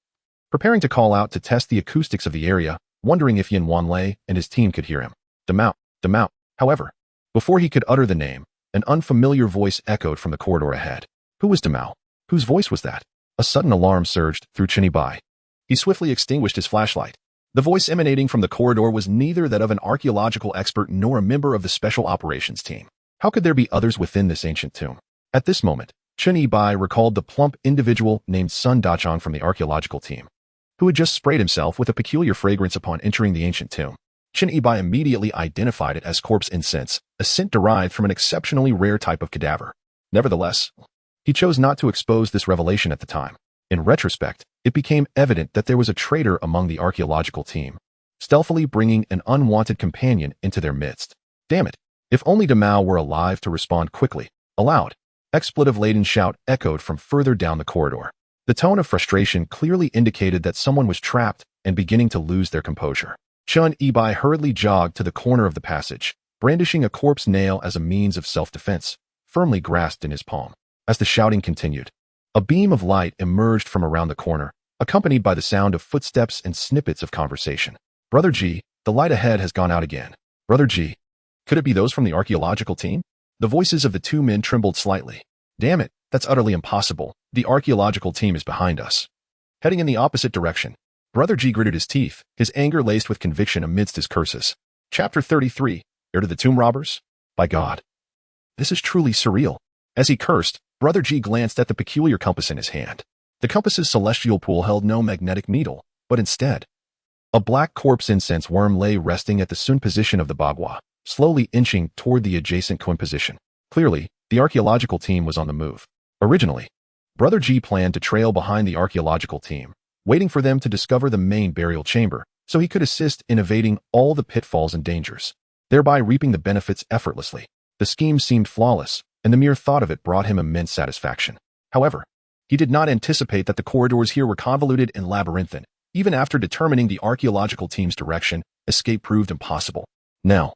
preparing to call out to test the acoustics of the area, wondering if Yin Wanlei and his team could hear him. Demao, Demao. However, before he could utter the name, an unfamiliar voice echoed from the corridor ahead. Who was Demao? Whose voice was that? A sudden alarm surged through Chen Yibai. He swiftly extinguished his flashlight. The voice emanating from the corridor was neither that of an archaeological expert nor a member of the special operations team. How could there be others within this ancient tomb? At this moment, Chen Yibai recalled the plump individual named Sun Dachong from the archaeological team, who had just sprayed himself with a peculiar fragrance upon entering the ancient tomb. Chen Yibai immediately identified it as corpse incense, a scent derived from an exceptionally rare type of cadaver. Nevertheless, he chose not to expose this revelation at the time. In retrospect, it became evident that there was a traitor among the archaeological team, stealthily bringing an unwanted companion into their midst. Damn it! If only Demao were alive to respond quickly. A loud, expletive-laden shout echoed from further down the corridor. The tone of frustration clearly indicated that someone was trapped and beginning to lose their composure. Chen Yibai hurriedly jogged to the corner of the passage, brandishing a corpse nail as a means of self-defense, firmly grasped in his palm. As the shouting continued, a beam of light emerged from around the corner, accompanied by the sound of footsteps and snippets of conversation. Brother G, the light ahead has gone out again. Brother G, could it be those from the archaeological team? The voices of the two men trembled slightly. Damn it, that's utterly impossible. The archaeological team is behind us. Heading in the opposite direction, Brother G gritted his teeth, his anger laced with conviction amidst his curses. Chapter 33, Heir to the Tomb Robbers? By God, this is truly surreal. As he cursed, Brother G glanced at the peculiar compass in his hand. The compass's celestial pool held no magnetic needle, but instead, a black corpse incense worm lay resting at the sun position of the Bagua, slowly inching toward the adjacent coin position. Clearly, the archaeological team was on the move. Originally, Brother G planned to trail behind the archaeological team, waiting for them to discover the main burial chamber, so he could assist in evading all the pitfalls and dangers, thereby reaping the benefits effortlessly. The scheme seemed flawless, and the mere thought of it brought him immense satisfaction. However, he did not anticipate that the corridors here were convoluted and labyrinthine. Even after determining the archaeological team's direction, escape proved impossible. Now,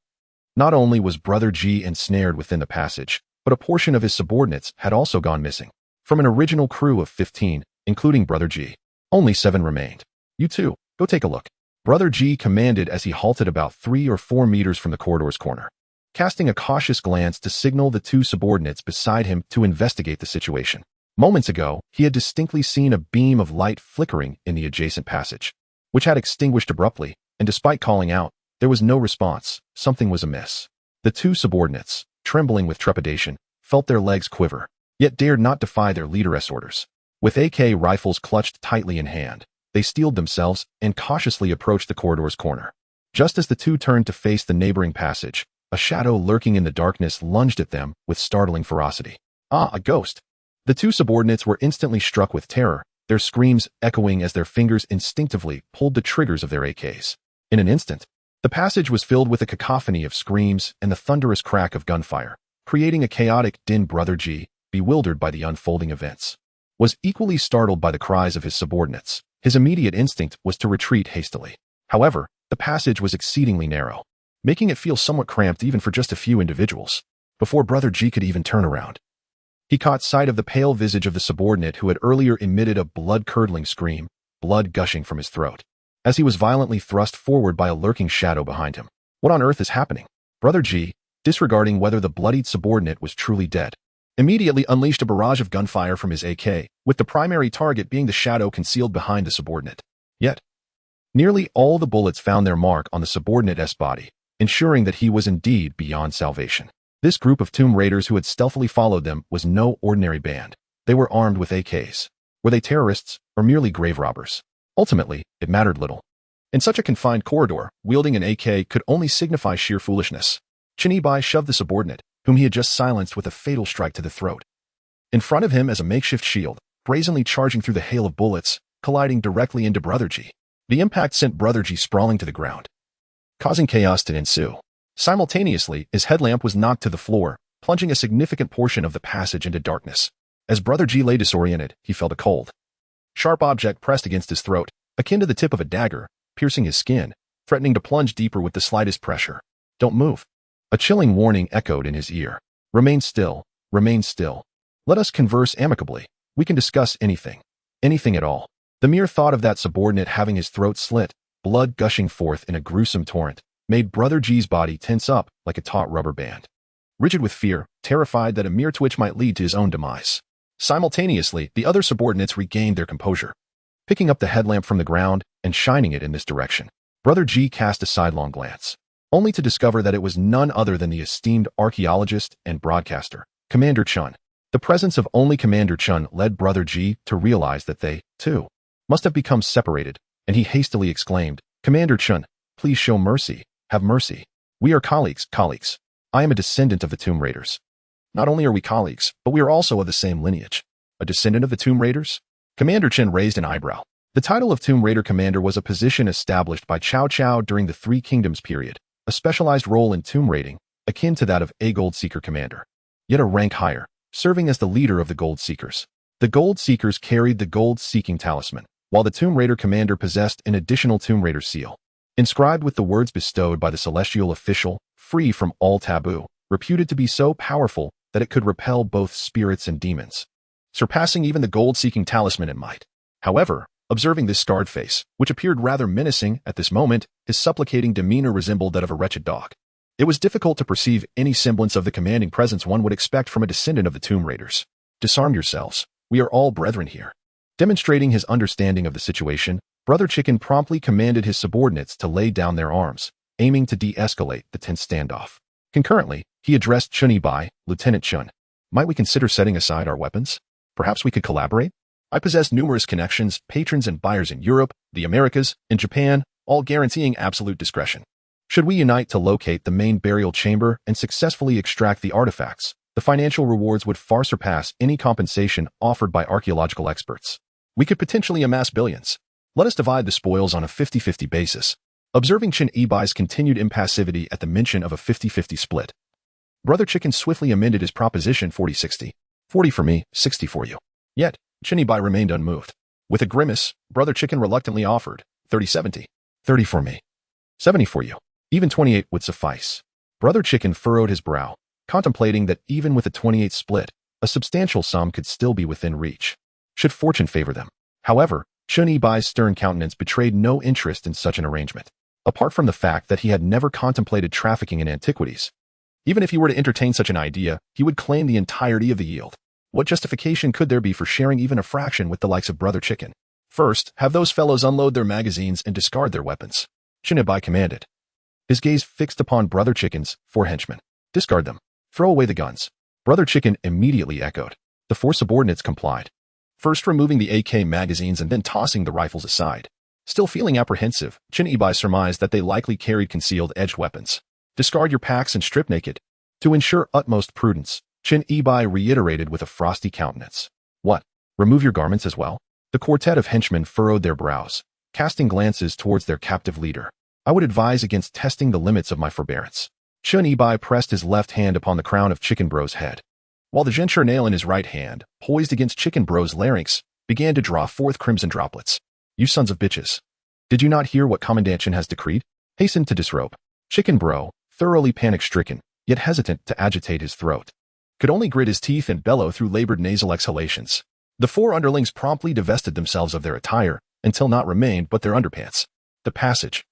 not only was Brother G ensnared within the passage, but a portion of his subordinates had also gone missing. From an original crew of 15, including Brother G, only 7 remained. You two, go take a look. Brother G commanded as he halted about 3 or 4 meters from the corridor's corner, casting a cautious glance to signal the 2 subordinates beside him to investigate the situation. Moments ago, he had distinctly seen a beam of light flickering in the adjacent passage. which had extinguished abruptly, and despite calling out, there was no response. Something was amiss. The two subordinates, trembling with trepidation, felt their legs quiver, yet dared not defy their leaderess orders. With AK rifles clutched tightly in hand, they steeled themselves and cautiously approached the corridor's corner. Just as the two turned to face the neighboring passage, a shadow lurking in the darkness lunged at them with startling ferocity. Ah, a ghost! The two subordinates were instantly struck with terror, their screams echoing as their fingers instinctively pulled the triggers of their AKs. In an instant, the passage was filled with a cacophony of screams and the thunderous crack of gunfire, creating a chaotic din. Brother G, bewildered by the unfolding events, was equally startled by the cries of his subordinates. His immediate instinct was to retreat hastily. However, the passage was exceedingly narrow, making it feel somewhat cramped even for just a few individuals. Before Brother G could even turn around, he caught sight of the pale visage of the subordinate who had earlier emitted a blood-curdling scream, blood gushing from his throat, as he was violently thrust forward by a lurking shadow behind him. What on earth is happening? Brother G, disregarding whether the bloodied subordinate was truly dead, immediately unleashed a barrage of gunfire from his AK, with the primary target being the shadow concealed behind the subordinate. Yet, nearly all the bullets found their mark on the subordinate's body, ensuring that he was indeed beyond salvation. This group of Tomb Raiders who had stealthily followed them was no ordinary band. They were armed with AKs. Were they terrorists or merely grave robbers? Ultimately, it mattered little. In such a confined corridor, wielding an AK could only signify sheer foolishness. Chinibai shoved the subordinate, whom he had just silenced with a fatal strike to the throat, in front of him as a makeshift shield, brazenly charging through the hail of bullets, colliding directly into Brother G. The impact sent Brother G sprawling to the ground, causing chaos to ensue. Simultaneously, his headlamp was knocked to the floor, plunging a significant portion of the passage into darkness. As Brother G lay disoriented, he felt a cold, sharp object pressed against his throat, akin to the tip of a dagger, piercing his skin, threatening to plunge deeper with the slightest pressure. Don't move. A chilling warning echoed in his ear. Remain still. Remain still. Let us converse amicably. We can discuss anything. Anything at all. The mere thought of that subordinate having his throat slit, blood gushing forth in a gruesome torrent, made Brother G's body tense up like a taut rubber band. Rigid with fear, terrified that a mere twitch might lead to his own demise. Simultaneously, the other subordinates regained their composure, picking up the headlamp from the ground and shining it in this direction. Brother G cast a sidelong glance, only to discover that it was none other than the esteemed archaeologist and broadcaster, Commander Chun. The presence of only Commander Chun led Brother G to realize that they, too, must have become separated, and he hastily exclaimed, "Commander Chun, please show mercy. Have mercy. We are colleagues. I am a descendant of the Tomb Raiders. Not only are we colleagues, but we are also of the same lineage." A descendant of the Tomb Raiders? Commander Chen raised an eyebrow. The title of Tomb Raider Commander was a position established by Cao Cao during the Three Kingdoms period, a specialized role in tomb raiding, akin to that of a Gold Seeker Commander, yet a rank higher, serving as the leader of the Gold Seekers. The Gold Seekers carried the gold-seeking talisman, while the Tomb Raider Commander possessed an additional Tomb Raider seal, inscribed with the words bestowed by the celestial official, free from all taboo, reputed to be so powerful that it could repel both spirits and demons, surpassing even the gold-seeking talisman in might. However, observing this scarred face, which appeared rather menacing at this moment, his supplicating demeanor resembled that of a wretched dog. It was difficult to perceive any semblance of the commanding presence one would expect from a descendant of the Tomb Raiders. "Disarm yourselves. We are all brethren here." Demonstrating his understanding of the situation, Brother Chicken promptly commanded his subordinates to lay down their arms, aiming to de-escalate the tense standoff. Concurrently, he addressed Chunibai, "Lieutenant Chun, might we consider setting aside our weapons? Perhaps we could collaborate? I possess numerous connections, patrons and buyers in Europe, the Americas, and Japan, all guaranteeing absolute discretion. Should we unite to locate the main burial chamber and successfully extract the artifacts, the financial rewards would far surpass any compensation offered by archaeological experts. We could potentially amass billions. Let us divide the spoils on a 50-50 basis." Observing Chin Ibai's continued impassivity at the mention of a 50-50 split, Brother Chicken swiftly amended his proposition 40-60. 40 for me, 60 for you. Yet, Chin Ibai remained unmoved. With a grimace, Brother Chicken reluctantly offered 30-70. 30 for me. 70 for you. Even 28 would suffice. Brother Chicken furrowed his brow, contemplating that even with a 28 split, a substantial sum could still be within reach, should fortune favor them. However, Chun Ibai's stern countenance betrayed no interest in such an arrangement, apart from the fact that he had never contemplated trafficking in antiquities. Even if he were to entertain such an idea, he would claim the entirety of the yield. What justification could there be for sharing even a fraction with the likes of Brother Chicken? First, have those fellows unload their magazines and discard their weapons. Chen Ibai commanded, his gaze fixed upon Brother Chicken's 4 henchmen. Discard them. Throw away the guns. Brother Chicken immediately echoed. The 4 subordinates complied, first removing the AK magazines and then tossing the rifles aside. Still feeling apprehensive, Chen Ibai surmised that they likely carried concealed edged weapons. Discard your packs and strip naked. To ensure utmost prudence, Chen Ibai reiterated with a frosty countenance. What? Remove your garments as well? The quartet of henchmen furrowed their brows, casting glances towards their captive leader. I would advise against testing the limits of my forbearance. Chen Ibai pressed his left hand upon the crown of Chicken Bro's head, while the denture nail in his right hand, poised against Chicken Bro's larynx, began to draw forth crimson droplets. You sons of bitches. Did you not hear what Commandant Chen has decreed? Hasten to disrobe. Chicken Bro, thoroughly panic-stricken, yet hesitant to agitate his throat, could only grit his teeth and bellow through labored nasal exhalations. The 4 underlings promptly divested themselves of their attire, until naught remained but their underpants. The passage,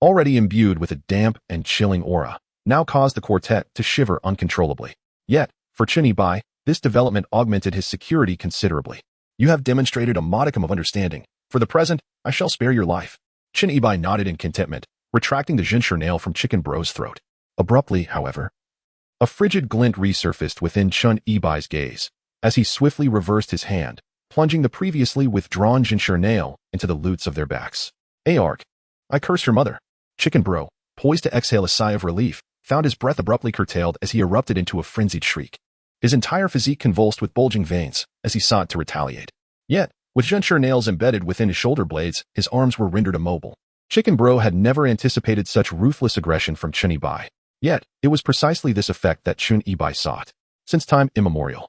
already imbued with a damp and chilling aura, now caused the quartet to shiver uncontrollably. Yet, for Chen Ibai, this development augmented his security considerably. You have demonstrated a modicum of understanding. For the present, I shall spare your life. Chen Ibai nodded in contentment, retracting the denture nail from Chicken Bro's throat. Abruptly, however, a frigid glint resurfaced within Chen Ibai's gaze, as he swiftly reversed his hand, plunging the previously withdrawn denture nail into the loots of their backs. Arg! I curse your mother. Chicken Bro, poised to exhale a sigh of relief, found his breath abruptly curtailed as he erupted into a frenzied shriek. His entire physique convulsed with bulging veins as he sought to retaliate. Yet, with denture nails embedded within his shoulder blades, his arms were rendered immobile. Chicken Bro had never anticipated such ruthless aggression from Chen Ibai. Yet, it was precisely this effect that Chen Ibai sought. Since time immemorial,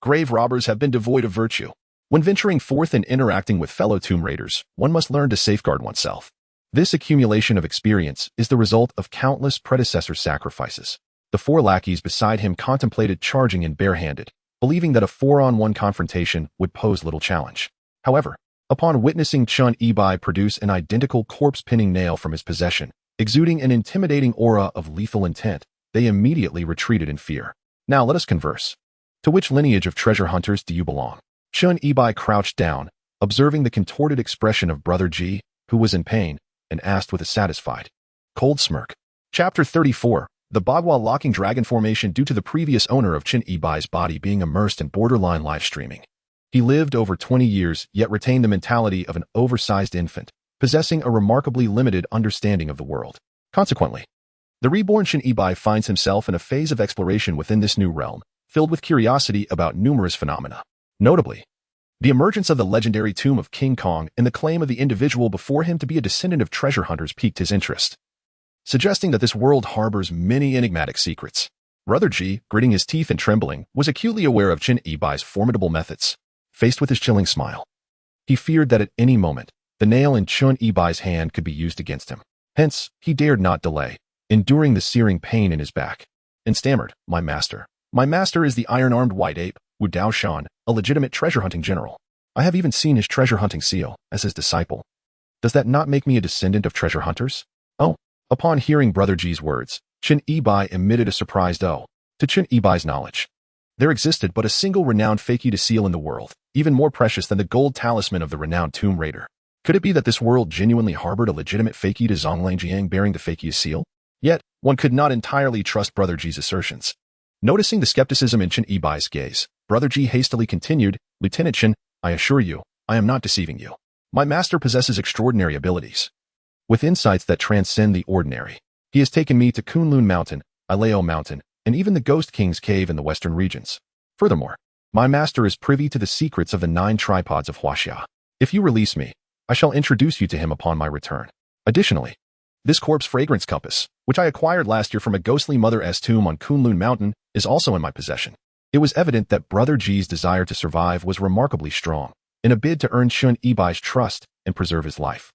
grave robbers have been devoid of virtue. When venturing forth and interacting with fellow tomb raiders, one must learn to safeguard oneself. This accumulation of experience is the result of countless predecessor sacrifices. The 4 lackeys beside him contemplated charging in barehanded, believing that a 4-on-1 confrontation would pose little challenge. However, upon witnessing Chen Ibai produce an identical corpse-pinning nail from his possession, exuding an intimidating aura of lethal intent, they immediately retreated in fear. Now let us converse. To which lineage of treasure hunters do you belong? Chen Ibai crouched down, observing the contorted expression of Brother Ji, who was in pain, and asked with a satisfied, cold smirk. Chapter 34. The Bagua locking dragon formation due to the previous owner of Chen Ibai's body being immersed in borderline live streaming. He lived over 20 years, yet retained the mentality of an oversized infant, possessing a remarkably limited understanding of the world. Consequently, the reborn Chen Ibai finds himself in a phase of exploration within this new realm, filled with curiosity about numerous phenomena. Notably, the emergence of the legendary tomb of King Kong and the claim of the individual before him to be a descendant of treasure hunters piqued his interest, suggesting that this world harbors many enigmatic secrets. Brother Ji, gritting his teeth and trembling, was acutely aware of Chen Ibai's formidable methods. Faced with his chilling smile, he feared that at any moment, the nail in Chen Ibai's hand could be used against him. Hence, he dared not delay, enduring the searing pain in his back, and stammered, My master is the iron-armed white ape, Wu Dao Shan, a legitimate treasure-hunting general. I have even seen his treasure-hunting seal, as his disciple. Does that not make me a descendant of treasure hunters? Oh. Upon hearing Brother Ji's words, Chen Ibai emitted a surprised oh. To Chen Ibai's knowledge, there existed but a single renowned Fakida seal in the world, even more precious than the gold talisman of the renowned tomb raider. Could it be that this world genuinely harbored a legitimate Fakida Zhonglang bearing the Fakida seal? Yet, one could not entirely trust Brother Ji's assertions. Noticing the skepticism in Chen Ibai's gaze, Brother Ji hastily continued, Lieutenant Chen, I assure you, I am not deceiving you. My master possesses extraordinary abilities, with insights that transcend the ordinary. He has taken me to Kunlun Mountain, Ileo Mountain, and even the Ghost King's cave in the western regions. Furthermore, my master is privy to the secrets of the 9 tripods of Huaxia. If you release me, I shall introduce you to him upon my return. Additionally, this corpse fragrance compass, which I acquired last year from a ghostly Mother-S tomb on Kunlun Mountain, is also in my possession. It was evident that Brother Ji's desire to survive was remarkably strong, in a bid to earn Chen Ibai's trust and preserve his life.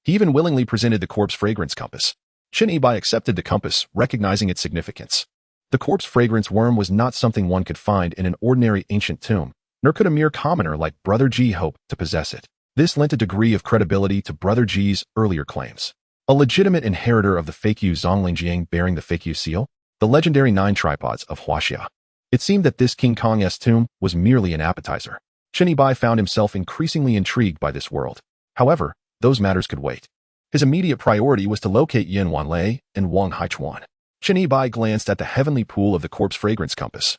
He even willingly presented the corpse fragrance compass. Chen Ibai accepted the compass, recognizing its significance. The corpse fragrance worm was not something one could find in an ordinary ancient tomb, nor could a mere commoner like Brother Ji hope to possess it. This lent a degree of credibility to Brother Ji's earlier claims. A legitimate inheritor of the Fakyu Zhongling bearing the Fakyu seal, the legendary 9 tripods of Huaxia. It seemed that this King Kong's tomb was merely an appetizer. Chen Yibai found himself increasingly intrigued by this world. However, those matters could wait. His immediate priority was to locate Yin Wanlei and Wang Haichuan. Chen Yibai glanced at the heavenly pool of the corpse fragrance compass,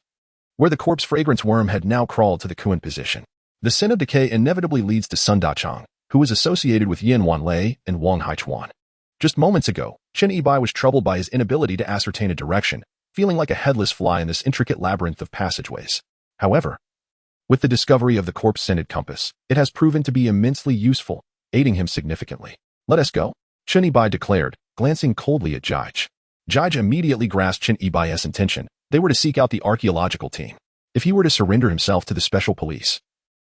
where the corpse fragrance worm had now crawled to the Kuan position. The sin of decay inevitably leads to Sun Dachang, who was associated with Yin Wanlei and Wang Haichuan. Just moments ago, Chen Yibai was troubled by his inability to ascertain a direction, feeling like a headless fly in this intricate labyrinth of passageways. However, with the discovery of the corpse-scented compass, it has proven to be immensely useful, aiding him significantly. Let us go, Chen Yibai declared, glancing coldly at Jige. Jige immediately grasped Chen Yibai's intention. They were to seek out the archaeological team. If he were to surrender himself to the special police,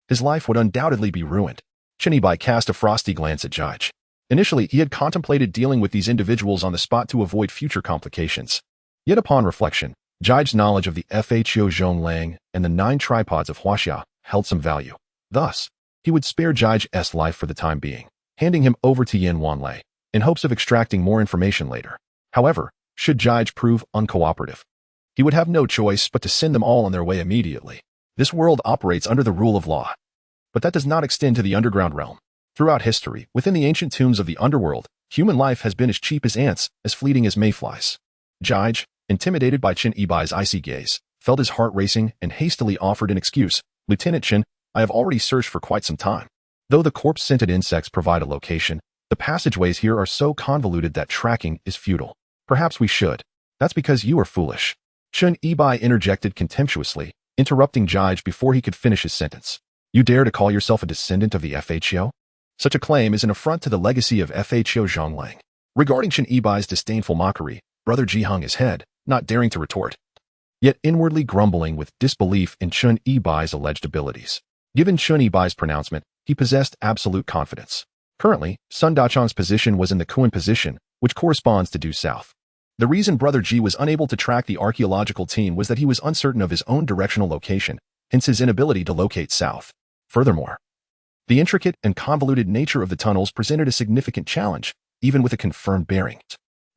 his life would undoubtedly be ruined. Chen Yibai cast a frosty glance at Jige. Initially, he had contemplated dealing with these individuals on the spot to avoid future complications. Yet upon reflection, Jige's knowledge of the FHO Zhonglang and the 9 tripods of Huaxia held some value. Thus, he would spare Jige's life for the time being, handing him over to Yin Wanlei, in hopes of extracting more information later. However, should Jige prove uncooperative, he would have no choice but to send them all on their way immediately. This world operates under the rule of law, but that does not extend to the underground realm. Throughout history, within the ancient tombs of the underworld, human life has been as cheap as ants, as fleeting as mayflies. Jige, intimidated by Chen Yibai's icy gaze, felt his heart racing and hastily offered an excuse. Lieutenant Chen, I have already searched for quite some time. Though the corpse-scented insects provide a location, the passageways here are so convoluted that tracking is futile. Perhaps we should. That's because you are foolish. Chen Yibai interjected contemptuously, interrupting Jige before he could finish his sentence. You dare to call yourself a descendant of the FHO? Such a claim is an affront to the legacy of FHO Zhonglang. Regarding Chen Yibai's disdainful mockery, Brother Ji hung his head, not daring to retort, yet inwardly grumbling with disbelief in Chen Yibai's alleged abilities. Given Chen Yibai's pronouncement, he possessed absolute confidence. Currently, Sun Dachang's position was in the Kuan position, which corresponds to due south. The reason Brother Ji was unable to track the archaeological team was that he was uncertain of his own directional location, hence his inability to locate south. Furthermore, the intricate and convoluted nature of the tunnels presented a significant challenge, even with a confirmed bearing.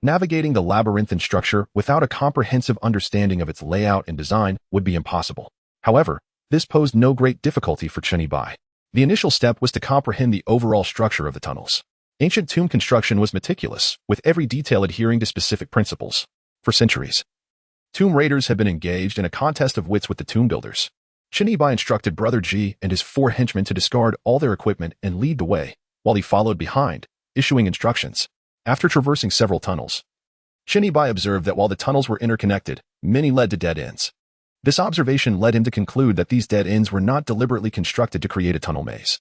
Navigating the labyrinthine structure without a comprehensive understanding of its layout and design would be impossible. However, this posed no great difficulty for Chen Yibai. The initial step was to comprehend the overall structure of the tunnels. Ancient tomb construction was meticulous, with every detail adhering to specific principles. For centuries, tomb raiders had been engaged in a contest of wits with the tomb builders. Chen Yibai instructed Brother Ji and his 4 henchmen to discard all their equipment and lead the way, while he followed behind, issuing instructions. After traversing several tunnels, Chen Yibai observed that while the tunnels were interconnected, many led to dead ends. This observation led him to conclude that these dead ends were not deliberately constructed to create a tunnel maze,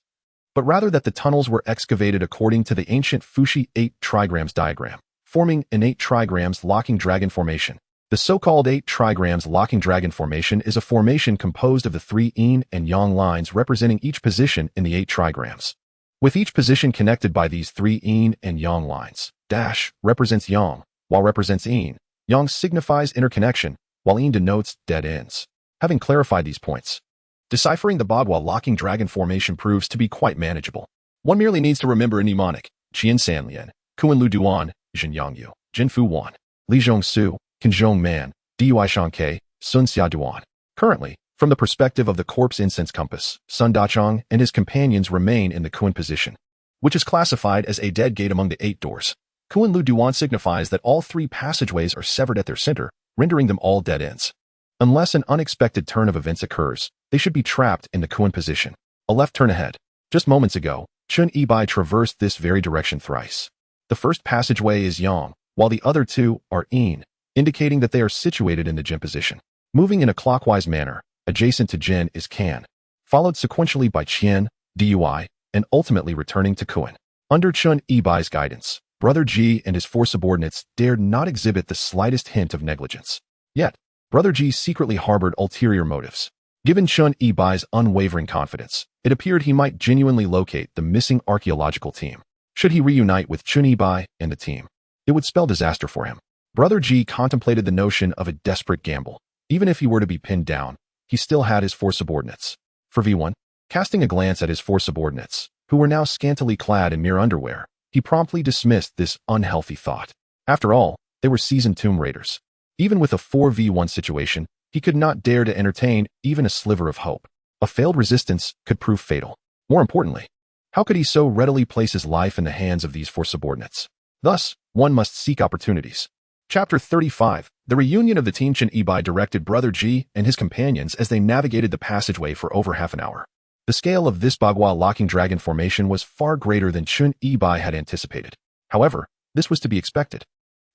but rather that the tunnels were excavated according to the ancient Fuxi 8 trigrams diagram, forming an 8 trigrams locking dragon formation. The so-called 8 trigrams locking dragon formation is a formation composed of the 3 yin and yang lines representing each position in the 8 trigrams. With each position connected by these 3 yin and yang lines, dash represents yang, while represents yin. Yang signifies interconnection, while yin denotes dead ends. Having clarified these points, deciphering the Bagua locking dragon formation proves to be quite manageable. One merely needs to remember a mnemonic: Qian Sanlian, Kuan Lu Duan, Jin Yangyu, Jin Fu Wan, Li Zhong Su, Kanzhong Man, Dui Shanke, Sun Xia Duan. Currently, from the perspective of the corpse incense compass, Sun Dachang and his companions remain in the Kuan position, which is classified as a dead gate among the 8 doors. Kuan Lu Duan signifies that all 3 passageways are severed at their center, rendering them all dead ends. Unless an unexpected turn of events occurs, they should be trapped in the Kuan position. A left turn ahead. Just moments ago, Chen Yibai traversed this very direction thrice. The first passageway is yang, while the other 2 are yin, indicating that they are situated in the Jin position. Moving in a clockwise manner, adjacent to Jin is Kan, followed sequentially by Qian, Dui, and ultimately returning to Kuan. Under Chen Yibai's guidance, Brother Ji and his 4 subordinates dared not exhibit the slightest hint of negligence. Yet, Brother Ji secretly harbored ulterior motives. Given Chen Yibai's unwavering confidence, it appeared he might genuinely locate the missing archaeological team. Should he reunite with Chen Yibai and the team, it would spell disaster for him. Brother Ji contemplated the notion of a desperate gamble. Even if he were to be pinned down, he still had his 4 subordinates. For V1, casting a glance at his 4 subordinates, who were now scantily clad in mere underwear, he promptly dismissed this unhealthy thought. After all, they were seasoned tomb raiders. Even with a 4v1 situation, he could not dare to entertain even a sliver of hope. A failed resistance could prove fatal. More importantly, how could he so readily place his life in the hands of these four subordinates? Thus, one must seek opportunities. Chapter 35. The reunion of the team. Chen Yibai directed Brother Ji and his companions as they navigated the passageway for over half an hour. The scale of this Bagua locking dragon formation was far greater than Chen Yibai had anticipated. However, this was to be expected.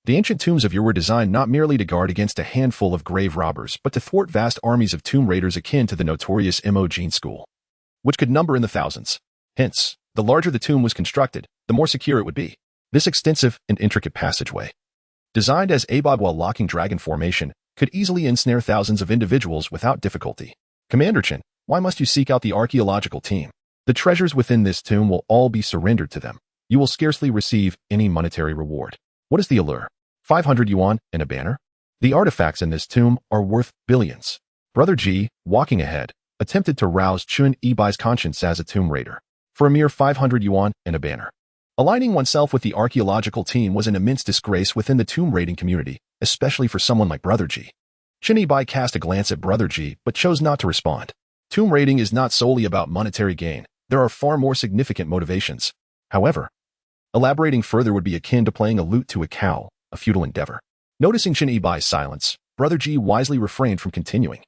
The ancient tombs of Ur were designed not merely to guard against a handful of grave robbers, but to thwart vast armies of tomb raiders akin to the notorious Imogen school, which could number in the thousands. Hence, the larger the tomb was constructed, the more secure it would be. This extensive and intricate passageway, designed as a Bagua locking dragon formation, could easily ensnare thousands of individuals without difficulty. Commander Chen, why must you seek out the archaeological team? The treasures within this tomb will all be surrendered to them. You will scarcely receive any monetary reward. What is the allure? 500 yuan and a banner? The artifacts in this tomb are worth billions. Brother Ji, walking ahead, attempted to rouse Chen Yibai's conscience as a tomb raider. For a mere 500 yuan and a banner. Aligning oneself with the archaeological team was an immense disgrace within the tomb raiding community, especially for someone like Brother Ji. Chen Yibai cast a glance at Brother Ji but chose not to respond. Tomb raiding is not solely about monetary gain. There are far more significant motivations. However, elaborating further would be akin to playing a lute to a cow, a futile endeavor. Noticing Chen Yibai's silence, Brother Ji wisely refrained from continuing,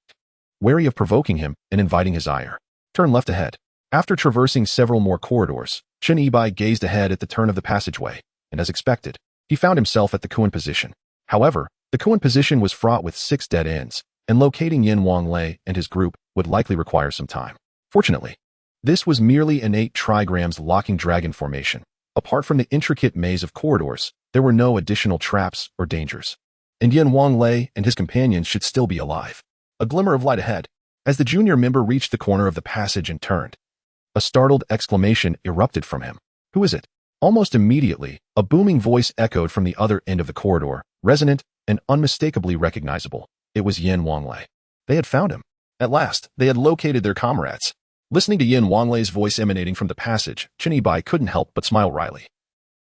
wary of provoking him and inviting his ire. Turn left ahead. After traversing several more corridors, Chen Yibai gazed ahead at the turn of the passageway, and as expected, he found himself at the Kuan position. However, the Kuan position was fraught with 6 dead ends, and locating Yin Wanglei and his group would likely require some time. Fortunately, this was merely an 8 trigrams locking dragon formation. Apart from the intricate maze of corridors, there were no additional traps or dangers. And Yin Wanglei and his companions should still be alive. A glimmer of light ahead. As the junior member reached the corner of the passage and turned, a startled exclamation erupted from him. Who is it? Almost immediately, a booming voice echoed from the other end of the corridor, resonant and unmistakably recognizable. It was Yin Wanglei. They had found him. At last, they had located their comrades. Listening to Yin Wanglei's voice emanating from the passage, Chen Yibai couldn't help but smile wryly.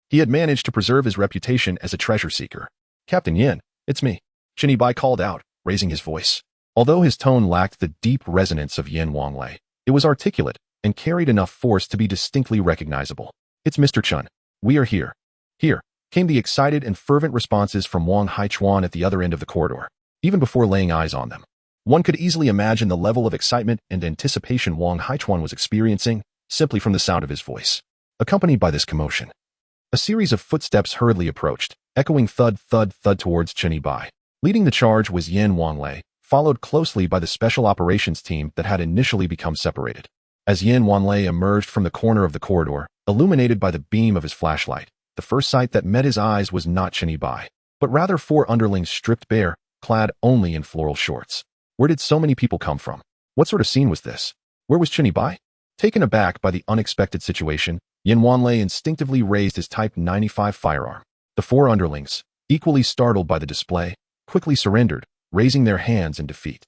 He had managed to preserve his reputation as a treasure seeker. Captain Yin, it's me, Chen Yibai called out, raising his voice. Although his tone lacked the deep resonance of Yin Wanglei, it was articulate and carried enough force to be distinctly recognizable. It's Mr. Chen. We are here. Here, came the excited and fervent responses from Wang Haichuan at the other end of the corridor. Even before laying eyes on them, one could easily imagine the level of excitement and anticipation Wang Haichuan was experiencing simply from the sound of his voice. Accompanied by this commotion, a series of footsteps hurriedly approached, echoing thud, thud, thud towards Chen Yibai. Leading the charge was Yin Wanglei, followed closely by the special operations team that had initially become separated. As Yin Wanglei emerged from the corner of the corridor, illuminated by the beam of his flashlight, the first sight that met his eyes was not Chen Yibai, but rather 4 underlings stripped bare, clad only in floral shorts. Where did so many people come from? What sort of scene was this? Where was Chen Yibai? Taken aback by the unexpected situation, Yin Wanglei instinctively raised his Type 95 firearm. The 4 underlings, equally startled by the display, quickly surrendered, raising their hands in defeat.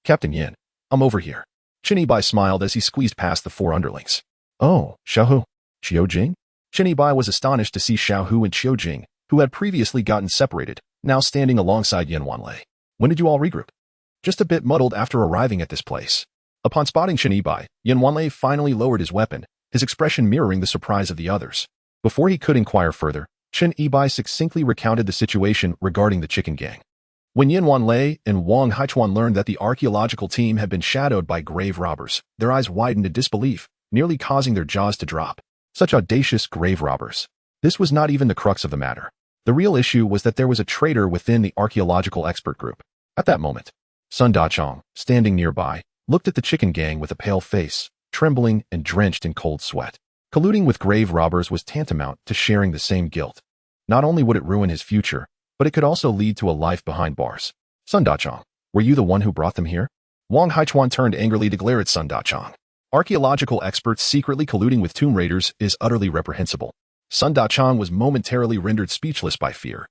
Captain Yin, I'm over here. Chen Yibai smiled as he squeezed past the 4 underlings. Oh, Xiaohu, Qiujing? Chen Yibai was astonished to see Xiaohu and Qiujing, who had previously gotten separated, now standing alongside Yin Wanglei. When did you all regroup? Just a bit muddled after arriving at this place. Upon spotting Chen Yibai, Yin Wanglei finally lowered his weapon, his expression mirroring the surprise of the others. Before he could inquire further, Chen Yibai succinctly recounted the situation regarding the chicken gang. When Yin Wanglei and Wang Haichuan learned that the archaeological team had been shadowed by grave robbers, their eyes widened in disbelief, nearly causing their jaws to drop. Such audacious grave robbers. This was not even the crux of the matter. The real issue was that there was a traitor within the archaeological expert group. At that moment, Sun Dachong, standing nearby, looked at the chicken gang with a pale face, trembling and drenched in cold sweat. Colluding with grave robbers was tantamount to sharing the same guilt. Not only would it ruin his future, but it could also lead to a life behind bars. Sun Dachong, were you the one who brought them here? Wang Haichuan turned angrily to glare at Sun Dachong. Archaeological experts secretly colluding with tomb raiders is utterly reprehensible. Sun Dachong was momentarily rendered speechless by fear,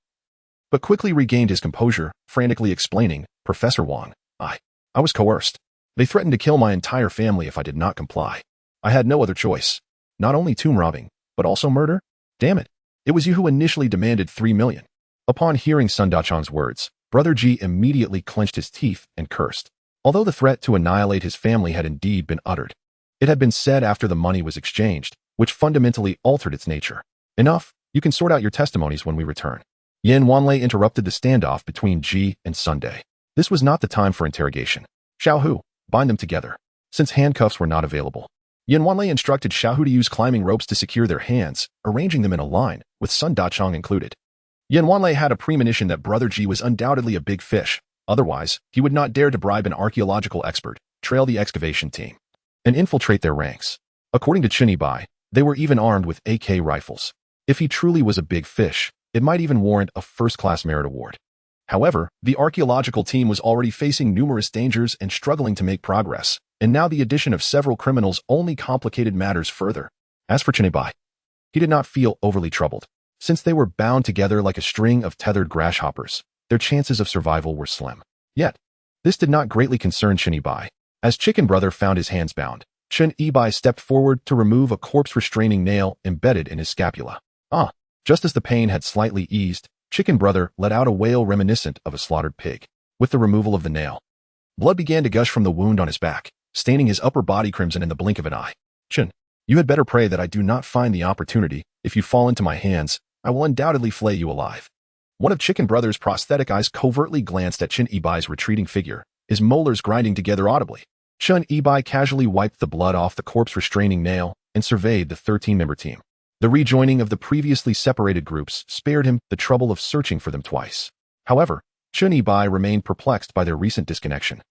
but quickly regained his composure, frantically explaining, Professor Wang, I was coerced. They threatened to kill my entire family if I did not comply. I had no other choice. Not only tomb robbing, but also murder? Damn it. It was you who initially demanded 3 million. Upon hearing Sun Dachong's words, Brother Ji immediately clenched his teeth and cursed. Although the threat to annihilate his family had indeed been uttered, it had been said after the money was exchanged, which fundamentally altered its nature. Enough, you can sort out your testimonies when we return. Yin Wanlei interrupted the standoff between Ji and Sunday. This was not the time for interrogation. Xiao Hu, bind them together. Since handcuffs were not available, Yin Wanlei instructed Xiao Hu to use climbing ropes to secure their hands, arranging them in a line, with Sun Dachong included. Yin Wanlei had a premonition that Brother Ji was undoubtedly a big fish. Otherwise, he would not dare to bribe an archaeological expert, trail the excavation team, and infiltrate their ranks. According to Qin Yibai, they were even armed with AK rifles. If he truly was a big fish, it might even warrant a first-class merit award. However, the archaeological team was already facing numerous dangers and struggling to make progress, and now the addition of several criminals only complicated matters further. As for Qin Yibai, he did not feel overly troubled. Since they were bound together like a string of tethered grasshoppers, their chances of survival were slim. Yet, this did not greatly concern Qin Yibai. As Chicken Brother found his hands bound, Qin Yibai stepped forward to remove a corpse-restraining nail embedded in his scapula. Just as the pain had slightly eased, Chicken Brother let out a wail reminiscent of a slaughtered pig. With the removal of the nail, blood began to gush from the wound on his back, staining his upper body crimson in the blink of an eye. Qin, you had better pray that I do not find the opportunity. If you fall into my hands, I will undoubtedly flay you alive. One of Chicken Brother's prosthetic eyes covertly glanced at Qin Yibai's retreating figure, his molars grinding together audibly. Qin Yibai casually wiped the blood off the corpse-restraining nail and surveyed the 13-member team. The rejoining of the previously separated groups spared him the trouble of searching for them twice. However, Qin Yibai remained perplexed by their recent disconnection,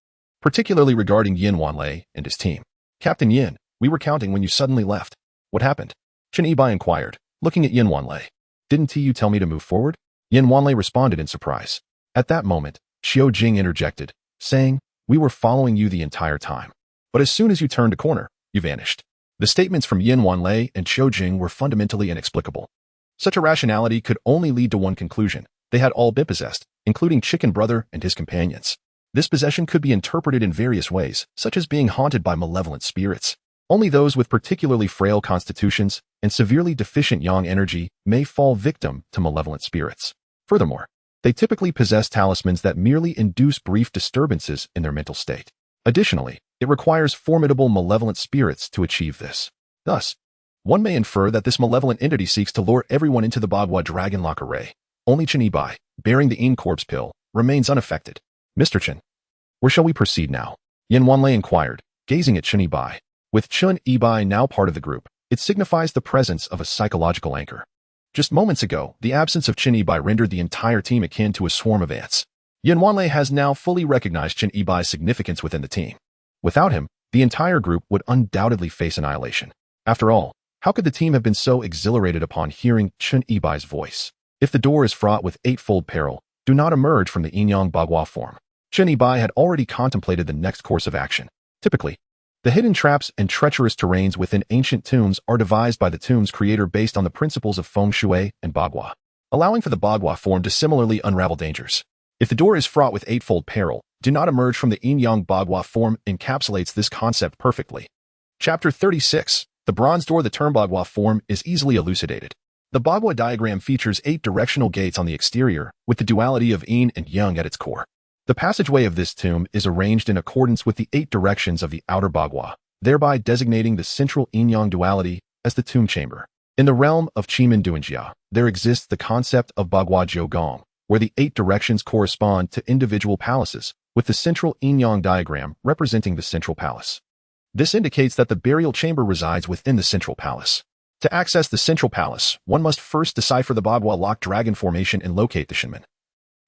particularly regarding Yin Wanlei and his team. Captain Yin, we were counting when you suddenly left. What happened? Qin Yibai inquired, looking at Yin Wanlei. Didn't you tell me to move forward? Yin Wanlei responded in surprise. At that moment, Xiao Jing interjected, saying, we were following you the entire time. But as soon as you turned a corner, you vanished. The statements from Yin Wanlei and Xiao Jing were fundamentally inexplicable. Such irrationality could only lead to one conclusion. They had all been possessed, including Chicken Brother and his companions. This possession could be interpreted in various ways, such as being haunted by malevolent spirits. Only those with particularly frail constitutions and severely deficient yang energy may fall victim to malevolent spirits. Furthermore, they typically possess talismans that merely induce brief disturbances in their mental state. Additionally, it requires formidable malevolent spirits to achieve this. Thus, one may infer that this malevolent entity seeks to lure everyone into the Bagua Dragon Lock array. Only Qin Yibai, bearing the Yin corpse pill, remains unaffected. Mr. Qin, where shall we proceed now? Yin Wanlei inquired, gazing at Qin Yibai. With Qin Yibai now part of the group, it signifies the presence of a psychological anchor. Just moments ago, the absence of Qin Yibai rendered the entire team akin to a swarm of ants. Yin Wanlei has now fully recognized Qin Yibai's significance within the team. Without him, the entire group would undoubtedly face annihilation. After all, how could the team have been so exhilarated upon hearing Qin Yibai's voice? If the door is fraught with eightfold peril, do not emerge from the Yin-Yang Bagua form. Qin Yibai had already contemplated the next course of action. Typically, the hidden traps and treacherous terrains within ancient tombs are devised by the tomb's creator based on the principles of feng shui and bagua, allowing for the bagua form to similarly unravel dangers. If the door is fraught with eightfold peril, do not emerge from the yin-yang bagua form encapsulates this concept perfectly. Chapter 36. The bronze door. The term bagua form is easily elucidated. The bagua diagram features 8 directional gates on the exterior, with the duality of yin and yang at its core. The passageway of this tomb is arranged in accordance with the 8 directions of the outer bagua, thereby designating the central yin-yang duality as the tomb chamber. In the realm of Chimen Duanjia, there exists the concept of bagua jiugong, where the 8 directions correspond to individual palaces, with the central yin-yang diagram representing the central palace. This indicates that the burial chamber resides within the central palace. To access the central palace, one must first decipher the bagua lock dragon formation and locate the Shinmen.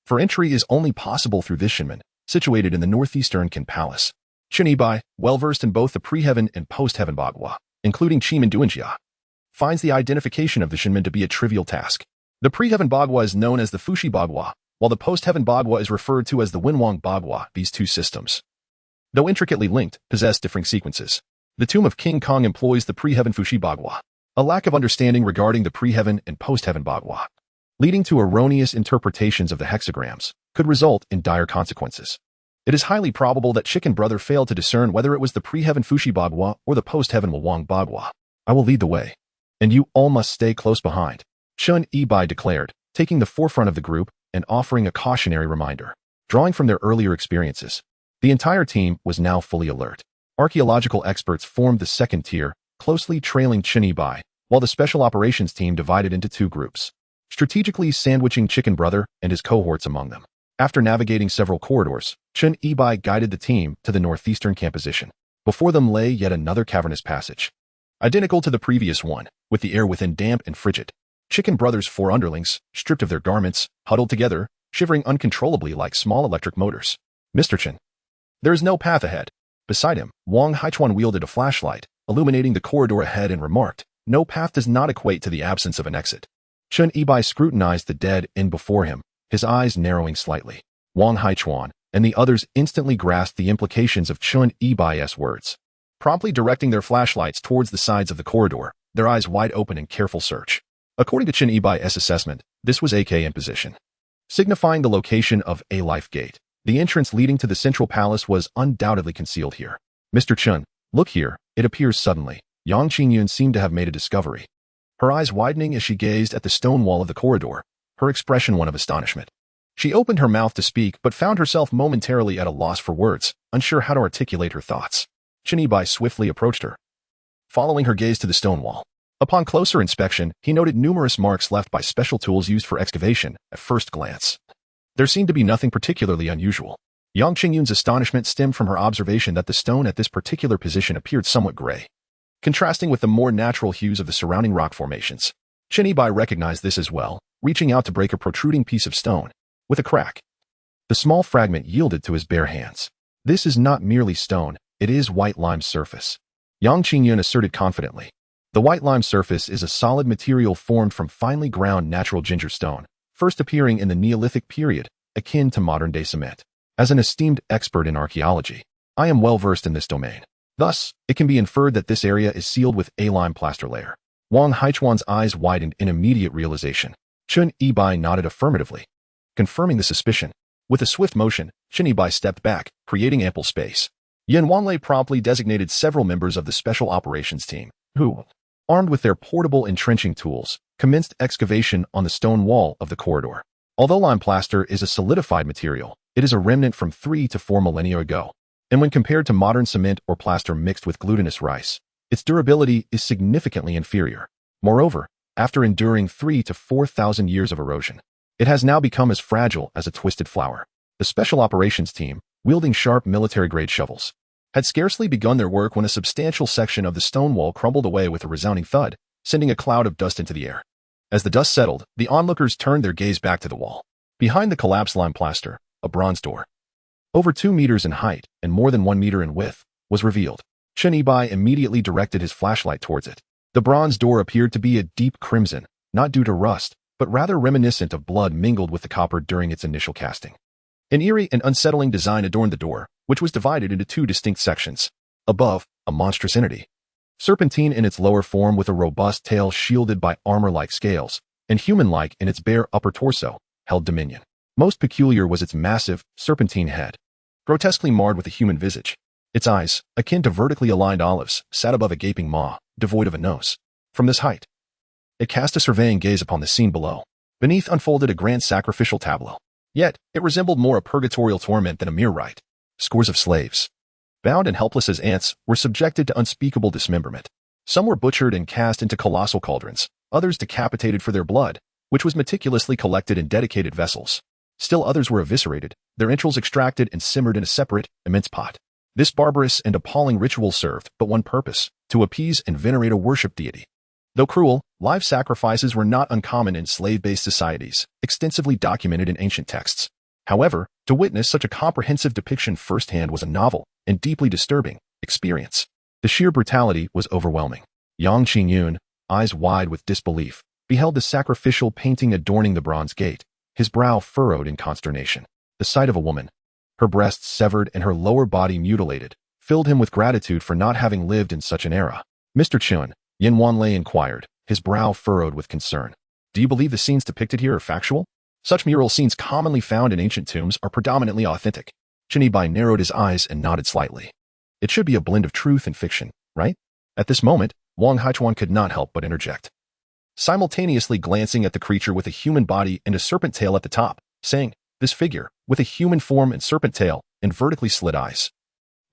For entry is only possible through this Shinmen, situated in the northeastern Qin Palace. Qin Yibai, well-versed in both the pre-heaven and post-heaven bagua, including Chimen Duanjia, finds the identification of the Shinmen to be a trivial task. The pre-heaven bagua is known as the Fushi bagua, while the post-heaven bagua is referred to as the Wenwang bagua. These two systems, though intricately linked, possess differing sequences. The tomb of King Kong employs the pre-heaven Fushi bagua. A lack of understanding regarding the pre-heaven and post-heaven bagua, leading to erroneous interpretations of the hexagrams, could result in dire consequences. It is highly probable that Chicken Brother failed to discern whether it was the pre-heaven Fushi bagua or the post-heaven Wenwang bagua. I will lead the way, and you all must stay close behind, Qin Yibai declared, taking the forefront of the group and offering a cautionary reminder. Drawing from their earlier experiences, The entire team was now fully alert. Archaeological experts formed the second tier, closely trailing Chen Yibai, while the special operations team divided into two groups, strategically sandwiching Chicken Brother and his cohorts among them. After navigating several corridors, Chen Yibai guided the team to the northeastern camp position. Before them lay yet another cavernous passage, identical to the previous one, with the air within damp and frigid. Chicken Brother's four underlings, stripped of their garments, huddled together, shivering uncontrollably like small electric motors. Mr. Chen. There is no path ahead. Beside him, Wang Haichuan wielded a flashlight, illuminating the corridor ahead and remarked, "No path does not equate to the absence of an exit." Chen Yibai scrutinized the dead end before him, his eyes narrowing slightly. Wang Haichuan and the others instantly grasped the implications of Chen Yibai's words, promptly directing their flashlights towards the sides of the corridor, their eyes wide open in careful search. According to Chen Yibai's assessment, this was AK in position, signifying the location of a life gate. The entrance leading to the central palace was undoubtedly concealed here. "Mr. Chen, look here," it appears suddenly. Yang Qingyun seemed to have made a discovery, her eyes widening as she gazed at the stone wall of the corridor, her expression one of astonishment. She opened her mouth to speak but found herself momentarily at a loss for words, unsure how to articulate her thoughts. Chen Yibai swiftly approached her, following her gaze to the stone wall. Upon closer inspection, he noted numerous marks left by special tools used for excavation. At first glance, there seemed to be nothing particularly unusual. Yang Qingyun's astonishment stemmed from her observation that the stone at this particular position appeared somewhat gray, contrasting with the more natural hues of the surrounding rock formations. Chen Yibai recognized this as well, reaching out to break a protruding piece of stone. With a crack, the small fragment yielded to his bare hands. "This is not merely stone, it is white lime surface," Yang Qingyun asserted confidently. The white lime surface is a solid material formed from finely ground natural ginger stone, first appearing in the Neolithic period, akin to modern-day cement. As an esteemed expert in archaeology, I am well versed in this domain. Thus, it can be inferred that this area is sealed with a lime plaster layer. Wang Haichuan's eyes widened in immediate realization. Chen Yibai nodded affirmatively, confirming the suspicion. With a swift motion, Chen Yibai stepped back, creating ample space. Yan Wanlei promptly designated several members of the special operations team, who, armed with their portable entrenching tools, commenced excavation on the stone wall of the corridor. Although lime plaster is a solidified material, it is a remnant from 3 to 4 millennia ago, and when compared to modern cement or plaster mixed with glutinous rice, its durability is significantly inferior. Moreover, after enduring 3 to 4,000 years of erosion, it has now become as fragile as a twisted flower. The special operations team, wielding sharp military-grade shovels, had scarcely begun their work when a substantial section of the stone wall crumbled away with a resounding thud, sending a cloud of dust into the air. As the dust settled, the onlookers turned their gaze back to the wall. Behind the collapsed lime plaster, a bronze door, over 2 meters in height and more than 1 meter in width, was revealed. Chen Yibai immediately directed his flashlight towards it. The bronze door appeared to be a deep crimson, not due to rust, but rather reminiscent of blood mingled with the copper during its initial casting. An eerie and unsettling design adorned the door, which was divided into 2 distinct sections. Above, a monstrous entity, serpentine in its lower form with a robust tail shielded by armor-like scales, and human-like in its bare upper torso, held dominion. Most peculiar was its massive, serpentine head, grotesquely marred with a human visage. Its eyes, akin to vertically aligned olives, sat above a gaping maw, devoid of a nose. From this height, it cast a surveying gaze upon the scene below. Beneath unfolded a grand sacrificial tableau. Yet, it resembled more a purgatorial torment than a mere rite. Scores of slaves, bound and helpless as ants, were subjected to unspeakable dismemberment. Some were butchered and cast into colossal cauldrons, others decapitated for their blood, which was meticulously collected in dedicated vessels. Still others were eviscerated, their entrails extracted and simmered in a separate, immense pot. This barbarous and appalling ritual served but one purpose: to appease and venerate a worship deity. Though cruel, live sacrifices were not uncommon in slave-based societies, extensively documented in ancient texts. However, to witness such a comprehensive depiction firsthand was a novel and deeply disturbing experience. The sheer brutality was overwhelming. Yang Qingyun, eyes wide with disbelief, beheld the sacrificial painting adorning the bronze gate, his brow furrowed in consternation. The sight of a woman, her breasts severed and her lower body mutilated, filled him with gratitude for not having lived in such an era. "Mr. Chun," Yin Wanlei inquired, his brow furrowed with concern, "do you believe the scenes depicted here are factual? Such mural scenes commonly found in ancient tombs are predominantly authentic." Chen Yibai narrowed his eyes and nodded slightly. "It should be a blend of truth and fiction, right?" At this moment, Wang Haichuan could not help but interject, simultaneously glancing at the creature with a human body and a serpent tail at the top, saying, "This figure, with a human form and serpent tail, and vertically slit eyes.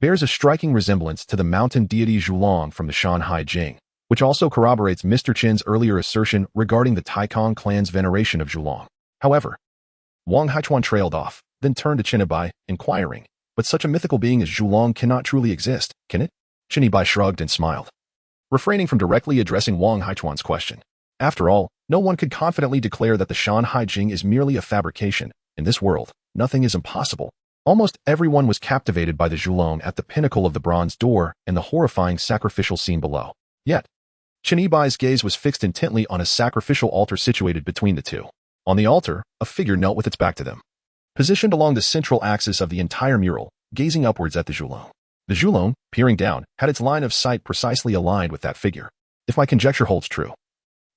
Bears a striking resemblance to the mountain deity Zhulong from the Shanhai Jing, which also corroborates Mr. Chin's earlier assertion regarding the Taikong clan's veneration of Zhulong. However, Wang Haichuan trailed off, then turned to Qin, inquiring, "But such a mythical being as Zhulong cannot truly exist, can it?" Qin shrugged and smiled, refraining from directly addressing Wang Haichuan's question. After all, no one could confidently declare that the Shanhai Jing is merely a fabrication. In this world, nothing is impossible. Almost everyone was captivated by the Zhulong at the pinnacle of the bronze door and the horrifying sacrificial scene below. Yet, Qin Yi's gaze was fixed intently on a sacrificial altar situated between the two. On the altar, a figure knelt with its back to them, positioned along the central axis of the entire mural, gazing upwards at the Zhulong. The Zhulong, peering down, had its line of sight precisely aligned with that figure. If my conjecture holds true,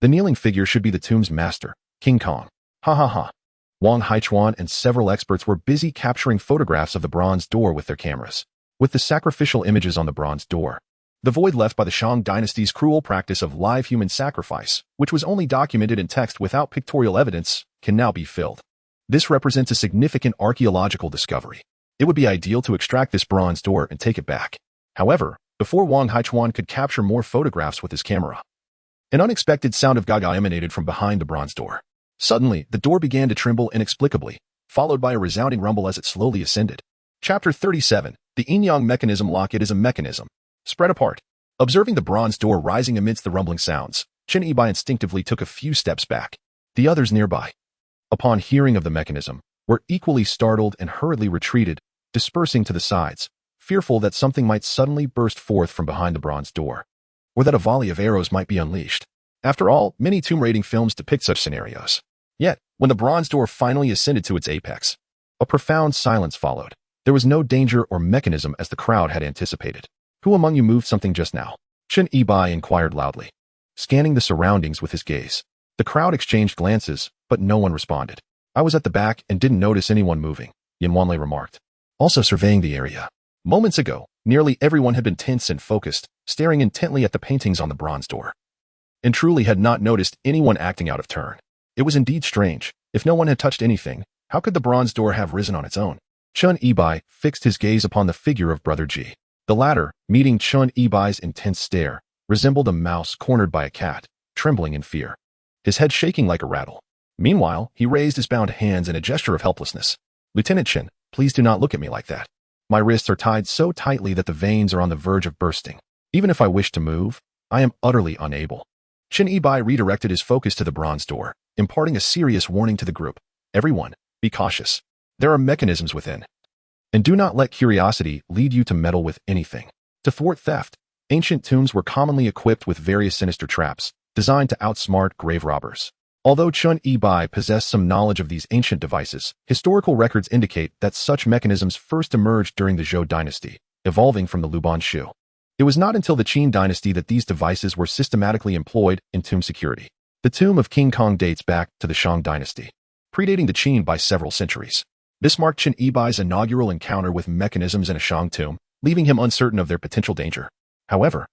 the kneeling figure should be the tomb's master, King Kong. Ha ha ha. Wang Haichuan and several experts were busy capturing photographs of the bronze door with their cameras. With the sacrificial images on the bronze door, the void left by the Shang dynasty's cruel practice of live human sacrifice, which was only documented in text without pictorial evidence, can now be filled. This represents a significant archaeological discovery. It would be ideal to extract this bronze door and take it back. However, before Wang Haichuan could capture more photographs with his camera, an unexpected sound of gaga emanated from behind the bronze door. Suddenly, the door began to tremble inexplicably, followed by a resounding rumble as it slowly ascended. Chapter 37. The yin-yang mechanism. Lock. It is a mechanism. Spread apart. Observing the bronze door rising amidst the rumbling sounds, Qin Yi instinctively took a few steps back. The others nearby, upon hearing of the mechanism, were equally startled and hurriedly retreated, dispersing to the sides, fearful that something might suddenly burst forth from behind the bronze door, or that a volley of arrows might be unleashed. After all, many tomb raiding films depict such scenarios. Yet, when the bronze door finally ascended to its apex, a profound silence followed. There was no danger or mechanism as the crowd had anticipated. "Who among you moved something just now?" Qin Yi inquired loudly, scanning the surroundings with his gaze. The crowd exchanged glances, but no one responded. "I was at the back and didn't notice anyone moving," Yan Wanlei remarked, also surveying the area. Moments ago, nearly everyone had been tense and focused, staring intently at the paintings on the bronze door, and truly had not noticed anyone acting out of turn. It was indeed strange. If no one had touched anything, how could the bronze door have risen on its own? Qin Yi fixed his gaze upon the figure of Brother Ji. The latter, meeting Qin Yi's intense stare, resembled a mouse cornered by a cat, trembling in fear, his head shaking like a rattle. Meanwhile, he raised his bound hands in a gesture of helplessness. "Lieutenant Qin, please do not look at me like that. My wrists are tied so tightly that the veins are on the verge of bursting. Even if I wish to move, I am utterly unable." Qin Yi redirected his focus to the bronze door, imparting a serious warning to the group. "Everyone, be cautious. There are mechanisms within. And do not let curiosity lead you to meddle with anything." To thwart theft, ancient tombs were commonly equipped with various sinister traps, designed to outsmart grave robbers. Although Qin Yi possessed some knowledge of these ancient devices, historical records indicate that such mechanisms first emerged during the Zhou dynasty, evolving from the Luban Shu. It was not until the Qin dynasty that these devices were systematically employed in tomb security. The tomb of King Kong dates back to the Shang dynasty, predating the Qin by several centuries. This marked Qin Yi's inaugural encounter with mechanisms in a Shang tomb, leaving him uncertain of their potential danger. However,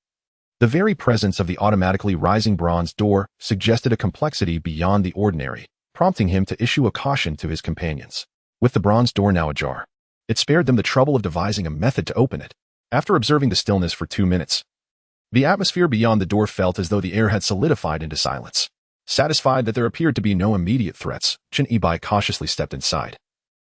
the very presence of the automatically rising bronze door suggested a complexity beyond the ordinary, prompting him to issue a caution to his companions. With the bronze door now ajar, it spared them the trouble of devising a method to open it. After observing the stillness for 2 minutes, the atmosphere beyond the door felt as though the air had solidified into silence. Satisfied that there appeared to be no immediate threats, Qin Yi cautiously stepped inside,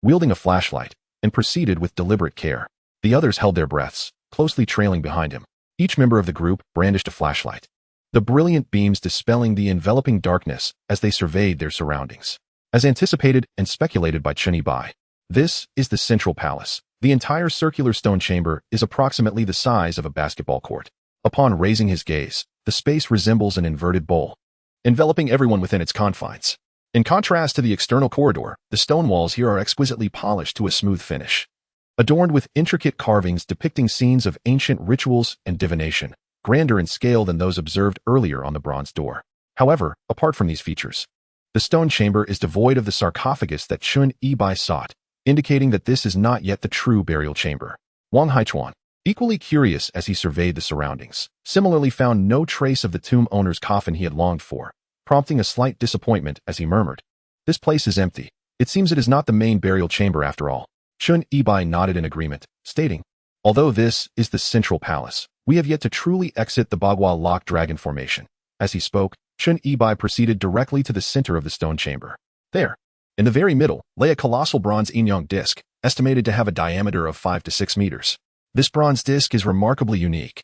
wielding a flashlight, and proceeded with deliberate care. The others held their breaths, closely trailing behind him. Each member of the group brandished a flashlight, the brilliant beams dispelling the enveloping darkness as they surveyed their surroundings. As anticipated and speculated by Qin Yi, this is the central palace. The entire circular stone chamber is approximately the size of a basketball court. Upon raising his gaze, the space resembles an inverted bowl, enveloping everyone within its confines. In contrast to the external corridor, the stone walls here are exquisitely polished to a smooth finish, adorned with intricate carvings depicting scenes of ancient rituals and divination, grander in scale than those observed earlier on the bronze door. However, apart from these features, the stone chamber is devoid of the sarcophagus that Qin Yi sought, indicating that this is not yet the true burial chamber. Wang Haichuan, equally curious as he surveyed the surroundings, similarly found no trace of the tomb owner's coffin he had longed for, prompting a slight disappointment as he murmured, "This place is empty. It seems it is not the main burial chamber after all." Chun Ibai nodded in agreement, stating, "Although this is the central palace, we have yet to truly exit the Bagua Lock Dragon formation." As he spoke, Chun Ibai proceeded directly to the center of the stone chamber. There, in the very middle, lay a colossal bronze yin-yang disc, estimated to have a diameter of 5 to 6 meters. This bronze disc is remarkably unique.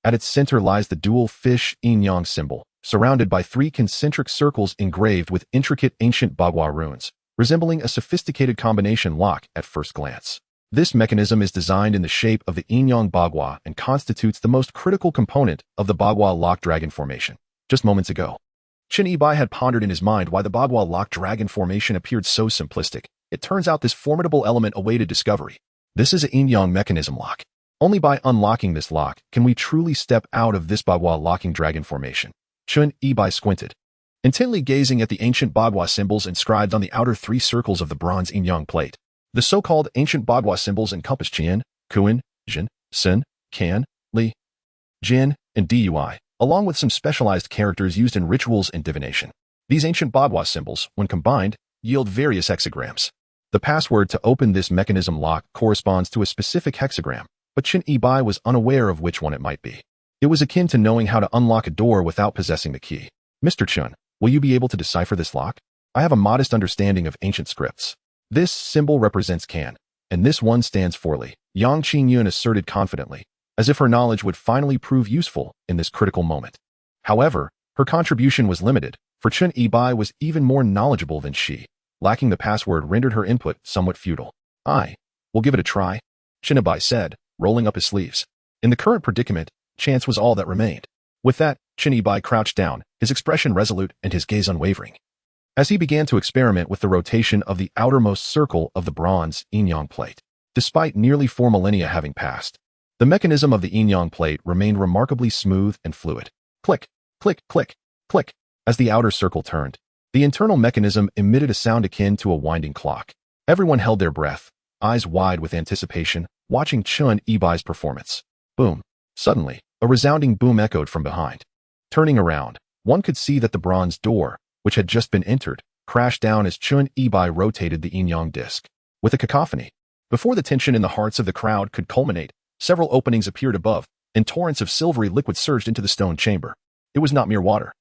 At its center lies the dual fish yin-yang symbol, surrounded by 3 concentric circles engraved with intricate ancient Bagua runes, resembling a sophisticated combination lock at first glance. This mechanism is designed in the shape of the yin-yang Bagua and constitutes the most critical component of the Bagua Lock Dragon formation. Just moments ago, Chun Ibai had pondered in his mind why the Bagua Lock Dragon formation appeared so simplistic. It turns out this formidable element awaited discovery. This is a yin-yang mechanism lock. Only by unlocking this lock can we truly step out of this Bagua Locking Dragon formation. Chun Ibai squinted, intently gazing at the ancient Bagua symbols inscribed on the outer 3 circles of the bronze yin-yang plate. The so-called ancient Bagua symbols encompass Qian, Kuan, Jin, Sin, Kan, Li, Jin, and Dui, along with some specialized characters used in rituals and divination. These ancient Bagua symbols, when combined, yield various hexagrams. The password to open this mechanism lock corresponds to a specific hexagram, but Chun Ibai was unaware of which one it might be. It was akin to knowing how to unlock a door without possessing the key. "Mr. Chun, will you be able to decipher this lock? I have a modest understanding of ancient scripts." This symbol represents Kan, and this one stands for Li, Yang Qingyun asserted confidently, as if her knowledge would finally prove useful in this critical moment. However, her contribution was limited, for Chun Ibai was even more knowledgeable than she. Lacking the password rendered her input somewhat futile. "I will give it a try," Chun Ibai said, rolling up his sleeves. In the current predicament, chance was all that remained. With that, Chun Ibai crouched down, his expression resolute and his gaze unwavering, as he began to experiment with the rotation of the outermost circle of the bronze yin-yang plate. Despite nearly 4 millennia having passed, the mechanism of the yin-yang plate remained remarkably smooth and fluid. Click, click, click, click. As the outer circle turned, the internal mechanism emitted a sound akin to a winding clock. Everyone held their breath, eyes wide with anticipation, watching Chun Ibai's performance. Boom. Suddenly, a resounding boom echoed from behind. Turning around, one could see that the bronze door, which had just been entered, crashed down as Chun Ibai rotated the yin-yang disc. With a cacophony, before the tension in the hearts of the crowd could culminate, several openings appeared above, and torrents of silvery liquid surged into the stone chamber. It was not mere water.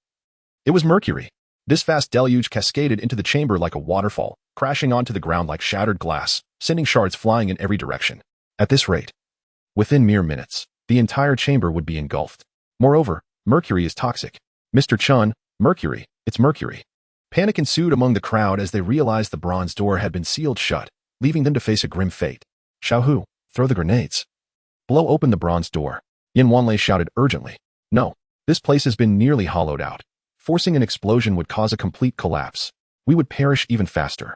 It was mercury. This vast deluge cascaded into the chamber like a waterfall, crashing onto the ground like shattered glass, sending shards flying in every direction. At this rate, within mere minutes, the entire chamber would be engulfed. Moreover, mercury is toxic. "Mr. Chun, mercury. It's mercury." Panic ensued among the crowd as they realized the bronze door had been sealed shut, leaving them to face a grim fate. "Xiaohu, throw the grenades. Blow open the bronze door." Yin Wanlei shouted urgently. "No, this place has been nearly hollowed out. Forcing an explosion would cause a complete collapse. We would perish even faster."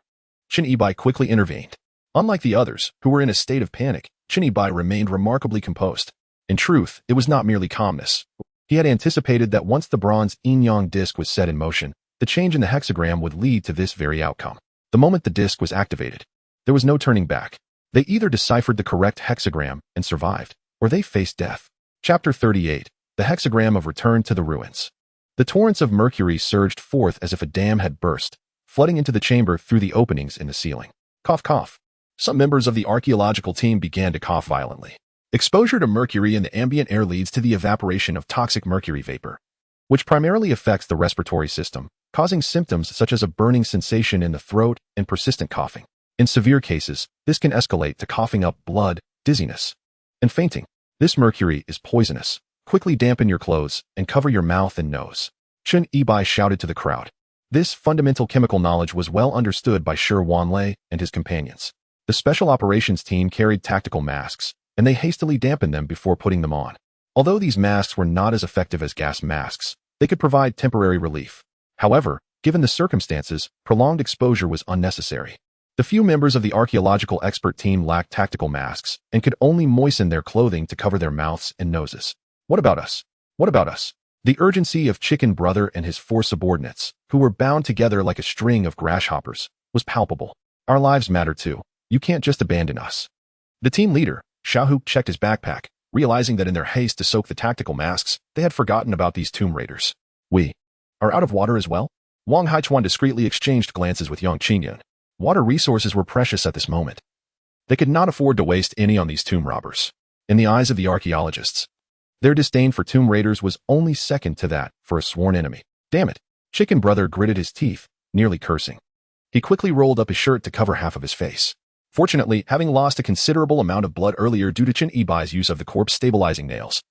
Chun Ibai quickly intervened. Unlike the others, who were in a state of panic, Chun Ibai remained remarkably composed. In truth, it was not merely calmness. He had anticipated that once the bronze yin-yang disc was set in motion, the change in the hexagram would lead to this very outcome. The moment the disc was activated, there was no turning back. They either deciphered the correct hexagram and survived, or they faced death. Chapter 38, The Hexagram of Return to the Ruins. The torrents of mercury surged forth as if a dam had burst, flooding into the chamber through the openings in the ceiling. Cough, cough. Some members of the archaeological team began to cough violently. Exposure to mercury in the ambient air leads to the evaporation of toxic mercury vapor, which primarily affects the respiratory system, causing symptoms such as a burning sensation in the throat and persistent coughing. In severe cases, this can escalate to coughing up blood, dizziness, and fainting. This mercury is poisonous. Quickly dampen your clothes and cover your mouth and nose. Chun Ibai shouted to the crowd. This fundamental chemical knowledge was well understood by Shi Wanlei and his companions. The special operations team carried tactical masks, and they hastily dampened them before putting them on. Although these masks were not as effective as gas masks, they could provide temporary relief. However, given the circumstances, prolonged exposure was unnecessary. The few members of the archaeological expert team lacked tactical masks and could only moisten their clothing to cover their mouths and noses. What about us? What about us? The urgency of Chicken Brother and his 4 subordinates, who were bound together like a string of grasshoppers, was palpable. Our lives matter too. You can't just abandon us. The team leader, Xiaohu, checked his backpack, realizing that in their haste to soak the tactical masks, they had forgotten about these tomb raiders. "We are out of water as well?" Wang Haichuan discreetly exchanged glances with Yang Qingyun. Water resources were precious at this moment. They could not afford to waste any on these tomb robbers. In the eyes of the archaeologists, their disdain for tomb raiders was only second to that for a sworn enemy. Damn it. Chicken Brother gritted his teeth, nearly cursing. He quickly rolled up his shirt to cover half of his face. Fortunately, having lost a considerable amount of blood earlier due to Chen Yibai's use of the corpse-stabilizing nails,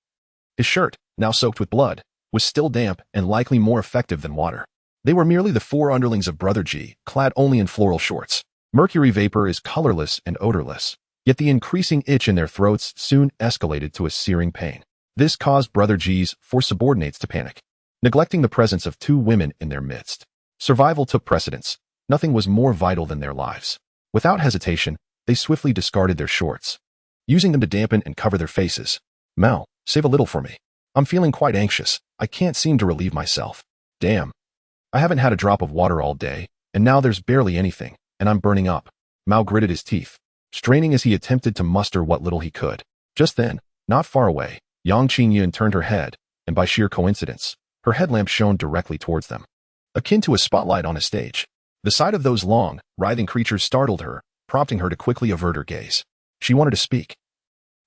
his shirt, now soaked with blood, was still damp and likely more effective than water. They were merely the 4 underlings of Brother G, clad only in floral shorts. Mercury vapor is colorless and odorless, yet the increasing itch in their throats soon escalated to a searing pain. This caused Brother G's 4 subordinates to panic, neglecting the presence of 2 women in their midst. Survival took precedence. Nothing was more vital than their lives. Without hesitation, they swiftly discarded their shorts, using them to dampen and cover their faces. Mal, save a little for me. I'm feeling quite anxious. I can't seem to relieve myself. Damn. I haven't had a drop of water all day, and now there's barely anything, and I'm burning up. Mao gritted his teeth, straining as he attempted to muster what little he could. Just then, not far away, Yang Qingyun turned her head, and by sheer coincidence, her headlamp shone directly towards them, akin to a spotlight on a stage. The sight of those long, writhing creatures startled her, prompting her to quickly avert her gaze. She wanted to speak,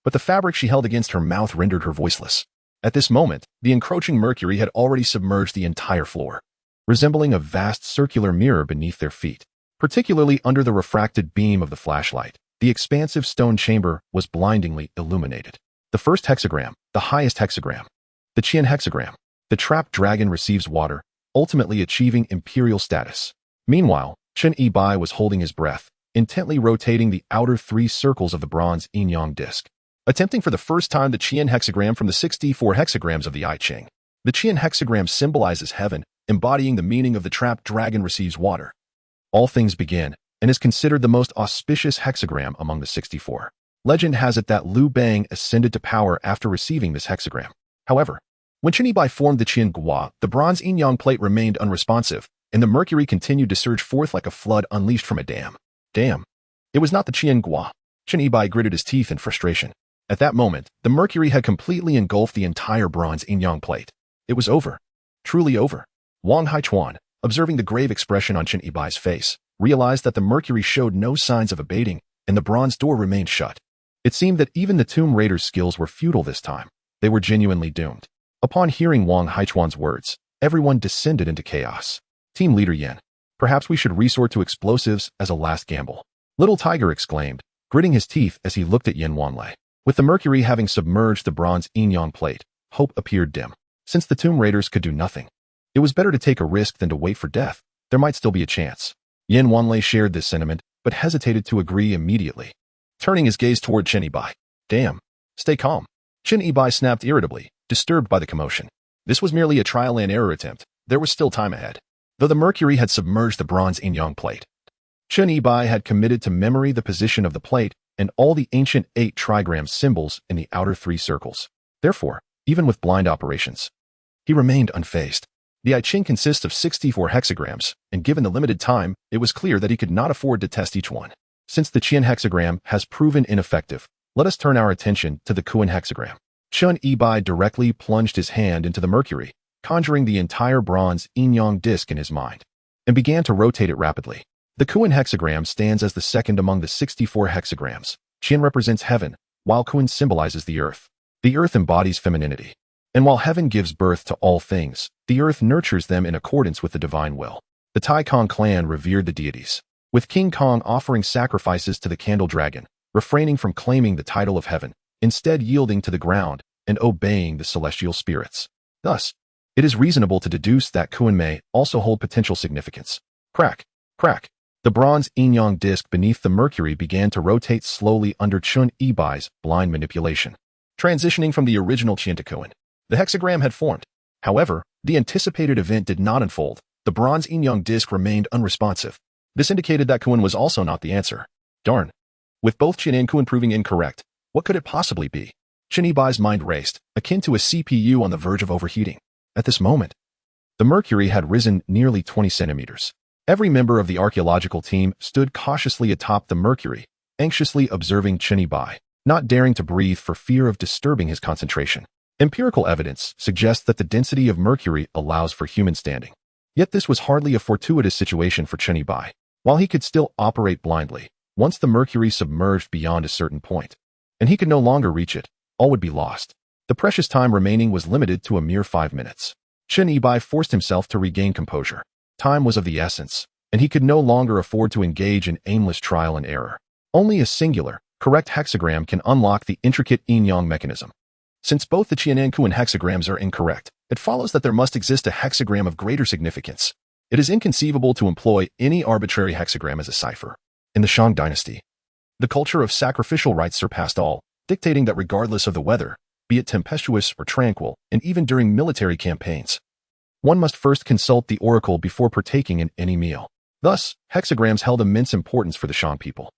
but the fabric she held against her mouth rendered her voiceless. At this moment, the encroaching mercury had already submerged the entire floor, resembling a vast circular mirror beneath their feet. Particularly under the refracted beam of the flashlight, the expansive stone chamber was blindingly illuminated. The first hexagram, the highest hexagram, the Qian hexagram. The trapped dragon receives water, ultimately achieving imperial status. Meanwhile, Chen Yibai was holding his breath, intently rotating the outer 3 circles of the bronze yin-yang disc, attempting for the first time the Qian hexagram from the 64 hexagrams of the I Ching. The Qian hexagram symbolizes heaven, embodying the meaning of the trapped dragon receives water. All things begin, and is considered the most auspicious hexagram among the 64. Legend has it that Liu Bang ascended to power after receiving this hexagram. However, when Chen Yibai formed the Qian Gua, the bronze yin-yang plate remained unresponsive, and the mercury continued to surge forth like a flood unleashed from a dam. Damn. It was not the Qian Gua. Chen Yibai gritted his teeth in frustration. At that moment, the mercury had completely engulfed the entire bronze yin-yang plate. It was over. Truly over. Wang Haichuan, observing the grave expression on Chen Yibai's face, realized that the mercury showed no signs of abating, and the bronze door remained shut. It seemed that even the tomb raiders' skills were futile this time. They were genuinely doomed. Upon hearing Wang Haichuan's words, everyone descended into chaos. Team leader Yan, perhaps we should resort to explosives as a last gamble. Little Tiger exclaimed, gritting his teeth as he looked at Yin Wanlei. With the mercury having submerged the bronze yin-yang plate, hope appeared dim. Since the tomb raiders could do nothing, it was better to take a risk than to wait for death. There might still be a chance. Yin Wanlei shared this sentiment, but hesitated to agree immediately, turning his gaze toward Chen Yibai. Damn. Stay calm. Chen Yibai snapped irritably, disturbed by the commotion. This was merely a trial and error attempt. There was still time ahead. Though the mercury had submerged the bronze yin-yang plate, Chen Yibai had committed to memory the position of the plate and all the ancient 8 trigram symbols in the outer 3 circles. Therefore, even with blind operations, he remained unfazed. The I Ching consists of 64 hexagrams, and given the limited time, it was clear that he could not afford to test each one. Since the Qian hexagram has proven ineffective, let us turn our attention to the Kuan hexagram. Chen Yibai directly plunged his hand into the mercury, conjuring the entire bronze yin-yang disc in his mind, and began to rotate it rapidly. The Kuan hexagram stands as the second among the 64 hexagrams. Qian represents heaven, while Kuan symbolizes the earth. The earth embodies femininity. And while heaven gives birth to all things, the earth nurtures them in accordance with the divine will. The Tai Kong clan revered the deities, with King Kong offering sacrifices to the candle dragon, refraining from claiming the title of heaven, instead yielding to the ground and obeying the celestial spirits. Thus, it is reasonable to deduce that Kuan may also hold potential significance. Crack, crack. The bronze yin-yang disc beneath the mercury began to rotate slowly under Chen Yibai's blind manipulation, transitioning from the original Qian to Kuan. The hexagram had formed. However, the anticipated event did not unfold. The bronze yin-yang disc remained unresponsive. This indicated that Kuan was also not the answer. Darn. With both Qian and Kuan proving incorrect, what could it possibly be? Chen Yibai's mind raced, akin to a CPU on the verge of overheating. At this moment, the mercury had risen nearly 20 centimeters. Every member of the archaeological team stood cautiously atop the mercury, anxiously observing Chen Yibai, not daring to breathe for fear of disturbing his concentration. Empirical evidence suggests that the density of mercury allows for human standing. Yet this was hardly a fortuitous situation for Chen Yibai. While he could still operate blindly, Once the mercury submerged beyond a certain point, and he could no longer reach it, all would be lost. The precious time remaining was limited to a mere 5 minutes. Chen Yibai forced himself to regain composure. Time was of the essence, and he could no longer afford to engage in aimless trial and error. Only a singular, correct hexagram can unlock the intricate yin-yang mechanism. Since both the Qian and Kuan hexagrams are incorrect, it follows that there must exist a hexagram of greater significance. It is inconceivable to employ any arbitrary hexagram as a cipher. In the Shang dynasty, the culture of sacrificial rites surpassed all, dictating that regardless of the weather, be it tempestuous or tranquil, and even during military campaigns, one must first consult the oracle before partaking in any meal. Thus, hexagrams held immense importance for the Shang people.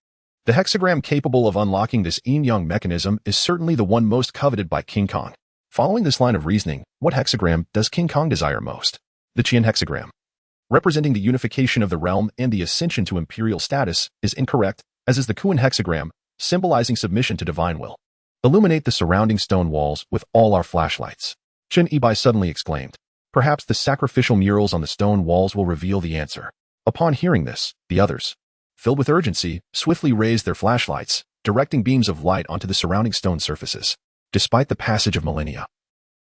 The hexagram capable of unlocking this yin-yang mechanism is certainly the one most coveted by King Kong. Following this line of reasoning, what hexagram does King Kong desire most? The Qian hexagram, representing the unification of the realm and the ascension to imperial status, is incorrect, as is the Kuan hexagram, symbolizing submission to divine will. Illuminate the surrounding stone walls with all our flashlights. Chen Yibai suddenly exclaimed. Perhaps the sacrificial murals on the stone walls will reveal the answer. Upon hearing this, the others, filled with urgency, swiftly raised their flashlights, directing beams of light onto the surrounding stone surfaces. Despite the passage of millennia,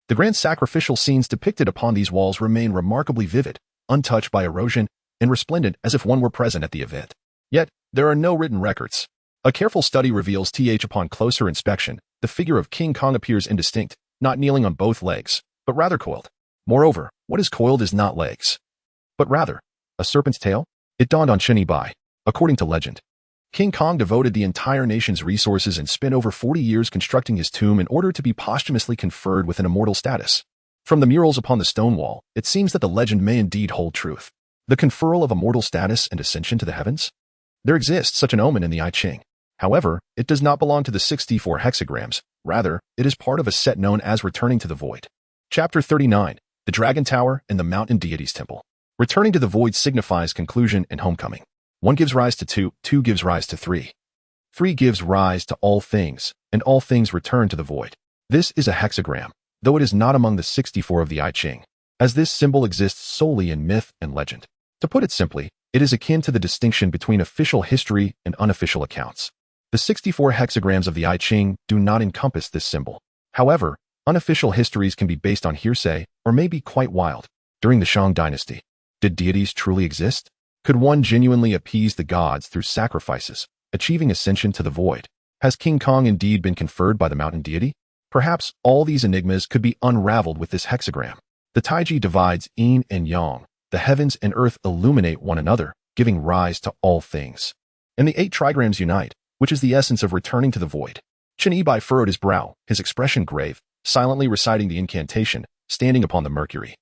the grand sacrificial scenes depicted upon these walls remain remarkably vivid, untouched by erosion, and resplendent as if one were present at the event. Yet, there are no written records. A careful study reveals upon closer inspection, the figure of King Kong appears indistinct, not kneeling on both legs, but rather coiled. Moreover, what is coiled is not legs, but rather a serpent's tail. It dawned on Chen Yibai. According to legend, King Kong devoted the entire nation's resources and spent over 40 years constructing his tomb in order to be posthumously conferred with an immortal status. From the murals upon the stone wall, it seems that the legend may indeed hold truth. The conferral of immortal status and ascension to the heavens? There exists such an omen in the I Ching. However, it does not belong to the 64 hexagrams. Rather, it is part of a set known as Returning to the Void. Chapter 39, The Dragon Tower and the Mountain Deity's Temple. Returning to the Void signifies conclusion and homecoming. 1 gives rise to 2, 2 gives rise to 3. 3 gives rise to all things, and all things return to the void. This is a hexagram, though it is not among the 64 of the I Ching, as this symbol exists solely in myth and legend. To put it simply, it is akin to the distinction between official history and unofficial accounts. The 64 hexagrams of the I Ching do not encompass this symbol. However, unofficial histories can be based on hearsay or may be quite wild. During the Shang dynasty, did deities truly exist? Could one genuinely appease the gods through sacrifices, achieving ascension to the void? Has King Kong indeed been conferred by the mountain deity? Perhaps all these enigmas could be unraveled with this hexagram. The Taiji divides yin and yang. The heavens and earth illuminate one another, giving rise to all things. And the 8 trigrams unite, which is the essence of returning to the void. Chen Yibai furrowed his brow, his expression grave, silently reciting the incantation, standing upon the mercury,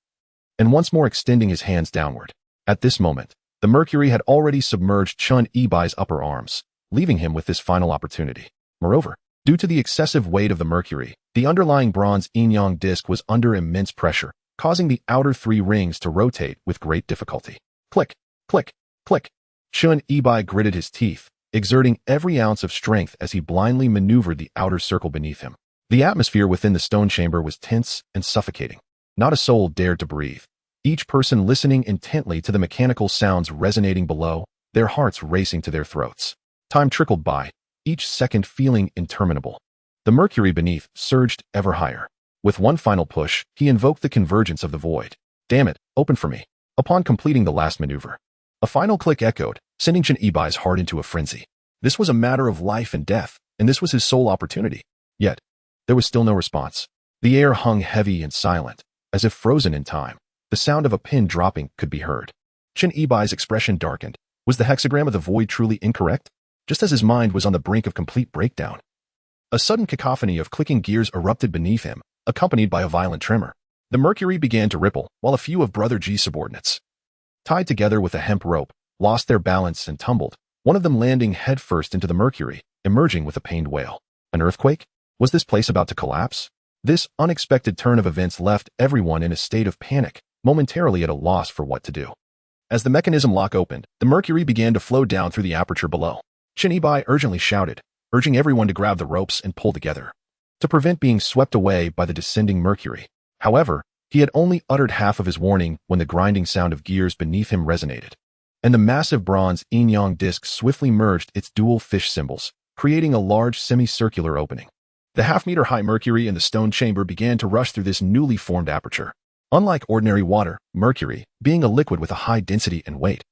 and once more extending his hands downward. At this moment, the mercury had already submerged Chen Yibai's upper arms, leaving him with this final opportunity. Moreover, due to the excessive weight of the mercury, the underlying bronze yin-yang disc was under immense pressure, causing the outer 3 rings to rotate with great difficulty. Click, click, click. Chen Yibai gritted his teeth, exerting every ounce of strength as he blindly maneuvered the outer circle beneath him. The atmosphere within the stone chamber was tense and suffocating. Not a soul dared to breathe. Each person listening intently to the mechanical sounds resonating below, their hearts racing to their throats. Time trickled by, each second feeling interminable. The mercury beneath surged ever higher. With one final push, he invoked the convergence of the void. Damn it, open for me. Upon completing the last maneuver, a final click echoed, sending Chen Yibai's heart into a frenzy. This was a matter of life and death, and this was his sole opportunity. Yet, there was still no response. The air hung heavy and silent, as if frozen in time. The sound of a pin dropping could be heard. Chen Yibai's expression darkened. Was the hexagram of the void truly incorrect? Just as his mind was on the brink of complete breakdown, a sudden cacophony of clicking gears erupted beneath him, accompanied by a violent tremor. The mercury began to ripple, while a few of Brother G's subordinates, tied together with a hemp rope, lost their balance and tumbled, one of them landing headfirst into the mercury, emerging with a pained wail. An earthquake? Was this place about to collapse? This unexpected turn of events left everyone in a state of panic, momentarily at a loss for what to do. As the mechanism lock opened, the mercury began to flow down through the aperture below. Chen Yibai urgently shouted, urging everyone to grab the ropes and pull together, to prevent being swept away by the descending mercury. However, he had only uttered half of his warning when the grinding sound of gears beneath him resonated. and the massive bronze yin-yang disc swiftly merged its dual fish symbols, creating a large semicircular opening. The half-meter-high mercury in the stone chamber began to rush through this newly formed aperture. Unlike ordinary water, mercury, being a liquid with a high density and weight,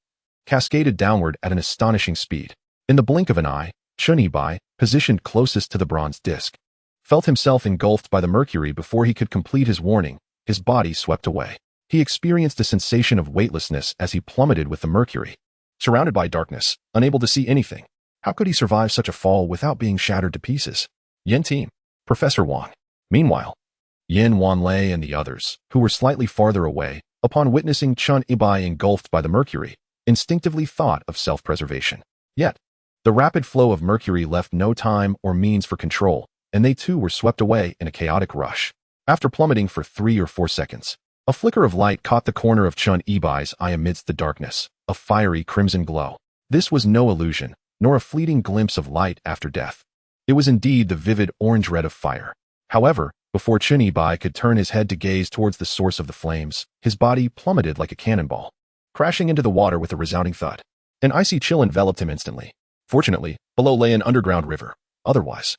cascaded downward at an astonishing speed. In the blink of an eye, Chun Yi-bai, positioned closest to the bronze disc, felt himself engulfed by the mercury before he could complete his warning. His body swept away. He experienced a sensation of weightlessness as he plummeted with the mercury. Surrounded by darkness, unable to see anything, how could he survive such a fall without being shattered to pieces? Yin team. Professor Wang. Meanwhile, Yin Wanlei and the others, who were slightly farther away, upon witnessing Chun Yi-bai engulfed by the mercury, instinctively thought of self-preservation. Yet, the rapid flow of mercury left no time or means for control, and they too were swept away in a chaotic rush. After plummeting for 3 or 4 seconds, a flicker of light caught the corner of Chun Yi-bai's eye amidst the darkness, a fiery crimson glow. This was no illusion, nor a fleeting glimpse of light after death. It was indeed the vivid orange red of fire. However, before Chun Yi-bai could turn his head to gaze towards the source of the flames, his body plummeted like a cannonball, crashing into the water with a resounding thud. An icy chill enveloped him instantly. Fortunately, below lay an underground river. Otherwise,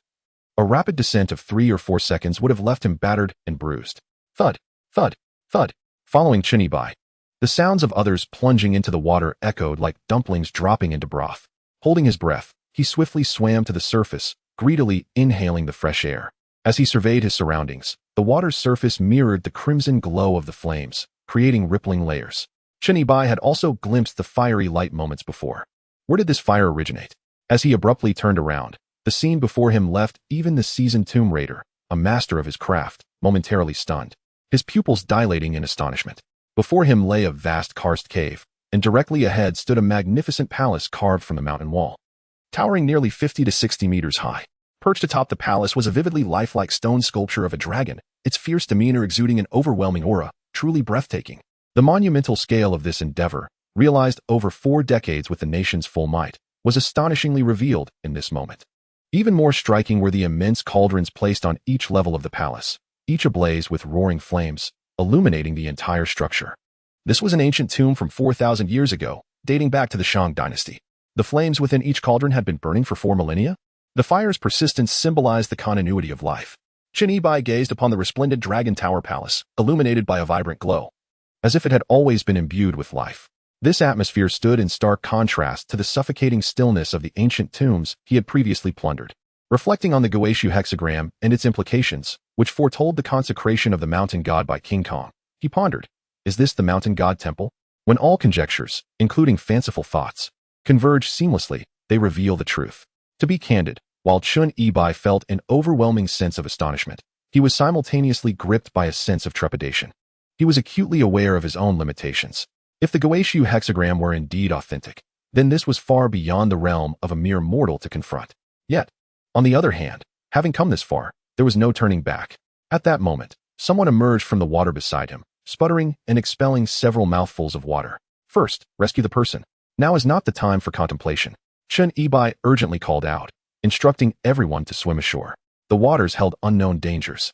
a rapid descent of 3 or 4 seconds would have left him battered and bruised. Thud, thud, thud. Following Chun Yi-bai, the sounds of others plunging into the water echoed like dumplings dropping into broth. Holding his breath, he swiftly swam to the surface, greedily inhaling the fresh air. As he surveyed his surroundings, the water's surface mirrored the crimson glow of the flames, creating rippling layers. Chun Yi-bai had also glimpsed the fiery light moments before. Where did this fire originate? As he abruptly turned around, the scene before him left even the seasoned tomb raider, a master of his craft, momentarily stunned, his pupils dilating in astonishment. Before him lay a vast karst cave, and directly ahead stood a magnificent palace carved from the mountain wall. Towering nearly 50 to 60 meters high, perched atop the palace was a vividly lifelike stone sculpture of a dragon, its fierce demeanor exuding an overwhelming aura, truly breathtaking. The monumental scale of this endeavor, realized over 4 decades with the nation's full might, was astonishingly revealed in this moment. Even more striking were the immense cauldrons placed on each level of the palace, each ablaze with roaring flames, illuminating the entire structure. This was an ancient tomb from 4,000 years ago, dating back to the Shang dynasty. The flames within each cauldron had been burning for 4 millennia. The fire's persistence symbolized the continuity of life. Chun Yi-bai gazed upon the resplendent Dragon Tower Palace, illuminated by a vibrant glow, as if it had always been imbued with life. This atmosphere stood in stark contrast to the suffocating stillness of the ancient tombs he had previously plundered. Reflecting on the Goetia hexagram and its implications, which foretold the consecration of the mountain god by King Kong, he pondered, is this the mountain god temple? When all conjectures, including fanciful thoughts, converge seamlessly, they reveal the truth. To be candid, while Chun Yi-bai felt an overwhelming sense of astonishment, he was simultaneously gripped by a sense of trepidation. He was acutely aware of his own limitations. If the Goetia hexagram were indeed authentic, then this was far beyond the realm of a mere mortal to confront. Yet, on the other hand, having come this far, there was no turning back. At that moment, someone emerged from the water beside him, sputtering and expelling several mouthfuls of water. First, rescue the person. Now is not the time for contemplation. Chun Yi-bai urgently called out, instructing everyone to swim ashore. The waters held unknown dangers,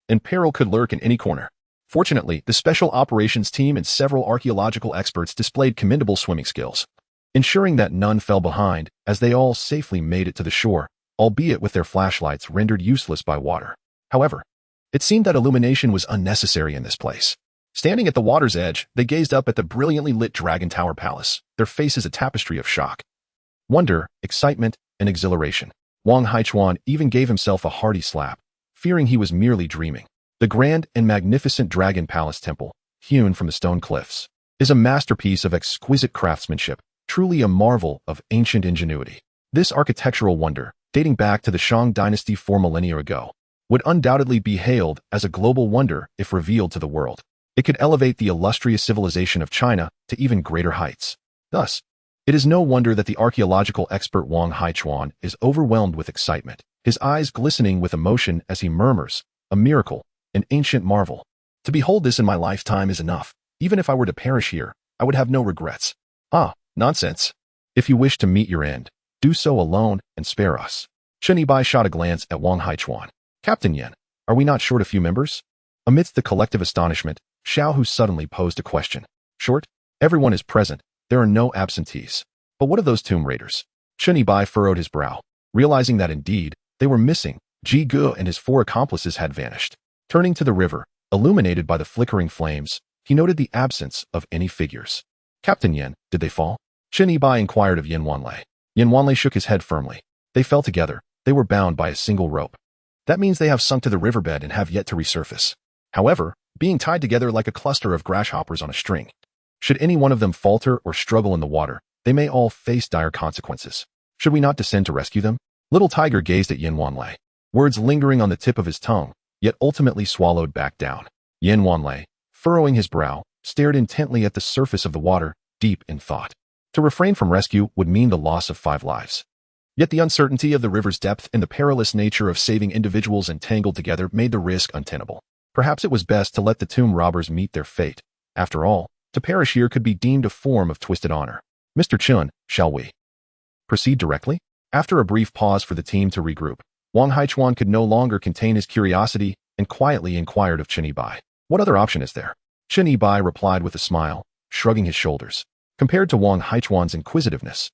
and peril could lurk in any corner. Fortunately, the Special Operations Team and several archaeological experts displayed commendable swimming skills, ensuring that none fell behind as they all safely made it to the shore, albeit with their flashlights rendered useless by water. However, it seemed that illumination was unnecessary in this place. Standing at the water's edge, they gazed up at the brilliantly lit Dragon Tower Palace, their faces a tapestry of shock, wonder, excitement, and exhilaration. Wang Haichuan even gave himself a hearty slap, fearing he was merely dreaming. The grand and magnificent Dragon Palace Temple, hewn from the stone cliffs, is a masterpiece of exquisite craftsmanship, truly a marvel of ancient ingenuity. This architectural wonder, dating back to the Shang dynasty 4 millennia ago, would undoubtedly be hailed as a global wonder if revealed to the world. It could elevate the illustrious civilization of China to even greater heights. Thus, it is no wonder that the archaeological expert Wang Haichuan is overwhelmed with excitement, his eyes glistening with emotion as he murmurs, a miracle, an ancient marvel. To behold this in my lifetime is enough. Even if I were to perish here, I would have no regrets. Ah, nonsense. If you wish to meet your end, do so alone and spare us. Chun Yi-bai shot a glance at Wang Haichuan. Captain Yan, are we not short a few members? Amidst the collective astonishment, Xiao Hu suddenly posed a question. Short? Everyone is present, there are no absentees. But what of those tomb raiders? Chen Yibai furrowed his brow, realizing that indeed, they were missing. Ji Ge and his 4 accomplices had vanished. Turning to the river, illuminated by the flickering flames, he noted the absence of any figures. Captain Yin, did they fall? Chen Yibai inquired of Yin Wanlei. Yin Wanlei shook his head firmly. They fell together. They were bound by a single rope. That means they have sunk to the riverbed and have yet to resurface. However, being tied together like a cluster of grasshoppers on a string. Should any one of them falter or struggle in the water, they may all face dire consequences. Should we not descend to rescue them? Little Tiger gazed at Yin Wanlei, words lingering on the tip of his tongue, yet ultimately swallowed back down. Yin Wanlei, furrowing his brow, stared intently at the surface of the water, deep in thought. To refrain from rescue would mean the loss of 5 lives. Yet the uncertainty of the river's depth and the perilous nature of saving individuals entangled together made the risk untenable. Perhaps it was best to let the tomb robbers meet their fate. After all, to perish here could be deemed a form of twisted honor. Mr. Chun, shall we proceed directly? After a brief pause for the team to regroup, Wang Haichuan could no longer contain his curiosity and quietly inquired of Chen Yibai. What other option is there? Chen Yibai replied with a smile, shrugging his shoulders. Compared to Wang Haichuan's inquisitiveness,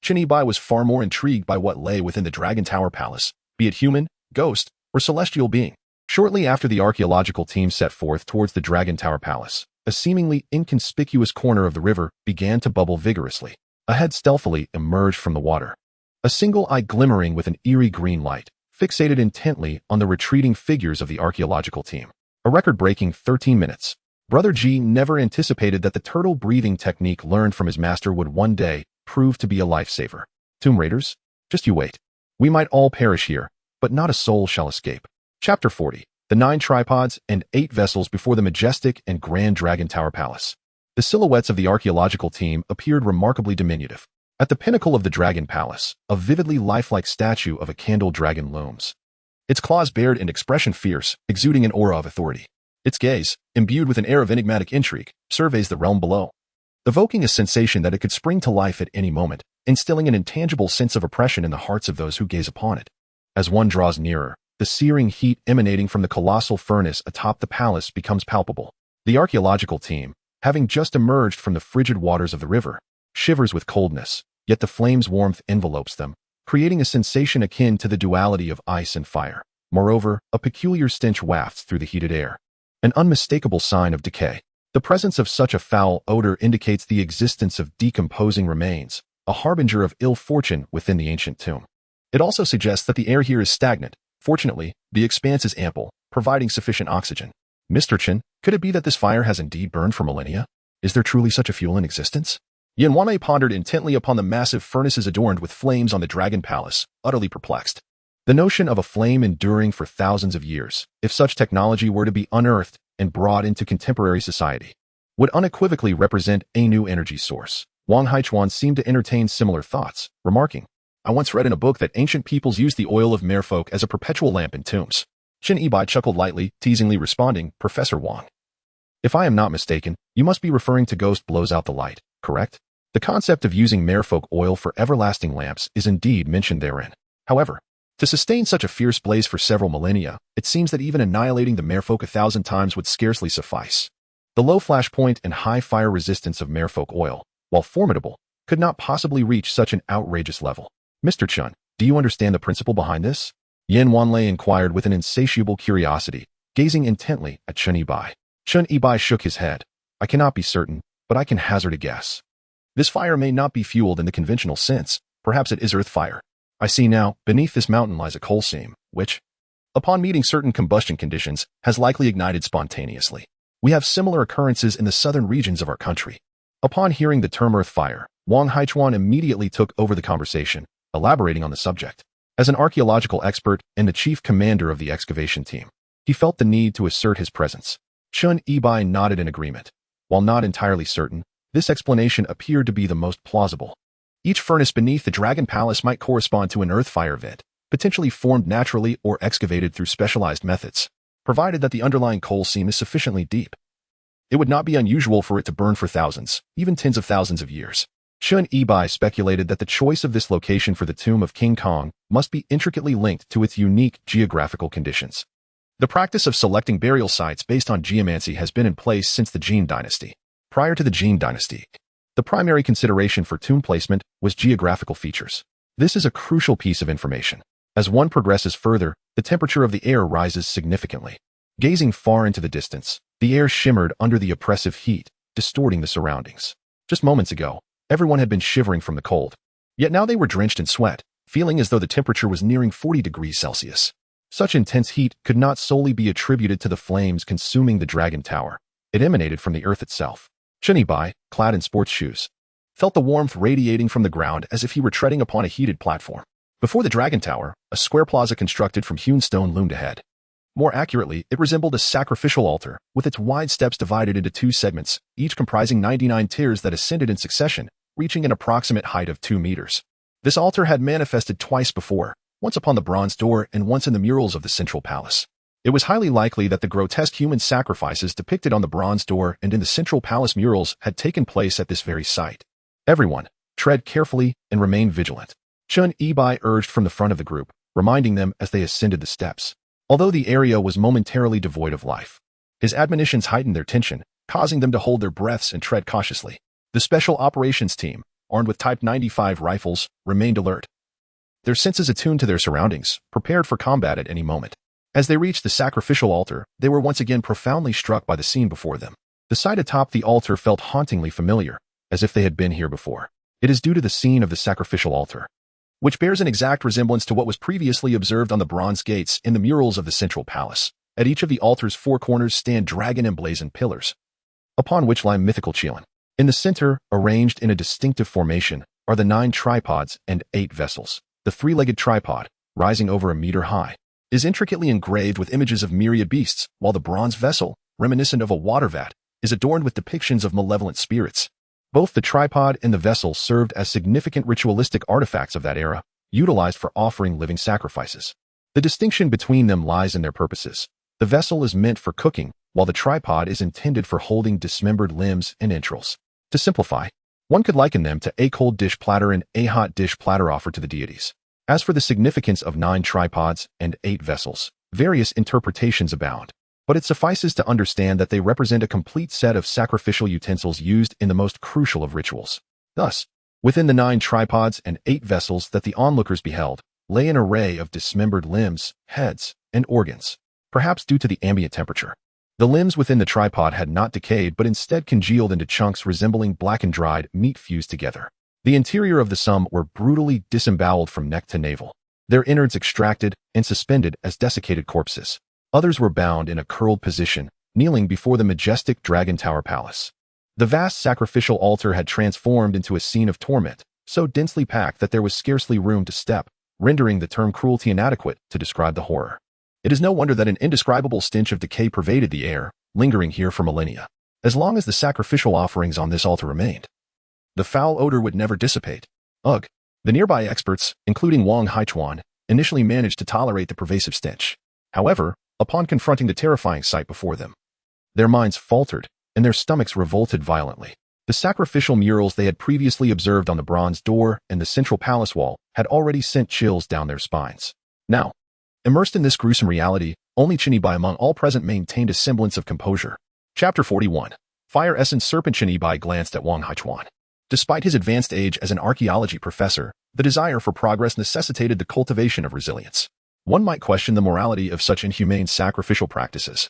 Chen Yibai was far more intrigued by what lay within the Dragon Tower Palace, be it human, ghost, or celestial being. Shortly after the archaeological team set forth towards the Dragon Tower Palace, a seemingly inconspicuous corner of the river began to bubble vigorously. A head stealthily emerged from the water. A single eye glimmering with an eerie green light, fixated intently on the retreating figures of the archaeological team. A record-breaking 13 minutes. Brother Ji never anticipated that the turtle-breathing technique learned from his master would one day prove to be a lifesaver. Tomb Raiders, just you wait. We might all perish here, but not a soul shall escape. Chapter 40. The 9 tripods and 8 vessels before the majestic and grand Dragon Tower Palace. The silhouettes of the archaeological team appeared remarkably diminutive. At the pinnacle of the Dragon Palace, a vividly lifelike statue of a candle dragon looms. Its claws bared and expression fierce, exuding an aura of authority. Its gaze, imbued with an air of enigmatic intrigue, surveys the realm below, evoking a sensation that it could spring to life at any moment, instilling an intangible sense of oppression in the hearts of those who gaze upon it. As one draws nearer, the searing heat emanating from the colossal furnace atop the palace becomes palpable. The archaeological team, having just emerged from the frigid waters of the river, shivers with coldness, yet the flame's warmth envelopes them, creating a sensation akin to the duality of ice and fire. Moreover, a peculiar stench wafts through the heated air, an unmistakable sign of decay. The presence of such a foul odor indicates the existence of decomposing remains, a harbinger of ill fortune within the ancient tomb. It also suggests that the air here is stagnant. Fortunately, the expanse is ample, providing sufficient oxygen. Mr. Chen, could it be that this fire has indeed burned for millennia? Is there truly such a fuel in existence? Yin Wanlei pondered intently upon the massive furnaces adorned with flames on the Dragon Palace, utterly perplexed. The notion of a flame enduring for thousands of years, if such technology were to be unearthed and brought into contemporary society, would unequivocally represent a new energy source. Wang Haichuan seemed to entertain similar thoughts, remarking, I once read in a book that ancient peoples used the oil of merfolk as a perpetual lamp in tombs. Chen Yibai chuckled lightly, teasingly responding, Professor Wang. If I am not mistaken, you must be referring to Ghost Blows Out the Light, correct? The concept of using merfolk oil for everlasting lamps is indeed mentioned therein. However, to sustain such a fierce blaze for several millennia, it seems that even annihilating the merfolk 1,000 times would scarcely suffice. The low flash point and high fire resistance of merfolk oil, while formidable, could not possibly reach such an outrageous level. Mr. Chun, do you understand the principle behind this? Yin Wanlei inquired with an insatiable curiosity, gazing intently at Chen Yibai. Chen Yibai shook his head. I cannot be certain, but I can hazard a guess. This fire may not be fueled in the conventional sense. Perhaps it is earth fire. I see now, beneath this mountain lies a coal seam, which, upon meeting certain combustion conditions, has likely ignited spontaneously. We have similar occurrences in the southern regions of our country. Upon hearing the term earth fire, Wang Haichuan immediately took over the conversation, elaborating on the subject. As an archaeological expert and the chief commander of the excavation team, he felt the need to assert his presence. Chen Yibai nodded in agreement. While not entirely certain, this explanation appeared to be the most plausible. Each furnace beneath the Dragon Palace might correspond to an earth fire vent, potentially formed naturally or excavated through specialized methods, provided that the underlying coal seam is sufficiently deep. It would not be unusual for it to burn for thousands, even tens of thousands of years. Chen Yibai speculated that the choice of this location for the tomb of King Kong must be intricately linked to its unique geographical conditions. The practice of selecting burial sites based on geomancy has been in place since the Jin dynasty. Prior to the Jin dynasty, The primary consideration for tomb placement was geographical features. This is a crucial piece of information. As one progresses further, the temperature of the air rises significantly. Gazing far into the distance, the air shimmered under the oppressive heat, distorting the surroundings. Just moments ago, everyone had been shivering from the cold. Yet now they were drenched in sweat, feeling as though the temperature was nearing 40 degrees Celsius. Such intense heat could not solely be attributed to the flames consuming the Dragon Tower. It emanated from the earth itself. Chunibai, clad in sports shoes, felt the warmth radiating from the ground as if he were treading upon a heated platform. Before the Dragon Tower, a square plaza constructed from hewn stone loomed ahead. More accurately, it resembled a sacrificial altar, with its wide steps divided into two segments, each comprising 99 tiers that ascended in succession, reaching an approximate height of 2 meters. This altar had manifested twice before, once upon the bronze door and once in the murals of the central palace. It was highly likely that the grotesque human sacrifices depicted on the bronze door and in the central palace murals had taken place at this very site. Everyone, tread carefully and remain vigilant. Chun Ibai urged from the front of the group, reminding them as they ascended the steps. Although the area was momentarily devoid of life, his admonitions heightened their tension, causing them to hold their breaths and tread cautiously. The Special Operations Team, armed with Type 95 rifles, remained alert. Their senses attuned to their surroundings, prepared for combat at any moment. As they reached the sacrificial altar, they were once again profoundly struck by the scene before them. The sight atop the altar felt hauntingly familiar, as if they had been here before. It is due to the scene of the sacrificial altar, which bears an exact resemblance to what was previously observed on the bronze gates in the murals of the central palace. At each of the altar's four corners stand dragon-emblazoned pillars, upon which lie mythical children. In the center, arranged in a distinctive formation, are the 9 tripods and 8 vessels. The 3-legged tripod, rising over a meter high, is intricately engraved with images of myriad beasts, while the bronze vessel, reminiscent of a water vat, is adorned with depictions of malevolent spirits. Both the tripod and the vessel served as significant ritualistic artifacts of that era, utilized for offering living sacrifices. The distinction between them lies in their purposes. The vessel is meant for cooking, while the tripod is intended for holding dismembered limbs and entrails. To simplify, one could liken them to a cold dish platter and a hot dish platter offered to the deities. As for the significance of 9 tripods and 8 vessels, various interpretations abound, but it suffices to understand that they represent a complete set of sacrificial utensils used in the most crucial of rituals. Thus, within the 9 tripods and 8 vessels that the onlookers beheld, lay an array of dismembered limbs, heads, and organs, perhaps due to the ambient temperature. The limbs within the tripod had not decayed but instead congealed into chunks resembling blackened dried meat fused together. The interior of the some were brutally disemboweled from neck to navel, their innards extracted and suspended as desiccated corpses. Others were bound in a curled position, kneeling before the majestic Dragon Tower Palace. The vast sacrificial altar had transformed into a scene of torment, so densely packed that there was scarcely room to step, rendering the term cruelty inadequate to describe the horror. It is no wonder that an indescribable stench of decay pervaded the air, lingering here for millennia. As long as the sacrificial offerings on this altar remained, the foul odor would never dissipate. Ugh! The nearby experts, including Wang Haichuan, initially managed to tolerate the pervasive stench. However, upon confronting the terrifying sight before them, their minds faltered, and their stomachs revolted violently. The sacrificial murals they had previously observed on the bronze door and the central palace wall had already sent chills down their spines. Now, immersed in this gruesome reality, only Chunibai among all present maintained a semblance of composure. Chapter 41. Fire Essence Serpent. Chunibai glanced at Wang Haichuan. Despite his advanced age as an archaeology professor, the desire for progress necessitated the cultivation of resilience. One might question the morality of such inhumane sacrificial practices,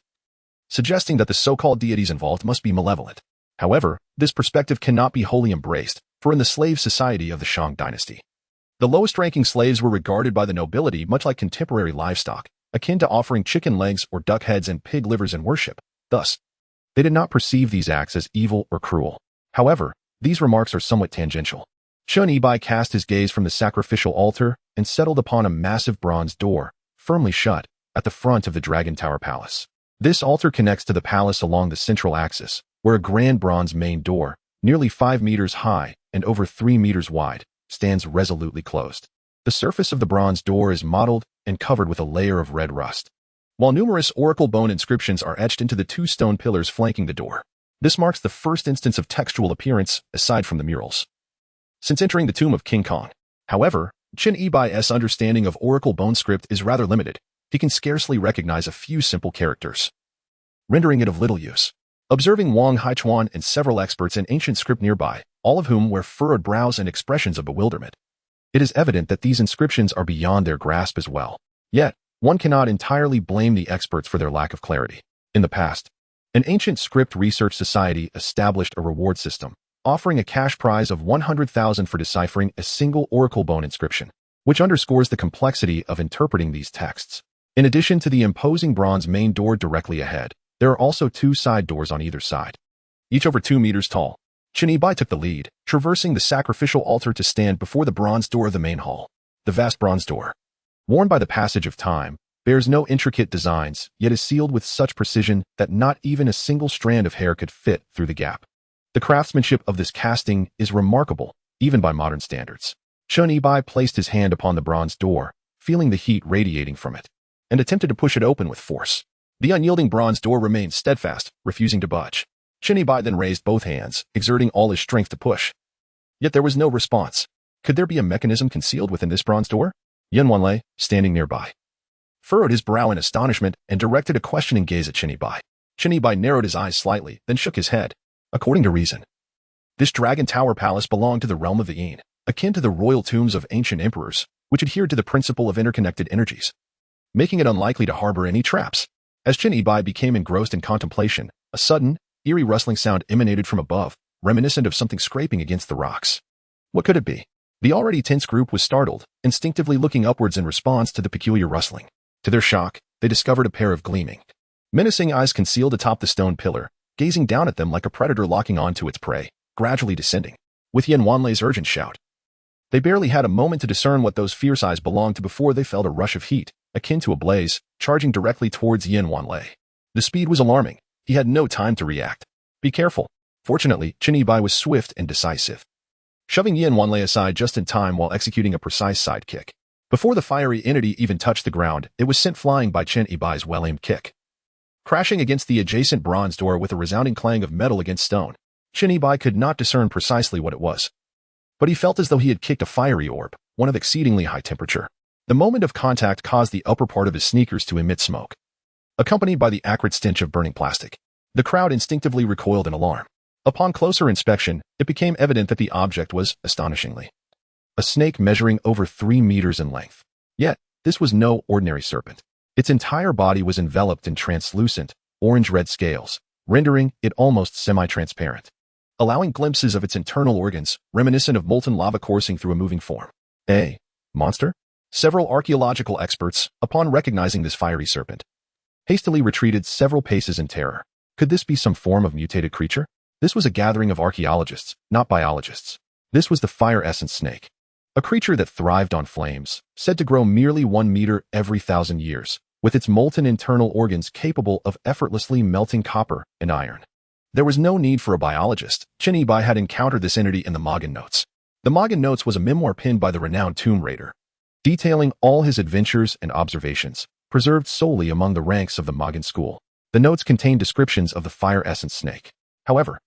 suggesting that the so-called deities involved must be malevolent. However, this perspective cannot be wholly embraced, for in the slave society of the Shang dynasty, the lowest-ranking slaves were regarded by the nobility much like contemporary livestock, akin to offering chicken legs or duck heads and pig livers in worship. Thus, they did not perceive these acts as evil or cruel. However, these remarks are somewhat tangential. Chun Ibai cast his gaze from the sacrificial altar and settled upon a massive bronze door, firmly shut, at the front of the Dragon Tower Palace. This altar connects to the palace along the central axis, where a grand bronze main door, nearly 5 meters high and over 3 meters wide, stands resolutely closed. The surface of the bronze door is mottled and covered with a layer of red rust, while numerous oracle bone inscriptions are etched into the 2 stone pillars flanking the door. This marks the first instance of textual appearance, aside from the murals, since entering the tomb of King Kong. However, Chun Ibai's understanding of oracle bone script is rather limited. He can scarcely recognize a few simple characters, rendering it of little use. Observing Wang Haichuan and several experts in ancient script nearby, all of whom wear furrowed brows and expressions of bewilderment. It is evident that these inscriptions are beyond their grasp as well. Yet, one cannot entirely blame the experts for their lack of clarity. In the past, an ancient script research society established a reward system, offering a cash prize of 100,000 for deciphering a single oracle bone inscription, which underscores the complexity of interpreting these texts. In addition to the imposing bronze main door directly ahead, there are also 2 side doors on either side, each over 2 meters tall. Chinibai took the lead, traversing the sacrificial altar to stand before the bronze door of the main hall. The vast bronze door, worn by the passage of time, bears no intricate designs, yet is sealed with such precision that not even a single strand of hair could fit through the gap. The craftsmanship of this casting is remarkable, even by modern standards. Chinibai placed his hand upon the bronze door, feeling the heat radiating from it, and attempted to push it open with force. The unyielding bronze door remained steadfast, refusing to budge. Chinibai then raised both hands, exerting all his strength to push. Yet there was no response. Could there be a mechanism concealed within this bronze door? Yan Wanlei, standing nearby, furrowed his brow in astonishment and directed a questioning gaze at Chinibai. Chinibai narrowed his eyes slightly, then shook his head. According to reason, this Dragon Tower Palace belonged to the realm of the Yin, akin to the royal tombs of ancient emperors, which adhered to the principle of interconnected energies, making it unlikely to harbor any traps. As Chinibai became engrossed in contemplation, a sudden, eerie rustling sound emanated from above, reminiscent of something scraping against the rocks. What could it be? The already tense group was startled, instinctively looking upwards in response to the peculiar rustling. To their shock, they discovered a pair of gleaming, menacing eyes concealed atop the stone pillar, gazing down at them like a predator locking onto its prey, gradually descending. With Yan Wanlei's urgent shout, they barely had a moment to discern what those fierce eyes belonged to before they felt a rush of heat, akin to a blaze, charging directly towards Yan Wanlei. The speed was alarming. He had no time to react. Be careful. Fortunately, Chinibai was swift and decisive, shoving Yan Wanlei aside just in time while executing a precise side kick. Before the fiery entity even touched the ground, it was sent flying by Chinibai's well-aimed kick, crashing against the adjacent bronze door with a resounding clang of metal against stone. Chinibai could not discern precisely what it was, but he felt as though he had kicked a fiery orb, one of exceedingly high temperature. The moment of contact caused the upper part of his sneakers to emit smoke, accompanied by the acrid stench of burning plastic. The crowd instinctively recoiled in alarm. Upon closer inspection, it became evident that the object was, astonishingly, a snake measuring over 3 meters in length. Yet, this was no ordinary serpent. Its entire body was enveloped in translucent, orange-red scales, rendering it almost semi-transparent, allowing glimpses of its internal organs, reminiscent of molten lava coursing through a moving form. A monster? Several archaeological experts, upon recognizing this fiery serpent, hastily retreated several paces in terror. Could this be some form of mutated creature? This was a gathering of archaeologists, not biologists. This was the fire essence snake, a creature that thrived on flames, said to grow merely 1 meter every 1,000 years, with its molten internal organs capable of effortlessly melting copper and iron. There was no need for a biologist. Chinibai had encountered this entity in the Magan Notes. The Magan Notes was a memoir penned by the renowned tomb raider, detailing all his adventures and observations, preserved solely among the ranks of the Magan school. The notes contained descriptions of the fire essence snake. However,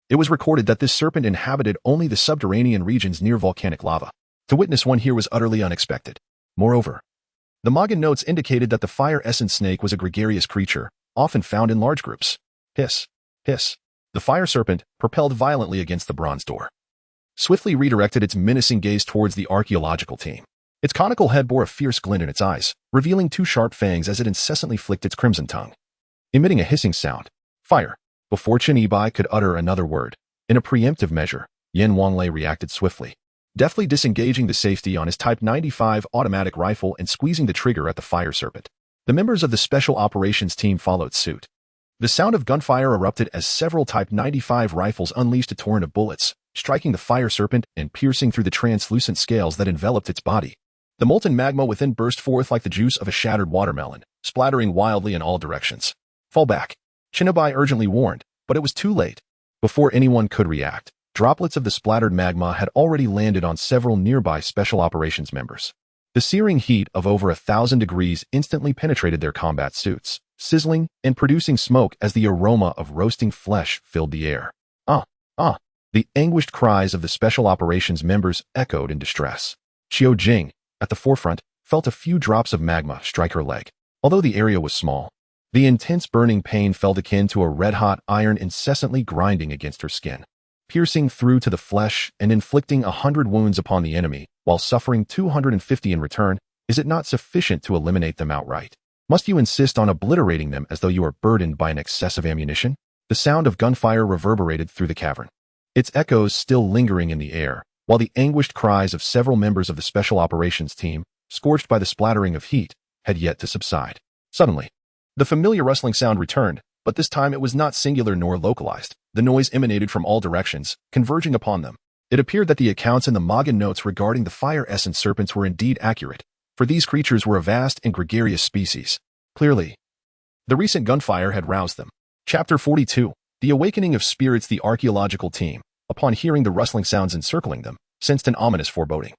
it was recorded that this serpent inhabited only the subterranean regions near volcanic lava. To witness one here was utterly unexpected. Moreover, the Magan Notes indicated that the fire essence snake was a gregarious creature, often found in large groups. Hiss, hiss. The fire serpent, propelled violently against the bronze door, swiftly redirected its menacing gaze towards the archaeological team. Its conical head bore a fierce glint in its eyes, revealing 2 sharp fangs as it incessantly flicked its crimson tongue, emitting a hissing sound. Fire. Before Chinibai could utter another word, in a preemptive measure, Yan Wanlei reacted swiftly, deftly disengaging the safety on his Type 95 automatic rifle and squeezing the trigger at the fire serpent. The members of the Special Operations Team followed suit. The sound of gunfire erupted as several Type 95 rifles unleashed a torrent of bullets, striking the fire serpent and piercing through the translucent scales that enveloped its body. The molten magma within burst forth like the juice of a shattered watermelon, splattering wildly in all directions. Fall back, Chinibai urgently warned, but it was too late. Before anyone could react, droplets of the splattered magma had already landed on several nearby Special Operations members. The searing heat of over 1,000 degrees instantly penetrated their combat suits, sizzling and producing smoke as the aroma of roasting flesh filled the air. The anguished cries of the Special Operations members echoed in distress. Xiao Jing, at the forefront, felt a few drops of magma strike her leg. Although the area was small, the intense burning pain felt akin to a red-hot iron incessantly grinding against her skin. piercing through to the flesh and inflicting 100 wounds upon the enemy, while suffering 250 in return. Is it not sufficient to eliminate them outright? Must you insist on obliterating them as though you are burdened by an excess of ammunition? The sound of gunfire reverberated through the cavern, its echoes still lingering in the air, while the anguished cries of several members of the Special Operations Team, scorched by the splattering of heat, had yet to subside. Suddenly, the familiar rustling sound returned, but this time it was not singular nor localized. The noise emanated from all directions, converging upon them. It appeared that the accounts in the Magan notes regarding the fire essence serpents were indeed accurate, for these creatures were a vast and gregarious species. Clearly, the recent gunfire had roused them. Chapter 42. The Awakening of Spirits. The archaeological team, upon hearing the rustling sounds encircling them, sensed an ominous foreboding,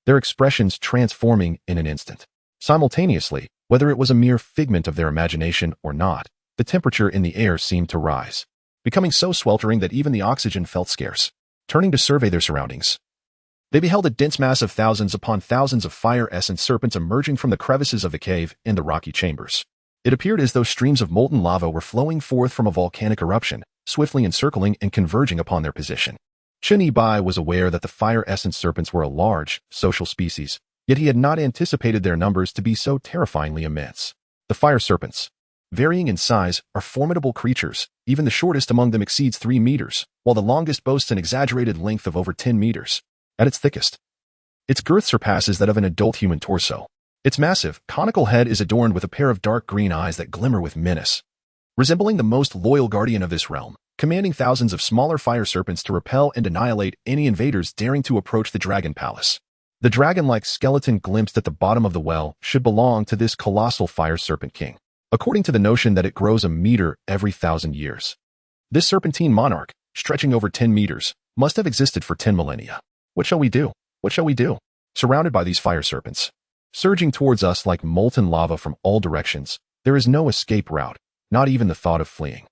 their expressions transforming in an instant. Simultaneously, whether it was a mere figment of their imagination or not, the temperature in the air seemed to rise, becoming so sweltering that even the oxygen felt scarce. Turning to survey their surroundings, they beheld a dense mass of thousands upon thousands of fire essence serpents emerging from the crevices of the cave in the rocky chambers. It appeared as though streams of molten lava were flowing forth from a volcanic eruption, swiftly encircling and converging upon their position. Chun Yi-bai was aware that the fire essence serpents were a large, social species, yet he had not anticipated their numbers to be so terrifyingly immense. The fire serpents, varying in size, are formidable creatures. Even the shortest among them exceeds 3 meters, while the longest boasts an exaggerated length of over 10 meters. At its thickest, its girth surpasses that of an adult human torso. Its massive, conical head is adorned with a pair of dark green eyes that glimmer with menace, resembling the most loyal guardian of this realm, commanding thousands of smaller fire serpents to repel and annihilate any invaders daring to approach the Dragon Palace. The dragon-like skeleton glimpsed at the bottom of the well should belong to this colossal fire serpent king, according to the notion that it grows a meter every 1,000 years. This serpentine monarch, stretching over 10 meters, must have existed for 10 millennia. What shall we do? What shall we do? Surrounded by these fire serpents, surging towards us like molten lava from all directions, there is no escape route, not even the thought of fleeing.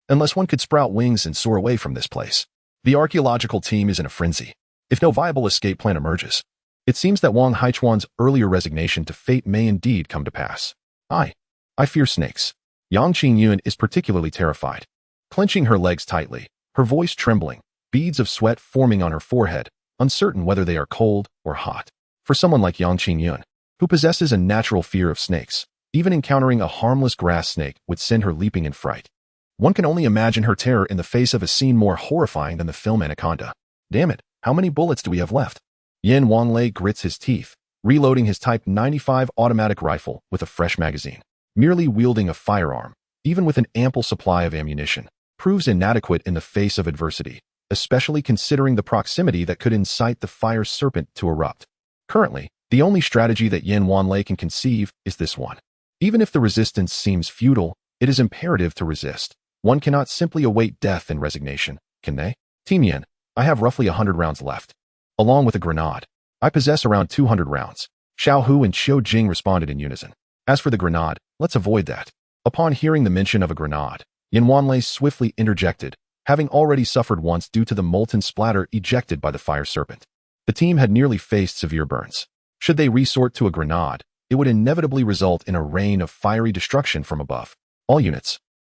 Unless one could sprout wings and soar away from this place. The archaeological team is in a frenzy, if no viable escape plan emerges. It seems that Wang Haichuan's earlier resignation to fate may indeed come to pass. I fear snakes. Yang Qingyun is particularly terrified. Clenching her legs tightly, her voice trembling, beads of sweat forming on her forehead, uncertain whether they are cold or hot. For someone like Yang Qingyun, who possesses a natural fear of snakes, even encountering a harmless grass snake would send her leaping in fright. One can only imagine her terror in the face of a scene more horrifying than the film Anaconda. Damn it, how many bullets do we have left? Yan Wanglei grits his teeth, reloading his Type 95 automatic rifle with a fresh magazine. Merely wielding a firearm, even with an ample supply of ammunition, proves inadequate in the face of adversity, especially considering the proximity that could incite the fire serpent to erupt. Currently, the only strategy that Yan Wanlei can conceive is this one. Even if the resistance seems futile, it is imperative to resist. One cannot simply await death in resignation, can they? Team Yan, I have roughly 100 rounds left. Along with a grenade, I possess around 200 rounds. Xiao Hu and Xiu Jing responded in unison. As for the grenade, let's avoid that. Upon hearing the mention of a grenade, Yan Wanlei swiftly interjected, having already suffered once due to the molten splatter ejected by the fire serpent. The team had nearly faced severe burns. Should they resort to a grenade, it would inevitably result in a rain of fiery destruction from above. All units,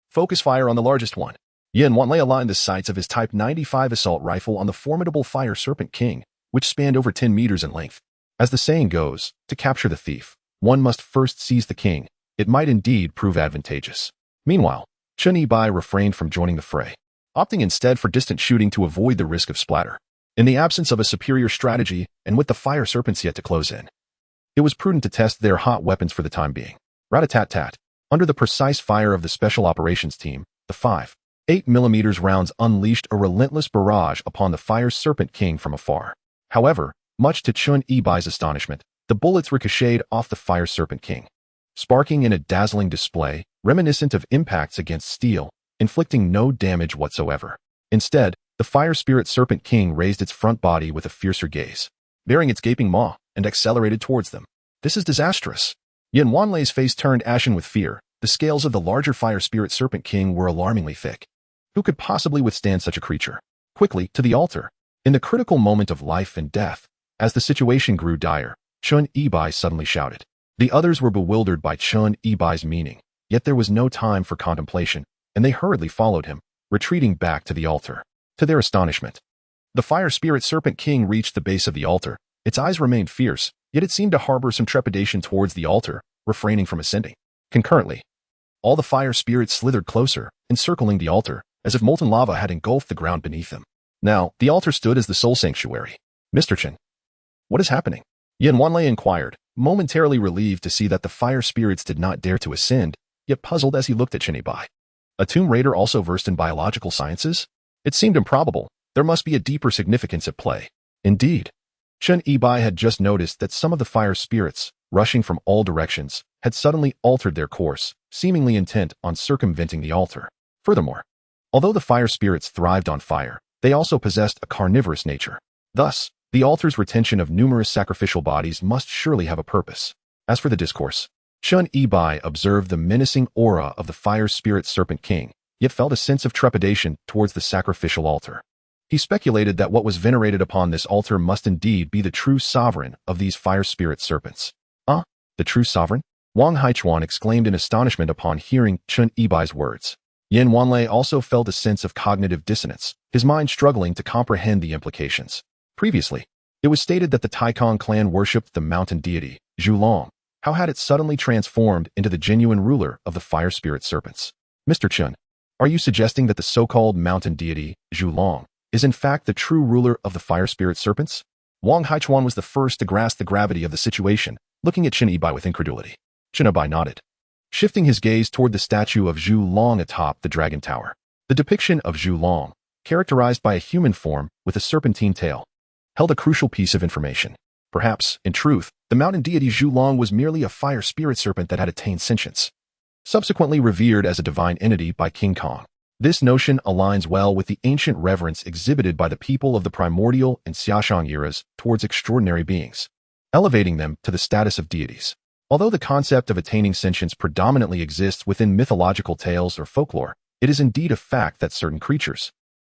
focus fire on the largest one. Yan Wanlei aligned the sights of his Type 95 assault rifle on the formidable fire serpent king, which spanned over 10 meters in length. As the saying goes, to capture the thief, one must first seize the king. It might indeed prove advantageous. Meanwhile, Chun Yi-bai refrained from joining the fray, opting instead for distant shooting to avoid the risk of splatter. In the absence of a superior strategy, and with the fire serpents yet to close in, it was prudent to test their hot weapons for the time being. Rat-a-tat-tat. Under the precise fire of the Special Operations Team, the 5.8mm rounds unleashed a relentless barrage upon the fire serpent king from afar. However, much to Chun Yi-bai's astonishment, the bullets ricocheted off the fire serpent king, sparking in a dazzling display, reminiscent of impacts against steel, inflicting no damage whatsoever. Instead, the fire spirit serpent king raised its front body with a fiercer gaze, baring its gaping maw, and accelerated towards them. This is disastrous. Yan Wanlei's face turned ashen with fear. The scales of the larger fire spirit serpent king were alarmingly thick. Who could possibly withstand such a creature? Quickly, to the altar. In the critical moment of life and death, as the situation grew dire, Chun Yi-bai suddenly shouted. The others were bewildered by Chun Yi-bai's meaning, yet there was no time for contemplation, and they hurriedly followed him, retreating back to the altar. To their astonishment, the fire spirit serpent king reached the base of the altar. Its eyes remained fierce, yet it seemed to harbor some trepidation towards the altar, refraining from ascending. Concurrently, all the fire spirits slithered closer, encircling the altar, as if molten lava had engulfed the ground beneath them. Now, the altar stood as the soul sanctuary. Mr. Chen, what is happening? Yan Wanlei inquired, momentarily relieved to see that the fire spirits did not dare to ascend, yet puzzled as he looked at Chen Yibai. A tomb raider also versed in biological sciences? It seemed improbable. There must be a deeper significance at play. Indeed, Chen Yibai had just noticed that some of the fire spirits, rushing from all directions, had suddenly altered their course, seemingly intent on circumventing the altar. Furthermore, although the fire spirits thrived on fire, they also possessed a carnivorous nature. Thus, the altar's retention of numerous sacrificial bodies must surely have a purpose. As for the discourse, Chen Yibai observed the menacing aura of the fire spirit serpent king, yet felt a sense of trepidation towards the sacrificial altar. He speculated that what was venerated upon this altar must indeed be the true sovereign of these fire spirit serpents. The true sovereign? Wang Haichuan exclaimed in astonishment upon hearing Chen Yibai's words. Yan Wanlei also felt a sense of cognitive dissonance, his mind struggling to comprehend the implications. Previously, it was stated that the Taikong clan worshipped the mountain deity, Zhulong. How had it suddenly transformed into the genuine ruler of the fire spirit serpents? Mr. Chen, are you suggesting that the so-called mountain deity, Zhulong, is in fact the true ruler of the fire spirit serpents? Wang Haichuan was the first to grasp the gravity of the situation, looking at Chen Yibai with incredulity. Chen Yibai nodded, shifting his gaze toward the statue of Zhu Long atop the dragon tower. The depiction of Zhu Long, characterized by a human form with a serpentine tail, held a crucial piece of information. Perhaps, in truth, the mountain deity Zhu Long was merely a fire spirit serpent that had attained sentience, subsequently revered as a divine entity by King Kong. This notion aligns well with the ancient reverence exhibited by the people of the primordial and Xiaoshang eras towards extraordinary beings, elevating them to the status of deities. Although the concept of attaining sentience predominantly exists within mythological tales or folklore, it is indeed a fact that certain creatures,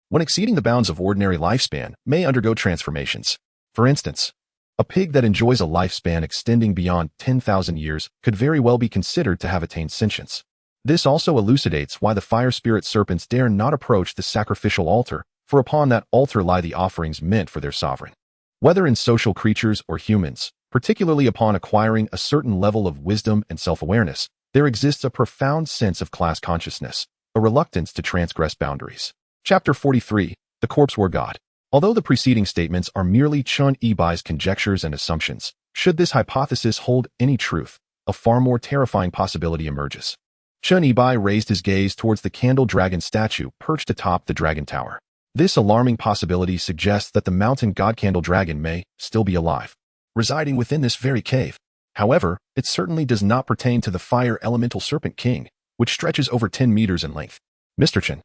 when exceeding the bounds of ordinary lifespan, may undergo transformations. For instance, a pig that enjoys a lifespan extending beyond 10,000 years could very well be considered to have attained sentience. This also elucidates why the fire spirit serpents dare not approach the sacrificial altar, for upon that altar lie the offerings meant for their sovereign. Whether in social creatures or humans, particularly upon acquiring a certain level of wisdom and self-awareness, there exists a profound sense of class consciousness, a reluctance to transgress boundaries. Chapter 43, The Corpse War God. Although the preceding statements are merely Chen Yibai's conjectures and assumptions, should this hypothesis hold any truth, a far more terrifying possibility emerges. Chen Yibai raised his gaze towards the candle dragon statue perched atop the dragon tower. This alarming possibility suggests that the mountain god candle dragon may still be alive, residing within this very cave. However, it certainly does not pertain to the fire elemental serpent king, which stretches over 10 meters in length. Mr. Chen,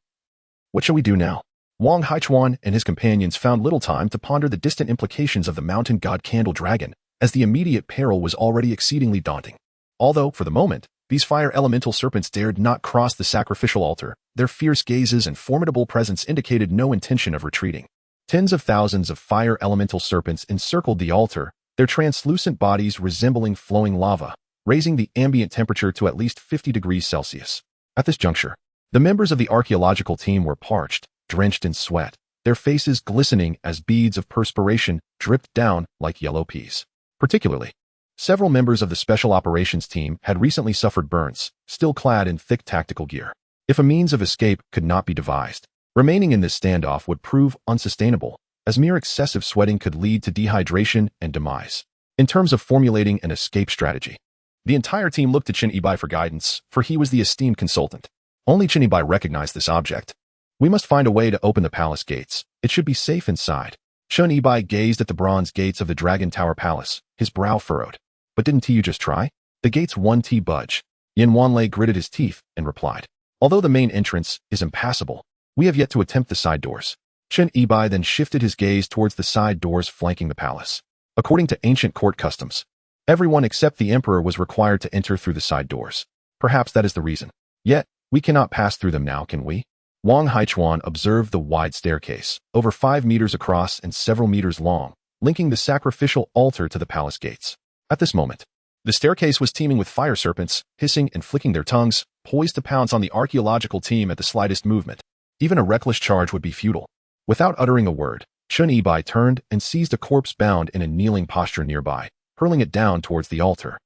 what shall we do now? Wang Haichuan and his companions found little time to ponder the distant implications of the mountain god candle dragon, as the immediate peril was already exceedingly daunting. Although, for the moment, these fire elemental serpents dared not cross the sacrificial altar, their fierce gazes and formidable presence indicated no intention of retreating. Tens of thousands of fire elemental serpents encircled the altar, their translucent bodies resembling flowing lava, raising the ambient temperature to at least 50 degrees Celsius. At this juncture, the members of the archaeological team were parched, drenched in sweat, their faces glistening as beads of perspiration dripped down like yellow peas. Particularly, several members of the Special Operations team had recently suffered burns, still clad in thick tactical gear. If a means of escape could not be devised, remaining in this standoff would prove unsustainable, as mere excessive sweating could lead to dehydration and demise. In terms of formulating an escape strategy, the entire team looked to Chen Yibai for guidance, for he was the esteemed consultant. Only Chen Yibai recognized this object. We must find a way to open the palace gates. It should be safe inside. Chen Yibai gazed at the bronze gates of the Dragon Tower Palace, his brow furrowed. But didn't you just try? The gates won't budge. Yan Wanlei gritted his teeth and replied, although the main entrance is impassable, we have yet to attempt the side doors. Chen Yibai then shifted his gaze towards the side doors flanking the palace. According to ancient court customs, everyone except the emperor was required to enter through the side doors. Perhaps that is the reason. Yet, we cannot pass through them now, can we? Wang Haichuan observed the wide staircase, over 5 meters across and several meters long, linking the sacrificial altar to the palace gates. At this moment, the staircase was teeming with fire serpents, hissing and flicking their tongues, poised to pounce on the archaeological team at the slightest movement. Even a reckless charge would be futile. Without uttering a word, Chun Yi-bai turned and seized a corpse bound in a kneeling posture nearby, hurling it down towards the altar.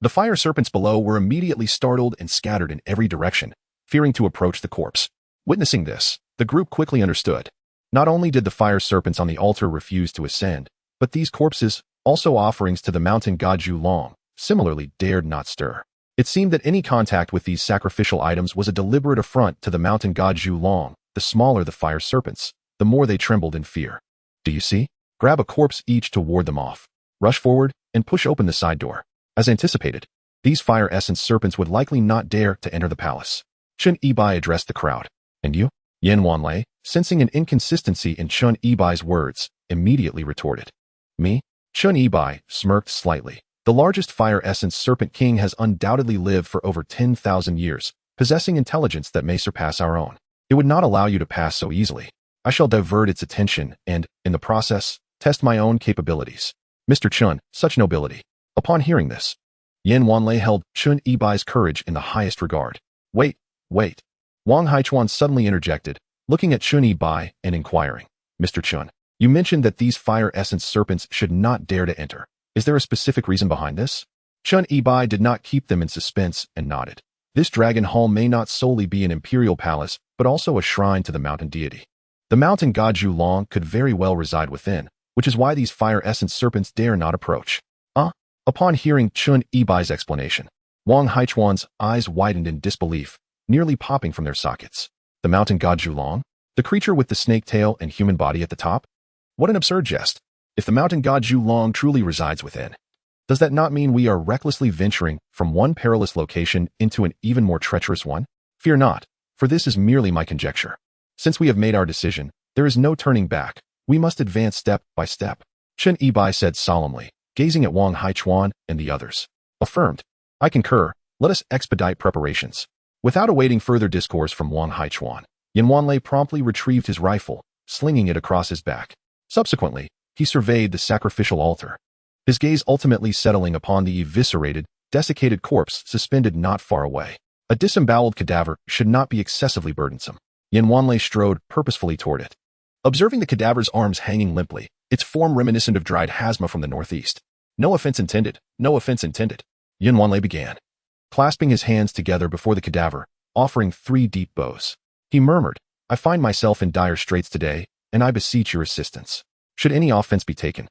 The fire serpents below were immediately startled and scattered in every direction, fearing to approach the corpse. Witnessing this, the group quickly understood. Not only did the fire serpents on the altar refuse to ascend, but these corpses, also offerings to the mountain god Long, similarly dared not stir. It seemed that any contact with these sacrificial items was a deliberate affront to the mountain god Long. The smaller the fire serpents, the more they trembled in fear. Do you see? Grab a corpse each to ward them off. Rush forward and push open the side door. As anticipated, these fire essence serpents would likely not dare to enter the palace. Chun Yi-bai addressed the crowd. And you? Yan Wanlei, sensing an inconsistency in Chun Yi-bai's words, immediately retorted. Me? Chun Yi-bai smirked slightly. The largest fire essence serpent king has undoubtedly lived for over 10,000 years, possessing intelligence that may surpass our own. It would not allow you to pass so easily. I shall divert its attention and, in the process, test my own capabilities. Mr. Chun, such nobility. Upon hearing this, Yan Wanlei held Chun Yi-bai's courage in the highest regard. Wait. Wang Haichuan suddenly interjected, looking at Chun Yi-bai and inquiring. Mr. Chun, you mentioned that these fire essence serpents should not dare to enter. Is there a specific reason behind this? Chun Yi-bai did not keep them in suspense and nodded. This dragon hall may not solely be an imperial palace, but also a shrine to the mountain deity. The mountain god Long could very well reside within, which is why these fire essence serpents dare not approach. Upon hearing Chun Yi-bai's explanation, Wang Haichuan's eyes widened in disbelief, nearly popping from their sockets. The mountain god Long? The creature with the snake tail and human body at the top? What an absurd jest. If the mountain god Long truly resides within, does that not mean we are recklessly venturing from one perilous location into an even more treacherous one? Fear not, for this is merely my conjecture. Since we have made our decision, there is no turning back. We must advance step by step. Chun Yi-bai said solemnly, gazing at Wang Haichuan and the others. Affirmed. I concur. Let us expedite preparations. Without awaiting further discourse from Wang Haichuan, Yan Wanlei promptly retrieved his rifle, slinging it across his back. Subsequently, he surveyed the sacrificial altar, his gaze ultimately settling upon the eviscerated, desiccated corpse suspended not far away. A disemboweled cadaver should not be excessively burdensome. Yan Wanlei strode purposefully toward it, observing the cadaver's arms hanging limply, its form reminiscent of dried hasma from the northeast. No offense intended, no offense intended. Yan Wanlei began, clasping his hands together before the cadaver, offering 3 deep bows. He murmured, I find myself in dire straits today, and I beseech your assistance. Should any offense be taken,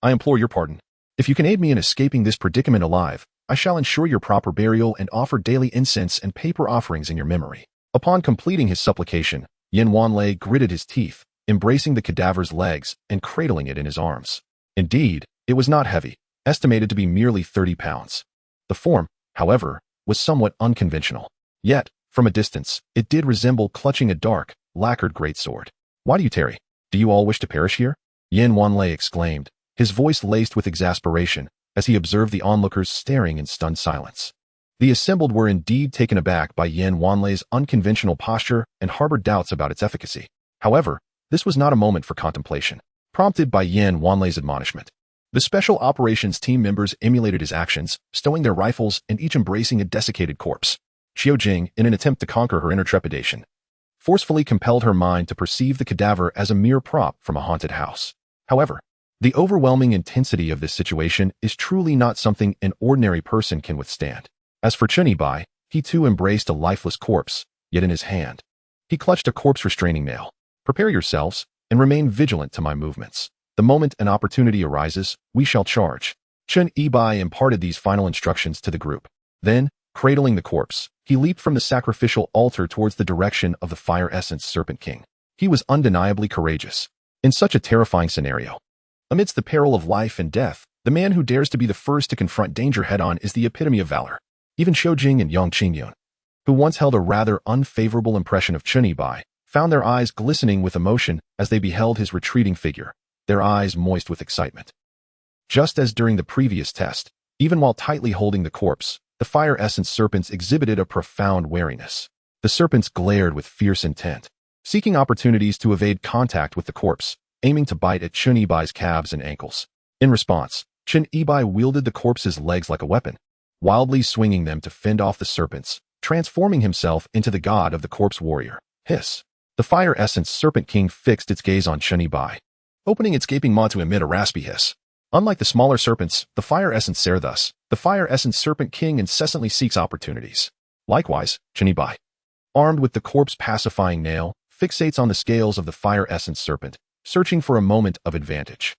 I implore your pardon. If you can aid me in escaping this predicament alive, I shall ensure your proper burial and offer daily incense and paper offerings in your memory. Upon completing his supplication, Yan Wanlei gritted his teeth, embracing the cadaver's legs and cradling it in his arms. Indeed, it was not heavy, estimated to be merely 30 pounds. The form, however, was somewhat unconventional. Yet, from a distance, it did resemble clutching a dark, lacquered greatsword. Why do you tarry? Do you all wish to perish here? Yan Wanlei exclaimed, his voice laced with exasperation, as he observed the onlookers staring in stunned silence. The assembled were indeed taken aback by Yan Wanlei's unconventional posture and harbored doubts about its efficacy. However, this was not a moment for contemplation. Prompted by Yan Wanlei's admonishment, the special operations team members emulated his actions, stowing their rifles and each embracing a desiccated corpse. Qiu Jing, in an attempt to conquer her inner trepidation, forcefully compelled her mind to perceive the cadaver as a mere prop from a haunted house. However, the overwhelming intensity of this situation is truly not something an ordinary person can withstand. As for Chun Yi-bai, he too embraced a lifeless corpse, yet in his hand he clutched a corpse-restraining nail. Prepare yourselves, and remain vigilant to my movements. The moment an opportunity arises, we shall charge. Chun Yi-bai imparted these final instructions to the group. Then, cradling the corpse, he leaped from the sacrificial altar towards the direction of the fire essence Serpent King. He was undeniably courageous. In such a terrifying scenario, amidst the peril of life and death, the man who dares to be the first to confront danger head-on is the epitome of valor. Even Qiu Jing and Yang Qingyun, who once held a rather unfavorable impression of Chun Yi-bai, found their eyes glistening with emotion as they beheld his retreating figure, their eyes moist with excitement. Just as during the previous test, even while tightly holding the corpse, the fire essence serpents exhibited a profound wariness. The serpents glared with fierce intent, seeking opportunities to evade contact with the corpse, aiming to bite at Chun Yi-bai's calves and ankles. In response, Chun Yi-bai wielded the corpse's legs like a weapon, wildly swinging them to fend off the serpents, transforming himself into the god of the corpse warrior. Hiss! The fire essence serpent king fixed its gaze on Chen Yibai, opening its gaping maw to emit a raspy hiss. Unlike the smaller serpents, the fire essence the fire essence serpent king incessantly seeks opportunities. Likewise, Chen Yibai, armed with the corpse pacifying nail, fixates on the scales of the fire essence serpent, searching for a moment of advantage.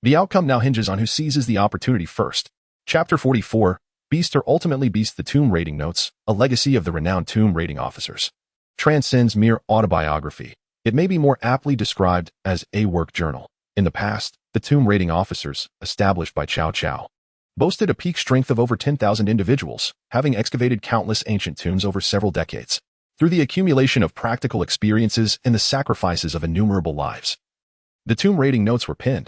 The outcome now hinges on who seizes the opportunity first. Chapter 44, Beasts are ultimately beasts. The tomb raiding notes, a legacy of the renowned tomb raiding officers, transcends mere autobiography. It may be more aptly described as a work journal. In the past, the tomb raiding officers, established by Cao Cao, boasted a peak strength of over 10,000 individuals, having excavated countless ancient tombs over several decades. Through the accumulation of practical experiences and the sacrifices of innumerable lives, the tomb raiding notes were penned,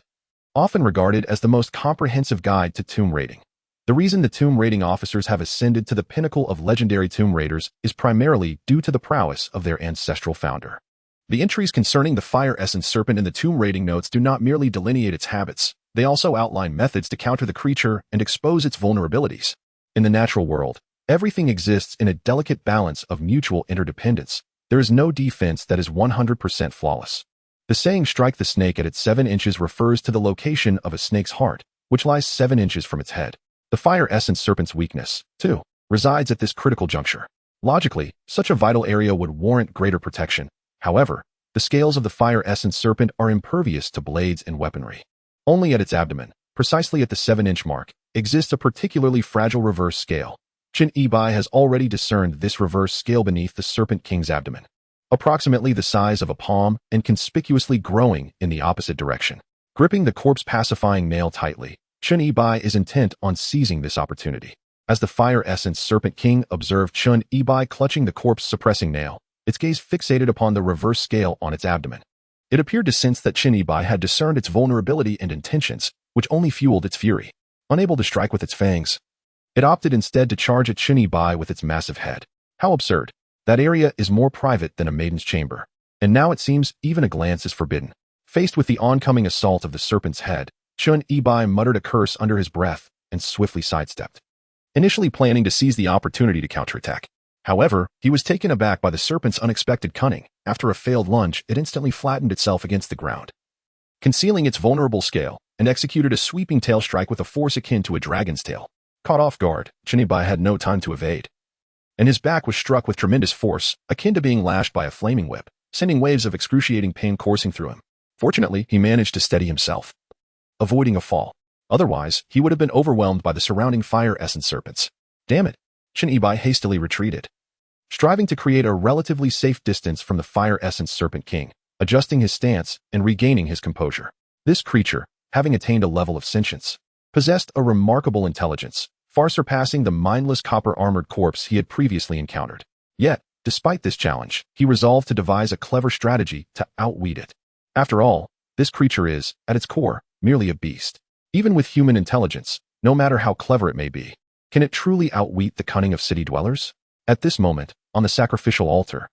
often regarded as the most comprehensive guide to tomb raiding. The reason the tomb raiding officers have ascended to the pinnacle of legendary tomb raiders is primarily due to the prowess of their ancestral founder. The entries concerning the fire essence serpent in the tomb raiding notes do not merely delineate its habits, they also outline methods to counter the creature and expose its vulnerabilities. In the natural world, everything exists in a delicate balance of mutual interdependence. There is no defense that is 100% flawless. The saying "strike the snake at its 7 inches" refers to the location of a snake's heart, which lies 7 inches from its head. The fire essence serpent's weakness, too, resides at this critical juncture. Logically, such a vital area would warrant greater protection. However, the scales of the fire essence serpent are impervious to blades and weaponry. Only at its abdomen, precisely at the 7-inch mark, exists a particularly fragile reverse scale. Chen Yibai has already discerned this reverse scale beneath the serpent king's abdomen, approximately the size of a palm and conspicuously growing in the opposite direction. Gripping the corpse pacifying nail tightly, Chen Yibai is intent on seizing this opportunity. As the fire essence serpent king observed Chen Yibai clutching the corpse suppressing nail, its gaze fixated upon the reverse scale on its abdomen. It appeared to sense that Chen Yibai had discerned its vulnerability and intentions, which only fueled its fury. Unable to strike with its fangs, it opted instead to charge at Chen Yibai with its massive head. How absurd. That area is more private than a maiden's chamber. And now it seems even a glance is forbidden. Faced with the oncoming assault of the serpent's head, Chen Yibai muttered a curse under his breath and swiftly sidestepped, initially planning to seize the opportunity to counterattack. However, he was taken aback by the serpent's unexpected cunning. After a failed lunge, it instantly flattened itself against the ground, concealing its vulnerable scale, and executed a sweeping tail strike with a force akin to a dragon's tail. Caught off guard, Chen Yibai had no time to evade, and his back was struck with tremendous force, akin to being lashed by a flaming whip, sending waves of excruciating pain coursing through him. Fortunately, he managed to steady himself, avoiding a fall. Otherwise, he would have been overwhelmed by the surrounding fire essence serpents. Damn it! Chen Yibai hastily retreated, striving to create a relatively safe distance from the fire essence serpent king, adjusting his stance and regaining his composure. This creature, having attained a level of sentience, possessed a remarkable intelligence, far surpassing the mindless copper-armored corpse he had previously encountered. Yet, despite this challenge, he resolved to devise a clever strategy to outwit it. After all, this creature is, at its core, merely a beast. Even with human intelligence, no matter how clever it may be, can it truly outwit the cunning of city dwellers? At this moment, on the sacrificial altar,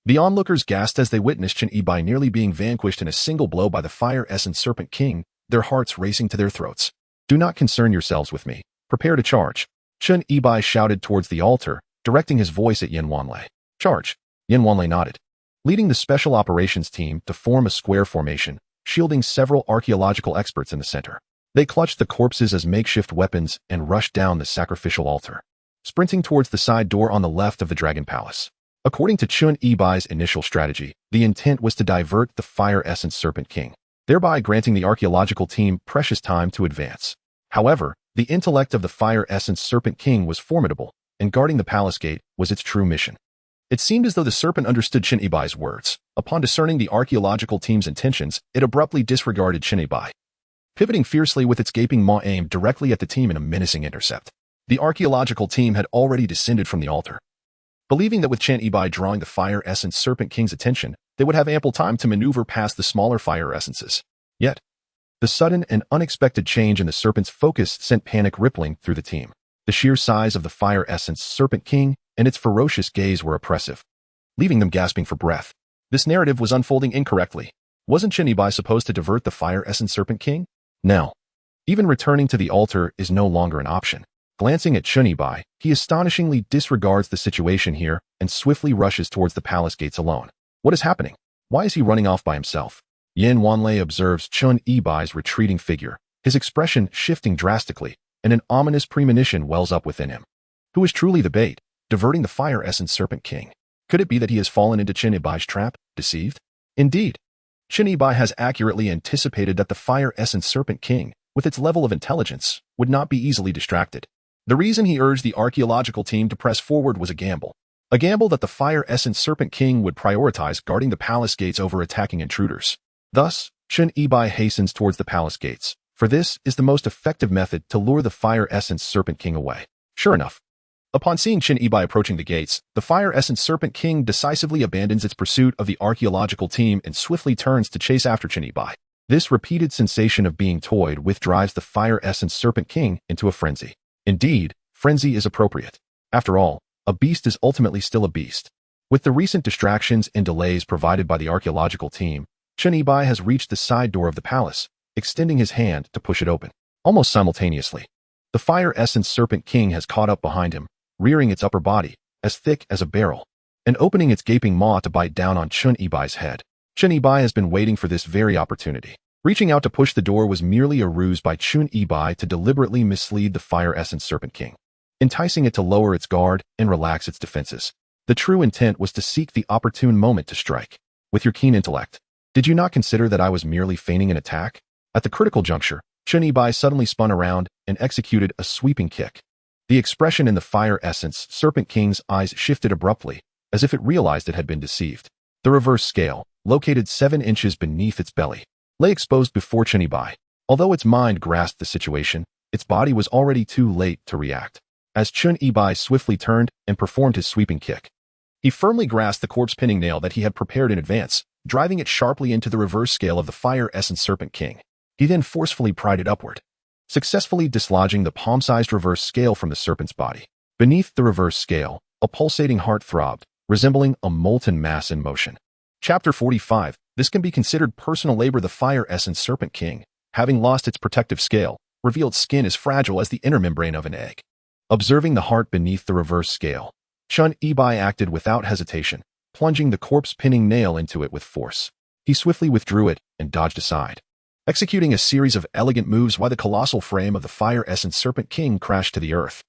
the onlookers gasped as they witnessed Chen Yibai nearly being vanquished in a single blow by the fire essence serpent king, their hearts racing to their throats. Do not concern yourselves with me. Prepare to charge. Chen Yibai shouted towards the altar, directing his voice at Yan Wanlei. Charge. Yan Wanlei nodded, leading the special operations team to form a square formation, shielding several archaeological experts in the center. They clutched the corpses as makeshift weapons and rushed down the sacrificial altar, sprinting towards the side door on the left of the Dragon Palace. According to Chen Yibai's initial strategy, the intent was to divert the fire essence serpent king, thereby granting the archaeological team precious time to advance. However, the intellect of the fire essence serpent king was formidable, and guarding the palace gate was its true mission. It seemed as though the serpent understood Chen Yibai's words. Upon discerning the archaeological team's intentions, it abruptly disregarded Chen Yibai, pivoting fiercely with its gaping maw aimed directly at the team in a menacing intercept. The archaeological team had already descended from the altar, believing that with Chen Yibai drawing the fire essence serpent king's attention, they would have ample time to maneuver past the smaller fire essences. Yet, the sudden and unexpected change in the serpent's focus sent panic rippling through the team. The sheer size of the fire essence serpent king and its ferocious gaze were oppressive, leaving them gasping for breath. This narrative was unfolding incorrectly. Wasn't Chen Yibai supposed to divert the fire essence serpent king? Now, even returning to the altar is no longer an option. Glancing at Chen Yibai, he astonishingly disregards the situation here and swiftly rushes towards the palace gates alone. What is happening? Why is he running off by himself? Yin Wanlei observes Chun Yibai's retreating figure, his expression shifting drastically, and an ominous premonition wells up within him. Who is truly the bait, diverting the fire essence Serpent King? Could it be that he has fallen into Chun Yibai's trap, deceived? Indeed, Chun Yibai has accurately anticipated that the fire essence Serpent King, with its level of intelligence, would not be easily distracted. The reason he urged the archaeological team to press forward was a gamble. A gamble that the fire essence Serpent King would prioritize guarding the palace gates over attacking intruders. Thus, Chun Yibai hastens towards the palace gates, for this is the most effective method to lure the fire essence Serpent King away. Sure enough, upon seeing Chun Yibai approaching the gates, the fire essence Serpent King decisively abandons its pursuit of the archaeological team and swiftly turns to chase after Chun Yibai. This repeated sensation of being toyed with drives the fire essence Serpent King into a frenzy. Indeed, frenzy is appropriate. After all, a beast is ultimately still a beast. With the recent distractions and delays provided by the archaeological team, Chun Yibai has reached the side door of the palace, extending his hand to push it open. Almost simultaneously, the fire essence Serpent King has caught up behind him, rearing its upper body, as thick as a barrel, and opening its gaping maw to bite down on Chun Yibai's head. Chun Yibai has been waiting for this very opportunity. Reaching out to push the door was merely a ruse by Chun Yibai to deliberately mislead the fire essence Serpent King, enticing it to lower its guard and relax its defenses. The true intent was to seek the opportune moment to strike. With your keen intellect, did you not consider that I was merely feigning an attack? At the critical juncture, Chun Yibai suddenly spun around and executed a sweeping kick. The expression in the fire essence Serpent King's eyes shifted abruptly, as if it realized it had been deceived. The reverse scale, located 7 inches beneath its belly, lay exposed before Chun Yibai. Although its mind grasped the situation, its body was already too late to react. As Chun Yibai swiftly turned and performed his sweeping kick, he firmly grasped the corpse pinning nail that he had prepared in advance, driving it sharply into the reverse scale of the fire essence Serpent King. He then forcefully pried it upward, successfully dislodging the palm-sized reverse scale from the serpent's body. Beneath the reverse scale, a pulsating heart throbbed, resembling a molten mass in motion. Chapter 45. This can be considered personal labor. The fire essence Serpent King, having lost its protective scale, revealed skin as fragile as the inner membrane of an egg. Observing the heart beneath the reverse scale, Chun Yibai acted without hesitation, plunging the corpse-pinning nail into it with force. He swiftly withdrew it and dodged aside, executing a series of elegant moves while the colossal frame of the fire essence Serpent King crashed to the earth,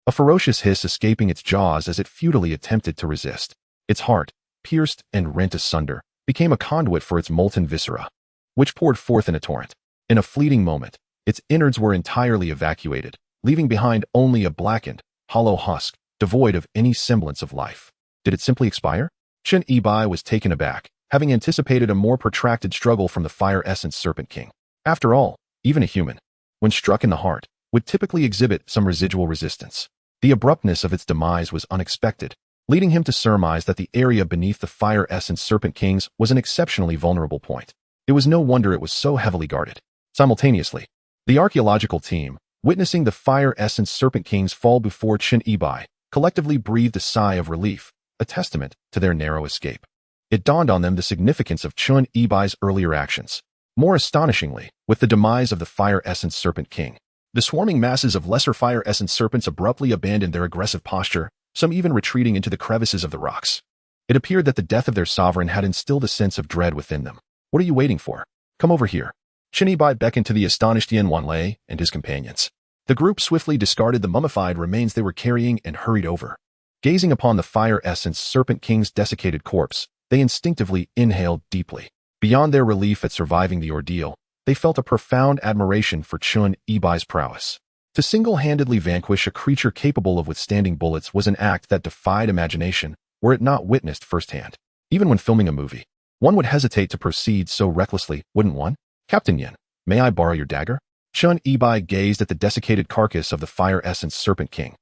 a ferocious hiss escaping its jaws as it futilely attempted to resist. Its heart, pierced and rent asunder, became a conduit for its molten viscera, which poured forth in a torrent. In a fleeting moment, its innards were entirely evacuated, leaving behind only a blackened, hollow husk, devoid of any semblance of life. Did it simply expire? Chun Yibai was taken aback, having anticipated a more protracted struggle from the fire essence Serpent King. After all, even a human, when struck in the heart, would typically exhibit some residual resistance. The abruptness of its demise was unexpected, leading him to surmise that the area beneath the fire essence Serpent King's was an exceptionally vulnerable point. It was no wonder it was so heavily guarded. Simultaneously, the archaeological team, witnessing the fire essence Serpent King's fall before Chun Yibai, collectively breathed a sigh of relief, a testament to their narrow escape. It dawned on them the significance of Chun Yibai's earlier actions. More astonishingly, with the demise of the fire essence Serpent King, the swarming masses of lesser fire essence serpents abruptly abandoned their aggressive posture, some even retreating into the crevices of the rocks. It appeared that the death of their sovereign had instilled a sense of dread within them. What are you waiting for? Come over here. Chun Yibai beckoned to the astonished Yin Wanlei and his companions. The group swiftly discarded the mummified remains they were carrying and hurried over. Gazing upon the fire essence Serpent King's desiccated corpse, they instinctively inhaled deeply. Beyond their relief at surviving the ordeal, they felt a profound admiration for Chun Yibai's prowess. To single-handedly vanquish a creature capable of withstanding bullets was an act that defied imagination were it not witnessed firsthand. Even when filming a movie, one would hesitate to proceed so recklessly, wouldn't one? Captain Yin, may I borrow your dagger? Chun Yibai gazed at the desiccated carcass of the fire essence Serpent King,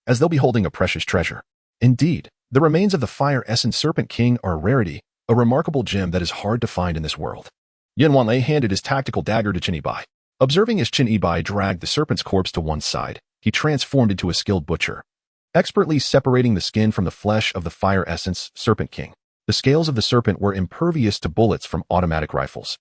as though beholding a precious treasure. Indeed, the remains of the fire essence Serpent King are a rarity, a remarkable gem that is hard to find in this world. Yin Wanlei handed his tactical dagger to Chun Yibai. Observing as Chun Yibai dragged the serpent's corpse to one side, he transformed into a skilled butcher, expertly separating the skin from the flesh of the fire essence Serpent King. The scales of the serpent were impervious to bullets from automatic rifles,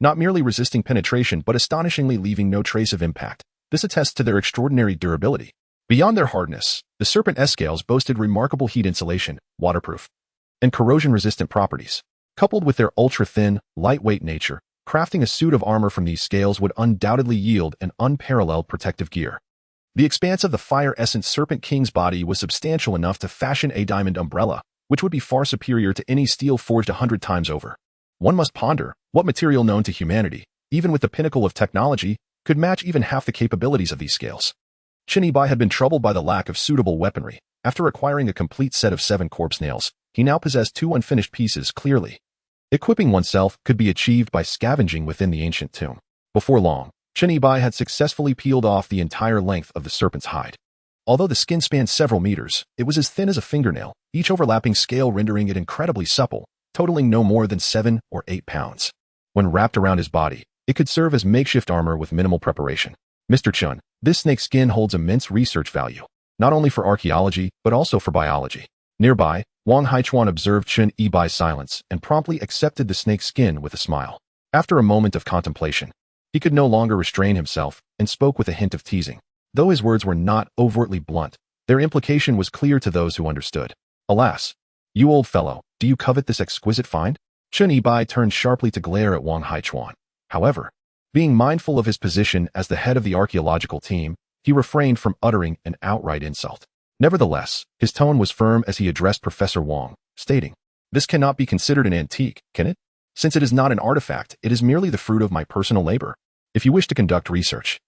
not merely resisting penetration but astonishingly leaving no trace of impact. This attests to their extraordinary durability. Beyond their hardness, the serpent scales boasted remarkable heat insulation, waterproof, and corrosion-resistant properties. Coupled with their ultra-thin, lightweight nature, crafting a suit of armor from these scales would undoubtedly yield an unparalleled protective gear. The expanse of the fire-essence Serpent King's body was substantial enough to fashion a diamond umbrella, which would be far superior to any steel forged 100 times over. One must ponder what material known to humanity, even with the pinnacle of technology, could match even half the capabilities of these scales. Qin Yibai had been troubled by the lack of suitable weaponry. After acquiring a complete set of 7 corpse nails, he now possessed 2 unfinished pieces clearly. Equipping oneself could be achieved by scavenging within the ancient tomb. Before long, Qin Yibai had successfully peeled off the entire length of the serpent's hide. Although the skin spanned several meters, it was as thin as a fingernail, each overlapping scale rendering it incredibly supple, totaling no more than 7 or 8 pounds. When wrapped around his body, it could serve as makeshift armor with minimal preparation. Mr. Chun, this snake skin holds immense research value, not only for archaeology, but also for biology. Nearby, Wang Haichuan observed Qin Yibai's silence and promptly accepted the snake skin with a smile. After a moment of contemplation, he could no longer restrain himself and spoke with a hint of teasing. Though his words were not overtly blunt, their implication was clear to those who understood. Alas, you old fellow, do you covet this exquisite find? Qin Yibai turned sharply to glare at Wang Haichuan. However, being mindful of his position as the head of the archaeological team, he refrained from uttering an outright insult. Nevertheless, his tone was firm as he addressed Professor Wang, stating, "This cannot be considered an antique, can it? Since it is not an artifact, it is merely the fruit of my personal labor. If you wish to conduct research,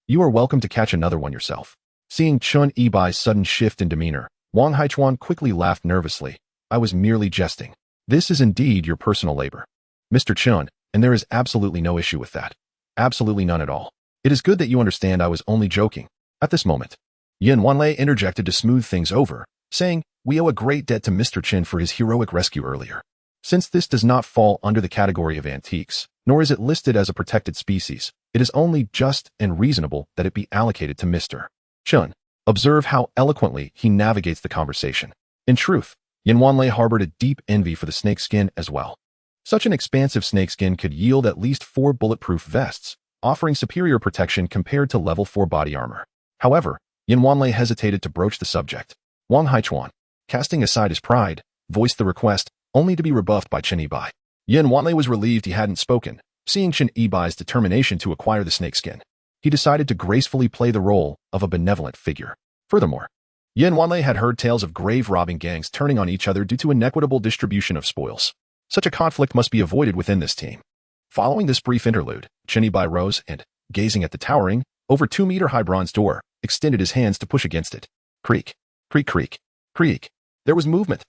you are welcome to catch another one yourself." Seeing Qin Yibai's sudden shift in demeanor, Wang Haichuan quickly laughed nervously. "I was merely jesting. This is indeed your personal labor, Mr. Chun, and there is absolutely no issue with that. Absolutely none at all. It is good that you understand I was only joking." At this moment, Yin Wanlei interjected to smooth things over, saying, "We owe a great debt to Mr. Qin for his heroic rescue earlier. Since this does not fall under the category of antiques, nor is it listed as a protected species, it is only just and reasonable that it be allocated to Mr. Chun." Observe how eloquently he navigates the conversation. In truth, Yin Wanlei harbored a deep envy for the snakeskin as well. Such an expansive snakeskin could yield at least 4 bulletproof vests, offering superior protection compared to level 4 body armor. However, Yin Wanlei hesitated to broach the subject. Wang Haichuan, casting aside his pride, voiced the request, only to be rebuffed by Qin Yibai. Yin Wanlei was relieved he hadn't spoken. Seeing Qin Yibai's determination to acquire the snakeskin, he decided to gracefully play the role of a benevolent figure. Furthermore, Yin Wanlei had heard tales of grave robbing gangs turning on each other due to inequitable distribution of spoils. Such a conflict must be avoided within this team. Following this brief interlude, Qin Yibai rose and, gazing at the towering, over 2-meter-high bronze door, extended his hands to push against it. Creak, creak, creak, creak. There was movement.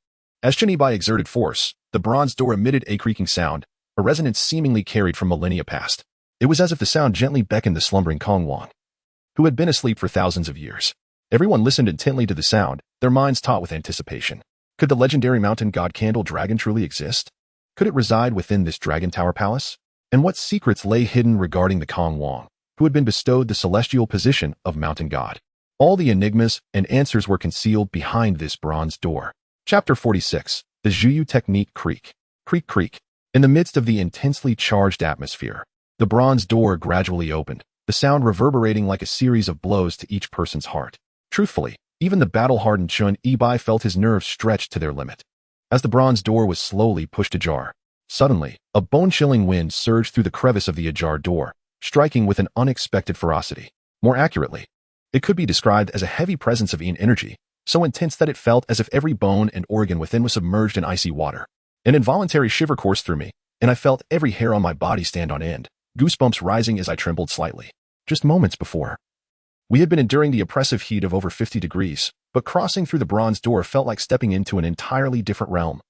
As Qin Yibai exerted force, the bronze door emitted a creaking sound, a resonance seemingly carried from millennia past. It was as if the sound gently beckoned the slumbering Kong Wang, who had been asleep for thousands of years. Everyone listened intently to the sound, their minds taut with anticipation. Could the legendary mountain god Candle Dragon truly exist? Could it reside within this Dragon Tower Palace? And what secrets lay hidden regarding the Kong Wang, who had been bestowed the celestial position of mountain god? All the enigmas and answers were concealed behind this bronze door. Chapter 46. The Zhuyu Technique. Creak. Creak, creak. In the midst of the intensely charged atmosphere, the bronze door gradually opened, the sound reverberating like a series of blows to each person's heart. Truthfully, even the battle-hardened Qin Yibai felt his nerves stretched to their limit. As the bronze door was slowly pushed ajar, suddenly, a bone-chilling wind surged through the crevice of the ajar door, striking with an unexpected ferocity. More accurately, it could be described as a heavy presence of yin energy, so intense that it felt as if every bone and organ within was submerged in icy water. An involuntary shiver coursed through me, and I felt every hair on my body stand on end, goosebumps rising as I trembled slightly. Just moments before, we had been enduring the oppressive heat of over 50 degrees, but crossing through the bronze door felt like stepping into an entirely different realm.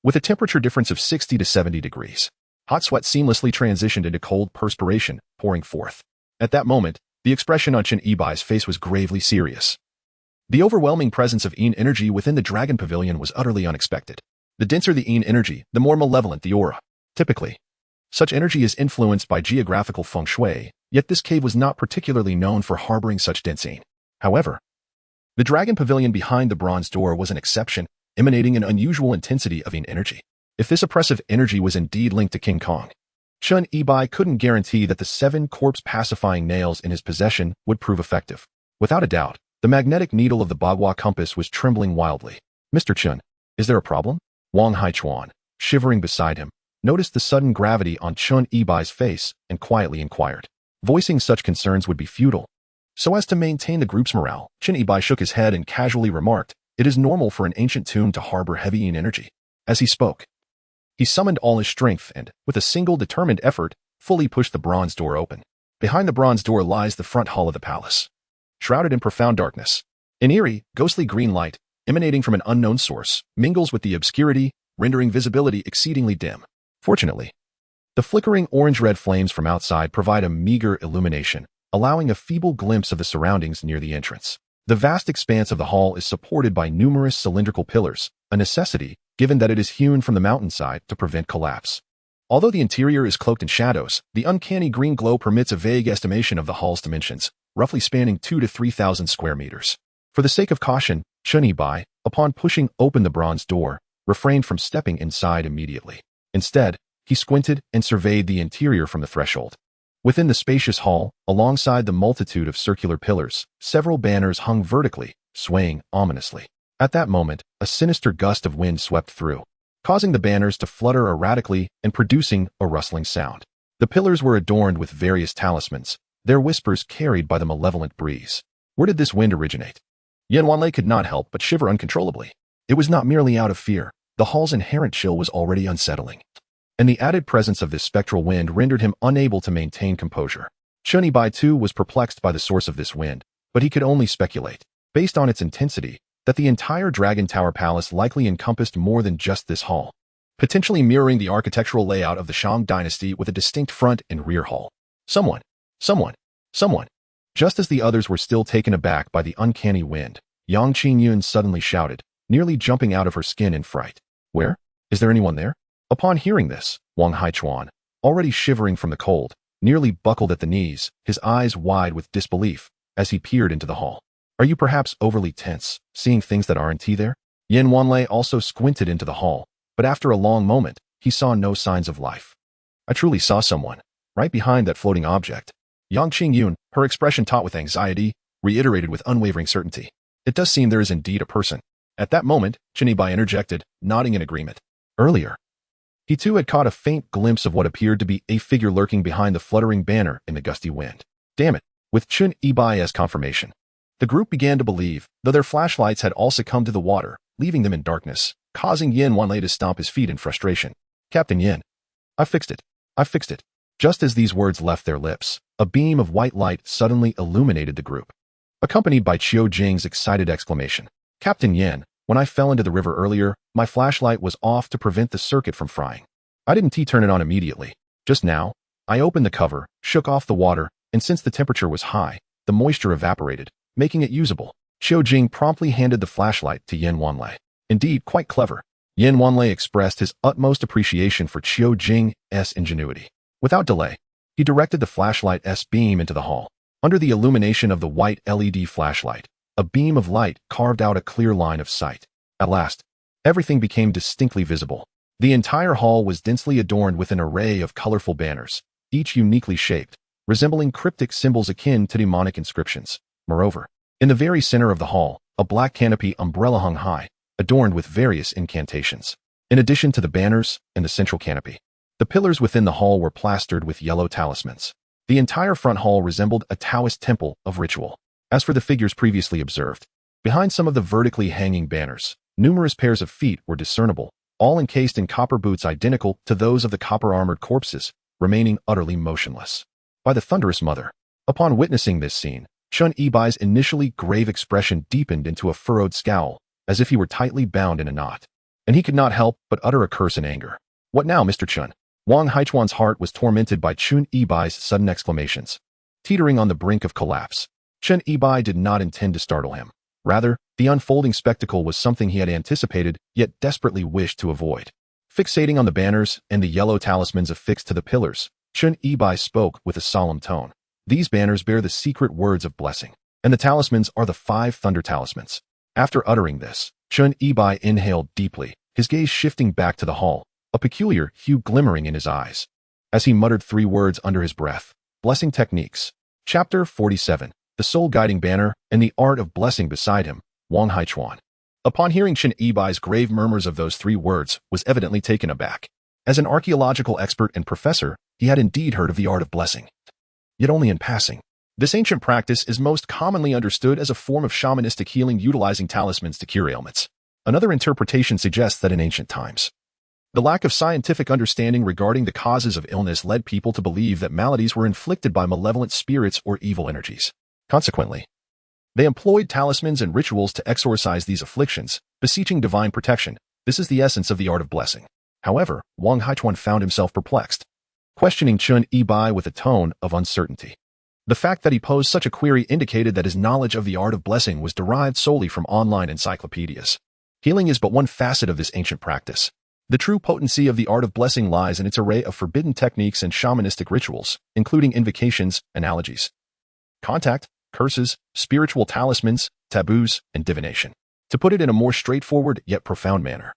With a temperature difference of 60 to 70 degrees, hot sweat seamlessly transitioned into cold perspiration, pouring forth. At that moment, the expression on Qin Yibai's face was gravely serious. The overwhelming presence of yin energy within the Dragon Pavilion was utterly unexpected. The denser the yin energy, the more malevolent the aura. Typically, such energy is influenced by geographical feng shui, yet this cave was not particularly known for harboring such dense yin. However, the Dragon Pavilion behind the bronze door was an exception, emanating an unusual intensity of yin energy. If this oppressive energy was indeed linked to King Kong, Qin Yibai couldn't guarantee that the 7 corpse-pacifying nails in his possession would prove effective. Without a doubt, the magnetic needle of the Bagua compass was trembling wildly. "Mr. Qin, is there a problem?" Wang Haichuan, shivering beside him, noticed the sudden gravity on Chun Yibai's face and quietly inquired. Voicing such concerns would be futile. So as to maintain the group's morale, Chun Yibai shook his head and casually remarked, "It is normal for an ancient tomb to harbor heavy yin energy." As he spoke, he summoned all his strength and, with a single determined effort, fully pushed the bronze door open. Behind the bronze door lies the front hall of the palace, shrouded in profound darkness. An eerie, ghostly green light, emanating from an unknown source, mingles with the obscurity, rendering visibility exceedingly dim. Fortunately, the flickering orange-red flames from outside provide a meager illumination, allowing a feeble glimpse of the surroundings near the entrance. The vast expanse of the hall is supported by numerous cylindrical pillars, a necessity given that it is hewn from the mountainside to prevent collapse. Although the interior is cloaked in shadows, the uncanny green glow permits a vague estimation of the hall's dimensions, roughly spanning 2,000 to 3,000 square meters. For the sake of caution, Chun Yibai, upon pushing open the bronze door, refrained from stepping inside immediately. Instead, he squinted and surveyed the interior from the threshold. Within the spacious hall, alongside the multitude of circular pillars, several banners hung vertically, swaying ominously. At that moment, a sinister gust of wind swept through, causing the banners to flutter erratically and producing a rustling sound. The pillars were adorned with various talismans, their whispers carried by the malevolent breeze. Where did this wind originate? Yan Wanlei could not help but shiver uncontrollably. It was not merely out of fear. The hall's inherent chill was already unsettling, and the added presence of this spectral wind rendered him unable to maintain composure. Chun Yibai too was perplexed by the source of this wind, but he could only speculate, based on its intensity, that the entire Dragon Tower Palace likely encompassed more than just this hall, potentially mirroring the architectural layout of the Shang dynasty with a distinct front and rear hall. Someone. Just as the others were still taken aback by the uncanny wind, Yang Qingyun suddenly shouted, nearly jumping out of her skin in fright. "Where? Is there anyone there?" Upon hearing this, Wang Haichuan, already shivering from the cold, nearly buckled at the knees, his eyes wide with disbelief, as he peered into the hall. "Are you perhaps overly tense, seeing things that aren't there?" Yan Wanlei also squinted into the hall, but after a long moment, he saw no signs of life. "I truly saw someone, right behind that floating object." Yang Qingyun, her expression taut with anxiety, reiterated with unwavering certainty. "It does seem there is indeed a person." At that moment, Chun Yibai interjected, nodding in agreement. Earlier, he too had caught a faint glimpse of what appeared to be a figure lurking behind the fluttering banner in the gusty wind. Damn it! With Chun Yibai as confirmation, the group began to believe, though their flashlights had all succumbed to the water, leaving them in darkness, causing Yan Wanlei to stomp his feet in frustration. "Captain Yin, I fixed it. Just as these words left their lips, a beam of white light suddenly illuminated the group, accompanied by Qiu Jing's excited exclamation. "Captain Yin, when I fell into the river earlier, my flashlight was off to prevent the circuit from frying. I didn't turn it on immediately. Just now, I opened the cover, shook off the water, and since the temperature was high, the moisture evaporated, making it usable." Qiu Jing promptly handed the flashlight to Yan Wanlei. Indeed, quite clever. Yan Wanlei expressed his utmost appreciation for Qiu Jing's ingenuity. Without delay, he directed the flashlight's beam into the hall. Under the illumination of the white LED flashlight, a beam of light carved out a clear line of sight. At last, everything became distinctly visible. The entire hall was densely adorned with an array of colorful banners, each uniquely shaped, resembling cryptic symbols akin to demonic inscriptions. Moreover, in the very center of the hall, a black canopy umbrella hung high, adorned with various incantations. In addition to the banners and the central canopy, the pillars within the hall were plastered with yellow talismans. The entire front hall resembled a Taoist temple of ritual. As for the figures previously observed, behind some of the vertically hanging banners, numerous pairs of feet were discernible, all encased in copper boots identical to those of the copper-armored corpses, remaining utterly motionless. By the thunderous mother! Upon witnessing this scene, Chun Yibai's initially grave expression deepened into a furrowed scowl, as if he were tightly bound in a knot, and he could not help but utter a curse in anger. "What now, Mr. Chun?" Wang Haichuan's heart was tormented by Chun Yibai's sudden exclamations. Teetering on the brink of collapse, Chun Yibai did not intend to startle him. Rather, the unfolding spectacle was something he had anticipated, yet desperately wished to avoid. Fixating on the banners and the yellow talismans affixed to the pillars, Chun Yibai spoke with a solemn tone. "These banners bear the secret words of blessing, and the talismans are the 5 thunder talismans." After uttering this, Chun Yibai inhaled deeply, his gaze shifting back to the hall, a peculiar hue glimmering in his eyes. As he muttered 3 words under his breath, "Blessing techniques." Chapter 47, The Soul Guiding Banner and the Art of Blessing beside him, Wang Haichuan, Upon hearing Chen Yibai's grave murmurs of those 3 words, was evidently taken aback. As an archaeological expert and professor, he had indeed heard of the art of blessing, yet only in passing. This ancient practice is most commonly understood as a form of shamanistic healing utilizing talismans to cure ailments. Another interpretation suggests that in ancient times, the lack of scientific understanding regarding the causes of illness led people to believe that maladies were inflicted by malevolent spirits or evil energies. Consequently, they employed talismans and rituals to exorcise these afflictions, beseeching divine protection. This is the essence of the art of blessing. However, Wang Haichuan found himself perplexed, questioning Chen Yibai with a tone of uncertainty. The fact that he posed such a query indicated that his knowledge of the art of blessing was derived solely from online encyclopedias. Healing is but one facet of this ancient practice. The true potency of the art of blessing lies in its array of forbidden techniques and shamanistic rituals, including invocations, analogies, contact, curses, spiritual talismans, taboos, and divination. To put it in a more straightforward yet profound manner,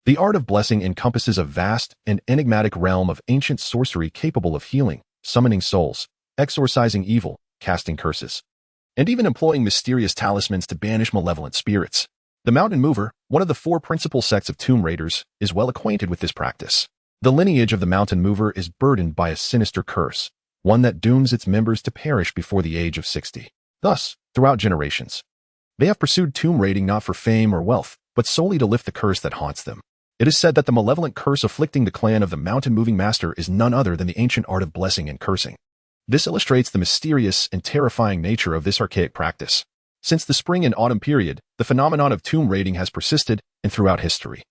the art of blessing encompasses a vast and enigmatic realm of ancient sorcery capable of healing, summoning souls, exorcising evil, casting curses, and even employing mysterious talismans to banish malevolent spirits. The Mountain Mover, one of the 4 principal sects of tomb raiders, is well acquainted with this practice. The lineage of the Mountain Mover is burdened by a sinister curse, one that dooms its members to perish before the age of 60. Thus, throughout generations, they have pursued tomb raiding not for fame or wealth, but solely to lift the curse that haunts them. It is said that the malevolent curse afflicting the clan of the mountain-moving master is none other than the ancient art of blessing and cursing. This illustrates the mysterious and terrifying nature of this archaic practice. Since the spring and autumn period, the phenomenon of tomb raiding has persisted and throughout history.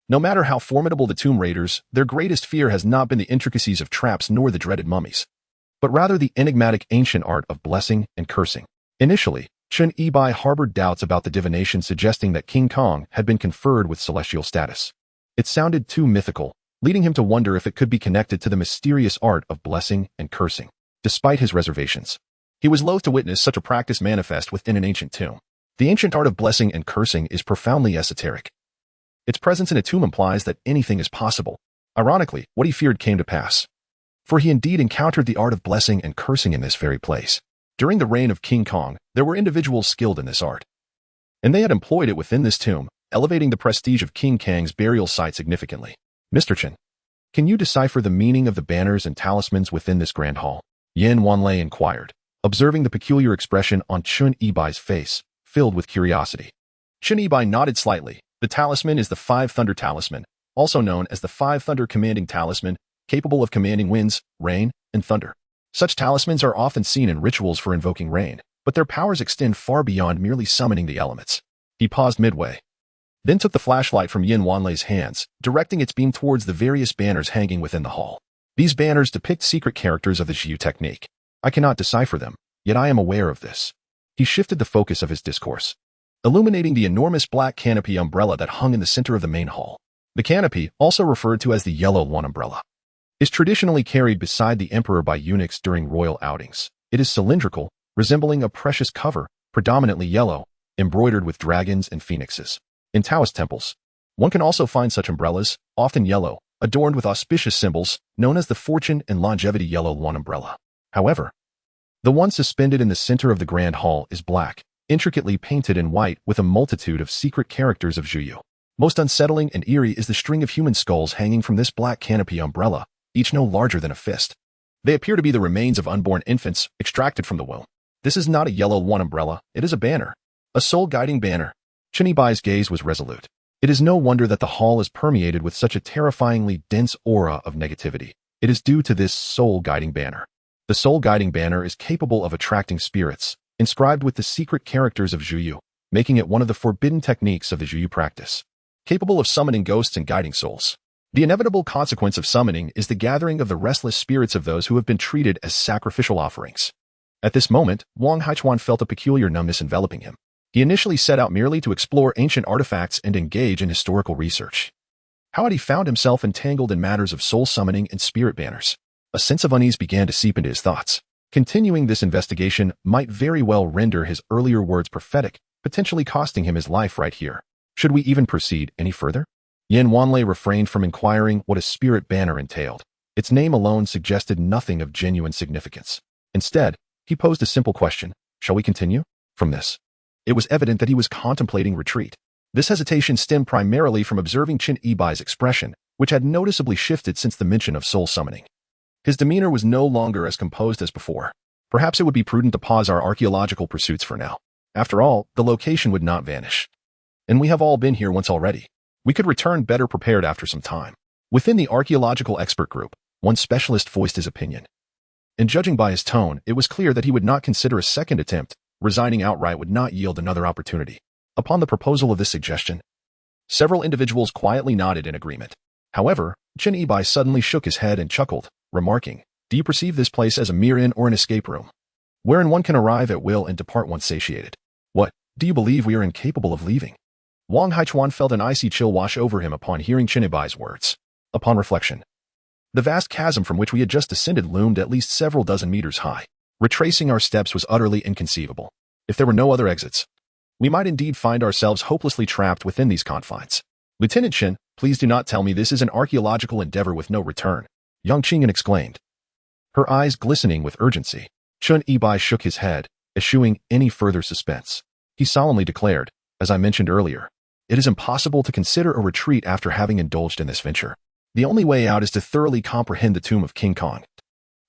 No matter how formidable the tomb raiders, their greatest fear has not been the intricacies of traps nor the dreaded mummies, but rather the enigmatic ancient art of blessing and cursing. Initially, Chen Yibai harbored doubts about the divination suggesting that King Kong had been conferred with celestial status. It sounded too mythical, leading him to wonder if it could be connected to the mysterious art of blessing and cursing. Despite his reservations, he was loath to witness such a practice manifest within an ancient tomb. The ancient art of blessing and cursing is profoundly esoteric. Its presence in a tomb implies that anything is possible. Ironically, what he feared came to pass, for he indeed encountered the art of blessing and cursing in this very place. During the reign of King Kong, there were individuals skilled in this art, and they had employed it within this tomb, elevating the prestige of King Kang's burial site significantly. Mr. Chen, can you decipher the meaning of the banners and talismans within this grand hall? Yan Wanlei inquired, observing the peculiar expression on Chen Yibai's face, filled with curiosity. Chen Yibai nodded slightly. The talisman is the 5 Thunder Talisman, also known as the 5 Thunder Commanding Talisman, capable of commanding winds, rain, and thunder. Such talismans are often seen in rituals for invoking rain, but their powers extend far beyond merely summoning the elements. He paused midway, then took the flashlight from Yin Wanlei's hands, directing its beam towards the various banners hanging within the hall. These banners depict secret characters of the Xiu technique. I cannot decipher them, yet I am aware of this. He shifted the focus of his discourse, illuminating the enormous black canopy umbrella that hung in the center of the main hall. The canopy, also referred to as the Yellow One umbrella, is traditionally carried beside the emperor by eunuchs during royal outings. It is cylindrical, resembling a precious cover, predominantly yellow, embroidered with dragons and phoenixes. In Taoist temples, one can also find such umbrellas, often yellow, adorned with auspicious symbols, known as the Fortune and Longevity Yellow One umbrella. However, the one suspended in the center of the grand hall is black, intricately painted in white with a multitude of secret characters of Zhuyu. Most unsettling and eerie is the string of human skulls hanging from this black canopy umbrella, each no larger than a fist. They appear to be the remains of unborn infants extracted from the womb. This is not a Yellow One umbrella, it is a banner. A soul-guiding banner. Chen Yibai's gaze was resolute. It is no wonder that the hall is permeated with such a terrifyingly dense aura of negativity. It is due to this soul-guiding banner. The soul-guiding banner is capable of attracting spirits, inscribed with the secret characters of Zhuyu, making it one of the forbidden techniques of the Zhuyu practice, capable of summoning ghosts and guiding souls. The inevitable consequence of summoning is the gathering of the restless spirits of those who have been treated as sacrificial offerings. At this moment, Wang Haichuan felt a peculiar numbness enveloping him. He initially set out merely to explore ancient artifacts and engage in historical research. How had he found himself entangled in matters of soul summoning and spirit banners? A sense of unease began to seep into his thoughts. Continuing this investigation might very well render his earlier words prophetic, potentially costing him his life right here. Should we even proceed any further? Yan Wanlei refrained from inquiring what a spirit banner entailed. Its name alone suggested nothing of genuine significance. Instead, he posed a simple question. Shall we continue? From this, it was evident that he was contemplating retreat. This hesitation stemmed primarily from observing Qin Yibai's expression, which had noticeably shifted since the mention of soul summoning. His demeanor was no longer as composed as before. Perhaps it would be prudent to pause our archaeological pursuits for now. After all, the location would not vanish. And we have all been here once already. We could return better prepared after some time. Within the archaeological expert group, one specialist voiced his opinion. And judging by his tone, it was clear that he would not consider a second attempt. Resigning outright would not yield another opportunity. Upon the proposal of this suggestion, several individuals quietly nodded in agreement. However, Qin Yibai suddenly shook his head and chuckled, remarking, "Do you perceive this place as a mere inn or an escape room, wherein one can arrive at will and depart once satiated? What, do you believe we are incapable of leaving?" Wang Haichuan felt an icy chill wash over him upon hearing Qin Yibai's words. Upon reflection, the vast chasm from which we had just descended loomed at least several dozen meters high. Retracing our steps was utterly inconceivable. If there were no other exits, we might indeed find ourselves hopelessly trapped within these confines. "Lieutenant Qin, please do not tell me this is an archaeological endeavor with no return," Yang Qingyan exclaimed, her eyes glistening with urgency. Qin Yibai shook his head, eschewing any further suspense. He solemnly declared, "As I mentioned earlier, it is impossible to consider a retreat after having indulged in this venture. The only way out is to thoroughly comprehend the tomb of King Kong,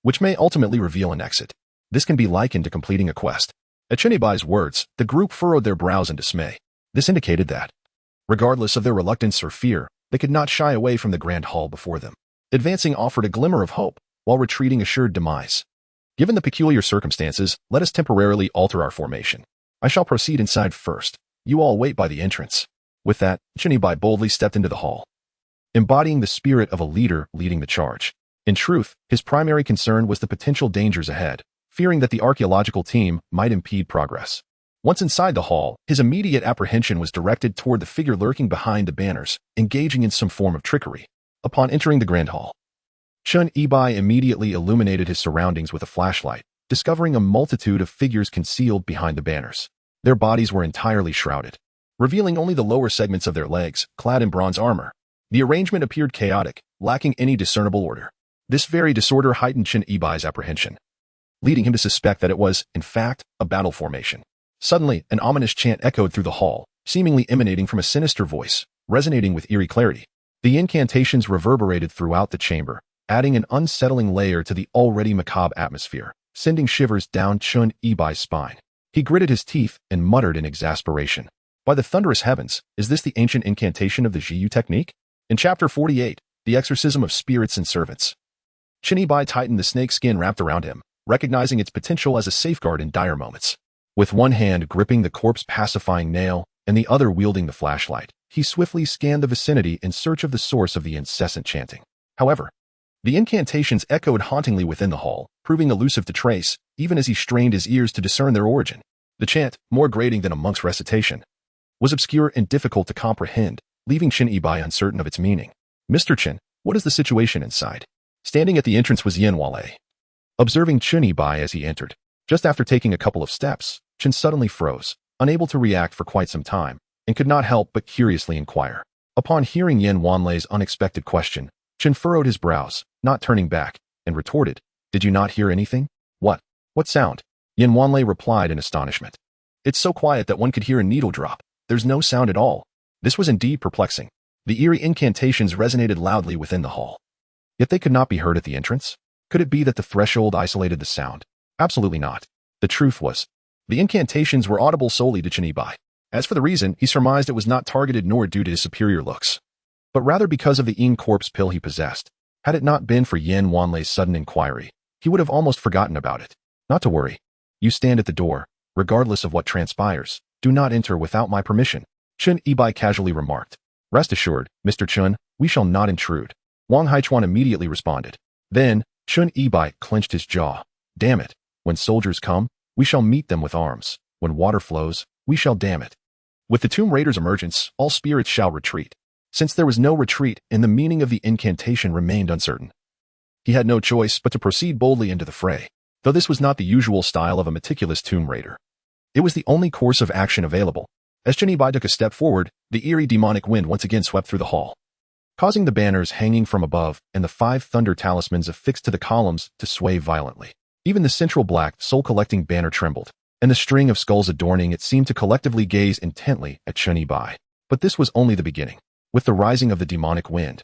which may ultimately reveal an exit. This can be likened to completing a quest." At Qin Yibai's words, the group furrowed their brows in dismay. This indicated that, regardless of their reluctance or fear, they could not shy away from the grand hall before them. Advancing offered a glimmer of hope, while retreating assured demise. "Given the peculiar circumstances, let us temporarily alter our formation. I shall proceed inside first. You all wait by the entrance." With that, Qin Yibai boldly stepped into the hall, embodying the spirit of a leader leading the charge. In truth, his primary concern was the potential dangers ahead, fearing that the archaeological team might impede progress. Once inside the hall, his immediate apprehension was directed toward the figure lurking behind the banners, engaging in some form of trickery. Upon entering the grand hall, Qin Yibai immediately illuminated his surroundings with a flashlight, discovering a multitude of figures concealed behind the banners. Their bodies were entirely shrouded, revealing only the lower segments of their legs, clad in bronze armor. The arrangement appeared chaotic, lacking any discernible order. This very disorder heightened Qin Yibai's apprehension, leading him to suspect that it was, in fact, a battle formation. Suddenly, an ominous chant echoed through the hall, seemingly emanating from a sinister voice, resonating with eerie clarity. The incantations reverberated throughout the chamber, adding an unsettling layer to the already macabre atmosphere, sending shivers down Qin Yibai's spine. He gritted his teeth and muttered in exasperation, "By the thunderous heavens, is this the ancient incantation of the Jiyu technique?" In Chapter 48, The Exorcism of Spirits and Servants, Qin Yibai tightened the snake skin wrapped around him, recognizing its potential as a safeguard in dire moments. With one hand gripping the corpse-pacifying nail and the other wielding the flashlight, he swiftly scanned the vicinity in search of the source of the incessant chanting. However, the incantations echoed hauntingly within the hall, proving elusive to trace, even as he strained his ears to discern their origin. The chant, more grating than a monk's recitation, was obscure and difficult to comprehend, leaving Qin Yibai uncertain of its meaning. "Mr. Qin, what is the situation inside?" Standing at the entrance was Yan Wale. Observing Qin Yibai as he entered, just after taking a couple of steps, Qin suddenly froze, unable to react for quite some time, and could not help but curiously inquire. Upon hearing Yan Wanlei's unexpected question, Qin furrowed his brows, not turning back, and retorted, "Did you not hear anything?" What sound?" Yan Wanlei replied in astonishment. "It's so quiet that one could hear a needle drop. There's no sound at all." This was indeed perplexing. The eerie incantations resonated loudly within the hall, yet they could not be heard at the entrance. Could it be that the threshold isolated the sound? Absolutely not. The truth was, the incantations were audible solely to Qin Yibai. As for the reason, he surmised it was not targeted nor due to his superior looks, but rather because of the Yin corpse pill he possessed. Had it not been for Yan Wanlei's sudden inquiry, he would have almost forgotten about it. "Not to worry. You stand at the door. Regardless of what transpires, do not enter without my permission," Qin Yibai casually remarked. "Rest assured, Mr. Qin, we shall not intrude," Wang Haichuan immediately responded. Then, Qin Yibai clenched his jaw. "Damn it. When soldiers come, we shall meet them with arms. When water flows, we shall dam it." With the Tomb Raider's emergence, all spirits shall retreat. Since there was no retreat and the meaning of the incantation remained uncertain, he had no choice but to proceed boldly into the fray. Though this was not the usual style of a meticulous Tomb Raider, it was the only course of action available. As Qin Yibai took a step forward, the eerie demonic wind once again swept through the hall, causing the banners hanging from above and the 5 thunder talismans affixed to the columns to sway violently. Even the central black, soul-collecting banner trembled, and the string of skulls adorning it seemed to collectively gaze intently at Qin Yibai. But this was only the beginning. With the rising of the demonic wind,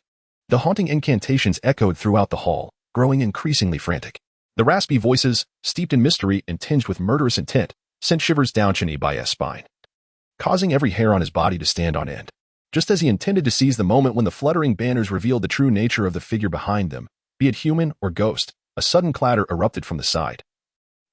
the haunting incantations echoed throughout the hall, growing increasingly frantic. The raspy voices, steeped in mystery and tinged with murderous intent, sent shivers down Chen Yibai's spine, causing every hair on his body to stand on end. Just as he intended to seize the moment when the fluttering banners revealed the true nature of the figure behind them, be it human or ghost, a sudden clatter erupted from the side.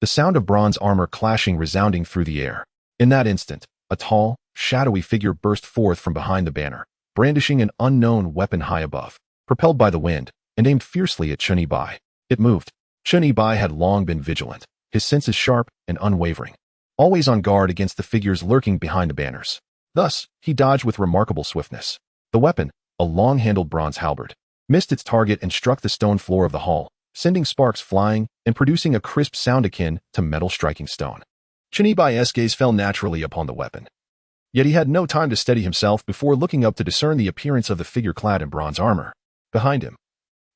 The sound of bronze armor clashing resounding through the air. In that instant, a tall, shadowy figure burst forth from behind the banner, brandishing an unknown weapon high above, propelled by the wind, and aimed fiercely at Chen Yibai. It moved. Chen Yibai had long been vigilant, his senses sharp and unwavering, always on guard against the figures lurking behind the banners. Thus, he dodged with remarkable swiftness. The weapon, a long-handled bronze halberd, missed its target and struck the stone floor of the hall, sending sparks flying and producing a crisp sound akin to metal striking stone. Chen Yibai's gaze fell naturally upon the weapon. Yet he had no time to steady himself before looking up to discern the appearance of the figure clad in bronze armor. Behind him,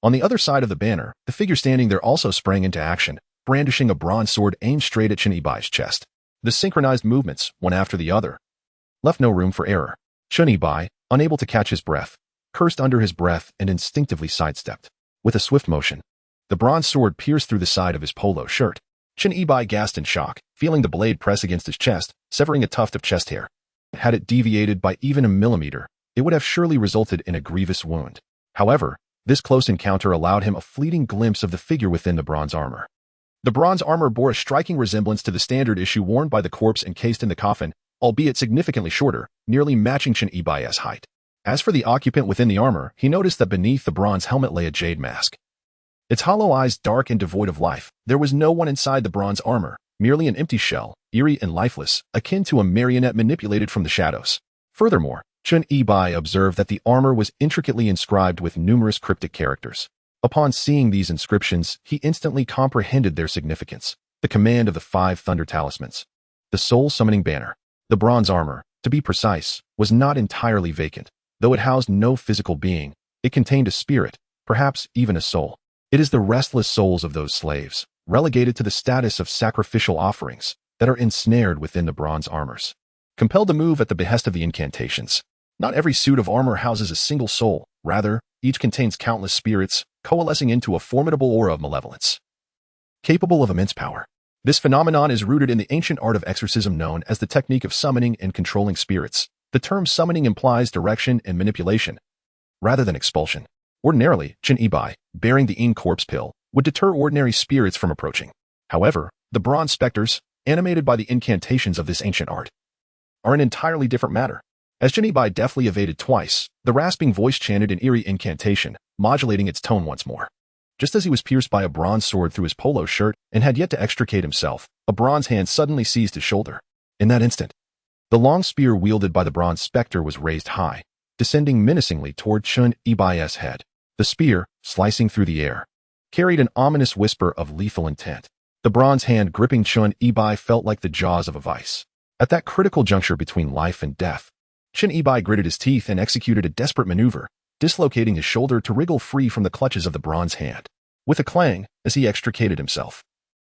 on the other side of the banner, the figure standing there also sprang into action, brandishing a bronze sword aimed straight at Chen Yibai's chest. The synchronized movements, one after the other, left no room for error. Chen Yibai, unable to catch his breath, cursed under his breath and instinctively sidestepped. With a swift motion, the bronze sword pierced through the side of his polo shirt. Chen Yibai gasped in shock, feeling the blade press against his chest, severing a tuft of chest hair. Had it deviated by even a millimeter, it would have surely resulted in a grievous wound. However, this close encounter allowed him a fleeting glimpse of the figure within the bronze armor. The bronze armor bore a striking resemblance to the standard issue worn by the corpse encased in the coffin, albeit significantly shorter, nearly matching Chen Yibai's height. As for the occupant within the armor, he noticed that beneath the bronze helmet lay a jade mask. Its hollow eyes dark and devoid of life, there was no one inside the bronze armor, merely an empty shell, eerie and lifeless, akin to a marionette manipulated from the shadows. Furthermore, Chen Yibai observed that the armor was intricately inscribed with numerous cryptic characters. Upon seeing these inscriptions, he instantly comprehended their significance. The command of the 5 thunder talismans. The soul summoning banner. The bronze armor, to be precise, was not entirely vacant. Though it housed no physical being, it contained a spirit, perhaps even a soul. It is the restless souls of those slaves, relegated to the status of sacrificial offerings, that are ensnared within the bronze armors, compelled to move at the behest of the incantations. Not every suit of armor houses a single soul, rather, each contains countless spirits, coalescing into a formidable aura of malevolence, capable of immense power. This phenomenon is rooted in the ancient art of exorcism known as the technique of summoning and controlling spirits. The term summoning implies direction and manipulation, rather than expulsion. Ordinarily, Chen Yibai, bearing the Yin corpse pill, would deter ordinary spirits from approaching. However, the bronze specters, animated by the incantations of this ancient art, are an entirely different matter. As Chen Yibai deftly evaded twice, the rasping voice chanted an eerie incantation, modulating its tone once more. Just as he was pierced by a bronze sword through his polo shirt and had yet to extricate himself, a bronze hand suddenly seized his shoulder. In that instant, the long spear wielded by the bronze specter was raised high, descending menacingly toward Chen Yibai's head. The spear, slicing through the air, carried an ominous whisper of lethal intent. The bronze hand gripping Chen Yibai felt like the jaws of a vice. At that critical juncture between life and death, Chen Yibai gritted his teeth and executed a desperate maneuver, dislocating his shoulder to wriggle free from the clutches of the bronze hand. With a clang, as he extricated himself,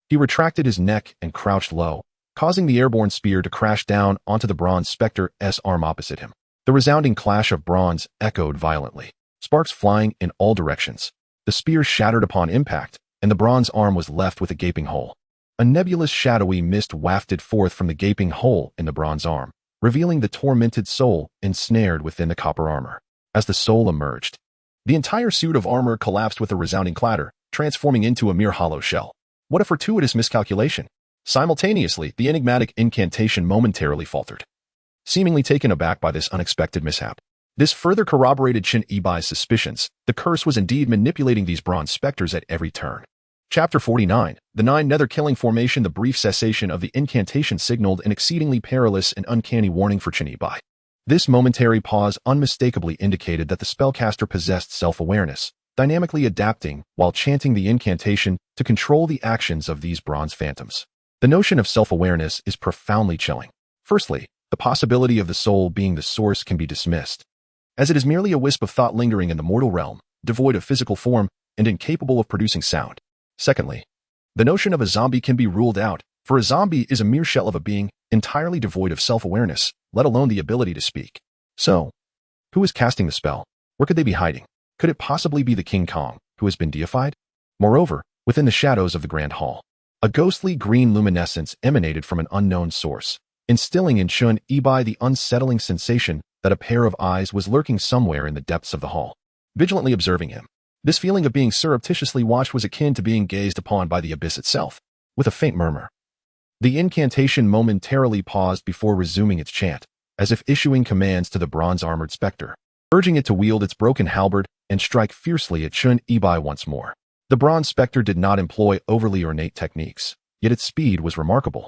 he retracted his neck and crouched low, causing the airborne spear to crash down onto the bronze specter's arm opposite him. The resounding clash of bronze echoed violently, sparks flying in all directions. The spear shattered upon impact, and the bronze arm was left with a gaping hole. A nebulous shadowy mist wafted forth from the gaping hole in the bronze arm, revealing the tormented soul ensnared within the copper armor. As the soul emerged, the entire suit of armor collapsed with a resounding clatter, transforming into a mere hollow shell. What a fortuitous miscalculation! Simultaneously, the enigmatic incantation momentarily faltered, seemingly taken aback by this unexpected mishap. This further corroborated Chen Yibai's suspicions. The curse was indeed manipulating these bronze specters at every turn. Chapter 49. The 9 Nether Killing Formation. The brief cessation of the incantation signaled an exceedingly perilous and uncanny warning for Chen Yibai. This momentary pause unmistakably indicated that the spellcaster possessed self-awareness, dynamically adapting while chanting the incantation to control the actions of these bronze phantoms. The notion of self-awareness is profoundly chilling. Firstly, the possibility of the soul being the source can be dismissed, as it is merely a wisp of thought lingering in the mortal realm, devoid of physical form and incapable of producing sound. Secondly, the notion of a zombie can be ruled out, for a zombie is a mere shell of a being entirely devoid of self-awareness, let alone the ability to speak. So, who is casting the spell? Where could they be hiding? Could it possibly be the King Kong, who has been deified? Moreover, within the shadows of the Grand Hall, a ghostly green luminescence emanated from an unknown source, instilling in Chun Ibai the unsettling sensation that a pair of eyes was lurking somewhere in the depths of the hall, vigilantly observing him. This feeling of being surreptitiously watched was akin to being gazed upon by the abyss itself. With a faint murmur, the incantation momentarily paused before resuming its chant, as if issuing commands to the bronze-armored spectre, urging it to wield its broken halberd and strike fiercely at Chun Ibai once more. The bronze spectre did not employ overly ornate techniques, yet its speed was remarkable.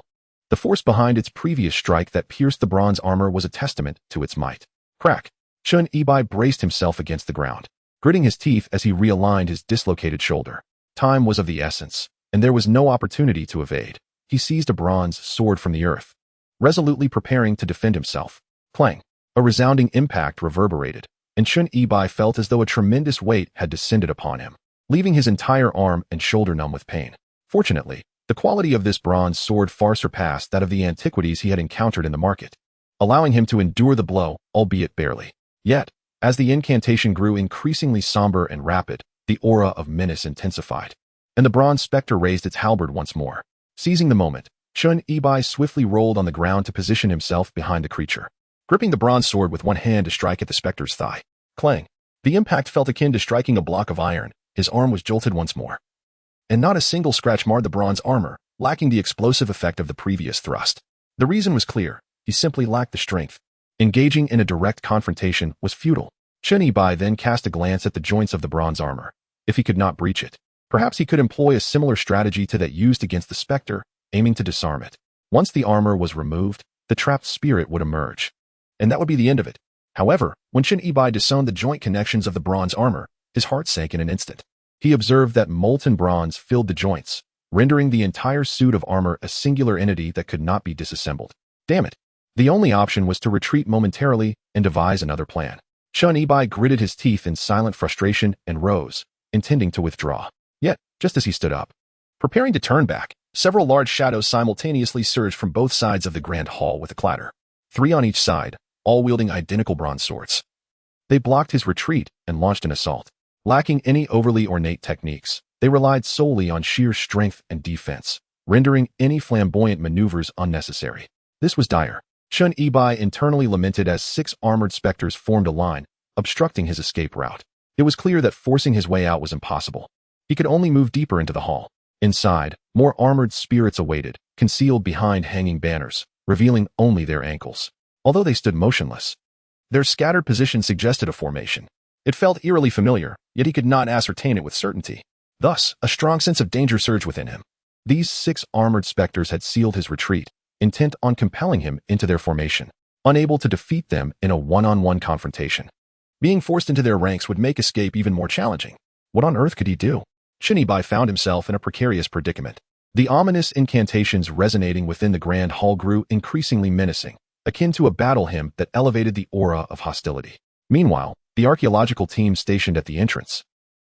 The force behind its previous strike that pierced the bronze armor was a testament to its might. Crack! Chun Ibai braced himself against the ground, gritting his teeth as he realigned his dislocated shoulder. Time was of the essence, and there was no opportunity to evade. He seized a bronze sword from the earth, resolutely preparing to defend himself. Clang! A resounding impact reverberated, and Chun Ibai felt as though a tremendous weight had descended upon him, leaving his entire arm and shoulder numb with pain. Fortunately, the quality of this bronze sword far surpassed that of the antiquities he had encountered in the market, allowing him to endure the blow, albeit barely. Yet, as the incantation grew increasingly somber and rapid, the aura of menace intensified, and the bronze spectre raised its halberd once more. Seizing the moment, Chun Ibai swiftly rolled on the ground to position himself behind the creature, gripping the bronze sword with one hand to strike at the spectre's thigh. Clang! The impact felt akin to striking a block of iron. His arm was jolted once more, and not a single scratch marred the bronze armor, lacking the explosive effect of the previous thrust. The reason was clear. He simply lacked the strength. Engaging in a direct confrontation was futile. Chun Ibai then cast a glance at the joints of the bronze armor. If he could not breach it, perhaps he could employ a similar strategy to that used against the spectre, aiming to disarm it. Once the armor was removed, the trapped spirit would emerge, and that would be the end of it. However, when Chun Ibai disowned the joint connections of the bronze armor, his heart sank in an instant. He observed that molten bronze filled the joints, rendering the entire suit of armor a singular entity that could not be disassembled. Damn it! The only option was to retreat momentarily and devise another plan. Chun Ibai gritted his teeth in silent frustration and rose, intending to withdraw. Yet, just as he stood up, preparing to turn back, several large shadows simultaneously surged from both sides of the grand hall with a clatter. 3 on each side, all wielding identical bronze swords. They blocked his retreat and launched an assault. Lacking any overly ornate techniques, they relied solely on sheer strength and defense, rendering any flamboyant maneuvers unnecessary. This was dire. Chun Ibai internally lamented as 6 armored specters formed a line, obstructing his escape route. It was clear that forcing his way out was impossible. He could only move deeper into the hall. Inside, more armored spirits awaited, concealed behind hanging banners, revealing only their ankles. Although they stood motionless, their scattered position suggested a formation. It felt eerily familiar, yet he could not ascertain it with certainty. Thus, a strong sense of danger surged within him. These 6 armored specters had sealed his retreat, intent on compelling him into their formation, unable to defeat them in a one-on-one confrontation. Being forced into their ranks would make escape even more challenging. What on earth could he do? Chun Ibai found himself in a precarious predicament. The ominous incantations resonating within the grand hall grew increasingly menacing, akin to a battle hymn that elevated the aura of hostility. Meanwhile, the archaeological team stationed at the entrance,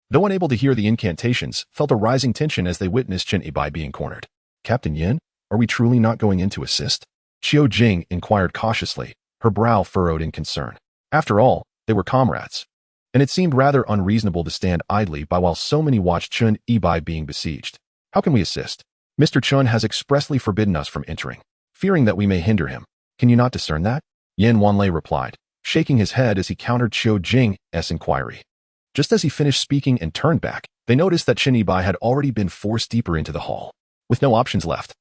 though unable to hear the incantations, felt a rising tension as they witnessed Chun Ibai being cornered. Captain Yin, are we truly not going in to assist? Qiu Jing inquired cautiously, her brow furrowed in concern. After all, they were comrades, and it seemed rather unreasonable to stand idly by while so many watched Chun Ibai being besieged. How can we assist? Mr. Chun has expressly forbidden us from entering, fearing that we may hinder him. Can you not discern that? Yin Wanlei replied, shaking his head as he countered Qiu Jing's inquiry. Just as he finished speaking and turned back, they noticed that Chun Ibai had already been forced deeper into the hall. With no options left,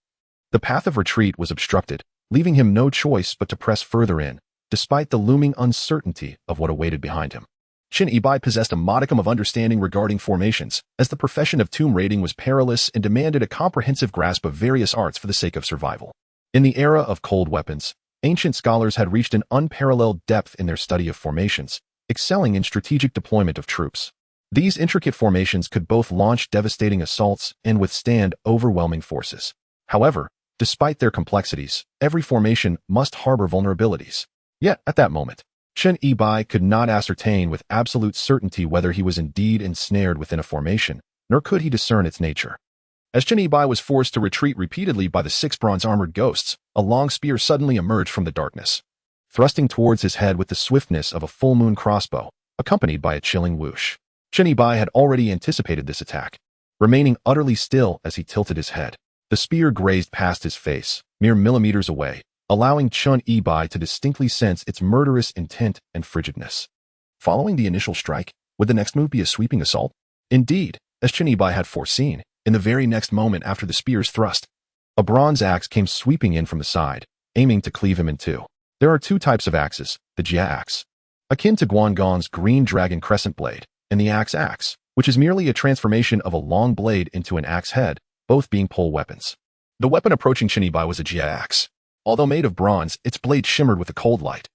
the path of retreat was obstructed, leaving him no choice but to press further in, despite the looming uncertainty of what awaited behind him. Chun Ibai possessed a modicum of understanding regarding formations, as the profession of tomb raiding was perilous and demanded a comprehensive grasp of various arts for the sake of survival. In the era of cold weapons, ancient scholars had reached an unparalleled depth in their study of formations, excelling in strategic deployment of troops. These intricate formations could both launch devastating assaults and withstand overwhelming forces. However, despite their complexities, every formation must harbor vulnerabilities. Yet, at that moment, Chun Ibai could not ascertain with absolute certainty whether he was indeed ensnared within a formation, nor could he discern its nature. As Chun Ibai was forced to retreat repeatedly by the 6 bronze-armored ghosts, a long spear suddenly emerged from the darkness. thrusting towards his head with the swiftness of a full-moon crossbow, accompanied by a chilling whoosh. Chen Yibai had already anticipated this attack. Remaining utterly still as he tilted his head, the spear grazed past his face, mere millimeters away, allowing Chen Yibai to distinctly sense its murderous intent and frigidness. Following the initial strike, would the next move be a sweeping assault? Indeed, as Chen Yibai had foreseen, in the very next moment after the spear's thrust, a bronze axe came sweeping in from the side, aiming to cleave him in two. There are two types of axes, the Jia axe, akin to Guangong's green dragon crescent blade, and the axe, which is merely a transformation of a long blade into an axe head, both being pole weapons. The weapon approaching Chen Yibai was a Jia axe. Although made of bronze, its blade shimmered with a cold light,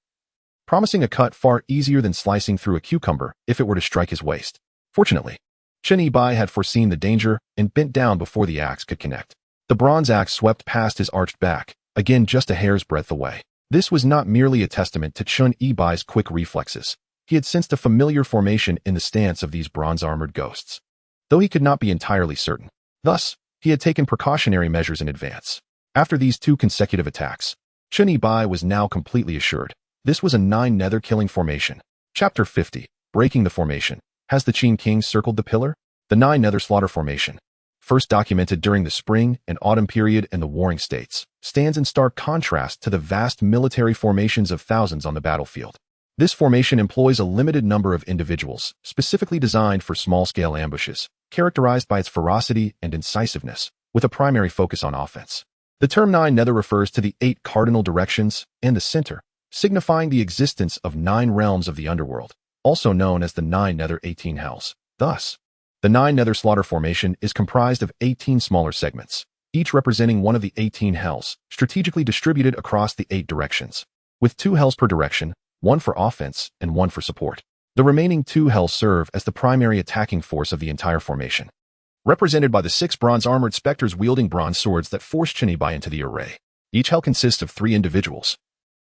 promising a cut far easier than slicing through a cucumber if it were to strike his waist. Fortunately, Chen Yibai had foreseen the danger and bent down before the axe could connect. The bronze axe swept past his arched back, again just a hair's breadth away. This was not merely a testament to Chen Yibai's quick reflexes. He had sensed a familiar formation in the stance of these bronze-armored ghosts, though he could not be entirely certain. Thus, he had taken precautionary measures in advance. After these two consecutive attacks, Chen Yibai was now completely assured. This was a 9 nether killing formation. Chapter 50. Breaking the formation. Has the Qin King circled the pillar? The 9 nether slaughter formation, first documented during the spring and autumn period in the Warring States, stands in stark contrast to the vast military formations of thousands on the battlefield. This formation employs a limited number of individuals, specifically designed for small-scale ambushes, characterized by its ferocity and incisiveness, with a primary focus on offense. The term 9 nether refers to the 8 cardinal directions and the center, signifying the existence of 9 realms of the underworld, also known as the 9 nether 18 hells. Thus, the 9 nether slaughter formation is comprised of 18 smaller segments, each representing one of the 18 hells, strategically distributed across the 8 directions, with 2 hells per direction, one for offense and one for support. The remaining 2 hells serve as the primary attacking force of the entire formation, represented by the 6 bronze-armored specters wielding bronze swords that force Chen Yibai into the array. Each hell consists of 3 individuals,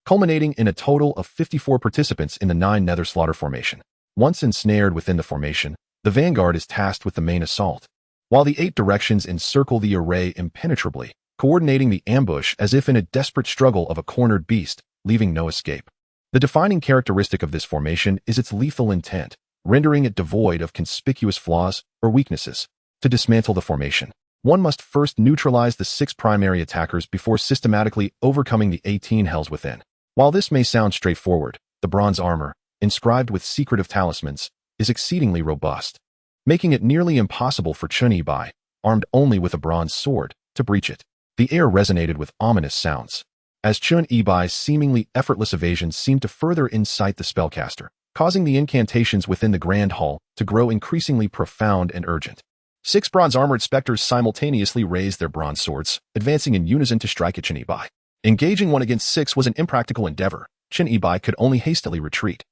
culminating in a total of 54 participants in the 9 nether slaughter formation. Once ensnared within the formation, the vanguard is tasked with the main assault, while the 8 directions encircle the array impenetrably, coordinating the ambush as if in a desperate struggle of a cornered beast, leaving no escape. The defining characteristic of this formation is its lethal intent, rendering it devoid of conspicuous flaws or weaknesses. To dismantle the formation, one must first neutralize the 6 primary attackers before systematically overcoming the 18 hells within. While this may sound straightforward, the bronze armor, inscribed with secretive talismans, is exceedingly robust, making it nearly impossible for Chen Yibai, armed only with a bronze sword, to breach it. The air resonated with ominous sounds, as Chen Yibai's seemingly effortless evasion seemed to further incite the spellcaster, causing the incantations within the grand hall to grow increasingly profound and urgent. 6 bronze-armored specters simultaneously raised their bronze swords, advancing in unison to strike at Chen Yibai. Engaging 1 against 6 was an impractical endeavor. Chen Yibai could only hastily retreat.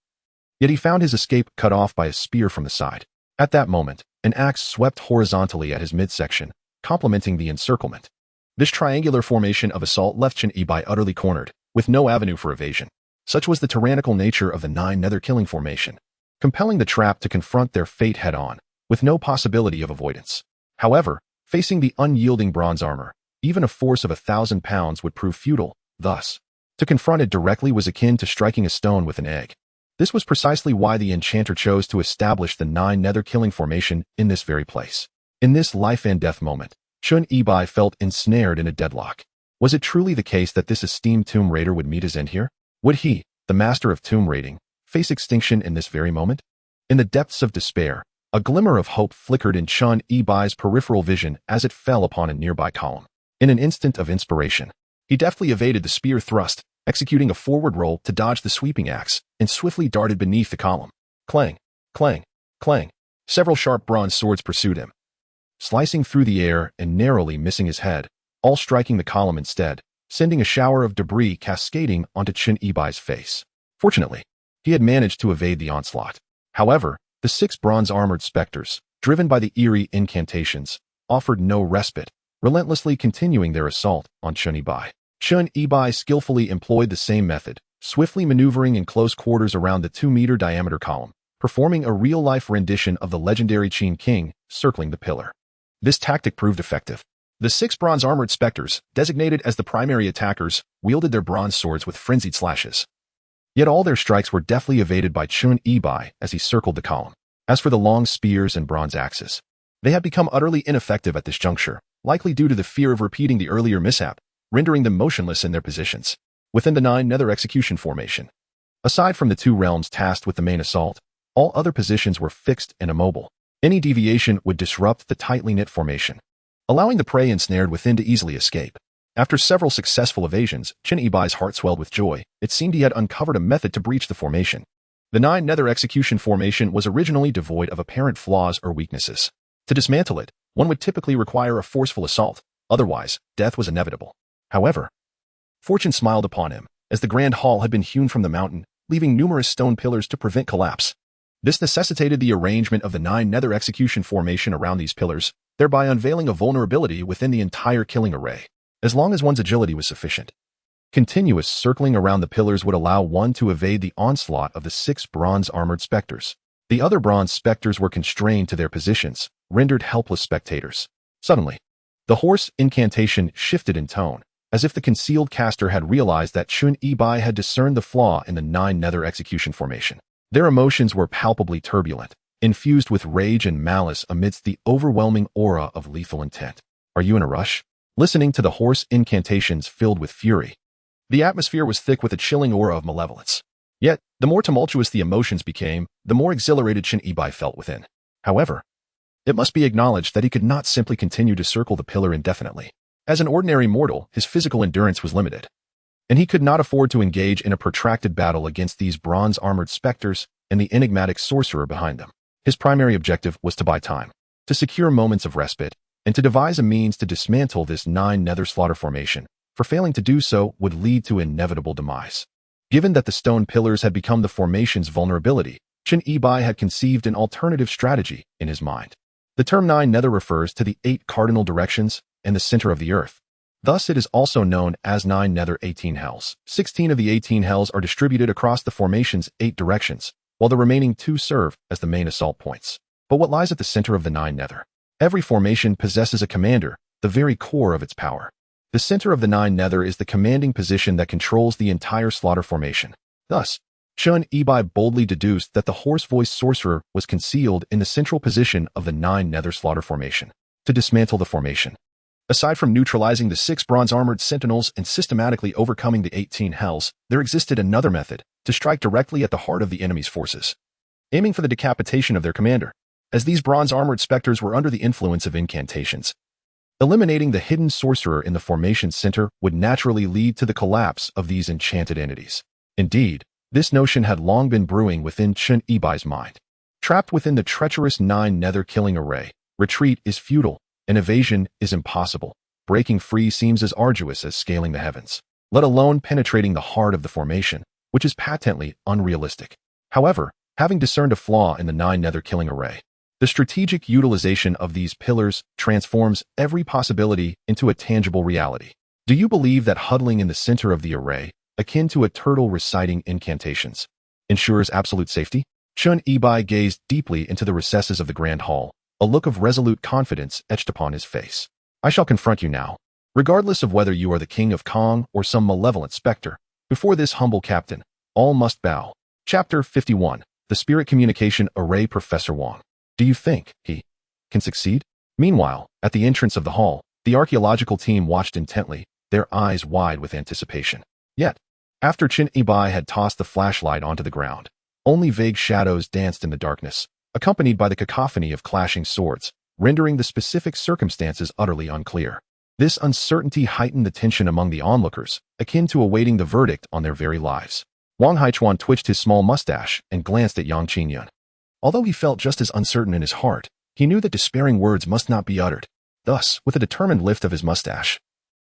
Yet he found his escape cut off by a spear from the side. At that moment, an axe swept horizontally at his midsection, complementing the encirclement. This triangular formation of assault left Chen Yibai utterly cornered, with no avenue for evasion. Such was the tyrannical nature of the 9 nether killing formation, compelling the trap to confront their fate head-on, with no possibility of avoidance. However, facing the unyielding bronze armor, even a force of 1,000 pounds would prove futile. Thus, to confront it directly was akin to striking a stone with an egg. This was precisely why the enchanter chose to establish the 9 nether killing formation in this very place. In this life and death moment, Chen Yibai felt ensnared in a deadlock. Was it truly the case that this esteemed tomb raider would meet his end here? Would he, the master of tomb raiding, face extinction in this very moment? In the depths of despair, a glimmer of hope flickered in Chen Yibai's peripheral vision as it fell upon a nearby column. In an instant of inspiration, he deftly evaded the spear thrust, executing a forward roll to dodge the sweeping axe, and swiftly darted beneath the column. Clang, clang, clang. Several sharp bronze swords pursued him, slicing through the air and narrowly missing his head, all striking the column instead, sending a shower of debris cascading onto Chen Yibai's face. Fortunately, he had managed to evade the onslaught. However, the 6 bronze-armored specters, driven by the eerie incantations, offered no respite, relentlessly continuing their assault on Chen Yibai. Chen Yibai skillfully employed the same method, swiftly maneuvering in close quarters around the 2-meter diameter column, performing a real-life rendition of the legendary Qin King circling the pillar. This tactic proved effective. The 6 bronze-armored specters, designated as the primary attackers, wielded their bronze swords with frenzied slashes, Yet all their strikes were deftly evaded by Chun Ibai as he circled the column. As for the long spears and bronze axes, they had become utterly ineffective at this juncture, likely due to the fear of repeating the earlier mishap, rendering them motionless in their positions. Within the 9 nether execution formation, aside from the 2 realms tasked with the main assault, all other positions were fixed and immobile. Any deviation would disrupt the tightly knit formation, allowing the prey ensnared within to easily escape. After several successful evasions, Chun Ibai's heart swelled with joy. It seemed he had uncovered a method to breach the formation. The 9 nether execution formation was originally devoid of apparent flaws or weaknesses. To dismantle it, one would typically require a forceful assault, otherwise, death was inevitable. However, fortune smiled upon him, as the grand hall had been hewn from the mountain, leaving numerous stone pillars to prevent collapse. This necessitated the arrangement of the 9 nether execution formation around these pillars, thereby unveiling a vulnerability within the entire killing array, as long as one's agility was sufficient. Continuous circling around the pillars would allow one to evade the onslaught of the 6 bronze-armored specters. The other bronze specters were constrained to their positions, rendered helpless spectators. Suddenly, the hoarse incantation shifted in tone, as if the concealed caster had realized that Chun Ibai had discerned the flaw in the 9 nether execution formation. Their emotions were palpably turbulent, infused with rage and malice amidst the overwhelming aura of lethal intent. Are you in a rush? Listening to the hoarse incantations filled with fury, the atmosphere was thick with a chilling aura of malevolence. Yet, the more tumultuous the emotions became, the more exhilarated Chun Ibai felt within. However, it must be acknowledged that he could not simply continue to circle the pillar indefinitely. As an ordinary mortal, his physical endurance was limited, and he could not afford to engage in a protracted battle against these bronze-armored specters and the enigmatic sorcerer behind them. His primary objective was to buy time, to secure moments of respite, and to devise a means to dismantle this 9 nether slaughter formation, for failing to do so would lead to inevitable demise. Given that the stone pillars had become the formation's vulnerability, Chun Ibai had conceived an alternative strategy in his mind. The term 9 nether refers to the 8 cardinal directions and the center of the earth. Thus, it is also known as 9 nether 18 hells. 16 of the 18 hells are distributed across the formation's 8 directions, while the remaining 2 serve as the main assault points. But what lies at the center of the 9 nether? Every formation possesses a commander, the very core of its power. The center of the 9 nether is the commanding position that controls the entire slaughter formation. Thus, Chun Ibai boldly deduced that the hoarse-voiced sorcerer was concealed in the central position of the 9 nether slaughter formation. To dismantle the formation, aside from neutralizing the 6 bronze-armored sentinels and systematically overcoming the 18 hells, there existed another method: to strike directly at the heart of the enemy's forces, aiming for the decapitation of their commander. As these bronze-armored specters were under the influence of incantations, eliminating the hidden sorcerer in the formation's center would naturally lead to the collapse of these enchanted entities. Indeed, this notion had long been brewing within Chun Ibai's mind. Trapped within the treacherous 9 nether killing array, retreat is futile, and evasion is impossible. Breaking free seems as arduous as scaling the heavens, let alone penetrating the heart of the formation, which is patently unrealistic. However, having discerned a flaw in the 9 nether killing array, the strategic utilization of these pillars transforms every possibility into a tangible reality. Do you believe that huddling in the center of the array, akin to a turtle reciting incantations, ensures absolute safety? Chun Ibai gazed deeply into the recesses of the grand hall, a look of resolute confidence etched upon his face. I shall confront you now, regardless of whether you are the king of Kong or some malevolent specter. Before this humble captain, all must bow. Chapter 51. The Spirit Communication Array. Professor Wang, do you think he can succeed? Meanwhile, at the entrance of the hall, the archaeological team watched intently, their eyes wide with anticipation. Yet, after Chun Ibai had tossed the flashlight onto the ground, only vague shadows danced in the darkness, accompanied by the cacophony of clashing swords, rendering the specific circumstances utterly unclear. This uncertainty heightened the tension among the onlookers, akin to awaiting the verdict on their very lives. Wang Haichuan twitched his small mustache and glanced at Yang Qingyun. Although he felt just as uncertain in his heart, he knew that despairing words must not be uttered. Thus, with a determined lift of his mustache,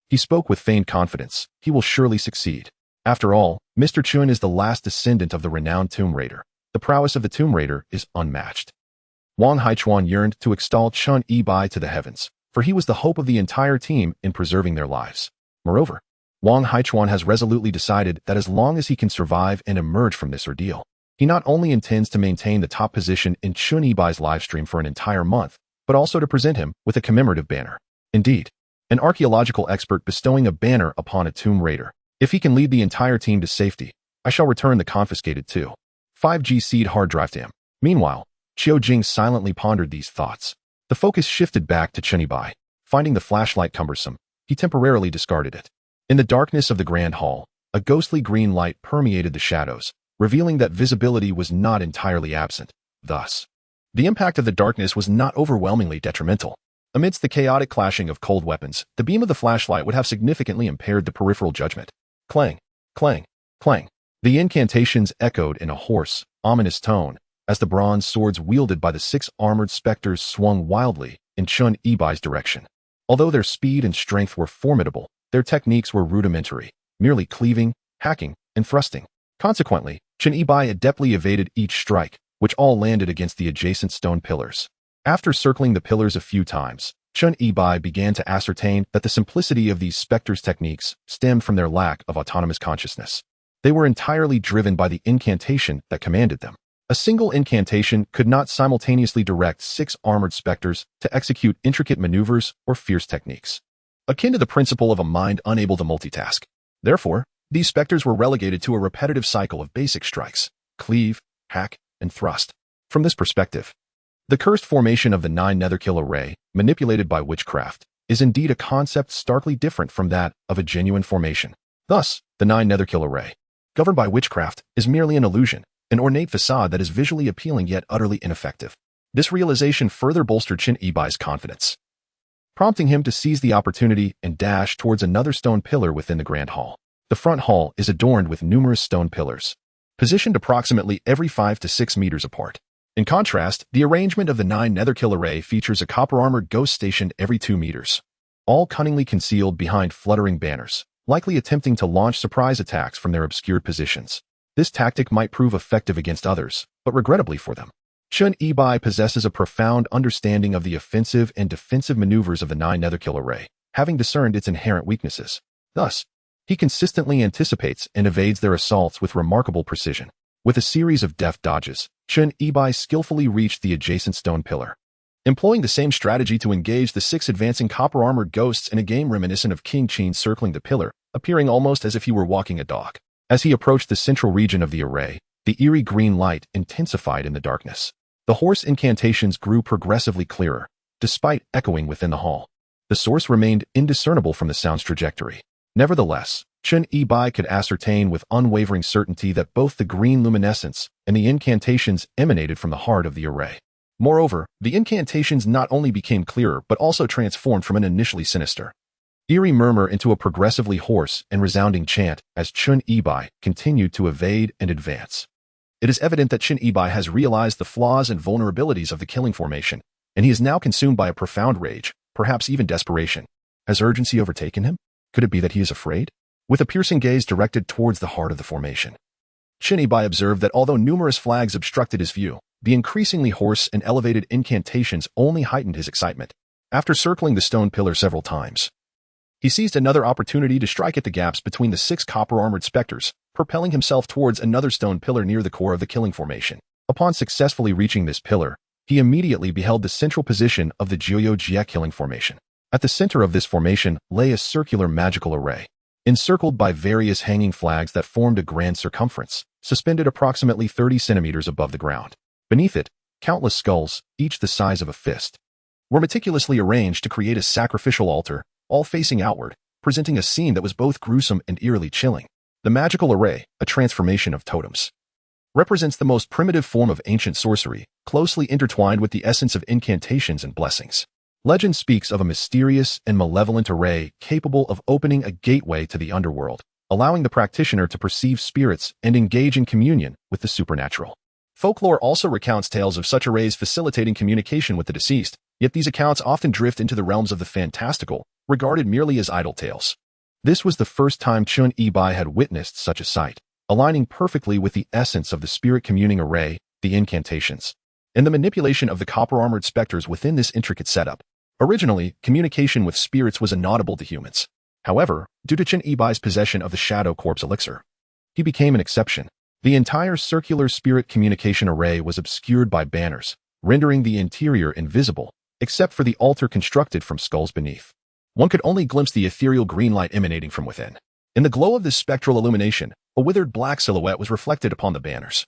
he spoke with feigned confidence. He will surely succeed. After all, Mr. Chun is the last descendant of the renowned Tomb Raider. The prowess of the Tomb Raider is unmatched. Wang Haichuan yearned to extol Chun Ibai to the heavens, for he was the hope of the entire team in preserving their lives. Moreover, Wang Haichuan has resolutely decided that as long as he can survive and emerge from this ordeal, he not only intends to maintain the top position in Chun Ibai's livestream for an entire month, but also to present him with a commemorative banner. Indeed, an archaeological expert bestowing a banner upon a Tomb Raider. If he can lead the entire team to safety, I shall return the confiscated 5G seed hard drive to him. Meanwhile, Qiu Jing silently pondered these thoughts. The focus shifted back to Chen Yibai. Finding the flashlight cumbersome, he temporarily discarded it. In the darkness of the grand hall, a ghostly green light permeated the shadows, revealing that visibility was not entirely absent. Thus, the impact of the darkness was not overwhelmingly detrimental. Amidst the chaotic clashing of cold weapons, the beam of the flashlight would have significantly impaired the peripheral judgment. Clang, clang, clang. The incantations echoed in a hoarse, ominous tone, as the bronze swords wielded by the 6 armored specters swung wildly in Chen Yibai's direction. Although their speed and strength were formidable, their techniques were rudimentary, merely cleaving, hacking, and thrusting. Consequently, Chen Yibai adeptly evaded each strike, which all landed against the adjacent stone pillars. After circling the pillars a few times, Chen Yibai began to ascertain that the simplicity of these specters' techniques stemmed from their lack of autonomous consciousness. They were entirely driven by the incantation that commanded them. A single incantation could not simultaneously direct 6 armored specters to execute intricate maneuvers or fierce techniques, akin to the principle of a mind unable to multitask. Therefore, these specters were relegated to a repetitive cycle of basic strikes: cleave, hack, and thrust. From this perspective, the cursed formation of the 9 netherkill array, manipulated by witchcraft, is indeed a concept starkly different from that of a genuine formation. Thus, the 9 netherkill array, governed by witchcraft, is merely an illusion, an ornate facade that is visually appealing yet utterly ineffective. This realization further bolstered Chen Yibai's confidence, prompting him to seize the opportunity and dash towards another stone pillar within the grand hall. The front hall is adorned with numerous stone pillars, positioned approximately every 5 to 6 meters apart. In contrast, the arrangement of the 9 netherkill array features a copper-armored ghost stationed every 2 meters, all cunningly concealed behind fluttering banners, likely attempting to launch surprise attacks from their obscured positions. This tactic might prove effective against others, but regrettably for them, Chen Yibai possesses a profound understanding of the offensive and defensive maneuvers of the 9 netherkill array, having discerned its inherent weaknesses. Thus, he consistently anticipates and evades their assaults with remarkable precision. With a series of deft dodges, Chen Yibai skillfully reached the adjacent stone pillar. Employing the same strategy to engage the 6 advancing copper-armored ghosts in a game reminiscent of King Qin circling the pillar, appearing almost as if he were walking a dog. As he approached the central region of the array, the eerie green light intensified in the darkness. The hoarse incantations grew progressively clearer, despite echoing within the hall. The source remained indiscernible from the sound's trajectory. Nevertheless, Chen Yibai could ascertain with unwavering certainty that both the green luminescence and the incantations emanated from the heart of the array. Moreover, the incantations not only became clearer but also transformed from an initially sinister, eerie murmur into a progressively hoarse and resounding chant as Chen Yibai continued to evade and advance. It is evident that Chen Yibai has realized the flaws and vulnerabilities of the killing formation, and he is now consumed by a profound rage, perhaps even desperation. Has urgency overtaken him? Could it be that he is afraid? With a piercing gaze directed towards the heart of the formation, Chen Yibai observed that although numerous flags obstructed his view, the increasingly hoarse and elevated incantations only heightened his excitement. After circling the stone pillar several times, he seized another opportunity to strike at the gaps between the 6 copper-armored specters, propelling himself towards another stone pillar near the core of the killing formation. Upon successfully reaching this pillar, he immediately beheld the central position of the Jiuyou Jie killing formation. At the center of this formation lay a circular magical array, encircled by various hanging flags that formed a grand circumference, suspended approximately 30 centimeters above the ground. Beneath it, countless skulls, each the size of a fist, were meticulously arranged to create a sacrificial altar, all facing outward, presenting a scene that was both gruesome and eerily chilling. The magical array, a transformation of totems, represents the most primitive form of ancient sorcery, closely intertwined with the essence of incantations and blessings. Legend speaks of a mysterious and malevolent array capable of opening a gateway to the underworld, allowing the practitioner to perceive spirits and engage in communion with the supernatural. Folklore also recounts tales of such arrays facilitating communication with the deceased, yet these accounts often drift into the realms of the fantastical, regarded merely as idle tales. This was the first time Chen Yibai had witnessed such a sight, aligning perfectly with the essence of the spirit communing array, the incantations, and the manipulation of the copper-armored specters within this intricate setup. Originally, communication with spirits was inaudible to humans. However, due to Chen Yibai's possession of the Shadow Corpse elixir, he became an exception. The entire circular spirit communication array was obscured by banners, rendering the interior invisible, except for the altar constructed from skulls beneath. One could only glimpse the ethereal green light emanating from within. In the glow of this spectral illumination, a withered black silhouette was reflected upon the banners,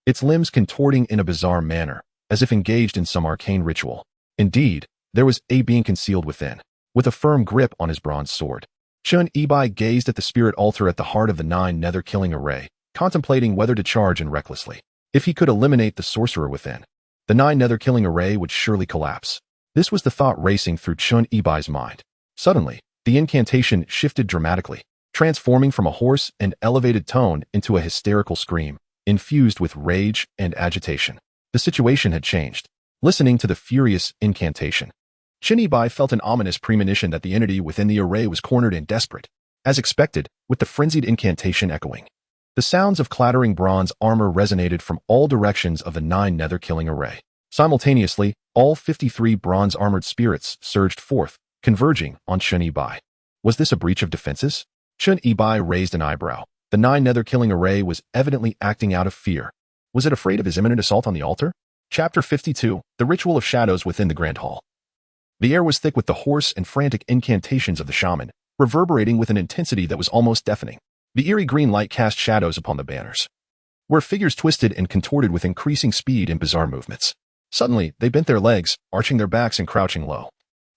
its limbs contorting in a bizarre manner, as if engaged in some arcane ritual. Indeed, there was a being concealed within, with a firm grip on his bronze sword. Chun Ibai gazed at the spirit altar at the heart of the 9 nether-killing array, contemplating whether to charge in recklessly. If he could eliminate the sorcerer within, the 9 nether-killing array would surely collapse. This was the thought racing through Chun Ibai's mind. Suddenly, the incantation shifted dramatically, transforming from a hoarse and elevated tone into a hysterical scream, infused with rage and agitation. The situation had changed. Listening to the furious incantation, Chun Ibai felt an ominous premonition that the entity within the array was cornered and desperate. As expected, with the frenzied incantation echoing, the sounds of clattering bronze armor resonated from all directions of the 9 nether-killing array. Simultaneously, all 53 bronze-armored spirits surged forth, converging on Chun Ibai. Was this a breach of defenses? Chun Ibai raised an eyebrow. The 9 nether-killing array was evidently acting out of fear. Was it afraid of his imminent assault on the altar? Chapter 52, The Ritual of Shadows Within the Grand Hall. The air was thick with the hoarse and frantic incantations of the shaman, reverberating with an intensity that was almost deafening. The eerie green light cast shadows upon the banners, where figures twisted and contorted with increasing speed and bizarre movements. Suddenly, they bent their legs, arching their backs and crouching low,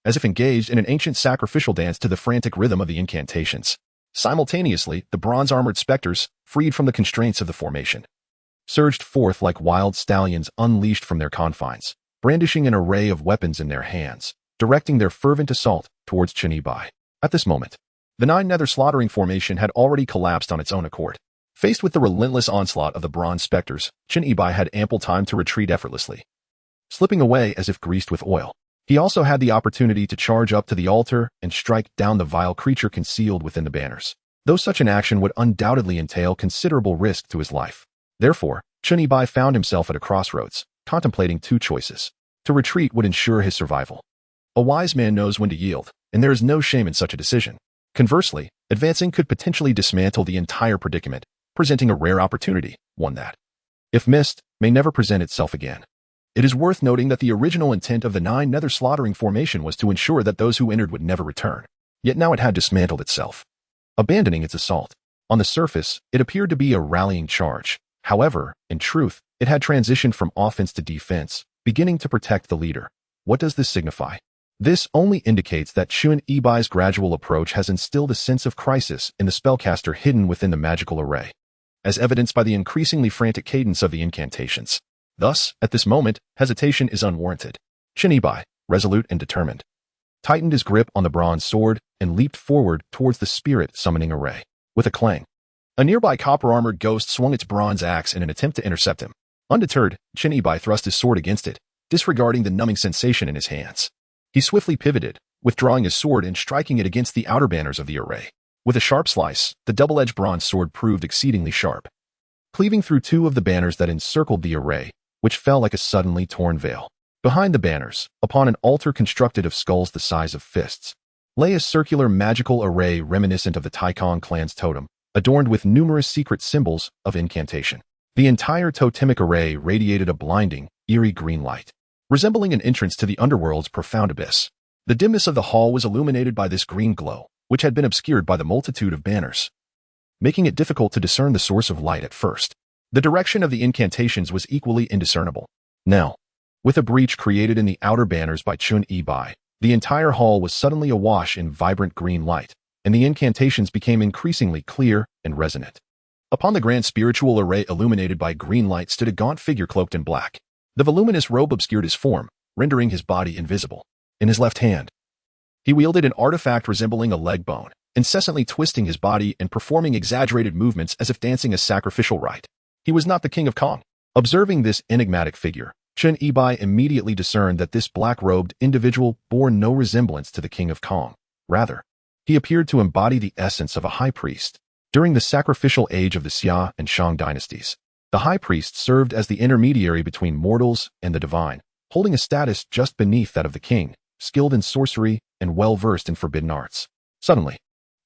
as if engaged in an ancient sacrificial dance to the frantic rhythm of the incantations. Simultaneously, the bronze-armored specters, freed from the constraints of the formation, surged forth like wild stallions unleashed from their confines, brandishing an array of weapons in their hands, directing their fervent assault towards Chun Ibai. At this moment, the 9 nether slaughtering formation had already collapsed on its own accord. Faced with the relentless onslaught of the bronze specters, Chun Ibai had ample time to retreat effortlessly, slipping away as if greased with oil. He also had the opportunity to charge up to the altar and strike down the vile creature concealed within the banners, though such an action would undoubtedly entail considerable risk to his life. Therefore, Chun Ibai found himself at a crossroads, contemplating 2 choices. To retreat would ensure his survival. A wise man knows when to yield, and there is no shame in such a decision. Conversely, advancing could potentially dismantle the entire predicament, presenting a rare opportunity, one that, if missed, may never present itself again. It is worth noting that the original intent of the 9 nether slaughtering formation was to ensure that those who entered would never return. Yet now it had dismantled itself, abandoning its assault. On the surface, it appeared to be a rallying charge. However, in truth, it had transitioned from offense to defense, beginning to protect the leader. What does this signify? This only indicates that Chun Ibai's gradual approach has instilled a sense of crisis in the spellcaster hidden within the magical array, as evidenced by the increasingly frantic cadence of the incantations. Thus, at this moment, hesitation is unwarranted. Chun Ibai, resolute and determined, tightened his grip on the bronze sword and leaped forward towards the spirit summoning array. With a clang, a nearby copper-armored ghost swung its bronze axe in an attempt to intercept him. Undeterred, Chun Ibai thrust his sword against it, disregarding the numbing sensation in his hands. He swiftly pivoted, withdrawing his sword and striking it against the outer banners of the array. With a sharp slice, the double-edged bronze sword proved exceedingly sharp, cleaving through 2 of the banners that encircled the array, which fell like a suddenly torn veil. Behind the banners, upon an altar constructed of skulls the size of fists, lay a circular magical array reminiscent of the Taikon clan's totem, adorned with numerous secret symbols of incantation. The entire totemic array radiated a blinding, eerie green light, resembling an entrance to the underworld's profound abyss. The dimness of the hall was illuminated by this green glow, which had been obscured by the multitude of banners, making it difficult to discern the source of light at first. The direction of the incantations was equally indiscernible. Now, with a breach created in the outer banners by Chun Ibai, the entire hall was suddenly awash in vibrant green light, and the incantations became increasingly clear and resonant. Upon the grand spiritual array illuminated by green light stood a gaunt figure cloaked in black. The voluminous robe obscured his form, rendering his body invisible. In his left hand, he wielded an artifact resembling a leg bone, incessantly twisting his body and performing exaggerated movements as if dancing a sacrificial rite. He was not the King of Kong. Observing this enigmatic figure, Chun Ibai immediately discerned that this black-robed individual bore no resemblance to the King of Kong. Rather, he appeared to embody the essence of a high priest. During the sacrificial age of the Xia and Shang dynasties, the high priest served as the intermediary between mortals and the divine, holding a status just beneath that of the king, skilled in sorcery and well-versed in forbidden arts. Suddenly,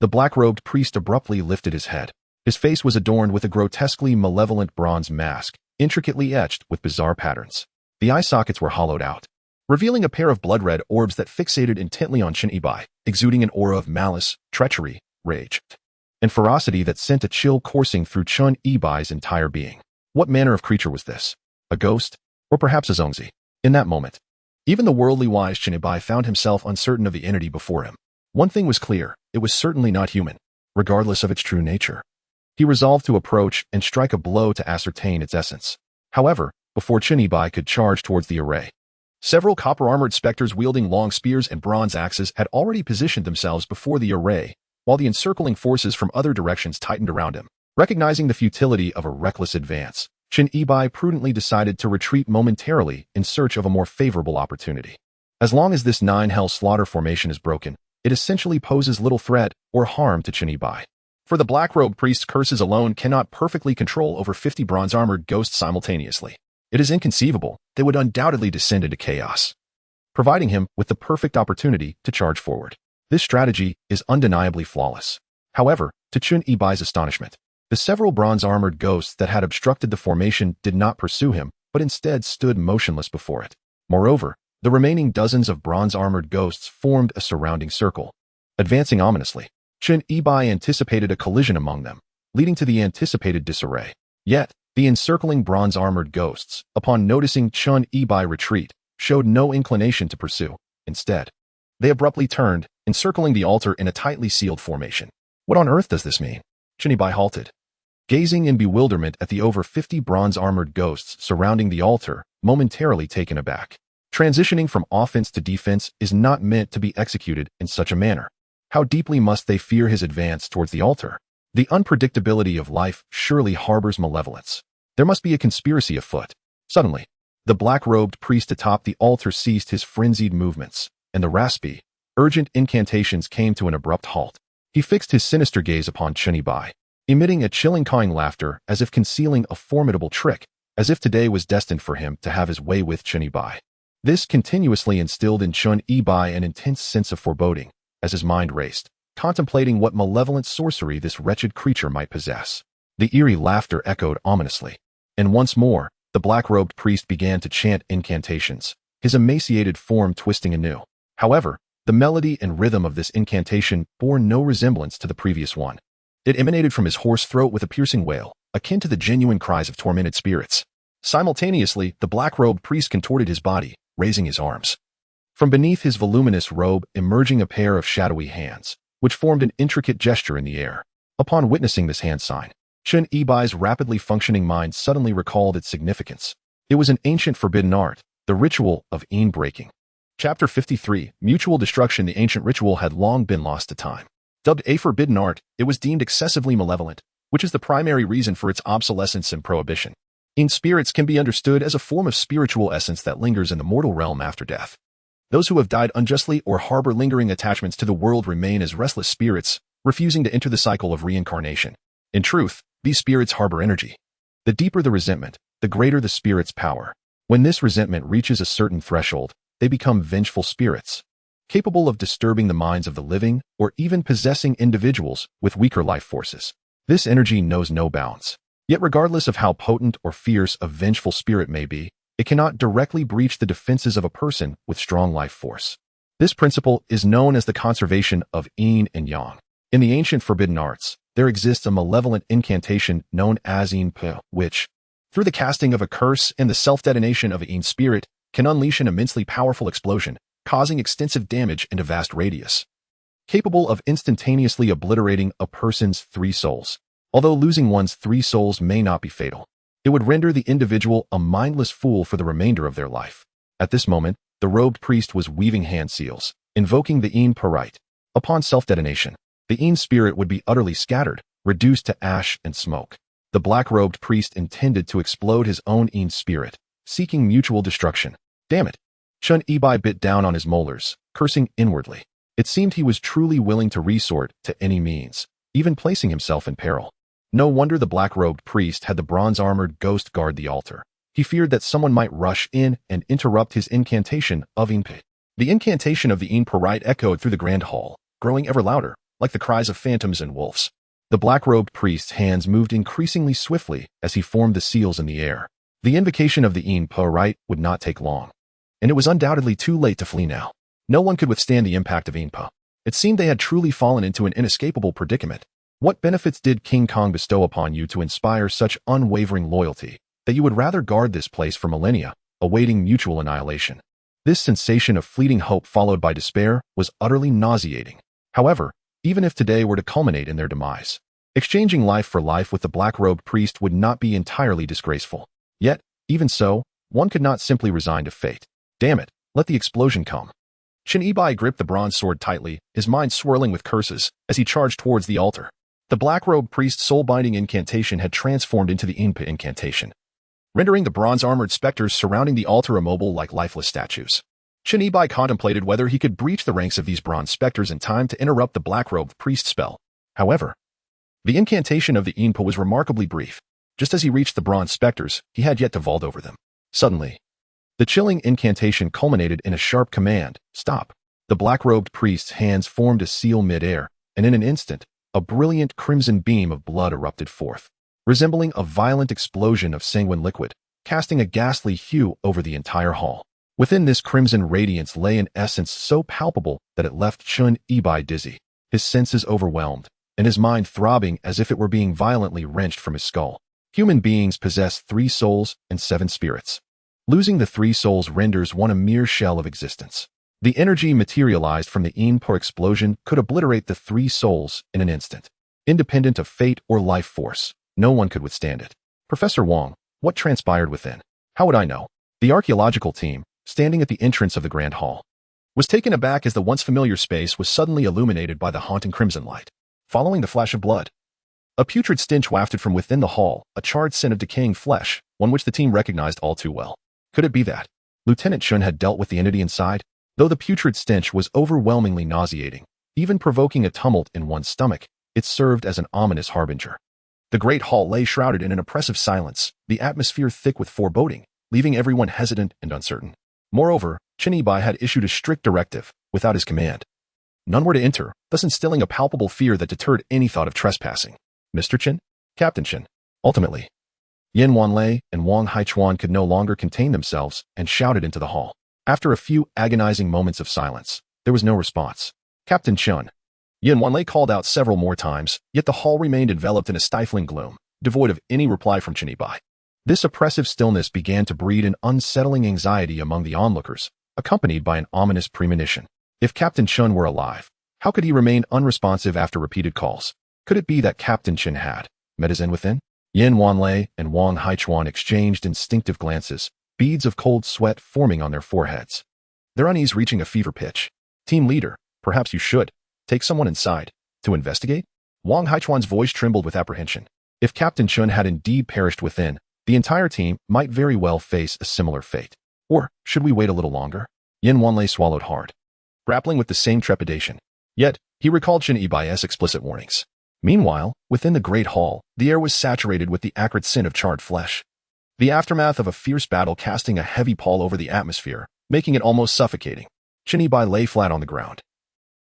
the black-robed priest abruptly lifted his head. His face was adorned with a grotesquely malevolent bronze mask, intricately etched with bizarre patterns. The eye sockets were hollowed out, revealing a pair of blood-red orbs that fixated intently on Chun Ibai, exuding an aura of malice, treachery, rage. and ferocity that sent a chill coursing through Chun Yibai's entire being. What manner of creature was this? A ghost? Or perhaps a Zongzi? In that moment, even the worldly wise Chun Yibai found himself uncertain of the entity before him. One thing was clear, it was certainly not human, regardless of its true nature. He resolved to approach and strike a blow to ascertain its essence. However, before Chun Yibai could charge towards the array, several copper-armored specters wielding long spears and bronze axes had already positioned themselves before the array, while the encircling forces from other directions tightened around him. Recognizing the futility of a reckless advance, Chun Yibai prudently decided to retreat momentarily in search of a more favorable opportunity. As long as this nine-hell slaughter formation is broken, it essentially poses little threat or harm to Chun Yibai. For the black-robed priest's curses alone cannot perfectly control over 50 bronze-armored ghosts simultaneously. It is inconceivable, they would undoubtedly descend into chaos, providing him with the perfect opportunity to charge forward. This strategy is undeniably flawless. However, to Chun Yibai's astonishment, the several bronze-armored ghosts that had obstructed the formation did not pursue him, but instead stood motionless before it. Moreover, the remaining dozens of bronze-armored ghosts formed a surrounding circle. Advancing ominously, Chun Yibai anticipated a collision among them, leading to the anticipated disarray. Yet, the encircling bronze-armored ghosts, upon noticing Chun Yibai retreat, showed no inclination to pursue. Instead, they abruptly turned, encircling the altar in a tightly sealed formation. What on earth does this mean? Chun Yibai halted, gazing in bewilderment at the over 50 bronze-armored ghosts surrounding the altar, momentarily taken aback. Transitioning from offense to defense is not meant to be executed in such a manner. How deeply must they fear his advance towards the altar? The unpredictability of life surely harbors malevolence. There must be a conspiracy afoot. Suddenly, the black-robed priest atop the altar ceased his frenzied movements, and the raspy, urgent incantations came to an abrupt halt. He fixed his sinister gaze upon Chun Yibai, emitting a chilling cawing laughter as if concealing a formidable trick, as if today was destined for him to have his way with Chun Yibai. This continuously instilled in Chun Yibai an intense sense of foreboding, as his mind raced, contemplating what malevolent sorcery this wretched creature might possess. The eerie laughter echoed ominously, and once more, the black-robed priest began to chant incantations, his emaciated form twisting anew. However, the melody and rhythm of this incantation bore no resemblance to the previous one. It emanated from his hoarse throat with a piercing wail, akin to the genuine cries of tormented spirits. Simultaneously, the black-robed priest contorted his body, raising his arms. From beneath his voluminous robe emerging a pair of shadowy hands, which formed an intricate gesture in the air. Upon witnessing this hand sign, Chun Yibai's rapidly functioning mind suddenly recalled its significance. It was an ancient forbidden art, the ritual of Een breaking. Chapter 53, Mutual Destruction. The ancient ritual had long been lost to time. Dubbed a forbidden art, it was deemed excessively malevolent, which is the primary reason for its obsolescence and prohibition. Een spirits can be understood as a form of spiritual essence that lingers in the mortal realm after death. Those who have died unjustly or harbor lingering attachments to the world remain as restless spirits, refusing to enter the cycle of reincarnation. In truth, these spirits harbor energy. The deeper the resentment, the greater the spirit's power. When this resentment reaches a certain threshold, they become vengeful spirits, capable of disturbing the minds of the living or even possessing individuals with weaker life forces. This energy knows no bounds. Yet regardless of how potent or fierce a vengeful spirit may be, it cannot directly breach the defenses of a person with strong life force. This principle is known as the conservation of yin and yang. In the ancient forbidden arts, there exists a malevolent incantation known as Een Pu, which, through the casting of a curse and the self-detonation of a yin spirit, can unleash an immensely powerful explosion, causing extensive damage and a vast radius, capable of instantaneously obliterating a person's 3 souls. Although losing one's 3 souls may not be fatal, it would render the individual a mindless fool for the remainder of their life. At this moment, the robed priest was weaving hand seals, invoking the Een Pu rite. Upon self-detonation, the Een spirit would be utterly scattered, reduced to ash and smoke. The black-robed priest intended to explode his own Een spirit, seeking mutual destruction. Damn it! Chun Yibai bit down on his molars, cursing inwardly. It seemed he was truly willing to resort to any means, even placing himself in peril. No wonder the black-robed priest had the bronze-armored ghost guard the altar. He feared that someone might rush in and interrupt his incantation of Een Pu. The incantation of the Een Pu rite echoed through the grand hall, growing ever louder, like the cries of phantoms and wolves. The black-robed priest's hands moved increasingly swiftly as he formed the seals in the air. The invocation of the Een Pu rite would not take long, and it was undoubtedly too late to flee now. No one could withstand the impact of Een Pu. It seemed they had truly fallen into an inescapable predicament. What benefits did King Kong bestow upon you to inspire such unwavering loyalty that you would rather guard this place for millennia, awaiting mutual annihilation? This sensation of fleeting hope followed by despair was utterly nauseating. However, even if today were to culminate in their demise, exchanging life for life with the black-robed priest would not be entirely disgraceful. Yet, even so, one could not simply resign to fate. Damn it, let the explosion come. Shin Ibai gripped the bronze sword tightly, his mind swirling with curses, as he charged towards the altar. The black-robed priest's soul-binding incantation had transformed into the Inpa incantation, rendering the bronze-armored specters surrounding the altar immobile like lifeless statues. Shin Ibai contemplated whether he could breach the ranks of these bronze specters in time to interrupt the black-robed priest spell. However, the incantation of the Inpa was remarkably brief. Just as he reached the bronze specters, he had yet to vault over them. Suddenly, the chilling incantation culminated in a sharp command, "Stop." The black-robed priest's hands formed a seal mid-air, and in an instant, a brilliant crimson beam of blood erupted forth, resembling a violent explosion of sanguine liquid, casting a ghastly hue over the entire hall. Within this crimson radiance lay an essence so palpable that it left Shin Ibai dizzy, his senses overwhelmed, and his mind throbbing as if it were being violently wrenched from his skull. Human beings possess 3 souls and 7 spirits. Losing the 3 souls renders one a mere shell of existence. The energy materialized from the Inpa explosion could obliterate the 3 souls in an instant. Independent of fate or life force, no one could withstand it. Professor Wong, what transpired within? How would I know? The archaeological team, standing at the entrance of the Grand Hall, was taken aback as the once familiar space was suddenly illuminated by the haunting crimson light. Following the flash of blood, a putrid stench wafted from within the hall, a charred scent of decaying flesh, one which the team recognized all too well. Could it be that Lieutenant Shun had dealt with the entity inside? Though the putrid stench was overwhelmingly nauseating, even provoking a tumult in one's stomach, it served as an ominous harbinger. The great hall lay shrouded in an oppressive silence, the atmosphere thick with foreboding, leaving everyone hesitant and uncertain. Moreover, Shin Ibai had issued a strict directive, without his command. None were to enter, thus instilling a palpable fear that deterred any thought of trespassing. Mr. Chen? Captain Chen. Ultimately, Yin Wanlei and Wang Haichuan could no longer contain themselves and shouted into the hall. After a few agonizing moments of silence, there was no response. Captain Chen. Yin Wanlei called out several more times, yet the hall remained enveloped in a stifling gloom, devoid of any reply from Shin Ibai. This oppressive stillness began to breed an unsettling anxiety among the onlookers, accompanied by an ominous premonition. If Captain Chen were alive, how could he remain unresponsive after repeated calls? Could it be that Captain Chen had met his end within? Yin Wanlei and Wang Haichuan exchanged instinctive glances, beads of cold sweat forming on their foreheads, their unease reaching a fever pitch. Team leader, perhaps you should take someone inside to investigate? Wang Haichuan's voice trembled with apprehension. If Captain Chen had indeed perished within, the entire team might very well face a similar fate. Or should we wait a little longer? Yin Wanlei swallowed hard, grappling with the same trepidation. Yet, he recalled Shin Ibai's explicit warnings. Meanwhile, within the great hall, the air was saturated with the acrid scent of charred flesh. The aftermath of a fierce battle casting a heavy pall over the atmosphere, making it almost suffocating. Shin Ibai lay flat on the ground,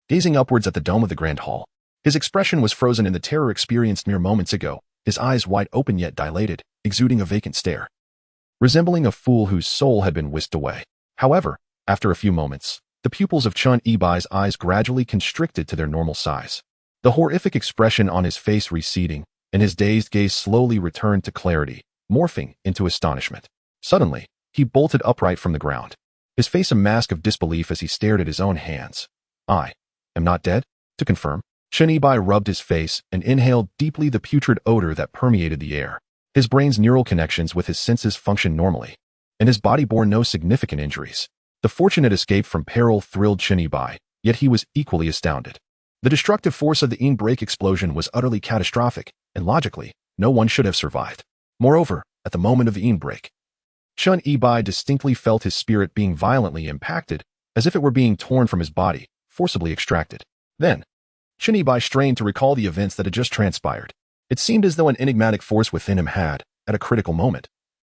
gazing upwards at the dome of the Grand Hall. His expression was frozen in the terror experienced mere moments ago, his eyes wide open yet dilated, exuding a vacant stare, resembling a fool whose soul had been whisked away. However, after a few moments, the pupils of Shin Ibai's eyes gradually constricted to their normal size. The horrific expression on his face receding, and his dazed gaze slowly returned to clarity, morphing into astonishment. Suddenly, he bolted upright from the ground, his face a mask of disbelief as he stared at his own hands. I am not dead? To confirm, Shin Ibai rubbed his face and inhaled deeply the putrid odor that permeated the air. His brain's neural connections with his senses functioned normally, and his body bore no significant injuries. The fortunate escape from peril thrilled Shin Ibai, yet he was equally astounded. The destructive force of the in-break explosion was utterly catastrophic, and logically, no one should have survived. Moreover, at the moment of the in-break, Shin Ibai distinctly felt his spirit being violently impacted, as if it were being torn from his body, forcibly extracted. Then, Shin Ibai strained to recall the events that had just transpired. It seemed as though an enigmatic force within him had, at a critical moment,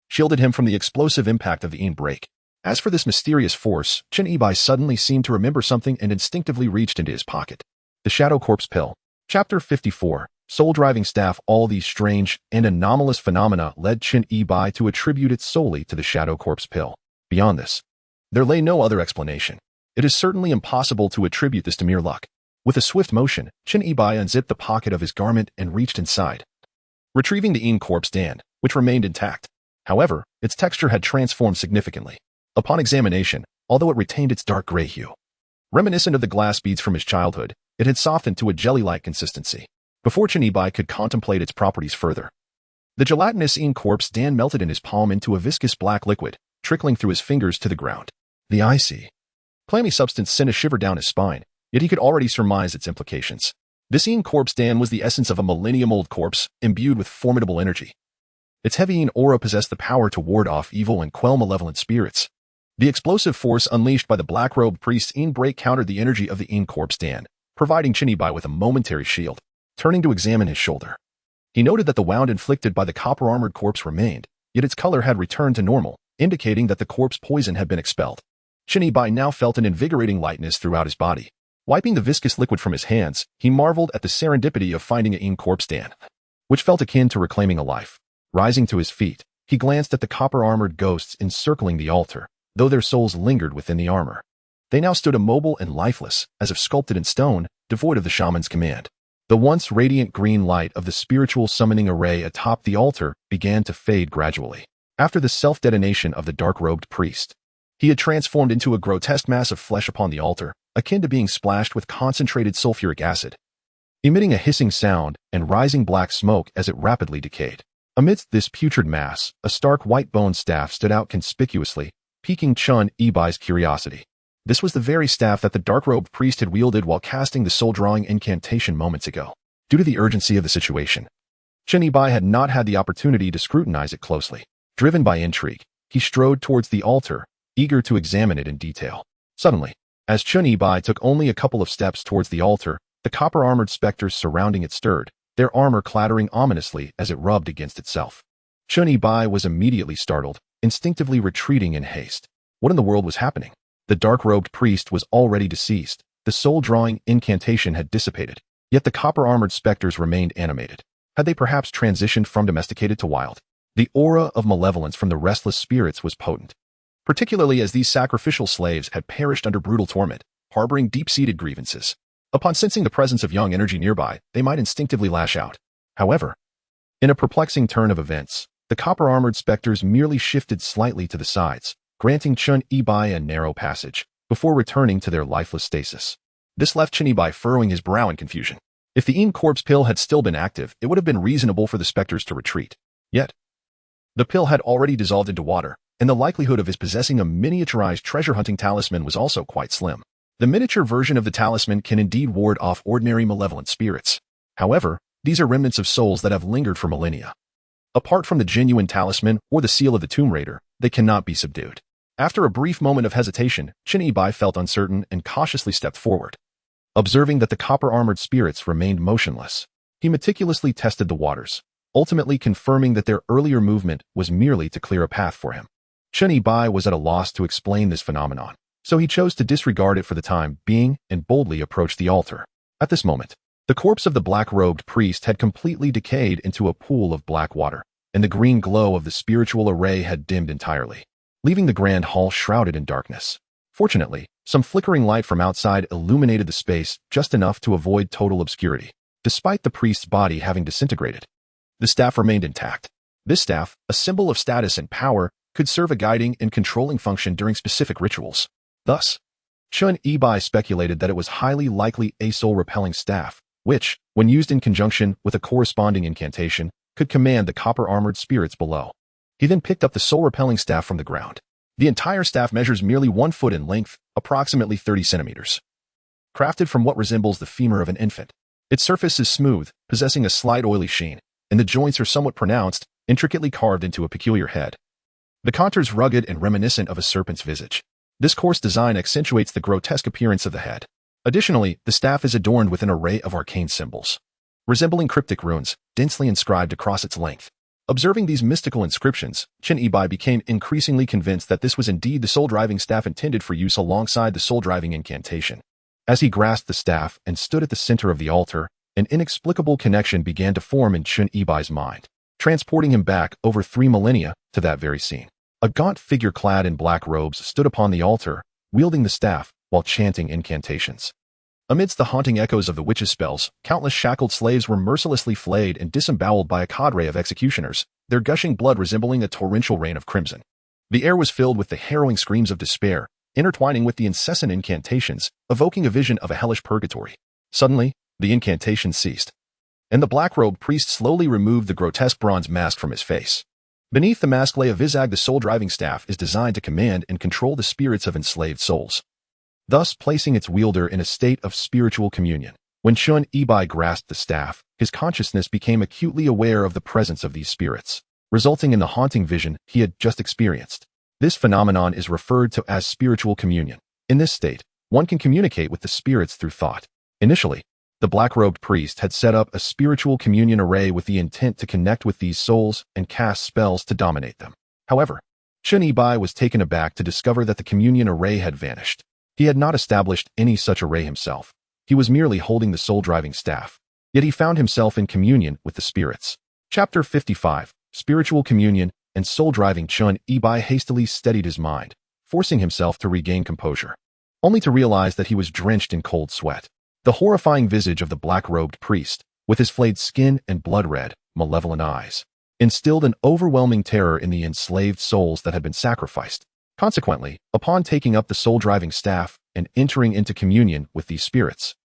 shielded him from the explosive impact of the in-break. As for this mysterious force, Shin Ibai suddenly seemed to remember something and instinctively reached into his pocket. The Shadow Corpse Pill. Chapter 54. Soul-driving staff. All these strange and anomalous phenomena led Shin Ibai to attribute it solely to the Shadow Corpse Pill. Beyond this, there lay no other explanation. It is certainly impossible to attribute this to mere luck. With a swift motion, Chen Yibai unzipped the pocket of his garment and reached inside, retrieving the Yin corpse stand, which remained intact. However, its texture had transformed significantly. Upon examination, although it retained its dark gray hue, reminiscent of the glass beads from his childhood, it had softened to a jelly-like consistency. Before Chen Yibai could contemplate its properties further, the gelatinous Yin corpse stand melted in his palm into a viscous black liquid, trickling through his fingers to the ground. The icy, clammy substance sent a shiver down his spine, yet he could already surmise its implications. This Yin corpse stand was the essence of a millennium-old corpse, imbued with formidable energy. Its heavy Yin aura possessed the power to ward off evil and quell malevolent spirits. The explosive force unleashed by the black-robed priest's Yin break countered the energy of the Yin corpse stand, providing Chen Yibai with a momentary shield. Turning to examine his shoulder, he noted that the wound inflicted by the copper-armored corpse remained, yet its color had returned to normal, indicating that the corpse poison had been expelled. Chen Yibai now felt an invigorating lightness throughout his body. Wiping the viscous liquid from his hands, he marveled at the serendipity of finding a Yin corpse stand, which felt akin to reclaiming a life. Rising to his feet, he glanced at the copper-armored ghosts encircling the altar, though their souls lingered within the armor. They now stood immobile and lifeless, as if sculpted in stone, devoid of the shaman's command. The once radiant green light of the spiritual summoning array atop the altar began to fade gradually. After the self-detonation of the dark-robed priest, he had transformed into a grotesque mass of flesh upon the altar, akin to being splashed with concentrated sulfuric acid, emitting a hissing sound and rising black smoke as it rapidly decayed. Amidst this putrid mass, a stark white bone staff stood out conspicuously, piquing Chen Yibai's curiosity. This was the very staff that the dark-robed priest had wielded while casting the soul-drawing incantation moments ago. Due to the urgency of the situation, Chen Yibai had not had the opportunity to scrutinize it closely. Driven by intrigue, he strode towards the altar, eager to examine it in detail. Suddenly, as Chen Yibai took only a couple of steps towards the altar, the copper-armored specters surrounding it stirred, their armor clattering ominously as it rubbed against itself. Chen Yibai was immediately startled, instinctively retreating in haste. What in the world was happening? The dark-robed priest was already deceased. The soul-drawing incantation had dissipated, yet the copper-armored specters remained animated. Had they perhaps transitioned from domesticated to wild? The aura of malevolence from the restless spirits was potent, particularly as these sacrificial slaves had perished under brutal torment, harboring deep-seated grievances. Upon sensing the presence of young energy nearby, they might instinctively lash out. However, in a perplexing turn of events, the copper-armored specters merely shifted slightly to the sides, granting Chen Yibai a narrow passage, before returning to their lifeless stasis. This left Chen Yibai furrowing his brow in confusion. If the Yin corpse pill had still been active, it would have been reasonable for the specters to retreat. Yet, the pill had already dissolved into water, and the likelihood of his possessing a miniaturized treasure-hunting talisman was also quite slim. The miniature version of the talisman can indeed ward off ordinary malevolent spirits. However, these are remnants of souls that have lingered for millennia. Apart from the genuine talisman or the seal of the Tomb Raider, they cannot be subdued. After a brief moment of hesitation, Chen Yibai felt uncertain and cautiously stepped forward. Observing that the copper-armored spirits remained motionless, he meticulously tested the waters, ultimately confirming that their earlier movement was merely to clear a path for him. Chen Yibai was at a loss to explain this phenomenon, so he chose to disregard it for the time being and boldly approached the altar. At this moment, the corpse of the black-robed priest had completely decayed into a pool of black water, and the green glow of the spiritual array had dimmed entirely, leaving the grand hall shrouded in darkness. Fortunately, some flickering light from outside illuminated the space just enough to avoid total obscurity. Despite the priest's body having disintegrated, the staff remained intact. This staff, a symbol of status and power, could serve a guiding and controlling function during specific rituals. Thus, Chen Yibai speculated that it was highly likely a soul-repelling staff, which, when used in conjunction with a corresponding incantation, could command the copper-armored spirits below. He then picked up the soul-repelling staff from the ground. The entire staff measures merely 1 foot in length, approximately 30 centimeters. Crafted from what resembles the femur of an infant, its surface is smooth, possessing a slight oily sheen, and the joints are somewhat pronounced, intricately carved into a peculiar head. The contours rugged and reminiscent of a serpent's visage. This coarse design accentuates the grotesque appearance of the head. Additionally, the staff is adorned with an array of arcane symbols, resembling cryptic runes, densely inscribed across its length. Observing these mystical inscriptions, Chen Yibai became increasingly convinced that this was indeed the soul-driving staff intended for use alongside the soul-driving incantation. As he grasped the staff and stood at the center of the altar, an inexplicable connection began to form in Chen Yibai's mind, transporting him back over 3 millennia to that very scene. A gaunt figure clad in black robes stood upon the altar, wielding the staff while chanting incantations. Amidst the haunting echoes of the witches' spells, countless shackled slaves were mercilessly flayed and disemboweled by a cadre of executioners, their gushing blood resembling a torrential rain of crimson. The air was filled with the harrowing screams of despair, intertwining with the incessant incantations, evoking a vision of a hellish purgatory. Suddenly, the incantations ceased, and the black-robed priest slowly removed the grotesque bronze mask from his face. Beneath the mask lay a visag. The soul-driving staff is designed to command and control the spirits of enslaved souls, thus placing its wielder in a state of spiritual communion. When Chun Ibai grasped the staff, his consciousness became acutely aware of the presence of these spirits, resulting in the haunting vision he had just experienced. This phenomenon is referred to as spiritual communion. In this state, one can communicate with the spirits through thought. Initially, the black-robed priest had set up a spiritual communion array with the intent to connect with these souls and cast spells to dominate them. However, Chun Ibai was taken aback to discover that the communion array had vanished. He had not established any such array himself. He was merely holding the soul-driving staff. Yet he found himself in communion with the spirits. Chapter 55, Spiritual Communion and Soul-Driving. Chun Ibai hastily steadied his mind, forcing himself to regain composure, only to realize that he was drenched in cold sweat. The horrifying visage of the black-robed priest, with his flayed skin and blood-red, malevolent eyes, instilled an overwhelming terror in the enslaved souls that had been sacrificed. Consequently, upon taking up the soul-driving staff and entering into communion with these spirits,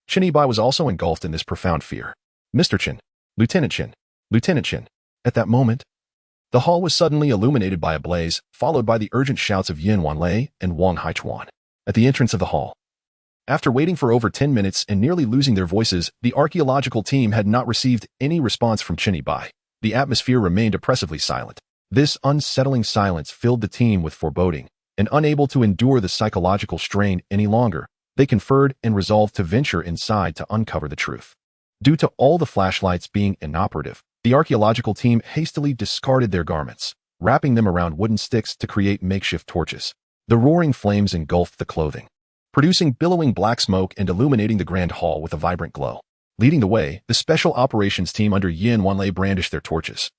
Chun Ibai was also engulfed in this profound fear. Mr. Chen, Lieutenant Chen, Lieutenant Chen. At that moment, the hall was suddenly illuminated by a blaze, followed by the urgent shouts of Yin Wanlei and Wang Haichuan. At the entrance of the hall, after waiting for over 10 minutes and nearly losing their voices, the archaeological team had not received any response from Chun Ibai. The atmosphere remained oppressively silent. This unsettling silence filled the team with foreboding, and unable to endure the psychological strain any longer, they conferred and resolved to venture inside to uncover the truth. Due to all the flashlights being inoperative, the archaeological team hastily discarded their garments, wrapping them around wooden sticks to create makeshift torches. The roaring flames engulfed the clothing, producing billowing black smoke and illuminating the grand hall with a vibrant glow. Leading the way, the special operations team under Yin Wanlei brandished their torches,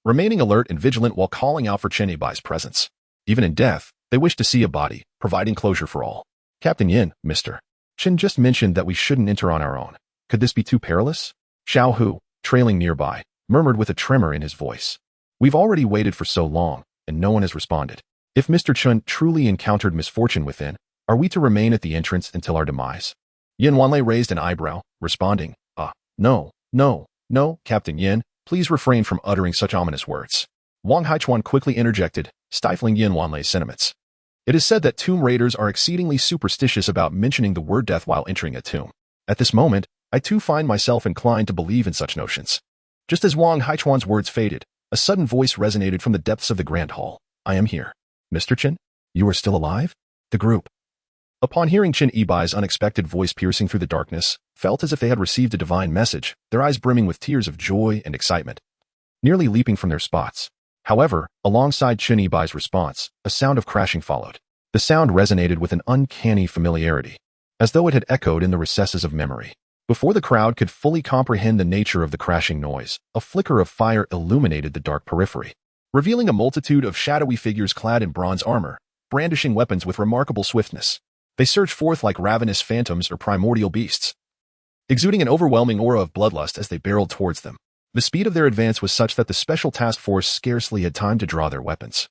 remaining alert and vigilant while calling out for Chun Ibai's presence. Even in death, they wished to see a body, providing closure for all. Captain Yin, Mr. Chen just mentioned that we shouldn't enter on our own. Could this be too perilous? Xiao Hu, trailing nearby, murmured with a tremor in his voice. We've already waited for so long, and no one has responded. If Mr. Chun truly encountered misfortune within, are we to remain at the entrance until our demise? Yin Wanlei raised an eyebrow, responding, No, Captain Yin, please refrain from uttering such ominous words. Wang Haichuan quickly interjected, stifling Yin Wanlei's sentiments. It is said that tomb raiders are exceedingly superstitious about mentioning the word death while entering a tomb. At this moment, I too find myself inclined to believe in such notions. Just as Wang Haichuan's words faded, a sudden voice resonated from the depths of the grand hall. I am here. Mr. Chen, you are still alive? The group, upon hearing Chun Ibai's unexpected voice piercing through the darkness, felt as if they had received a divine message, their eyes brimming with tears of joy and excitement, nearly leaping from their spots. However, alongside Chun Ibai's response, a sound of crashing followed. The sound resonated with an uncanny familiarity, as though it had echoed in the recesses of memory. Before the crowd could fully comprehend the nature of the crashing noise, a flicker of fire illuminated the dark periphery, revealing a multitude of shadowy figures clad in bronze armor, brandishing weapons with remarkable swiftness. They surged forth like ravenous phantoms or primordial beasts, exuding an overwhelming aura of bloodlust as they barreled towards them. The speed of their advance was such that the special task force scarcely had time to draw their weapons.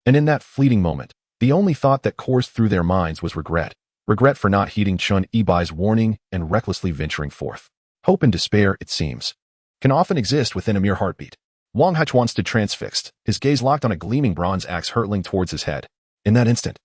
And in that fleeting moment, the only thought that coursed through their minds was regret. Regret for not heeding Chun Ibai's warning and recklessly venturing forth. Hope and despair, it seems, can often exist within a mere heartbeat. Wang Haichuan stood transfixed, his gaze locked on a gleaming bronze axe hurtling towards his head. In that instant,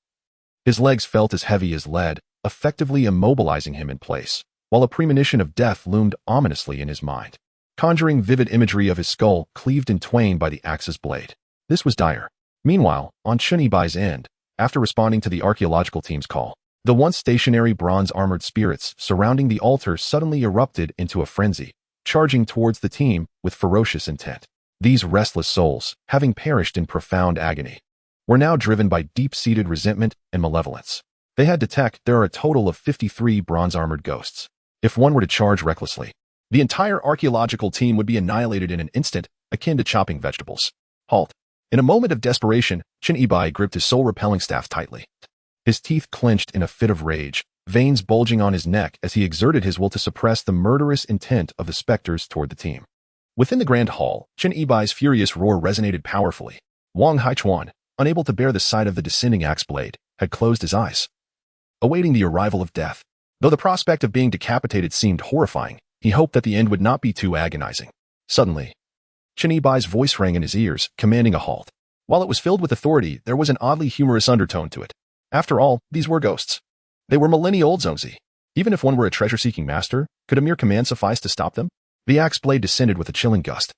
his legs felt as heavy as lead, effectively immobilizing him in place, while a premonition of death loomed ominously in his mind, conjuring vivid imagery of his skull cleaved in twain by the axe's blade. This was dire. Meanwhile, on Chun Ibai's end, after responding to the archaeological team's call, the once stationary bronze-armored spirits surrounding the altar suddenly erupted into a frenzy, charging towards the team with ferocious intent. These restless souls, having perished in profound agony, were now driven by deep-seated resentment and malevolence. They had detected there are a total of 53 bronze-armored ghosts. If one were to charge recklessly, the entire archaeological team would be annihilated in an instant, akin to chopping vegetables. Halt. In a moment of desperation, Chun Ibai gripped his soul-repelling staff tightly. His teeth clenched in a fit of rage, veins bulging on his neck as he exerted his will to suppress the murderous intent of the specters toward the team. Within the grand hall, Chen Yibai's furious roar resonated powerfully. Wang Haichuan, unable to bear the sight of the descending axe blade, had closed his eyes, awaiting the arrival of death. Though the prospect of being decapitated seemed horrifying, he hoped that the end would not be too agonizing. Suddenly, Chen Yibai's voice rang in his ears, commanding a halt. While it was filled with authority, there was an oddly humorous undertone to it. After all, these were ghosts. They were millennia-old Zongzi. Even if one were a treasure-seeking master, could a mere command suffice to stop them? The axe blade descended with a chilling gust,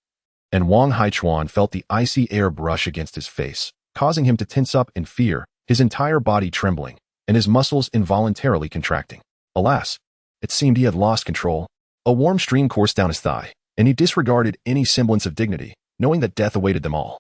and Wang Haichuan felt the icy air brush against his face, causing him to tense up in fear, his entire body trembling, and his muscles involuntarily contracting. Alas, it seemed he had lost control. A warm stream coursed down his thigh, and he disregarded any semblance of dignity, knowing that death awaited them all,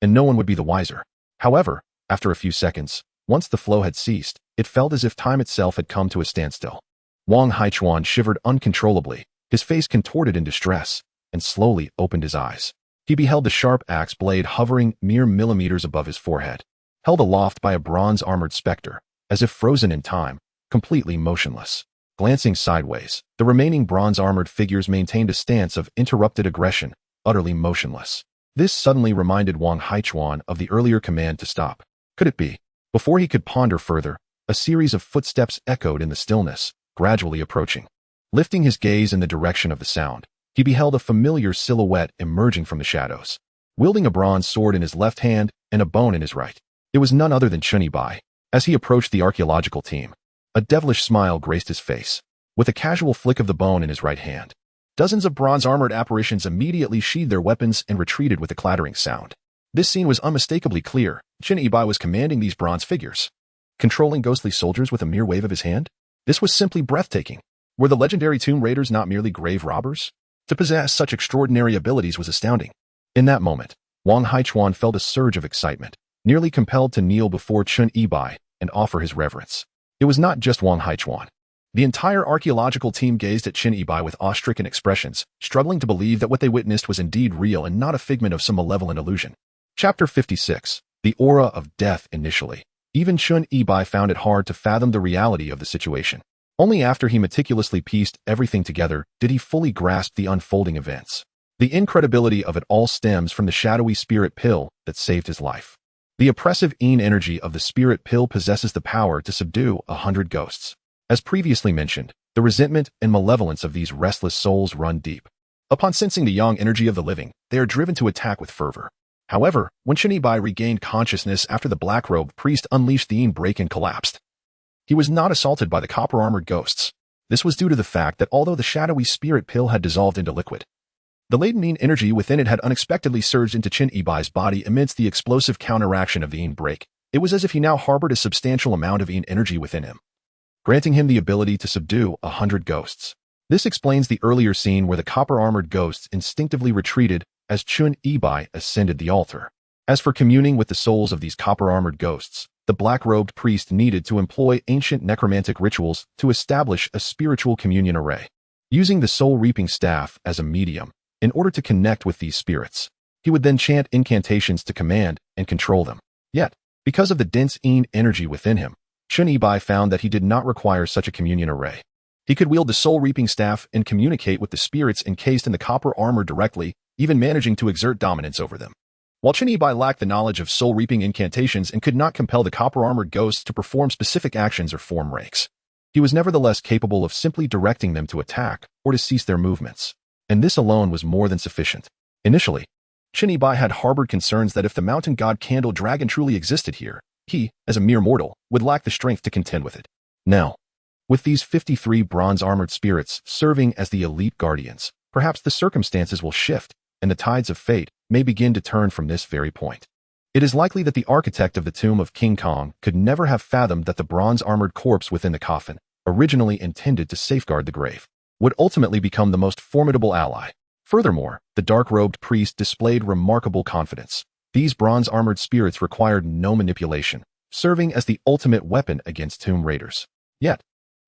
and no one would be the wiser. However, after a few seconds, once the flow had ceased, it felt as if time itself had come to a standstill. Wang Haichuan shivered uncontrollably, his face contorted in distress, and slowly opened his eyes. He beheld the sharp axe blade hovering mere millimeters above his forehead, held aloft by a bronze-armored specter, as if frozen in time, completely motionless. Glancing sideways, the remaining bronze-armored figures maintained a stance of interrupted aggression, utterly motionless. This suddenly reminded Wang Haichuan of the earlier command to stop. Could it be? Before he could ponder further, a series of footsteps echoed in the stillness, gradually approaching. Lifting his gaze in the direction of the sound, he beheld a familiar silhouette emerging from the shadows, wielding a bronze sword in his left hand and a bone in his right. It was none other than Chen Yibai. As he approached the archaeological team, a devilish smile graced his face, with a casual flick of the bone in his right hand. Dozens of bronze-armored apparitions immediately sheathed their weapons and retreated with a clattering sound. This scene was unmistakably clear. Chen Yibai was commanding these bronze figures, controlling ghostly soldiers with a mere wave of his hand. This was simply breathtaking. Were the legendary tomb raiders not merely grave robbers? To possess such extraordinary abilities was astounding. In that moment, Wang Haichuan felt a surge of excitement, nearly compelled to kneel before Chen Yibai and offer his reverence. It was not just Wang Haichuan. The entire archaeological team gazed at Chen Yibai with awe-stricken expressions, struggling to believe that what they witnessed was indeed real and not a figment of some malevolent illusion. Chapter 56. The Aura of Death. Initially, even Chen Yibai found it hard to fathom the reality of the situation. Only after he meticulously pieced everything together did he fully grasp the unfolding events. The incredibility of it all stems from the shadowy spirit pill that saved his life. The oppressive Yin energy of the spirit pill possesses the power to subdue 100 ghosts. As previously mentioned, the resentment and malevolence of these restless souls run deep. Upon sensing the yang energy of the living, they are driven to attack with fervor. However, when Chen Yibai regained consciousness after the black-robed priest unleashed the Yin break and collapsed, he was not assaulted by the copper-armored ghosts. This was due to the fact that although the shadowy spirit pill had dissolved into liquid, the latent Yin energy within it had unexpectedly surged into Chen Yibai's body amidst the explosive counteraction of the Yin break. It was as if he now harbored a substantial amount of Yin energy within him, granting him the ability to subdue 100 ghosts. This explains the earlier scene where the copper-armored ghosts instinctively retreated as Chen Yibai ascended the altar. As for communing with the souls of these copper-armored ghosts, the black-robed priest needed to employ ancient necromantic rituals to establish a spiritual communion array. Using the soul-reaping staff as a medium, in order to connect with these spirits, he would then chant incantations to command and control them. Yet, because of the dense Yin energy within him, Chen Yibai found that he did not require such a communion array. He could wield the soul-reaping staff and communicate with the spirits encased in the copper armor directly, even managing to exert dominance over them. While Chen Yibai lacked the knowledge of soul-reaping incantations and could not compel the copper-armored ghosts to perform specific actions or form rakes, he was nevertheless capable of simply directing them to attack or to cease their movements. And this alone was more than sufficient. Initially, Chen Yibai had harbored concerns that if the mountain god Candle Dragon truly existed here, he, as a mere mortal, would lack the strength to contend with it. Now, with these 53 bronze-armored spirits serving as the elite guardians, perhaps the circumstances will shift, and the tides of fate may begin to turn from this very point. It is likely that the architect of the tomb of King Kong could never have fathomed that the bronze-armored corpse within the coffin, originally intended to safeguard the grave, would ultimately become the most formidable ally. Furthermore, the dark-robed priest displayed remarkable confidence. These bronze-armored spirits required no manipulation, serving as the ultimate weapon against tomb raiders. Yet,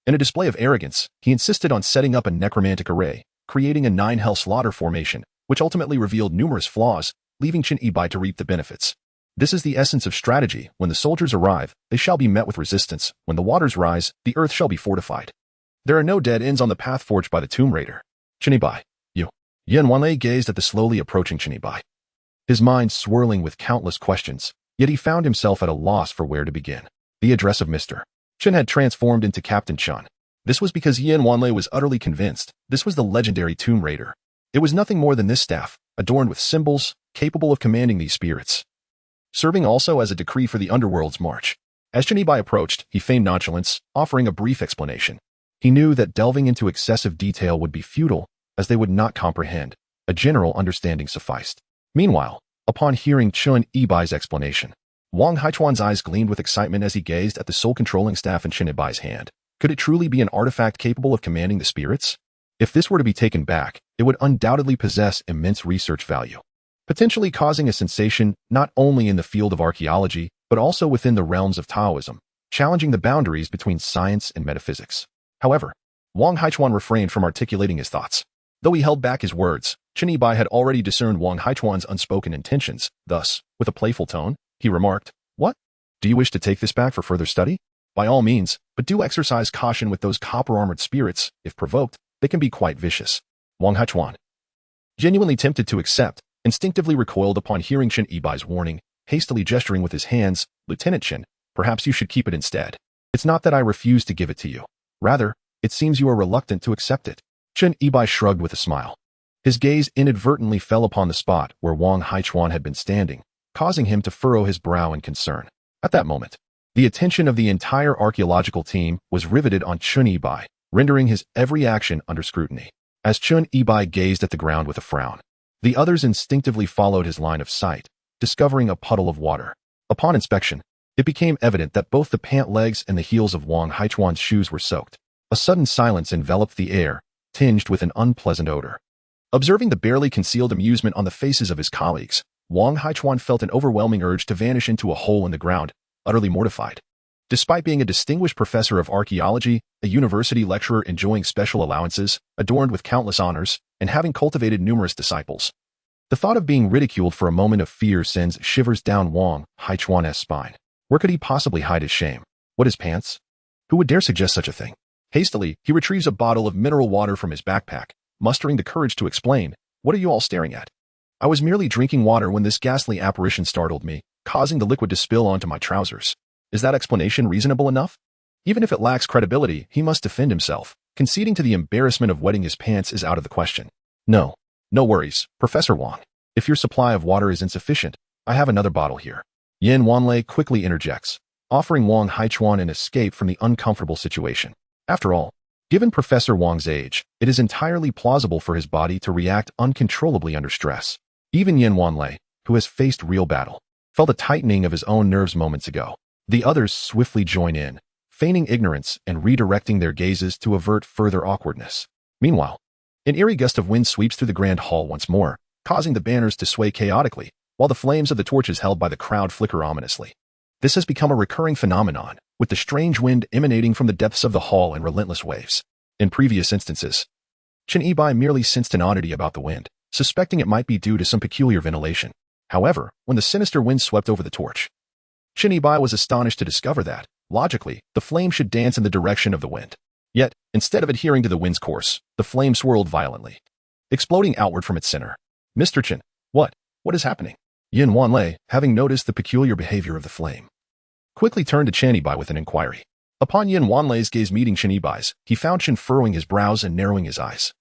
in a display of arrogance, he insisted on setting up a necromantic array, creating a 9-hell slaughter formation, which ultimately revealed numerous flaws, leaving Chen Yibai to reap the benefits. This is the essence of strategy. When the soldiers arrive, they shall be met with resistance. When the waters rise, the earth shall be fortified. There are no dead ends on the path forged by the Tomb Raider. Chinibai, you. Yen Wanlei gazed at the slowly approaching Chinibai, his mind swirling with countless questions, yet he found himself at a loss for where to begin. The address of Mr. Chen had transformed into Captain Chen. This was because Yen Wanlei was utterly convinced this was the legendary Tomb Raider. It was nothing more than this staff, adorned with symbols, capable of commanding these spirits, serving also as a decree for the underworld's march. As Chinibai approached, he feigned nonchalance, offering a brief explanation. He knew that delving into excessive detail would be futile, as they would not comprehend. A general understanding sufficed. Meanwhile, upon hearing Chun Yibai's explanation, Wang Haichuan's eyes gleamed with excitement as he gazed at the soul-controlling staff in Chinibai hand. Could it truly be an artifact capable of commanding the spirits? If this were to be taken back, it would undoubtedly possess immense research value, potentially causing a sensation not only in the field of archaeology, but also within the realms of Taoism, challenging the boundaries between science and metaphysics. However, Wang Haichuan refrained from articulating his thoughts. Though he held back his words, Chinibai had already discerned Wang Haichuan's unspoken intentions. Thus, with a playful tone, he remarked, "What? Do you wish to take this back for further study? By all means, but do exercise caution with those copper-armored spirits. If provoked, they can be quite vicious." Wang Haichuan, genuinely tempted to accept, instinctively recoiled upon hearing Chen Yibai's warning, hastily gesturing with his hands. "Lieutenant Chen, perhaps you should keep it instead. It's not that I refuse to give it to you. Rather, it seems you are reluctant to accept it." Chen Yibai shrugged with a smile. His gaze inadvertently fell upon the spot where Wang Haichuan had been standing, causing him to furrow his brow in concern. At that moment, the attention of the entire archaeological team was riveted on Chen Yibai, rendering his every action under scrutiny. As Chen Yibai gazed at the ground with a frown, the others instinctively followed his line of sight, discovering a puddle of water. Upon inspection, it became evident that both the pant legs and the heels of Wang Haichuan's shoes were soaked. A sudden silence enveloped the air, tinged with an unpleasant odor. Observing the barely concealed amusement on the faces of his colleagues, Wang Haichuan felt an overwhelming urge to vanish into a hole in the ground, utterly mortified. Despite being a distinguished professor of archaeology, a university lecturer enjoying special allowances, adorned with countless honors, and having cultivated numerous disciples, the thought of being ridiculed for a moment of fear sends shivers down Wang Haichuan's spine. Where could he possibly hide his shame? What, his pants? Who would dare suggest such a thing? Hastily, he retrieves a bottle of mineral water from his backpack, mustering the courage to explain, "What are you all staring at? I was merely drinking water when this ghastly apparition startled me, causing the liquid to spill onto my trousers." Is that explanation reasonable enough? Even if it lacks credibility, he must defend himself. Conceding to the embarrassment of wetting his pants is out of the question. No worries, Professor Wang. If your supply of water is insufficient, I have another bottle here. Yen Wanlei quickly interjects, offering Wang Haichuan an escape from the uncomfortable situation. After all, given Professor Wang's age, it is entirely plausible for his body to react uncontrollably under stress. Even Yen Wanlei, who has faced real battle, felt a tightening of his own nerves moments ago. The others swiftly join in, feigning ignorance and redirecting their gazes to avert further awkwardness. Meanwhile, an eerie gust of wind sweeps through the grand hall once more, causing the banners to sway chaotically, while the flames of the torches held by the crowd flicker ominously. This has become a recurring phenomenon, with the strange wind emanating from the depths of the hall in relentless waves. In previous instances, Chen Yibai merely sensed an oddity about the wind, suspecting it might be due to some peculiar ventilation. However, when the sinister wind swept over the torch, Chen Yibai was astonished to discover that, logically, the flame should dance in the direction of the wind. Yet, instead of adhering to the wind's course, the flame swirled violently, exploding outward from its center. "Mr. Chen, what is happening?" Yen Wanlei, having noticed the peculiar behavior of the flame, quickly turned to Chen Yibai with an inquiry. Upon Yen Wanlei's gaze meeting Chen Yibai's, he found Chen furrowing his brows and narrowing his eyes,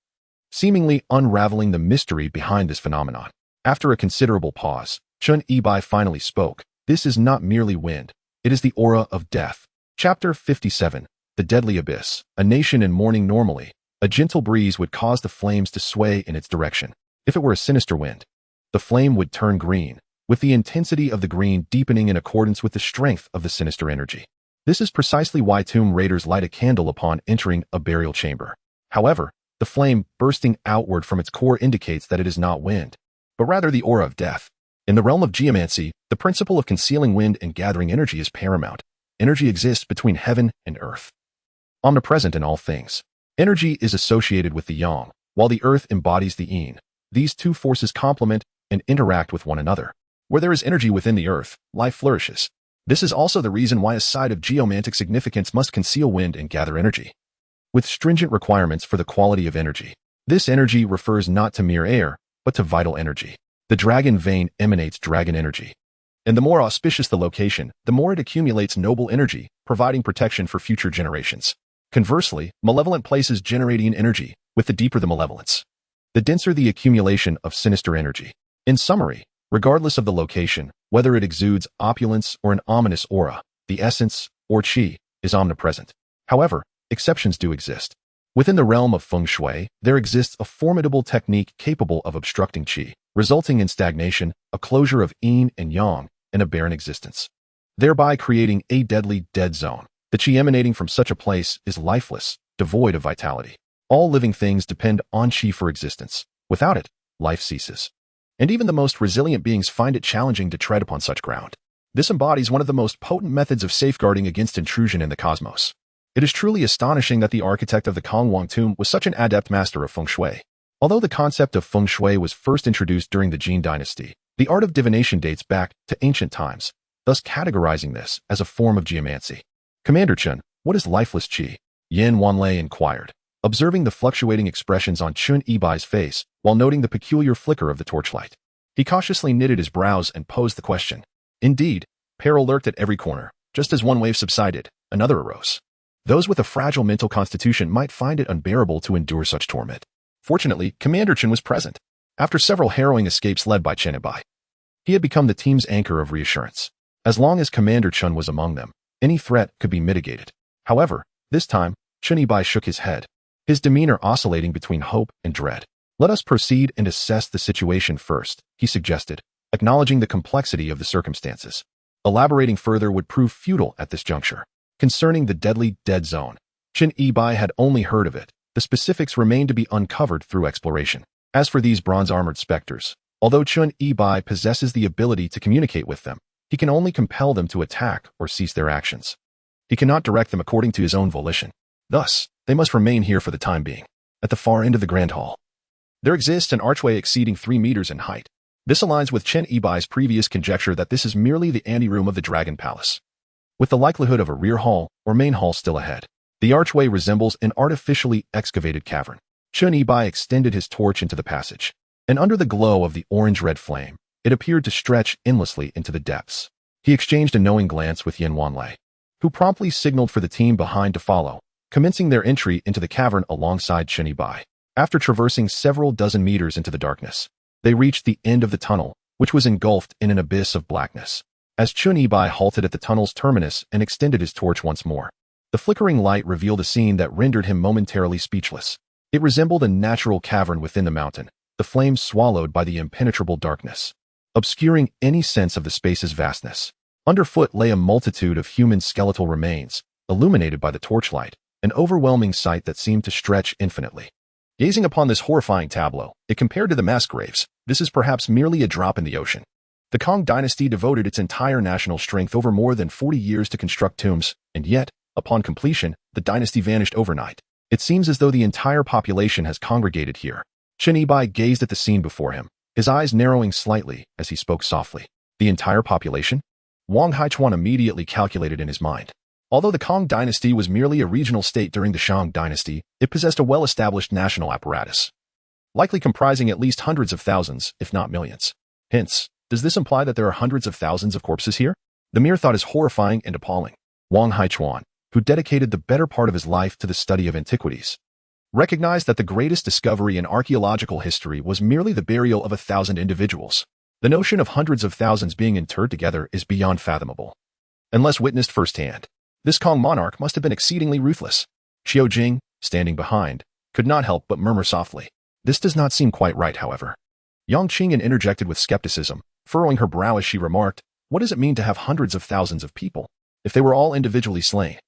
seemingly unraveling the mystery behind this phenomenon. After a considerable pause, Chen Yibai finally spoke. "This is not merely wind. It is the aura of death." Chapter 57. The Deadly Abyss. A nation in mourning. Normally, a gentle breeze would cause the flames to sway in its direction. If it were a sinister wind, the flame would turn green, with the intensity of the green deepening in accordance with the strength of the sinister energy. This is precisely why tomb raiders light a candle upon entering a burial chamber. However, the flame bursting outward from its core indicates that it is not wind, but rather the aura of death. In the realm of geomancy, the principle of concealing wind and gathering energy is paramount. Energy exists between heaven and earth, omnipresent in all things. Energy is associated with the yang, while the earth embodies the yin. These two forces complement and interact with one another. Where there is energy within the earth, life flourishes. This is also the reason why a site of geomantic significance must conceal wind and gather energy, with stringent requirements for the quality of energy. This energy refers not to mere air, but to vital energy. The dragon vein emanates dragon energy. And the more auspicious the location, the more it accumulates noble energy, providing protection for future generations. Conversely, malevolent places generating energy, with the deeper the malevolence, the denser the accumulation of sinister energy. In summary, regardless of the location, whether it exudes opulence or an ominous aura, the essence, or qi, is omnipresent. However, exceptions do exist. Within the realm of feng shui, there exists a formidable technique capable of obstructing qi, resulting in stagnation, a closure of yin and yang, and a barren existence, thereby creating a deadly dead zone. The qi emanating from such a place is lifeless, devoid of vitality. All living things depend on qi for existence. Without it, life ceases. And even the most resilient beings find it challenging to tread upon such ground. This embodies one of the most potent methods of safeguarding against intrusion in the cosmos. It is truly astonishing that the architect of the Kongwang tomb was such an adept master of feng shui. Although the concept of feng shui was first introduced during the Jin dynasty, the art of divination dates back to ancient times, thus categorizing this as a form of geomancy. Commander Chen, what is lifeless qi? Yin Wanlei inquired, observing the fluctuating expressions on Chun Yibai's face while noting the peculiar flicker of the torchlight. He cautiously knitted his brows and posed the question. Indeed, peril lurked at every corner. Just as one wave subsided, another arose. Those with a fragile mental constitution might find it unbearable to endure such torment. Fortunately, Commander Chen was present. After several harrowing escapes led by Chen Yibai, he had become the team's anchor of reassurance. As long as Commander Chen was among them, any threat could be mitigated. However, this time, Chen Yibai shook his head, his demeanor oscillating between hope and dread. Let us proceed and assess the situation first, he suggested, acknowledging the complexity of the circumstances. Elaborating further would prove futile at this juncture. Concerning the deadly dead zone, Chen Yibai had only heard of it. The specifics remained to be uncovered through exploration. As for these bronze-armored specters, although Chen Yibai possesses the ability to communicate with them, he can only compel them to attack or cease their actions. He cannot direct them according to his own volition. Thus, they must remain here for the time being. At the far end of the Grand Hall, there exists an archway exceeding 3 meters in height. This aligns with Chen Yibai's previous conjecture that this is merely the anteroom of the Dragon Palace, with the likelihood of a rear hall or main hall still ahead. The archway resembles an artificially excavated cavern. Chen Yibai extended his torch into the passage, and under the glow of the orange-red flame, it appeared to stretch endlessly into the depths. He exchanged a knowing glance with Yin Wanlei, who promptly signaled for the team behind to follow, commencing their entry into the cavern alongside Chen Yibai. After traversing several dozen meters into the darkness, they reached the end of the tunnel, which was engulfed in an abyss of blackness. As Chen Yibai halted at the tunnel's terminus and extended his torch once more, the flickering light revealed a scene that rendered him momentarily speechless. It resembled a natural cavern within the mountain, the flames swallowed by the impenetrable darkness, obscuring any sense of the space's vastness. Underfoot lay a multitude of human skeletal remains, illuminated by the torchlight, an overwhelming sight that seemed to stretch infinitely. Gazing upon this horrifying tableau, it compared to the mass graves. This is perhaps merely a drop in the ocean. The Kong dynasty devoted its entire national strength over more than 40 years to construct tombs, and yet, upon completion, the dynasty vanished overnight. It seems as though the entire population has congregated here. Chen Yibai gazed at the scene before him, his eyes narrowing slightly as he spoke softly. The entire population? Wang Haichuan immediately calculated in his mind. Although the Kong dynasty was merely a regional state during the Shang dynasty, it possessed a well-established national apparatus, likely comprising at least hundreds of thousands, if not millions. Hence, does this imply that there are hundreds of thousands of corpses here? The mere thought is horrifying and appalling. Wang Haichuan, who dedicated the better part of his life to the study of antiquities, recognized that the greatest discovery in archaeological history was merely the burial of 1,000 individuals. The notion of hundreds of thousands being interred together is beyond fathomable, unless witnessed firsthand. This Kong monarch must have been exceedingly ruthless. Qiu Jing, standing behind, could not help but murmur softly. This does not seem quite right, however. Yang Qingyan interjected with skepticism, furrowing her brow as she remarked, what does it mean to have hundreds of thousands of people? If they were all individually slain,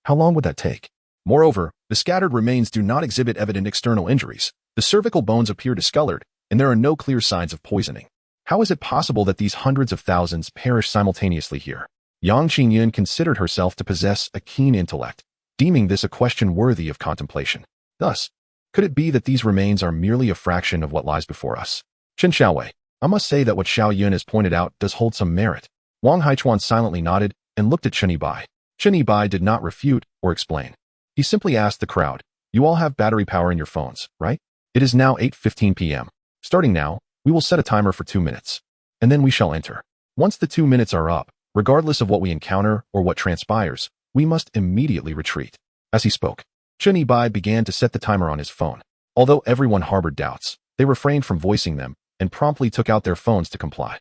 how long would that take? Moreover, the scattered remains do not exhibit evident external injuries. The cervical bones appear discolored, and there are no clear signs of poisoning. How is it possible that these hundreds of thousands perish simultaneously here? Yang Qingyun considered herself to possess a keen intellect, deeming this a question worthy of contemplation. Thus, could it be that these remains are merely a fraction of what lies before us? Chen Xiaowei, I must say that what Xiao Yun has pointed out does hold some merit. Wang Haichuan silently nodded and looked at Chen Yibai. Chen Yibai did not refute or explain. He simply asked the crowd, "You all have battery power in your phones, right? It is now 8:15 p.m. Starting now, we will set a timer for 2 minutes. And then we shall enter. Once the 2 minutes are up, regardless of what we encounter or what transpires, we must immediately retreat." As he spoke, Chen Yibai began to set the timer on his phone. Although everyone harbored doubts, they refrained from voicing them and promptly took out their phones to comply.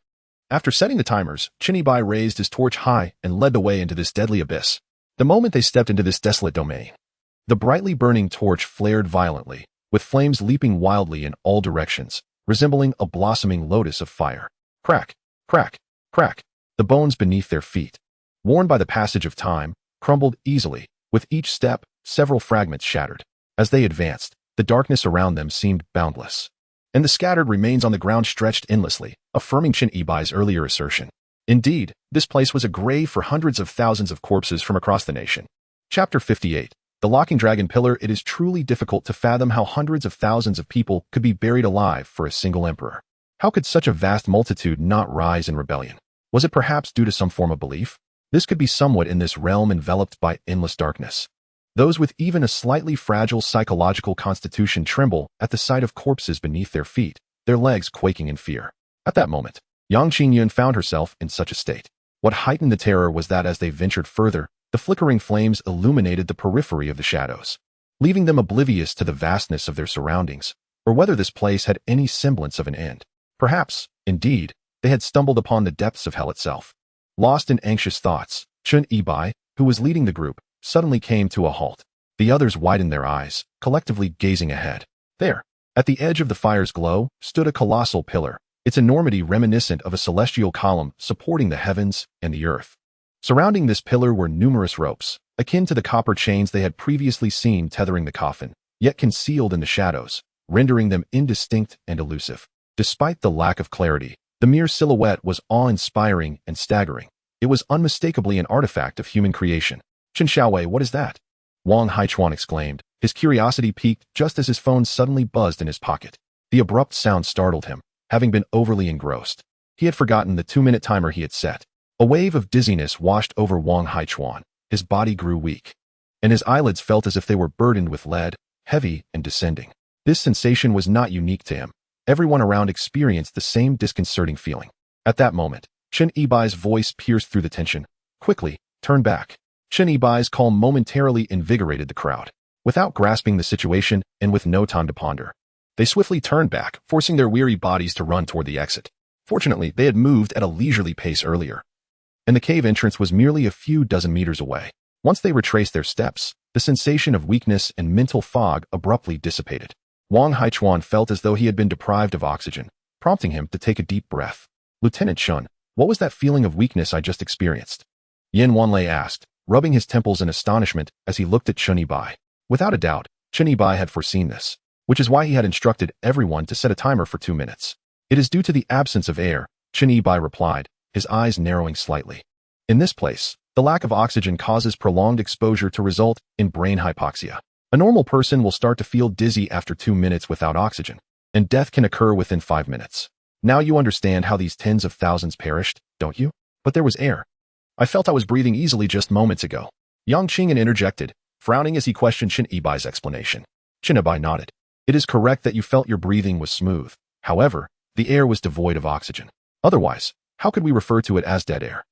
After setting the timers, Chen Yibai raised his torch high and led the way into this deadly abyss. The moment they stepped into this desolate domain, the brightly burning torch flared violently, with flames leaping wildly in all directions, resembling a blossoming lotus of fire. Crack, crack, crack. The bones beneath their feet, worn by the passage of time, crumbled easily. With each step, several fragments shattered. As they advanced, the darkness around them seemed boundless, and the scattered remains on the ground stretched endlessly, affirming Chen Yibai's earlier assertion. Indeed, this place was a grave for hundreds of thousands of corpses from across the nation. Chapter 58. The Locking Dragon Pillar. It is truly difficult to fathom how hundreds of thousands of people could be buried alive for a single emperor. How could such a vast multitude not rise in rebellion? Was it perhaps due to some form of belief? This could be somewhat in this realm enveloped by endless darkness. Those with even a slightly fragile psychological constitution tremble at the sight of corpses beneath their feet, their legs quaking in fear. At that moment, Yang Qingyun found herself in such a state. What heightened the terror was that as they ventured further, the flickering flames illuminated the periphery of the shadows, leaving them oblivious to the vastness of their surroundings, or whether this place had any semblance of an end. Perhaps, indeed, they had stumbled upon the depths of hell itself. Lost in anxious thoughts, Chen Yibai, who was leading the group, suddenly came to a halt. The others widened their eyes, collectively gazing ahead. There, at the edge of the fire's glow, stood a colossal pillar, its enormity reminiscent of a celestial column supporting the heavens and the earth. Surrounding this pillar were numerous ropes, akin to the copper chains they had previously seen tethering the coffin, yet concealed in the shadows, rendering them indistinct and elusive. Despite the lack of clarity, the mere silhouette was awe-inspiring and staggering. It was unmistakably an artifact of human creation. "Chen Xiaowei, what is that?" Wang Haichuan exclaimed, his curiosity piqued just as his phone suddenly buzzed in his pocket. The abrupt sound startled him, having been overly engrossed. He had forgotten the 2-minute timer he had set. A wave of dizziness washed over Wang Haichuan. His body grew weak, and his eyelids felt as if they were burdened with lead, heavy and descending. This sensation was not unique to him. Everyone around experienced the same disconcerting feeling. At that moment, Chen Yibai's voice pierced through the tension. "Quickly, turn back." Chen Yibai's calm momentarily invigorated the crowd. Without grasping the situation and with no time to ponder, they swiftly turned back, forcing their weary bodies to run toward the exit. Fortunately, they had moved at a leisurely pace earlier, and the cave entrance was merely a few dozen meters away. Once they retraced their steps, the sensation of weakness and mental fog abruptly dissipated. Wang Haichuan felt as though he had been deprived of oxygen, prompting him to take a deep breath. "Lieutenant Shun, what was that feeling of weakness I just experienced?" Yin Wanlei asked, rubbing his temples in astonishment as he looked at Chen Yibai. Without a doubt, Chen Yibai had foreseen this, which is why he had instructed everyone to set a timer for 2 minutes. "It is due to the absence of air," Chen Yibai replied, his eyes narrowing slightly. "In this place, the lack of oxygen causes prolonged exposure to result in brain hypoxia. A normal person will start to feel dizzy after 2 minutes without oxygen, and death can occur within 5 minutes. Now you understand how these tens of thousands perished, don't you? But there was air. I felt I was breathing easily just moments ago." Yang Qingyun interjected, frowning as he questioned Chen Yibai's explanation. Chen Yibai nodded. "It is correct that you felt your breathing was smooth. However, the air was devoid of oxygen. Otherwise, how could we refer to it as dead air?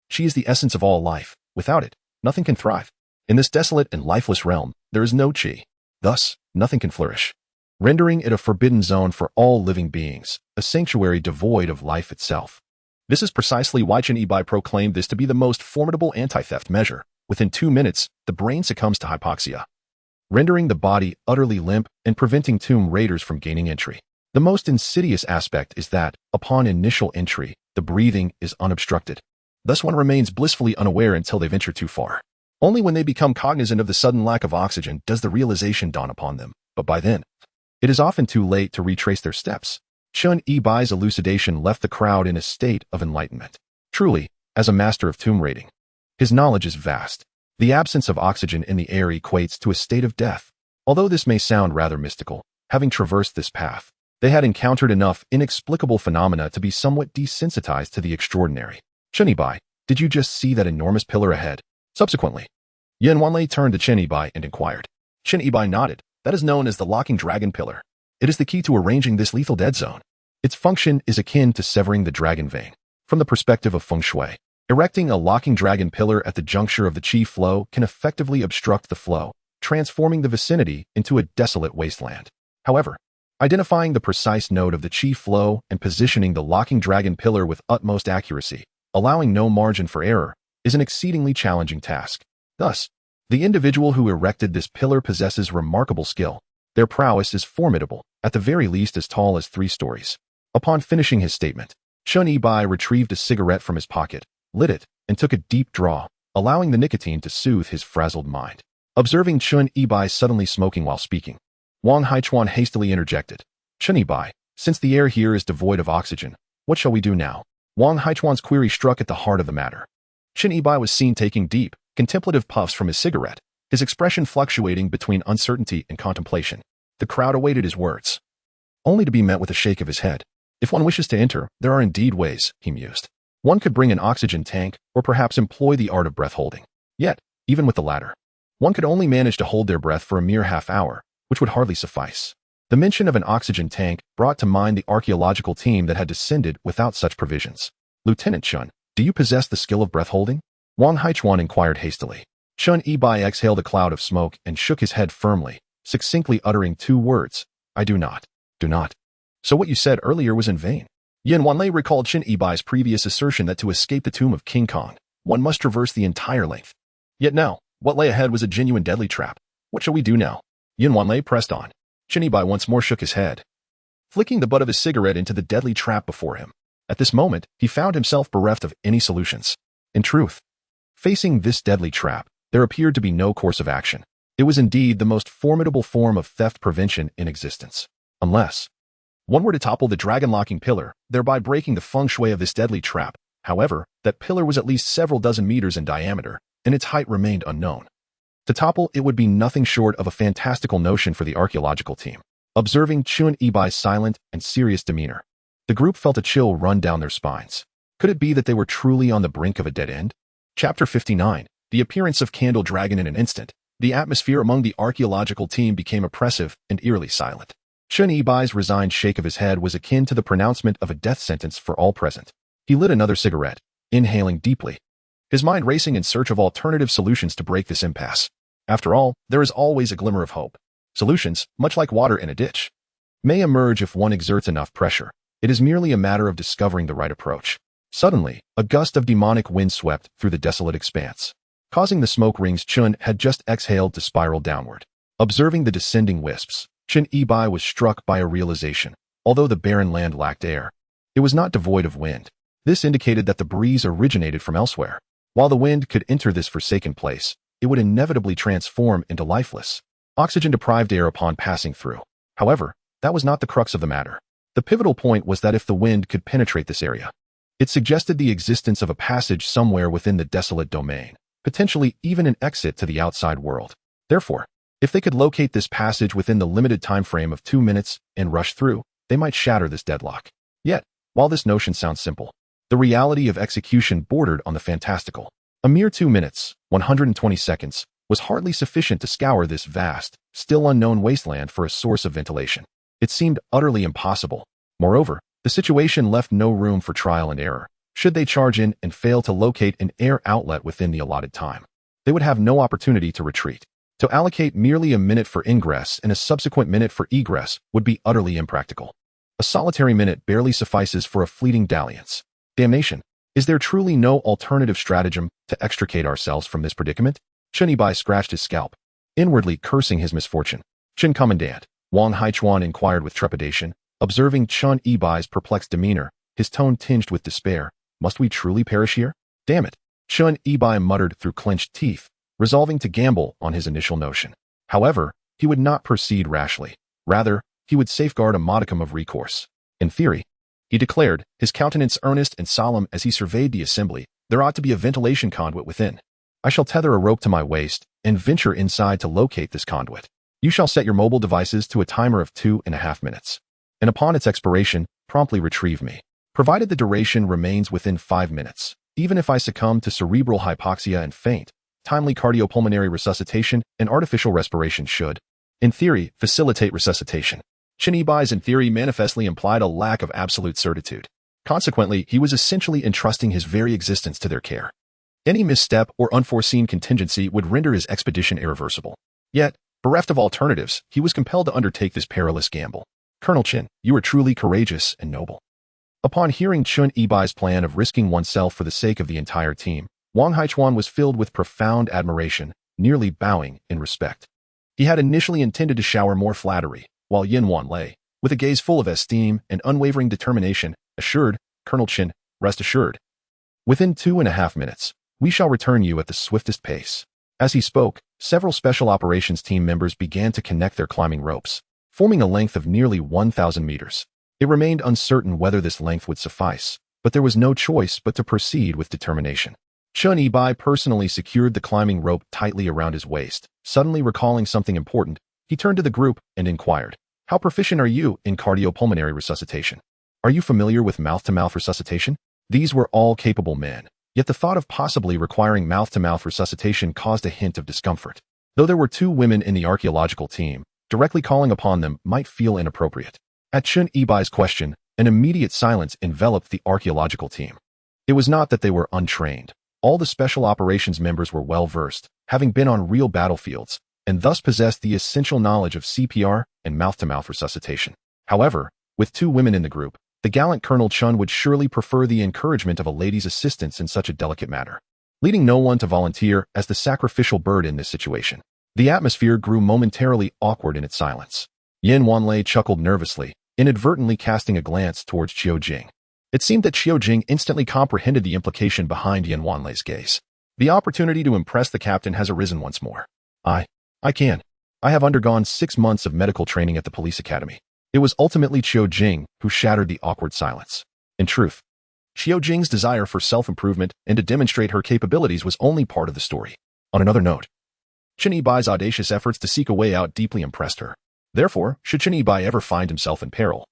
Qi is the essence of all life. Without it, nothing can thrive. In this desolate and lifeless realm, there is no Qi. Thus, nothing can flourish, rendering it a forbidden zone for all living beings, a sanctuary devoid of life itself. This is precisely why Chen Yibai proclaimed this to be the most formidable anti-theft measure. Within 2 minutes, the brain succumbs to hypoxia, rendering the body utterly limp and preventing tomb raiders from gaining entry. The most insidious aspect is that, upon initial entry, the breathing is unobstructed. Thus one remains blissfully unaware until they venture too far. Only when they become cognizant of the sudden lack of oxygen does the realization dawn upon them, but by then, it is often too late to retrace their steps. Chen Yibai's elucidation left the crowd in a state of enlightenment. Truly, as a master of tomb raiding, his knowledge is vast. The absence of oxygen in the air equates to a state of death. Although this may sound rather mystical, having traversed this path, They had encountered enough inexplicable phenomena to be somewhat desensitized to the extraordinary. Chen Yibai, did you just see that enormous pillar ahead? Subsequently, Yan Wanlei turned to Chen Yibai and inquired. Chen Yibai nodded. That is known as the locking dragon pillar. It is the key to arranging this lethal dead zone. Its function is akin to severing the dragon vein. From the perspective of feng shui, erecting a locking dragon pillar at the juncture of the qi flow can effectively obstruct the flow, transforming the vicinity into a desolate wasteland. However, identifying the precise node of the qi flow and positioning the locking dragon pillar with utmost accuracy, allowing no margin for error, is an exceedingly challenging task. Thus, the individual who erected this pillar possesses remarkable skill. Their prowess is formidable, at the very least as tall as 3 stories. Upon finishing his statement, Chen Yibai retrieved a cigarette from his pocket, lit it, and took a deep draw, allowing the nicotine to soothe his frazzled mind. Observing Chen Yibai suddenly smoking while speaking, Wang Haichuan hastily interjected. Chen Yibai, since the air here is devoid of oxygen, what shall we do now? Wang Haichuan's query struck at the heart of the matter. Chen Yibai was seen taking deep, contemplative puffs from his cigarette, his expression fluctuating between uncertainty and contemplation. The crowd awaited his words, only to be met with a shake of his head. If one wishes to enter, there are indeed ways, he mused. One could bring an oxygen tank, or perhaps employ the art of breath-holding. Yet, even with the latter, one could only manage to hold their breath for a mere half-hour, which would hardly suffice. The mention of an oxygen tank brought to mind the archaeological team that had descended without such provisions. Lieutenant Chun, do you possess the skill of breath-holding? Wang Haichuan inquired hastily. Chen Yibai exhaled a cloud of smoke and shook his head firmly, succinctly uttering 2 words. I do not. Do not. So what you said earlier was in vain. Yan Wanlei recalled Chen Yibai's previous assertion that to escape the tomb of King Kong, one must traverse the entire length. Yet now, what lay ahead was a genuine deadly trap. What shall we do now? Yan Wanlei pressed on. Chen Yibai once more shook his head, flicking the butt of his cigarette into the deadly trap before him. At this moment, he found himself bereft of any solutions. In truth, facing this deadly trap, there appeared to be no course of action. It was indeed the most formidable form of theft prevention in existence. Unless one were to topple the dragon-locking pillar, thereby breaking the feng shui of this deadly trap. However, that pillar was at least several dozen meters in diameter, and its height remained unknown. To topple it would be nothing short of a fantastical notion for the archaeological team. Observing Chen Yibai's silent and serious demeanor, the group felt a chill run down their spines. Could it be that they were truly on the brink of a dead end? Chapter 59. The appearance of Candle Dragon in an instant. The atmosphere among the archaeological team became oppressive and eerily silent. Chen Yibai's resigned shake of his head was akin to the pronouncement of a death sentence for all present. He lit another cigarette, inhaling deeply, his mind racing in search of alternative solutions to break this impasse. After all, there is always a glimmer of hope. Solutions, much like water in a ditch, may emerge if one exerts enough pressure. It is merely a matter of discovering the right approach. Suddenly, a gust of demonic wind swept through the desolate expanse, causing the smoke rings Chun had just exhaled to spiral downward. Observing the descending wisps, Chen Yibai was struck by a realization. Although the barren land lacked air, it was not devoid of wind. This indicated that the breeze originated from elsewhere. While the wind could enter this forsaken place, it would inevitably transform into lifeless, oxygen-deprived air upon passing through. However, that was not the crux of the matter. The pivotal point was that if the wind could penetrate this area, it suggested the existence of a passage somewhere within the desolate domain, potentially even an exit to the outside world. Therefore, if they could locate this passage within the limited time frame of 2 minutes and rush through, they might shatter this deadlock. Yet, while this notion sounds simple, the reality of execution bordered on the fantastical. A mere 2 minutes, 120 seconds, was hardly sufficient to scour this vast, still unknown wasteland for a source of ventilation. It seemed utterly impossible. Moreover, the situation left no room for trial and error. Should they charge in and fail to locate an air outlet within the allotted time, they would have no opportunity to retreat. To allocate merely a minute for ingress and a subsequent minute for egress would be utterly impractical. A solitary minute barely suffices for a fleeting dalliance. Damnation! Is there truly no alternative stratagem to extricate ourselves from this predicament? Chen Yibai scratched his scalp, inwardly cursing his misfortune. Chen Commandant, Wang Haichuan inquired with trepidation, observing Chen Yibai's perplexed demeanor, his tone tinged with despair. Must we truly perish here? Damn it! Chen Yibai muttered through clenched teeth, resolving to gamble on his initial notion. However, he would not proceed rashly. Rather, he would safeguard a modicum of recourse. In theory, he declared, his countenance earnest and solemn as he surveyed the assembly, there ought to be a ventilation conduit within. I shall tether a rope to my waist and venture inside to locate this conduit. You shall set your mobile devices to a timer of 2.5 minutes. and upon its expiration, promptly retrieve me, provided the duration remains within 5 minutes. Even if I succumb to cerebral hypoxia and faint, timely cardiopulmonary resuscitation and artificial respiration should, in theory, facilitate resuscitation. Chen Yibai's in theory manifestly implied a lack of absolute certitude. Consequently, he was essentially entrusting his very existence to their care. Any misstep or unforeseen contingency would render his expedition irreversible. Yet, bereft of alternatives, he was compelled to undertake this perilous gamble. Colonel Chen, you are truly courageous and noble. Upon hearing Chen Yibai's plan of risking oneself for the sake of the entire team, Wang Haichuan was filled with profound admiration, nearly bowing in respect. He had initially intended to shower more flattery, while Yin Wanlei, with a gaze full of esteem and unwavering determination, assured, Colonel Chen, rest assured. Within 2.5 minutes, we shall return you at the swiftest pace. As he spoke, several special operations team members began to connect their climbing ropes, forming a length of nearly 1,000 meters. It remained uncertain whether this length would suffice, but there was no choice but to proceed with determination. Chen Yibai personally secured the climbing rope tightly around his waist. Suddenly recalling something important, he turned to the group and inquired, "How proficient are you in cardiopulmonary resuscitation? Are you familiar with mouth-to-mouth resuscitation?" These were all capable men, yet the thought of possibly requiring mouth-to-mouth resuscitation caused a hint of discomfort. Though there were 2 women in the archaeological team, directly calling upon them might feel inappropriate. At Chen Yibai's question, an immediate silence enveloped the archaeological team. It was not that they were untrained. All the special operations members were well-versed, having been on real battlefields, and thus possessed the essential knowledge of CPR and mouth-to-mouth resuscitation. However, with 2 women in the group, the gallant Colonel Chun would surely prefer the encouragement of a lady's assistance in such a delicate matter, leading no one to volunteer as the sacrificial bird in this situation. The atmosphere grew momentarily awkward in its silence. Yin Wanlei chuckled nervously, inadvertently casting a glance towards Qiu Jing. It seemed that Qiu Jing instantly comprehended the implication behind Yin Wanlei's gaze. The opportunity to impress the captain has arisen once more. I have undergone 6 months of medical training at the police academy. It was ultimately Qiu Jing who shattered the awkward silence. In truth, Qiu Jing's desire for self-improvement and to demonstrate her capabilities was only part of the story. On another note, Chen Yibai's audacious efforts to seek a way out deeply impressed her. Therefore, should Chen Yibai ever find himself in peril,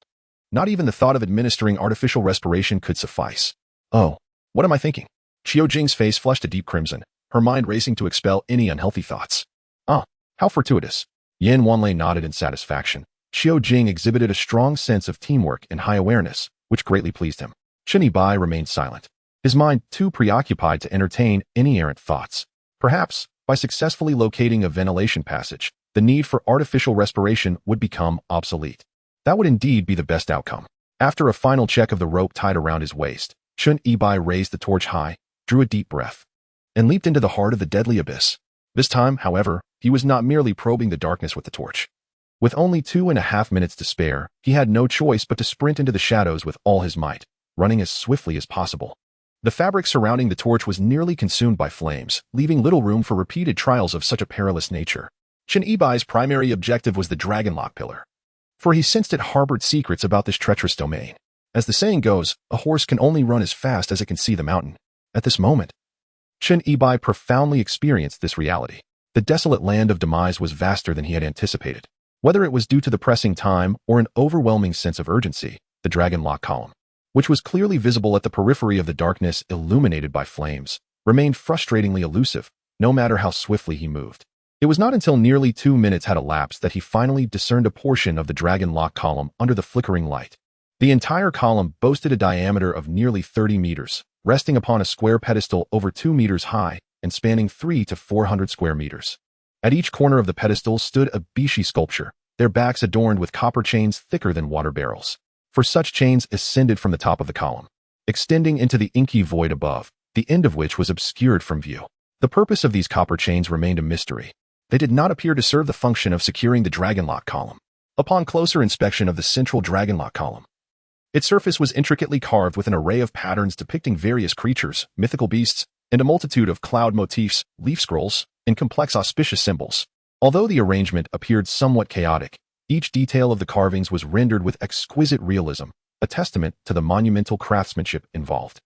not even the thought of administering artificial respiration could suffice. Oh, what am I thinking? Qiu Jing's face flushed a deep crimson, her mind racing to expel any unhealthy thoughts. Ah, how fortuitous. Yin Wanlei nodded in satisfaction. Qiu Jing exhibited a strong sense of teamwork and high awareness, which greatly pleased him. Chen Yibai remained silent, his mind too preoccupied to entertain any errant thoughts. Perhaps, by successfully locating a ventilation passage, the need for artificial respiration would become obsolete. That would indeed be the best outcome. After a final check of the rope tied around his waist, Chen Yibai raised the torch high, drew a deep breath, and leaped into the heart of the deadly abyss. This time, however, he was not merely probing the darkness with the torch. With only 2.5 minutes to spare, he had no choice but to sprint into the shadows with all his might, running as swiftly as possible. The fabric surrounding the torch was nearly consumed by flames, leaving little room for repeated trials of such a perilous nature. Chen Yibai's primary objective was the Dragon Lock Pillar, for he sensed it harbored secrets about this treacherous domain. As the saying goes, a horse can only run as fast as it can see the mountain. At this moment, Chen Yibai profoundly experienced this reality. The desolate land of demise was vaster than he had anticipated. Whether it was due to the pressing time or an overwhelming sense of urgency, the Dragon Lock Column, which was clearly visible at the periphery of the darkness illuminated by flames, remained frustratingly elusive, no matter how swiftly he moved. It was not until nearly 2 minutes had elapsed that he finally discerned a portion of the Dragon Lock Column under the flickering light. The entire column boasted a diameter of nearly 30 meters, resting upon a square pedestal over 2 meters high and spanning 300 to 400 square meters. At each corner of the pedestal stood a bishi sculpture, their backs adorned with copper chains thicker than water barrels. For such chains ascended from the top of the column, extending into the inky void above, the end of which was obscured from view. The purpose of these copper chains remained a mystery. They did not appear to serve the function of securing the Dragon Lock Column. Upon closer inspection of the central Dragon Lock Column, its surface was intricately carved with an array of patterns depicting various creatures, mythical beasts, and a multitude of cloud motifs, leaf scrolls, and complex auspicious symbols. Although the arrangement appeared somewhat chaotic, each detail of the carvings was rendered with exquisite realism, a testament to the monumental craftsmanship involved.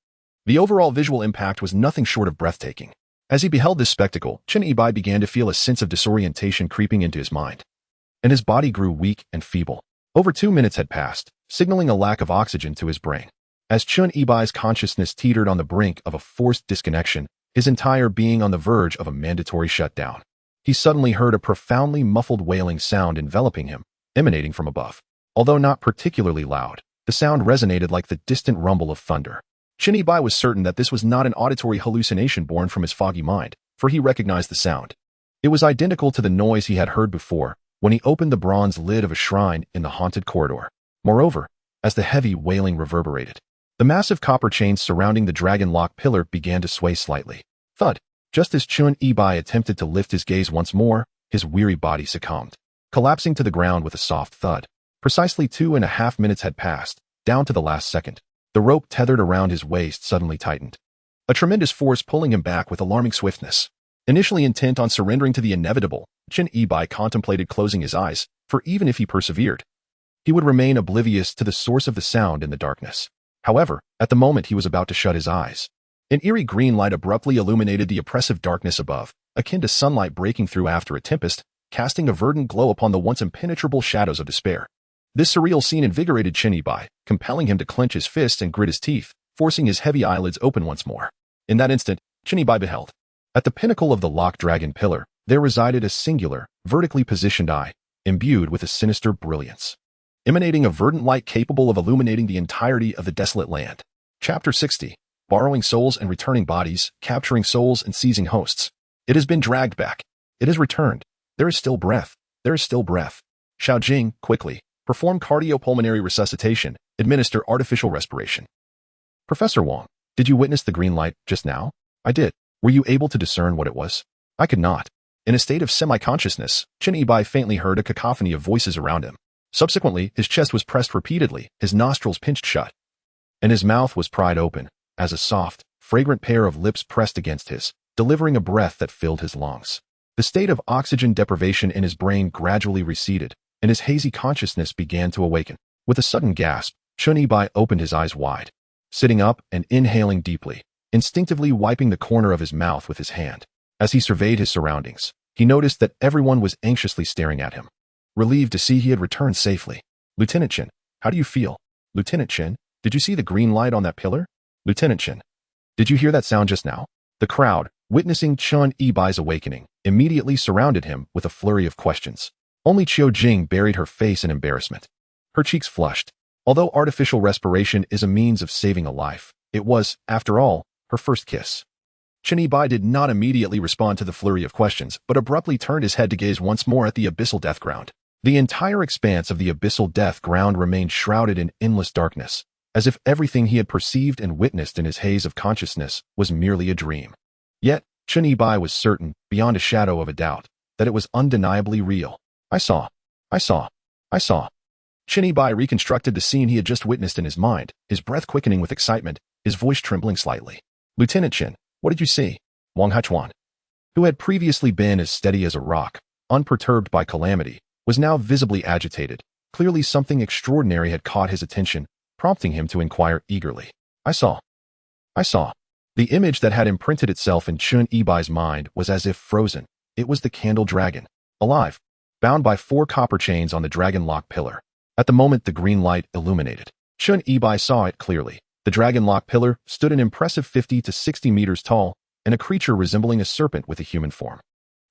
The overall visual impact was nothing short of breathtaking. As he beheld this spectacle, Chen Yibai began to feel a sense of disorientation creeping into his mind, and his body grew weak and feeble. Over 2 minutes had passed, signaling a lack of oxygen to his brain. As Chun Ibai's consciousness teetered on the brink of a forced disconnection, his entire being on the verge of a mandatory shutdown, he suddenly heard a profoundly muffled wailing sound enveloping him, emanating from above. Although not particularly loud, the sound resonated like the distant rumble of thunder. Chun Ibai was certain that this was not an auditory hallucination born from his foggy mind, for he recognized the sound. It was identical to the noise he had heard before when he opened the bronze lid of a shrine in the haunted corridor. Moreover, as the heavy wailing reverberated, the massive copper chains surrounding the dragon lock pillar began to sway slightly. Thud! Just as Chun Ibai attempted to lift his gaze once more, his weary body succumbed, collapsing to the ground with a soft thud. Precisely 2.5 minutes had passed, down to the last second. The rope tethered around his waist suddenly tightened, a tremendous force pulling him back with alarming swiftness. Initially intent on surrendering to the inevitable, Chun Ibai contemplated closing his eyes, for even if he persevered, he would remain oblivious to the source of the sound in the darkness. However, at the moment he was about to shut his eyes, an eerie green light abruptly illuminated the oppressive darkness above, akin to sunlight breaking through after a tempest, casting a verdant glow upon the once impenetrable shadows of despair. This surreal scene invigorated Chun Ibai, compelling him to clench his fists and grit his teeth, forcing his heavy eyelids open once more. In that instant, Chun Ibai beheld. At the pinnacle of the locked dragon pillar, there resided a singular, vertically positioned eye, imbued with a sinister brilliance, emanating a verdant light capable of illuminating the entirety of the desolate land. Chapter 60. Borrowing souls and returning bodies, capturing souls and seizing hosts. It has been dragged back. It has returned. There is still breath. There is still breath. Xiao Jing, quickly, perform cardiopulmonary resuscitation, administer artificial respiration. Professor Wang, did you witness the green light just now? I did. Were you able to discern what it was? I could not. In a state of semi-consciousness, Chun Ibai faintly heard a cacophony of voices around him. Subsequently, his chest was pressed repeatedly, his nostrils pinched shut, and his mouth was pried open, as a soft, fragrant pair of lips pressed against his, delivering a breath that filled his lungs. The state of oxygen deprivation in his brain gradually receded, and his hazy consciousness began to awaken. With a sudden gasp, Chun Ibai opened his eyes wide, sitting up and inhaling deeply, instinctively wiping the corner of his mouth with his hand. As he surveyed his surroundings, he noticed that everyone was anxiously staring at him, relieved to see he had returned safely. Lieutenant Chen, how do you feel? Lieutenant Chen, did you see the green light on that pillar? Lieutenant Chen, did you hear that sound just now? The crowd, witnessing Chun Ibai's awakening, immediately surrounded him with a flurry of questions. Only Xiao Jing buried her face in embarrassment. Her cheeks flushed. Although artificial respiration is a means of saving a life, it was, after all, her first kiss. Chun Ibai did not immediately respond to the flurry of questions, but abruptly turned his head to gaze once more at the abyssal death ground. The entire expanse of the abyssal death ground remained shrouded in endless darkness, as if everything he had perceived and witnessed in his haze of consciousness was merely a dream. Yet, Chun Ibai was certain, beyond a shadow of a doubt, that it was undeniably real. I saw. Chun Ibai reconstructed the scene he had just witnessed in his mind, his breath quickening with excitement, his voice trembling slightly. Lieutenant Chen, what did you see? Wang Haichuan, who had previously been as steady as a rock, unperturbed by calamity, was now visibly agitated. Clearly something extraordinary had caught his attention, prompting him to inquire eagerly. I saw. The image that had imprinted itself in Chun Ibai's mind was as if frozen. It was the candle dragon, alive, bound by 4 copper chains on the dragon lock pillar. At the moment the green light illuminated, Chun Ibai saw it clearly. The dragon lock pillar stood an impressive 50 to 60 meters tall, and a creature resembling a serpent with a human form,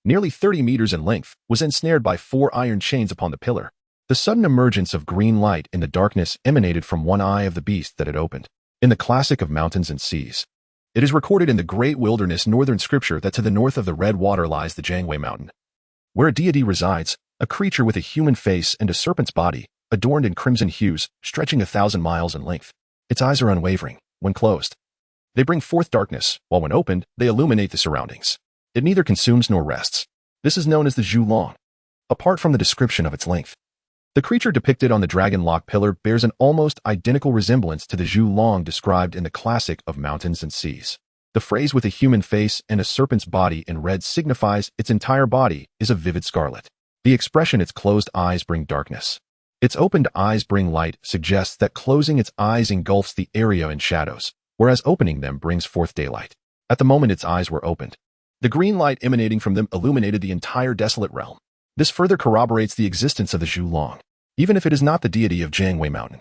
nearly 30 meters in length, was ensnared by 4 iron chains upon the pillar. The sudden emergence of green light in the darkness emanated from one eye of the beast that had opened. In the classic of mountains and seas, it is recorded in the great wilderness northern scripture that to the north of the red water lies the Jiangwei mountain, where a deity resides, a creature with a human face and a serpent's body, adorned in crimson hues, stretching 1,000 miles in length. Its eyes are unwavering. When closed, they bring forth darkness, while when opened, they illuminate the surroundings. It neither consumes nor rests. This is known as the Zhu Long. Apart from the description of its length, the creature depicted on the dragon lock pillar bears an almost identical resemblance to the Zhu Long described in the classic of mountains and seas. The phrase with a human face and a serpent's body in red signifies its entire body is a vivid scarlet. The expression its closed eyes bring darkness, its opened eyes bring light suggests that closing its eyes engulfs the area in shadows, whereas opening them brings forth daylight. At the moment its eyes were opened, the green light emanating from them illuminated the entire desolate realm. This further corroborates the existence of the Zhu Long. even if it is not the deity of Jiangwei Mountain.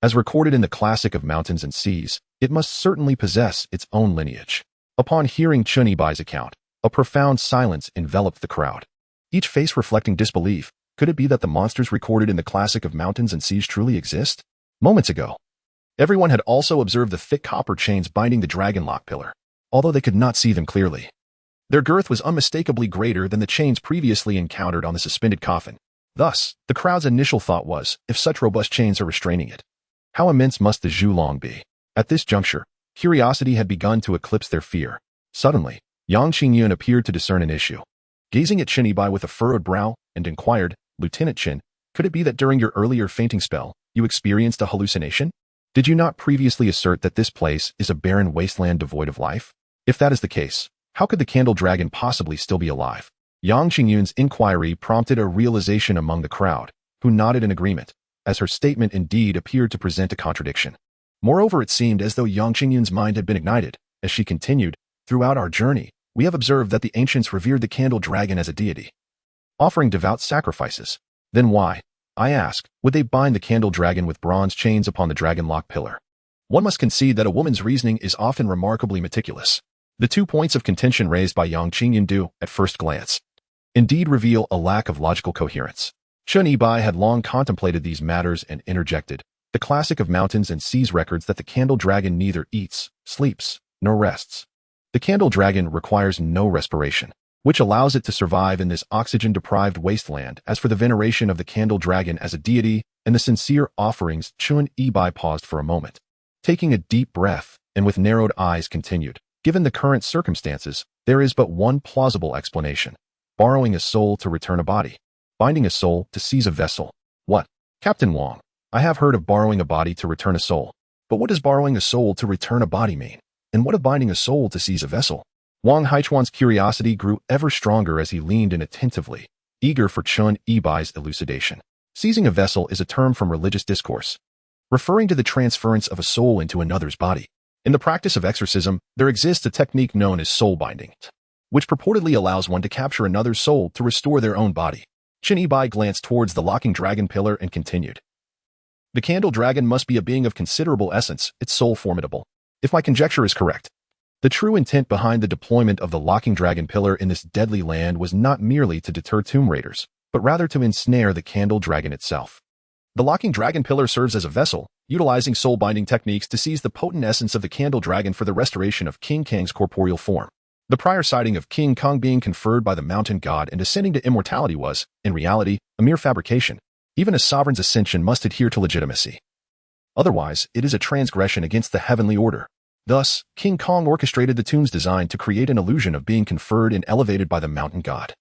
As recorded in the classic of mountains and seas, it must certainly possess its own lineage. Upon hearing Chun Yibai's account, a profound silence enveloped the crowd, each face reflecting disbelief. Could it be that the monsters recorded in the classic of mountains and seas truly exist? Moments ago, everyone had also observed the thick copper chains binding the dragon lock pillar, although they could not see them clearly. Their girth was unmistakably greater than the chains previously encountered on the suspended coffin. Thus, the crowd's initial thought was, if such robust chains are restraining it, how immense must the Zhulong be? At this juncture, curiosity had begun to eclipse their fear. Suddenly, Yang Qingyun appeared to discern an issue. Gazing at Qin Yibai with a furrowed brow, and inquired, Lieutenant Qin, could it be that during your earlier fainting spell, you experienced a hallucination? Did you not previously assert that this place is a barren wasteland devoid of life? If that is the case, how could the candle dragon possibly still be alive? Yang Qingyun's inquiry prompted a realization among the crowd, who nodded in agreement, as her statement indeed appeared to present a contradiction. Moreover, it seemed as though Yang Qingyun's mind had been ignited, as she continued, throughout our journey, we have observed that the ancients revered the candle dragon as a deity, offering devout sacrifices. Then why, I ask, would they bind the candle dragon with bronze chains upon the dragon lock pillar? One must concede that a woman's reasoning is often remarkably meticulous. The 2 points of contention raised by Yang Qingyun do, at first glance, indeed reveal a lack of logical coherence. Chun Yibai had long contemplated these matters and interjected. The classic of mountains and seas records that the candle dragon neither eats, sleeps, nor rests. The candle dragon requires no respiration, which allows it to survive in this oxygen-deprived wasteland. As for the veneration of the candle dragon as a deity and the sincere offerings, Chun Yibai paused for a moment, taking a deep breath, and with narrowed eyes continued. Given the current circumstances, there is but one plausible explanation: borrowing a soul to return a body, binding a soul to seize a vessel. What? Captain Wang, I have heard of borrowing a body to return a soul, but what does borrowing a soul to return a body mean? And what of binding a soul to seize a vessel? Wang Haichuan's curiosity grew ever stronger as he leaned in attentively, eager for Chun Yibai's elucidation. Seizing a vessel is a term from religious discourse, referring to the transference of a soul into another's body. In the practice of exorcism, there exists a technique known as soul binding, which purportedly allows one to capture another's soul to restore their own body. Chun Yibai glanced towards the locking dragon pillar and continued. The candle dragon must be a being of considerable essence, its soul formidable. If my conjecture is correct, the true intent behind the deployment of the locking dragon pillar in this deadly land was not merely to deter tomb raiders, but rather to ensnare the candle dragon itself. The locking dragon pillar serves as a vessel, utilizing soul-binding techniques to seize the potent essence of the candle dragon for the restoration of King Kang's corporeal form. The prior sighting of King Kong being conferred by the mountain god and ascending to immortality was, in reality, a mere fabrication. Even a sovereign's ascension must adhere to legitimacy. Otherwise, it is a transgression against the heavenly order. Thus, King Kong orchestrated the tomb's design to create an illusion of being conferred and elevated by the mountain god,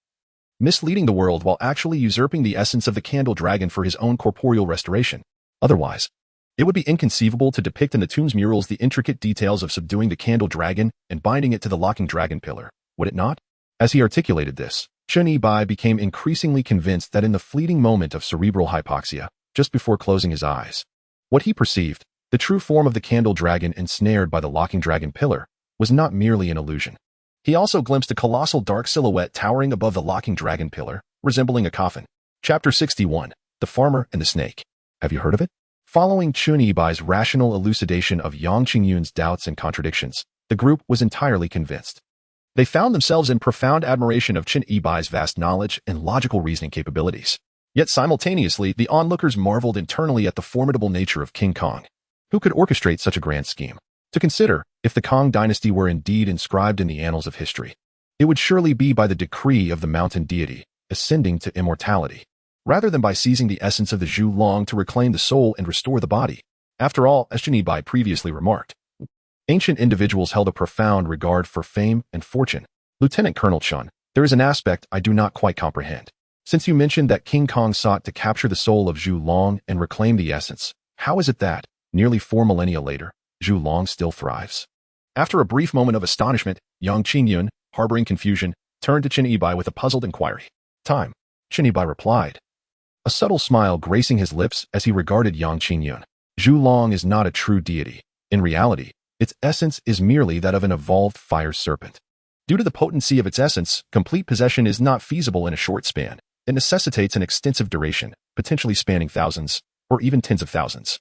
misleading the world while actually usurping the essence of the candle dragon for his own corporeal restoration. Otherwise, it would be inconceivable to depict in the tomb's murals the intricate details of subduing the candle dragon and binding it to the locking dragon pillar, would it not? As he articulated this, Chun Yibai became increasingly convinced that in the fleeting moment of cerebral hypoxia, just before closing his eyes, what he perceived, the true form of the candle dragon ensnared by the locking dragon pillar, was not merely an illusion. He also glimpsed a colossal dark silhouette towering above the locking dragon pillar, resembling a coffin. Chapter 61, The Farmer and the Snake. Have you heard of it? Following Chun Yibai's rational elucidation of Yang Qingyun's doubts and contradictions, the group was entirely convinced. They found themselves in profound admiration of Chun Yibai's vast knowledge and logical reasoning capabilities. Yet simultaneously, the onlookers marveled internally at the formidable nature of King Kong. Who could orchestrate such a grand scheme? To consider, if the Kong dynasty were indeed inscribed in the annals of history, it would surely be by the decree of the mountain deity, ascending to immortality, rather than by seizing the essence of the Zhulong to reclaim the soul and restore the body. After all, as Chun Yibai previously remarked, ancient individuals held a profound regard for fame and fortune. Lieutenant Colonel Chun, there is an aspect I do not quite comprehend. Since you mentioned that King Kong sought to capture the soul of Zhulong and reclaim the essence, how is it that, nearly 4 millennia later, Zhulong still thrives? After a brief moment of astonishment, Yang Qingyun, harboring confusion, turned to Chun Yibai with a puzzled inquiry. Time. Chun Yibai replied, a subtle smile gracing his lips as he regarded Yang Qingyun. Zhulong is not a true deity. In reality, its essence is merely that of an evolved fire serpent. Due to the potency of its essence, complete possession is not feasible in a short span. It necessitates an extensive duration, potentially spanning thousands, or even tens of thousands,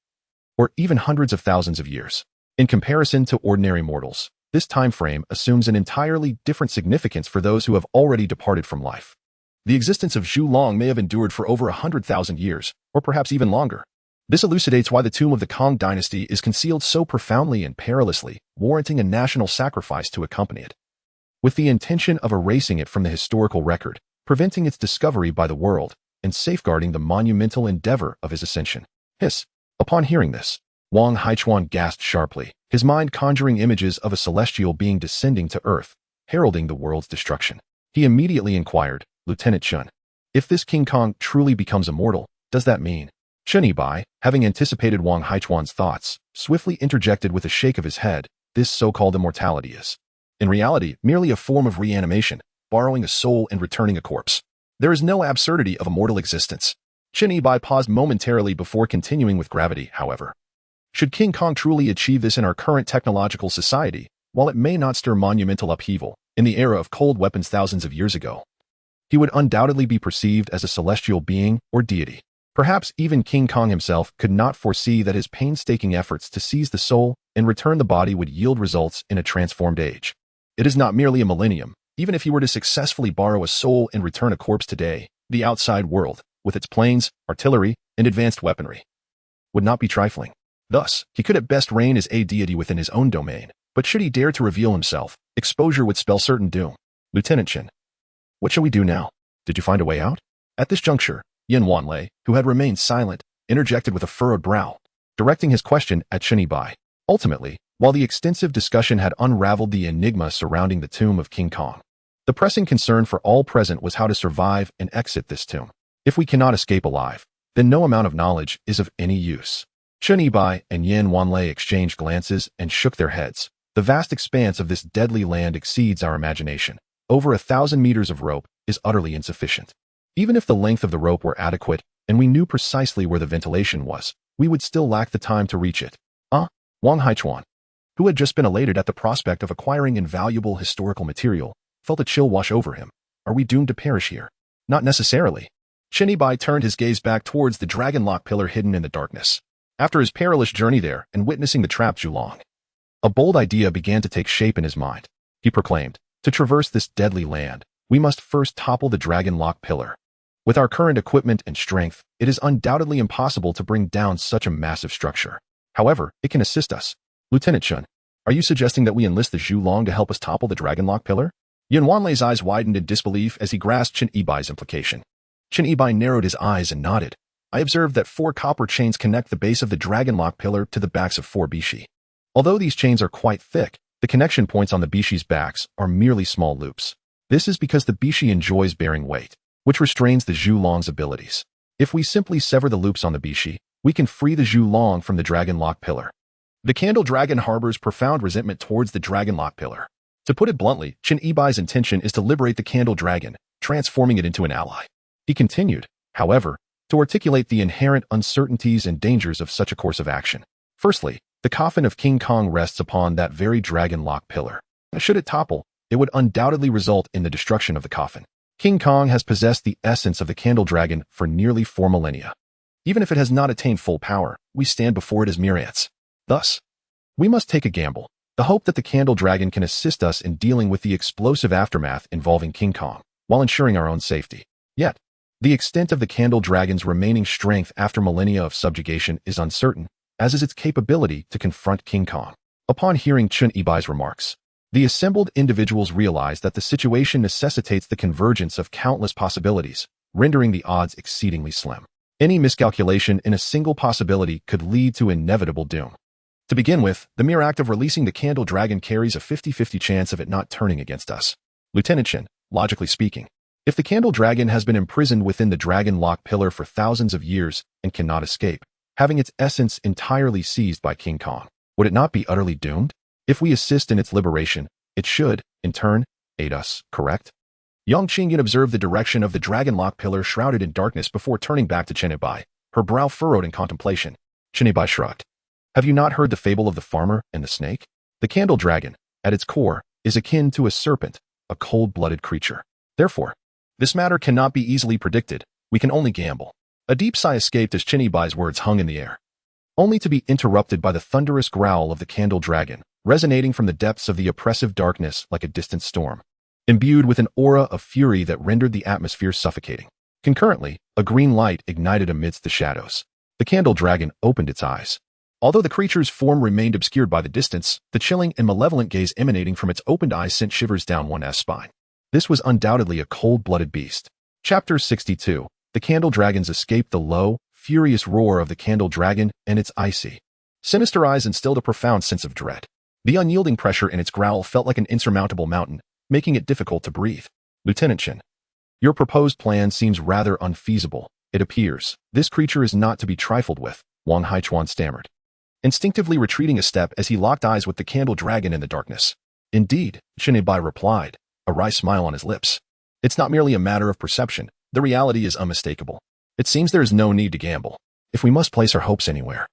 or even hundreds of thousands of years. In comparison to ordinary mortals, this time frame assumes an entirely different significance for those who have already departed from life. The existence of Zhu Long may have endured for over 100,000 years, or perhaps even longer. This elucidates why the tomb of the Kang dynasty is concealed so profoundly and perilously, warranting a national sacrifice to accompany it, with the intention of erasing it from the historical record, preventing its discovery by the world, and safeguarding the monumental endeavor of his ascension. Hiss. Upon hearing this, Wang Haichuan gasped sharply, his mind conjuring images of a celestial being descending to earth, heralding the world's destruction. He immediately inquired, Lieutenant Chun, if this King Kong truly becomes immortal, does that mean? Chen Yibai, having anticipated Wang Haichuan's thoughts, swiftly interjected with a shake of his head, this so-called immortality is, in reality, merely a form of reanimation, borrowing a soul and returning a corpse. There is no absurdity of immortal existence. Chen Yibai paused momentarily before continuing with gravity, however. Should King Kong truly achieve this in our current technological society, while it may not stir monumental upheaval, in the era of cold weapons thousands of years ago, he would undoubtedly be perceived as a celestial being or deity. Perhaps even King Kong himself could not foresee that his painstaking efforts to seize the soul and return the body would yield results in a transformed age. It is not merely a millennium. Even if he were to successfully borrow a soul and return a corpse today, the outside world, with its planes, artillery, and advanced weaponry, would not be trifling. Thus, he could at best reign as a deity within his own domain, but should he dare to reveal himself, exposure would spell certain doom. Lieutenant Chen, what shall we do now? Did you find a way out? At this juncture, Yin Wanlei, who had remained silent, interjected with a furrowed brow, directing his question at Chen Yibai. Ultimately, while the extensive discussion had unraveled the enigma surrounding the tomb of King Kong, the pressing concern for all present was how to survive and exit this tomb. If we cannot escape alive, then no amount of knowledge is of any use. Chen Yibai and Yin Wanlei exchanged glances and shook their heads. The vast expanse of this deadly land exceeds our imagination. Over 1,000 meters of rope is utterly insufficient. Even if the length of the rope were adequate and we knew precisely where the ventilation was, we would still lack the time to reach it. Wang Haichuan, who had just been elated at the prospect of acquiring invaluable historical material, felt a chill wash over him. Are we doomed to perish here? Not necessarily. Chen Yibai turned his gaze back towards the dragon lock pillar hidden in the darkness. After his perilous journey there and witnessing the trapped Zhu Long, a bold idea began to take shape in his mind. He proclaimed, to traverse this deadly land, we must first topple the dragon lock pillar. With our current equipment and strength, it is undoubtedly impossible to bring down such a massive structure. However, it can assist us. Lieutenant Chun, are you suggesting that we enlist the Zhu Long to help us topple the dragon lock pillar? Yin Wanlei's eyes widened in disbelief as he grasped Chen Yibai's implication. Chen Yibai narrowed his eyes and nodded. I observed that 4 copper chains connect the base of the dragon lock pillar to the backs of 4 bishi. Although these chains are quite thick, the connection points on the bishi's backs are merely small loops. This is because the bishi enjoys bearing weight, which restrains the Zhu Long's abilities. If we simply sever the loops on the bishi, we can free the Zhu Long from the dragon lock pillar. The candle dragon harbors profound resentment towards the dragon lock pillar. To put it bluntly, Chen Yibai's intention is to liberate the candle dragon, transforming it into an ally. He continued, however, to articulate the inherent uncertainties and dangers of such a course of action. Firstly, the coffin of King Kong rests upon that very dragon lock pillar. Should it topple, it would undoubtedly result in the destruction of the coffin. King Kong has possessed the essence of the candle dragon for nearly 4 millennia. Even if it has not attained full power, we stand before it as myriads. Thus, we must take a gamble, the hope that the candle dragon can assist us in dealing with the explosive aftermath involving King Kong, while ensuring our own safety. Yet, the extent of the candle dragon's remaining strength after millennia of subjugation is uncertain, as is its capability to confront King Kong. Upon hearing Chen Yibai's remarks, the assembled individuals realized that the situation necessitates the convergence of countless possibilities, rendering the odds exceedingly slim. Any miscalculation in a single possibility could lead to inevitable doom. To begin with, the mere act of releasing the candle dragon carries a 50-50 chance of it not turning against us. Lieutenant Chen, logically speaking, if the candle dragon has been imprisoned within the dragon lock pillar for thousands of years and cannot escape, having its essence entirely seized by King Kong, would it not be utterly doomed? If we assist in its liberation, it should, in turn, aid us, correct? Yang Qingyan observed the direction of the dragon lock pillar shrouded in darkness before turning back to Chen Yibai, her brow furrowed in contemplation. Chen Yibai shrugged. Have you not heard the fable of the farmer and the snake? The candle dragon, at its core, is akin to a serpent, a cold-blooded creature. Therefore, this matter cannot be easily predicted. We can only gamble. A deep sigh escaped as Chinibai's words hung in the air, only to be interrupted by the thunderous growl of the candle dragon, resonating from the depths of the oppressive darkness like a distant storm, imbued with an aura of fury that rendered the atmosphere suffocating. Concurrently, a green light ignited amidst the shadows. The candle dragon opened its eyes. Although the creature's form remained obscured by the distance, the chilling and malevolent gaze emanating from its opened eyes sent shivers down one's spine. This was undoubtedly a cold-blooded beast. Chapter 62. The candle dragons escaped the low, furious roar of the candle dragon, and its icy, sinister eyes instilled a profound sense of dread. The unyielding pressure in its growl felt like an insurmountable mountain, making it difficult to breathe. Lieutenant Chen, your proposed plan seems rather unfeasible. It appears this creature is not to be trifled with, Wang Haichuan stammered, instinctively retreating a step as he locked eyes with the candle dragon in the darkness. Indeed, Shinibai replied, a wry smile on his lips. It's not merely a matter of perception. The reality is unmistakable. It seems there is no need to gamble. If we must place our hopes anywhere,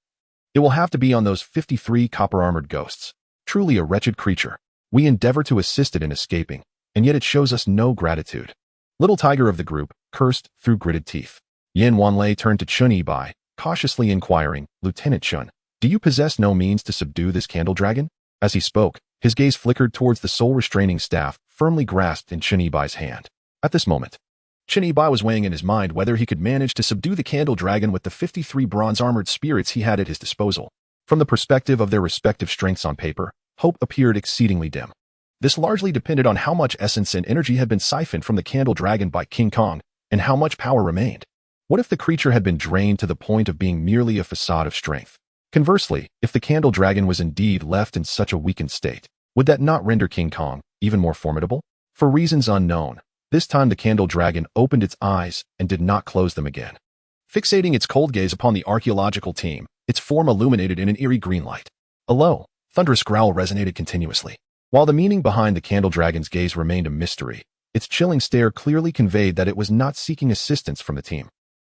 it will have to be on those 53 copper-armored ghosts. Truly a wretched creature. We endeavor to assist it in escaping, and yet it shows us no gratitude. Little tiger of the group cursed through gritted teeth. Yin Wanlei turned to Chun Yibai, cautiously inquiring, Lieutenant Chun, do you possess no means to subdue this candle dragon? As he spoke, his gaze flickered towards the soul-restraining staff firmly grasped in Chun Yibai's hand. At this moment, Chun Yibai was weighing in his mind whether he could manage to subdue the candle dragon with the 53 bronze-armored spirits he had at his disposal. From the perspective of their respective strengths on paper, hope appeared exceedingly dim. This largely depended on how much essence and energy had been siphoned from the candle dragon by King Kong, and how much power remained. What if the creature had been drained to the point of being merely a facade of strength? Conversely, if the candle dragon was indeed left in such a weakened state, would that not render King Kong even more formidable? For reasons unknown, this time the candle dragon opened its eyes and did not close them again. Fixating its cold gaze upon the archaeological team, its form illuminated in an eerie green light. A low, thunderous growl resonated continuously. While the meaning behind the candle dragon's gaze remained a mystery, its chilling stare clearly conveyed that it was not seeking assistance from the team.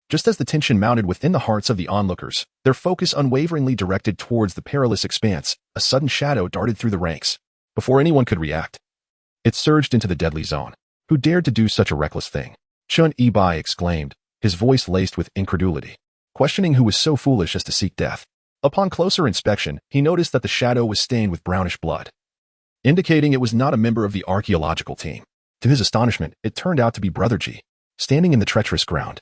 Just as the tension mounted within the hearts of the onlookers, their focus unwaveringly directed towards the perilous expanse, a sudden shadow darted through the ranks. Before anyone could react, it surged into the deadly zone. Who dared to do such a reckless thing? Chun Yibai exclaimed, his voice laced with incredulity, questioning who was so foolish as to seek death. Upon closer inspection, he noticed that the shadow was stained with brownish blood, indicating it was not a member of the archaeological team. To his astonishment, it turned out to be Brother Ji, standing in the treacherous ground.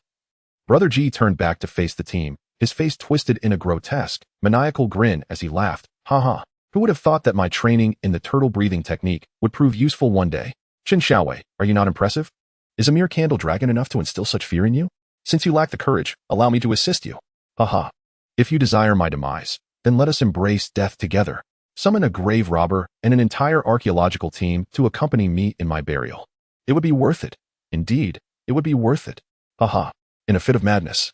Brother Ji turned back to face the team, his face twisted in a grotesque, maniacal grin as he laughed. Ha ha, who would have thought that my training in the turtle-breathing technique would prove useful one day? Qin Xiaowei, are you not impressive? Is a mere candle dragon enough to instill such fear in you? Since you lack the courage, allow me to assist you. Ha ha. If you desire my demise, then let us embrace death together. Summon a grave robber and an entire archaeological team to accompany me in my burial. It would be worth it. Indeed, it would be worth it. Ha ha. In a fit of madness,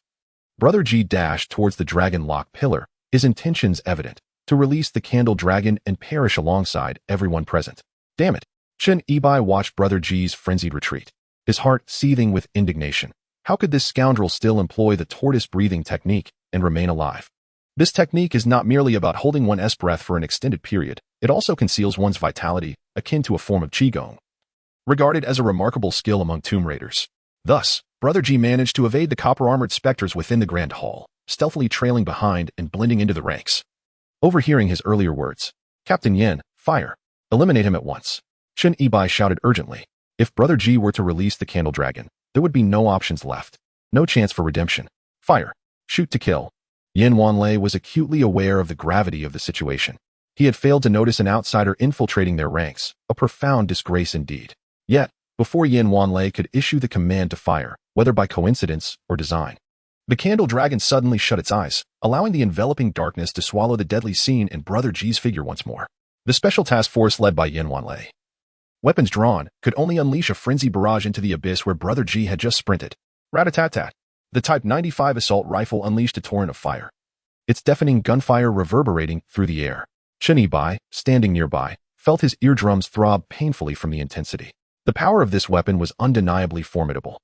Brother Ji dashed towards the dragon lock pillar, his intentions evident, to release the candle dragon and perish alongside everyone present. Damn it. Chun Yibai watched Brother Ji's frenzied retreat, his heart seething with indignation. How could this scoundrel still employ the tortoise-breathing technique and remain alive? This technique is not merely about holding one's breath for an extended period, it also conceals one's vitality, akin to a form of qigong, regarded as a remarkable skill among tomb raiders. Thus, Brother Ji managed to evade the copper-armored specters within the grand hall, stealthily trailing behind and blending into the ranks. Overhearing his earlier words, Captain Yin, fire! Eliminate him at once. Chun Yibai shouted urgently. If Brother Ji were to release the candle dragon, there would be no options left. No chance for redemption. Fire! Shoot to kill. Yin Wanlei was acutely aware of the gravity of the situation. He had failed to notice an outsider infiltrating their ranks, a profound disgrace indeed. Yet, before Yin Wanlei could issue the command to fire, whether by coincidence or design, the candle dragon suddenly shut its eyes, allowing the enveloping darkness to swallow the deadly scene and Brother Ji's figure once more. The special task force led by Yin Wanlei, weapons drawn, could only unleash a frenzy barrage into the abyss where Brother Ji had just sprinted. Rat-a-tat-tat. The Type 95 assault rifle unleashed a torrent of fire, its deafening gunfire reverberating through the air. Chun Yibai, standing nearby, felt his eardrums throb painfully from the intensity. The power of this weapon was undeniably formidable.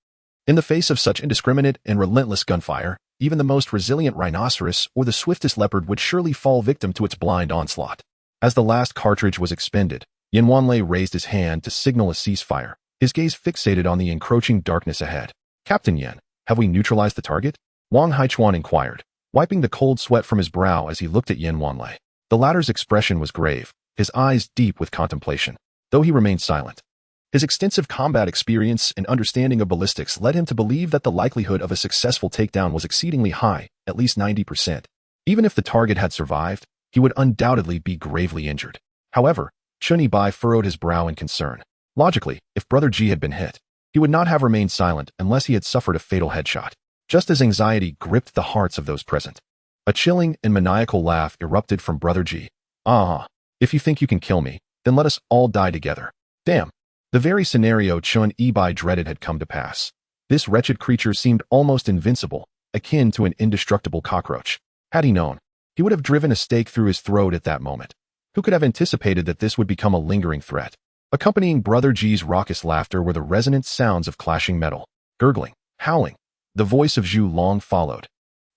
In the face of such indiscriminate and relentless gunfire, even the most resilient rhinoceros or the swiftest leopard would surely fall victim to its blind onslaught. As the last cartridge was expended, Yin Wanlei raised his hand to signal a ceasefire, his gaze fixated on the encroaching darkness ahead. Captain Yin, have we neutralized the target? Wang Haichuan inquired, wiping the cold sweat from his brow as he looked at Yin Wanlei. The latter's expression was grave, his eyes deep with contemplation, though he remained silent. His extensive combat experience and understanding of ballistics led him to believe that the likelihood of a successful takedown was exceedingly high, at least 90%. Even if the target had survived, he would undoubtedly be gravely injured. However, Chun Yibai furrowed his brow in concern. Logically, if Brother Ji had been hit, he would not have remained silent unless he had suffered a fatal headshot. Just as anxiety gripped the hearts of those present, a chilling and maniacal laugh erupted from Brother Ji. "Ah, if you think you can kill me, then let us all die together." Damn. The very scenario Chun Yibai dreaded had come to pass. This wretched creature seemed almost invincible, akin to an indestructible cockroach. Had he known, he would have driven a stake through his throat at that moment. Who could have anticipated that this would become a lingering threat? Accompanying Brother Ji's raucous laughter were the resonant sounds of clashing metal, gurgling, howling. The voice of Zhu Long followed.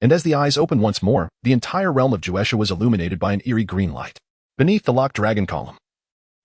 And as the eyes opened once more, the entire realm of Juesha was illuminated by an eerie green light. Beneath the locked dragon column,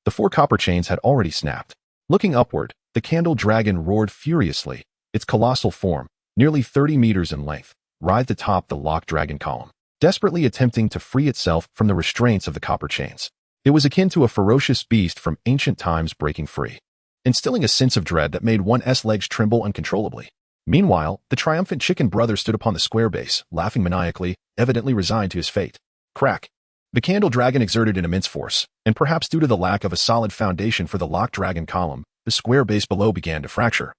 the 4 copper chains had already snapped. Looking upward, the candle dragon roared furiously, its colossal form, nearly 30 meters in length, writhed atop the locked dragon column, desperately attempting to free itself from the restraints of the copper chains. It was akin to a ferocious beast from ancient times breaking free, instilling a sense of dread that made one's legs tremble uncontrollably. Meanwhile, the triumphant chicken brother stood upon the square base, laughing maniacally, evidently resigned to his fate. Crack. The candle dragon exerted an immense force, and perhaps due to the lack of a solid foundation for the locked dragon column, the square base below began to fracture,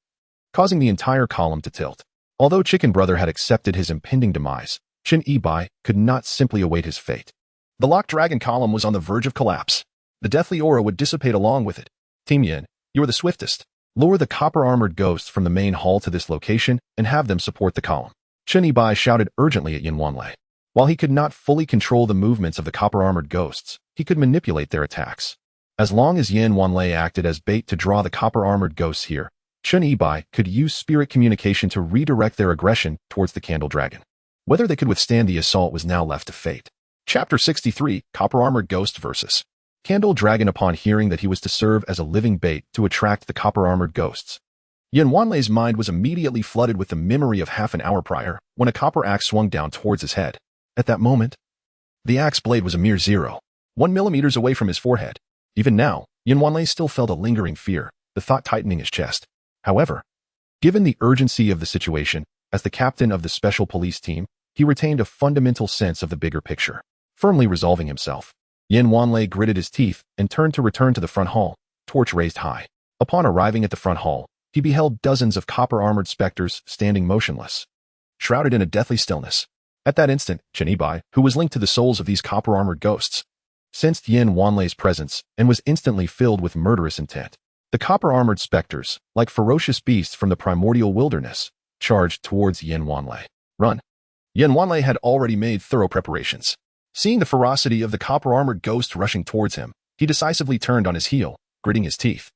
causing the entire column to tilt. Although Chicken Brother had accepted his impending demise, Chun Yibai could not simply await his fate. The locked dragon column was on the verge of collapse. The deathly aura would dissipate along with it. Team Yin, you are the swiftest. Lure the copper-armored ghosts from the main hall to this location and have them support the column. Chun Yibai shouted urgently at Yin Wanlei. While he could not fully control the movements of the copper-armored ghosts, he could manipulate their attacks. As long as Yin Wanlei acted as bait to draw the copper-armored ghosts here, Chun Yibai could use spirit communication to redirect their aggression towards the candle dragon. Whether they could withstand the assault was now left to fate. Chapter 63, Copper-Armored Ghost vs. Candle Dragon. Upon hearing that he was to serve as a living bait to attract the copper-armored ghosts, Yin Wanlei's mind was immediately flooded with the memory of half an hour prior, when a copper axe swung down towards his head. At that moment, the axe blade was a mere 0.1 millimeters away from his forehead. Even now, Yin Wanlei still felt a lingering fear, the thought tightening his chest. However, given the urgency of the situation, as the captain of the special police team, he retained a fundamental sense of the bigger picture. Firmly resolving himself, Yin Wanlei gritted his teeth and turned to return to the front hall, torch raised high. Upon arriving at the front hall, he beheld dozens of copper-armored specters standing motionless, shrouded in a deathly stillness. At that instant, Chun Yibai, who was linked to the souls of these copper-armored ghosts, sensed Yin Wanlei's presence and was instantly filled with murderous intent. The copper-armored specters, like ferocious beasts from the primordial wilderness, charged towards Yin Wanlei. Run! Yin Wanlei had already made thorough preparations. Seeing the ferocity of the copper-armored ghost rushing towards him, he decisively turned on his heel, gritting his teeth,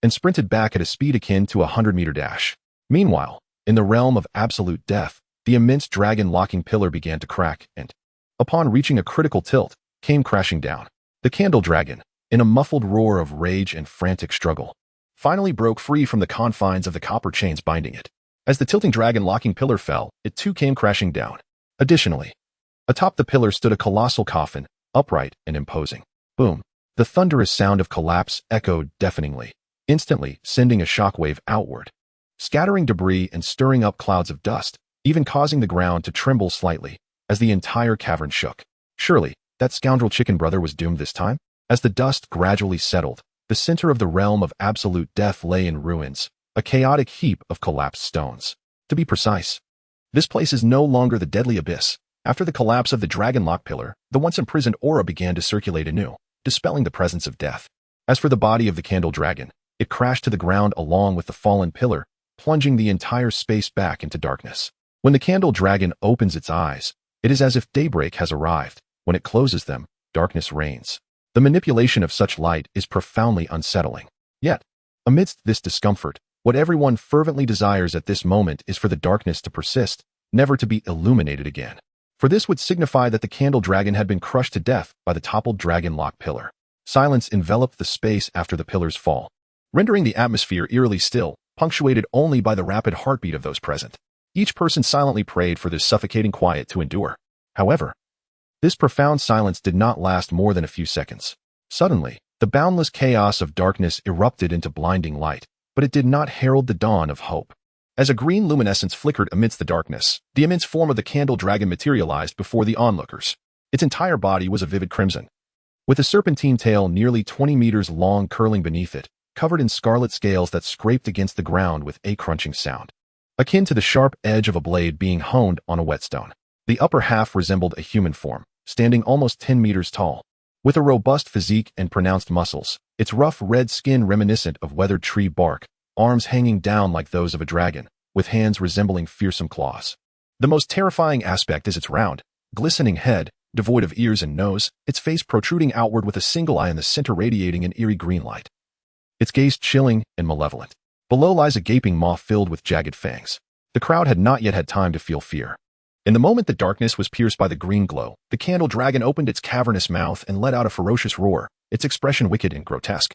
and sprinted back at a speed akin to a 100-meter dash. Meanwhile, in the realm of absolute death, the immense dragon-locking pillar began to crack and, upon reaching a critical tilt, came crashing down. The candle dragon, in a muffled roar of rage and frantic struggle, finally broke free from the confines of the copper chains binding it. As the tilting dragon-locking pillar fell, it too came crashing down. Additionally, atop the pillar stood a colossal coffin, upright and imposing. Boom! The thunderous sound of collapse echoed deafeningly, instantly sending a shockwave outward, scattering debris and stirring up clouds of dust, even causing the ground to tremble slightly as the entire cavern shook. Surely, that scoundrel Chicken Brother was doomed this time? As the dust gradually settled, the center of the realm of absolute death lay in ruins, a chaotic heap of collapsed stones. To be precise, this place is no longer the deadly abyss. After the collapse of the dragon-lock pillar, the once imprisoned aura began to circulate anew, dispelling the presence of death. As for the body of the candle dragon, it crashed to the ground along with the fallen pillar, plunging the entire space back into darkness. When the candle dragon opens its eyes, it is as if daybreak has arrived. When it closes them, darkness reigns. The manipulation of such light is profoundly unsettling. Yet, amidst this discomfort, what everyone fervently desires at this moment is for the darkness to persist, never to be illuminated again. For this would signify that the candle dragon had been crushed to death by the toppled dragon-lock pillar. Silence enveloped the space after the pillar's fall, rendering the atmosphere eerily still, punctuated only by the rapid heartbeat of those present. Each person silently prayed for this suffocating quiet to endure. However, this profound silence did not last more than a few seconds. Suddenly, the boundless chaos of darkness erupted into blinding light, but it did not herald the dawn of hope. As a green luminescence flickered amidst the darkness, the immense form of the candle dragon materialized before the onlookers. Its entire body was a vivid crimson, with a serpentine tail nearly 20 meters long curling beneath it, covered in scarlet scales that scraped against the ground with a crunching sound, akin to the sharp edge of a blade being honed on a whetstone. The upper half resembled a human form, standing almost 10 meters tall. With a robust physique and pronounced muscles, its rough red skin reminiscent of weathered tree bark, arms hanging down like those of a dragon, with hands resembling fearsome claws. The most terrifying aspect is its round, glistening head, devoid of ears and nose, its face protruding outward with a single eye in the center radiating an eerie green light. Its gaze chilling and malevolent. Below lies a gaping maw filled with jagged fangs. The crowd had not yet had time to feel fear. In the moment the darkness was pierced by the green glow, the candle dragon opened its cavernous mouth and let out a ferocious roar, its expression wicked and grotesque.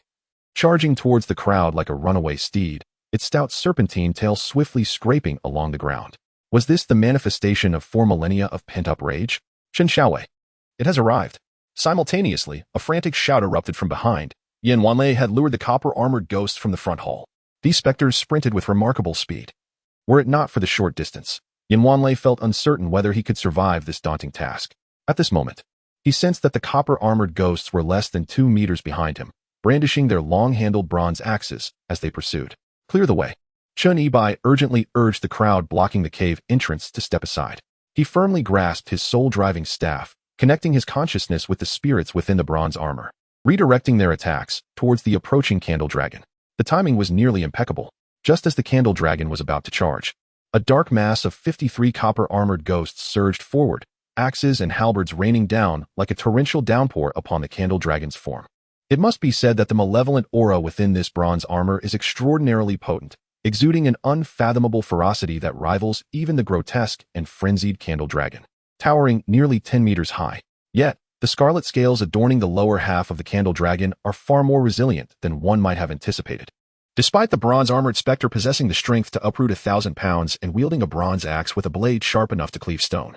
Charging towards the crowd like a runaway steed, its stout serpentine tail swiftly scraping along the ground. Was this the manifestation of 4 millennia of pent-up rage? Chen Xiaowei. It has arrived. Simultaneously, a frantic shout erupted from behind. Yan Wanlei had lured the copper-armored ghosts from the front hall. These specters sprinted with remarkable speed. Were it not for the short distance, Yan Wanlei felt uncertain whether he could survive this daunting task. At this moment, he sensed that the copper-armored ghosts were less than 2 meters behind him, brandishing their long-handled bronze axes as they pursued. Clear the way. Chen Yibai urgently urged the crowd blocking the cave entrance to step aside. He firmly grasped his soul-driving staff, connecting his consciousness with the spirits within the bronze armor, redirecting their attacks towards the approaching candle dragon. The timing was nearly impeccable. Just as the candle dragon was about to charge, a dark mass of 53 copper-armored ghosts surged forward, axes and halberds raining down like a torrential downpour upon the candle dragon's form. It must be said that the malevolent aura within this bronze armor is extraordinarily potent, exuding an unfathomable ferocity that rivals even the grotesque and frenzied candle dragon, towering nearly 10 meters high. Yet, the scarlet scales adorning the lower half of the candle dragon are far more resilient than one might have anticipated. Despite the bronze-armored specter possessing the strength to uproot 1,000 pounds and wielding a bronze axe with a blade sharp enough to cleave stone,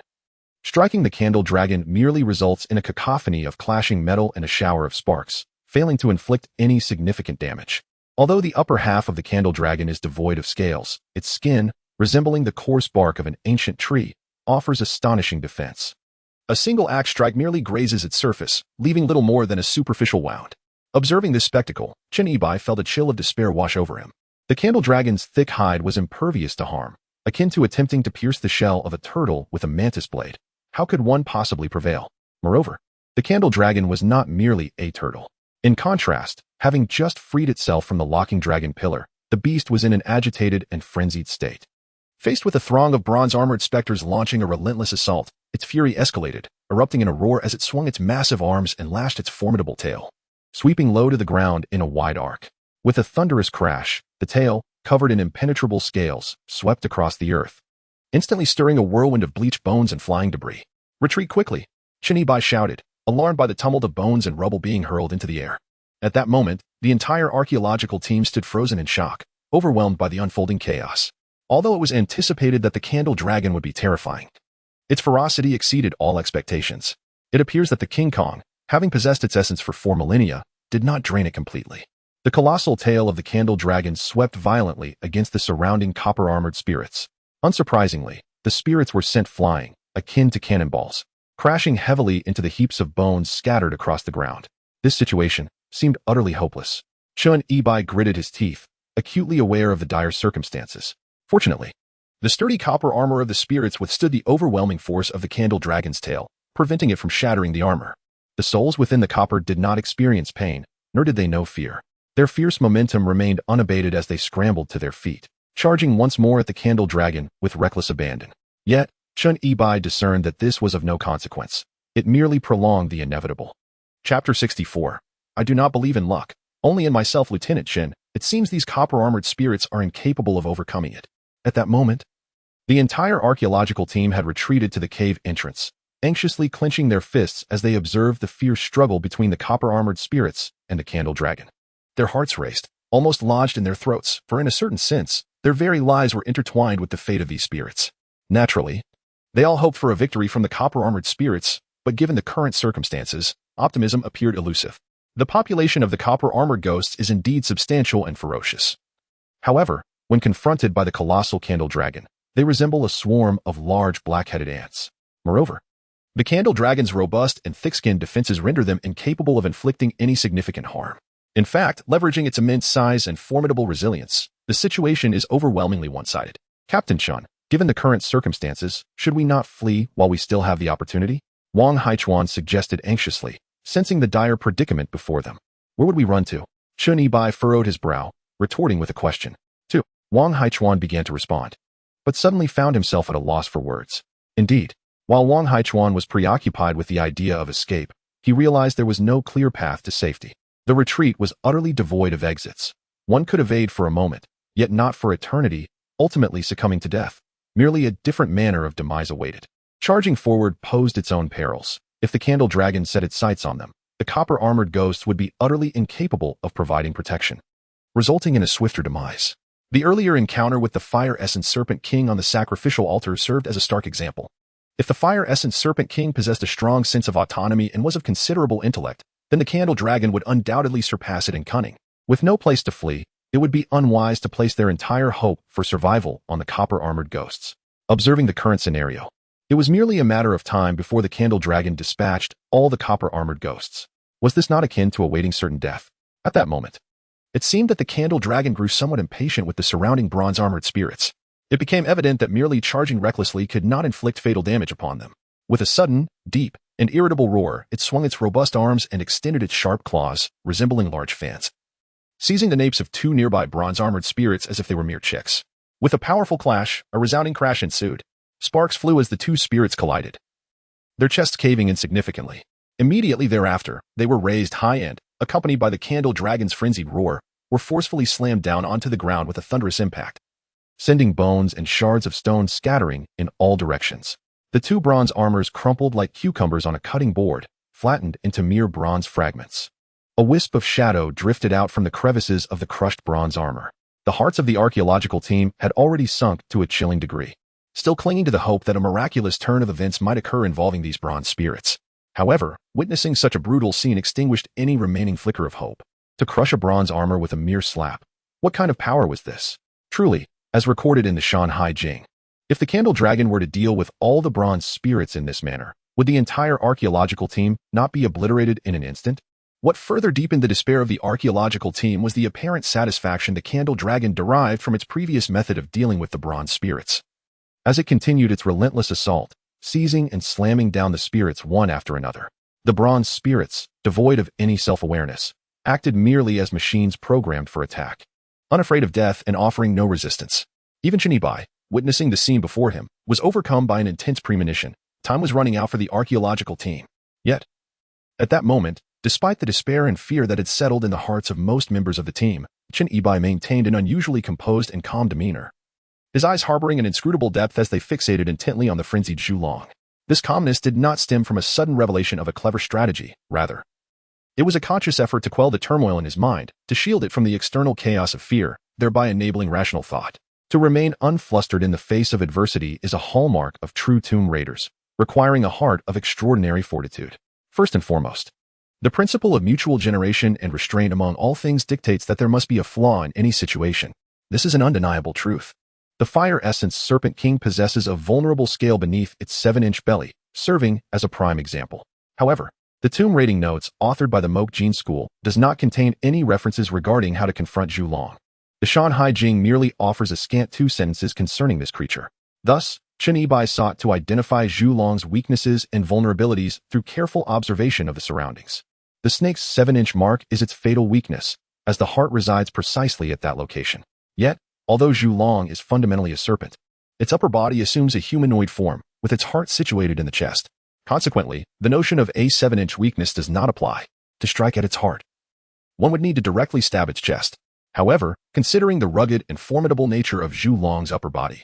striking the candle dragon merely results in a cacophony of clashing metal and a shower of sparks, failing to inflict any significant damage. Although the upper half of the candle dragon is devoid of scales, its skin, resembling the coarse bark of an ancient tree, offers astonishing defense. A single axe strike merely grazes its surface, leaving little more than a superficial wound. Observing this spectacle, Chen Yibai felt a chill of despair wash over him. The candle dragon's thick hide was impervious to harm, akin to attempting to pierce the shell of a turtle with a mantis blade. How could one possibly prevail? Moreover, the candle dragon was not merely a turtle. In contrast, having just freed itself from the locking dragon pillar, the beast was in an agitated and frenzied state. Faced with a throng of bronze-armored specters launching a relentless assault, its fury escalated, erupting in a roar as it swung its massive arms and lashed its formidable tail, sweeping low to the ground in a wide arc. With a thunderous crash, the tail, covered in impenetrable scales, swept across the earth, instantly stirring a whirlwind of bleached bones and flying debris. "Retreat quickly!" Chen Yibai shouted, alarmed by the tumult of bones and rubble being hurled into the air. At that moment, the entire archaeological team stood frozen in shock, overwhelmed by the unfolding chaos. Although it was anticipated that the candle dragon would be terrifying, its ferocity exceeded all expectations. It appears that the King Kong, having possessed its essence for 4 millennia, did not drain it completely. The colossal tail of the candle dragon swept violently against the surrounding copper-armored spirits. Unsurprisingly, the spirits were sent flying, akin to cannonballs, crashing heavily into the heaps of bones scattered across the ground. This situation seemed utterly hopeless. Chen Yibai gritted his teeth, acutely aware of the dire circumstances. Fortunately, the sturdy copper armor of the spirits withstood the overwhelming force of the candle dragon's tail, preventing it from shattering the armor. The souls within the copper did not experience pain, nor did they know fear. Their fierce momentum remained unabated as they scrambled to their feet, charging once more at the candle dragon with reckless abandon. Yet, Chen Yibai discerned that this was of no consequence. It merely prolonged the inevitable. Chapter 64. I do not believe in luck, only in myself, Lieutenant Chen. It seems these copper-armored spirits are incapable of overcoming it. At that moment, the entire archaeological team had retreated to the cave entrance, anxiously clenching their fists as they observed the fierce struggle between the copper-armored spirits and the candle dragon. Their hearts raced, almost lodged in their throats, for in a certain sense, their very lives were intertwined with the fate of these spirits. Naturally, they all hoped for a victory from the copper-armored spirits, but given the current circumstances, optimism appeared elusive. The population of the copper-armored ghosts is indeed substantial and ferocious. However, when confronted by the colossal candle dragon, they resemble a swarm of large black-headed ants. Moreover, the candle dragon's robust and thick-skinned defenses render them incapable of inflicting any significant harm. In fact, leveraging its immense size and formidable resilience, the situation is overwhelmingly one-sided. Captain Chun, given the current circumstances, should we not flee while we still have the opportunity? Wang Haichuan suggested anxiously, sensing the dire predicament before them. Where would we run to? Chun Yibai furrowed his brow, retorting with a question. Wang Haichuan began to respond, but suddenly found himself at a loss for words. Indeed, while Wang Haichuan was preoccupied with the idea of escape, he realized there was no clear path to safety. The retreat was utterly devoid of exits. One could evade for a moment, yet not for eternity, ultimately succumbing to death. Merely a different manner of demise awaited. Charging forward posed its own perils. If the candle dragon set its sights on them, the copper-armored ghosts would be utterly incapable of providing protection, resulting in a swifter demise. The earlier encounter with the Fire Essence Serpent King on the sacrificial altar served as a stark example. If the Fire Essence Serpent King possessed a strong sense of autonomy and was of considerable intellect, then the Candle Dragon would undoubtedly surpass it in cunning. With no place to flee, it would be unwise to place their entire hope for survival on the copper-armored ghosts. Observing the current scenario, it was merely a matter of time before the Candle Dragon dispatched all the copper-armored ghosts. Was this not akin to awaiting certain death? At that moment, it seemed that the Candle Dragon grew somewhat impatient with the surrounding bronze-armored spirits. It became evident that merely charging recklessly could not inflict fatal damage upon them. With a sudden, deep, and irritable roar, it swung its robust arms and extended its sharp claws, resembling large fans, seizing the napes of two nearby bronze-armored spirits as if they were mere chicks. With a powerful clash, a resounding crash ensued. Sparks flew as the two spirits collided, their chests caving in significantly. Immediately thereafter, they were raised high and, accompanied by the Candle Dragon's frenzied roar, were forcefully slammed down onto the ground with a thunderous impact, sending bones and shards of stone scattering in all directions. The two bronze armors crumpled like cucumbers on a cutting board, flattened into mere bronze fragments. A wisp of shadow drifted out from the crevices of the crushed bronze armor. The hearts of the archaeological team had already sunk to a chilling degree, still clinging to the hope that a miraculous turn of events might occur involving these bronze spirits. However, witnessing such a brutal scene extinguished any remaining flicker of hope. To crush a bronze armor with a mere slap. What kind of power was this? Truly, as recorded in the Shanhai Jing, if the Candle Dragon were to deal with all the bronze spirits in this manner, would the entire archaeological team not be obliterated in an instant? What further deepened the despair of the archaeological team was the apparent satisfaction the Candle Dragon derived from its previous method of dealing with the bronze spirits. As it continued its relentless assault, seizing and slamming down the spirits one after another, the bronze spirits, devoid of any self-awareness, acted merely as machines programmed for attack, unafraid of death and offering no resistance. Even Chinibai, witnessing the scene before him, was overcome by an intense premonition. Time was running out for the archaeological team. Yet, at that moment, despite the despair and fear that had settled in the hearts of most members of the team, Chinibai maintained an unusually composed and calm demeanor, his eyes harboring an inscrutable depth as they fixated intently on the frenzied Zhu Long. This calmness did not stem from a sudden revelation of a clever strategy, rather, it was a conscious effort to quell the turmoil in his mind, to shield it from the external chaos of fear, thereby enabling rational thought. To remain unflustered in the face of adversity is a hallmark of true Tomb Raiders, requiring a heart of extraordinary fortitude. First and foremost, the principle of mutual generation and restraint among all things dictates that there must be a flaw in any situation. This is an undeniable truth. The Fire Essence Serpent King possesses a vulnerable scale beneath its 7-inch belly, serving as a prime example. However, the Tomb Raiding Notes, authored by the Mokjin School, does not contain any references regarding how to confront Zhu Long. The Shanhai Jing merely offers a scant 2 sentences concerning this creature. Thus, Chen Yibai sought to identify Zhu Long's weaknesses and vulnerabilities through careful observation of the surroundings. The snake's 7-inch mark is its fatal weakness, as the heart resides precisely at that location. Yet, although Zhu Long is fundamentally a serpent, its upper body assumes a humanoid form, with its heart situated in the chest. Consequently, the notion of a 7-inch weakness does not apply. To strike at its heart, one would need to directly stab its chest. However, considering the rugged and formidable nature of Zhu Long's upper body,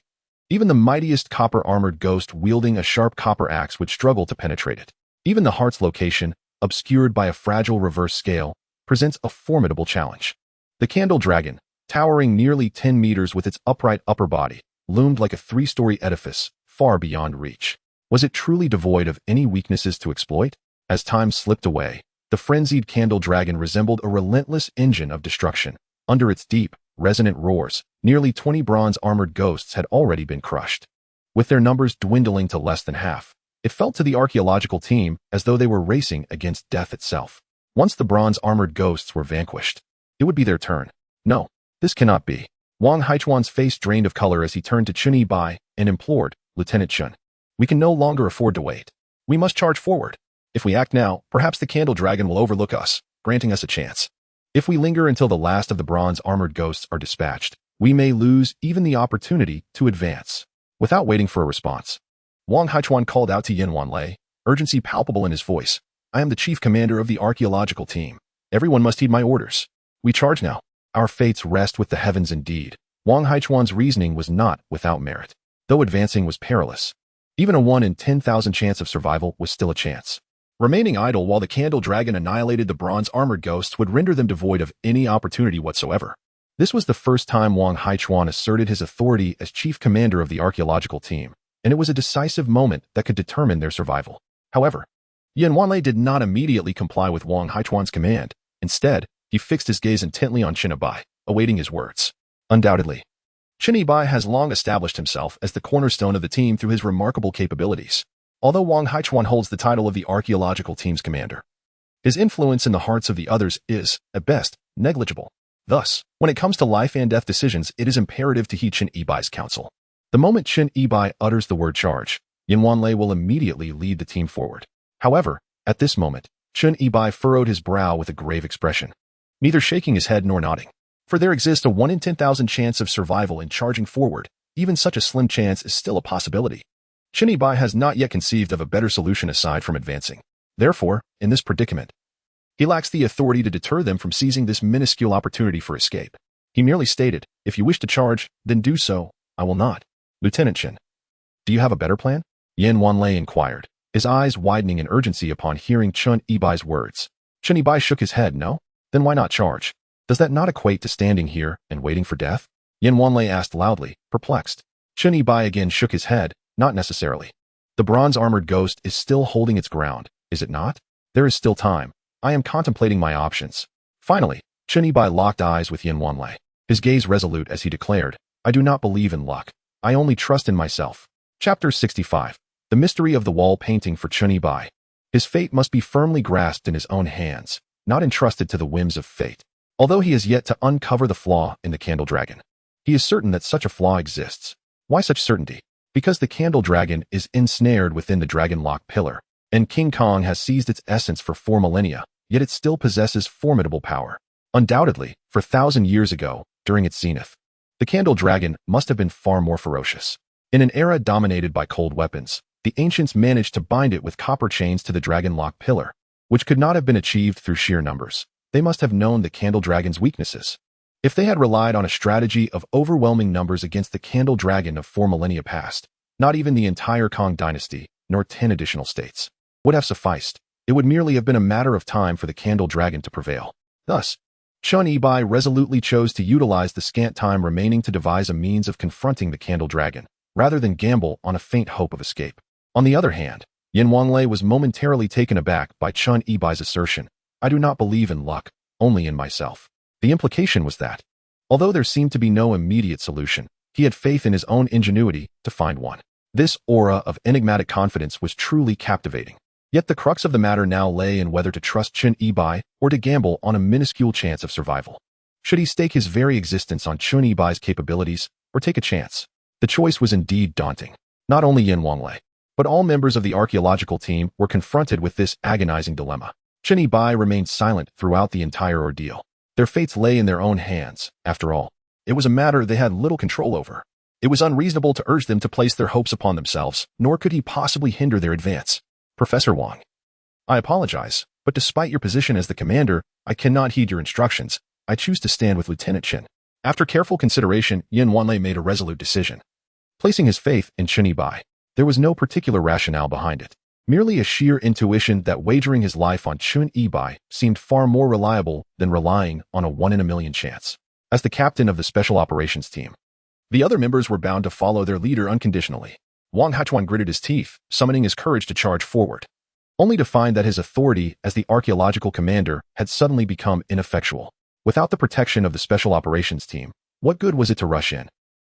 even the mightiest copper-armored ghost wielding a sharp copper axe would struggle to penetrate it. Even the heart's location, obscured by a fragile reverse scale, presents a formidable challenge. The Candle Dragon, towering nearly 10 meters with its upright upper body, loomed like a 3-story edifice, far beyond reach. Was it truly devoid of any weaknesses to exploit? As time slipped away, the frenzied candle dragon resembled a relentless engine of destruction. Under its deep, resonant roars, nearly 20 bronze-armored ghosts had already been crushed. With their numbers dwindling to less than half, it felt to the archaeological team as though they were racing against death itself. Once the bronze-armored ghosts were vanquished, it would be their turn. No, this cannot be. Wang Haichuan's face drained of color as he turned to Chun Yi-bai and implored, Lieutenant Chun, we can no longer afford to wait. We must charge forward. If we act now, perhaps the candle dragon will overlook us, granting us a chance. If we linger until the last of the bronze-armored ghosts are dispatched, we may lose even the opportunity to advance. Without waiting for a response, Wang Haichuan called out to Yin Wanlei, urgency palpable in his voice. I am the chief commander of the archaeological team. Everyone must heed my orders. We charge now. Our fates rest with the heavens indeed. Wang Haichuan's reasoning was not without merit. Though advancing was perilous, even a 1 in 10,000 chance of survival was still a chance. Remaining idle while the candle dragon annihilated the bronze-armored ghosts would render them devoid of any opportunity whatsoever. This was the first time Wang Haichuan asserted his authority as chief commander of the archaeological team, and it was a decisive moment that could determine their survival. However, Yin Wanlei did not immediately comply with Wang Haichuan's command. Instead, he fixed his gaze intently on Chun Yi-bai, awaiting his words. Undoubtedly, Chun Yi-bai has long established himself as the cornerstone of the team through his remarkable capabilities. Although Wang Haichuan holds the title of the archaeological team's commander, his influence in the hearts of the others is, at best, negligible. Thus, when it comes to life and death decisions, it is imperative to heed Chun Yi-bai's counsel. The moment Chun Yi-bai utters the word charge, Yin Wanlei will immediately lead the team forward. However, at this moment, Chun Yi-bai furrowed his brow with a grave expression, neither shaking his head nor nodding. For there exists a 1 in 10,000 chance of survival in charging forward. Even such a slim chance is still a possibility. Chun Yi-bai has not yet conceived of a better solution aside from advancing. Therefore, in this predicament, he lacks the authority to deter them from seizing this minuscule opportunity for escape. He merely stated, if you wish to charge, then do so. I will not. Lieutenant Chen, do you have a better plan? Yin Wanlei inquired, his eyes widening in urgency upon hearing Chun Yi-bai's words. Chun Yi-bai shook his head. No? Then why not charge? Does that not equate to standing here and waiting for death? Yin Wanlei asked loudly, perplexed. Chun Yi-bai again shook his head. Not necessarily. The bronze-armored ghost is still holding its ground, is it not? There is still time. I am contemplating my options. Finally, Chun Yi-bai locked eyes with Yin Wanlei, his gaze resolute as he declared, I do not believe in luck. I only trust in myself. Chapter 65. The mystery of the wall painting for Chun Yi-bai. His fate must be firmly grasped in his own hands, not entrusted to the whims of fate. Although he has yet to uncover the flaw in the candle dragon, he is certain that such a flaw exists. Why such certainty? Because the candle dragon is ensnared within the dragon lock pillar, and King Kong has seized its essence for 4 millennia, yet it still possesses formidable power. Undoubtedly, for 1,000 years ago, during its zenith, the candle dragon must have been far more ferocious. In an era dominated by cold weapons, the ancients managed to bind it with copper chains to the dragon lock pillar, which could not have been achieved through sheer numbers. They must have known the candle dragon's weaknesses. If they had relied on a strategy of overwhelming numbers against the candle dragon of 4 millennia past, not even the entire Kong dynasty, nor 10 additional states, would have sufficed. It would merely have been a matter of time for the candle dragon to prevail. Thus, Chun Yi-bai resolutely chose to utilize the scant time remaining to devise a means of confronting the candle dragon, rather than gamble on a faint hope of escape. On the other hand, Yin Wanlei was momentarily taken aback by Chun Yi-bai's assertion, I do not believe in luck, only in myself. The implication was that, although there seemed to be no immediate solution, he had faith in his own ingenuity to find one. This aura of enigmatic confidence was truly captivating. Yet the crux of the matter now lay in whether to trust Chun Yi-bai or to gamble on a minuscule chance of survival. Should he stake his very existence on Chun Yi-bai's capabilities or take a chance? The choice was indeed daunting. Not only Yin Wanlei, but all members of the archaeological team were confronted with this agonizing dilemma. Chun Yi-bai remained silent throughout the entire ordeal. Their fates lay in their own hands, after all. It was a matter they had little control over. It was unreasonable to urge them to place their hopes upon themselves, nor could he possibly hinder their advance. Professor Wang, I apologize, but despite your position as the commander, I cannot heed your instructions. I choose to stand with Lieutenant Chen. After careful consideration, Yin Wanlei made a resolute decision. Placing his faith in Chun Yi-bai, there was no particular rationale behind it. Merely a sheer intuition that wagering his life on Chun Yi-bai seemed far more reliable than relying on a 1 in a million chance. As the captain of the special operations team, the other members were bound to follow their leader unconditionally. Wang Haichuan gritted his teeth, summoning his courage to charge forward, only to find that his authority as the archaeological commander had suddenly become ineffectual. Without the protection of the special operations team, what good was it to rush in?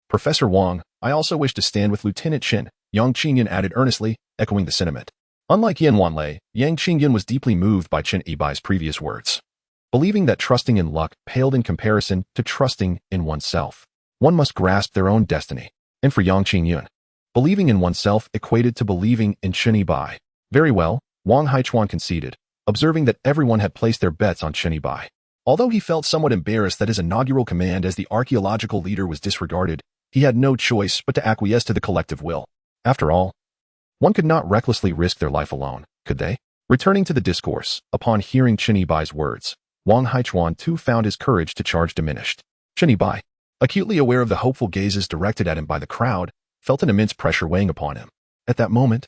Professor Wang, I also wish to stand with Lieutenant Qin, Yang Qingyan added earnestly, echoing the sentiment. Unlike Yin Wanlei, Yang Qingyan was deeply moved by Qin Yibai's previous words, believing that trusting in luck paled in comparison to trusting in oneself. One must grasp their own destiny. And for Yang Qingyun, believing in oneself equated to believing in Qin Yibai. Very well, Wang Haichuan conceded, observing that everyone had placed their bets on Qin Yibai. Although he felt somewhat embarrassed that his inaugural command as the archaeological leader was disregarded, he had no choice but to acquiesce to the collective will. After all, one could not recklessly risk their life alone, could they? Returning to the discourse, upon hearing Qin Yibai's words, Wang Haichuan too found his courage to charge diminished. Qin Yibai, acutely aware of the hopeful gazes directed at him by the crowd, felt an immense pressure weighing upon him. At that moment,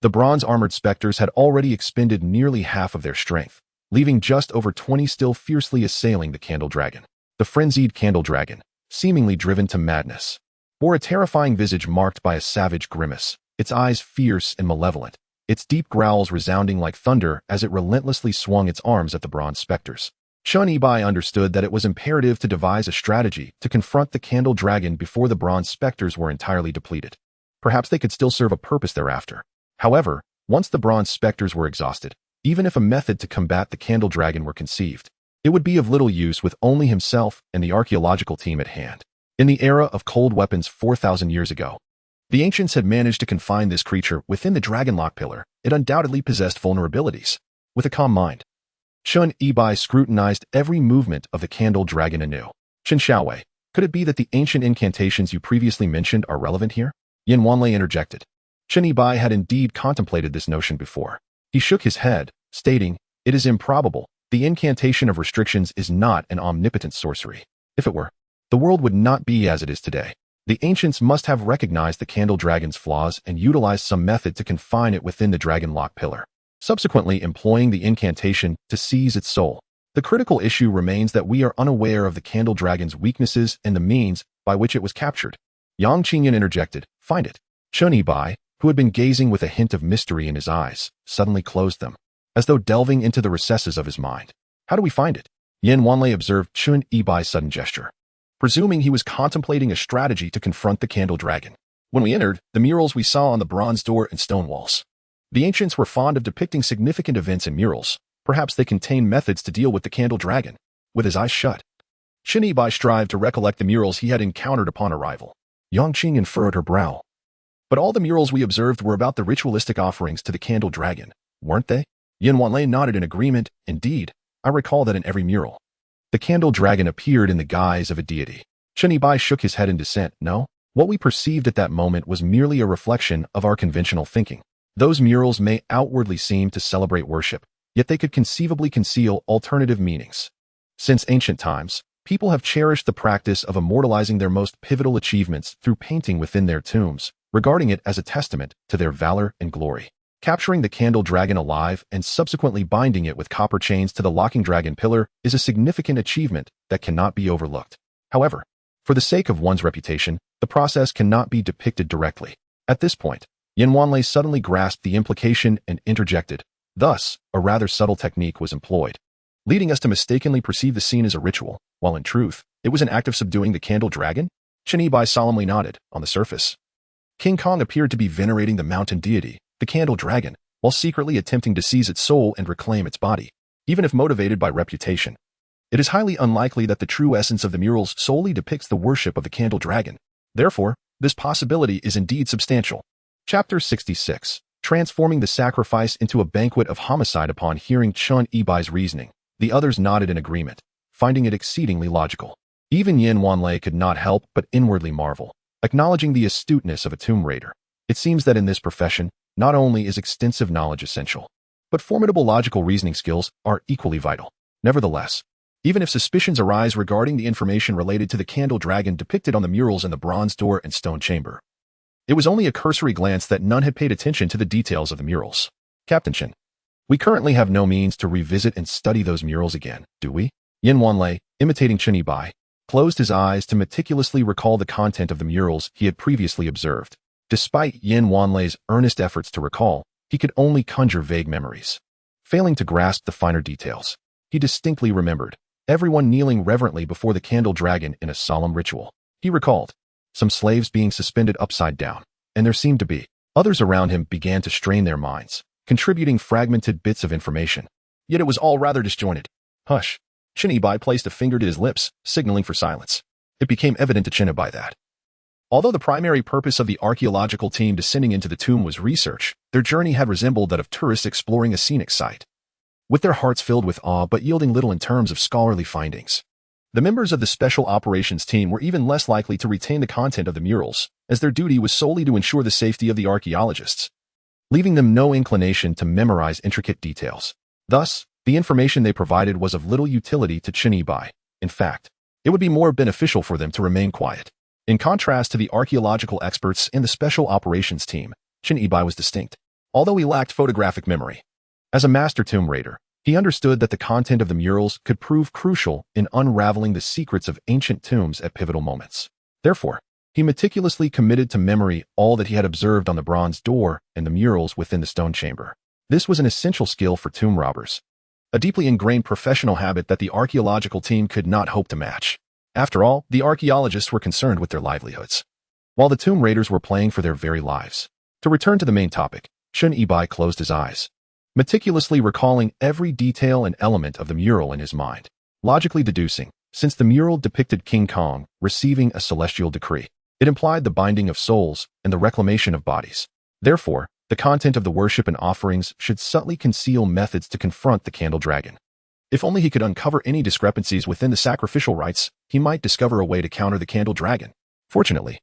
the bronze-armored specters had already expended nearly half of their strength, leaving just over 20 still fiercely assailing the Candle Dragon. The frenzied Candle Dragon, seemingly driven to madness, bore a terrifying visage marked by a savage grimace, its eyes fierce and malevolent, its deep growls resounding like thunder as it relentlessly swung its arms at the bronze specters. Qin Yibai understood that it was imperative to devise a strategy to confront the Candle Dragon before the bronze specters were entirely depleted. Perhaps they could still serve a purpose thereafter. However, once the bronze specters were exhausted, even if a method to combat the Candle Dragon were conceived, it would be of little use with only himself and the archaeological team at hand. In the era of cold weapons 4,000 years ago, the ancients had managed to confine this creature within the dragon lock pillar. It undoubtedly possessed vulnerabilities. With a calm mind, Qin Yibai scrutinized every movement of the Candle Dragon anew. Qin Shaowei, could it be that the ancient incantations you previously mentioned are relevant here? Yin Wanlei interjected. Qin Yibai had indeed contemplated this notion before. He shook his head, stating, "It is improbable. The incantation of restrictions is not an omnipotent sorcery. If it were, the world would not be as it is today. The ancients must have recognized the Candle Dragon's flaws and utilized some method to confine it within the dragon lock pillar, subsequently employing the incantation to seize its soul. The critical issue remains that we are unaware of the Candle Dragon's weaknesses and the means by which it was captured." Yang Qingyan interjected, "Find it." Qin Yibai, who had been gazing with a hint of mystery in his eyes, suddenly closed them, as though delving into the recesses of his mind. "How do we find it?" Yin Wanlei observed Qin Yibai's sudden gesture, presuming he was contemplating a strategy to confront the Candle Dragon. "When we entered, the murals we saw on the bronze door and stone walls. The ancients were fond of depicting significant events in murals. Perhaps they contain methods to deal with the Candle Dragon." With his eyes shut, Qin Yibai strived to recollect the murals he had encountered upon arrival. Yang Qingyan furrowed her brow. "But all the murals we observed were about the ritualistic offerings to the Candle Dragon, weren't they?" Yin Wanlei nodded in agreement. "Indeed, I recall that in every mural, the Candle Dragon appeared in the guise of a deity." Qin Yibai shook his head in dissent. "No, what we perceived at that moment was merely a reflection of our conventional thinking. Those murals may outwardly seem to celebrate worship, yet they could conceivably conceal alternative meanings. Since ancient times, people have cherished the practice of immortalizing their most pivotal achievements through painting within their tombs, regarding it as a testament to their valor and glory. Capturing the Candle Dragon alive and subsequently binding it with copper chains to the locking dragon pillar is a significant achievement that cannot be overlooked. However, for the sake of one's reputation, the process cannot be depicted directly." At this point, Yin Wanlei suddenly grasped the implication and interjected. "Thus, a rather subtle technique was employed, leading us to mistakenly perceive the scene as a ritual, while in truth, it was an act of subduing the Candle Dragon?" Qin Yibai solemnly nodded. On the surface, King Kong appeared to be venerating the mountain deity, the Candle Dragon, while secretly attempting to seize its soul and reclaim its body. Even if motivated by reputation, it is highly unlikely that the true essence of the murals solely depicts the worship of the Candle Dragon. Therefore, this possibility is indeed substantial. Chapter 66. Transforming the sacrifice into a banquet of homicide. Upon hearing Qin Yibai's reasoning, the others nodded in agreement, finding it exceedingly logical. Even Yin Wanlei could not help but inwardly marvel, acknowledging the astuteness of a tomb raider. It seems that in this profession, not only is extensive knowledge essential, but formidable logical reasoning skills are equally vital. Nevertheless, even if suspicions arise regarding the information related to the Candle Dragon depicted on the murals in the bronze door and stone chamber, it was only a cursory glance that none had paid attention to the details of the murals. "Captain Qin, we currently have no means to revisit and study those murals again, do we?" Yin Wanlei, imitating Qin Yibai, closed his eyes to meticulously recall the content of the murals he had previously observed. Despite Yin Wanlei's earnest efforts to recall, he could only conjure vague memories. Failing to grasp the finer details, he distinctly remembered everyone kneeling reverently before the candle dragon in a solemn ritual. He recalled some slaves being suspended upside down, and there seemed to be others around him began to strain their minds, contributing fragmented bits of information. Yet it was all rather disjointed. Hush. Qin Ibai placed a finger to his lips, signaling for silence. It became evident to Qin Ibai that, although the primary purpose of the archaeological team descending into the tomb was research, their journey had resembled that of tourists exploring a scenic site. With their hearts filled with awe but yielding little in terms of scholarly findings, the members of the Special Operations Team were even less likely to retain the content of the murals, as their duty was solely to ensure the safety of the archaeologists, leaving them no inclination to memorize intricate details. Thus, the information they provided was of little utility to Qin Ibai. In fact, it would be more beneficial for them to remain quiet. In contrast to the archaeological experts in the Special Operations Team, Qin Ibai was distinct, although he lacked photographic memory. As a master tomb raider, he understood that the content of the murals could prove crucial in unraveling the secrets of ancient tombs at pivotal moments. Therefore, he meticulously committed to memory all that he had observed on the bronze door and the murals within the stone chamber. This was an essential skill for tomb robbers, a deeply ingrained professional habit that the archaeological team could not hope to match. After all, the archaeologists were concerned with their livelihoods, while the tomb raiders were playing for their very lives. To return to the main topic, Qin Ibai closed his eyes, meticulously recalling every detail and element of the mural in his mind, logically deducing, since the mural depicted King Kong receiving a celestial decree, it implied the binding of souls and the reclamation of bodies. Therefore, the content of the worship and offerings should subtly conceal methods to confront the candle dragon. If only he could uncover any discrepancies within the sacrificial rites, he might discover a way to counter the candle dragon. Fortunately,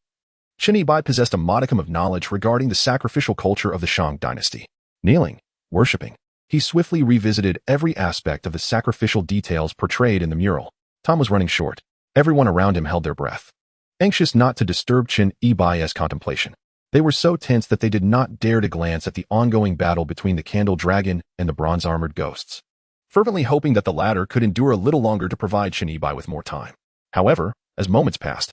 Qin Ibai possessed a modicum of knowledge regarding the sacrificial culture of the Shang dynasty. Kneeling, worshipping, he swiftly revisited every aspect of the sacrificial details portrayed in the mural. Time was running short. Everyone around him held their breath, anxious not to disturb Qin Ibai's contemplation. They were so tense that they did not dare to glance at the ongoing battle between the candle dragon and the bronze-armored ghosts, fervently hoping that the latter could endure a little longer to provide Qin Ibai with more time. However, as moments passed,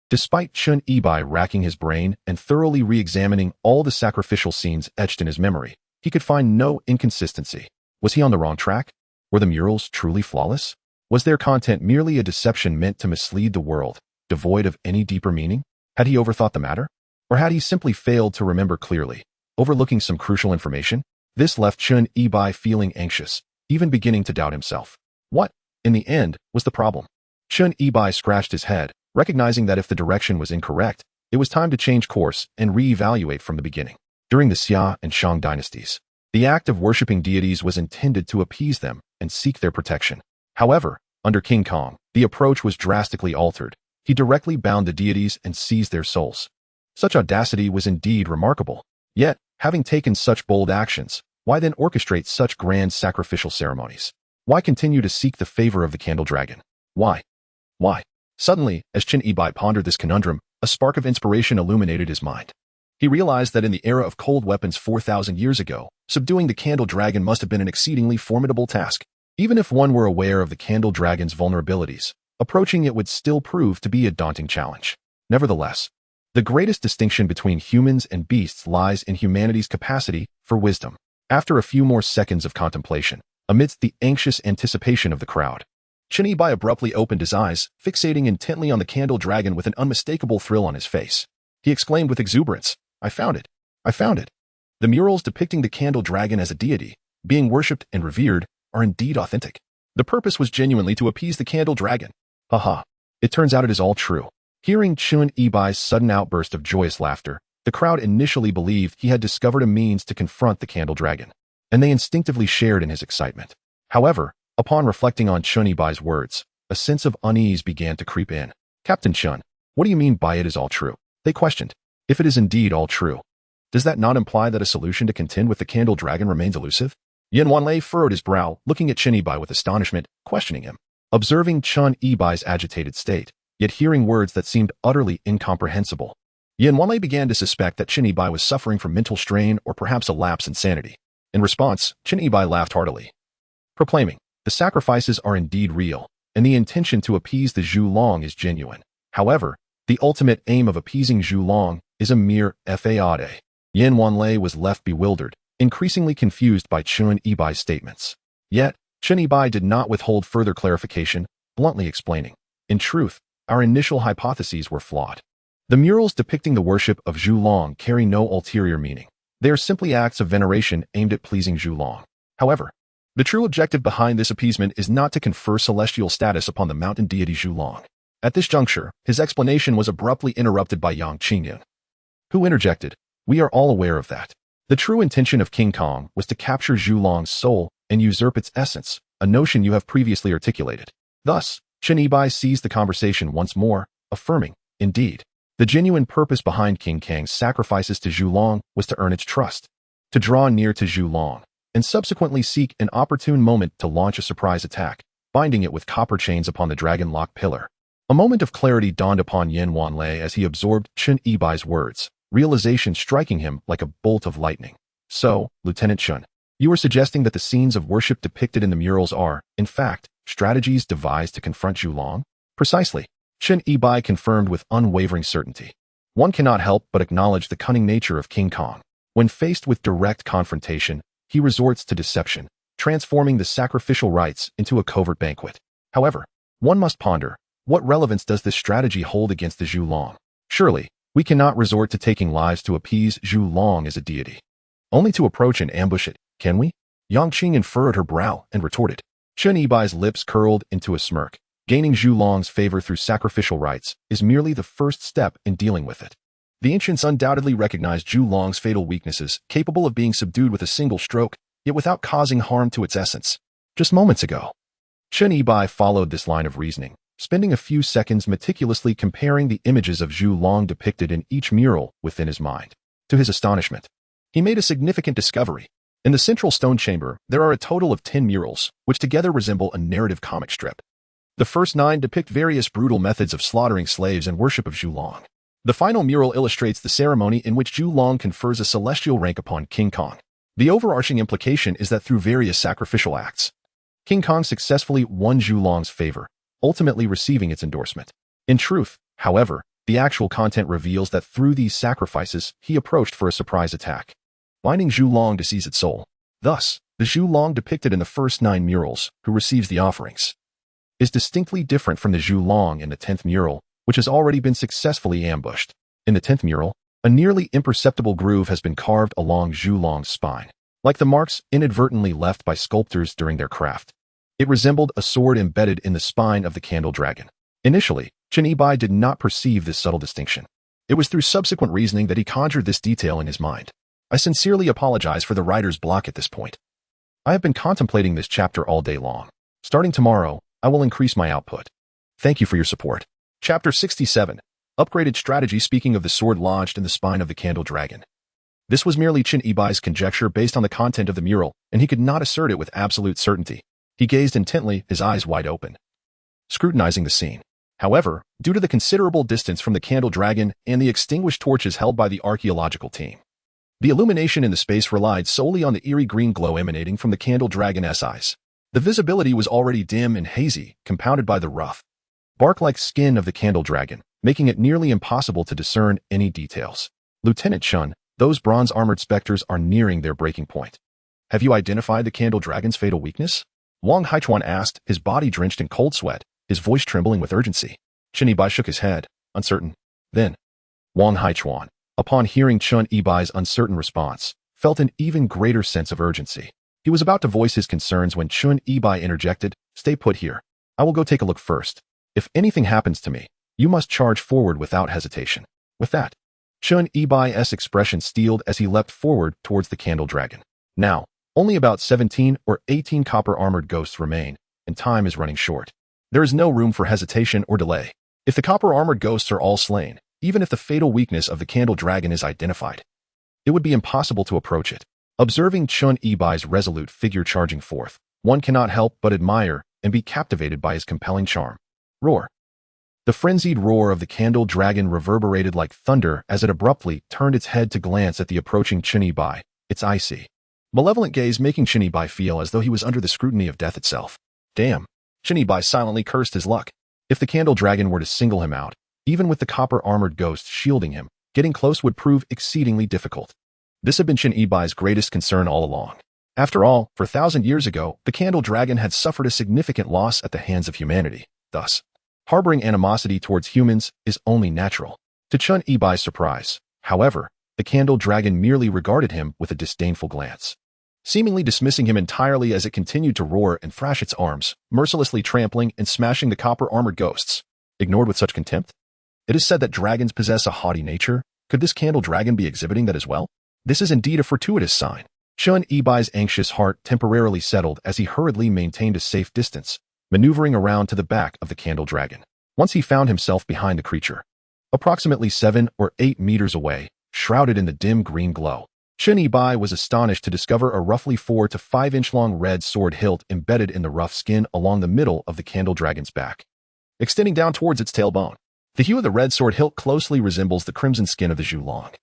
despite Qin Ibai racking his brain and thoroughly re-examining all the sacrificial scenes etched in his memory, he could find no inconsistency. Was he on the wrong track? Were the murals truly flawless? Was their content merely a deception meant to mislead the world, devoid of any deeper meaning? Had he overthought the matter? Or had he simply failed to remember clearly, overlooking some crucial information? This left Qin Ibai feeling anxious, even beginning to doubt himself. What, in the end, was the problem? Qin Ibai scratched his head, recognizing that if the direction was incorrect, it was time to change course and re-evaluate from the beginning. During the Xia and Shang dynasties, the act of worshipping deities was intended to appease them and seek their protection. However, under King Kong, the approach was drastically altered. He directly bound the deities and seized their souls. Such audacity was indeed remarkable. Yet, having taken such bold actions, why then orchestrate such grand sacrificial ceremonies? Why continue to seek the favor of the candle dragon? Why? Why? Suddenly, as Qin Ibai pondered this conundrum, a spark of inspiration illuminated his mind. He realized that in the era of cold weapons 4,000 years ago, subduing the candle dragon must have been an exceedingly formidable task. Even if one were aware of the candle dragon's vulnerabilities, approaching it would still prove to be a daunting challenge. Nevertheless, the greatest distinction between humans and beasts lies in humanity's capacity for wisdom. After a few more seconds of contemplation, amidst the anxious anticipation of the crowd, Qin Ibai abruptly opened his eyes, fixating intently on the candle dragon with an unmistakable thrill on his face. He exclaimed with exuberance, "I found it! I found it! The murals depicting the candle dragon as a deity, being worshipped and revered, are indeed authentic. The purpose was genuinely to appease the candle dragon. Haha, it turns out it is all true." Hearing Qin Ibai's sudden outburst of joyous laughter, the crowd initially believed he had discovered a means to confront the candle dragon, and they instinctively shared in his excitement. However, upon reflecting on Qin Ibai's words, a sense of unease began to creep in. "Captain Qin, what do you mean by it is all true?" they questioned. "If it is indeed all true, does that not imply that a solution to contend with the candle dragon remains elusive?" Yin Wanlei furrowed his brow, looking at Qin Ibai with astonishment, questioning him. Observing Qin Ibai's agitated state, yet hearing words that seemed utterly incomprehensible, Yin Wanlei began to suspect that Qin Ibai was suffering from mental strain or perhaps a lapse in sanity. In response, Qin Ibai laughed heartily, proclaiming, "The sacrifices are indeed real, and the intention to appease the Zhu Long is genuine. However, the ultimate aim of appeasing Zhu Long is a mere fade. Yin Wanlei was left bewildered, increasingly confused by Chun Yibai's statements. Yet, Chun Yibai did not withhold further clarification, bluntly explaining, "In truth, our initial hypotheses were flawed. The murals depicting the worship of Zhu Long carry no ulterior meaning. They are simply acts of veneration aimed at pleasing Zhu Long. However, the true objective behind this appeasement is not to confer celestial status upon the mountain deity Zhu Long." At this juncture, his explanation was abruptly interrupted by Yang Qingyun, who interjected, "We are all aware of that. The true intention of King Kong was to capture Zhu Long's soul and usurp its essence, a notion you have previously articulated." Thus, Chun Yibai seized the conversation once more, affirming, "Indeed, the genuine purpose behind King Kang's sacrifices to Zhu Long was to earn its trust, to draw near to Zhu Long, and subsequently seek an opportune moment to launch a surprise attack, binding it with copper chains upon the dragon lock pillar." A moment of clarity dawned upon Yin Wanlei as he absorbed Chun Yibai's words, realization striking him like a bolt of lightning. "So, Lieutenant Chun, you are suggesting that the scenes of worship depicted in the murals are, in fact, strategies devised to confront Zhu Long?" "Precisely," Chun Yibai confirmed with unwavering certainty. "One cannot help but acknowledge the cunning nature of King Kong. When faced with direct confrontation, he resorts to deception, transforming the sacrificial rites into a covert banquet. However, one must ponder, what relevance does this strategy hold against the Zhu Long? Surely, we cannot resort to taking lives to appease Zhu Long as a deity. Only to approach and ambush it, can we?" Yang Qingyun furrowed her brow and retorted. Chun Yibai's lips curled into a smirk. "Gaining Zhu Long's favor through sacrificial rites is merely the first step in dealing with it. The ancients undoubtedly recognized Zhu Long's fatal weaknesses, capable of being subdued with a single stroke, yet without causing harm to its essence. Just moments ago." Chun Yibai followed this line of reasoning, spending a few seconds meticulously comparing the images of Zhu Long depicted in each mural within his mind. To his astonishment, he made a significant discovery. In the central stone chamber, there are a total of 10 murals, which together resemble a narrative comic strip. The first 9 depict various brutal methods of slaughtering slaves and worship of Zhu Long. The final mural illustrates the ceremony in which Zhu Long confers a celestial rank upon King Kong. The overarching implication is that through various sacrificial acts, King Kong successfully won Zhu Long's favor, ultimately receiving its endorsement. In truth, however, the actual content reveals that through these sacrifices, he approached for a surprise attack, binding Zhu Long to seize its soul. Thus, the Zhu Long depicted in the first 9 murals, who receives the offerings, is distinctly different from the Zhu Long in the 10th mural, which has already been successfully ambushed. In the 10th mural, a nearly imperceptible groove has been carved along Zhu Long's spine, like the marks inadvertently left by sculptors during their craft. It resembled a sword embedded in the spine of the candle dragon. Initially, Chun Yibai did not perceive this subtle distinction. It was through subsequent reasoning that he conjured this detail in his mind. I sincerely apologize for the writer's block at this point. I have been contemplating this chapter all day long. Starting tomorrow, I will increase my output. Thank you for your support. Chapter 67. Upgraded Strategy. Speaking of the sword lodged in the spine of the candle dragon. This was merely Chun Yibai's conjecture based on the content of the mural, and he could not assert it with absolute certainty. He gazed intently, his eyes wide open, scrutinizing the scene. However, due to the considerable distance from the candle dragon and the extinguished torches held by the archaeological team, the illumination in the space relied solely on the eerie green glow emanating from the candle dragon's eyes. The visibility was already dim and hazy, compounded by the rough, bark-like skin of the candle dragon, making it nearly impossible to discern any details. "Lieutenant Chun, those bronze-armored specters are nearing their breaking point. Have you identified the candle dragon's fatal weakness?" Wang Haichuan asked, his body drenched in cold sweat, his voice trembling with urgency. Chun Yibai shook his head, uncertain. Then, Wang Haichuan, upon hearing Chun Yibai's uncertain response, felt an even greater sense of urgency. He was about to voice his concerns when Chun Yibai interjected, "Stay put here. I will go take a look first. If anything happens to me, you must charge forward without hesitation." With that, Chun Yibai's expression steeled as he leapt forward towards the candle dragon. Now, only about 17 or 18 copper-armored ghosts remain, and time is running short. There is no room for hesitation or delay. If the copper-armored ghosts are all slain, even if the fatal weakness of the candle dragon is identified, it would be impossible to approach it. Observing Chun Yibai's resolute figure charging forth, one cannot help but admire and be captivated by his compelling charm. Roar. The frenzied roar of the candle dragon reverberated like thunder as it abruptly turned its head to glance at the approaching Chun Yibai, its icy, malevolent gaze making Chun Yibai feel as though he was under the scrutiny of death itself. Damn. Chun Yibai silently cursed his luck. If the candle dragon were to single him out, even with the copper-armored ghost shielding him, getting close would prove exceedingly difficult. This had been Qin Yibai's greatest concern all along. After all, 4,000 years ago, the Candle Dragon had suffered a significant loss at the hands of humanity. Thus, harboring animosity towards humans is only natural. To Qin Yibai's surprise, however, the Candle Dragon merely regarded him with a disdainful glance, seemingly dismissing him entirely as it continued to roar and thrash its arms, mercilessly trampling and smashing the copper-armored ghosts. Ignored with such contempt? It is said that dragons possess a haughty nature. Could this Candle Dragon be exhibiting that as well? This is indeed a fortuitous sign. Qin Yibai's anxious heart temporarily settled as he hurriedly maintained a safe distance, maneuvering around to the back of the Candle Dragon. Once he found himself behind the creature, approximately 7 or 8 meters away, shrouded in the dim green glow. Qin Yibai was astonished to discover a roughly 4 to 5 inch long red sword hilt embedded in the rough skin along the middle of the Candle Dragon's back, extending down towards its tailbone. The hue of the red sword hilt closely resembles the crimson skin of the Zhulong.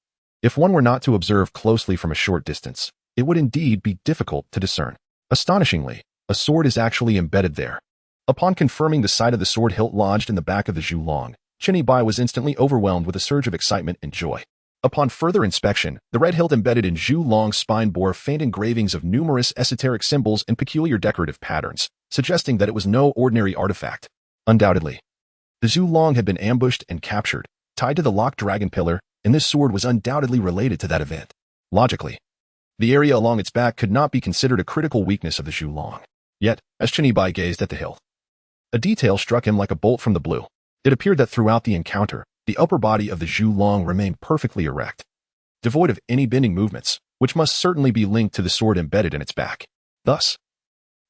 If one were not to observe closely from a short distance, it would indeed be difficult to discern. Astonishingly, a sword is actually embedded there. Upon confirming the sight of the sword hilt lodged in the back of the Zhulong, Qin Yibai was instantly overwhelmed with a surge of excitement and joy. Upon further inspection, the red hilt embedded in Zhulong's spine bore faint engravings of numerous esoteric symbols and peculiar decorative patterns, suggesting that it was no ordinary artifact. Undoubtedly, the Zhulong had been ambushed and captured, tied to the locked dragon pillar, and this sword was undoubtedly related to that event. Logically, the area along its back could not be considered a critical weakness of the Zhulong. Yet, as Qin Yibai gazed at the hilt, a detail struck him like a bolt from the blue. It appeared that throughout the encounter, the upper body of the Zhulong remained perfectly erect, devoid of any bending movements, which must certainly be linked to the sword embedded in its back. Thus,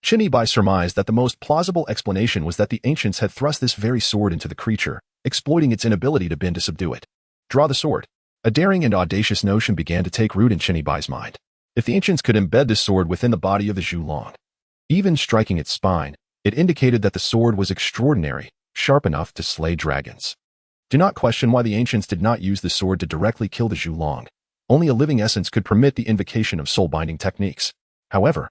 Qin Yibai surmised that the most plausible explanation was that the ancients had thrust this very sword into the creature, exploiting its inability to bend to subdue it. Draw the sword. A daring and audacious notion began to take root in Qin Yibai's mind. If the ancients could embed this sword within the body of the Zhulong, even striking its spine, it indicated that the sword was extraordinary, sharp enough to slay dragons. Do not question why the ancients did not use the sword to directly kill the Zhulong. Only a living essence could permit the invocation of soul-binding techniques. However,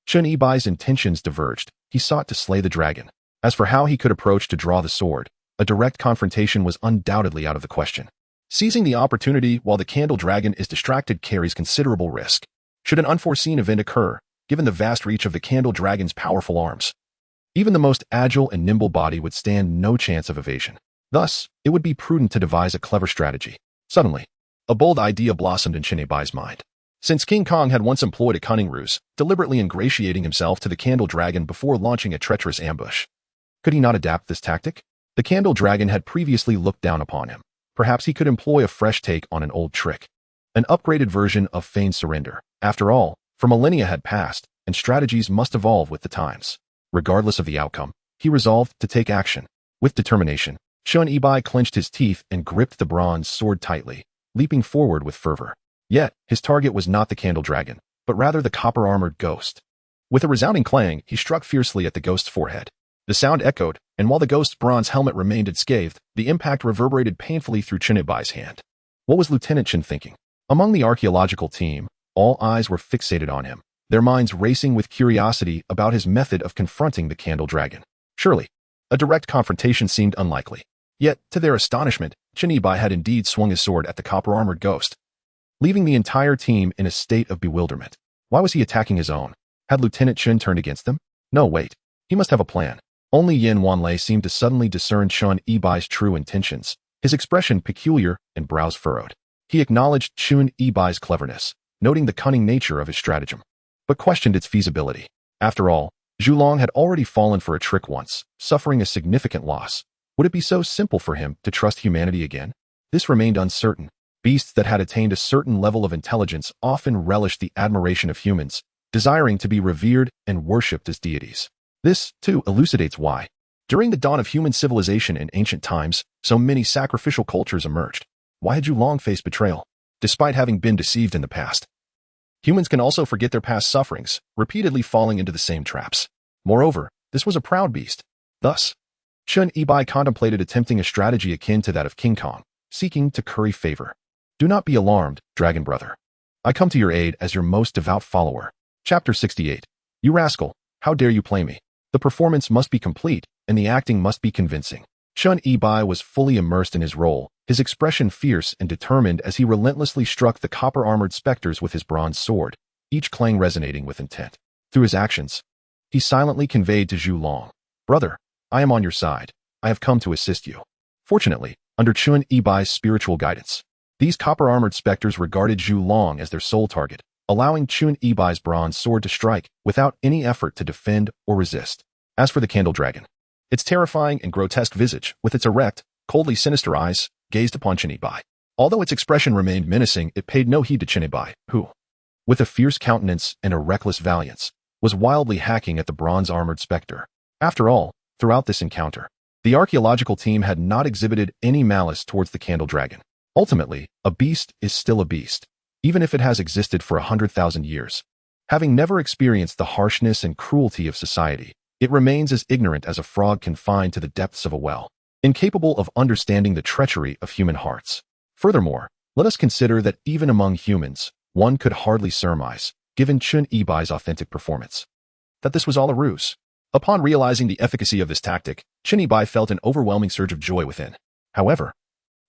Qin Yibai's intentions diverged. He sought to slay the dragon. As for how he could approach to draw the sword, a direct confrontation was undoubtedly out of the question. Seizing the opportunity while the Candle Dragon is distracted carries considerable risk. Should an unforeseen event occur, given the vast reach of the Candle Dragon's powerful arms, even the most agile and nimble body would stand no chance of evasion. Thus, it would be prudent to devise a clever strategy. Suddenly, a bold idea blossomed in Qin Yibai's mind. Since King Kong had once employed a cunning ruse, deliberately ingratiating himself to the Candle Dragon before launching a treacherous ambush, could he not adapt this tactic? The Candle Dragon had previously looked down upon him. Perhaps he could employ a fresh take on an old trick, an upgraded version of feigned surrender. After all, for millennia had passed, and strategies must evolve with the times. Regardless of the outcome, he resolved to take action. With determination, Qin Yibai clenched his teeth and gripped the bronze sword tightly, leaping forward with fervor. Yet, his target was not the Candle Dragon, but rather the copper-armored ghost. With a resounding clang, he struck fiercely at the ghost's forehead. The sound echoed, and while the ghost's bronze helmet remained unscathed, the impact reverberated painfully through Qin Yibai's hand. What was Lieutenant Qin thinking? Among the archaeological team, all eyes were fixated on him, their minds racing with curiosity about his method of confronting the Candle Dragon. Surely, a direct confrontation seemed unlikely. Yet, to their astonishment, Qin Yibai had indeed swung his sword at the copper-armored ghost, leaving the entire team in a state of bewilderment. Why was he attacking his own? Had Lieutenant Qin turned against them? No, wait. He must have a plan. Only Yin Wanlei seemed to suddenly discern Qin Yibai's true intentions, his expression peculiar and brows furrowed. He acknowledged Qin Yibai's cleverness, noting the cunning nature of his stratagem, but questioned its feasibility. After all, Zhulong had already fallen for a trick once, suffering a significant loss. Would it be so simple for him to trust humanity again? This remained uncertain. Beasts that had attained a certain level of intelligence often relished the admiration of humans, desiring to be revered and worshipped as deities. This, too, elucidates why, during the dawn of human civilization in ancient times, so many sacrificial cultures emerged. Why had Zhulong faced betrayal, despite having been deceived in the past? Humans can also forget their past sufferings, repeatedly falling into the same traps. Moreover, this was a proud beast. Thus, Qin Yibai contemplated attempting a strategy akin to that of King Kong, seeking to curry favor. Do not be alarmed, Dragon Brother. I come to your aid as your most devout follower. Chapter 68. You rascal, how dare you play me? The performance must be complete, and the acting must be convincing. Qin Yibai was fully immersed in his role, his expression fierce and determined as he relentlessly struck the copper-armored specters with his bronze sword, each clang resonating with intent. Through his actions, he silently conveyed to Zhu Long, "Brother, I am on your side. I have come to assist you." Fortunately, under Chun Yibai's spiritual guidance, these copper-armored specters regarded Zhu Long as their sole target, allowing Chun Yibai's bronze sword to strike without any effort to defend or resist. As for the candle dragon, its terrifying and grotesque visage, with its erect, coldly sinister eyes, gazed upon Chun Yibai. Although its expression remained menacing, it paid no heed to Chun Yibai, who, with a fierce countenance and a reckless valiance, was wildly hacking at the bronze-armored specter. After all, throughout this encounter, the archaeological team had not exhibited any malice towards the candle dragon. Ultimately, a beast is still a beast, even if it has existed for 100,000 years. Having never experienced the harshness and cruelty of society, it remains as ignorant as a frog confined to the depths of a well, incapable of understanding the treachery of human hearts. Furthermore, let us consider that even among humans, one could hardly surmise, given Chun Yibai's authentic performance, that this was all a ruse. Upon realizing the efficacy of this tactic, Chun Yibai felt an overwhelming surge of joy within. However,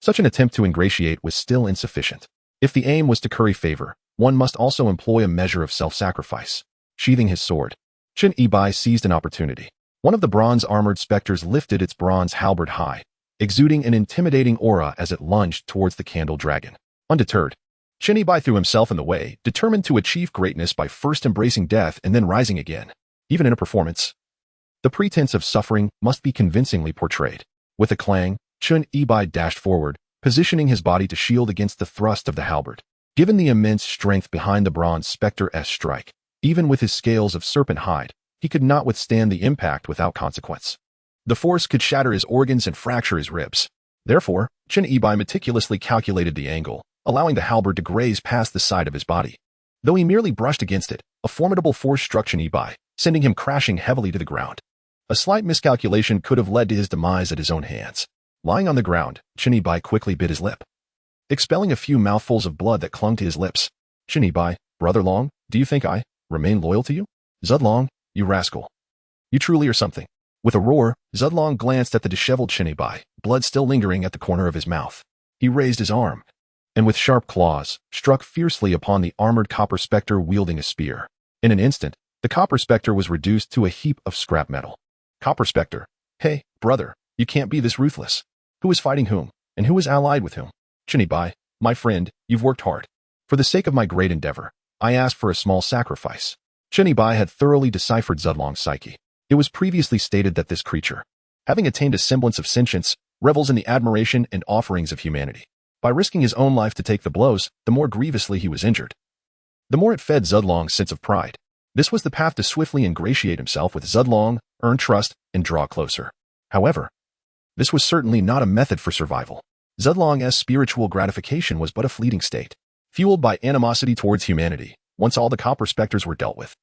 such an attempt to ingratiate was still insufficient. If the aim was to curry favor, one must also employ a measure of self-sacrifice. Sheathing his sword, Chun Yibai seized an opportunity. One of the bronze-armored specters lifted its bronze halberd high, exuding an intimidating aura as it lunged towards the candle dragon. Undeterred, Chun Yibai threw himself in the way, determined to achieve greatness by first embracing death and then rising again. Even in a performance, the pretense of suffering must be convincingly portrayed. With a clang, Chun Yibai dashed forward, positioning his body to shield against the thrust of the halberd. Given the immense strength behind the bronze specter's strike, even with his scales of serpent hide, he could not withstand the impact without consequence. The force could shatter his organs and fracture his ribs. Therefore, Chun Yibai meticulously calculated the angle, allowing the halberd to graze past the side of his body. Though he merely brushed against it, a formidable force struck Chun Yibai, sending him crashing heavily to the ground. A slight miscalculation could have led to his demise at his own hands. Lying on the ground, Chun Yibai quickly bit his lip, expelling a few mouthfuls of blood that clung to his lips. Chun Yibai, "Brother Long, do you think I remain loyal to you? Zudlong, you rascal. You truly are something." With a roar, Zudlong glanced at the disheveled Chun Yibai, blood still lingering at the corner of his mouth. He raised his arm, and with sharp claws, struck fiercely upon the armored copper specter wielding a spear. In an instant, the copper specter was reduced to a heap of scrap metal. Copper specter, "Hey, brother, you can't be this ruthless. Who is fighting whom, and who is allied with whom? Chun Yibai, my friend, you've worked hard. For the sake of my great endeavor, I ask for a small sacrifice." Chun Yibai had thoroughly deciphered Zudlong's psyche. It was previously stated that this creature, having attained a semblance of sentience, revels in the admiration and offerings of humanity. By risking his own life to take the blows, the more grievously he was injured, the more it fed Zudlong's sense of pride. This was the path to swiftly ingratiate himself with Zudlong, earn trust, and draw closer. However, this was certainly not a method for survival. Zudlong's spiritual gratification was but a fleeting state, fueled by animosity towards humanity. Once all the copper specters were dealt with,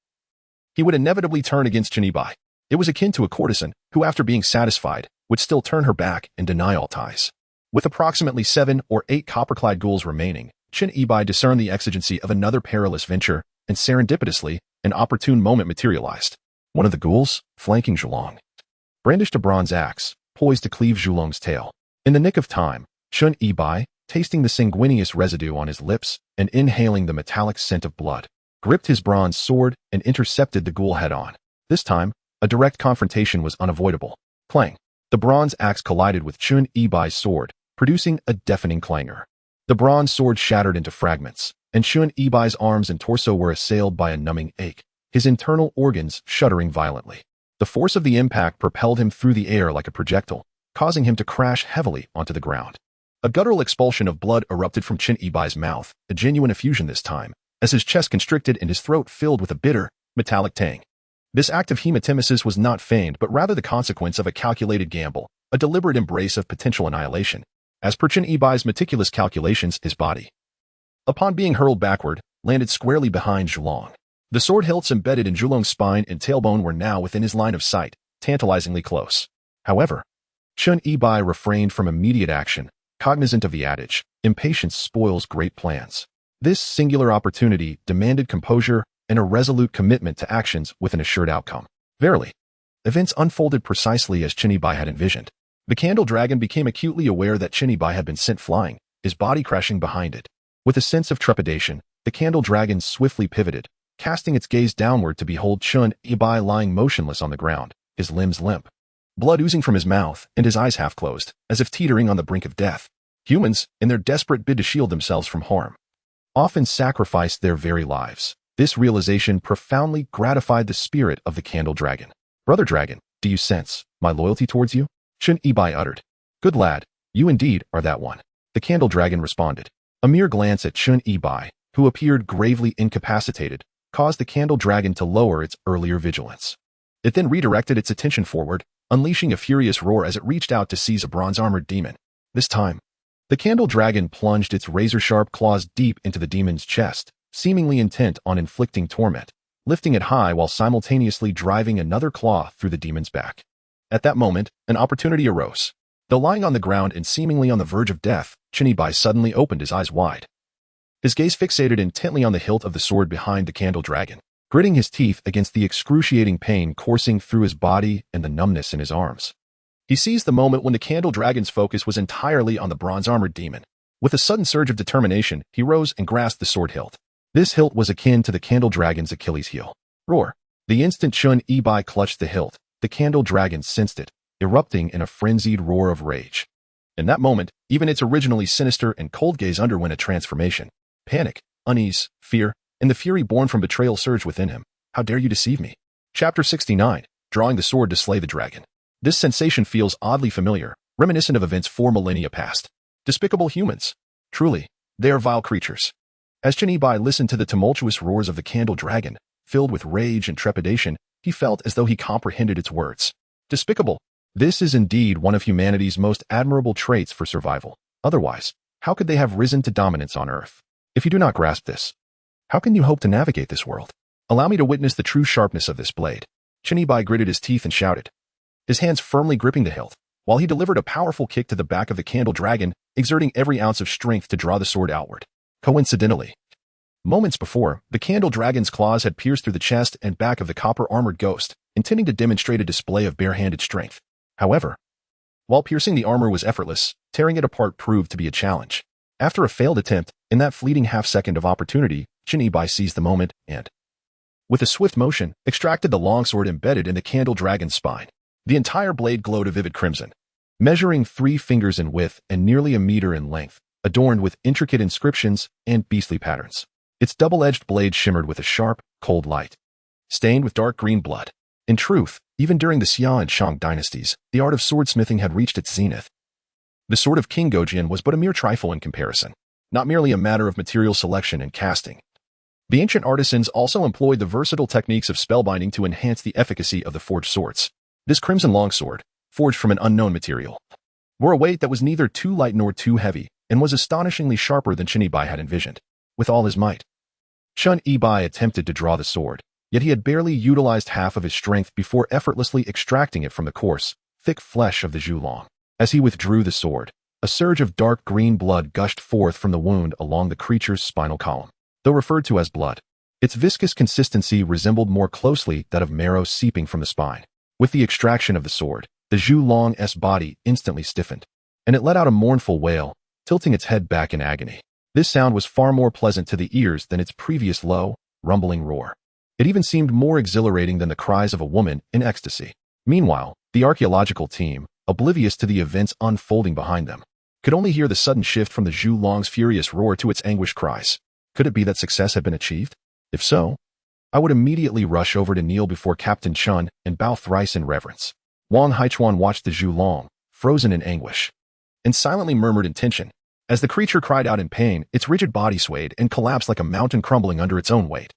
he would inevitably turn against Chun Yibai. It was akin to a courtesan who, after being satisfied, would still turn her back and deny all ties. With approximately 7 or 8 copper-clad ghouls remaining, Chun Yibai discerned the exigency of another perilous venture, and serendipitously, an opportune moment materialized. One of the ghouls, flanking Zhulong, brandished a bronze axe, poised to cleave Zhulong's tail. In the nick of time, Chun Yibai, tasting the sanguineous residue on his lips and inhaling the metallic scent of blood, gripped his bronze sword and intercepted the ghoul head-on. This time, a direct confrontation was unavoidable. Clang! The bronze axe collided with Chun Yibai's sword, producing a deafening clangor. The bronze sword shattered into fragments, and Chun Yibai's arms and torso were assailed by a numbing ache, his internal organs shuddering violently. The force of the impact propelled him through the air like a projectile, causing him to crash heavily onto the ground. A guttural expulsion of blood erupted from Chun Yibai's mouth, a genuine effusion this time, as his chest constricted and his throat filled with a bitter, metallic tang. This act of hematemesis was not feigned, but rather the consequence of a calculated gamble, a deliberate embrace of potential annihilation. As per Chun Yibai's meticulous calculations, his body, upon being hurled backward, landed squarely behind Zhulong. The sword hilts embedded in Zhulong's spine and tailbone were now within his line of sight, tantalizingly close. However, Chun Yibai refrained from immediate action, cognizant of the adage, impatience spoils great plans. This singular opportunity demanded composure and a resolute commitment to actions with an assured outcome. Verily, events unfolded precisely as Chun Yibai had envisioned. The candle dragon became acutely aware that Chinibai had been sent flying, his body crashing behind it. With a sense of trepidation, the candle dragon swiftly pivoted, casting its gaze downward to behold Chun-Ibai lying motionless on the ground, his limbs limp, blood oozing from his mouth and his eyes half closed, as if teetering on the brink of death. Humans, in their desperate bid to shield themselves from harm, often sacrificed their very lives. This realization profoundly gratified the spirit of the candle dragon. "Brother dragon, do you sense my loyalty towards you?" Chun-Ibai uttered. "Good lad, you indeed are that one," the candle dragon responded. A mere glance at Chun-Ibai, who appeared gravely incapacitated, caused the candle dragon to lower its earlier vigilance. It then redirected its attention forward, unleashing a furious roar as it reached out to seize a bronze-armored demon. This time, the candle dragon plunged its razor-sharp claws deep into the demon's chest, seemingly intent on inflicting torment, lifting it high while simultaneously driving another claw through the demon's back. At that moment, an opportunity arose. Though lying on the ground and seemingly on the verge of death, Chinibai suddenly opened his eyes wide. His gaze fixated intently on the hilt of the sword behind the candle dragon, gritting his teeth against the excruciating pain coursing through his body and the numbness in his arms. He seized the moment when the candle dragon's focus was entirely on the bronze-armored demon. With a sudden surge of determination, he rose and grasped the sword hilt. This hilt was akin to the candle dragon's Achilles heel. Roar! The instant Chun-Ibai clutched the hilt, the candle dragon sensed it, erupting in a frenzied roar of rage. In that moment, even its originally sinister and cold gaze underwent a transformation. Panic, unease, fear, and the fury born from betrayal surged within him. "How dare you deceive me?" Chapter 69, Drawing the Sword to Slay the Dragon. This sensation feels oddly familiar, reminiscent of events 4 millennia past. Despicable humans. Truly, they are vile creatures. As Chun-Ibai listened to the tumultuous roars of the candle dragon, filled with rage and trepidation, he felt as though he comprehended its words. Despicable. This is indeed one of humanity's most admirable traits for survival. Otherwise, how could they have risen to dominance on Earth? If you do not grasp this, how can you hope to navigate this world? Allow me to witness the true sharpness of this blade. Chun-Ibai gritted his teeth and shouted, his hands firmly gripping the hilt, while he delivered a powerful kick to the back of the candle dragon, exerting every ounce of strength to draw the sword outward. Coincidentally, moments before, the candle dragon's claws had pierced through the chest and back of the copper-armored ghost, intending to demonstrate a display of bare-handed strength. However, while piercing the armor was effortless, tearing it apart proved to be a challenge. After a failed attempt, in that fleeting half-second of opportunity, Chun-Ibai seized the moment and, with a swift motion, extracted the longsword embedded in the candle dragon's spine. The entire blade glowed a vivid crimson, measuring 3 fingers in width and nearly a meter in length, adorned with intricate inscriptions and beastly patterns. Its double-edged blade shimmered with a sharp, cold light, stained with dark green blood. In truth, even during the Xia and Shang dynasties, the art of swordsmithing had reached its zenith. The sword of King Gojian was but a mere trifle in comparison, not merely a matter of material selection and casting. The ancient artisans also employed the versatile techniques of spellbinding to enhance the efficacy of the forged swords. This crimson longsword, forged from an unknown material, bore a weight that was neither too light nor too heavy, and was astonishingly sharper than Chun-Ibai had envisioned. With all his might, Chun-Ibai attempted to draw the sword, yet he had barely utilized half of his strength before effortlessly extracting it from the coarse, thick flesh of the Zhulong. As he withdrew the sword, a surge of dark green blood gushed forth from the wound along the creature's spinal column. Though referred to as blood, its viscous consistency resembled more closely that of marrow seeping from the spine. With the extraction of the sword, the Zhulong's body instantly stiffened, and it let out a mournful wail, tilting its head back in agony. This sound was far more pleasant to the ears than its previous low, rumbling roar. It even seemed more exhilarating than the cries of a woman in ecstasy. Meanwhile, the archaeological team, oblivious to the events unfolding behind them, could only hear the sudden shift from the Zhulong's furious roar to its anguished cries. Could it be that success had been achieved? If so, I would immediately rush over to kneel before Captain Chun and bow thrice in reverence. Wang Haichuan watched the Zhulong, frozen in anguish, and silently murmured in tension. As the creature cried out in pain, its rigid body swayed and collapsed like a mountain crumbling under its own weight,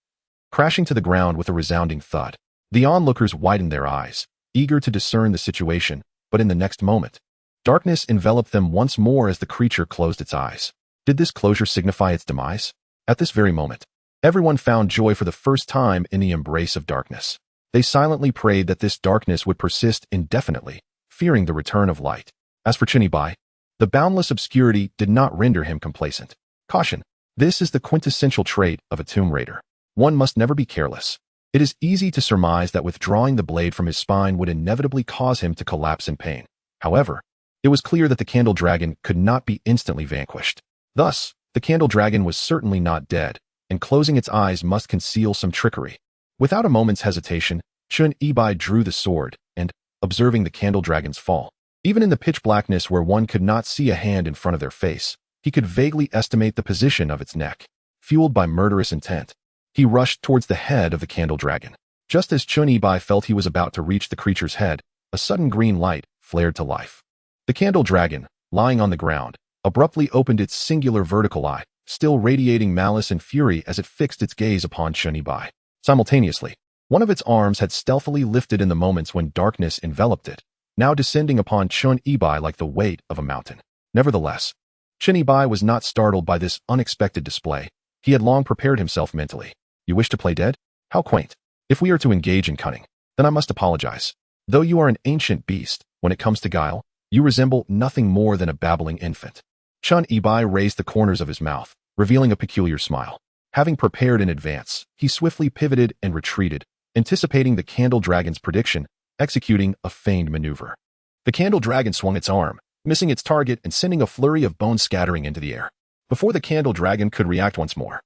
crashing to the ground with a resounding thud. The onlookers widened their eyes, eager to discern the situation, but in the next moment, darkness enveloped them once more as the creature closed its eyes. Did this closure signify its demise? At this very moment, everyone found joy for the first time in the embrace of darkness. They silently prayed that this darkness would persist indefinitely, fearing the return of light. As for Chun-Ibai, the boundless obscurity did not render him complacent. Caution. This is the quintessential trait of a tomb raider. One must never be careless. It is easy to surmise that withdrawing the blade from his spine would inevitably cause him to collapse in pain. However, It was clear that the candle dragon could not be instantly vanquished. Thus, the candle dragon was certainly not dead, and closing its eyes must conceal some trickery. Without a moment's hesitation, Chun Ibai drew the sword, and, observing the candle dragon's fall, even in the pitch blackness where one could not see a hand in front of their face, he could vaguely estimate the position of its neck. Fueled by murderous intent, he rushed towards the head of the candle dragon. Just as Chun Ibai felt he was about to reach the creature's head, a sudden green light flared to life. The candle dragon, lying on the ground, abruptly opened its singular vertical eye, still radiating malice and fury as it fixed its gaze upon Chun Ibai. Simultaneously, one of its arms had stealthily lifted in the moments when darkness enveloped it, now descending upon Chun Ibai like the weight of a mountain. Nevertheless, Chun Ibai was not startled by this unexpected display. He had long prepared himself mentally. You wish to play dead? How quaint. If we are to engage in cunning, then I must apologize. Though you are an ancient beast, when it comes to guile, you resemble nothing more than a babbling infant. Chun Ibai raised the corners of his mouth, revealing a peculiar smile. Having prepared in advance, he swiftly pivoted and retreated, anticipating the candle dragon's prediction, executing a feigned maneuver. The candle dragon swung its arm, missing its target and sending a flurry of bones scattering into the air. Before the candle dragon could react once more,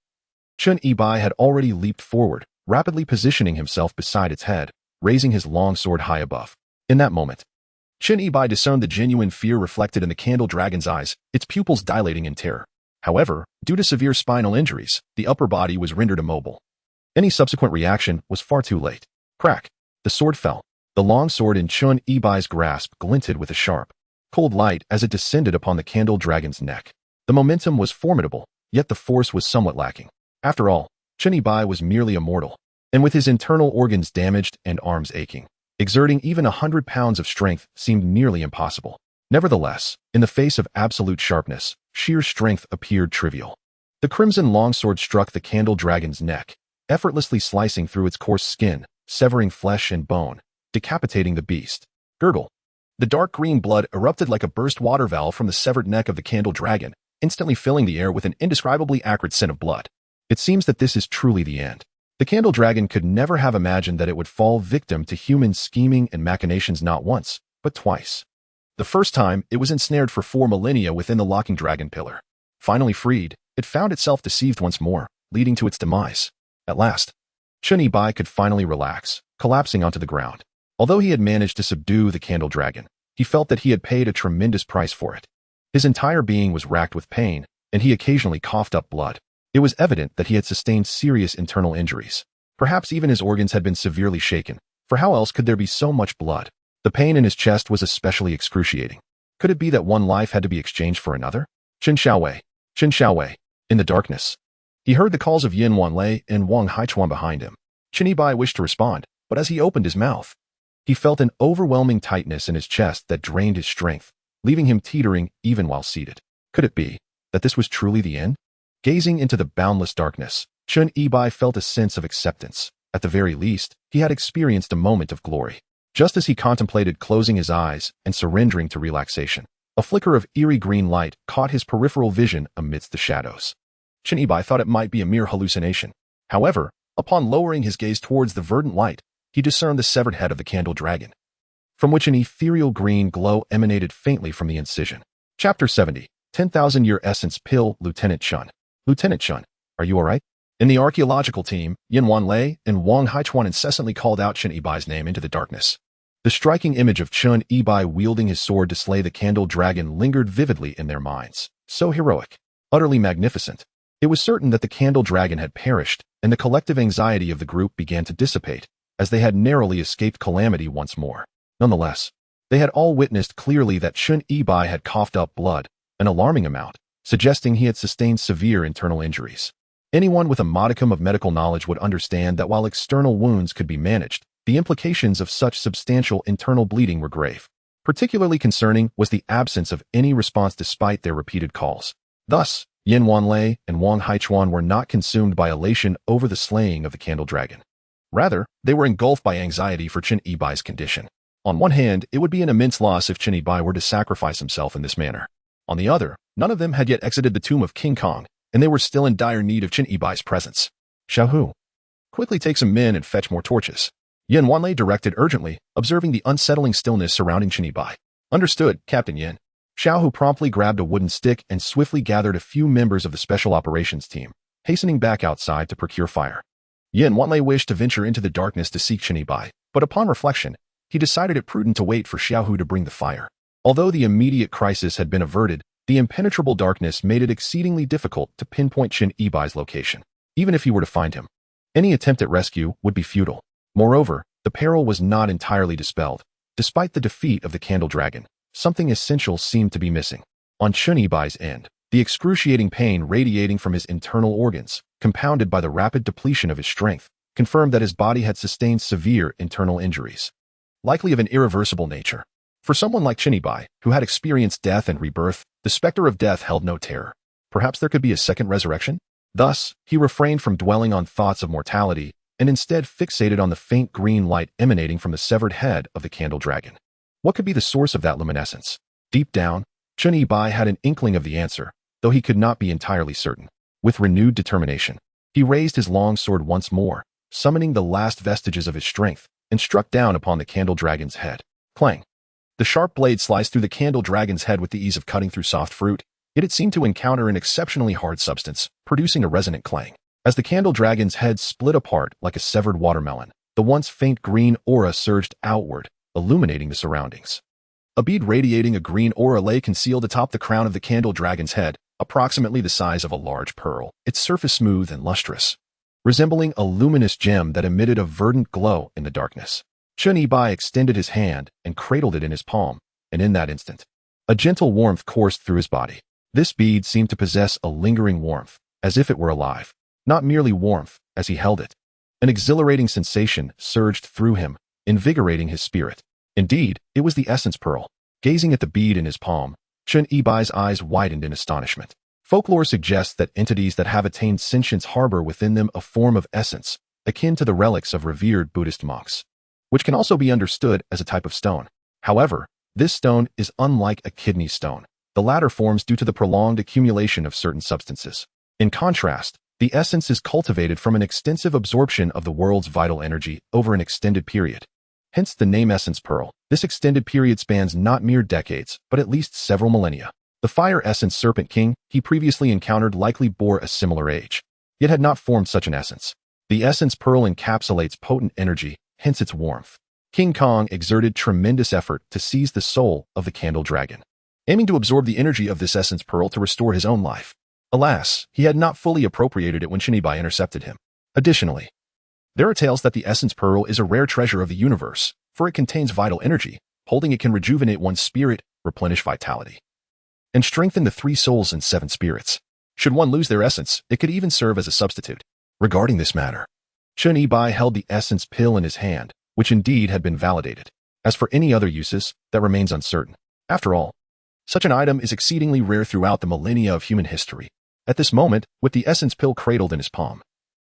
Chun Ibai had already leaped forward, rapidly positioning himself beside its head, raising his long sword high above. In that moment, Chun Ibai discerned the genuine fear reflected in the candle dragon's eyes, its pupils dilating in terror. However, due to severe spinal injuries, the upper body was rendered immobile. Any subsequent reaction was far too late. Crack! The sword fell. The long sword in Chun Ibai's grasp glinted with a sharp, cold light as it descended upon the candle dragon's neck. The momentum was formidable, yet the force was somewhat lacking. After all, Chun Ibai was merely a mortal, and with his internal organs damaged and arms aching, exerting even 100 pounds of strength seemed nearly impossible. Nevertheless, in the face of absolute sharpness, sheer strength appeared trivial. The crimson longsword struck the candle dragon's neck, effortlessly slicing through its coarse skin, severing flesh and bone, decapitating the beast. Gurgle. The dark green blood erupted like a burst water valve from the severed neck of the candle dragon, instantly filling the air with an indescribably acrid scent of blood. It seems that this is truly the end. The candle dragon could never have imagined that it would fall victim to human scheming and machinations not once, but twice. The first time, it was ensnared for 4 millennia within the locking dragon pillar. Finally freed, it found itself deceived once more, leading to its demise. At last, Chun Ibai could finally relax, collapsing onto the ground. Although he had managed to subdue the candle dragon, he felt that he had paid a tremendous price for it. His entire being was racked with pain, and he occasionally coughed up blood. It was evident that he had sustained serious internal injuries. Perhaps even his organs had been severely shaken, for how else could there be so much blood? The pain in his chest was especially excruciating. Could it be that one life had to be exchanged for another? Chen Xiaowei. Chen Xiaowei. In the darkness, he heard the calls of Yin Wanlei and Wang Haichuan behind him. Chun Ibai wished to respond, but as he opened his mouth, he felt an overwhelming tightness in his chest that drained his strength, leaving him teetering even while seated. Could it be that this was truly the end? Gazing into the boundless darkness, Chun Ibai felt a sense of acceptance. At the very least, he had experienced a moment of glory. Just as he contemplated closing his eyes and surrendering to relaxation, a flicker of eerie green light caught his peripheral vision amidst the shadows. Chun Ibai thought it might be a mere hallucination. However, upon lowering his gaze towards the verdant light, he discerned the severed head of the candle dragon, from which an ethereal green glow emanated faintly from the incision. Chapter 70, 10,000-Year Essence Pill. Lieutenant Chun. Lieutenant Chun, are you alright? In the archaeological team, Yin Wanlei and Wang Haichuan incessantly called out Chun Ibai's name into the darkness. The striking image of Chun Ibai wielding his sword to slay the candle dragon lingered vividly in their minds. So heroic, utterly magnificent. It was certain that the candle dragon had perished, and the collective anxiety of the group began to dissipate, as they had narrowly escaped calamity once more. Nonetheless, they had all witnessed clearly that Chun Ibai had coughed up blood, an alarming amount, suggesting he had sustained severe internal injuries. Anyone with a modicum of medical knowledge would understand that while external wounds could be managed, the implications of such substantial internal bleeding were grave. Particularly concerning was the absence of any response despite their repeated calls. Thus, Yin Wanlei and Wang Haichuan were not consumed by elation over the slaying of the candle dragon. Rather, they were engulfed by anxiety for Chun Ibai's condition. On one hand, it would be an immense loss if Chun Ibai were to sacrifice himself in this manner. On the other, none of them had yet exited the tomb of King Kong, and they were still in dire need of Chun Ibai's presence. Xiaohu, quickly take some men and fetch more torches. Yin Wanlei directed urgently, observing the unsettling stillness surrounding Chun Ibai. Understood, Captain Yin. Xiaohu promptly grabbed a wooden stick and swiftly gathered a few members of the special operations team, hastening back outside to procure fire. Yin Wanlei wished to venture into the darkness to seek Chen Yibai, but upon reflection, he decided it prudent to wait for Xiaohu to bring the fire. Although the immediate crisis had been averted, the impenetrable darkness made it exceedingly difficult to pinpoint Chen Yibai's location. Even if he were to find him, any attempt at rescue would be futile. Moreover, the peril was not entirely dispelled. Despite the defeat of the Candle Dragon, something essential seemed to be missing. On Chen Yibai's end, the excruciating pain radiating from his internal organs, compounded by the rapid depletion of his strength, confirmed that his body had sustained severe internal injuries, likely of an irreversible nature. For someone like Chen Yibai, who had experienced death and rebirth, the specter of death held no terror. Perhaps there could be a second resurrection? Thus, he refrained from dwelling on thoughts of mortality and instead fixated on the faint green light emanating from the severed head of the Candle Dragon. What could be the source of that luminescence? Deep down, Chen Yibai had an inkling of the answer, though he could not be entirely certain. With renewed determination, he raised his long sword once more, summoning the last vestiges of his strength, and struck down upon the Candle Dragon's head. Clang! The sharp blade sliced through the Candle Dragon's head with the ease of cutting through soft fruit, yet it seemed to encounter an exceptionally hard substance, producing a resonant clang. As the Candle Dragon's head split apart like a severed watermelon, the once faint green aura surged outward, illuminating the surroundings. A bead radiating a green aura lay concealed atop the crown of the Candle Dragon's head, approximately the size of a large pearl, its surface smooth and lustrous, resembling a luminous gem that emitted a verdant glow in the darkness. Chen Yibai extended his hand and cradled it in his palm, and in that instant, a gentle warmth coursed through his body. This bead seemed to possess a lingering warmth, as if it were alive. Not merely warmth, as he held it. An exhilarating sensation surged through him, invigorating his spirit. Indeed, it was the essence pearl. Gazing at the bead in his palm, Chen Yibai's eyes widened in astonishment. Folklore suggests that entities that have attained sentience harbor within them a form of essence, akin to the relics of revered Buddhist monks, which can also be understood as a type of stone. However, this stone is unlike a kidney stone. The latter forms due to the prolonged accumulation of certain substances. In contrast, the essence is cultivated from an extensive absorption of the world's vital energy over an extended period. Hence the name Essence Pearl. This extended period spans not mere decades, but at least several millennia. The Fire Essence Serpent King he previously encountered likely bore a similar age, yet had not formed such an essence. The Essence Pearl encapsulates potent energy, hence its warmth. King Kong exerted tremendous effort to seize the soul of the Candle Dragon, aiming to absorb the energy of this Essence Pearl to restore his own life. Alas, he had not fully appropriated it when Chen Yibai intercepted him. Additionally, there are tales that the Essence Pearl is a rare treasure of the universe, for it contains vital energy. Holding it can rejuvenate one's spirit, replenish vitality, and strengthen the 3 souls and 7 spirits. Should one lose their essence, it could even serve as a substitute. Regarding this matter, Chen Yibai held the essence pill in his hand, which indeed had been validated. As for any other uses, that remains uncertain. After all, such an item is exceedingly rare throughout the millennia of human history. At this moment, with the essence pill cradled in his palm,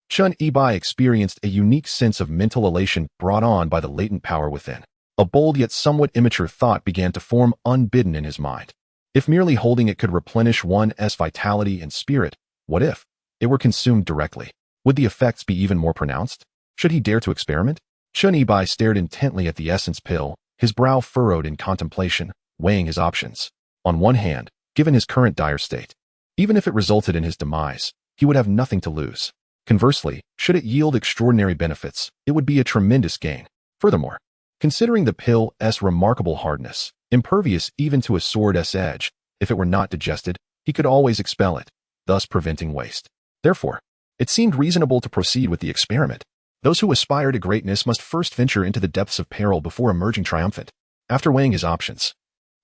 Chen Yibai experienced a unique sense of mental elation brought on by the latent power within. A bold yet somewhat immature thought began to form unbidden in his mind. If merely holding it could replenish one's vitality and spirit, what if it were consumed directly? Would the effects be even more pronounced? Should he dare to experiment? Chen Yibai stared intently at the essence pill, his brow furrowed in contemplation, weighing his options. On one hand, given his current dire state, even if it resulted in his demise, he would have nothing to lose. Conversely, should it yield extraordinary benefits, it would be a tremendous gain. Furthermore, considering the pill's remarkable hardness, impervious even to a sword's edge, if it were not digested, he could always expel it, thus preventing waste. Therefore, it seemed reasonable to proceed with the experiment. Those who aspire to greatness must first venture into the depths of peril before emerging triumphant. After weighing his options,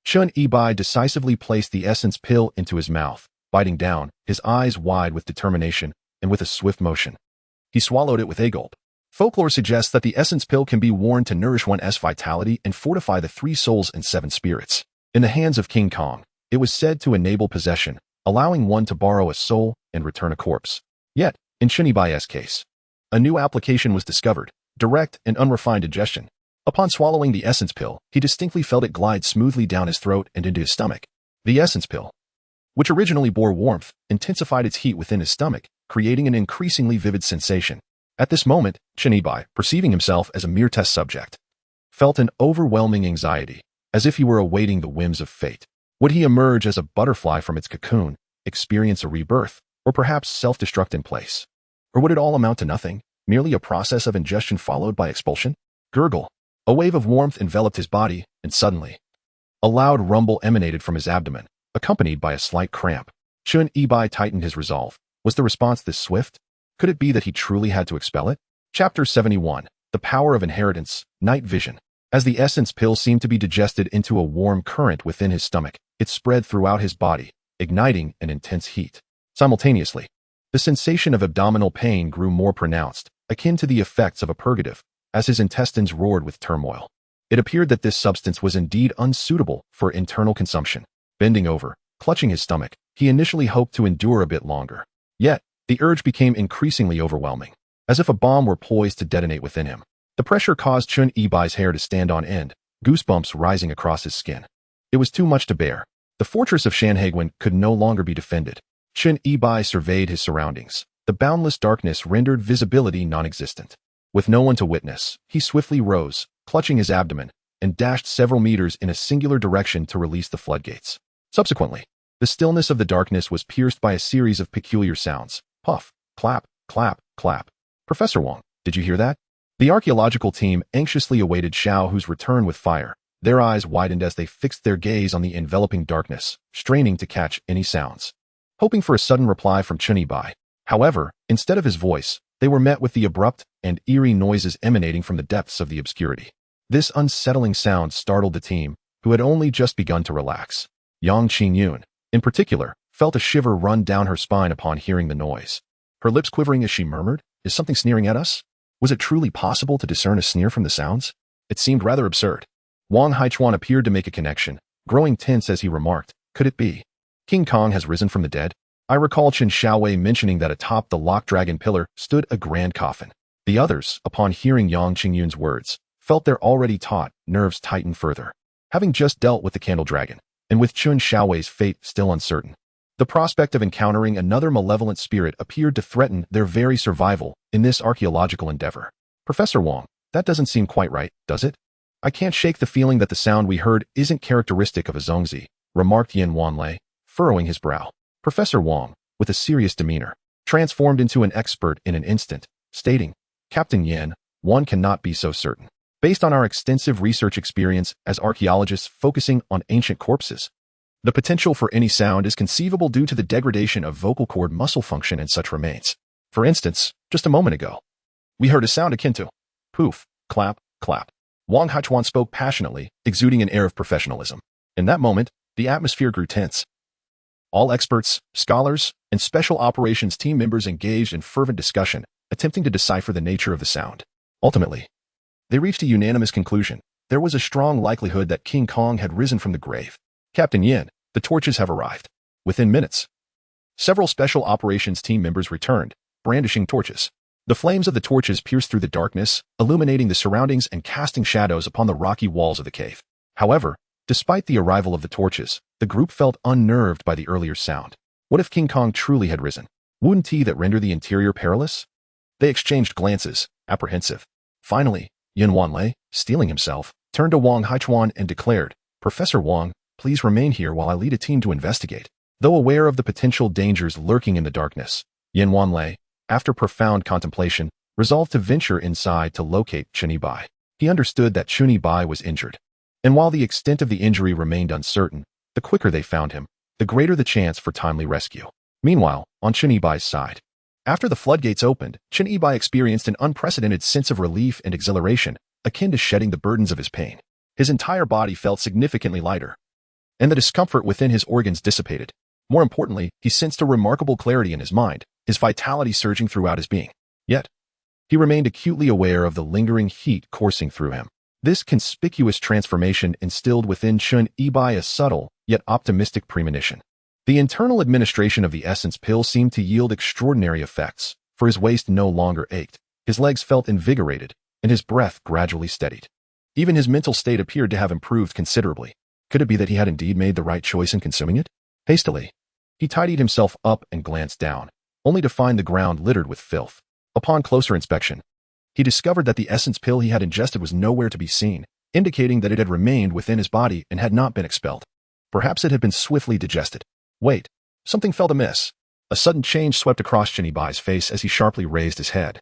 Chen Yibai decisively placed the essence pill into his mouth. Biting down, his eyes wide with determination, and with a swift motion, he swallowed it with a gulp. Folklore suggests that the essence pill can be worn to nourish one's vitality and fortify the 3 souls and 7 spirits. In the hands of King Kong, it was said to enable possession, allowing one to borrow a soul and return a corpse. Yet, in Chen Yibai's case, a new application was discovered: direct and unrefined ingestion. Upon swallowing the essence pill, he distinctly felt it glide smoothly down his throat and into his stomach. The essence pill, which originally bore warmth, intensified its heat within his stomach, creating an increasingly vivid sensation. At this moment, Chen Yibai, perceiving himself as a mere test subject, felt an overwhelming anxiety, as if he were awaiting the whims of fate. Would he emerge as a butterfly from its cocoon, experience a rebirth, or perhaps self-destruct in place? Or would it all amount to nothing, merely a process of ingestion followed by expulsion? Gurgle. A wave of warmth enveloped his body, and suddenly, a loud rumble emanated from his abdomen, accompanied by a slight cramp. Chun Ibai tightened his resolve. Was the response this swift? Could it be that he truly had to expel it? Chapter 71. The Power of Inheritance, Night Vision. As the essence pill seemed to be digested into a warm current within his stomach, it spread throughout his body, igniting an intense heat. Simultaneously, the sensation of abdominal pain grew more pronounced, akin to the effects of a purgative, as his intestines roared with turmoil. It appeared that this substance was indeed unsuitable for internal consumption. Bending over, clutching his stomach, he initially hoped to endure a bit longer. Yet, the urge became increasingly overwhelming, as if a bomb were poised to detonate within him. The pressure caused Chun Ibai's hair to stand on end, goosebumps rising across his skin. It was too much to bear. The fortress of Shanhaiguan could no longer be defended. Chun Ibai surveyed his surroundings. The boundless darkness rendered visibility non-existent. With no one to witness, he swiftly rose, clutching his abdomen, and dashed several meters in a singular direction to release the floodgates. Subsequently, the stillness of the darkness was pierced by a series of peculiar sounds. Puff, clap, clap, clap. Professor Wang, did you hear that? The archaeological team anxiously awaited Xiao Hu's return with fire. Their eyes widened as they fixed their gaze on the enveloping darkness, straining to catch any sounds. Hoping for a sudden reply from Chun Ibai. However, instead of his voice, they were met with the abrupt and eerie noises emanating from the depths of the obscurity. This unsettling sound startled the team, who had only just begun to relax. Yang Qingyun, in particular, felt a shiver run down her spine upon hearing the noise. Her lips quivering as she murmured, "Is something sneering at us?" Was it truly possible to discern a sneer from the sounds? It seemed rather absurd. Wang Haichuan appeared to make a connection, growing tense as he remarked, "Could it be? King Kong has risen from the dead?" I recall Chen Xiaowei mentioning that atop the locked dragon pillar stood a grand coffin. The others, upon hearing Yang Qingyun's words, felt their already taut nerves tighten further. Having just dealt with the candle dragon, and with Chen Xiaowei's fate still uncertain, the prospect of encountering another malevolent spirit appeared to threaten their very survival in this archaeological endeavor. Professor Wang, that doesn't seem quite right, does it? I can't shake the feeling that the sound we heard isn't characteristic of a Zongzi, remarked Yin Wanlei, furrowing his brow. Professor Wang, with a serious demeanor, transformed into an expert in an instant, stating, "Captain Yin, one cannot be so certain. Based on our extensive research experience as archaeologists focusing on ancient corpses, the potential for any sound is conceivable due to the degradation of vocal cord muscle function in such remains. For instance, just a moment ago, we heard a sound akin to poof, clap, clap." Wang Haichuan spoke passionately, exuding an air of professionalism. In that moment, the atmosphere grew tense. All experts, scholars, and special operations team members engaged in fervent discussion, attempting to decipher the nature of the sound. Ultimately, they reached a unanimous conclusion. There was a strong likelihood that King Kong had risen from the grave. "Captain Yin, the torches have arrived." Within minutes, several special operations team members returned, brandishing torches. The flames of the torches pierced through the darkness, illuminating the surroundings and casting shadows upon the rocky walls of the cave. However, despite the arrival of the torches, the group felt unnerved by the earlier sound. What if King Kong truly had risen? Wouldn't he that render the interior perilous? They exchanged glances, apprehensive. Finally, Yin Wanlei, steeling himself, turned to Wang Haichuan and declared, "Professor Wang, please remain here while I lead a team to investigate." Though aware of the potential dangers lurking in the darkness, Yin Wanlei, after profound contemplation, resolved to venture inside to locate Chun Ibai. He understood that Chun Ibai was injured, and while the extent of the injury remained uncertain, the quicker they found him, the greater the chance for timely rescue. Meanwhile, on Chun Ibai's side, after the floodgates opened, Chun Ibai experienced an unprecedented sense of relief and exhilaration, akin to shedding the burdens of his pain. His entire body felt significantly lighter, and the discomfort within his organs dissipated. More importantly, he sensed a remarkable clarity in his mind, his vitality surging throughout his being. Yet, he remained acutely aware of the lingering heat coursing through him. This conspicuous transformation instilled within Chun Ibai a subtle, yet optimistic premonition. The internal administration of the essence pill seemed to yield extraordinary effects, for his waist no longer ached, his legs felt invigorated, and his breath gradually steadied. Even his mental state appeared to have improved considerably. Could it be that he had indeed made the right choice in consuming it? Hastily, he tidied himself up and glanced down, only to find the ground littered with filth. Upon closer inspection, he discovered that the essence pill he had ingested was nowhere to be seen, indicating that it had remained within his body and had not been expelled. Perhaps it had been swiftly digested. Wait, something felt amiss. A sudden change swept across Chin Bai's face as he sharply raised his head.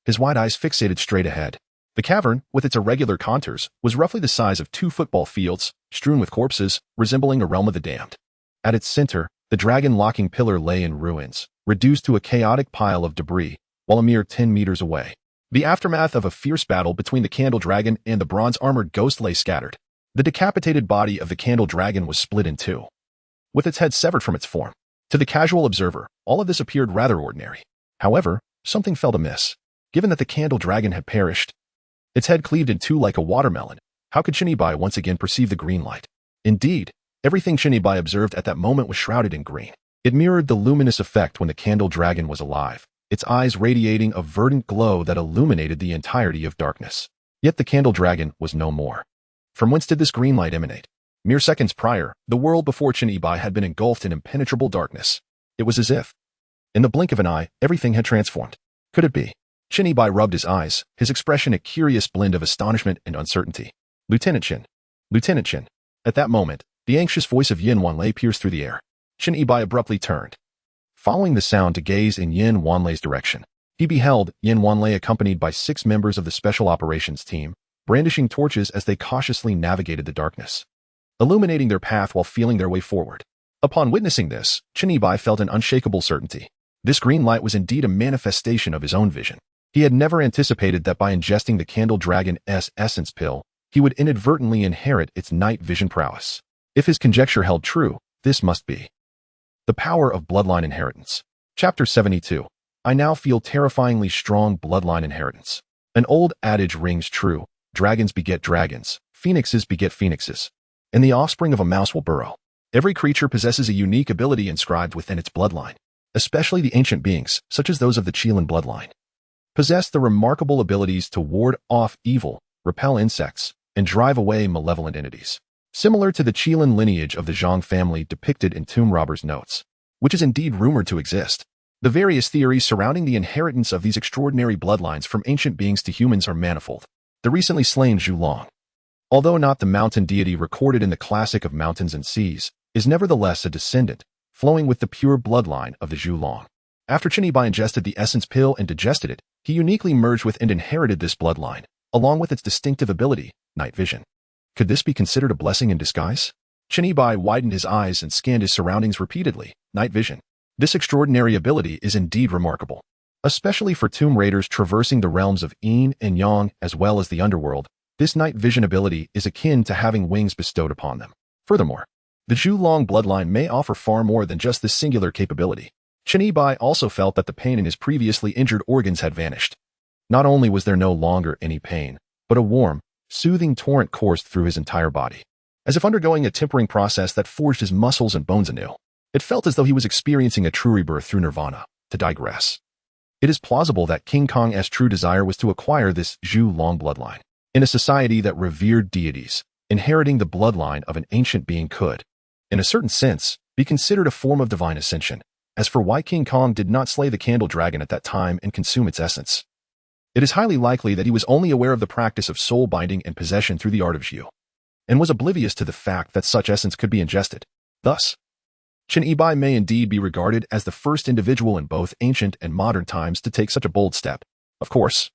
His wide eyes fixated straight ahead. The cavern, with its irregular contours, was roughly the size of 2 football fields, strewn with corpses, resembling a realm of the damned. At its center, the dragon-locking pillar lay in ruins, reduced to a chaotic pile of debris, while a mere 10 meters away, the aftermath of a fierce battle between the candle dragon and the bronze-armored ghost lay scattered. The decapitated body of the candle dragon was split in two, with its head severed from its form. To the casual observer, all of this appeared rather ordinary. However, something felt amiss. Given that the candle dragon had perished, its head cleaved in two like a watermelon, how could Chin Bai once again perceive the green light? Indeed, everything Chin Bai observed at that moment was shrouded in green. It mirrored the luminous effect when the candle dragon was alive, its eyes radiating a verdant glow that illuminated the entirety of darkness. Yet the candle dragon was no more. From whence did this green light emanate? Mere seconds prior, the world before Chin Bai had been engulfed in impenetrable darkness. It was as if, in the blink of an eye, everything had transformed. Could it be? Chin Bai rubbed his eyes, his expression a curious blend of astonishment and uncertainty. Lieutenant Chin. Lieutenant Chin. At that moment, the anxious voice of Yin Wanlei pierced through the air. Chin Bai abruptly turned, following the sound to gaze in Yin Wanlei's direction. He beheld Yin Wanlei accompanied by 6 members of the Special Operations Team, brandishing torches as they cautiously navigated the darkness, illuminating their path while feeling their way forward. Upon witnessing this, Chin Bai felt an unshakable certainty. This green light was indeed a manifestation of his own vision. He had never anticipated that by ingesting the Candle Dragon's essence pill, he would inadvertently inherit its night vision prowess. If his conjecture held true, this must be the power of bloodline inheritance. Chapter 72. I now feel terrifyingly strong bloodline inheritance. An old adage rings true: dragons beget dragons, phoenixes beget phoenixes, and the offspring of a mouse will burrow. Every creature possesses a unique ability inscribed within its bloodline. Especially the ancient beings, such as those of the Qilin bloodline, possess the remarkable abilities to ward off evil, repel insects, and drive away malevolent entities. Similar to the Qilin lineage of the Zhang family depicted in Tomb Robber's notes, which is indeed rumored to exist. The various theories surrounding the inheritance of these extraordinary bloodlines from ancient beings to humans are manifold. The recently slain Zhu Long, although not the mountain deity recorded in the classic of mountains and seas, is nevertheless a descendant, flowing with the pure bloodline of the Zhu Long. After Chin Bai ingested the essence pill and digested it, he uniquely merged with and inherited this bloodline, along with its distinctive ability, night vision. Could this be considered a blessing in disguise? Chin Bai widened his eyes and scanned his surroundings repeatedly. Night vision. This extraordinary ability is indeed remarkable, especially for tomb raiders traversing the realms of Yin and Yang as well as the underworld. This night vision ability is akin to having wings bestowed upon them. Furthermore, the Zhu Long bloodline may offer far more than just this singular capability. Chin Bai also felt that the pain in his previously injured organs had vanished. Not only was there no longer any pain, but a warm, soothing torrent coursed through his entire body, as if undergoing a tempering process that forged his muscles and bones anew. It felt as though he was experiencing a true rebirth through nirvana. To digress, it is plausible that King Kong's true desire was to acquire this Zhu Long bloodline. In a society that revered deities, inheriting the bloodline of an ancient being could, in a certain sense, be considered a form of divine ascension. As for why King Kong did not slay the candle dragon at that time and consume its essence, it is highly likely that he was only aware of the practice of soul binding and possession through the art of Zhu, and was oblivious to the fact that such essence could be ingested. Thus, Chin Bai may indeed be regarded as the first individual in both ancient and modern times to take such a bold step. Of course,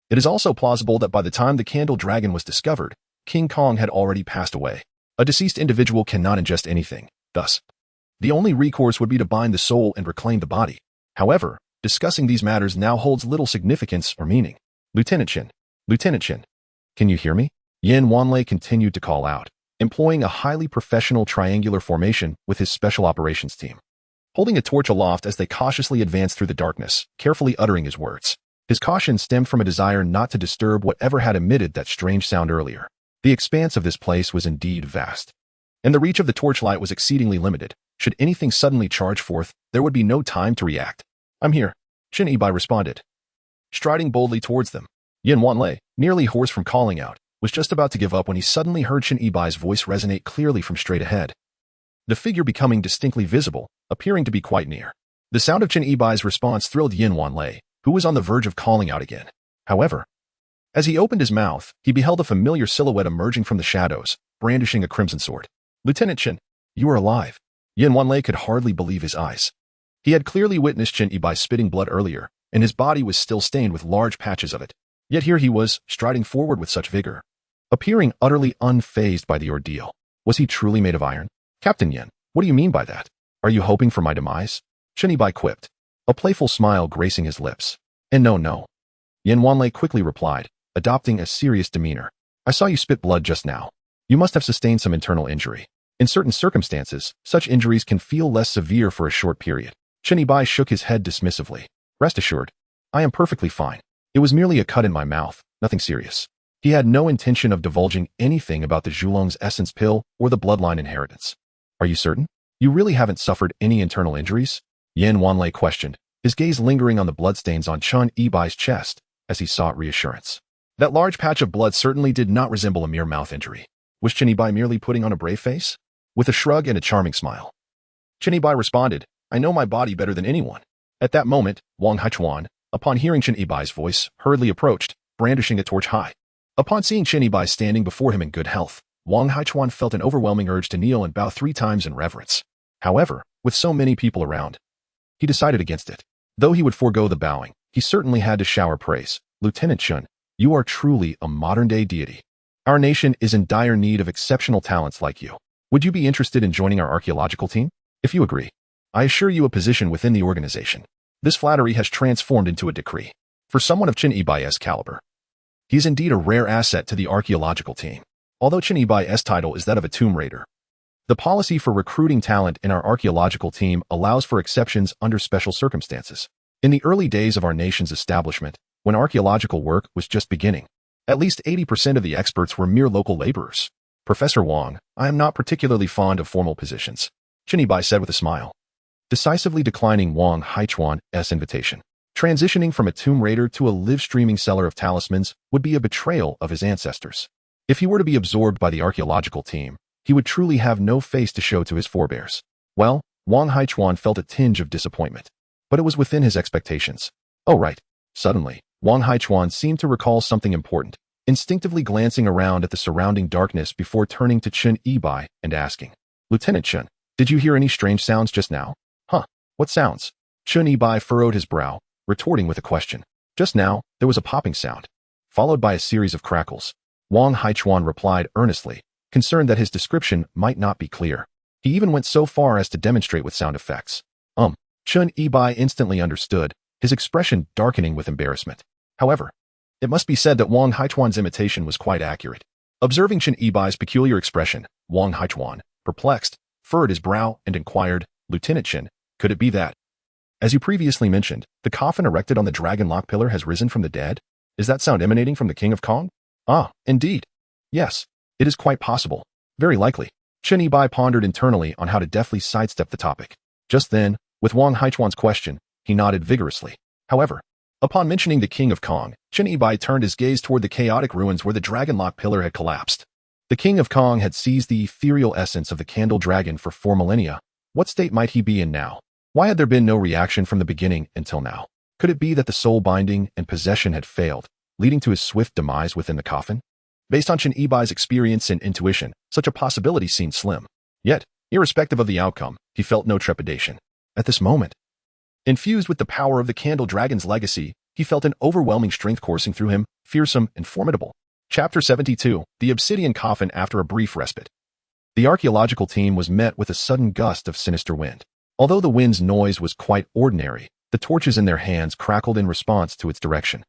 it is also plausible that by the time the candle dragon was discovered, King Kong had already passed away. A deceased individual cannot ingest anything. Thus, the only recourse would be to bind the soul and reclaim the body. However, discussing these matters now holds little significance or meaning. Lieutenant Chin. Lieutenant Chin. Can you hear me? Yin Wanlei continued to call out, employing a highly professional triangular formation with his special operations team, holding a torch aloft as they cautiously advanced through the darkness, carefully uttering his words. His caution stemmed from a desire not to disturb whatever had emitted that strange sound earlier. The expanse of this place was indeed vast, and the reach of the torchlight was exceedingly limited. Should anything suddenly charge forth, there would be no time to react. I'm here, Chin Bai responded, striding boldly towards them. Yin Wanlei, nearly hoarse from calling out, was just about to give up when he suddenly heard Chin Bai's voice resonate clearly from straight ahead, the figure becoming distinctly visible, appearing to be quite near. The sound of Chin Bai's response thrilled Yin Wanlei, who was on the verge of calling out again. However, as he opened his mouth, he beheld a familiar silhouette emerging from the shadows, brandishing a crimson sword. Lieutenant Chin. You are alive. Yin Wanlei could hardly believe his eyes. He had clearly witnessed Chen Yibai spitting blood earlier, and his body was still stained with large patches of it. Yet here he was, striding forward with such vigor, appearing utterly unfazed by the ordeal. Was he truly made of iron? Captain Yin, what do you mean by that? Are you hoping for my demise? Chen Yibai quipped, a playful smile gracing his lips. And no. Yin Wanlei quickly replied, adopting a serious demeanor. I saw you spit blood just now. You must have sustained some internal injury. In certain circumstances, such injuries can feel less severe for a short period. Chen Yibai shook his head dismissively. Rest assured, I am perfectly fine. It was merely a cut in my mouth, nothing serious. He had no intention of divulging anything about the Zhulong's essence pill or the bloodline inheritance. Are you certain? You really haven't suffered any internal injuries? Yin Wanlei questioned, his gaze lingering on the bloodstains on Chen Yibai's chest as he sought reassurance. That large patch of blood certainly did not resemble a mere mouth injury. Was Chen Yibai merely putting on a brave face? With a shrug and a charming smile, Chen Yibai responded, I know my body better than anyone. At that moment, Wang Haichuan, upon hearing Chen Yibai's voice, hurriedly approached, brandishing a torch high. Upon seeing Chen Yibai standing before him in good health, Wang Haichuan felt an overwhelming urge to kneel and bow 3 times in reverence. However, with so many people around, he decided against it. Though he would forego the bowing, he certainly had to shower praise. Lieutenant Chen, you are truly a modern-day deity. Our nation is in dire need of exceptional talents like you. Would you be interested in joining our archaeological team? If you agree, I assure you a position within the organization. This flattery has transformed into a decree. For someone of Chen Yibai's caliber, he is indeed a rare asset to the archaeological team. Although Chen Yibai's title is that of a tomb raider, the policy for recruiting talent in our archaeological team allows for exceptions under special circumstances. In the early days of our nation's establishment, when archaeological work was just beginning, at least 80% of the experts were mere local laborers. Professor Wang, I am not particularly fond of formal positions, Chen Yibai said with a smile, decisively declining Wang Haichuan's invitation. Transitioning from a tomb raider to a live-streaming seller of talismans would be a betrayal of his ancestors. If he were to be absorbed by the archaeological team, he would truly have no face to show to his forebears. Well, Wang Haichuan felt a tinge of disappointment, but it was within his expectations. Oh right. Suddenly, Wang Haichuan seemed to recall something important, instinctively glancing around at the surrounding darkness before turning to Chen Yibai and asking, Lieutenant Chen, did you hear any strange sounds just now? Huh, what sounds? Chen Yibai furrowed his brow, retorting with a question. Just now, there was a popping sound, followed by a series of crackles. Wang Haichuan replied earnestly, concerned that his description might not be clear. He even went so far as to demonstrate with sound effects. Chen Yibai instantly understood, his expression darkening with embarrassment. However, it must be said that Wang Haichuan's imitation was quite accurate. Observing Chen Yibai's peculiar expression, Wang Haichuan, perplexed, furrowed his brow and inquired, Lieutenant Chen, could it be that, as you previously mentioned, the coffin erected on the dragon lock pillar has risen from the dead? Is that sound emanating from the King of Kong? Ah, indeed. Yes, it is quite possible. Very likely. Chen Yibai pondered internally on how to deftly sidestep the topic. Just then, with Wang Haichuan's question, he nodded vigorously. However, upon mentioning the King of Kong, Chen Yibai turned his gaze toward the chaotic ruins where the dragon lock pillar had collapsed. The King of Kong had seized the ethereal essence of the candle dragon for 4 millennia. What state might he be in now? Why had there been no reaction from the beginning until now? Could it be that the soul binding and possession had failed, leading to his swift demise within the coffin? Based on Chen Yibai's experience and intuition, such a possibility seemed slim. Yet, irrespective of the outcome, he felt no trepidation. At this moment, infused with the power of the candle dragon's legacy, he felt an overwhelming strength coursing through him, fearsome and formidable. Chapter 72, The Obsidian Coffin After a Brief Respite. The archaeological team was met with a sudden gust of sinister wind. Although the wind's noise was quite ordinary, the torches in their hands crackled in response to its direction.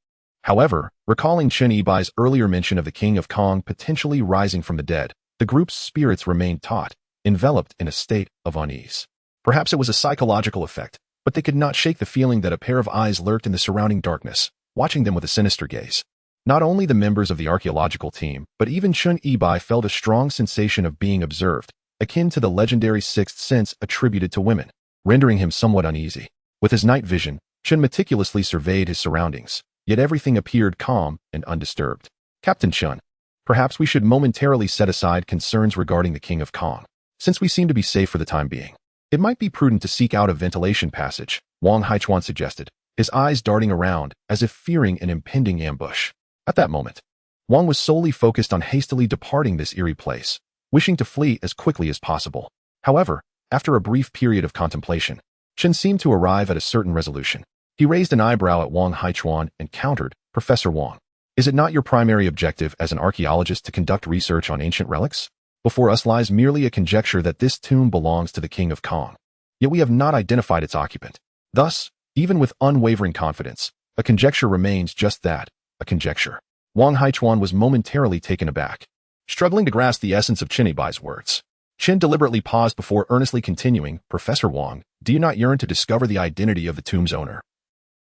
However, recalling Chen Yibai's earlier mention of the King of Kong potentially rising from the dead, the group's spirits remained taut, enveloped in a state of unease. Perhaps it was a psychological effect, but they could not shake the feeling that a pair of eyes lurked in the surrounding darkness, watching them with a sinister gaze. Not only the members of the archaeological team, but even Chen Yibai felt a strong sensation of being observed, akin to the legendary sixth sense attributed to women, rendering him somewhat uneasy. With his night vision, Chen meticulously surveyed his surroundings, yet everything appeared calm and undisturbed. Captain Chen, perhaps we should momentarily set aside concerns regarding the King of Kong, since we seem to be safe for the time being. It might be prudent to seek out a ventilation passage, Wang Haichuan suggested, his eyes darting around as if fearing an impending ambush. At that moment, Wang was solely focused on hastily departing this eerie place, wishing to flee as quickly as possible. However, after a brief period of contemplation, Chen seemed to arrive at a certain resolution. He raised an eyebrow at Wang Haichuan and countered, "Professor Wang, is it not your primary objective as an archaeologist to conduct research on ancient relics? Before us lies merely a conjecture that this tomb belongs to the King of Kong. Yet we have not identified its occupant. Thus, even with unwavering confidence, a conjecture remains just that, a conjecture." Wang Haichuan was momentarily taken aback. Struggling to grasp the essence of Chen Yibai's words, Chen deliberately paused before earnestly continuing, "Professor Wang, do you not yearn to discover the identity of the tomb's owner,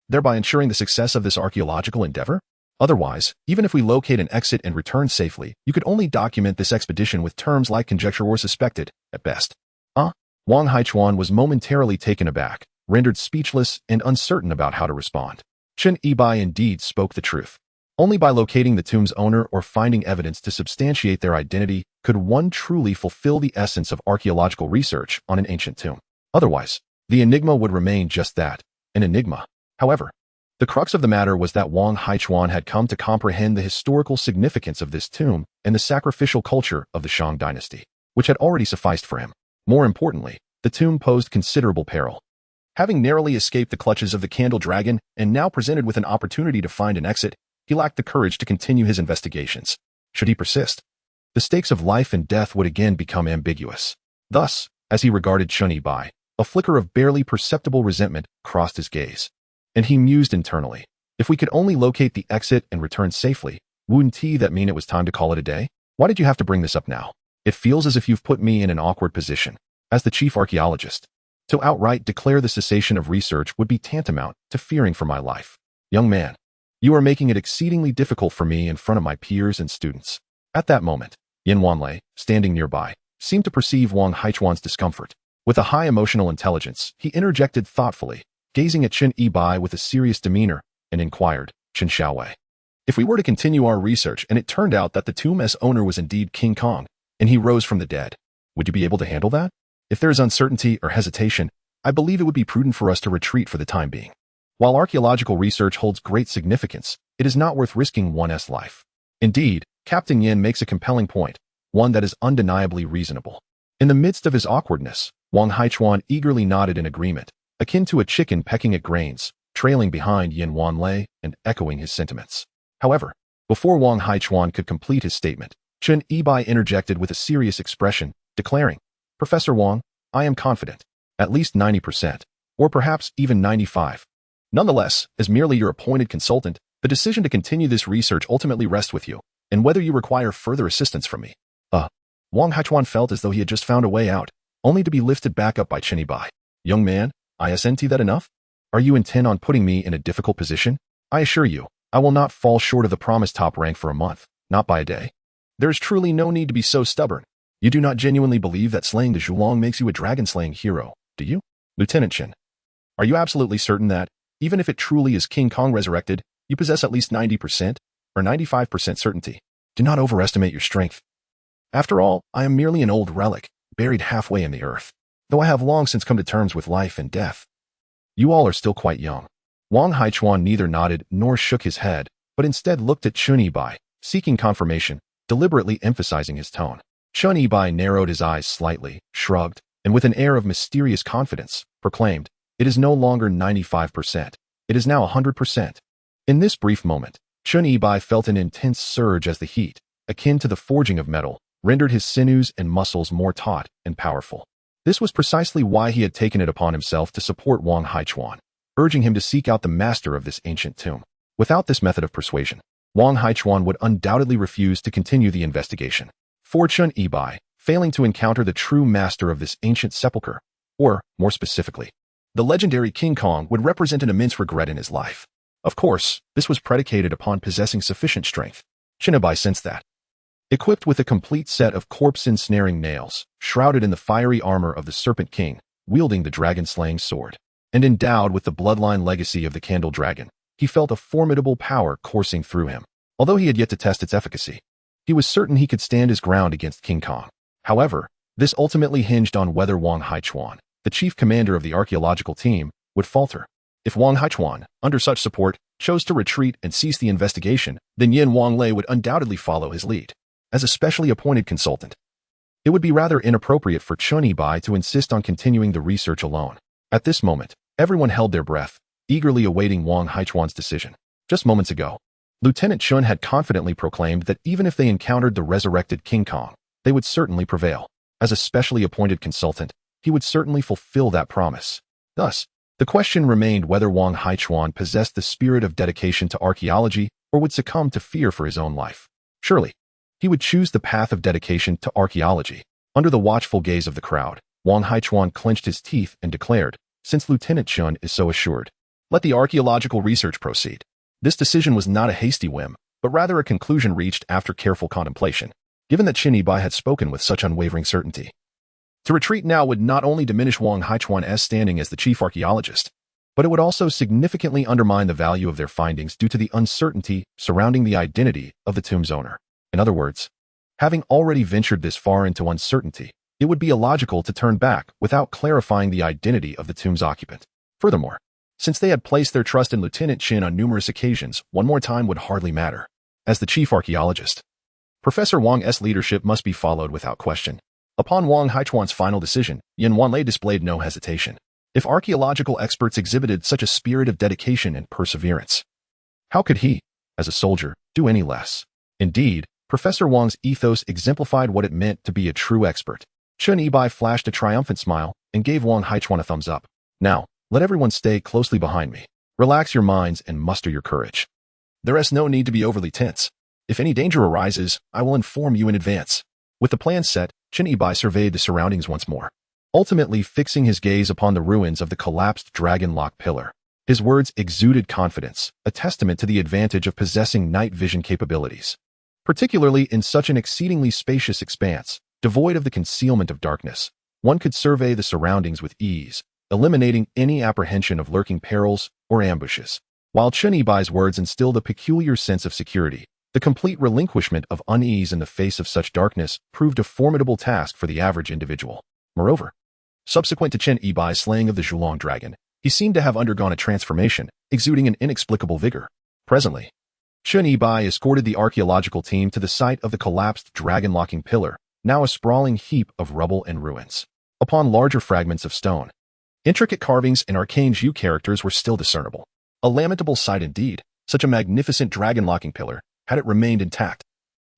thereby ensuring the success of this archaeological endeavor? Otherwise, even if we locate an exit and return safely, you could only document this expedition with terms like conjecture or suspected, at best." Wang Haichuan was momentarily taken aback, rendered speechless and uncertain about how to respond. Chen Yibai indeed spoke the truth. Only by locating the tomb's owner or finding evidence to substantiate their identity could one truly fulfill the essence of archaeological research on an ancient tomb. Otherwise, the enigma would remain just that, an enigma. However, the crux of the matter was that Wang Haichuan had come to comprehend the historical significance of this tomb and the sacrificial culture of the Shang dynasty, which had already sufficed for him. More importantly, the tomb posed considerable peril. Having narrowly escaped the clutches of the Candle Dragon and now presented with an opportunity to find an exit, he lacked the courage to continue his investigations. Should he persist, the stakes of life and death would again become ambiguous. Thus, as he regarded Chen Yibai, a flicker of barely perceptible resentment crossed his gaze. And he mused internally, if we could only locate the exit and return safely, wouldn't that mean it was time to call it a day? Why did you have to bring this up now? It feels as if you've put me in an awkward position. As the chief archaeologist, to outright declare the cessation of research would be tantamount to fearing for my life. Young man, you are making it exceedingly difficult for me in front of my peers and students. At that moment, Yin Wanlei, standing nearby, seemed to perceive Wang Haichuan's discomfort. With a high emotional intelligence, he interjected thoughtfully, gazing at Chen Yibai with a serious demeanor, and inquired, "Chen Xiaowei, if we were to continue our research and it turned out that the tomb's owner was indeed King Kong, and he rose from the dead, would you be able to handle that? If there is uncertainty or hesitation, I believe it would be prudent for us to retreat for the time being. While archaeological research holds great significance, it is not worth risking one's life." Indeed, Captain Yin makes a compelling point, one that is undeniably reasonable. In the midst of his awkwardness, Wang Haichuan eagerly nodded in agreement, akin to a chicken pecking at grains, trailing behind Yin Wanlei and echoing his sentiments. However, before Wang Haichuan could complete his statement, Chen Yibai interjected with a serious expression, declaring, "Professor Wang, I am confident, at least 90%, or perhaps even 95. Nonetheless, as merely your appointed consultant, the decision to continue this research ultimately rests with you, and whether you require further assistance from me." Wang Haichuan felt as though he had just found a way out, only to be lifted back up by Chen Yibai. "Young man, isn't that enough? Are you intent on putting me in a difficult position? I assure you, I will not fall short of the promised top rank for a month, not by a day. There is truly no need to be so stubborn. You do not genuinely believe that slaying the Zhulong makes you a dragon-slaying hero, do you? Lieutenant Chen, are you absolutely certain that, even if it truly is King Kong resurrected, you possess at least 90% or 95% certainty? Do not overestimate your strength. After all, I am merely an old relic, buried halfway in the earth, though I have long since come to terms with life and death. You all are still quite young." Wang Haichuan neither nodded nor shook his head, but instead looked at Chen Yibai, seeking confirmation, deliberately emphasizing his tone. Chen Yibai narrowed his eyes slightly, shrugged, and with an air of mysterious confidence, proclaimed, "It is no longer 95%. It is now 100%. In this brief moment, Chen Yibai felt an intense surge as the heat, akin to the forging of metal, rendered his sinews and muscles more taut and powerful. This was precisely why he had taken it upon himself to support Wang Haichuan, urging him to seek out the master of this ancient tomb. Without this method of persuasion, Wang Haichuan would undoubtedly refuse to continue the investigation. For Chen Yibai, failing to encounter the true master of this ancient sepulchre, or, more specifically, the legendary King Kong, would represent an immense regret in his life. Of course, this was predicated upon possessing sufficient strength. Chen Yibai sensed that. Equipped with a complete set of corpse-ensnaring nails, shrouded in the fiery armor of the Serpent King, wielding the dragon-slaying sword, and endowed with the bloodline legacy of the Candle Dragon, he felt a formidable power coursing through him. Although he had yet to test its efficacy, he was certain he could stand his ground against King Kong. However, this ultimately hinged on whether Wang Haichuan, the chief commander of the archaeological team, would falter. If Wang Haichuan, under such support, chose to retreat and cease the investigation, then Yin Wanlei would undoubtedly follow his lead. As a specially appointed consultant, it would be rather inappropriate for Chun Yi-bai to insist on continuing the research alone. At this moment, everyone held their breath, eagerly awaiting Wang Haichuan's decision. Just moments ago, Lieutenant Chun had confidently proclaimed that even if they encountered the resurrected King Kong, they would certainly prevail. As a specially appointed consultant, he would certainly fulfill that promise. Thus, the question remained whether Wang Haichuan possessed the spirit of dedication to archaeology or would succumb to fear for his own life. Surely, he would choose the path of dedication to archaeology. Under the watchful gaze of the crowd, Wang Haichuan clenched his teeth and declared, "Since Lieutenant Chun is so assured, let the archaeological research proceed." This decision was not a hasty whim, but rather a conclusion reached after careful contemplation, given that Chun Yi-bai had spoken with such unwavering certainty. To retreat now would not only diminish Wang Haichuan's standing as the chief archaeologist, but it would also significantly undermine the value of their findings due to the uncertainty surrounding the identity of the tomb's owner. In other words, having already ventured this far into uncertainty, it would be illogical to turn back without clarifying the identity of the tomb's occupant. Furthermore, since they had placed their trust in Lieutenant Chin on numerous occasions, one more time would hardly matter. As the chief archaeologist, Professor Wang's leadership must be followed without question. Upon Wang Haichuan's final decision, Yin Wanlei displayed no hesitation. If archaeological experts exhibited such a spirit of dedication and perseverance, how could he, as a soldier, do any less? Indeed, Professor Wang's ethos exemplified what it meant to be a true expert. Chun Yi-bai flashed a triumphant smile and gave Wang Haichuan a thumbs up. "Now, let everyone stay closely behind me. Relax your minds and muster your courage. There is no need to be overly tense. If any danger arises, I will inform you in advance." With the plan set, Chun Yi-bai surveyed the surroundings once more, ultimately fixing his gaze upon the ruins of the collapsed dragon lock pillar. His words exuded confidence, a testament to the advantage of possessing night vision capabilities. Particularly in such an exceedingly spacious expanse, devoid of the concealment of darkness, one could survey the surroundings with ease, eliminating any apprehension of lurking perils or ambushes. While Chun Yi-bai's words instilled a peculiar sense of security, the complete relinquishment of unease in the face of such darkness proved a formidable task for the average individual. Moreover, subsequent to Chun Yi-bai's slaying of the Zhulong dragon, he seemed to have undergone a transformation, exuding an inexplicable vigor. Presently, Chun Yi-bai escorted the archaeological team to the site of the collapsed dragon-locking pillar, now a sprawling heap of rubble and ruins. Upon larger fragments of stone, intricate carvings and arcane Zhu characters were still discernible. A lamentable sight indeed. Such a magnificent dragon-locking pillar, had it remained intact,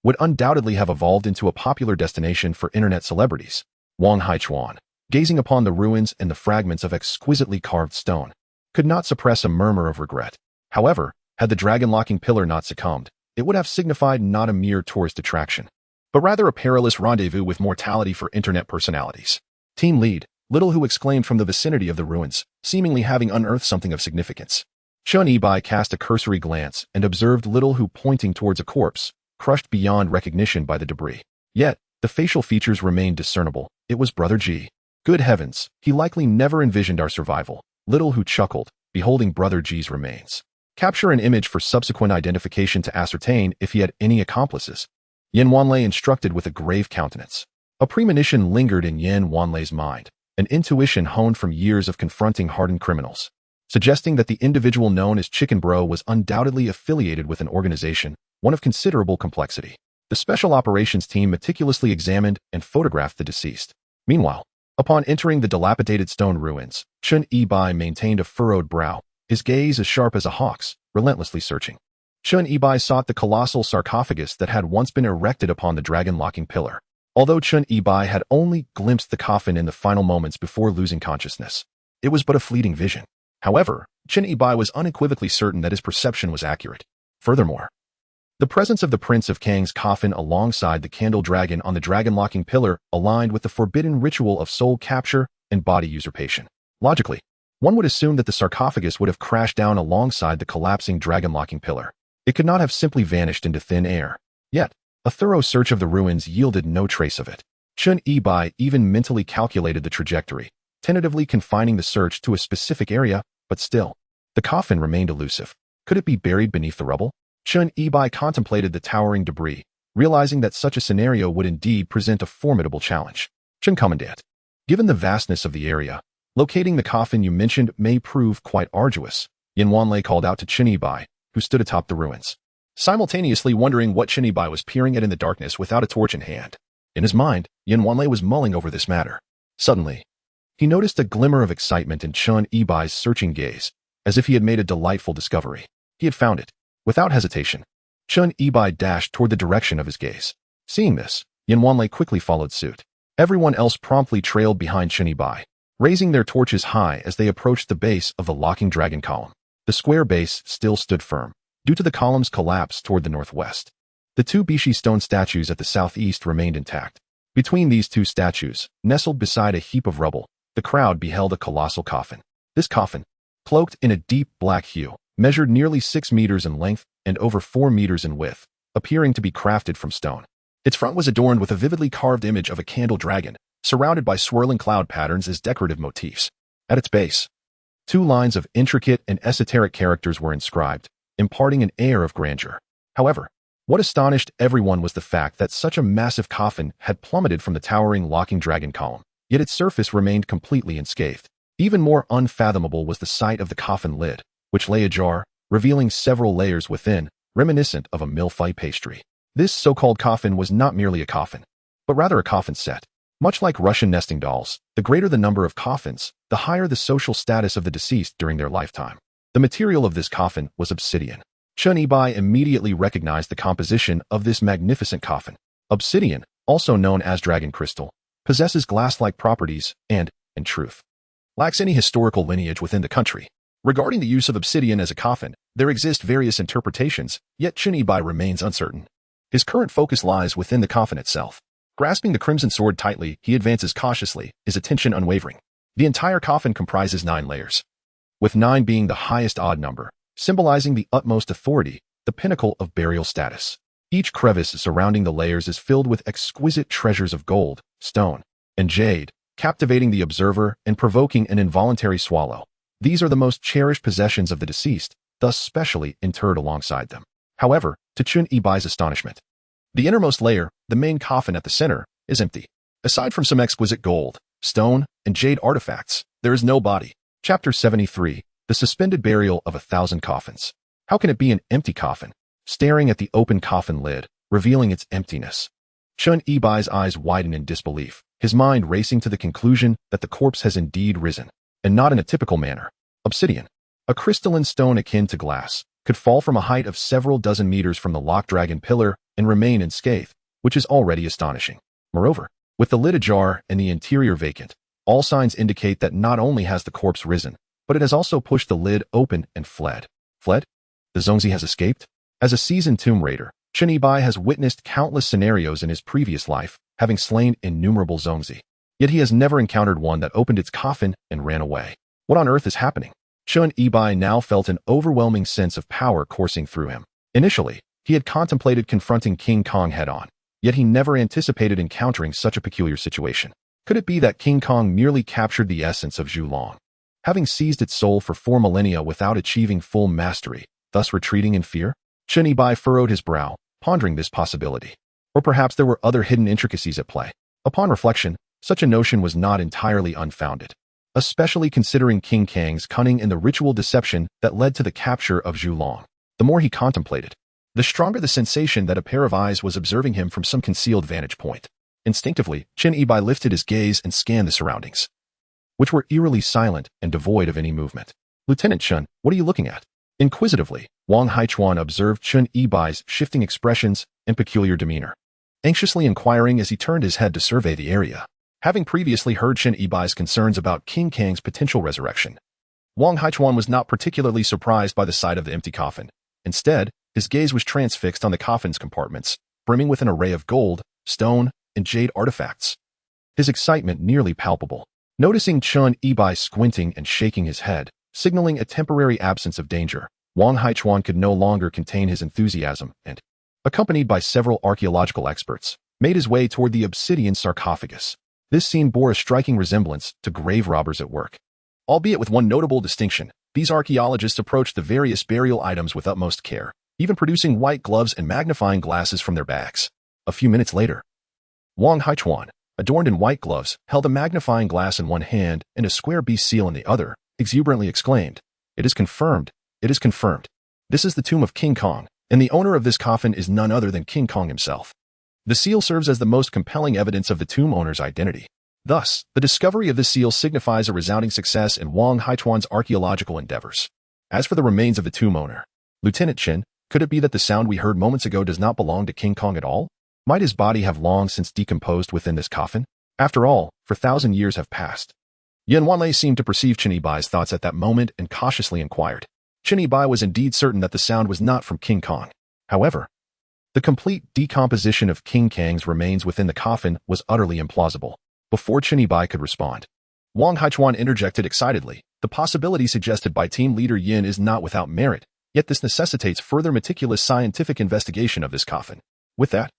would undoubtedly have evolved into a popular destination for internet celebrities. Wang Haichuan, gazing upon the ruins and the fragments of exquisitely carved stone, could not suppress a murmur of regret. However, had the dragon-locking pillar not succumbed, it would have signified not a mere tourist attraction, but rather a perilous rendezvous with mortality for internet personalities. Team lead, Little Who exclaimed from the vicinity of the ruins, seemingly having unearthed something of significance. Chun Yi-bai cast a cursory glance and observed Little Who pointing towards a corpse, crushed beyond recognition by the debris. Yet, the facial features remained discernible. It was Brother G. Good heavens, he likely never envisioned our survival. Little Who chuckled, beholding Brother G's remains. Capture an image for subsequent identification to ascertain if he had any accomplices. Yin Wanlei instructed with a grave countenance. A premonition lingered in Yin Wanlei's mind, an intuition honed from years of confronting hardened criminals, suggesting that the individual known as Chicken Bro was undoubtedly affiliated with an organization, one of considerable complexity. The special operations team meticulously examined and photographed the deceased. Meanwhile, upon entering the dilapidated stone ruins, Chun Yi-bai maintained a furrowed brow, his gaze as sharp as a hawk's, relentlessly searching. Chun Yi-bai sought the colossal sarcophagus that had once been erected upon the dragon-locking pillar. Although Chun Yi-bai had only glimpsed the coffin in the final moments before losing consciousness, it was but a fleeting vision. However, Chun Yi-bai was unequivocally certain that his perception was accurate. Furthermore, the presence of the Prince of Kang's coffin alongside the candle dragon on the dragon-locking pillar aligned with the forbidden ritual of soul capture and body usurpation. Logically, one would assume that the sarcophagus would have crashed down alongside the collapsing dragon-locking pillar. It could not have simply vanished into thin air. Yet, a thorough search of the ruins yielded no trace of it. Chun Yi-bai even mentally calculated the trajectory, tentatively confining the search to a specific area, but still, the coffin remained elusive. Could it be buried beneath the rubble? Chun Yi-bai contemplated the towering debris, realizing that such a scenario would indeed present a formidable challenge. Chun Commandant, given the vastness of the area, locating the coffin you mentioned may prove quite arduous. Yin Wanlei called out to Chun Yi-bai, who stood atop the ruins, simultaneously wondering what Chun Yi-bai was peering at in the darkness without a torch in hand. In his mind, Yin Wanlei was mulling over this matter. Suddenly, he noticed a glimmer of excitement in Chun Yibai's searching gaze, as if he had made a delightful discovery. He had found it. Without hesitation, Chun Yibai dashed toward the direction of his gaze. Seeing this, Yin Wanlei quickly followed suit. Everyone else promptly trailed behind Chun Yibai, raising their torches high as they approached the base of the locking dragon column. The square base still stood firm, due to the column's collapse toward the northwest. The two Bishi stone statues at the southeast remained intact. Between these two statues, nestled beside a heap of rubble, the crowd beheld a colossal coffin. This coffin, cloaked in a deep black hue, measured nearly 6 meters in length and over 4 meters in width, appearing to be crafted from stone. Its front was adorned with a vividly carved image of a candle dragon, surrounded by swirling cloud patterns as decorative motifs. At its base, 2 lines of intricate and esoteric characters were inscribed, imparting an air of grandeur. However, what astonished everyone was the fact that such a massive coffin had plummeted from the towering locking dragon column, yet its surface remained completely unscathed. Even more unfathomable was the sight of the coffin lid, which lay ajar, revealing several layers within, reminiscent of a mille-feuille pastry. This so-called coffin was not merely a coffin, but rather a coffin set. Much like Russian nesting dolls, the greater the number of coffins, the higher the social status of the deceased during their lifetime. The material of this coffin was obsidian. Chun Yibai immediately recognized the composition of this magnificent coffin. Obsidian, also known as dragon crystal, possesses glass-like properties and, in truth, lacks any historical lineage within the country. Regarding the use of obsidian as a coffin, there exist various interpretations, yet Chun Yibai remains uncertain. His current focus lies within the coffin itself. Grasping the crimson sword tightly, he advances cautiously, his attention unwavering. The entire coffin comprises 9 layers, with 9 being the highest odd number, symbolizing the utmost authority, the pinnacle of burial status. Each crevice surrounding the layers is filled with exquisite treasures of gold, stone, and jade, captivating the observer and provoking an involuntary swallow. These are the most cherished possessions of the deceased, thus specially interred alongside them. However, to Chun Yibai's astonishment, the innermost layer, the main coffin at the center, is empty. Aside from some exquisite gold, stone, and jade artifacts, there is no body. Chapter 73, The Suspended Burial of 1,000 Coffins. How can it be an empty coffin? Staring at the open coffin lid, revealing its emptiness, Chun Yibai's eyes widen in disbelief, his mind racing to the conclusion that the corpse has indeed risen, and not in a typical manner. Obsidian, a crystalline stone akin to glass, could fall from a height of several dozen meters from the locked dragon pillar and remain unscathed, which is already astonishing. Moreover, with the lid ajar and the interior vacant, all signs indicate that not only has the corpse risen, but it has also pushed the lid open and fled. Fled? The Zongzi has escaped? As a seasoned tomb raider, Chun Yibai has witnessed countless scenarios in his previous life, having slain innumerable Zongzi. Yet he has never encountered one that opened its coffin and ran away. What on earth is happening? Chun Yibai now felt an overwhelming sense of power coursing through him. Initially, he had contemplated confronting King Kong head-on, yet he never anticipated encountering such a peculiar situation. Could it be that King Kong merely captured the essence of Zhu Long, having seized its soul for 4 millennia without achieving full mastery, thus retreating in fear? Chun Yibai furrowed his brow, pondering this possibility. Or perhaps there were other hidden intricacies at play. Upon reflection, such a notion was not entirely unfounded, especially considering King Kang's cunning in the ritual deception that led to the capture of Zhu Long. The more he contemplated, the stronger the sensation that a pair of eyes was observing him from some concealed vantage point. Instinctively, Chun Yibai lifted his gaze and scanned the surroundings, which were eerily silent and devoid of any movement. "Lieutenant Chun, what are you looking at?" Inquisitively, Wang Haichuan observed Chun Yibai's shifting expressions and peculiar demeanor, anxiously inquiring as he turned his head to survey the area. Having previously heard Chun Yibai's concerns about King Kang's potential resurrection, Wang Haichuan was not particularly surprised by the sight of the empty coffin. Instead, his gaze was transfixed on the coffin's compartments, brimming with an array of gold, stone, and jade artifacts. His excitement nearly palpable. Noticing Chun Yibai squinting and shaking his head, signaling a temporary absence of danger, Wang Haichuan could no longer contain his enthusiasm and, accompanied by several archaeological experts, made his way toward the obsidian sarcophagus. This scene bore a striking resemblance to grave robbers at work. Albeit with one notable distinction, these archaeologists approached the various burial items with utmost care, even producing white gloves and magnifying glasses from their bags. A few minutes later, Wang Haichuan, adorned in white gloves, held a magnifying glass in one hand and a square beast seal in the other, exuberantly exclaimed, "It is confirmed! It is confirmed! This is the tomb of King Kong, and the owner of this coffin is none other than King Kong himself." The seal serves as the most compelling evidence of the tomb owner's identity. Thus, the discovery of this seal signifies a resounding success in Wang Haichuan's archaeological endeavors. As for the remains of the tomb owner, Lieutenant Chen, could it be that the sound we heard moments ago does not belong to King Kong at all? Might his body have long since decomposed within this coffin? After all, 1,000 years have passed. Yan Wanlei seemed to perceive Chen Yibai's thoughts at that moment and cautiously inquired. Chen Yibai was indeed certain that the sound was not from King Kong. However, the complete decomposition of King Kang's remains within the coffin was utterly implausible. Before Chen Yibai could respond, Wang Haichuan interjected excitedly. The possibility suggested by team leader Yin is not without merit, yet this necessitates further meticulous scientific investigation of this coffin. With that,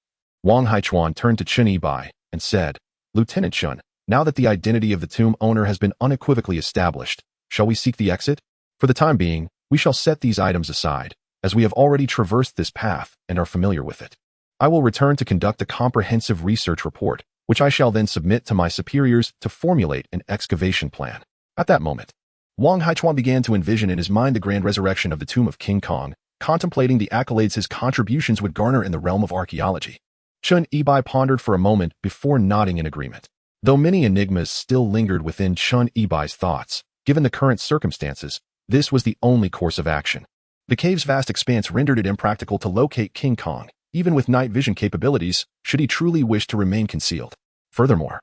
Wang Haichuan turned to Chen Yibai and said, Lieutenant Chen, now that the identity of the tomb owner has been unequivocally established, shall we seek the exit? For the time being, we shall set these items aside, as we have already traversed this path and are familiar with it. I will return to conduct a comprehensive research report, which I shall then submit to my superiors to formulate an excavation plan. At that moment, Wang Haichuan began to envision in his mind the grand resurrection of the tomb of King Kong, contemplating the accolades his contributions would garner in the realm of archaeology. Chen Yibai pondered for a moment before nodding in agreement. Though many enigmas still lingered within Chen Yibai's thoughts, given the current circumstances, this was the only course of action. The cave's vast expanse rendered it impractical to locate King Kong, even with night vision capabilities, should he truly wish to remain concealed. Furthermore,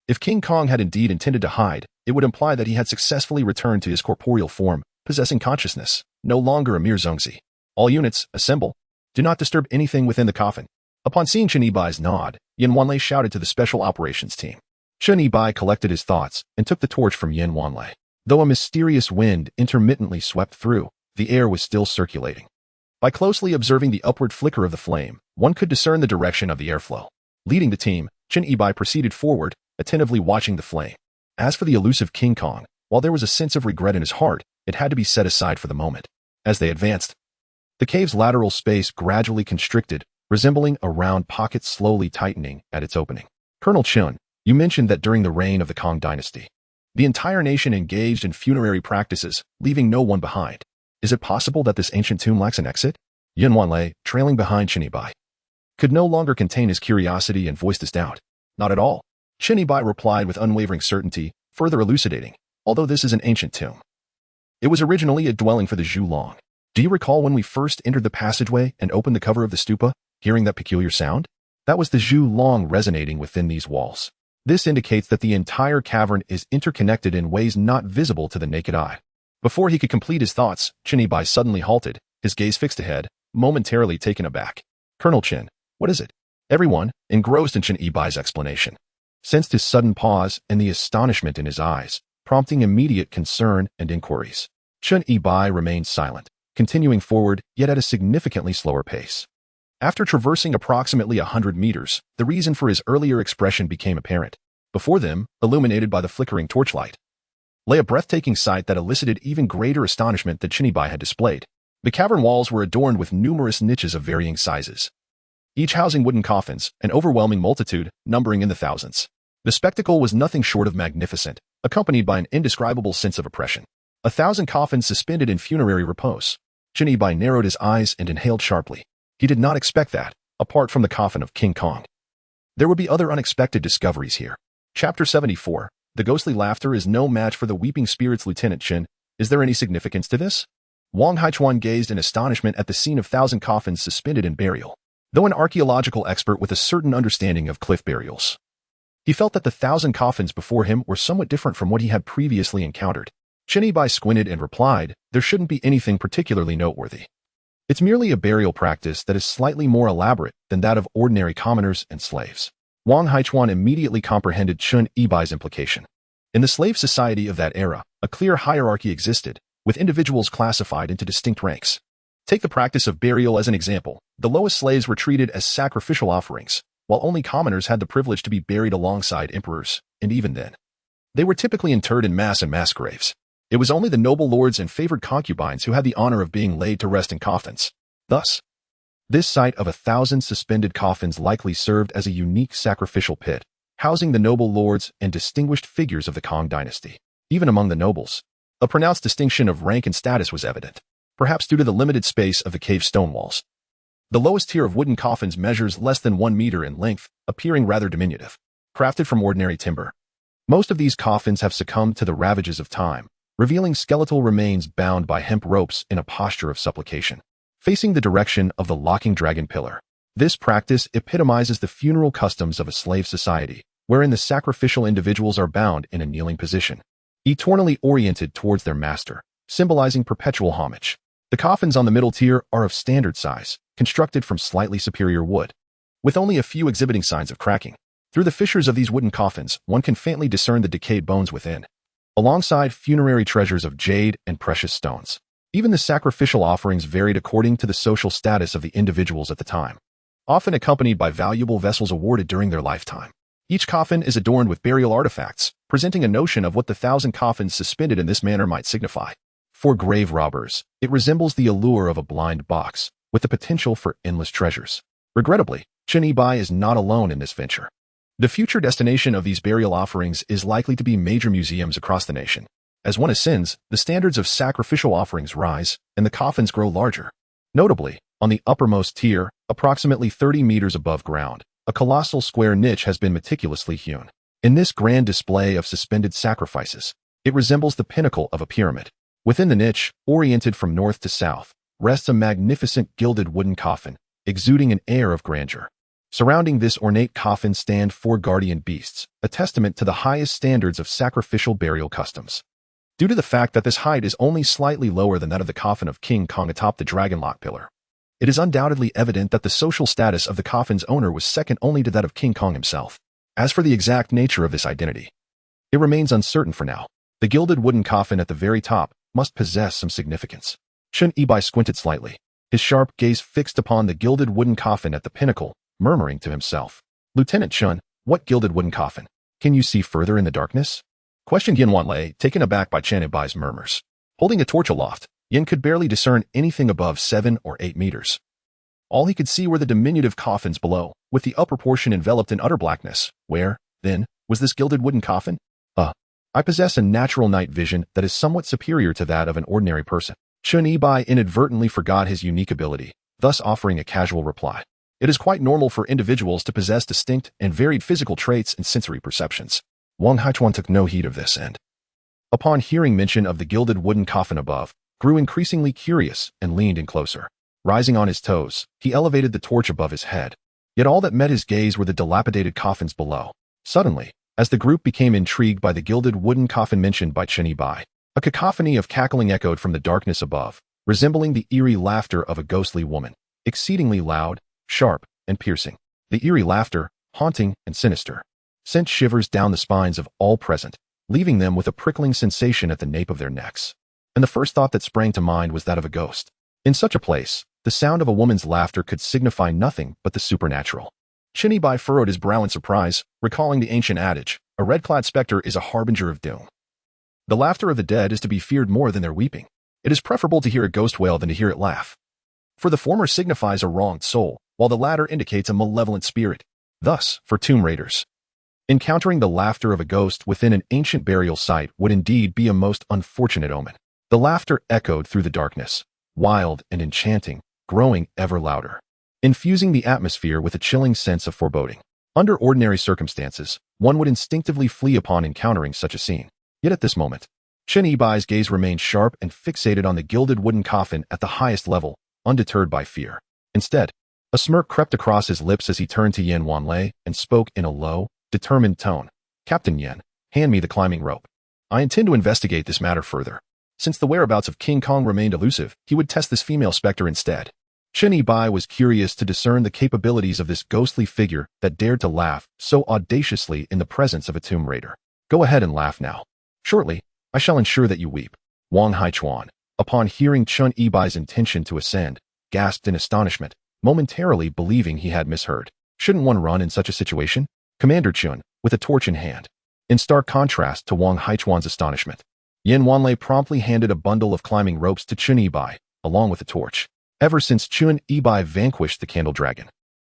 if King Kong had indeed intended to hide, it would imply that he had successfully returned to his corporeal form, possessing consciousness, no longer a mere Zongzi. All units, assemble. Do not disturb anything within the coffin. Upon seeing Chen Yibai's nod, Yan Wanlei shouted to the special operations team. Chen Yibai collected his thoughts and took the torch from Yan Wanlei. Though a mysterious wind intermittently swept through, the air was still circulating. By closely observing the upward flicker of the flame, one could discern the direction of the airflow. Leading the team, Chen Yibai proceeded forward, attentively watching the flame. As for the elusive King Kong, while there was a sense of regret in his heart, it had to be set aside for the moment. As they advanced, the cave's lateral space gradually constricted, resembling a round pocket slowly tightening at its opening. Colonel Chen, you mentioned that during the reign of the Kong dynasty, the entire nation engaged in funerary practices, leaving no one behind. Is it possible that this ancient tomb lacks an exit? Yan Wanlei, trailing behind Chen Yibai, could no longer contain his curiosity and voiced his doubt. Not at all. Chen Yibai replied with unwavering certainty, further elucidating, although this is an ancient tomb, it was originally a dwelling for the Zhu Long. Do you recall when we first entered the passageway and opened the cover of the stupa, hearing that peculiar sound? That was the Zhu Long resonating within these walls. This indicates that the entire cavern is interconnected in ways not visible to the naked eye. Before he could complete his thoughts, Chen Yibai suddenly halted, his gaze fixed ahead, momentarily taken aback. Colonel Chen, what is it? Everyone, engrossed in Chen Yibai's explanation, sensed his sudden pause and the astonishment in his eyes, prompting immediate concern and inquiries. Chen Yibai remained silent, continuing forward, yet at a significantly slower pace. After traversing approximately 100 meters, the reason for his earlier expression became apparent. Before them, illuminated by the flickering torchlight, lay a breathtaking sight that elicited even greater astonishment than Chen Yibai had displayed. The cavern walls were adorned with numerous niches of varying sizes, each housing wooden coffins, an overwhelming multitude, numbering in the thousands. The spectacle was nothing short of magnificent, accompanied by an indescribable sense of oppression. 1,000 coffins suspended in funerary repose. Chen Yibai narrowed his eyes and inhaled sharply. He did not expect that, apart from the coffin of King Kong, there would be other unexpected discoveries here. Chapter 74. The ghostly laughter is no match for the weeping spirits. Lieutenant Chen, is there any significance to this? Wang Haichuan gazed in astonishment at the scene of 1,000 coffins suspended in burial. Though an archaeological expert with a certain understanding of cliff burials, he felt that the 1,000 coffins before him were somewhat different from what he had previously encountered. Chen Yibai squinted and replied, there shouldn't be anything particularly noteworthy. It's merely a burial practice that is slightly more elaborate than that of ordinary commoners and slaves. Wang Haichuan immediately comprehended Chen Yibai's implication. In the slave society of that era, a clear hierarchy existed, with individuals classified into distinct ranks. Take the practice of burial as an example. The lowest slaves were treated as sacrificial offerings, while only commoners had the privilege to be buried alongside emperors, and even then, they were typically interred in mass graves. It was only the noble lords and favored concubines who had the honor of being laid to rest in coffins. Thus, this sight of 1,000 suspended coffins likely served as a unique sacrificial pit, housing the noble lords and distinguished figures of the Kong dynasty. Even among the nobles, a pronounced distinction of rank and status was evident, perhaps due to the limited space of the cave stone walls. The lowest tier of wooden coffins measures less than 1 meter in length, appearing rather diminutive. Crafted from ordinary timber. Most of these coffins have succumbed to the ravages of time, revealing skeletal remains bound by hemp ropes in a posture of supplication, facing the direction of the locking dragon pillar. This practice epitomizes the funeral customs of a slave society, wherein the sacrificial individuals are bound in a kneeling position, eternally oriented towards their master, symbolizing perpetual homage. The coffins on the middle tier are of standard size, constructed from slightly superior wood, with only a few exhibiting signs of cracking. Through the fissures of these wooden coffins, one can faintly discern the decayed bones within, alongside funerary treasures of jade and precious stones. Even the sacrificial offerings varied according to the social status of the individuals at the time, often accompanied by valuable vessels awarded during their lifetime. Each coffin is adorned with burial artifacts, presenting a notion of what the 1,000 coffins suspended in this manner might signify. For grave robbers, it resembles the allure of a blind box, with the potential for endless treasures. Regrettably, Chen Yibai is not alone in this venture. The future destination of these burial offerings is likely to be major museums across the nation. As one ascends, the standards of sacrificial offerings rise, and the coffins grow larger. Notably, on the uppermost tier, approximately 30 meters above ground, a colossal square niche has been meticulously hewn. In this grand display of suspended sacrifices, it resembles the pinnacle of a pyramid. Within the niche, oriented from north to south, rests a magnificent gilded wooden coffin, exuding an air of grandeur. Surrounding this ornate coffin stand 4 guardian beasts, a testament to the highest standards of sacrificial burial customs. Due to the fact that this height is only slightly lower than that of the coffin of King Kong atop the dragon lock pillar, it is undoubtedly evident that the social status of the coffin's owner was second only to that of King Kong himself. As for the exact nature of this identity, it remains uncertain for now. The gilded wooden coffin at the very top must possess some significance. Chen Yibai squinted slightly, his sharp gaze fixed upon the gilded wooden coffin at the pinnacle, murmuring to himself, "Lieutenant Chen, what gilded wooden coffin? Can you see further in the darkness?" Questioned Yin Wanlei, taken aback by Chen Yibai's murmurs. Holding a torch aloft, Yin could barely discern anything above 7 or 8 meters. All he could see were the diminutive coffins below, with the upper portion enveloped in utter blackness. Where, then, was this gilded wooden coffin? I possess a natural night vision that is somewhat superior to that of an ordinary person. Chen Yibai inadvertently forgot his unique ability, thus offering a casual reply. It is quite normal for individuals to possess distinct and varied physical traits and sensory perceptions. Wang Haichuan took no heed of this and, upon hearing mention of the gilded wooden coffin above, grew increasingly curious and leaned in closer. Rising on his toes, he elevated the torch above his head. Yet all that met his gaze were the dilapidated coffins below. Suddenly, as the group became intrigued by the gilded wooden coffin mentioned by Chen Yibai, a cacophony of cackling echoed from the darkness above, resembling the eerie laughter of a ghostly woman, exceedingly loud, sharp, and piercing. The eerie laughter, haunting and sinister, sent shivers down the spines of all present, leaving them with a prickling sensation at the nape of their necks. And the first thought that sprang to mind was that of a ghost. In such a place, the sound of a woman's laughter could signify nothing but the supernatural. Chen Yibai furrowed his brow in surprise, recalling the ancient adage, "A red-clad specter is a harbinger of doom." The laughter of the dead is to be feared more than their weeping. It is preferable to hear a ghost wail than to hear it laugh. For the former signifies a wronged soul, while the latter indicates a malevolent spirit. Thus, for tomb raiders, encountering the laughter of a ghost within an ancient burial site would indeed be a most unfortunate omen. The laughter echoed through the darkness, wild and enchanting, growing ever louder, infusing the atmosphere with a chilling sense of foreboding. Under ordinary circumstances, one would instinctively flee upon encountering such a scene. Yet at this moment, Chen Yibai's gaze remained sharp and fixated on the gilded wooden coffin at the highest level, undeterred by fear. Instead, a smirk crept across his lips as he turned to Yin Wanlei and spoke in a low, determined tone. "Captain Yin, hand me the climbing rope. I intend to investigate this matter further. Since the whereabouts of King Kong remained elusive, he would test this female specter instead." Chen Yibai was curious to discern the capabilities of this ghostly figure that dared to laugh so audaciously in the presence of a tomb raider. "Go ahead and laugh now. Shortly, I shall ensure that you weep." Wang Haichuan, upon hearing Chen Yibai's intention to ascend, gasped in astonishment, momentarily believing he had misheard. Shouldn't one run in such a situation? Commander Chen, with a torch in hand. In stark contrast to Wang Haichuan's astonishment, Yin Wanlei promptly handed a bundle of climbing ropes to Chen Yibai, along with the torch. Ever since Chen Yibai vanquished the candle dragon,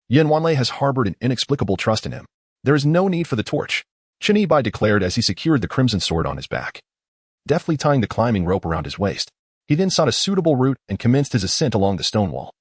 Yin Wanlei has harbored an inexplicable trust in him. "There is no need for the torch," Chen Yibai declared as he secured the crimson sword on his back. Deftly tying the climbing rope around his waist, he then sought a suitable route and commenced his ascent along the stone wall.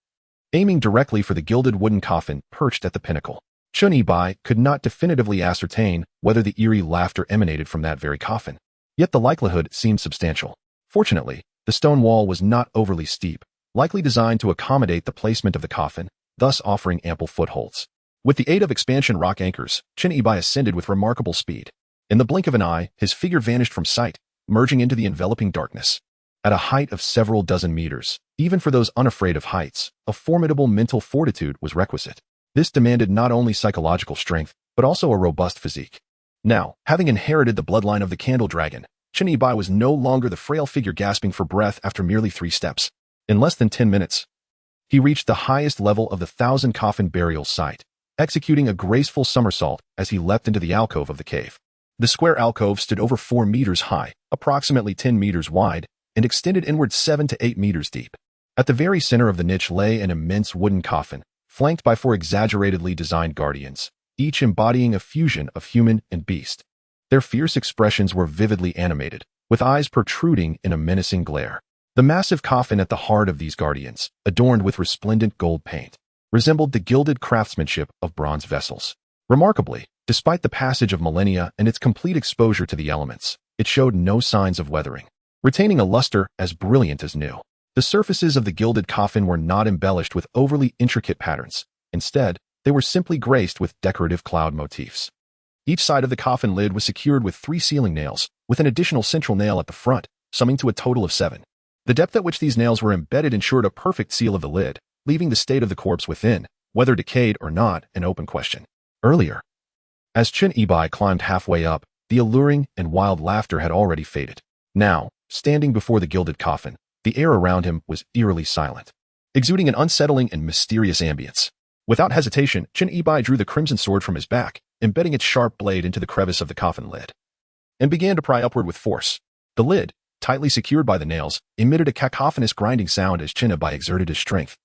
aiming directly for the gilded wooden coffin perched at the pinnacle. Chun Yi-bai could not definitively ascertain whether the eerie laughter emanated from that very coffin. Yet the likelihood seemed substantial. Fortunately, the stone wall was not overly steep, likely designed to accommodate the placement of the coffin, thus offering ample footholds. With the aid of expansion rock anchors, Chun Yi-bai ascended with remarkable speed. In the blink of an eye, his figure vanished from sight, merging into the enveloping darkness. At a height of several dozen meters, even for those unafraid of heights, a formidable mental fortitude was requisite. This demanded not only psychological strength, but also a robust physique. Now, having inherited the bloodline of the Candle Dragon, Chun Yi-bai was no longer the frail figure gasping for breath after merely 3 steps. In less than 10 minutes, he reached the highest level of the 1,000-coffin burial site, executing a graceful somersault as he leapt into the alcove of the cave. The square alcove stood over 4 meters high, approximately 10 meters wide, and extended inward 7 to 8 meters deep. At the very center of the niche lay an immense wooden coffin, flanked by 4 exaggeratedly designed guardians, each embodying a fusion of human and beast. Their fierce expressions were vividly animated, with eyes protruding in a menacing glare. The massive coffin at the heart of these guardians, adorned with resplendent gold paint, resembled the gilded craftsmanship of bronze vessels. Remarkably, despite the passage of millennia and its complete exposure to the elements, it showed no signs of weathering, retaining a luster as brilliant as new. The surfaces of the gilded coffin were not embellished with overly intricate patterns. Instead, they were simply graced with decorative cloud motifs. Each side of the coffin lid was secured with 3 sealing nails, with an additional central nail at the front, summing to a total of 7. The depth at which these nails were embedded ensured a perfect seal of the lid, leaving the state of the corpse within, whether decayed or not, an open question. Earlier, as Chun Yi-bai climbed halfway up, the alluring and wild laughter had already faded. Now, standing before the gilded coffin, the air around him was eerily silent, exuding an unsettling and mysterious ambience. Without hesitation, Chun Yi-bai drew the crimson sword from his back, embedding its sharp blade into the crevice of the coffin lid, and began to pry upward with force. The lid, tightly secured by the nails, emitted a cacophonous grinding sound as Chun Yi-bai exerted his strength,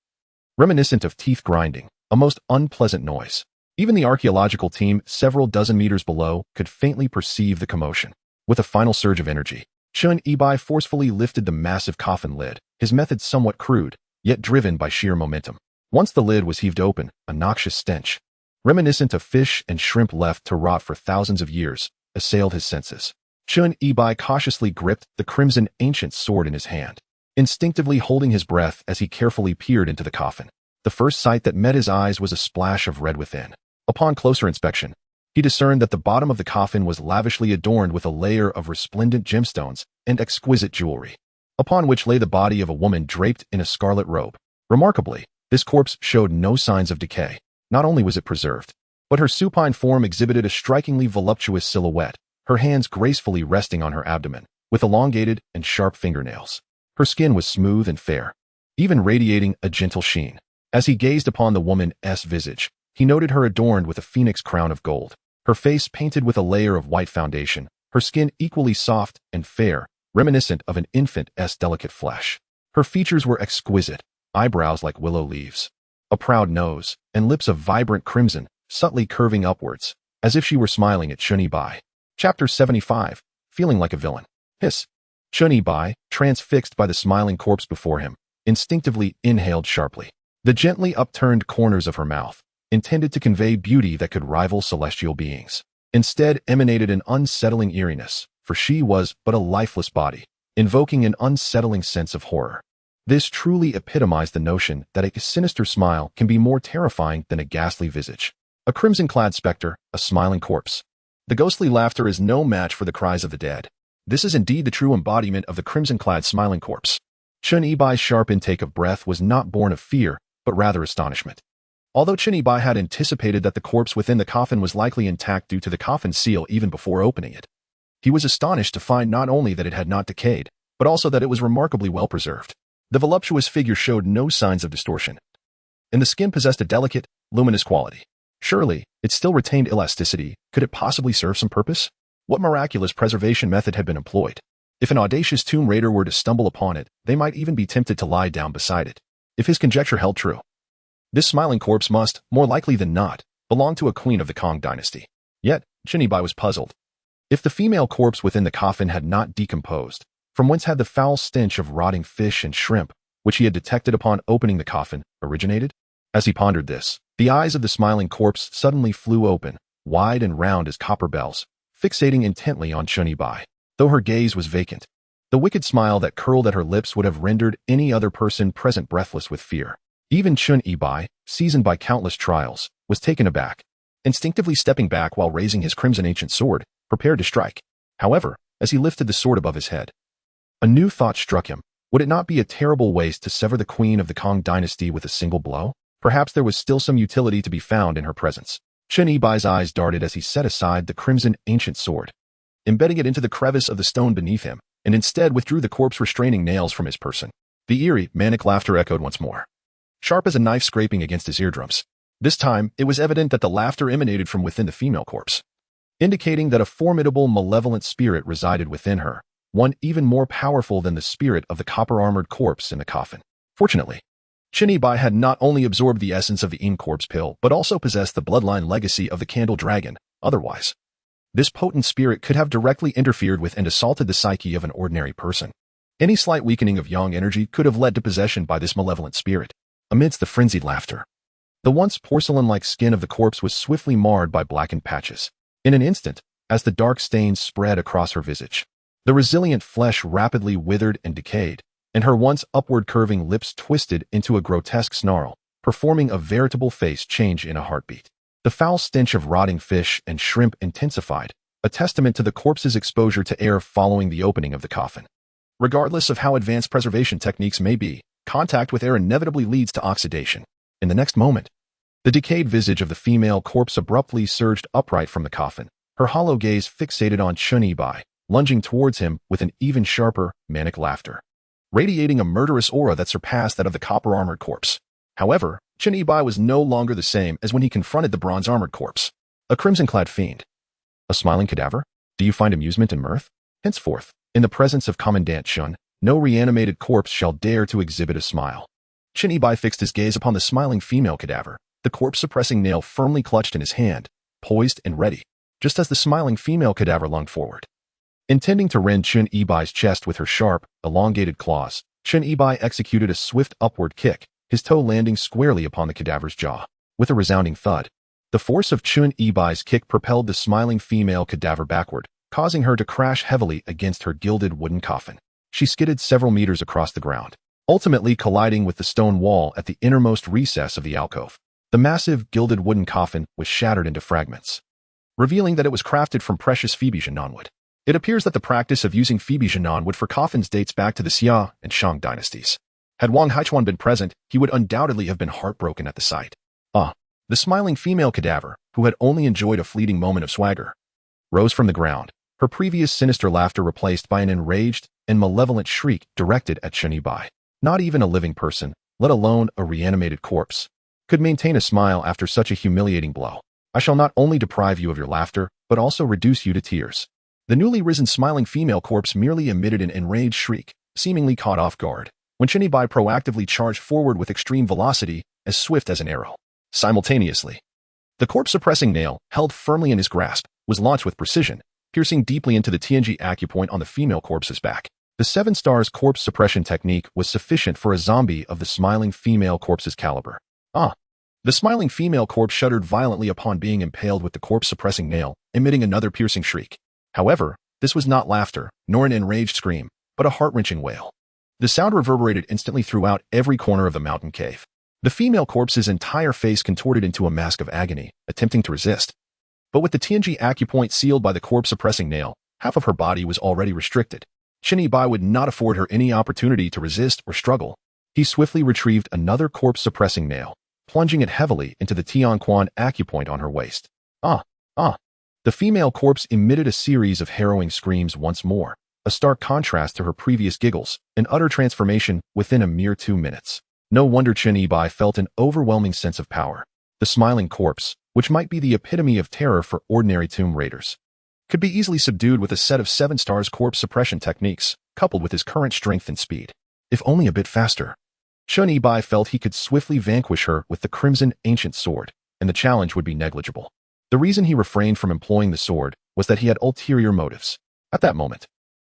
reminiscent of teeth grinding, a most unpleasant noise. Even the archaeological team, several dozen meters below, could faintly perceive the commotion. With a final surge of energy, Chun Yi-bai forcefully lifted the massive coffin lid, his method somewhat crude, yet driven by sheer momentum. Once the lid was heaved open, a noxious stench, reminiscent of fish and shrimp left to rot for thousands of years, assailed his senses. Chun Yi-bai cautiously gripped the crimson ancient sword in his hand, instinctively holding his breath as he carefully peered into the coffin. The first sight that met his eyes was a splash of red within. Upon closer inspection, he discerned that the bottom of the coffin was lavishly adorned with a layer of resplendent gemstones and exquisite jewelry, upon which lay the body of a woman draped in a scarlet robe. Remarkably, this corpse showed no signs of decay. Not only was it preserved, but her supine form exhibited a strikingly voluptuous silhouette, her hands gracefully resting on her abdomen, with elongated and sharp fingernails. Her skin was smooth and fair, even radiating a gentle sheen. As he gazed upon the woman's visage, he noted her adorned with a phoenix crown of gold, her face painted with a layer of white foundation, her skin equally soft and fair, reminiscent of an infant's delicate flesh. Her features were exquisite, eyebrows like willow leaves, a proud nose, and lips of vibrant crimson, subtly curving upwards, as if she were smiling at Chun Yi-bai. Chapter 75, Feeling Like a Villain. Hiss. Chun Yi-bai, transfixed by the smiling corpse before him, instinctively inhaled sharply. The gently upturned corners of her mouth, intended to convey beauty that could rival celestial beings, instead emanated an unsettling eeriness, for she was but a lifeless body, invoking an unsettling sense of horror. This truly epitomized the notion that a sinister smile can be more terrifying than a ghastly visage. A crimson-clad specter, a smiling corpse. The ghostly laughter is no match for the cries of the dead. This is indeed the true embodiment of the crimson-clad smiling corpse. Chun Yi-bai's sharp intake of breath was not born of fear, but rather astonishment. Although Chun Yi-bai had anticipated that the corpse within the coffin was likely intact due to the coffin seal even before opening it, he was astonished to find not only that it had not decayed, but also that it was remarkably well preserved. The voluptuous figure showed no signs of distortion, and the skin possessed a delicate, luminous quality. Surely, it still retained elasticity. Could it possibly serve some purpose? What miraculous preservation method had been employed? If an audacious tomb raider were to stumble upon it, they might even be tempted to lie down beside it. If his conjecture held true, this smiling corpse must, more likely than not, belong to a queen of the Kong dynasty. Yet, Chun Yi-bai was puzzled. If the female corpse within the coffin had not decomposed, from whence had the foul stench of rotting fish and shrimp, which he had detected upon opening the coffin, originated? As he pondered this, the eyes of the smiling corpse suddenly flew open, wide and round as copper bells, fixating intently on Chun Yi-bai. Though her gaze was vacant, the wicked smile that curled at her lips would have rendered any other person present breathless with fear. Even Chun Yi-bai, seasoned by countless trials, was taken aback, instinctively stepping back while raising his crimson ancient sword, prepared to strike. However, as he lifted the sword above his head, a new thought struck him. Would it not be a terrible waste to sever the queen of the Kang dynasty with a single blow? Perhaps there was still some utility to be found in her presence. Chun Yi-bai's eyes darted as he set aside the crimson ancient sword, embedding it into the crevice of the stone beneath him, and instead withdrew the corpse restraining nails from his person. The eerie, manic laughter echoed once more, sharp as a knife scraping against his eardrums. This time, it was evident that the laughter emanated from within the female corpse, indicating that a formidable, malevolent spirit resided within her, one even more powerful than the spirit of the copper-armored corpse in the coffin. Fortunately, Chun Yi-bai had not only absorbed the essence of the Yin corpse pill, but also possessed the bloodline legacy of the Candle Dragon. Otherwise, this potent spirit could have directly interfered with and assaulted the psyche of an ordinary person. Any slight weakening of yang energy could have led to possession by this malevolent spirit. Amidst the frenzied laughter, the once porcelain-like skin of the corpse was swiftly marred by blackened patches. In an instant, as the dark stains spread across her visage, the resilient flesh rapidly withered and decayed, and her once upward curving lips twisted into a grotesque snarl, performing a veritable face change in a heartbeat. The foul stench of rotting fish and shrimp intensified, a testament to the corpse's exposure to air following the opening of the coffin. Regardless of how advanced preservation techniques may be, contact with air inevitably leads to oxidation. In the next moment, the decayed visage of the female corpse abruptly surged upright from the coffin, her hollow gaze fixated on Chun Yi-bai, lunging towards him with an even sharper, manic laughter, radiating a murderous aura that surpassed that of the copper-armored corpse. However, Chun Yi-bai was no longer the same as when he confronted the bronze-armored corpse, a crimson-clad fiend. A smiling cadaver? Do you find amusement and mirth? Henceforth, in the presence of Commandant Chun, no reanimated corpse shall dare to exhibit a smile. Chun Yi-bai fixed his gaze upon the smiling female cadaver, the corpse-suppressing nail firmly clutched in his hand, poised and ready, just as the smiling female cadaver lunged forward. Intending to rend Chun Yi-bai's chest with her sharp, elongated claws, Chun Yi-bai executed a swift upward kick, his toe landing squarely upon the cadaver's jaw. With a resounding thud, the force of Chun Yi-bai's kick propelled the smiling female cadaver backward, causing her to crash heavily against her gilded wooden coffin. She skidded several meters across the ground, ultimately colliding with the stone wall at the innermost recess of the alcove. The massive, gilded wooden coffin was shattered into fragments, revealing that it was crafted from precious Phoebe Jinan wood. It appears that the practice of using Phoebe Jinan wood for coffins dates back to the Xia and Shang dynasties. Had Wang Haichuan been present, he would undoubtedly have been heartbroken at the sight. The smiling female cadaver, who had only enjoyed a fleeting moment of swagger, rose from the ground, her previous sinister laughter replaced by an enraged and malevolent shriek directed at Chun Yi-bai. Not even a living person, let alone a reanimated corpse, could maintain a smile after such a humiliating blow. I shall not only deprive you of your laughter, but also reduce you to tears. The newly risen smiling female corpse merely emitted an enraged shriek, seemingly caught off guard, when Chun Yi-bai proactively charged forward with extreme velocity, as swift as an arrow. Simultaneously, the corpse-suppressing nail, held firmly in his grasp, was launched with precision, piercing deeply into the Tianji acupoint on the female corpse's back. The 7 stars corpse suppression technique was sufficient for a zombie of the smiling female corpse's caliber. The smiling female corpse shuddered violently upon being impaled with the corpse-suppressing nail, emitting another piercing shriek. However, this was not laughter, nor an enraged scream, but a heart-wrenching wail. The sound reverberated instantly throughout every corner of the mountain cave. The female corpse's entire face contorted into a mask of agony, attempting to resist. But with the Tianji acupoint sealed by the corpse-suppressing nail, half of her body was already restricted. Chun Yi-bai would not afford her any opportunity to resist or struggle. He swiftly retrieved another corpse-suppressing nail, plunging it heavily into the Tianquan acupoint on her waist. The female corpse emitted a series of harrowing screams once more, a stark contrast to her previous giggles, an utter transformation within a mere 2 minutes. No wonder Chun Yi-bai felt an overwhelming sense of power. The smiling corpse, which might be the epitome of terror for ordinary tomb raiders, could be easily subdued with a set of 7 stars corpse suppression techniques, coupled with his current strength and speed. If only a bit faster. Chun Yi-bai felt he could swiftly vanquish her with the crimson ancient sword, and the challenge would be negligible. The reason he refrained from employing the sword was that he had ulterior motives. At that moment,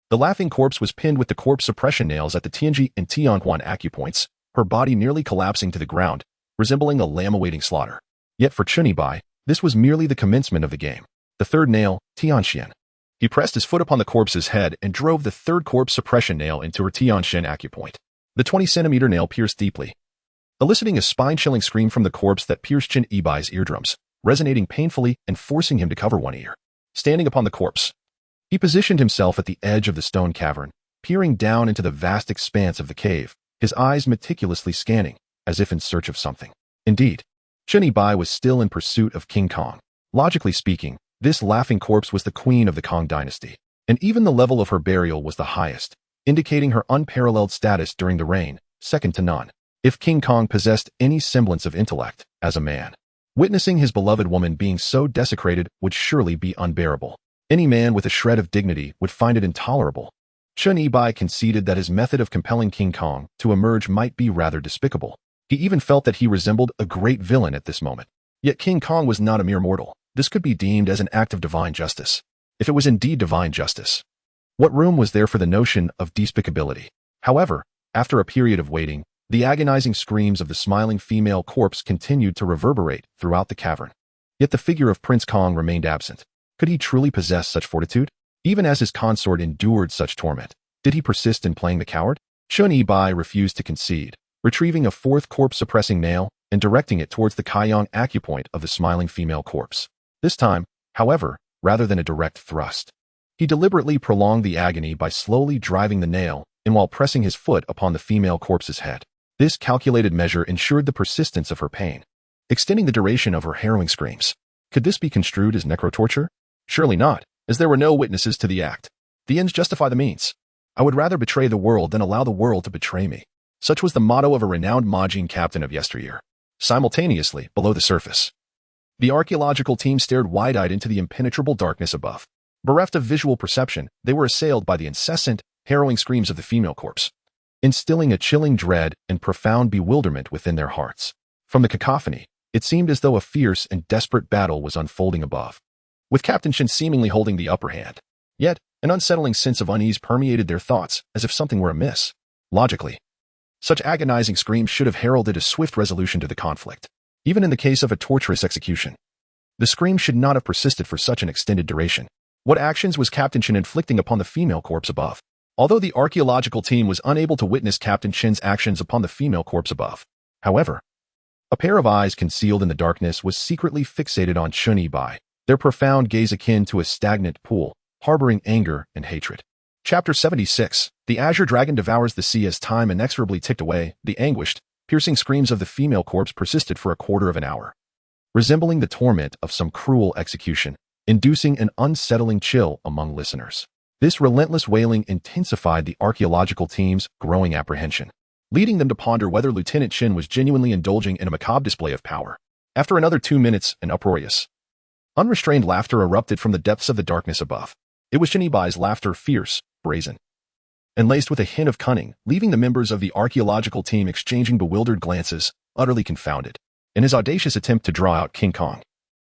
The laughing corpse was pinned with the corpse suppression nails at the Tianji and Tianhuan acupoints, her body nearly collapsing to the ground, resembling a lamb awaiting slaughter. Yet for Chen Yibai, this was merely the commencement of the game. The third nail, Tianxian. He pressed his foot upon the corpse's head and drove the third corpse suppression nail into her Tianxian acupoint. The 20-centimeter nail pierced deeply, eliciting a spine-chilling scream from the corpse that pierced Chen Yibai's eardrums, resonating painfully and forcing him to cover one ear. Standing upon the corpse, he positioned himself at the edge of the stone cavern, peering down into the vast expanse of the cave, his eyes meticulously scanning, as if in search of something. Indeed, Chen Yibai was still in pursuit of King Kong. Logically speaking, this laughing corpse was the queen of the Kong dynasty, and even the level of her burial was the highest, indicating her unparalleled status during the reign, second to none. If King Kong possessed any semblance of intellect, as a man, witnessing his beloved woman being so desecrated would surely be unbearable. Any man with a shred of dignity would find it intolerable. Chen Yibai conceded that his method of compelling King Kong to emerge might be rather despicable. He even felt that he resembled a great villain at this moment. Yet King Kong was not a mere mortal. This could be deemed as an act of divine justice. If it was indeed divine justice, what room was there for the notion of despicability? However, after a period of waiting, the agonizing screams of the smiling female corpse continued to reverberate throughout the cavern. Yet the figure of Prince Kong remained absent. Could he truly possess such fortitude? Even as his consort endured such torment, did he persist in playing the coward? Chen Yibai refused to concede, retrieving a fourth corpse-suppressing nail and directing it towards the Kaiyang acupoint of the smiling female corpse. This time, however, rather than a direct thrust, he deliberately prolonged the agony by slowly driving the nail and while pressing his foot upon the female corpse's head. This calculated measure ensured the persistence of her pain, extending the duration of her harrowing screams. Could this be construed as necrotorture? Surely not, as there were no witnesses to the act. The ends justify the means. I would rather betray the world than allow the world to betray me. Such was the motto of a renowned Majin captain of yesteryear. Simultaneously, below the surface, the archaeological team stared wide-eyed into the impenetrable darkness above. Bereft of visual perception, they were assailed by the incessant, harrowing screams of the female corpse, instilling a chilling dread and profound bewilderment within their hearts. From the cacophony, it seemed as though a fierce and desperate battle was unfolding above, with Captain Chen seemingly holding the upper hand. Yet, an unsettling sense of unease permeated their thoughts, as if something were amiss. Logically, such agonizing screams should have heralded a swift resolution to the conflict. Even in the case of a torturous execution, the scream should not have persisted for such an extended duration. What actions was Captain Chen inflicting upon the female corpse above? Although the archaeological team was unable to witness Captain Chen's actions upon the female corpse above, however, a pair of eyes concealed in the darkness was secretly fixated on Chen Yibai, their profound gaze akin to a stagnant pool, harboring anger and hatred. Chapter 76. The Azure Dragon devours the sea. As time inexorably ticked away, the anguished, piercing screams of the female corpse persisted for a quarter of an hour, resembling the torment of some cruel execution, inducing an unsettling chill among listeners. This relentless wailing intensified the archaeological team's growing apprehension, leading them to ponder whether Lieutenant Chen was genuinely indulging in a macabre display of power. After another 2 minutes, an uproarious, unrestrained laughter erupted from the depths of the darkness above. It was Chen Yibai's laughter, fierce, brazen, and laced with a hint of cunning, leaving the members of the archaeological team exchanging bewildered glances, utterly confounded. In his audacious attempt to draw out King Kong,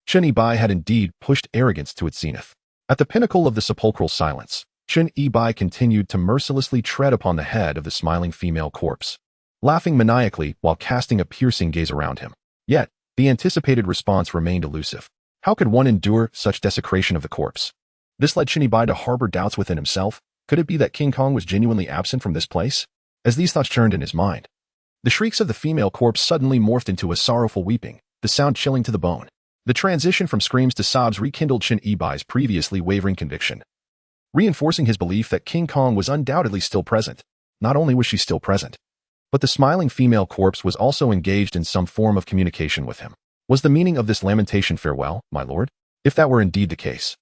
Chen Yibai had indeed pushed arrogance to its zenith. At the pinnacle of the sepulchral silence, Chen Yibai continued to mercilessly tread upon the head of the smiling female corpse, laughing maniacally while casting a piercing gaze around him. Yet, the anticipated response remained elusive. How could one endure such desecration of the corpse? This led Chen Yibai to harbor doubts within himself. Could it be that King Kong was genuinely absent from this place? As these thoughts churned in his mind, the shrieks of the female corpse suddenly morphed into a sorrowful weeping, the sound chilling to the bone. The transition from screams to sobs rekindled Chen Yibai's previously wavering conviction, reinforcing his belief that King Kong was undoubtedly still present. Not only was she still present, but the smiling female corpse was also engaged in some form of communication with him. Was the meaning of this lamentation farewell, my lord? If that were indeed the case,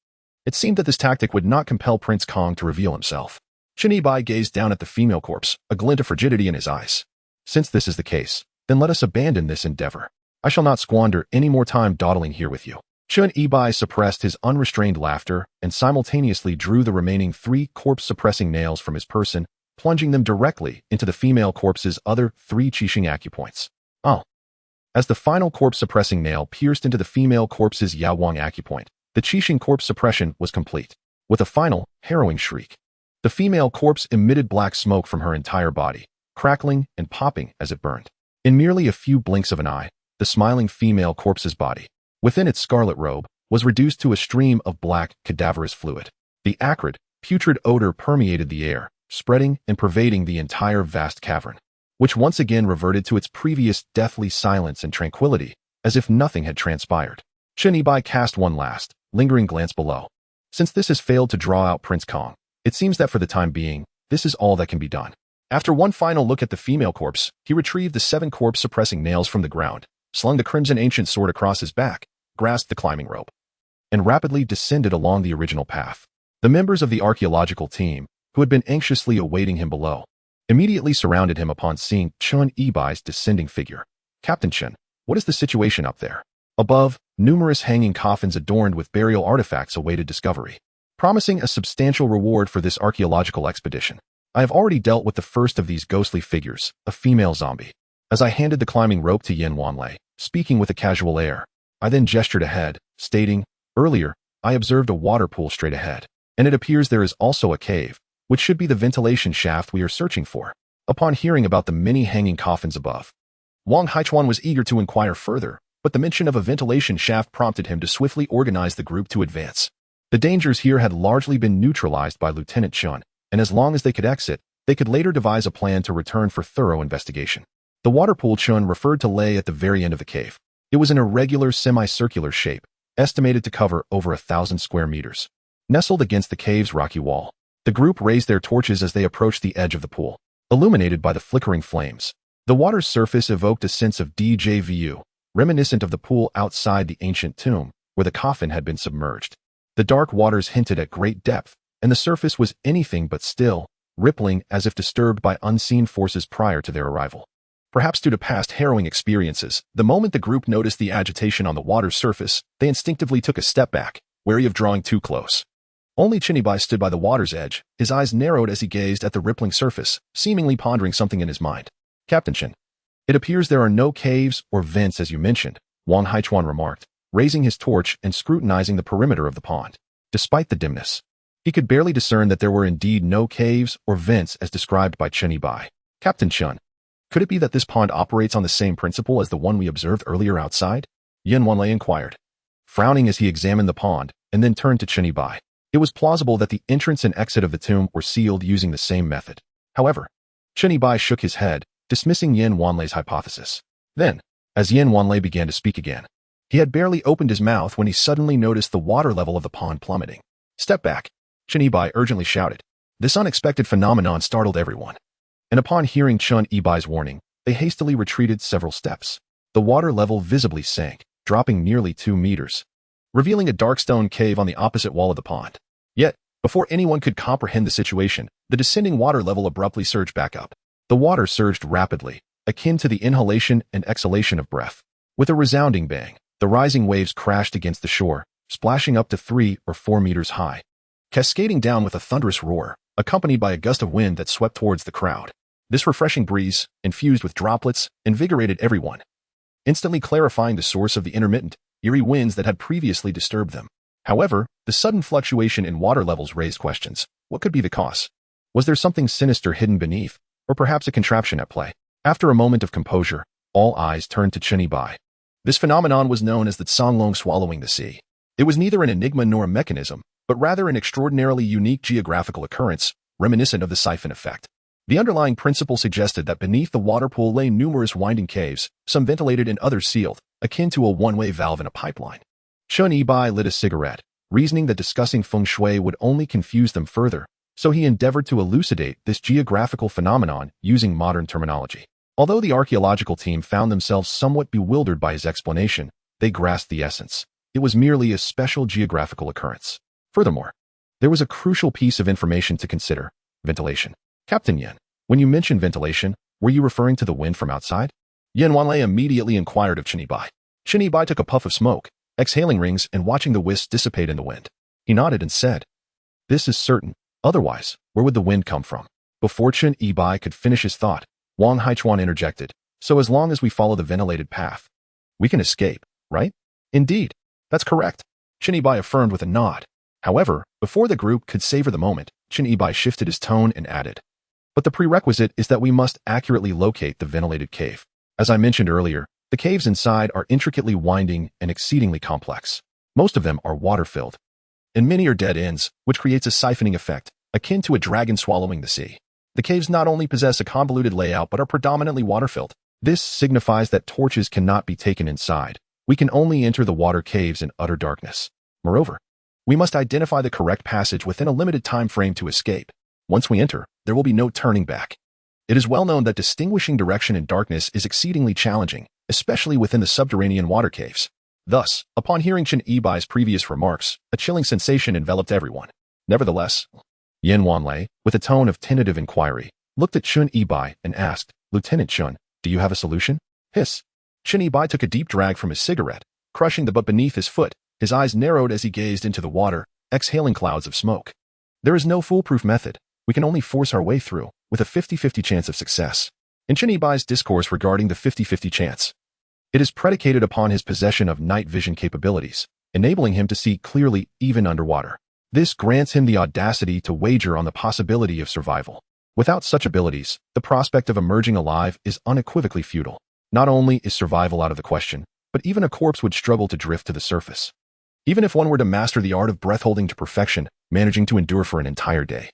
it seemed that this tactic would not compel Prince Kong to reveal himself. Chen Yibai gazed down at the female corpse, a glint of frigidity in his eyes. Since this is the case, then let us abandon this endeavor. I shall not squander any more time dawdling here with you. Chen Yibai suppressed his unrestrained laughter and simultaneously drew the remaining 3 corpse-suppressing nails from his person, plunging them directly into the female corpse's other 3 Qixing acupoints. As the final corpse-suppressing nail pierced into the female corpse's Yaowang acupoint, the Qixing corpse suppression was complete. With a final, harrowing shriek, The female corpse emitted black smoke from her entire body, crackling and popping as it burned. In merely a few blinks of an eye, the smiling female corpse's body, within its scarlet robe, was reduced to a stream of black, cadaverous fluid. The acrid, putrid odor permeated the air, spreading and pervading the entire vast cavern, which once again reverted to its previous deathly silence and tranquility, as if nothing had transpired. Chen Yibai cast one last, lingering glance below. Since this has failed to draw out Prince Kong, it seems that for the time being, this is all that can be done. After one final look at the female corpse, he retrieved the 7 corpse-suppressing nails from the ground, slung the crimson ancient sword across his back, grasped the climbing rope, and rapidly descended along the original path. The members of the archaeological team, who had been anxiously awaiting him below, immediately surrounded him upon seeing Chen Yibai's descending figure. "Captain Chen, what is the situation up there?" Above, numerous hanging coffins adorned with burial artifacts awaited discovery, promising a substantial reward for this archaeological expedition. "I have already dealt with the first of these ghostly figures, a female zombie." As I handed the climbing rope to Yin Wanlei, speaking with a casual air, I then gestured ahead, stating, "Earlier, I observed a water pool straight ahead, and it appears there is also a cave, which should be the ventilation shaft we are searching for." Upon hearing about the many hanging coffins above, Wang Haichuan was eager to inquire further, but the mention of a ventilation shaft prompted him to swiftly organize the group to advance. The dangers here had largely been neutralized by Lieutenant Chun, and as long as they could exit, they could later devise a plan to return for thorough investigation. The water pool Chun referred to lay at the very end of the cave. It was an irregular semicircular shape, estimated to cover over 1,000 square meters. Nestled against the cave's rocky wall, the group raised their torches as they approached the edge of the pool, illuminated by the flickering flames. The water's surface evoked a sense of déjà vu, reminiscent of the pool outside the ancient tomb, where the coffin had been submerged. The dark waters hinted at great depth, and the surface was anything but still, rippling as if disturbed by unseen forces prior to their arrival. Perhaps due to past harrowing experiences, the moment the group noticed the agitation on the water's surface, they instinctively took a step back, wary of drawing too close. Only Chen Yibai stood by the water's edge, his eyes narrowed as he gazed at the rippling surface, seemingly pondering something in his mind. "Captain Chen, it appears there are no caves or vents as you mentioned," Wang Haichuan remarked, raising his torch and scrutinizing the perimeter of the pond. Despite the dimness, he could barely discern that there were indeed no caves or vents as described by Chen Yibai. "Captain Chen, could it be that this pond operates on the same principle as the one we observed earlier outside?" Yin Wanlei inquired, frowning as he examined the pond, and then turned to Chen Yibai. It was plausible that the entrance and exit of the tomb were sealed using the same method. However, Chen Yibai shook his head, dismissing Yin Wanlei's hypothesis. Then, as Yin Wanlei began to speak again, he had barely opened his mouth when he suddenly noticed the water level of the pond plummeting. "Step back," Chen Yibai urgently shouted. This unexpected phenomenon startled everyone, and upon hearing Chen Yibai's warning, they hastily retreated several steps. The water level visibly sank, dropping nearly 2 meters, revealing a dark stone cave on the opposite wall of the pond. Yet, before anyone could comprehend the situation, the descending water level abruptly surged back up. The water surged rapidly, akin to the inhalation and exhalation of breath. With a resounding bang, the rising waves crashed against the shore, splashing up to 3 or 4 meters high, cascading down with a thunderous roar, accompanied by a gust of wind that swept towards the crowd. This refreshing breeze, infused with droplets, invigorated everyone, instantly clarifying the source of the intermittent, eerie winds that had previously disturbed them. However, the sudden fluctuation in water levels raised questions. What could be the cause? Was there something sinister hidden beneath, or perhaps a contraption at play? After a moment of composure, all eyes turned to Chen Yibai. This phenomenon was known as the Songlong swallowing the sea. It was neither an enigma nor a mechanism, but rather an extraordinarily unique geographical occurrence, reminiscent of the siphon effect. The underlying principle suggested that beneath the water pool lay numerous winding caves, some ventilated and others sealed, akin to a one-way valve in a pipeline. Chen Yibai lit a cigarette, reasoning that discussing feng shui would only confuse them further, so he endeavored to elucidate this geographical phenomenon using modern terminology. Although the archaeological team found themselves somewhat bewildered by his explanation, they grasped the essence. It was merely a special geographical occurrence. Furthermore, there was a crucial piece of information to consider: ventilation. "Captain Yen, when you mentioned ventilation, were you referring to the wind from outside?" Yin Wanlei immediately inquired of Chen Yibai. Chen Yibai took a puff of smoke, exhaling rings and watching the wisps dissipate in the wind. He nodded and said, "This is certain. Otherwise, where would the wind come from?" Before Chen Yibai could finish his thought, Wang Haichuan interjected, "So as long as we follow the ventilated path, we can escape, right?" "Indeed, that's correct," Chen Yibai affirmed with a nod. However, before the group could savor the moment, Chen Ibai shifted his tone and added, "But the prerequisite is that we must accurately locate the ventilated cave. As I mentioned earlier, the caves inside are intricately winding and exceedingly complex. Most of them are water-filled, and many are dead ends, which creates a siphoning effect, akin to a dragon swallowing the sea. The caves not only possess a convoluted layout but are predominantly water-filled. This signifies that torches cannot be taken inside. We can only enter the water caves in utter darkness. Moreover, we must identify the correct passage within a limited time frame to escape. Once we enter, there will be no turning back. It is well known that distinguishing direction in darkness is exceedingly challenging, especially within the subterranean water caves." Thus, upon hearing Chen Yibai's previous remarks, a chilling sensation enveloped everyone. Nevertheless, Yan Wanlei, with a tone of tentative inquiry, looked at Chen Yibai and asked, "Lieutenant Chen, do you have a solution?" Hiss. Chen Yibai took a deep drag from his cigarette, crushing the butt beneath his foot. His eyes narrowed as he gazed into the water, exhaling clouds of smoke. "There is no foolproof method. We can only force our way through, with a 50-50 chance of success." In Chen Yibai's discourse regarding the 50-50 chance, it is predicated upon his possession of night vision capabilities, enabling him to see clearly even underwater. This grants him the audacity to wager on the possibility of survival. Without such abilities, the prospect of emerging alive is unequivocally futile. Not only is survival out of the question, but even a corpse would struggle to drift to the surface. Even if one were to master the art of breath-holding to perfection, managing to endure for an entire day,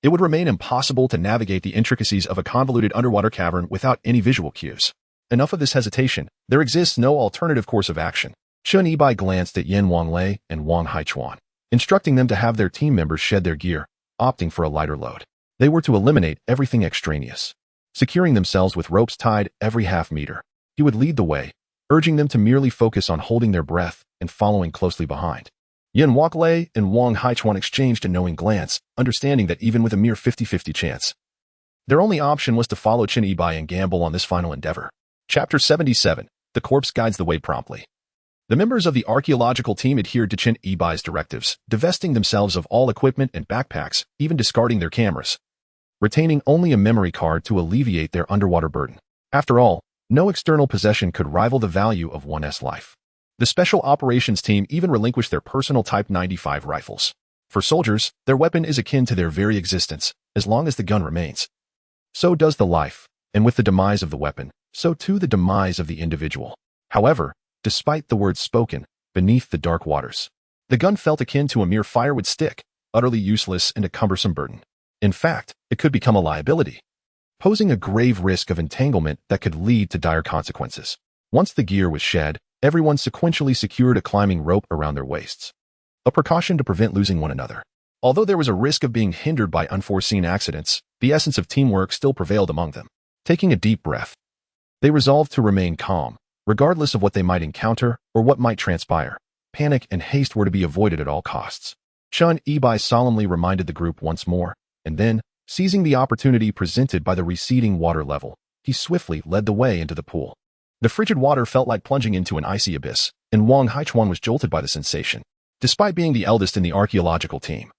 it would remain impossible to navigate the intricacies of a convoluted underwater cavern without any visual cues. Enough of this hesitation. There exists no alternative course of action. Chen Yibai glanced at Yan Wanlei and Wang Haichuan, instructing them to have their team members shed their gear, opting for a lighter load. They were to eliminate everything extraneous, securing themselves with ropes tied every half-meter. He would lead the way, urging them to merely focus on holding their breath and following closely behind. Yan Wanlei and Wang Haichuan exchanged a knowing glance, understanding that even with a mere 50-50 chance, their only option was to follow Chen Yibai and gamble on this final endeavor. Chapter 77. The corpse guides the way promptly. The members of the archaeological team adhered to Chen Yibai's directives, divesting themselves of all equipment and backpacks, even discarding their cameras, retaining only a memory card to alleviate their underwater burden. After all, no external possession could rival the value of one's life. The Special Operations Team even relinquished their personal Type 95 rifles. For soldiers, their weapon is akin to their very existence, as long as the gun remains. So does the life, and with the demise of the weapon, so too the demise of the individual. However, despite the words spoken, beneath the dark waters, the gun felt akin to a mere firewood stick, utterly useless and a cumbersome burden. In fact, it could become a liability, posing a grave risk of entanglement that could lead to dire consequences. Once the gear was shed, everyone sequentially secured a climbing rope around their waists, a precaution to prevent losing one another. Although there was a risk of being hindered by unforeseen accidents, the essence of teamwork still prevailed among them. Taking a deep breath, they resolved to remain calm, regardless of what they might encounter or what might transpire. Panic and haste were to be avoided at all costs. Chen Yibai solemnly reminded the group once more, and then, seizing the opportunity presented by the receding water level, he swiftly led the way into the pool. The frigid water felt like plunging into an icy abyss, and Wang Haichuan was jolted by the sensation. Despite being the eldest in the archaeological team,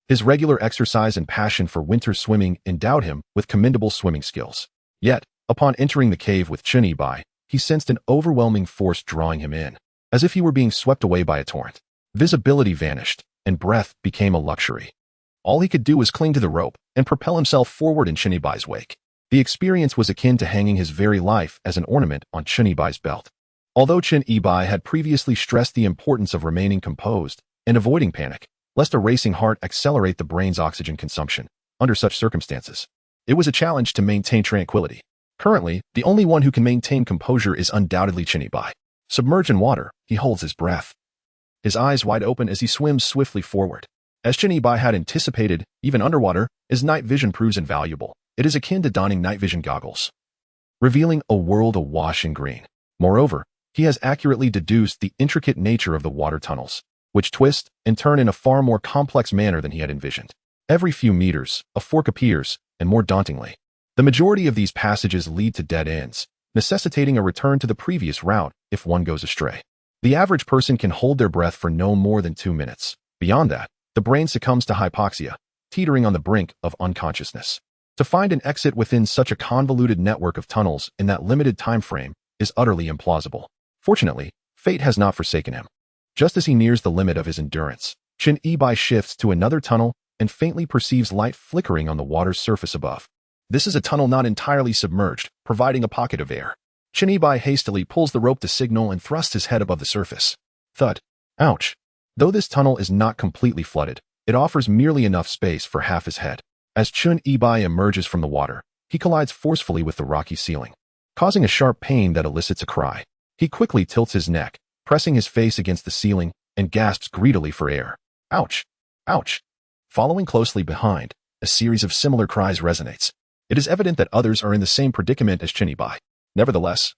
his regular exercise and passion for winter swimming endowed him with commendable swimming skills. Yet, upon entering the cave with Chen Yibai, he sensed an overwhelming force drawing him in, as if he were being swept away by a torrent. Visibility vanished, and breath became a luxury. All he could do was cling to the rope and propel himself forward in Chen Yibai's wake. The experience was akin to hanging his very life as an ornament on Chen Yibai's belt. Although Chen Yibai had previously stressed the importance of remaining composed and avoiding panic, lest a racing heart accelerate the brain's oxygen consumption, under such circumstances, it was a challenge to maintain tranquility. Currently, the only one who can maintain composure is undoubtedly Chen Yibai. Submerged in water, he holds his breath, his eyes wide open as he swims swiftly forward. As Chen Yibai had anticipated, even underwater, his night vision proves invaluable. It is akin to donning night vision goggles, revealing a world awash in green. Moreover, he has accurately deduced the intricate nature of the water tunnels, which twist and turn in a far more complex manner than he had envisioned. Every few meters, a fork appears, and more dauntingly, the majority of these passages lead to dead ends, necessitating a return to the previous route if one goes astray. The average person can hold their breath for no more than 2 minutes. Beyond that, the brain succumbs to hypoxia, teetering on the brink of unconsciousness. To find an exit within such a convoluted network of tunnels in that limited time frame is utterly implausible. Fortunately, fate has not forsaken him. Just as he nears the limit of his endurance, Chen Yibai shifts to another tunnel and faintly perceives light flickering on the water's surface above. This is a tunnel not entirely submerged, providing a pocket of air. Chinibai hastily pulls the rope to signal and thrusts his head above the surface. Thud. Ouch. Though this tunnel is not completely flooded, it offers merely enough space for half his head. As Chun-Ibai emerges from the water, he collides forcefully with the rocky ceiling, causing a sharp pain that elicits a cry. He quickly tilts his neck, pressing his face against the ceiling, and gasps greedily for air. Ouch! Ouch! Following closely behind, a series of similar cries resonates. It is evident that others are in the same predicament as Chinibai. Nevertheless,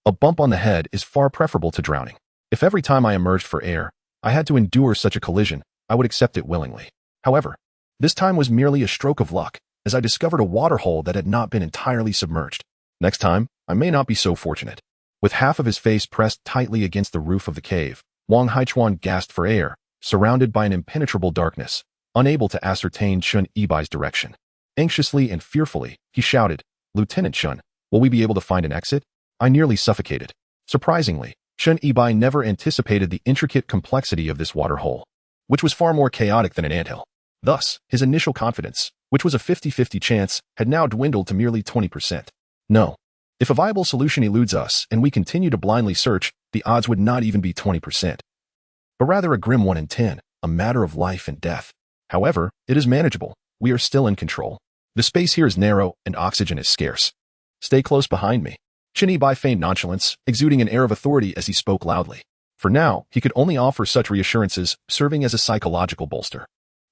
a bump on the head is far preferable to drowning. If every time I emerged for air, I had to endure such a collision, I would accept it willingly. However, this time was merely a stroke of luck, as I discovered a waterhole that had not been entirely submerged. Next time, I may not be so fortunate. With half of his face pressed tightly against the roof of the cave, Wang Haichuan gasped for air, surrounded by an impenetrable darkness, unable to ascertain Chun-Ibai's direction. Anxiously and fearfully, he shouted, "Lieutenant Chun, will we be able to find an exit?" I nearly suffocated. Surprisingly, Chun-Ibai never anticipated the intricate complexity of this waterhole, which was far more chaotic than an anthill. Thus, his initial confidence, which was a 50-50 chance, had now dwindled to merely 20%. No. If a viable solution eludes us and we continue to blindly search, the odds would not even be 20%, but rather a grim 1 in 10, a matter of life and death. However, it is manageable. We are still in control. The space here is narrow and oxygen is scarce. Stay close behind me. Chinibai feigned nonchalance, exuding an air of authority as he spoke loudly. For now, he could only offer such reassurances, serving as a psychological bolster.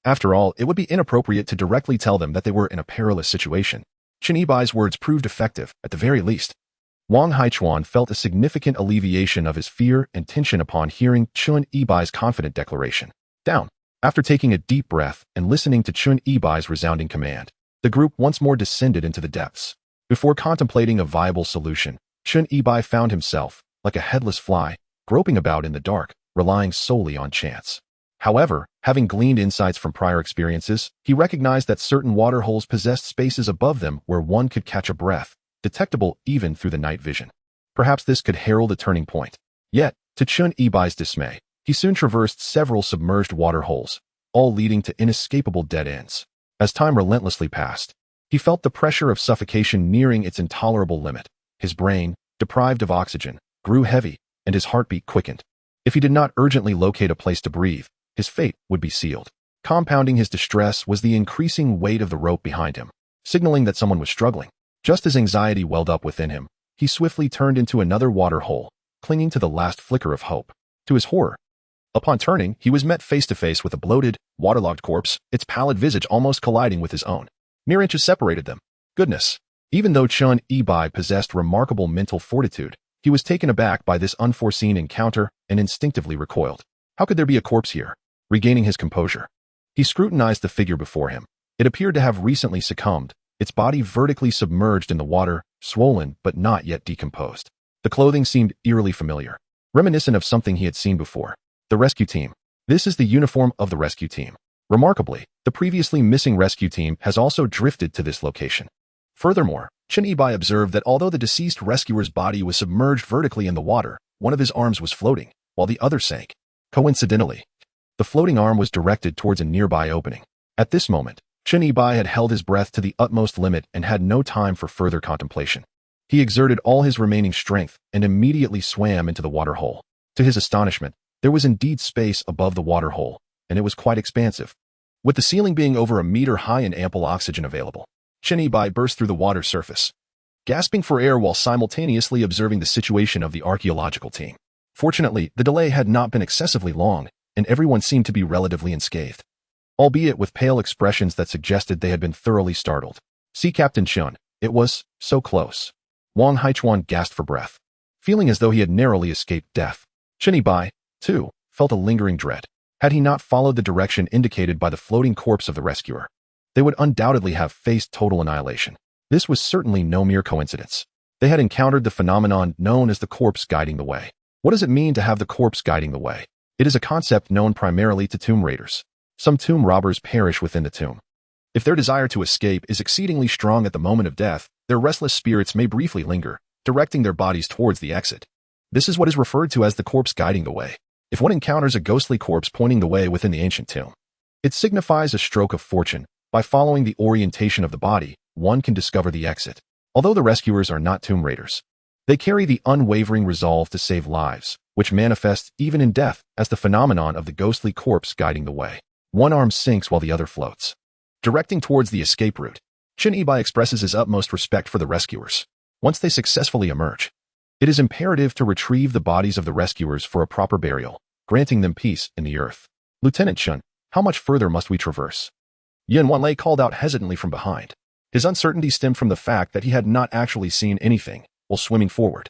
After all, it would be inappropriate to directly tell them that they were in a perilous situation. Chunibai's words proved effective, at the very least. Wang Haichuan felt a significant alleviation of his fear and tension upon hearing Chun-Ibai's confident declaration. Down. After taking a deep breath and listening to Chun-Ibai's resounding command, the group once more descended into the depths. Before contemplating a viable solution, Chun-Ibai found himself, like a headless fly, groping about in the dark, relying solely on chance. However, having gleaned insights from prior experiences, he recognized that certain waterholes possessed spaces above them where one could catch a breath, detectable even through the night vision. Perhaps this could herald a turning point. Yet, to Chun-Ibai's dismay, he soon traversed several submerged waterholes, all leading to inescapable dead ends. As time relentlessly passed, he felt the pressure of suffocation nearing its intolerable limit. His brain, deprived of oxygen, grew heavy, and his heartbeat quickened. If he did not urgently locate a place to breathe, his fate would be sealed. Compounding his distress was the increasing weight of the rope behind him, signaling that someone was struggling. Just as anxiety welled up within him, he swiftly turned into another waterhole, clinging to the last flicker of hope. To his horror, upon turning, he was met face to face with a bloated, waterlogged corpse, its pallid visage almost colliding with his own. Mere inches separated them. Goodness! Even though Chun-Ibai possessed remarkable mental fortitude, he was taken aback by this unforeseen encounter and instinctively recoiled. How could there be a corpse here? Regaining his composure, he scrutinized the figure before him. It appeared to have recently succumbed, its body vertically submerged in the water, swollen but not yet decomposed. The clothing seemed eerily familiar, reminiscent of something he had seen before. The rescue team. This is the uniform of the rescue team. Remarkably, the previously missing rescue team has also drifted to this location. Furthermore, Chun-Ibai observed that although the deceased rescuer's body was submerged vertically in the water, one of his arms was floating, while the other sank. Coincidentally, the floating arm was directed towards a nearby opening. At this moment, Chun-Ibai had held his breath to the utmost limit and had no time for further contemplation. He exerted all his remaining strength and immediately swam into the waterhole. To his astonishment, there was indeed space above the waterhole, and it was quite expansive, with the ceiling being over a meter high and ample oxygen available. Chun-Ibai burst through the water's surface, gasping for air while simultaneously observing the situation of the archaeological team. Fortunately, the delay had not been excessively long, and everyone seemed to be relatively unscathed, albeit with pale expressions that suggested they had been thoroughly startled. "See Captain Chun, it was so close." Wang Haichuan gasped for breath, feeling as though he had narrowly escaped death. Chun-Ibai, too, felt a lingering dread. Had he not followed the direction indicated by the floating corpse of the rescuer, they would undoubtedly have faced total annihilation. This was certainly no mere coincidence. They had encountered the phenomenon known as the corpse guiding the way. What does it mean to have the corpse guiding the way? It is a concept known primarily to tomb raiders. Some tomb robbers perish within the tomb. If their desire to escape is exceedingly strong at the moment of death, their restless spirits may briefly linger, directing their bodies towards the exit. This is what is referred to as the corpse guiding the way. If one encounters a ghostly corpse pointing the way within the ancient tomb, It signifies a stroke of fortune. By following the orientation of the body, one can discover the exit. Although the rescuers are not tomb raiders, they carry the unwavering resolve to save lives, which manifests even in death as the phenomenon of the ghostly corpse guiding the way. One arm sinks while the other floats, directing towards the escape route. Chen Yibai expresses his utmost respect for the rescuers. Once they successfully emerge, it is imperative to retrieve the bodies of the rescuers for a proper burial, granting them peace in the earth. Lieutenant Chen, how much further must we traverse? Yin Wanlei called out hesitantly from behind. His uncertainty stemmed from the fact that he had not actually seen anything while swimming forward.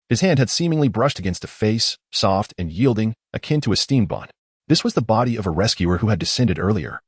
His hand had seemingly brushed against a face, soft and yielding, akin to a steam bun. This was the body of a rescuer who had descended earlier,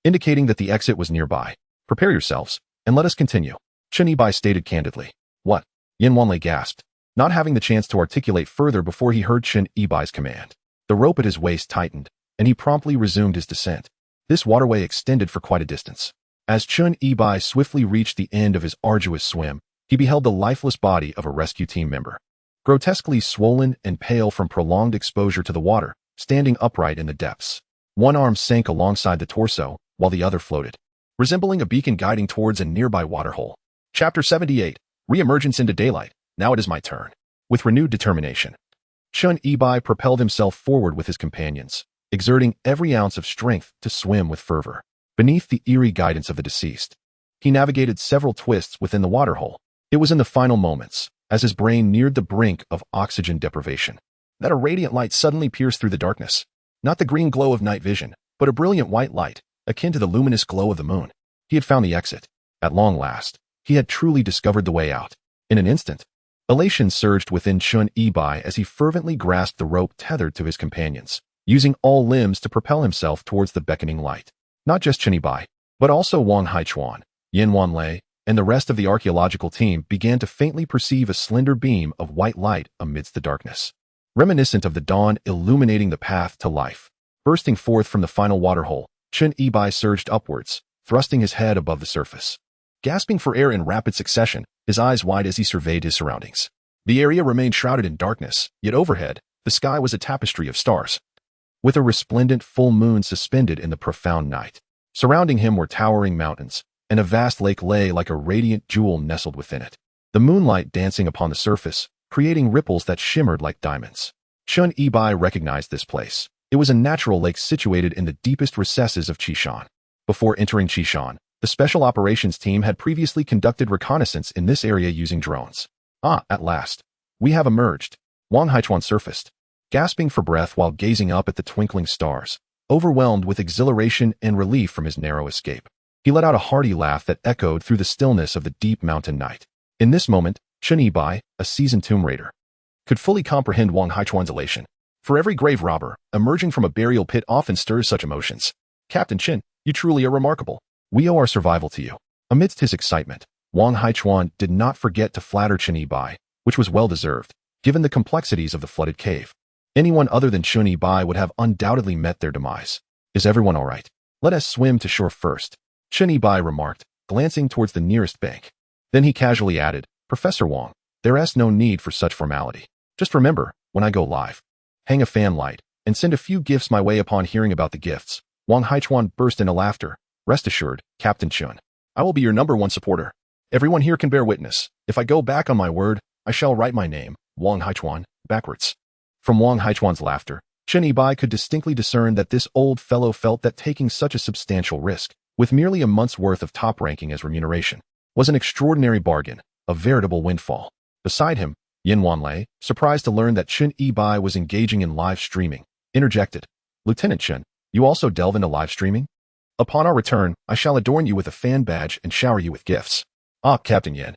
indicating that the exit was nearby. Prepare yourselves, and let us continue, Chen Yibai stated candidly. What? Yin Wanlei gasped, not having the chance to articulate further before he heard Chen Yibai's command. The rope at his waist tightened, and he promptly resumed his descent. This waterway extended for quite a distance. As Chen Yibai swiftly reached the end of his arduous swim, he beheld the lifeless body of a rescue team member. Grotesquely swollen and pale from prolonged exposure to the water, standing upright in the depths. One arm sank alongside the torso, while the other floated, resembling a beacon guiding towards a nearby waterhole. Chapter 78, Re-emergence into daylight. Now it is my turn. With renewed determination, Chen Yibai propelled himself forward with his companions, exerting every ounce of strength to swim with fervor. Beneath the eerie guidance of the deceased, he navigated several twists within the waterhole. It was in the final moments, as his brain neared the brink of oxygen deprivation, that a radiant light suddenly pierced through the darkness. Not the green glow of night vision, but a brilliant white light, akin to the luminous glow of the moon. He had found the exit. At long last, he had truly discovered the way out. In an instant, elation surged within Chen Yibai as he fervently grasped the rope tethered to his companions, using all limbs to propel himself towards the beckoning light. Not just Chen Yibai, but also Wang Haichuan, Yin Wanlei, and the rest of the archaeological team began to faintly perceive a slender beam of white light amidst the darkness, reminiscent of the dawn illuminating the path to life. Bursting forth from the final waterhole, Chen Yibai surged upwards, thrusting his head above the surface. Gasping for air in rapid succession, his eyes wide as he surveyed his surroundings. The area remained shrouded in darkness, yet overhead, the sky was a tapestry of stars, with a resplendent full moon suspended in the profound night. Surrounding him were towering mountains, and a vast lake lay like a radiant jewel nestled within it. The moonlight dancing upon the surface, creating ripples that shimmered like diamonds. Chen Yibai recognized this place. It was a natural lake situated in the deepest recesses of Qishan. Before entering Qishan, the Special Operations Team had previously conducted reconnaissance in this area using drones. At last, we have emerged. Wang Haichuan surfaced, gasping for breath while gazing up at the twinkling stars, overwhelmed with exhilaration and relief from his narrow escape. He let out a hearty laugh that echoed through the stillness of the deep mountain night. In this moment, Chen Yibai, a seasoned tomb raider, could fully comprehend Wang Haichuan's elation. For every grave robber, emerging from a burial pit often stirs such emotions. Captain Chen, you truly are remarkable. We owe our survival to you. Amidst his excitement, Wang Haichuan did not forget to flatter Chen Yibai, which was well-deserved, given the complexities of the flooded cave. Anyone other than Chen Yibai would have undoubtedly met their demise. Is everyone all right? Let us swim to shore first, Chen Yibai remarked, glancing towards the nearest bank. Then he casually added, Professor Wang, there is no need for such formality. Just remember, when I go live, hang a fan light, and send a few gifts my way upon hearing about the gifts. Wang Haichuan burst into laughter. Rest assured, Captain Chen, I will be your #1 supporter. Everyone here can bear witness. If I go back on my word, I shall write my name, Wang Haichuan, backwards. From Wang Haichuan's laughter, Chen Yibai could distinctly discern that this old fellow felt that taking such a substantial risk, with merely a month's worth of top ranking as remuneration, was an extraordinary bargain, a veritable windfall. Beside him, Yin Wanlei, surprised to learn that Chen Yibai was engaging in live streaming, interjected, Lieutenant Chen, you also delve into live streaming? Upon our return, I shall adorn you with a fan badge and shower you with gifts. Captain Yin.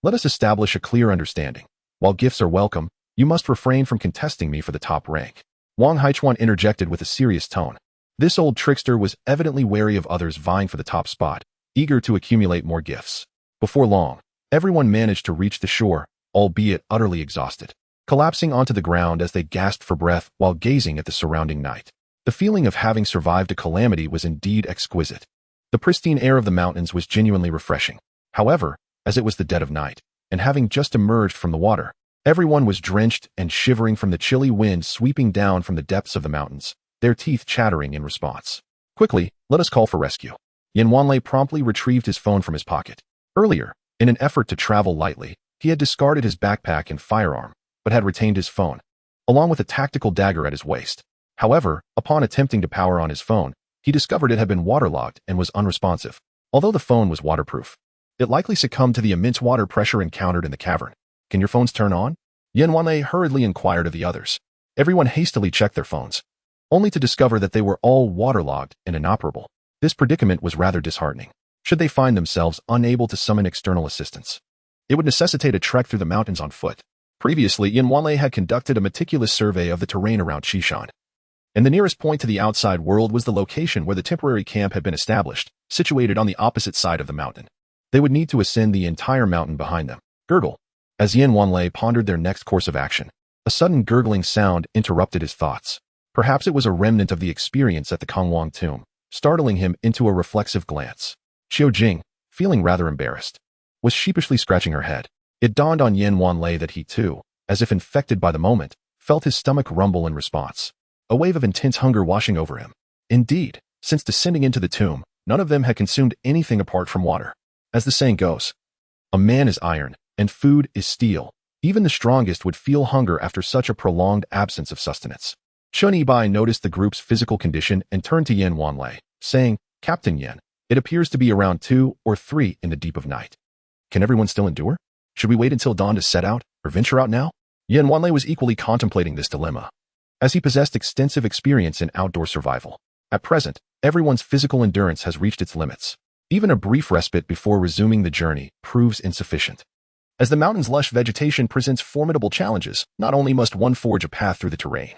Let us establish a clear understanding. While gifts are welcome, you must refrain from contesting me for the top rank. Wang Haichuan interjected with a serious tone. This old trickster was evidently wary of others vying for the top spot, eager to accumulate more gifts. Before long, everyone managed to reach the shore, albeit utterly exhausted, collapsing onto the ground as they gasped for breath while gazing at the surrounding night. The feeling of having survived a calamity was indeed exquisite. The pristine air of the mountains was genuinely refreshing. However, as it was the dead of night, and having just emerged from the water, everyone was drenched and shivering from the chilly wind sweeping down from the depths of the mountains, their teeth chattering in response. Quickly, let us call for rescue. Yin Wanlei promptly retrieved his phone from his pocket. Earlier, in an effort to travel lightly, he had discarded his backpack and firearm, but had retained his phone, along with a tactical dagger at his waist. However, upon attempting to power on his phone, he discovered it had been waterlogged and was unresponsive. Although the phone was waterproof, it likely succumbed to the immense water pressure encountered in the cavern. Can your phones turn on? Yin Wanlei hurriedly inquired of the others. Everyone hastily checked their phones, only to discover that they were all waterlogged and inoperable. This predicament was rather disheartening. Should they find themselves unable to summon external assistance, it would necessitate a trek through the mountains on foot. Previously, Yin Wanlei had conducted a meticulous survey of the terrain around Qishan, and the nearest point to the outside world was the location where the temporary camp had been established, situated on the opposite side of the mountain. They would need to ascend the entire mountain behind them. Gurgle. As Yin Wanlei pondered their next course of action, a sudden gurgling sound interrupted his thoughts. Perhaps it was a remnant of the experience at the Kongwang tomb, startling him into a reflexive glance. Qiu Jing, feeling rather embarrassed, was sheepishly scratching her head. It dawned on Yin Wanlei that he too, as if infected by the moment, felt his stomach rumble in response. A wave of intense hunger washing over him. Indeed, since descending into the tomb, none of them had consumed anything apart from water. As the saying goes, a man is iron, and food is steel. Even the strongest would feel hunger after such a prolonged absence of sustenance. Chun Yibai noticed the group's physical condition and turned to Yin Wanlei, saying, Captain Yin, it appears to be around 2 or 3 in the deep of night. Can everyone still endure? Should we wait until dawn to set out, or venture out now? Yin Wanlei was equally contemplating this dilemma, as he possessed extensive experience in outdoor survival. At present, everyone's physical endurance has reached its limits. Even a brief respite before resuming the journey proves insufficient. As the mountain's lush vegetation presents formidable challenges, not only must one forge a path through the terrain,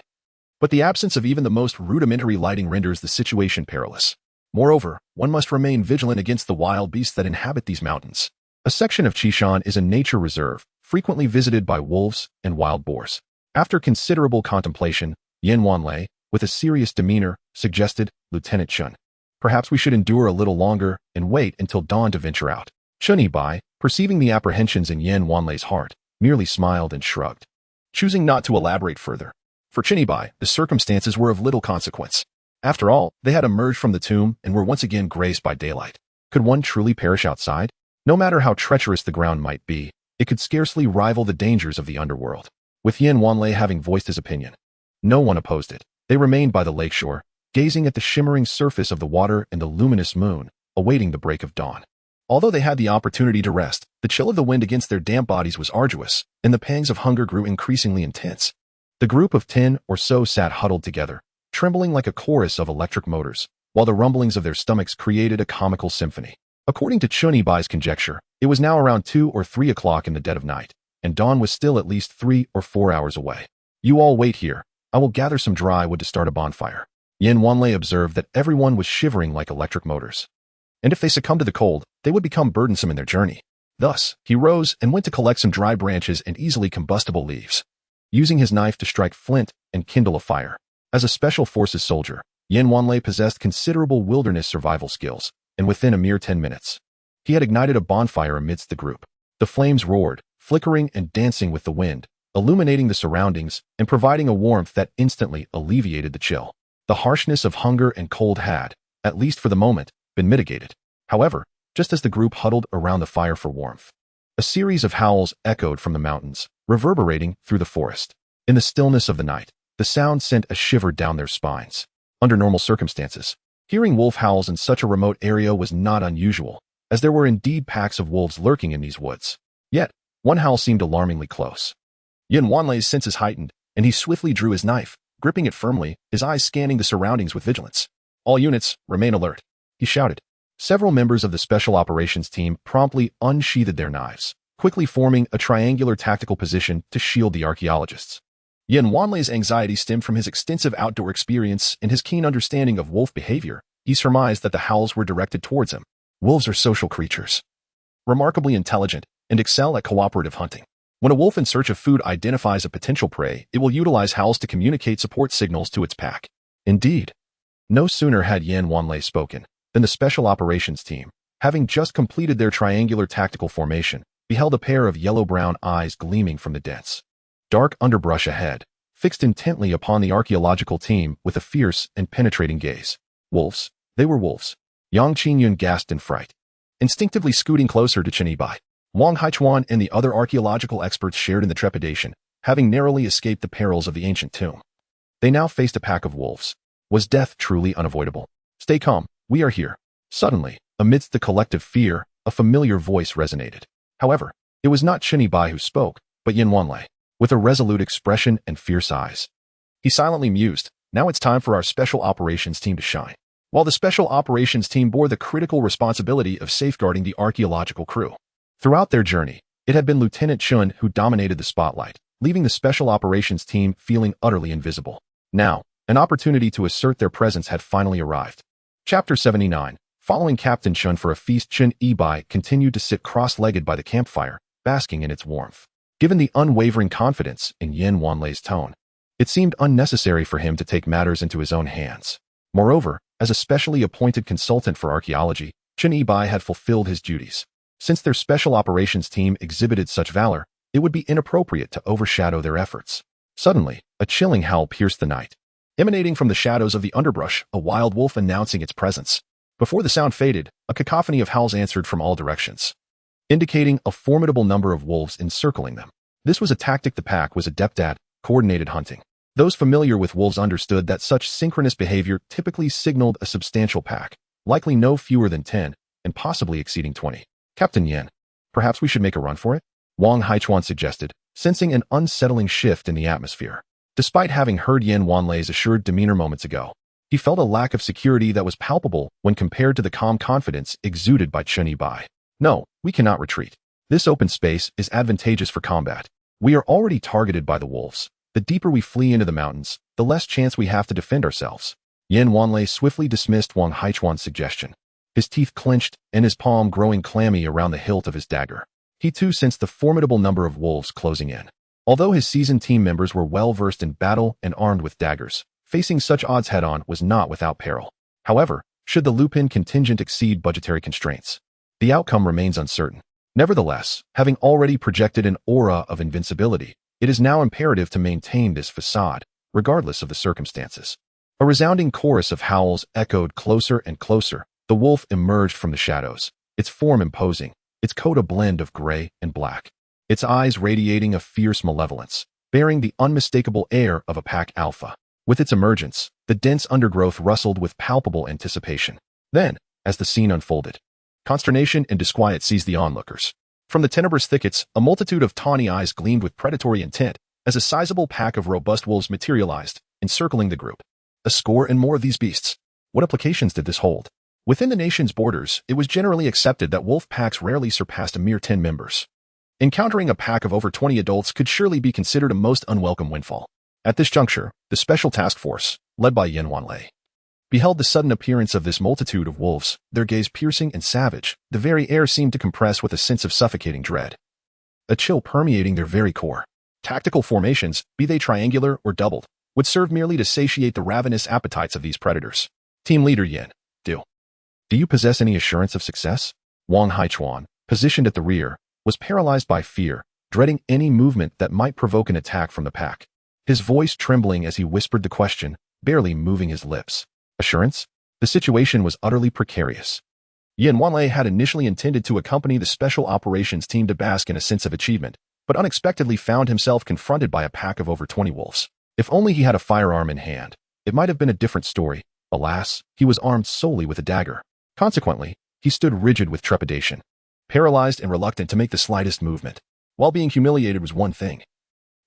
but the absence of even the most rudimentary lighting renders the situation perilous. Moreover, one must remain vigilant against the wild beasts that inhabit these mountains. A section of Qishan is a nature reserve, frequently visited by wolves and wild boars. After considerable contemplation, Yin Wanlei, with a serious demeanor, suggested, Lieutenant Chun, perhaps we should endure a little longer and wait until dawn to venture out. Chun Yibai, perceiving the apprehensions in Yin Wanlei's heart, merely smiled and shrugged, choosing not to elaborate further. For Chun Yibai, the circumstances were of little consequence. After all, they had emerged from the tomb and were once again graced by daylight. Could one truly perish outside? No matter how treacherous the ground might be, it could scarcely rival the dangers of the underworld. With Yin Wanlei having voiced his opinion, no one opposed it. They remained by the lakeshore, gazing at the shimmering surface of the water and the luminous moon, awaiting the break of dawn. Although they had the opportunity to rest, the chill of the wind against their damp bodies was arduous, and the pangs of hunger grew increasingly intense. The group of 10 or so sat huddled together, trembling like a chorus of electric motors, while the rumblings of their stomachs created a comical symphony. According to Chun Yibai's conjecture, it was now around 2 or 3 o'clock in the dead of night, and dawn was still at least 3 or 4 hours away. You all wait here. I will gather some dry wood to start a bonfire. Yin Wanlei observed that everyone was shivering like electric motors, and if they succumbed to the cold, they would become burdensome in their journey. Thus, he rose and went to collect some dry branches and easily combustible leaves, using his knife to strike flint and kindle a fire. As a special forces soldier, Yin Wanlei possessed considerable wilderness survival skills, and within a mere 10 minutes, he had ignited a bonfire amidst the group. The flames roared, flickering and dancing with the wind, illuminating the surroundings and providing a warmth that instantly alleviated the chill. The harshness of hunger and cold had, at least for the moment, been mitigated. However, just as the group huddled around the fire for warmth, a series of howls echoed from the mountains, reverberating through the forest. In the stillness of the night, the sound sent a shiver down their spines. Under normal circumstances, hearing wolf howls in such a remote area was not unusual, as there were indeed packs of wolves lurking in these woods. Yet, one howl seemed alarmingly close. Yin Wanlei's senses heightened, and he swiftly drew his knife, gripping it firmly, his eyes scanning the surroundings with vigilance. All units, remain alert, he shouted. Several members of the Special Operations team promptly unsheathed their knives, quickly forming a triangular tactical position to shield the archaeologists. Yin Wanlei's anxiety stemmed from his extensive outdoor experience and his keen understanding of wolf behavior. He surmised that the howls were directed towards him. Wolves are social creatures, remarkably intelligent, and excel at cooperative hunting. When a wolf in search of food identifies a potential prey, it will utilize howls to communicate support signals to its pack. Indeed, no sooner had Yin Wanlei spoken than the Special Operations team, having just completed their triangular tactical formation, beheld a pair of yellow-brown eyes gleaming from the dense, dark underbrush ahead, fixed intently upon the archaeological team with a fierce and penetrating gaze. Wolves, They were wolves. Yang Qingyun gasped in fright. Instinctively scooting closer to Chen Yibai, Wang Haichuan and the other archaeological experts shared in the trepidation, having narrowly escaped the perils of the ancient tomb. They now faced a pack of wolves. Was death truly unavoidable? Stay calm, we are here. Suddenly, amidst the collective fear, a familiar voice resonated. However, it was not Chen Yibai who spoke, but Yin Wanlei, with a resolute expression and fierce eyes. He silently mused, now it's time for our special operations team to shine. While the special operations team bore the critical responsibility of safeguarding the archaeological crew. Throughout their journey, it had been Lieutenant Chun who dominated the spotlight, leaving the special operations team feeling utterly invisible. Now, an opportunity to assert their presence had finally arrived. Chapter 79. Following Captain Chun for a feast, Chen Yibai continued to sit cross-legged by the campfire, basking in its warmth. Given the unwavering confidence in Yin Wanlei's tone, it seemed unnecessary for him to take matters into his own hands. Moreover, as a specially appointed consultant for archaeology, Chen Yibai had fulfilled his duties. Since their special operations team exhibited such valor, it would be inappropriate to overshadow their efforts. Suddenly, a chilling howl pierced the night. Emanating from the shadows of the underbrush, a wild wolf announcing its presence. Before the sound faded, a cacophony of howls answered from all directions, indicating a formidable number of wolves encircling them. This was a tactic the pack was adept at, coordinated hunting. Those familiar with wolves understood that such synchronous behavior typically signaled a substantial pack, likely no fewer than 10, and possibly exceeding 20. Captain Yan, perhaps we should make a run for it? Wang Haichuan suggested, sensing an unsettling shift in the atmosphere. Despite having heard Yin Wanlei's assured demeanor moments ago, he felt a lack of security that was palpable when compared to the calm confidence exuded by Chen Yibai. No, we cannot retreat. This open space is advantageous for combat. We are already targeted by the wolves. The deeper we flee into the mountains, the less chance we have to defend ourselves. Yin Wanlei swiftly dismissed Wang Haichuan's suggestion. His teeth clenched and his palm growing clammy around the hilt of his dagger. He too sensed the formidable number of wolves closing in. Although his seasoned team members were well versed in battle and armed with daggers, facing such odds head-on was not without peril. However, should the Lupin contingent exceed budgetary constraints, the outcome remains uncertain. Nevertheless, having already projected an aura of invincibility, it is now imperative to maintain this facade, regardless of the circumstances. A resounding chorus of howls echoed closer and closer. The wolf emerged from the shadows, its form imposing, its coat a blend of gray and black, its eyes radiating a fierce malevolence, bearing the unmistakable air of a pack alpha. With its emergence, the dense undergrowth rustled with palpable anticipation. Then, as the scene unfolded, consternation and disquiet seized the onlookers. From the tenebrous thickets, a multitude of tawny eyes gleamed with predatory intent as a sizable pack of robust wolves materialized, encircling the group. A score and more of these beasts. What implications did this hold? Within the nation's borders, it was generally accepted that wolf packs rarely surpassed a mere 10 members. Encountering a pack of over 20 adults could surely be considered a most unwelcome windfall. At this juncture, the Special Task Force, led by Yin Wanlei, beheld the sudden appearance of this multitude of wolves, their gaze piercing and savage. The very air seemed to compress with a sense of suffocating dread, a chill permeating their very core. Tactical formations, be they triangular or doubled, would serve merely to satiate the ravenous appetites of these predators. Team Leader Yin, do you possess any assurance of success? Wang Haichuan, positioned at the rear, was paralyzed by fear, dreading any movement that might provoke an attack from the pack. His voice trembling as he whispered the question, barely moving his lips. Assurance? The situation was utterly precarious. Yin Wanlei had initially intended to accompany the special operations team to bask in a sense of achievement, but unexpectedly found himself confronted by a pack of over 20 wolves. If only he had a firearm in hand, it might have been a different story. Alas, he was armed solely with a dagger. Consequently, he stood rigid with trepidation, paralyzed and reluctant to make the slightest movement. While being humiliated was one thing,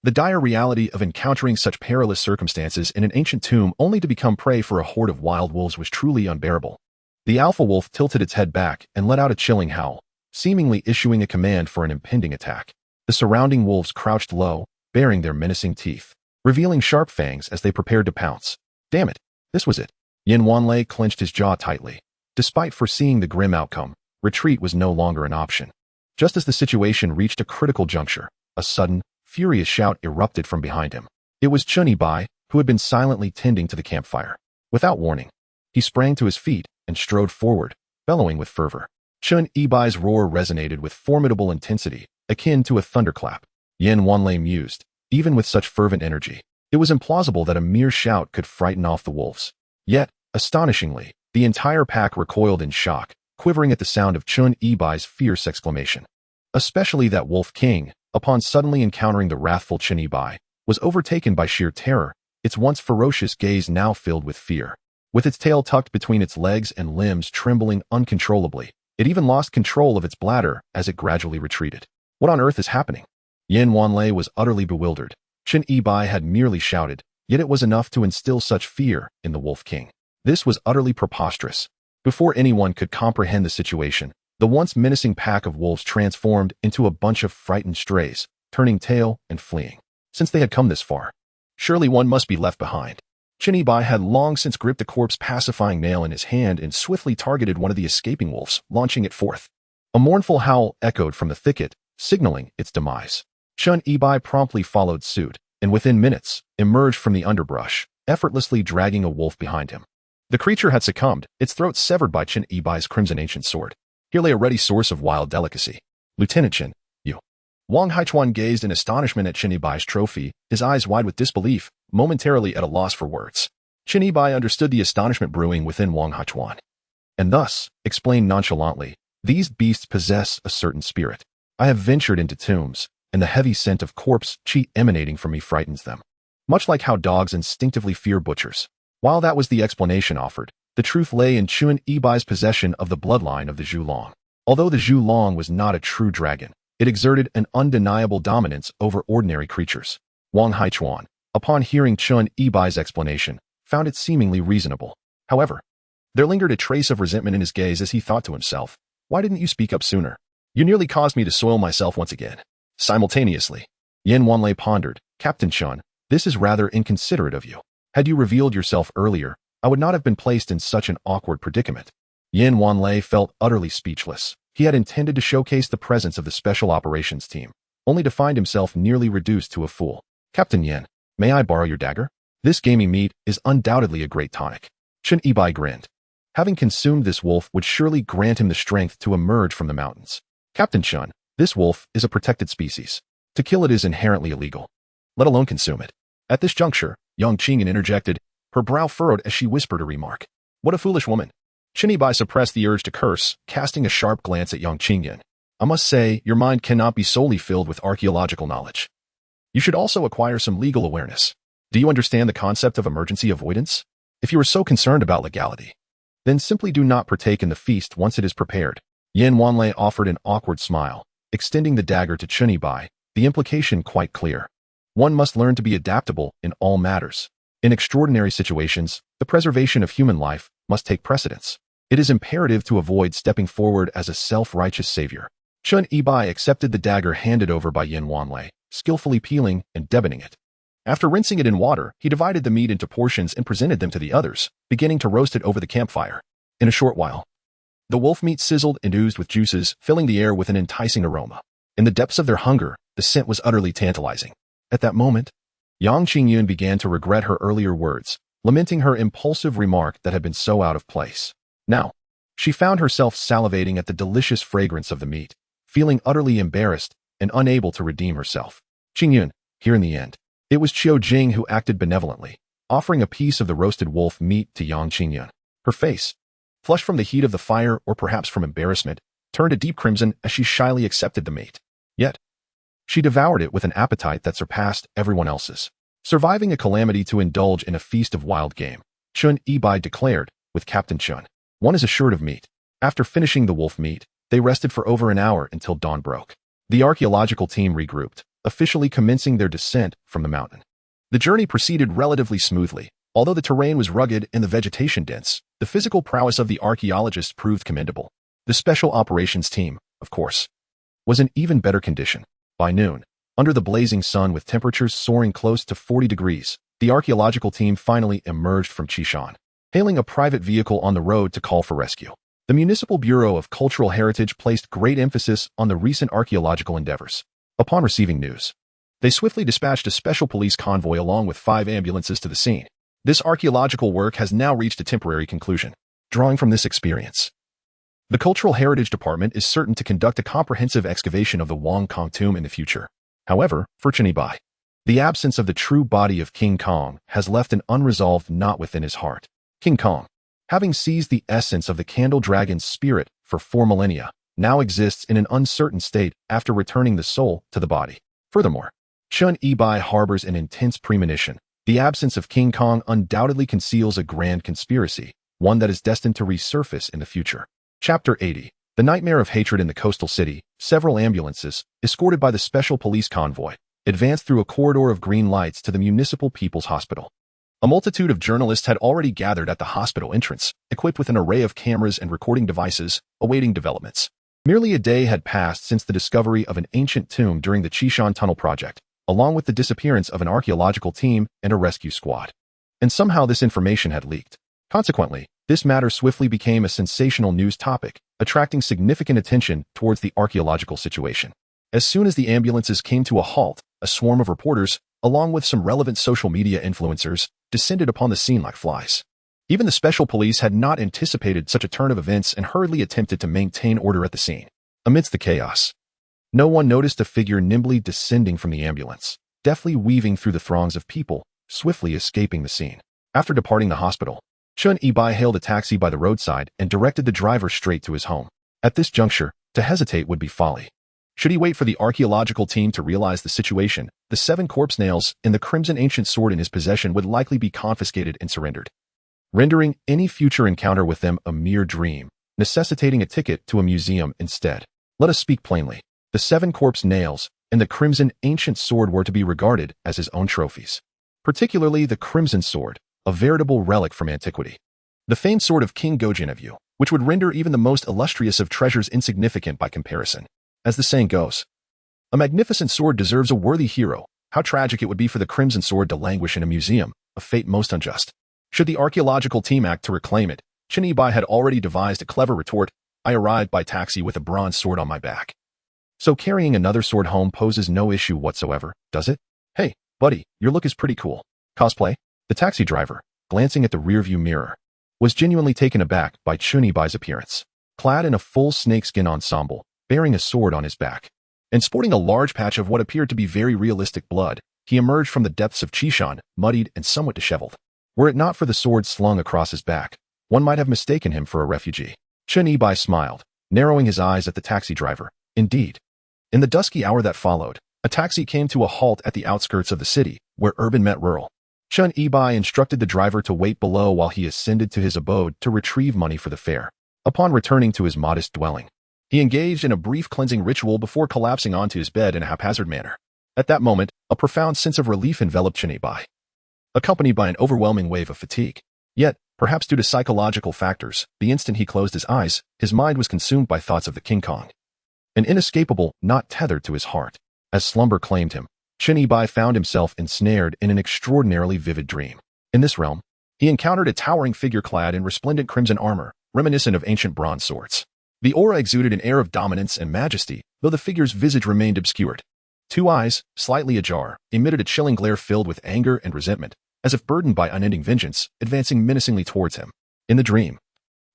the dire reality of encountering such perilous circumstances in an ancient tomb only to become prey for a horde of wild wolves was truly unbearable. The alpha wolf tilted its head back and let out a chilling howl, seemingly issuing a command for an impending attack. The surrounding wolves crouched low, baring their menacing teeth, revealing sharp fangs as they prepared to pounce. Damn it, this was it. Yin Wanlei clenched his jaw tightly. Despite foreseeing the grim outcome, retreat was no longer an option. Just as the situation reached a critical juncture, a sudden, furious shout erupted from behind him. It was Chen Yibai, who had been silently tending to the campfire. Without warning, he sprang to his feet and strode forward, bellowing with fervor. Chen Yibai's roar resonated with formidable intensity, akin to a thunderclap. Yin Wanlei mused, even with such fervent energy, it was implausible that a mere shout could frighten off the wolves. Yet, astonishingly, The entire pack recoiled in shock, quivering at the sound of Chun Yibai's fierce exclamation. Especially that Wolf King, upon suddenly encountering the wrathful Chun Yibai, was overtaken by sheer terror, its once ferocious gaze now filled with fear. With its tail tucked between its legs and limbs trembling uncontrollably, it even lost control of its bladder as it gradually retreated. What on earth is happening? Yin Wanlei was utterly bewildered. Chun Yibai had merely shouted, yet it was enough to instill such fear in the Wolf King. This was utterly preposterous. Before anyone could comprehend the situation, the once menacing pack of wolves transformed into a bunch of frightened strays, turning tail and fleeing. Since they had come this far, surely one must be left behind. Chun Yibai had long since gripped the corpse pacifying nail in his hand and swiftly targeted one of the escaping wolves, launching it forth. A mournful howl echoed from the thicket, signaling its demise. Chun Yibai promptly followed suit, and within minutes, emerged from the underbrush, effortlessly dragging a wolf behind him. The creature had succumbed, its throat severed by Chun Yibai's crimson ancient sword. Here lay a ready source of wild delicacy. Lieutenant Chen, you. Wang Haichuan gazed in astonishment at Chun Yibai's trophy, his eyes wide with disbelief, momentarily at a loss for words. Chun Yibai understood the astonishment brewing within Wang Haichuan. And thus, explained nonchalantly, these beasts possess a certain spirit. I have ventured into tombs, and the heavy scent of corpse chi emanating from me frightens them. Much like how dogs instinctively fear butchers. While that was the explanation offered, the truth lay in Chun Yibai's possession of the bloodline of the Zhulong. Although the Zhulong was not a true dragon, it exerted an undeniable dominance over ordinary creatures. Wang Haichuan, upon hearing Chun Yibai's explanation, found it seemingly reasonable. However, there lingered a trace of resentment in his gaze as he thought to himself, why didn't you speak up sooner? You nearly caused me to soil myself once again. Simultaneously, Yin Wanlei pondered, Captain Chun, this is rather inconsiderate of you. Had you revealed yourself earlier, I would not have been placed in such an awkward predicament. Yin Wanlei felt utterly speechless. He had intended to showcase the presence of the Special Operations Team, only to find himself nearly reduced to a fool. Captain Yin, may I borrow your dagger? This gamey meat is undoubtedly a great tonic. Chun Yibai grinned. Having consumed this wolf would surely grant him the strength to emerge from the mountains. Captain Chun, this wolf is a protected species. To kill it is inherently illegal, let alone consume it. At this juncture, Yang Qingyan interjected, her brow furrowed as she whispered a remark. What a foolish woman. Chun Yibai suppressed the urge to curse, casting a sharp glance at Yang Qingyan. I must say, your mind cannot be solely filled with archaeological knowledge. You should also acquire some legal awareness. Do you understand the concept of emergency avoidance? If you are so concerned about legality, then simply do not partake in the feast once it is prepared. Yin Wanlei offered an awkward smile, extending the dagger to Chun Yibai, the implication quite clear. One must learn to be adaptable in all matters. In extraordinary situations, the preservation of human life must take precedence. It is imperative to avoid stepping forward as a self-righteous savior. Chun Yibai accepted the dagger handed over by Yin Wanlei, skillfully peeling and deboning it. After rinsing it in water, he divided the meat into portions and presented them to the others, beginning to roast it over the campfire. In a short while, the wolf meat sizzled and oozed with juices, filling the air with an enticing aroma. In the depths of their hunger, the scent was utterly tantalizing. At that moment, Yang Qingyun began to regret her earlier words, lamenting her impulsive remark that had been so out of place. Now, she found herself salivating at the delicious fragrance of the meat, feeling utterly embarrassed and unable to redeem herself. Qingyun, here in the end, it was Qiu Jing who acted benevolently, offering a piece of the roasted wolf meat to Yang Qingyun. Her face, flushed from the heat of the fire or perhaps from embarrassment, turned a deep crimson as she shyly accepted the meat. Yet, she devoured it with an appetite that surpassed everyone else's. Surviving a calamity to indulge in a feast of wild game, Chun Yibai declared, with Captain Chun, one is assured of meat. After finishing the wolf meat, they rested for over an hour until dawn broke. The archaeological team regrouped, officially commencing their descent from the mountain. The journey proceeded relatively smoothly. Although the terrain was rugged and the vegetation dense, the physical prowess of the archaeologists proved commendable. The Special Operations Team, of course, was in even better condition. By noon, under the blazing sun with temperatures soaring close to 40 degrees, the archaeological team finally emerged from Qishan, hailing a private vehicle on the road to call for rescue. The Municipal Bureau of Cultural Heritage placed great emphasis on the recent archaeological endeavors. Upon receiving news, they swiftly dispatched a special police convoy along with 5 ambulances to the scene. This archaeological work has now reached a temporary conclusion. Drawing from this experience, the Cultural Heritage Department is certain to conduct a comprehensive excavation of the Wang Kong tomb in the future. However, for Chun Yibai, the absence of the true body of King Kong has left an unresolved knot within his heart. King Kong, having seized the essence of the candle dragon's spirit for 4 millennia, now exists in an uncertain state after returning the soul to the body. Furthermore, Chun Ebai harbors an intense premonition. The absence of King Kong undoubtedly conceals a grand conspiracy, one that is destined to resurface in the future. Chapter 80. The Nightmare of Hatred in the Coastal City. Several ambulances, escorted by the special police convoy, advanced through a corridor of green lights to the Municipal People's Hospital. A multitude of journalists had already gathered at the hospital entrance, equipped with an array of cameras and recording devices, awaiting developments. Merely a day had passed since the discovery of an ancient tomb during the Chishan Tunnel project, along with the disappearance of an archaeological team and a rescue squad. And somehow this information had leaked. Consequently, this matter swiftly became a sensational news topic, attracting significant attention towards the archaeological situation. As soon as the ambulances came to a halt, a swarm of reporters, along with some relevant social media influencers, descended upon the scene like flies. Even the special police had not anticipated such a turn of events and hurriedly attempted to maintain order at the scene. Amidst the chaos, no one noticed a figure nimbly descending from the ambulance, deftly weaving through the throngs of people, swiftly escaping the scene. After departing the hospital, Chun Ebai hailed a taxi by the roadside and directed the driver straight to his home. At this juncture, to hesitate would be folly. Should he wait for the archaeological team to realize the situation, the 7 corpse nails and the crimson ancient sword in his possession would likely be confiscated and surrendered, rendering any future encounter with them a mere dream, necessitating a ticket to a museum instead. Let us speak plainly. The 7 corpse nails and the crimson ancient sword were to be regarded as his own trophies. Particularly the crimson sword, a veritable relic from antiquity. The famed sword of King Gojinevyu, which would render even the most illustrious of treasures insignificant by comparison. As the saying goes, a magnificent sword deserves a worthy hero. How tragic it would be for the crimson sword to languish in a museum, a fate most unjust. Should the archaeological team act to reclaim it, Chun Ebai had already devised a clever retort. I arrived by taxi with a bronze sword on my back. So carrying another sword home poses no issue whatsoever, does it? Hey, buddy, your look is pretty cool. Cosplay? The taxi driver, glancing at the rearview mirror, was genuinely taken aback by Chun Ebai's appearance. Clad in a full snakeskin ensemble, bearing a sword on his back, and sporting a large patch of what appeared to be very realistic blood, he emerged from the depths of Chishan, muddied and somewhat disheveled. Were it not for the sword slung across his back, one might have mistaken him for a refugee. Chun Ebai smiled, narrowing his eyes at the taxi driver. Indeed. In the dusky hour that followed, a taxi came to a halt at the outskirts of the city, where urban met rural. Chun Ebai instructed the driver to wait below while he ascended to his abode to retrieve money for the fare. Upon returning to his modest dwelling, he engaged in a brief cleansing ritual before collapsing onto his bed in a haphazard manner. At that moment, a profound sense of relief enveloped Chun Ebai, accompanied by an overwhelming wave of fatigue. Yet, perhaps due to psychological factors, the instant he closed his eyes, his mind was consumed by thoughts of the King Kong. An inescapable, not tethered to his heart. As slumber claimed him, Chun Ebai found himself ensnared in an extraordinarily vivid dream. In this realm, he encountered a towering figure clad in resplendent crimson armor, reminiscent of ancient bronze swords. The aura exuded an air of dominance and majesty, though the figure's visage remained obscured. 2 eyes, slightly ajar, emitted a chilling glare filled with anger and resentment, as if burdened by unending vengeance, advancing menacingly towards him. In the dream,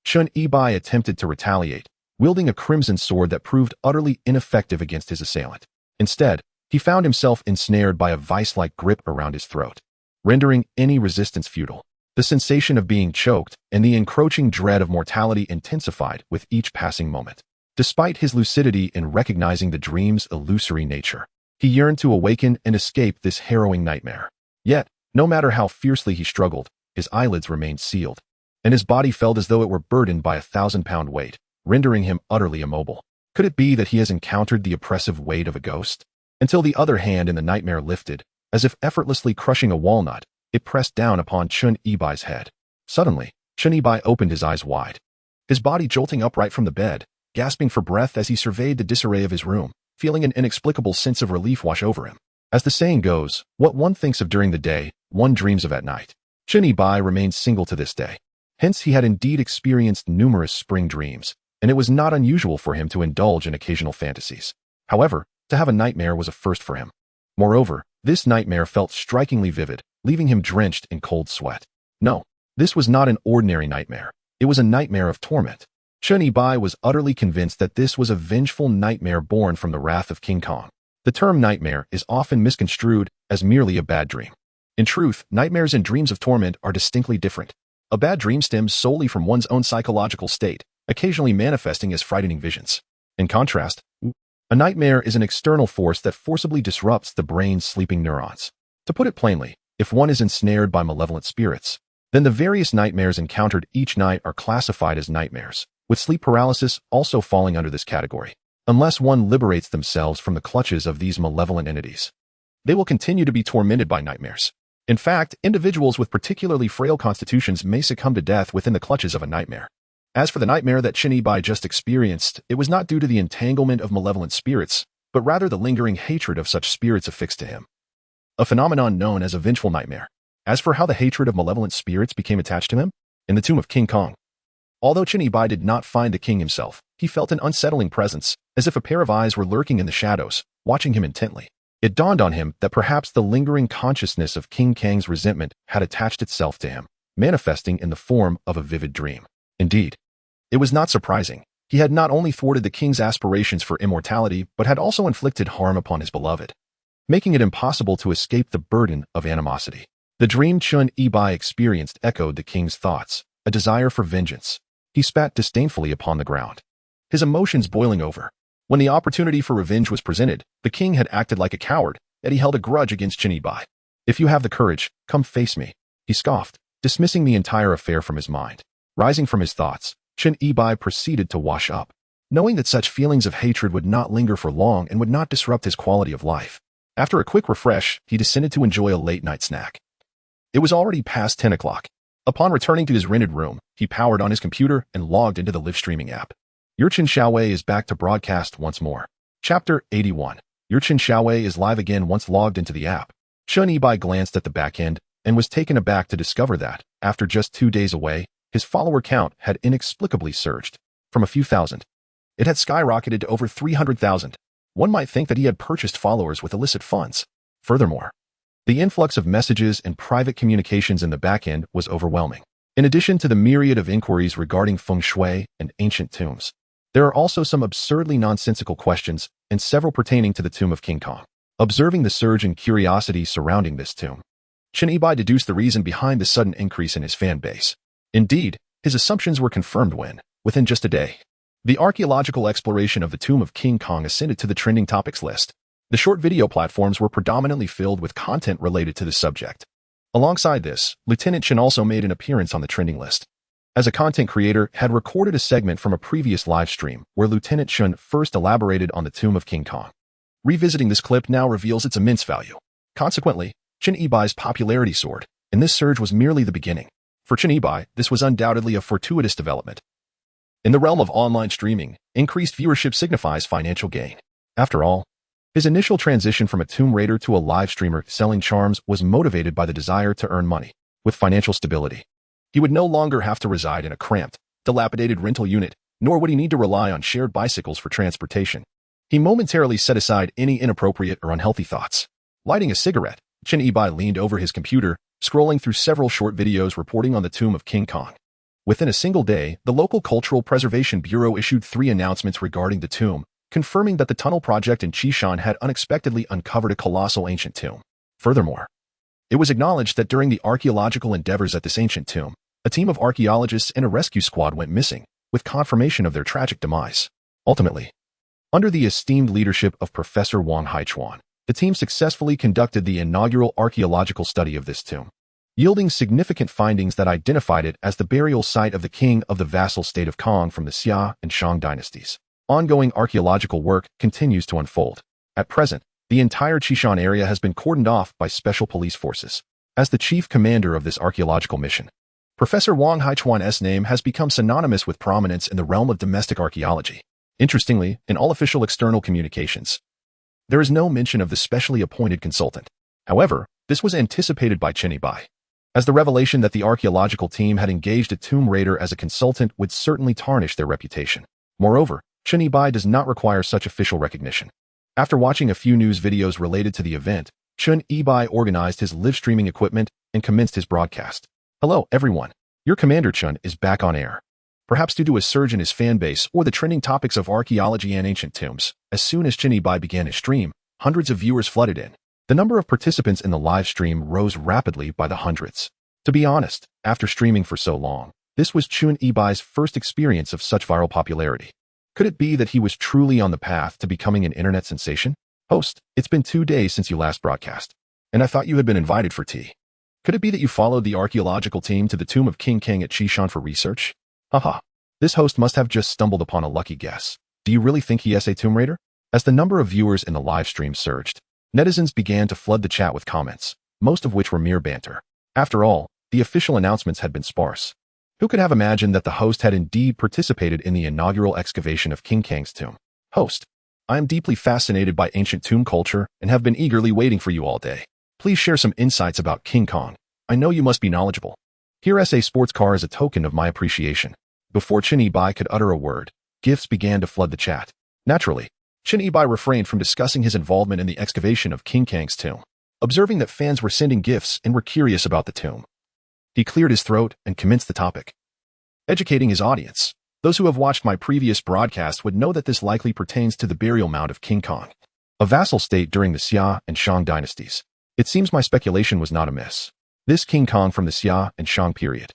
Chun Ebai attempted to retaliate, wielding a crimson sword that proved utterly ineffective against his assailant. Instead, he found himself ensnared by a vice-like grip around his throat, rendering any resistance futile. The sensation of being choked and the encroaching dread of mortality intensified with each passing moment. Despite his lucidity in recognizing the dream's illusory nature, he yearned to awaken and escape this harrowing nightmare. Yet, no matter how fiercely he struggled, his eyelids remained sealed, and his body felt as though it were burdened by a 1,000-pound weight, rendering him utterly immobile. Could it be that he has encountered the oppressive weight of a ghost? Until the other hand in the nightmare lifted, as if effortlessly crushing a walnut, it pressed down upon Chun Ebai's head. Suddenly, Chun Ebai opened his eyes wide, his body jolting upright from the bed, gasping for breath as he surveyed the disarray of his room, feeling an inexplicable sense of relief wash over him. As the saying goes, what one thinks of during the day, one dreams of at night. Chun Ebai remained single to this day. Hence he had indeed experienced numerous spring dreams, and it was not unusual for him to indulge in occasional fantasies. However, to have a nightmare was a first for him. Moreover, this nightmare felt strikingly vivid, leaving him drenched in cold sweat. No, this was not an ordinary nightmare. It was a nightmare of torment. Chun Ebai was utterly convinced that this was a vengeful nightmare born from the wrath of King Kong. The term nightmare is often misconstrued as merely a bad dream. In truth, nightmares and dreams of torment are distinctly different. A bad dream stems solely from one's own psychological state, occasionally manifesting as frightening visions. In contrast, a nightmare is an external force that forcibly disrupts the brain's sleeping neurons. To put it plainly, if one is ensnared by malevolent spirits, then the various nightmares encountered each night are classified as nightmares, with sleep paralysis also falling under this category. Unless one liberates themselves from the clutches of these malevolent entities, they will continue to be tormented by nightmares. In fact, individuals with particularly frail constitutions may succumb to death within the clutches of a nightmare. As for the nightmare that Chin Yi just experienced, it was not due to the entanglement of malevolent spirits, but rather the lingering hatred of such spirits affixed to him. A phenomenon known as a vengeful nightmare. As for how the hatred of malevolent spirits became attached to him, in the tomb of King Kong. Although Chin Yi did not find the king himself, he felt an unsettling presence, as if a pair of eyes were lurking in the shadows, watching him intently. It dawned on him that perhaps the lingering consciousness of King Kang's resentment had attached itself to him, manifesting in the form of a vivid dream. Indeed, it was not surprising. He had not only thwarted the king's aspirations for immortality, but had also inflicted harm upon his beloved, making it impossible to escape the burden of animosity. The dream Chin Yi experienced echoed the king's thoughts, a desire for vengeance. He spat disdainfully upon the ground, his emotions boiling over. When the opportunity for revenge was presented, the king had acted like a coward, yet he held a grudge against Chin Yi. "If you have the courage, come face me," he scoffed, dismissing the entire affair from his mind. Rising from his thoughts, Chin Yi proceeded to wash up, knowing that such feelings of hatred would not linger for long and would not disrupt his quality of life. After a quick refresh, he descended to enjoy a late-night snack. It was already past 10 o'clock. Upon returning to his rented room, he powered on his computer and logged into the live streaming app. Yurchin Xiaowei is back to broadcast once more. Chapter 81. Yurchin Xiaowei is live again once logged into the app. Chin Yi glanced at the back end and was taken aback to discover that, after just 2 days away, his follower count had inexplicably surged. From a few thousand, it had skyrocketed to over 300,000. One might think that he had purchased followers with illicit funds. Furthermore, the influx of messages and private communications in the back end was overwhelming. In addition to the myriad of inquiries regarding feng shui and ancient tombs, there are also some absurdly nonsensical questions and several pertaining to the tomb of King Kong. Observing the surge in curiosity surrounding this tomb, Chin Yi deduced the reason behind the sudden increase in his fan base. Indeed, his assumptions were confirmed when, within just a day, the archaeological exploration of the tomb of King Kong ascended to the trending topics list. The short video platforms were predominantly filled with content related to the subject. Alongside this, Lieutenant Chen also made an appearance on the trending list. As a content creator, had recorded a segment from a previous live stream where Lieutenant Chen first elaborated on the tomb of King Kong. Revisiting this clip now reveals its immense value. Consequently, Chin Yi's popularity soared, and this surge was merely the beginning. For Chin Yi, this was undoubtedly a fortuitous development. In the realm of online streaming, increased viewership signifies financial gain. After all, his initial transition from a tomb raider to a live streamer selling charms was motivated by the desire to earn money. With financial stability, he would no longer have to reside in a cramped, dilapidated rental unit, nor would he need to rely on shared bicycles for transportation. He momentarily set aside any inappropriate or unhealthy thoughts. Lighting a cigarette, Chin Yi leaned over his computer, scrolling through several short videos reporting on the tomb of King Kong. Within a single day, the local Cultural Preservation Bureau issued 3 announcements regarding the tomb, confirming that the tunnel project in Qishan had unexpectedly uncovered a colossal ancient tomb. Furthermore, it was acknowledged that during the archaeological endeavors at this ancient tomb, a team of archaeologists and a rescue squad went missing, with confirmation of their tragic demise. Ultimately, under the esteemed leadership of Professor Wang Haichuan, the team successfully conducted the inaugural archaeological study of this tomb, yielding significant findings that identified it as the burial site of the king of the vassal state of Kong from the Xia and Shang dynasties. Ongoing archaeological work continues to unfold. At present, the entire Qishan area has been cordoned off by special police forces. As the chief commander of this archaeological mission, Professor Wang Haichuan's name has become synonymous with prominence in the realm of domestic archaeology. Interestingly, in all official external communications, there is no mention of the specially appointed consultant. However, this was anticipated by Chin Yi, as the revelation that the archaeological team had engaged a tomb raider as a consultant would certainly tarnish their reputation. Moreover, Chin Yi does not require such official recognition. After watching a few news videos related to the event, Chin Yi organized his live streaming equipment and commenced his broadcast. "Hello, everyone. Your Commander Chen is back on air." Perhaps due to a surge in his fan base or the trending topics of archaeology and ancient tombs, as soon as Chin Yi began his stream, hundreds of viewers flooded in. The number of participants in the live stream rose rapidly by the hundreds. To be honest, after streaming for so long, this was Chun Ibai's first experience of such viral popularity. Could it be that he was truly on the path to becoming an internet sensation? Host, it's been 2 days since you last broadcast, and I thought you had been invited for tea. Could it be that you followed the archaeological team to the tomb of King Kang at Chishan for research? Haha. This host must have just stumbled upon a lucky guess. Do you really think he is a Tomb Raider? As the number of viewers in the live stream surged, netizens began to flood the chat with comments, most of which were mere banter. After all, the official announcements had been sparse. Who could have imagined that the host had indeed participated in the inaugural excavation of King Kang's tomb? Host, I am deeply fascinated by ancient tomb culture and have been eagerly waiting for you all day. Please share some insights about King Kong. I know you must be knowledgeable. Here is a sports car as a token of my appreciation. Before Chun Ibai could utter a word, gifts began to flood the chat. Naturally, Chun Ibai refrained from discussing his involvement in the excavation of King Kang's tomb. Observing that fans were sending gifts and were curious about the tomb, he cleared his throat and commenced the topic. Educating his audience, those who have watched my previous broadcast would know that this likely pertains to the burial mound of King Kong, a vassal state during the Xia and Shang dynasties. It seems my speculation was not amiss. This King Kong from the Xia and Shang period.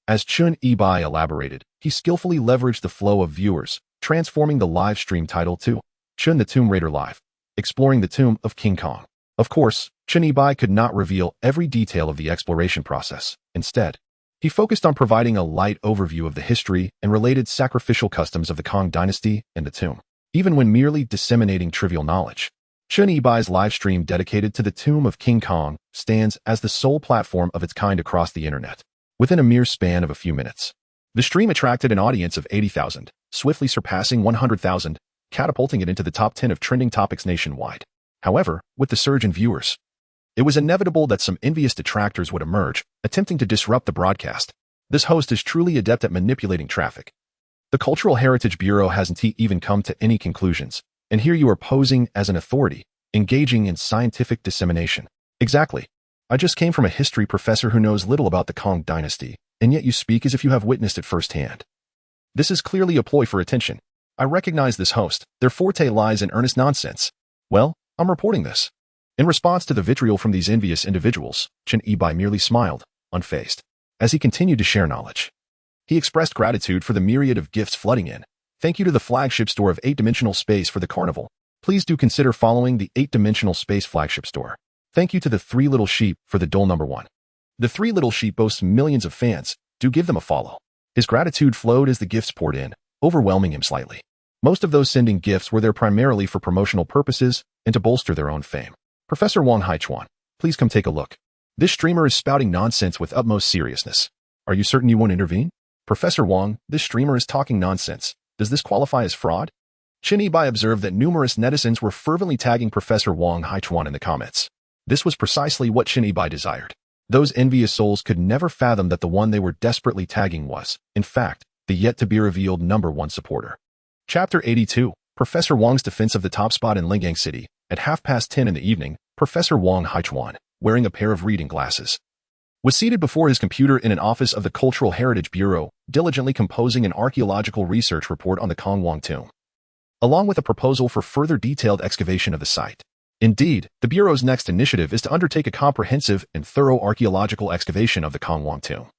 As Chun Ibai elaborated, he skillfully leveraged the flow of viewers, transforming the live stream title to Chun the Tomb Raider Live, exploring the tomb of King Kong. Of course, Chun Ibai could not reveal every detail of the exploration process. Instead, he focused on providing a light overview of the history and related sacrificial customs of the Kong dynasty and the tomb. Even when merely disseminating trivial knowledge, Chun Ibai's live stream dedicated to the tomb of King Kong stands as the sole platform of its kind across the internet. Within a mere span of a few minutes, the stream attracted an audience of 80,000, swiftly surpassing 100,000, catapulting it into the top 10 of trending topics nationwide. However, with the surge in viewers, it was inevitable that some envious detractors would emerge, attempting to disrupt the broadcast. This host is truly adept at manipulating traffic. The Cultural Heritage Bureau hasn't even come to any conclusions, and here you are posing as an authority, engaging in scientific dissemination. Exactly. I just came from a history professor who knows little about the Kong dynasty, and yet you speak as if you have witnessed it firsthand. This is clearly a ploy for attention. I recognize this host. Their forte lies in earnest nonsense. Well, I'm reporting this. In response to the vitriol from these envious individuals, Chun Ibai merely smiled, unfazed. As he continued to share knowledge, he expressed gratitude for the myriad of gifts flooding in. Thank you to the flagship store of 8-dimensional space for the carnival. Please do consider following the 8-dimensional space flagship store. Thank you to the 3 Little Sheep for the dole number 1. The 3 Little Sheep boasts millions of fans. Do give them a follow. His gratitude flowed as the gifts poured in, overwhelming him slightly. Most of those sending gifts were there primarily for promotional purposes and to bolster their own fame. Professor Wang Haichuan, please come take a look. This streamer is spouting nonsense with utmost seriousness. Are you certain you won't intervene? Professor Wang, this streamer is talking nonsense. Does this qualify as fraud? Chun Ibai observed that numerous netizens were fervently tagging Professor Wang Haichuan in the comments. This was precisely what Chun Ibai desired. Those envious souls could never fathom that the one they were desperately tagging was, in fact, the yet-to-be-revealed number 1 supporter. Chapter 82, Professor Wang's Defense of the Top Spot in Lingang City. At 10:30 in the evening, Professor Wang Haichuan, wearing a pair of reading glasses, was seated before his computer in an office of the Cultural Heritage Bureau, diligently composing an archaeological research report on the Kong Wang tomb, along with a proposal for further detailed excavation of the site. Indeed, the Bureau's next initiative is to undertake a comprehensive and thorough archaeological excavation of the Kong Wang tomb,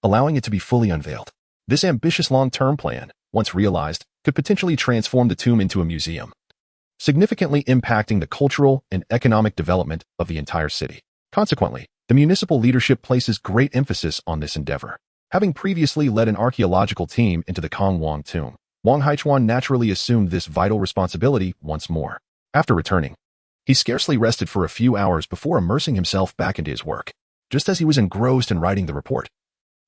allowing it to be fully unveiled. This ambitious long-term plan, once realized, could potentially transform the tomb into a museum, significantly impacting the cultural and economic development of the entire city. Consequently, the municipal leadership places great emphasis on this endeavor. Having previously led an archaeological team into the Kong Wang tomb, Wang Haichuan naturally assumed this vital responsibility once more. After returning, he scarcely rested for a few hours before immersing himself back into his work. Just as he was engrossed in writing the report,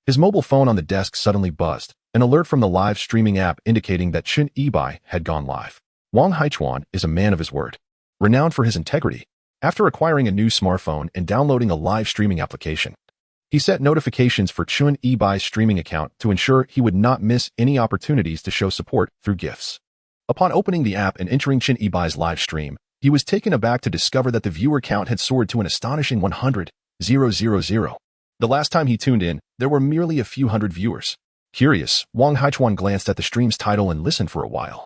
his mobile phone on the desk suddenly buzzed, an alert from the live streaming app indicating that Chun Ibai had gone live. Wang Haichuan is a man of his word, renowned for his integrity. After acquiring a new smartphone and downloading a live streaming application, he set notifications for Chun Ibai's streaming account to ensure he would not miss any opportunities to show support through gifts. Upon opening the app and entering Chun Ibai's live stream, he was taken aback to discover that the viewer count had soared to an astonishing 100,000. The last time he tuned in, there were merely a few hundred viewers. Curious, Wang Haichuan glanced at the stream's title and listened for a while.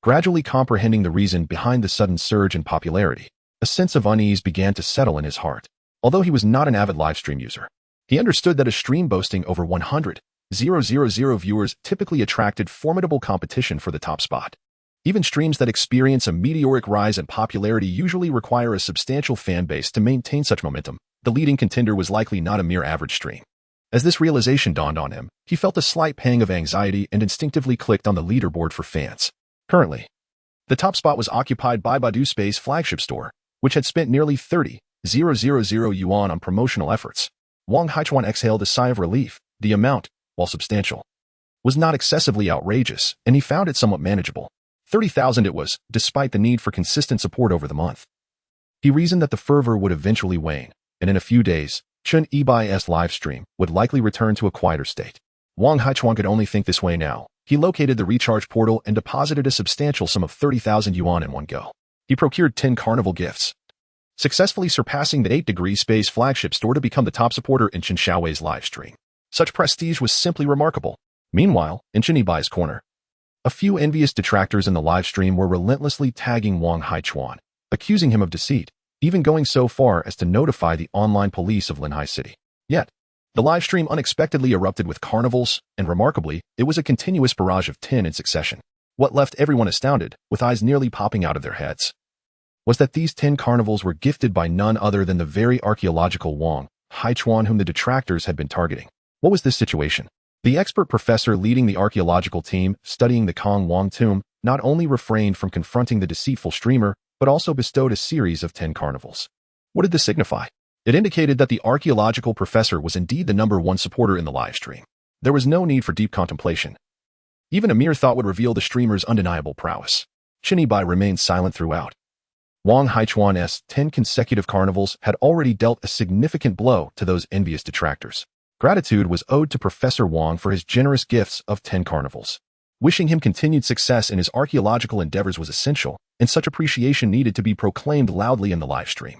Gradually comprehending the reason behind the sudden surge in popularity, a sense of unease began to settle in his heart. Although he was not an avid livestream user, He understood that a stream boasting over 100,000 viewers typically attracted formidable competition for the top spot. Even streams that experience a meteoric rise in popularity usually require a substantial fan base to maintain such momentum. The leading contender was likely not a mere average stream. As this realization dawned on him, he felt a slight pang of anxiety and instinctively clicked on the leaderboard for fans. Currently, the top spot was occupied by Baidu Space's flagship store, which had spent nearly 30,000 yuan on promotional efforts. Wang Haichuan exhaled a sigh of relief. The amount, while substantial, was not excessively outrageous, and he found it somewhat manageable. 30,000 it was, despite the need for consistent support over the month. He reasoned that the fervor would eventually wane, and in a few days, Chen Yibai's live stream would likely return to a quieter state. Wang Haichuan could only think this way now. He located the recharge portal and deposited a substantial sum of 30,000 yuan in one go. He procured 10 carnival gifts, successfully surpassing the 8-degree space flagship store to become the top supporter in Chen Xiaowei's live stream. Such prestige was simply remarkable. Meanwhile, in Chen Yibai's corner, a few envious detractors in the live stream were relentlessly tagging Wang Haichuan, accusing him of deceit, even going so far as to notify the online police of Linhai City. Yet, the live stream unexpectedly erupted with carnivals, and remarkably, it was a continuous barrage of 10 in succession. What left everyone astounded, with eyes nearly popping out of their heads, was that these 10 carnivals were gifted by none other than the very archaeological Wang Haichuan whom the detractors had been targeting. What was this situation? The expert professor leading the archaeological team studying the Kong Wang tomb not only refrained from confronting the deceitful streamer, but also bestowed a series of 10 carnivals. What did this signify? It indicated that the archaeological professor was indeed the #1 supporter in the live stream. There was no need for deep contemplation. Even a mere thought would reveal the streamer's undeniable prowess. Chen Yibai remained silent throughout. Wang Haichuan's 10 consecutive carnivals had already dealt a significant blow to those envious detractors. Gratitude was owed to Professor Wang for his generous gifts of 10 carnivals. Wishing him continued success in his archaeological endeavors was essential, and such appreciation needed to be proclaimed loudly in the live stream.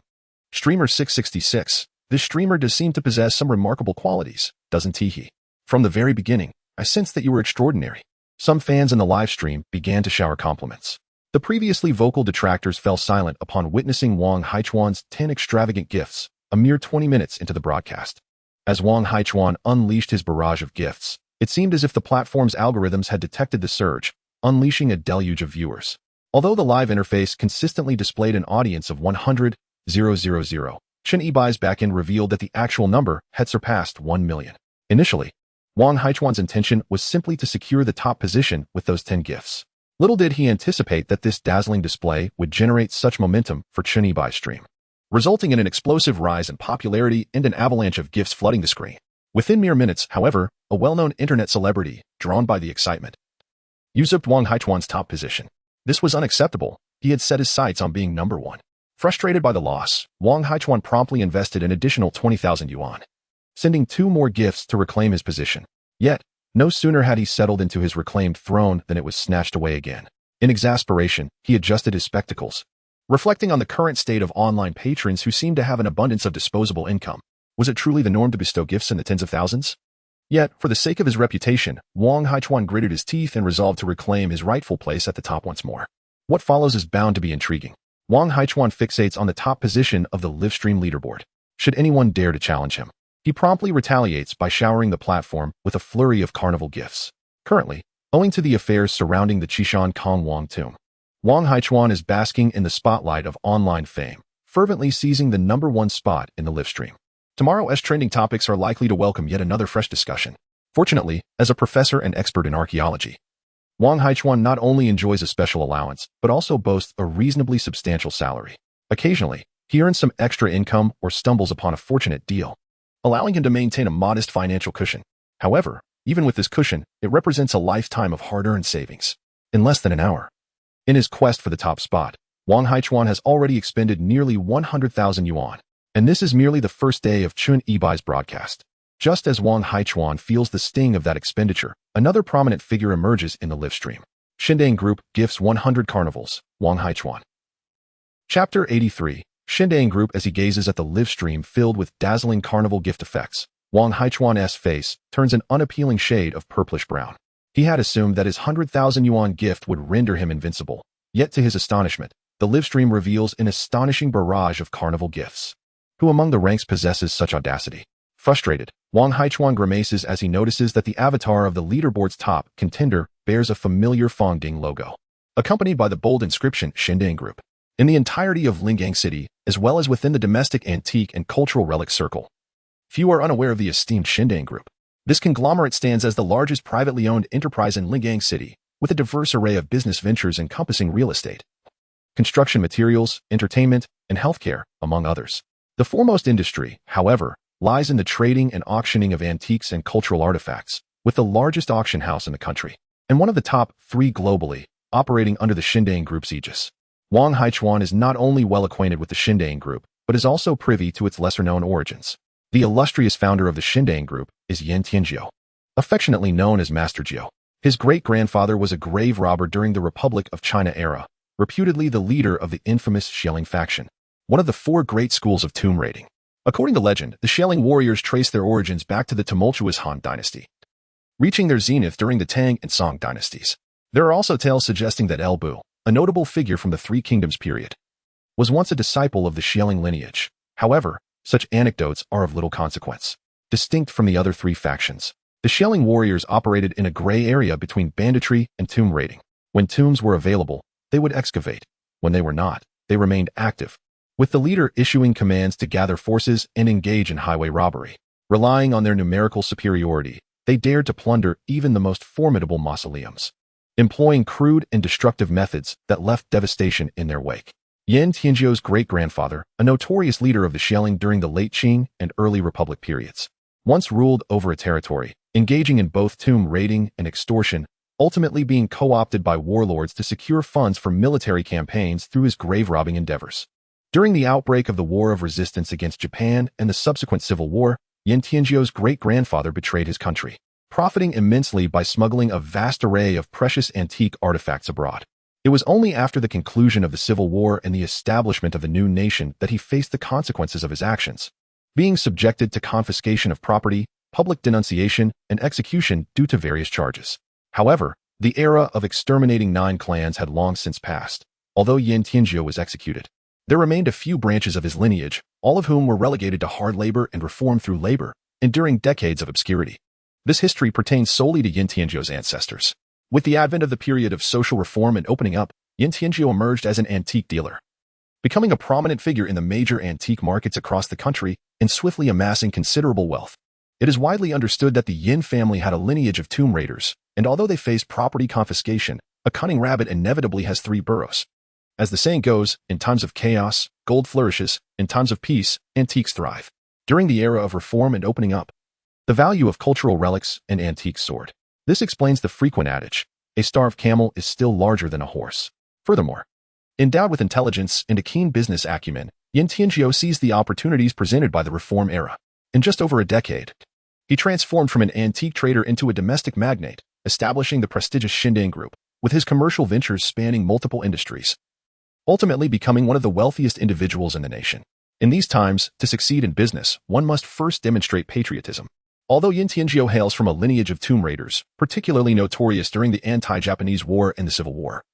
Streamer 666. This streamer does seem to possess some remarkable qualities, doesn't he? From the very beginning, I sensed that you were extraordinary. Some fans in the live stream began to shower compliments. The previously vocal detractors fell silent upon witnessing Wang Haichuan's 10 extravagant gifts, a mere 20 minutes into the broadcast. As Wang Haichuan unleashed his barrage of gifts, it seemed as if the platform's algorithms had detected the surge, unleashing a deluge of viewers. Although the live interface consistently displayed an audience of 100,000, Chen Yibai's backend revealed that the actual number had surpassed 1 million. Initially, Wang Haichuan's intention was simply to secure the top position with those 10 gifts. Little did he anticipate that this dazzling display would generate such momentum for Chen Yibai's stream, resulting in an explosive rise in popularity and an avalanche of gifts flooding the screen. Within mere minutes, however, a well-known internet celebrity, drawn by the excitement, usurped Wang Haichuan's top position. This was unacceptable. He had set his sights on being #1. Frustrated by the loss, Wang Haichuan promptly invested an additional 20,000 yuan, sending 2 more gifts to reclaim his position. Yet, no sooner had he settled into his reclaimed throne than it was snatched away again. In exasperation, he adjusted his spectacles, reflecting on the current state of online patrons who seemed to have an abundance of disposable income. Was it truly the norm to bestow gifts in the tens of thousands? Yet, for the sake of his reputation, Wang Haichuan gritted his teeth and resolved to reclaim his rightful place at the top once more. What follows is bound to be intriguing. Wang Haichuan fixates on the top position of the live stream leaderboard. Should anyone dare to challenge him, he promptly retaliates by showering the platform with a flurry of carnival gifts. Currently, owing to the affairs surrounding the Chishan Kong Wang tomb, Wang Haichuan is basking in the spotlight of online fame, fervently seizing the #1 spot in the live stream. Tomorrow's trending topics are likely to welcome yet another fresh discussion. Fortunately, as a professor and expert in archaeology, Wang Haichuan not only enjoys a special allowance, but also boasts a reasonably substantial salary. Occasionally, he earns some extra income or stumbles upon a fortunate deal, allowing him to maintain a modest financial cushion. However, even with this cushion, it represents a lifetime of hard-earned savings. In less than an hour, in his quest for the top spot, Wang Haichuan has already expended nearly 100,000 yuan. And this is merely the first day of Chen Yibai's broadcast. Just as Wang Haichuan feels the sting of that expenditure, another prominent figure emerges in the live stream. Shindang Group gifts 100 carnivals, Wang Haichuan. Chapter 83. Shindang Group. As he gazes at the live stream filled with dazzling carnival gift effects, Wang Haichuan's face turns an unappealing shade of purplish brown. He had assumed that his 100,000 yuan gift would render him invincible. Yet to his astonishment, the live stream reveals an astonishing barrage of carnival gifts. Who among the ranks possesses such audacity? Frustrated, Wang Haichuan grimaces as he notices that the avatar of the leaderboard's top contender bears a familiar Fongding logo, accompanied by the bold inscription Xindang Group. In the entirety of Lingang City, as well as within the domestic antique and cultural relic circle, few are unaware of the esteemed Xindang Group. This conglomerate stands as the largest privately owned enterprise in Lingang City, with a diverse array of business ventures encompassing real estate, construction materials, entertainment, and healthcare, among others. The foremost industry, however, lies in the trading and auctioning of antiques and cultural artifacts, with the largest auction house in the country, and one of the top 3 globally, operating under the Xindang Group's aegis. Wang Haichuan is not only well acquainted with the Xindang Group, but is also privy to its lesser-known origins. The illustrious founder of the Xindang Group is Yan Tianjiu, affectionately known as Master Jiu. His great-grandfather was a grave robber during the Republic of China era, reputedly the leader of the infamous Xialing faction, one of the 4 great schools of tomb raiding. According to legend, the Xialing warriors trace their origins back to the tumultuous Han dynasty, reaching their zenith during the Tang and Song dynasties. There are also tales suggesting that El Bu, a notable figure from the Three Kingdoms period, was once a disciple of the Xialing lineage. However, such anecdotes are of little consequence. Distinct from the other 3 factions, the Xialing warriors operated in a gray area between banditry and tomb raiding. When tombs were available, they would excavate. When they were not, they remained active, with the leader issuing commands to gather forces and engage in highway robbery. Relying on their numerical superiority, they dared to plunder even the most formidable mausoleums, employing crude and destructive methods that left devastation in their wake. Yan Tianjiu's great-grandfather, a notorious leader of the Xialing during the late Qing and early Republic periods, once ruled over a territory, engaging in both tomb raiding and extortion, ultimately being co-opted by warlords to secure funds for military campaigns through his grave-robbing endeavors. During the outbreak of the War of Resistance against Japan and the subsequent Civil War, Yan Tianjiu's great-grandfather betrayed his country, profiting immensely by smuggling a vast array of precious antique artifacts abroad. It was only after the conclusion of the Civil War and the establishment of the new nation that he faced the consequences of his actions, being subjected to confiscation of property, public denunciation, and execution due to various charges. However, the era of exterminating 9 clans had long since passed. Although Yan Tianjiu was executed, there remained a few branches of his lineage, all of whom were relegated to hard labor and reform through labor, enduring decades of obscurity. This history pertains solely to Yan Tianjiu's ancestors. With the advent of the period of social reform and opening up, Yan Tianjiu emerged as an antique dealer, becoming a prominent figure in the major antique markets across the country and swiftly amassing considerable wealth. It is widely understood that the Yin family had a lineage of tomb raiders, and although they faced property confiscation, a cunning rabbit inevitably has 3 burrows. As the saying goes, in times of chaos, gold flourishes, in times of peace, antiques thrive. During the era of reform and opening up, the value of cultural relics and antiques soared. This explains the frequent adage, a starved camel is still larger than a horse. Furthermore, endowed with intelligence and a keen business acumen, Yan Tianjiu seized the opportunities presented by the reform era. In just over a decade, he transformed from an antique trader into a domestic magnate, establishing the prestigious Xindang Group, with his commercial ventures spanning multiple industries, ultimately becoming one of the wealthiest individuals in the nation. In these times, to succeed in business, one must first demonstrate patriotism. Although Yan Tianjiu hails from a lineage of tomb raiders, particularly notorious during the anti-Japanese War and the Civil War,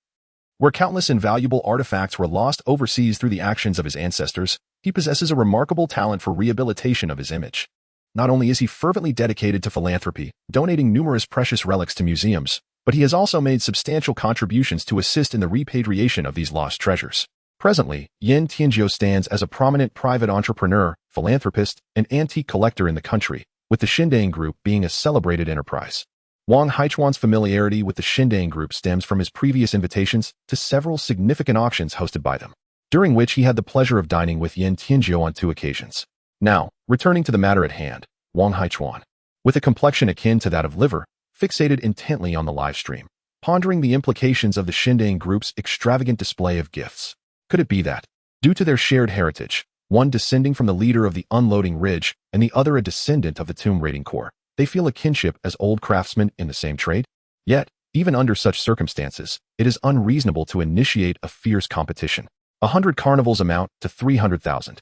where countless invaluable artifacts were lost overseas through the actions of his ancestors, he possesses a remarkable talent for rehabilitation of his image. Not only is he fervently dedicated to philanthropy, donating numerous precious relics to museums, but he has also made substantial contributions to assist in the repatriation of these lost treasures. Presently, Yan Tianjiu stands as a prominent private entrepreneur, philanthropist, and antique collector in the country, with the Xindang Group being a celebrated enterprise. Wang Haichuan's familiarity with the Xindang Group stems from his previous invitations to several significant auctions hosted by them, during which he had the pleasure of dining with Yan Tianjiu on 2 occasions. Now, returning to the matter at hand, Wang Haichuan, with a complexion akin to that of liver, fixated intently on the live stream, pondering the implications of the Xindang Group's extravagant display of gifts. Could it be that, due to their shared heritage, one descending from the leader of the Unloading Ridge and the other a descendant of the Tomb Raiding Corps, they feel a kinship as old craftsmen in the same trade? Yet, even under such circumstances, it is unreasonable to initiate a fierce competition. 100 carnivals amount to 300,000.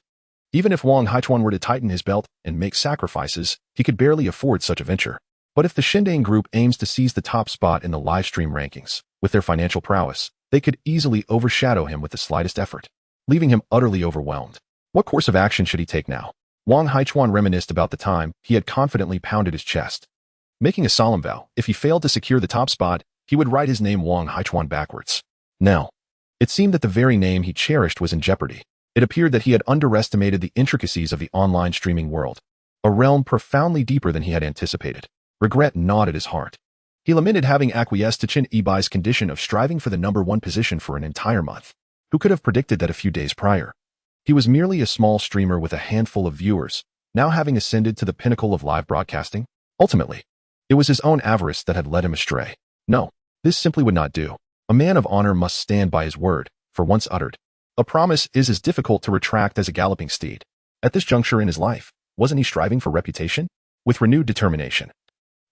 Even if Wang Haichuan were to tighten his belt and make sacrifices, he could barely afford such a venture. But if the Xindang Group aims to seize the top spot in the livestream rankings, with their financial prowess, they could easily overshadow him with the slightest effort, leaving him utterly overwhelmed. What course of action should he take now? Wang Haichuan reminisced about the time he had confidently pounded his chest, making a solemn vow. If he failed to secure the top spot, he would write his name Wang Haichuan backwards. Now, it seemed that the very name he cherished was in jeopardy. It appeared that he had underestimated the intricacies of the online streaming world, a realm profoundly deeper than he had anticipated. Regret gnawed at his heart. He lamented having acquiesced to Chen Yibai's condition of striving for the #1 position for an entire month. Who could have predicted that a few days prior? He was merely a small streamer with a handful of viewers, now having ascended to the pinnacle of live broadcasting? Ultimately, it was his own avarice that had led him astray. No, this simply would not do. A man of honor must stand by his word, for once uttered. A promise is as difficult to retract as a galloping steed. At this juncture in his life, wasn't he striving for reputation? With renewed determination,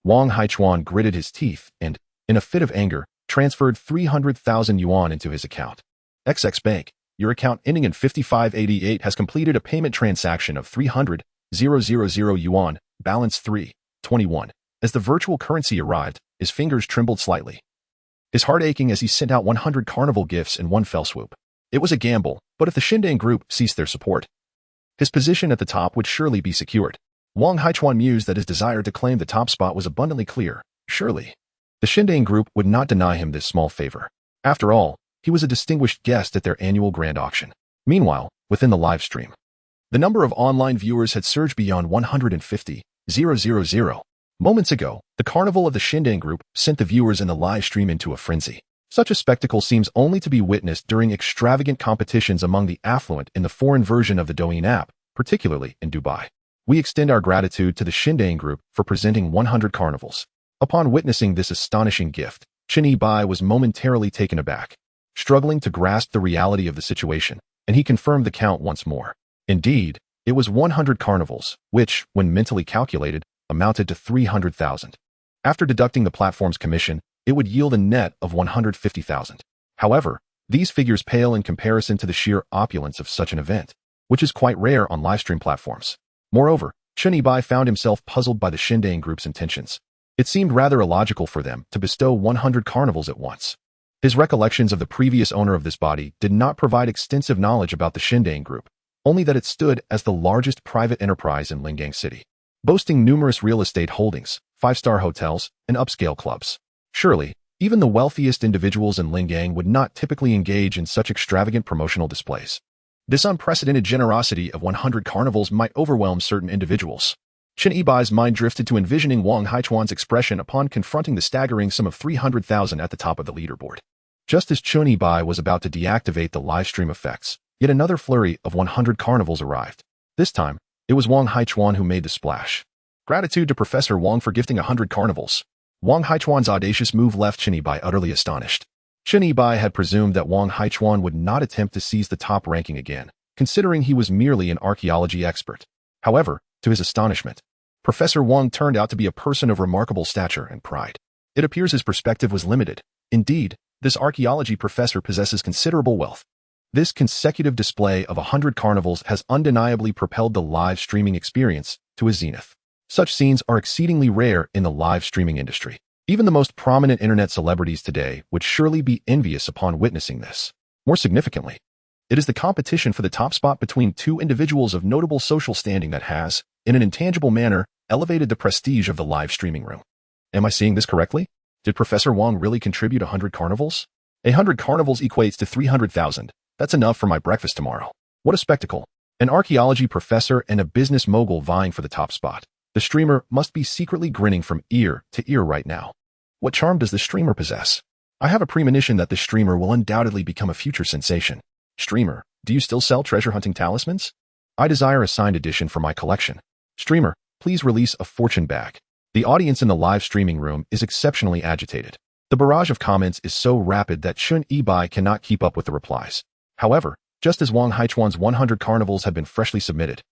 Wang Haichuan gritted his teeth and, in a fit of anger, transferred 300,000 yuan into his account. XX Bank, your account ending in 5588 has completed a payment transaction of 300,000 yuan, balance 321. As the virtual currency arrived, his fingers trembled slightly, his heart aching as he sent out 100 carnival gifts in one fell swoop. It was a gamble, but if the Xindang Group ceased their support, his position at the top would surely be secured. Wang Haichuan mused that his desire to claim the top spot was abundantly clear. Surely, the Xindang Group would not deny him this small favor. After all, he was a distinguished guest at their annual grand auction. Meanwhile, within the live stream, the number of online viewers had surged beyond 150,000. Moments ago, the carnival of the Xindang Group sent the viewers in the live stream into a frenzy. Such a spectacle seems only to be witnessed during extravagant competitions among the affluent in the foreign version of the Douyin app, particularly in Dubai. We extend our gratitude to the Xindang Group for presenting 100 carnivals. Upon witnessing this astonishing gift, Chen Yibai was momentarily taken aback, struggling to grasp the reality of the situation, and he confirmed the count once more. Indeed, it was 100 carnivals, which, when mentally calculated, amounted to 300,000. After deducting the platform's commission, it would yield a net of 150,000. However, these figures pale in comparison to the sheer opulence of such an event, which is quite rare on livestream platforms. Moreover, Chen Yibai found himself puzzled by the Xindang Group's intentions. It seemed rather illogical for them to bestow 100 carnivals at once. His recollections of the previous owner of this body did not provide extensive knowledge about the Xindang Group, only that it stood as the largest private enterprise in Lingang City, boasting numerous real estate holdings, 5-star hotels, and upscale clubs. Surely, even the wealthiest individuals in Lingang would not typically engage in such extravagant promotional displays. This unprecedented generosity of 100 carnivals might overwhelm certain individuals. Chen Yibai's mind drifted to envisioning Wang Haichuan's expression upon confronting the staggering sum of 300,000 at the top of the leaderboard. Just as Chen Yibai was about to deactivate the live stream effects, yet another flurry of 100 carnivals arrived. This time, it was Wang Haichuan who made the splash. Gratitude to Professor Wang for gifting 100 carnivals. Wang Haichuan's audacious move left Chen Yibai utterly astonished. Chen Yibai had presumed that Wang Haichuan would not attempt to seize the top ranking again, considering he was merely an archaeology expert. However, to his astonishment, Professor Wang turned out to be a person of remarkable stature and pride. It appears his perspective was limited. Indeed, this archaeology professor possesses considerable wealth. This consecutive display of 100 carnivals has undeniably propelled the live streaming experience to a zenith. Such scenes are exceedingly rare in the live streaming industry. Even the most prominent internet celebrities today would surely be envious upon witnessing this. More significantly, it is the competition for the top spot between two individuals of notable social standing that has, in an intangible manner, elevated the prestige of the live streaming room. Am I seeing this correctly? Did Professor Wang really contribute 100 carnivals? 100 carnivals equates to 300,000. That's enough for my breakfast tomorrow. What a spectacle. An archaeology professor and a business mogul vying for the top spot. The streamer must be secretly grinning from ear to ear right now. What charm does the streamer possess? I have a premonition that the streamer will undoubtedly become a future sensation. Streamer, do you still sell treasure hunting talismans? I desire a signed edition for my collection. Streamer, please release a fortune bag. The audience in the live streaming room is exceptionally agitated. The barrage of comments is so rapid that Chen Yibai cannot keep up with the replies. However, just as Wang Haichuan's 100 carnivals had been freshly submitted,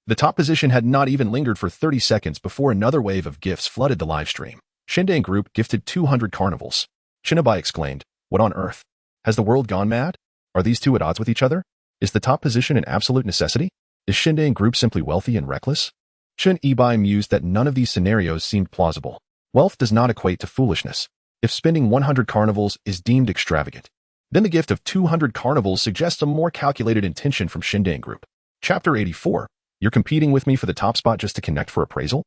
the top position had not even lingered for 30 seconds before another wave of gifts flooded the live stream. Xindang Group gifted 200 carnivals. Chen Yibai exclaimed, "What on earth? Has the world gone mad? Are these two at odds with each other? Is the top position an absolute necessity? Is Xindang Group simply wealthy and reckless?" Chen Yibai mused that none of these scenarios seemed plausible. Wealth does not equate to foolishness. If spending 100 carnivals is deemed extravagant, then the gift of 200 carnivals suggests a more calculated intention from Xindang Group. Chapter 84. You're competing with me for the top spot just to connect for appraisal?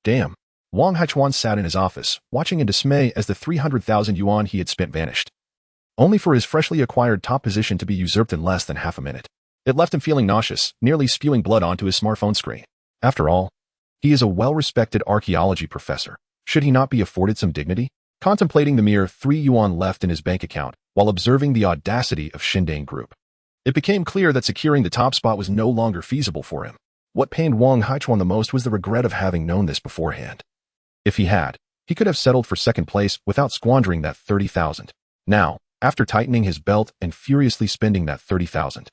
Damn. Wang Haichuan sat in his office, watching in dismay as the 300,000 yuan he had spent vanished, only for his freshly acquired top position to be usurped in less than half a minute. It left him feeling nauseous, nearly spewing blood onto his smartphone screen. After all, he is a well-respected archaeology professor. Should he not be afforded some dignity? Contemplating the mere 3 yuan left in his bank account while observing the audacity of Shindang Group, it became clear that securing the top spot was no longer feasible for him. What pained Wang Haichuan the most was the regret of having known this beforehand. If he had, he could have settled for second place without squandering that 30,000. Now, after tightening his belt and furiously spending that 30,000,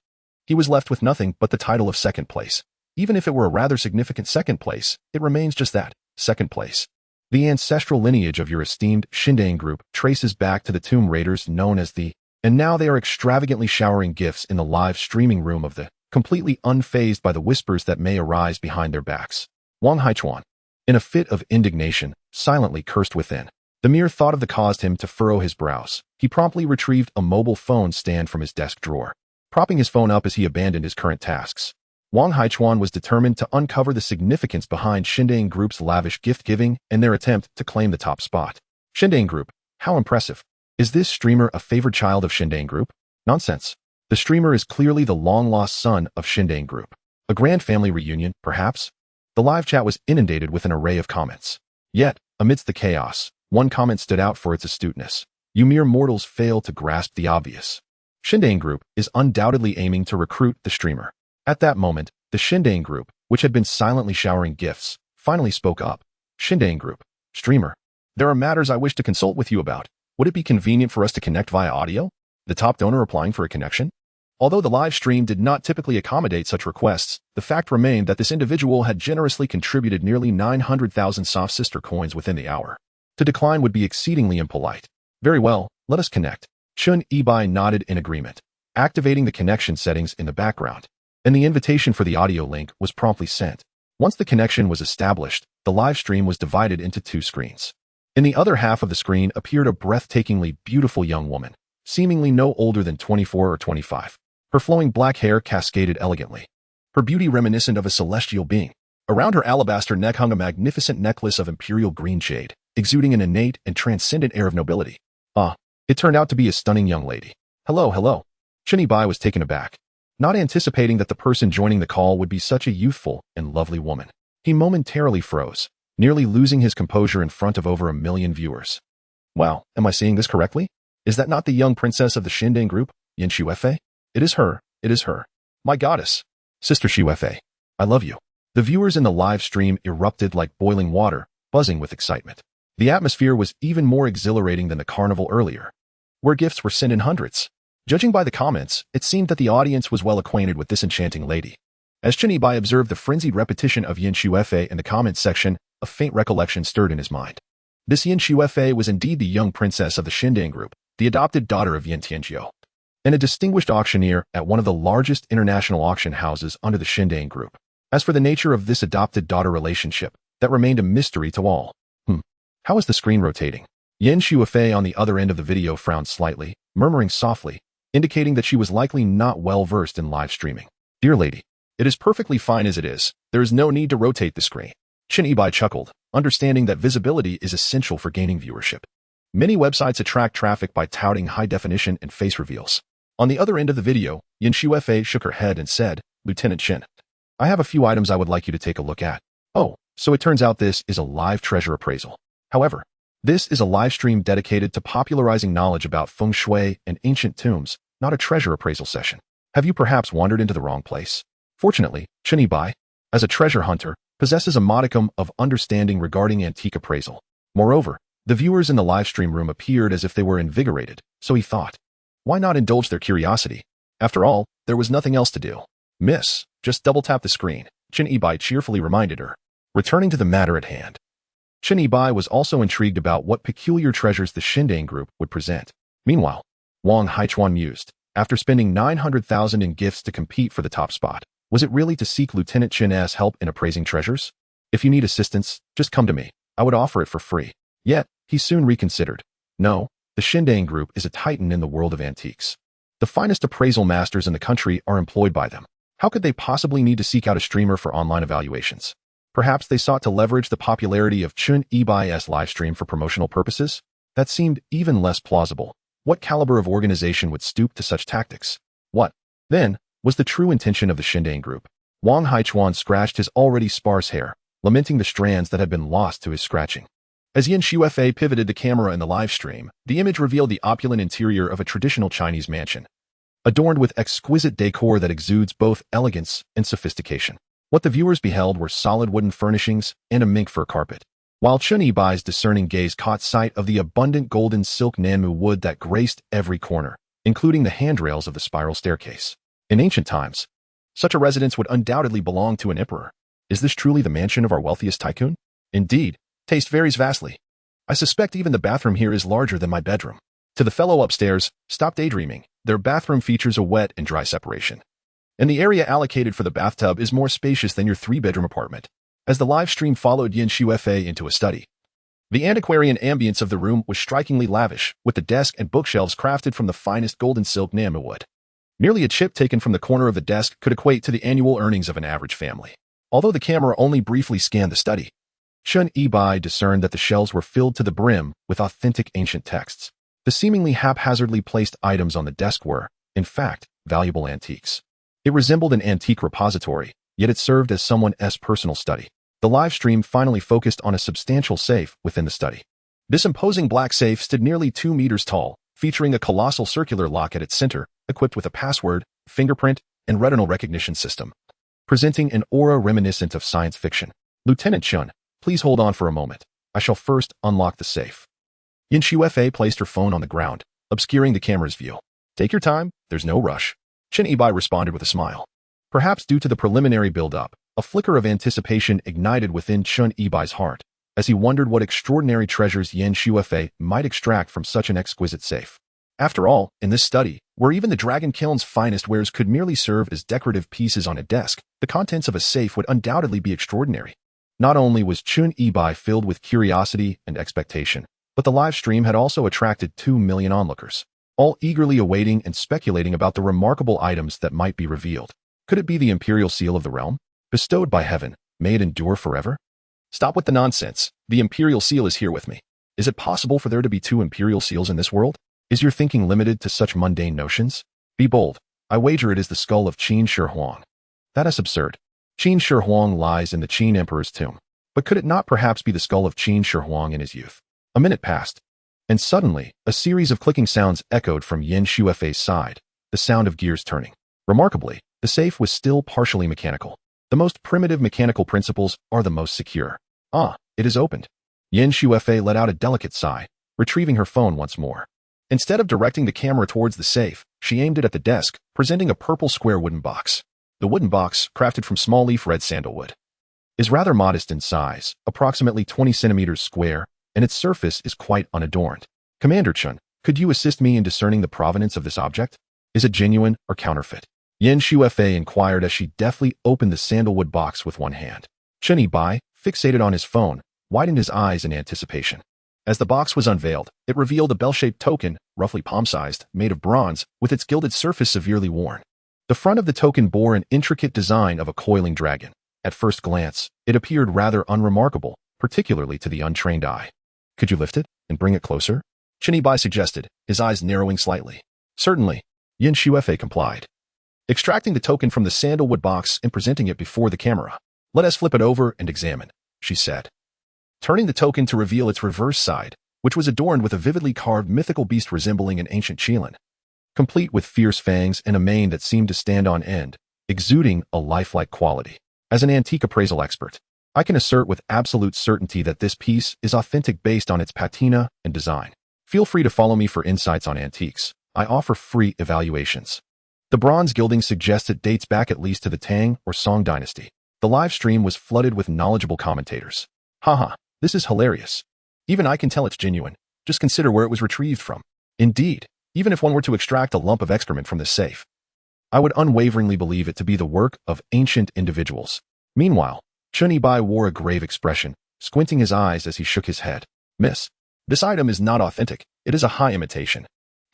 he was left with nothing but the title of second place. Even if it were a rather significant second place, it remains just that, second place. The ancestral lineage of your esteemed Shindang Group traces back to the tomb raiders known as the, and now they are extravagantly showering gifts in the live streaming room of the, completely unfazed by the whispers that may arise behind their backs. Wang Haichuan, in a fit of indignation, silently cursed within. The mere thought of the caused him to furrow his brows. He promptly retrieved a mobile phone stand from his desk drawer, propping his phone up as he abandoned his current tasks. Wang Haichuan was determined to uncover the significance behind Shindang Group's lavish gift-giving and their attempt to claim the top spot. Shindang Group, how impressive. Is this streamer a favored child of Shindang Group? Nonsense. The streamer is clearly the long-lost son of Shindang Group. A grand family reunion, perhaps? The live chat was inundated with an array of comments. Yet, amidst the chaos, one comment stood out for its astuteness. You mere mortals fail to grasp the obvious. Shindang Group is undoubtedly aiming to recruit the streamer. At that moment, the Shindang Group, which had been silently showering gifts, finally spoke up. Shindang Group, streamer, there are matters I wish to consult with you about. Would it be convenient for us to connect via audio? The top donor applying for a connection? Although the live stream did not typically accommodate such requests, the fact remained that this individual had generously contributed nearly 900,000 soft sister coins within the hour. To decline would be exceedingly impolite. Very well, let us connect. Chun Yibai nodded in agreement, activating the connection settings in the background, and the invitation for the audio link was promptly sent. Once the connection was established, the live stream was divided into 2 screens. In the other half of the screen appeared a breathtakingly beautiful young woman, seemingly no older than 24 or 25. Her flowing black hair cascaded elegantly, her beauty reminiscent of a celestial being. Around her alabaster neck hung a magnificent necklace of imperial green jade, exuding an innate and transcendent air of nobility. It turned out to be a stunning young lady. Hello. Chun Bai was taken aback, not anticipating that the person joining the call would be such a youthful and lovely woman. He momentarily froze, nearly losing his composure in front of over 1 million viewers. Wow, am I seeing this correctly? Is that not the young princess of the Shindang Group, Yin Xuefei? It is her. My goddess. Sister Xuefei, I love you. The viewers in the live stream erupted like boiling water, buzzing with excitement. The atmosphere was even more exhilarating than the carnival earlier, where gifts were sent in hundreds. Judging by the comments, it seemed that the audience was well acquainted with this enchanting lady. As Chun Yibai observed the frenzied repetition of Yin Xuefei in the comments section, a faint recollection stirred in his mind. This Yin Xuefei was indeed the young princess of the Shindang Group, the adopted daughter of Yin Tianjiu, and a distinguished auctioneer at one of the largest international auction houses under the Shindang Group. As for the nature of this adopted-daughter relationship, that remained a mystery to all. How is the screen rotating? Yin Xuefei on the other end of the video frowned slightly, murmuring softly, indicating that she was likely not well-versed in live streaming. Dear lady, it is perfectly fine as it is. There is no need to rotate the screen. Chun Yibai chuckled, understanding that visibility is essential for gaining viewership. Many websites attract traffic by touting high definition and face reveals. On the other end of the video, Yin Xuefei shook her head and said, Lieutenant Chen, I have a few items I would like you to take a look at. Oh, so it turns out this is a live treasure appraisal. However, this is a live stream dedicated to popularizing knowledge about feng shui and ancient tombs, not a treasure appraisal session. Have you perhaps wandered into the wrong place? Fortunately, Chun Yibai, as a treasure hunter, possesses a modicum of understanding regarding antique appraisal. Moreover, the viewers in the live stream room appeared as if they were invigorated, so he thought, why not indulge their curiosity? After all, there was nothing else to do. Miss, just double-tap the screen, Chun Yibai cheerfully reminded her. Returning to the matter at hand, Chun Yibai was also intrigued about what peculiar treasures the Shindang Group would present. Meanwhile, Wang Haichuan mused, after spending 900,000 in gifts to compete for the top spot, was it really to seek Lieutenant Chen's help in appraising treasures? If you need assistance, just come to me. I would offer it for free. Yet, he soon reconsidered. No, the Shindang Group is a titan in the world of antiques. The finest appraisal masters in the country are employed by them. How could they possibly need to seek out a streamer for online evaluations? Perhaps they sought to leverage the popularity of Chun Ebai's livestream for promotional purposes? That seemed even less plausible. What caliber of organization would stoop to such tactics? What, then, was the true intention of the Shindane group? Wang Haichuan scratched his already sparse hair, lamenting the strands that had been lost to his scratching. As Yin Shuefei pivoted the camera in the live stream, the image revealed the opulent interior of a traditional Chinese mansion, adorned with exquisite decor that exudes both elegance and sophistication. What the viewers beheld were solid wooden furnishings and a mink fur carpet, while Chun Ebai's discerning gaze caught sight of the abundant golden silk Nanmu wood that graced every corner, including the handrails of the spiral staircase. In ancient times, such a residence would undoubtedly belong to an emperor. Is this truly the mansion of our wealthiest tycoon? Indeed, taste varies vastly. I suspect even the bathroom here is larger than my bedroom. To the fellow upstairs, stop daydreaming. Their bathroom features a wet and dry separation, and the area allocated for the bathtub is more spacious than your 3-bedroom apartment. As the live stream followed Yin Shuefei into a study, the antiquarian ambience of the room was strikingly lavish, with the desk and bookshelves crafted from the finest golden silk Nanmu wood. Merely a chip taken from the corner of the desk could equate to the annual earnings of an average family. Although the camera only briefly scanned the study, Chun Ebai discerned that the shelves were filled to the brim with authentic ancient texts. The seemingly haphazardly placed items on the desk were, in fact, valuable antiques. It resembled an antique repository, yet it served as someone's personal study. The live stream finally focused on a substantial safe within the study. This imposing black safe stood nearly 2 meters tall, featuring a colossal circular lock at its center, equipped with a password, fingerprint, and retinal recognition system, presenting an aura reminiscent of science fiction. Lieutenant Chun, please hold on for a moment. I shall first unlock the safe. Yin Shuefei placed her phone on the ground, obscuring the camera's view. Take your time, there's no rush. Chun Ebai responded with a smile. Perhaps due to the preliminary build-up, a flicker of anticipation ignited within Chun Ebai's heart, as he wondered what extraordinary treasures Yin Shuefei might extract from such an exquisite safe. After all, in this study, where even the Dragon Kiln's finest wares could merely serve as decorative pieces on a desk, the contents of a safe would undoubtedly be extraordinary. Not only was Chun Ebai filled with curiosity and expectation, but the live stream had also attracted 2 million onlookers, all eagerly awaiting and speculating about the remarkable items that might be revealed. Could it be the imperial seal of the realm? Bestowed by heaven, may it endure forever? Stop with the nonsense. The imperial seal is here with me. Is it possible for there to be 2 imperial seals in this world? Is your thinking limited to such mundane notions? Be bold. I wager it is the skull of Qin Shi Huang. That is absurd. Qin Shi Huang lies in the Qin Emperor's tomb. But could it not perhaps be the skull of Qin Shi Huang in his youth? A minute passed, and suddenly, a series of clicking sounds echoed from Yin Shuefei's side, the sound of gears turning. Remarkably, the safe was still partially mechanical. The most primitive mechanical principles are the most secure. Ah, it is opened. Yin Shuefei let out a delicate sigh, retrieving her phone once more. Instead of directing the camera towards the safe, she aimed it at the desk, presenting a purple square wooden box. The wooden box, crafted from small leaf red sandalwood, is rather modest in size, approximately 20 centimeters square, and its surface is quite unadorned. Commander Chun, could you assist me in discerning the provenance of this object? Is it genuine or counterfeit? Yin Shuefei inquired as she deftly opened the sandalwood box with one hand. Chun Ebai, fixated on his phone, widened his eyes in anticipation. As the box was unveiled, it revealed a bell-shaped token, roughly palm-sized, made of bronze, with its gilded surface severely worn. The front of the token bore an intricate design of a coiling dragon. At first glance, it appeared rather unremarkable, particularly to the untrained eye. Could you lift it and bring it closer? Chun Ebai suggested, his eyes narrowing slightly. Certainly. Yin Shuefei complied, extracting the token from the sandalwood box and presenting it before the camera. Let us flip it over and examine, she said, turning the token to reveal its reverse side, which was adorned with a vividly carved mythical beast resembling an ancient Qilin, complete with fierce fangs and a mane that seemed to stand on end, exuding a lifelike quality. As an antique appraisal expert, I can assert with absolute certainty that this piece is authentic based on its patina and design. Feel free to follow me for insights on antiques. I offer free evaluations. The bronze gilding suggests it dates back at least to the Tang or Song dynasty. The live stream was flooded with knowledgeable commentators. Haha, this is hilarious. Even I can tell it's genuine. Just consider where it was retrieved from. Indeed, even if one were to extract a lump of excrement from this safe, I would unwaveringly believe it to be the work of ancient individuals. Meanwhile, Chun Ebai wore a grave expression, squinting his eyes as he shook his head. Miss, this item is not authentic. It is a high imitation.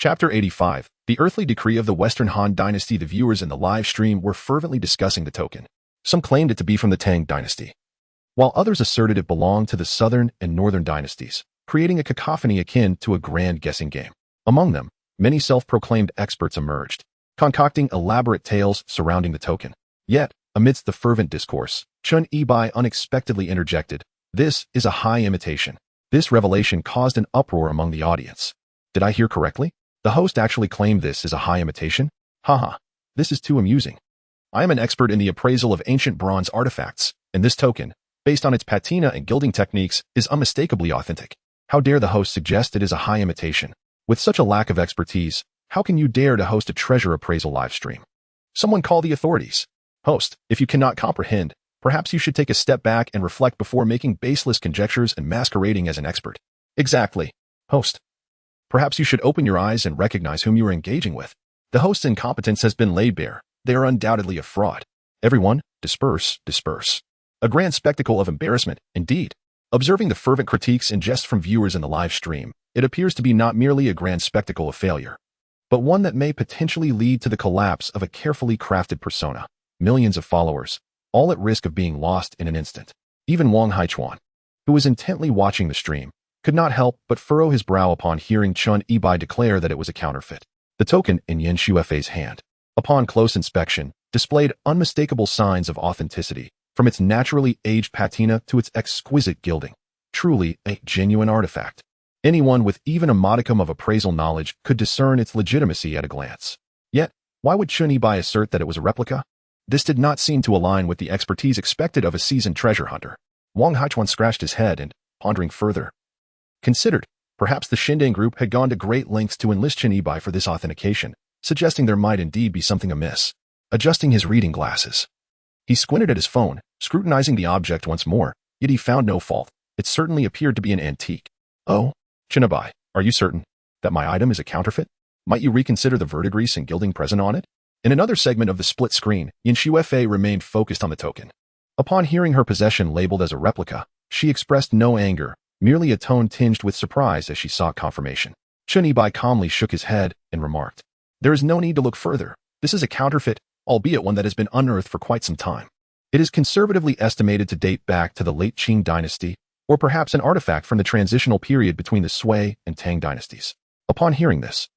Chapter 85. The Earthly Decree of the Western Han Dynasty. The viewers in the live stream were fervently discussing the token. Some claimed it to be from the Tang Dynasty, while others asserted it belonged to the Southern and Northern dynasties, creating a cacophony akin to a grand guessing game. Among them, many self-proclaimed experts emerged, concocting elaborate tales surrounding the token. Yet, amidst the fervent discourse, Chun Yibai unexpectedly interjected, "This is a high imitation." This revelation caused an uproar among the audience. Did I hear correctly? The host actually claimed this is a high imitation? Haha, this is too amusing. I am an expert in the appraisal of ancient bronze artifacts, and this token, based on its patina and gilding techniques, is unmistakably authentic. How dare the host suggest it is a high imitation? With such a lack of expertise, how can you dare to host a treasure appraisal live stream? Someone call the authorities. Host, if you cannot comprehend, perhaps you should take a step back and reflect before making baseless conjectures and masquerading as an expert. Exactly. Host, perhaps you should open your eyes and recognize whom you are engaging with. The host's incompetence has been laid bare. They are undoubtedly a fraud. Everyone, disperse, disperse. A grand spectacle of embarrassment, indeed. Observing the fervent critiques and jests from viewers in the live stream, it appears to be not merely a grand spectacle of failure, but one that may potentially lead to the collapse of a carefully crafted persona. Millions of followers, all at risk of being lost in an instant. Even Wang Haichuan, who was intently watching the stream, could not help but furrow his brow upon hearing Chun Yibai declare that it was a counterfeit. The token in Yan Shuefei's hand, upon close inspection, displayed unmistakable signs of authenticity, from its naturally aged patina to its exquisite gilding. Truly a genuine artifact. Anyone with even a modicum of appraisal knowledge could discern its legitimacy at a glance. Yet, why would Chun Yibai assert that it was a replica? This did not seem to align with the expertise expected of a seasoned treasure hunter. Wang Haichuan scratched his head and, pondering further, considered, perhaps the Shindang group had gone to great lengths to enlist Chun Yibai for this authentication, suggesting there might indeed be something amiss. Adjusting his reading glasses, he squinted at his phone, scrutinizing the object once more, yet he found no fault. It certainly appeared to be an antique. Oh, Chun Yibai, are you certain that my item is a counterfeit? Might you reconsider the verdigris and gilding present on it? In another segment of the split screen, Yan Shuefei remained focused on the token. Upon hearing her possession labeled as a replica, she expressed no anger, merely a tone tinged with surprise as she sought confirmation. Chun Yibai calmly shook his head and remarked, "There is no need to look further. This is a counterfeit, albeit one that has been unearthed for quite some time. It is conservatively estimated to date back to the late Qing dynasty, or perhaps an artifact from the transitional period between the Sui and Tang dynasties." Upon hearing this,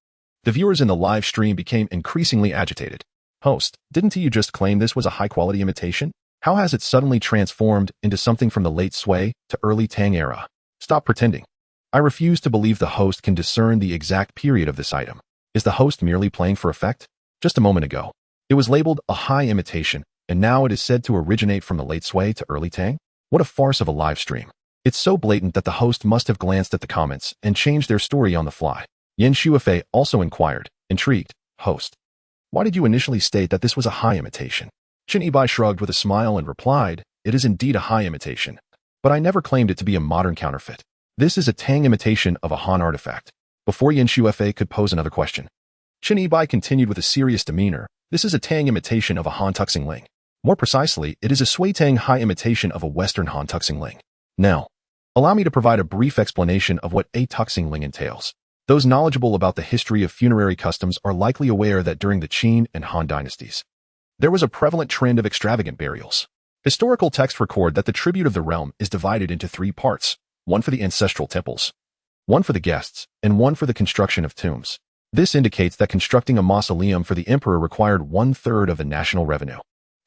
the viewers in the live stream became increasingly agitated. Host, didn't you just claim this was a high-quality imitation? How has it suddenly transformed into something from the late Sui to early Tang era? Stop pretending. I refuse to believe the host can discern the exact period of this item. Is the host merely playing for effect? Just a moment ago, it was labeled a high imitation, and now it is said to originate from the late Sui to early Tang? What a farce of a live stream. It's so blatant that the host must have glanced at the comments and changed their story on the fly. Yan Shuefei also inquired, intrigued, "Host, why did you initially state that this was a high imitation?" Chun Yibai shrugged with a smile and replied, "It is indeed a high imitation, but I never claimed it to be a modern counterfeit. This is a Tang imitation of a Han artifact." Before Yan Shuefei could pose another question, Chun Yibai continued with a serious demeanor, "This is a Tang imitation of a Han Tuxingling. More precisely, it is a Sui Tang high imitation of a Western Han Tuxingling. Now, allow me to provide a brief explanation of what a Tuxingling entails. Those knowledgeable about the history of funerary customs are likely aware that during the Qin and Han dynasties, there was a prevalent trend of extravagant burials. Historical texts record that the tribute of the realm is divided into three parts, one for the ancestral temples, one for the guests, and one for the construction of tombs. This indicates that constructing a mausoleum for the emperor required 1/3 of the national revenue.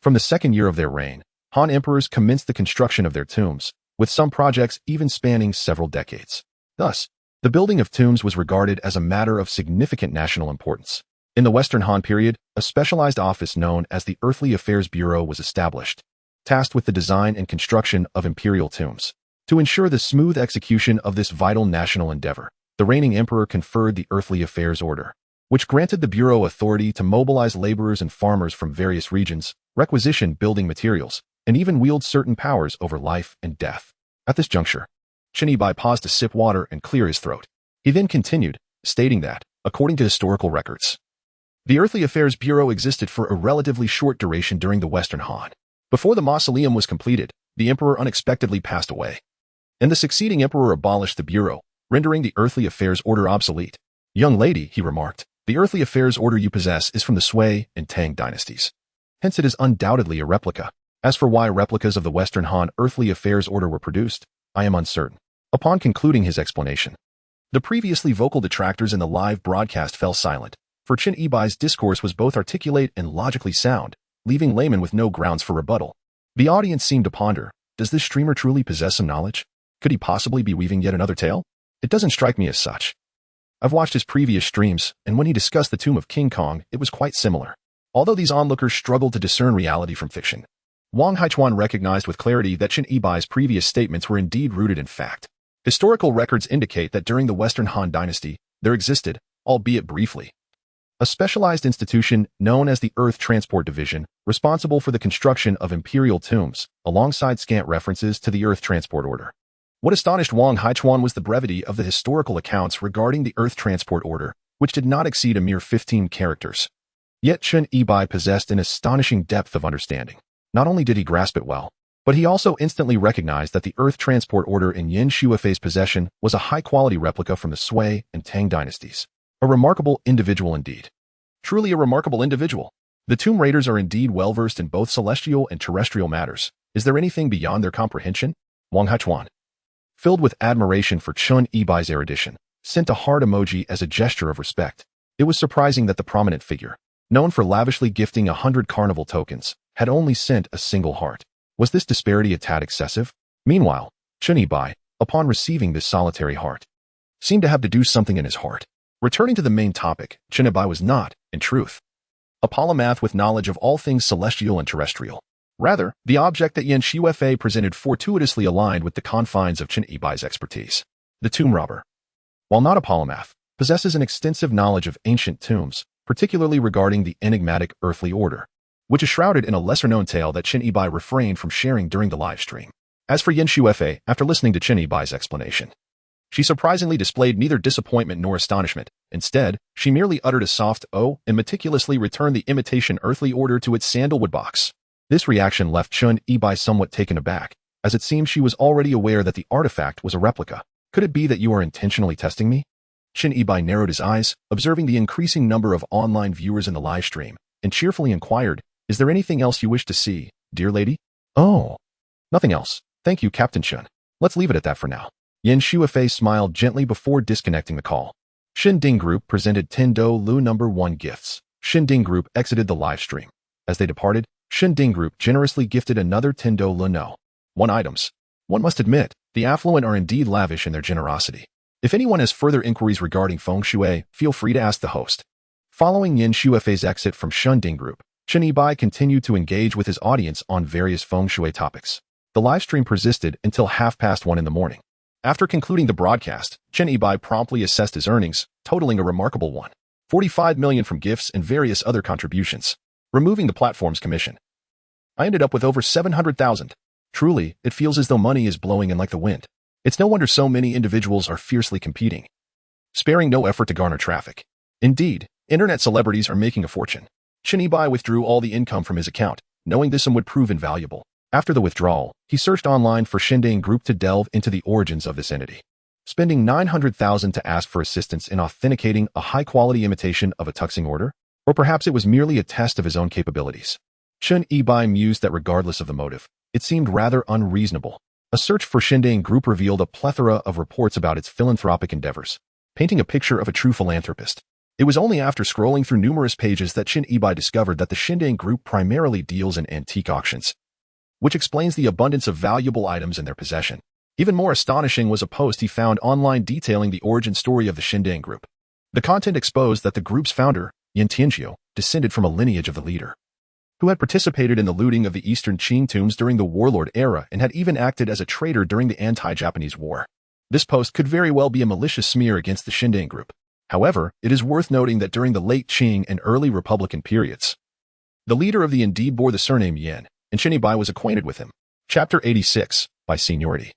From the second year of their reign, Han emperors commenced the construction of their tombs, with some projects even spanning several decades. Thus, the building of tombs was regarded as a matter of significant national importance. In the Western Han period, a specialized office known as the Earthly Affairs Bureau was established, tasked with the design and construction of imperial tombs. To ensure the smooth execution of this vital national endeavor, the reigning emperor conferred the Earthly Affairs Order, which granted the Bureau authority to mobilize laborers and farmers from various regions, requisition building materials, and even wield certain powers over life and death. At this juncture, Chun Yibai paused to sip water and clear his throat. He then continued, stating that, according to historical records, the Earthly Affairs Bureau existed for a relatively short duration during the Western Han. Before the mausoleum was completed, the emperor unexpectedly passed away, and the succeeding emperor abolished the bureau, rendering the Earthly Affairs Order obsolete. Young lady, he remarked, the earthly affairs order you possess is from the Sui and Tang dynasties. Hence it is undoubtedly a replica. As for why replicas of the Western Han earthly affairs order were produced, I am uncertain. Upon concluding his explanation, the previously vocal detractors in the live broadcast fell silent, for Qin Yibai's discourse was both articulate and logically sound, leaving laymen with no grounds for rebuttal. The audience seemed to ponder, does this streamer truly possess some knowledge? Could he possibly be weaving yet another tale? It doesn't strike me as such. I've watched his previous streams, and when he discussed the tomb of King Kong, it was quite similar. Although these onlookers struggled to discern reality from fiction, Wang Haichuan recognized with clarity that Qin Yibai's previous statements were indeed rooted in fact. Historical records indicate that during the Western Han dynasty, there existed, albeit briefly, a specialized institution known as the Earth Transport Division, responsible for the construction of imperial tombs, alongside scant references to the Earth Transport Order. What astonished Wang Haichuan was the brevity of the historical accounts regarding the Earth Transport Order, which did not exceed a mere 15 characters. Yet Qin Yibai possessed an astonishing depth of understanding. Not only did he grasp it well, but he also instantly recognized that the Earth Transport Order in Yin Shuifei's possession was a high-quality replica from the Sui and Tang dynasties. A remarkable individual indeed. Truly a remarkable individual. The Tomb Raiders are indeed well-versed in both celestial and terrestrial matters. Is there anything beyond their comprehension? Wang Haichuan, filled with admiration for Qin Yibai's erudition, sent a heart emoji as a gesture of respect. It was surprising that the prominent figure, known for lavishly gifting 100 carnival tokens, had only sent a single heart. Was this disparity a tad excessive? Meanwhile, Qin Yibai, upon receiving this solitary heart, seemed to have deduced something in his heart. Returning to the main topic, Qin Yibai was not, in truth, a polymath with knowledge of all things celestial and terrestrial. Rather, the object that Yin Shuifei presented fortuitously aligned with the confines of Qin Yibai's expertise. The tomb robber, while not a polymath, possesses an extensive knowledge of ancient tombs, particularly regarding the enigmatic earthly order, which is shrouded in a lesser-known tale that Qin Yibai refrained from sharing during the live stream. As for Yin Shuifei, after listening to Qin Yibai's explanation, she surprisingly displayed neither disappointment nor astonishment. Instead, she merely uttered a soft "oh" and meticulously returned the imitation earthly order to its sandalwood box. This reaction left Qin Yibai somewhat taken aback, as it seemed she was already aware that the artifact was a replica. Could it be that you are intentionally testing me? Qin Yibai narrowed his eyes, observing the increasing number of online viewers in the live stream, and cheerfully inquired, is there anything else you wish to see, dear lady? Oh, nothing else. Thank you, Captain Qin. Let's leave it at that for now. Yin Shuifei smiled gently before disconnecting the call. Xinding Group presented Tendo Lu No. 1 gifts. Xinding Group exited the live stream. As they departed, Xinding Group generously gifted another Tendo Lu No. 1 items. One must admit, the affluent are indeed lavish in their generosity. If anyone has further inquiries regarding feng shui, feel free to ask the host. Following Yin Shuifei's exit from Xinding Group, Qin Yibai continued to engage with his audience on various feng shui topics. The live stream persisted until 1:30 in the morning. After concluding the broadcast, Qin Yibai promptly assessed his earnings, totaling a remarkable 1.45 million from gifts and various other contributions, removing the platform's commission. I ended up with over 700,000. Truly, it feels as though money is blowing in like the wind. It's no wonder so many individuals are fiercely competing, sparing no effort to garner traffic. Indeed, internet celebrities are making a fortune. Qin Yibai withdrew all the income from his account, knowing this sum would prove invaluable. After the withdrawal, he searched online for Xinding Group to delve into the origins of this entity, spending 900,000 to ask for assistance in authenticating a high-quality imitation of a tuxing order, or perhaps it was merely a test of his own capabilities. Qin Yibai mused that regardless of the motive, it seemed rather unreasonable. A search for Xinding Group revealed a plethora of reports about its philanthropic endeavors, painting a picture of a true philanthropist. It was only after scrolling through numerous pages that Qin Yibai discovered that the Xinding Group primarily deals in antique auctions, which explains the abundance of valuable items in their possession. Even more astonishing was a post he found online detailing the origin story of the Xinding Group. The content exposed that the group's founder, Yin Tianjiu, descended from a lineage of the leader, who had participated in the looting of the Eastern Qing tombs during the warlord era and had even acted as a traitor during the anti-Japanese war. This post could very well be a malicious smear against the Xinding Group. However, it is worth noting that during the late Qing and early Republican periods, the leader of the indeed bore the surname Yin, and Qin Yibai was acquainted with him. Chapter 86, by seniority.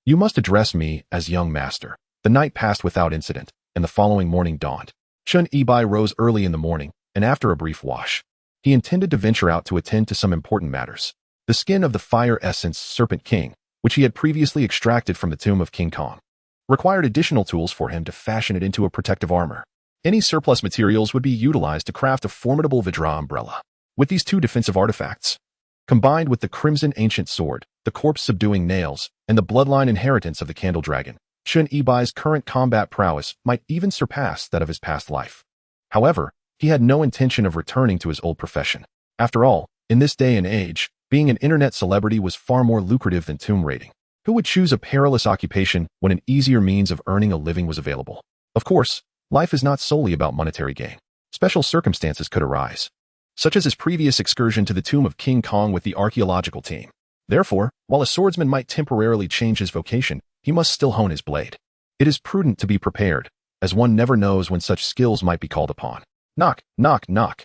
You must address me as young master. The night passed without incident, and the following morning dawned. Qin Yibai rose early in the morning, and after a brief wash, he intended to venture out to attend to some important matters. The skin of the fire essence Serpent King, which he had previously extracted from the tomb of King Kong, required additional tools for him to fashion it into a protective armor. Any surplus materials would be utilized to craft a formidable Vidra umbrella. With these two defensive artifacts, combined with the crimson ancient sword, the corpse-subduing nails, and the bloodline inheritance of the Candle Dragon, Chen Yibai's current combat prowess might even surpass that of his past life. However, he had no intention of returning to his old profession. After all, in this day and age, being an internet celebrity was far more lucrative than tomb raiding. Who would choose a perilous occupation when an easier means of earning a living was available? Of course, life is not solely about monetary gain. Special circumstances could arise, such as his previous excursion to the tomb of King Kong with the archaeological team. Therefore, while a swordsman might temporarily change his vocation, he must still hone his blade. It is prudent to be prepared, as one never knows when such skills might be called upon. Knock, knock, knock.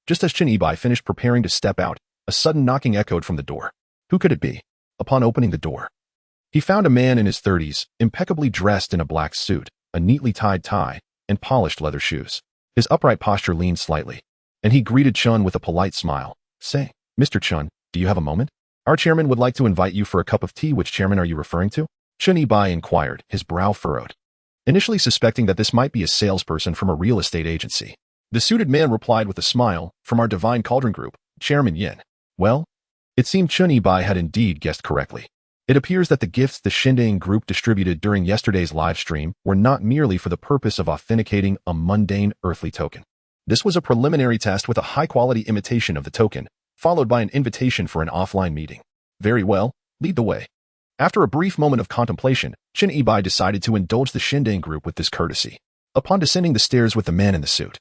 Just as Chen Yibai finished preparing to step out, a sudden knocking echoed from the door. Who could it be? Upon opening the door, he found a man in his 30s, impeccably dressed in a black suit, a neatly tied tie, and polished leather shoes. His upright posture leaned slightly, and he greeted Chun with a polite smile. Say, Mr. Chun, do you have a moment? Our chairman would like to invite you for a cup of tea. Which chairman are you referring to? Chen Yibai inquired, his brow furrowed, initially suspecting that this might be a salesperson from a real estate agency. The suited man replied with a smile, from our Divine Cauldron Group, Chairman Yin. Well, it seemed Chen Yibai had indeed guessed correctly. It appears that the gifts the Xindang Group distributed during yesterday's live stream were not merely for the purpose of authenticating a mundane earthly token. This was a preliminary test with a high-quality imitation of the token, followed by an invitation for an offline meeting. Very well, lead the way. After a brief moment of contemplation, Chen Yibai decided to indulge the Xindang Group with this courtesy. Upon descending the stairs with the man in the suit,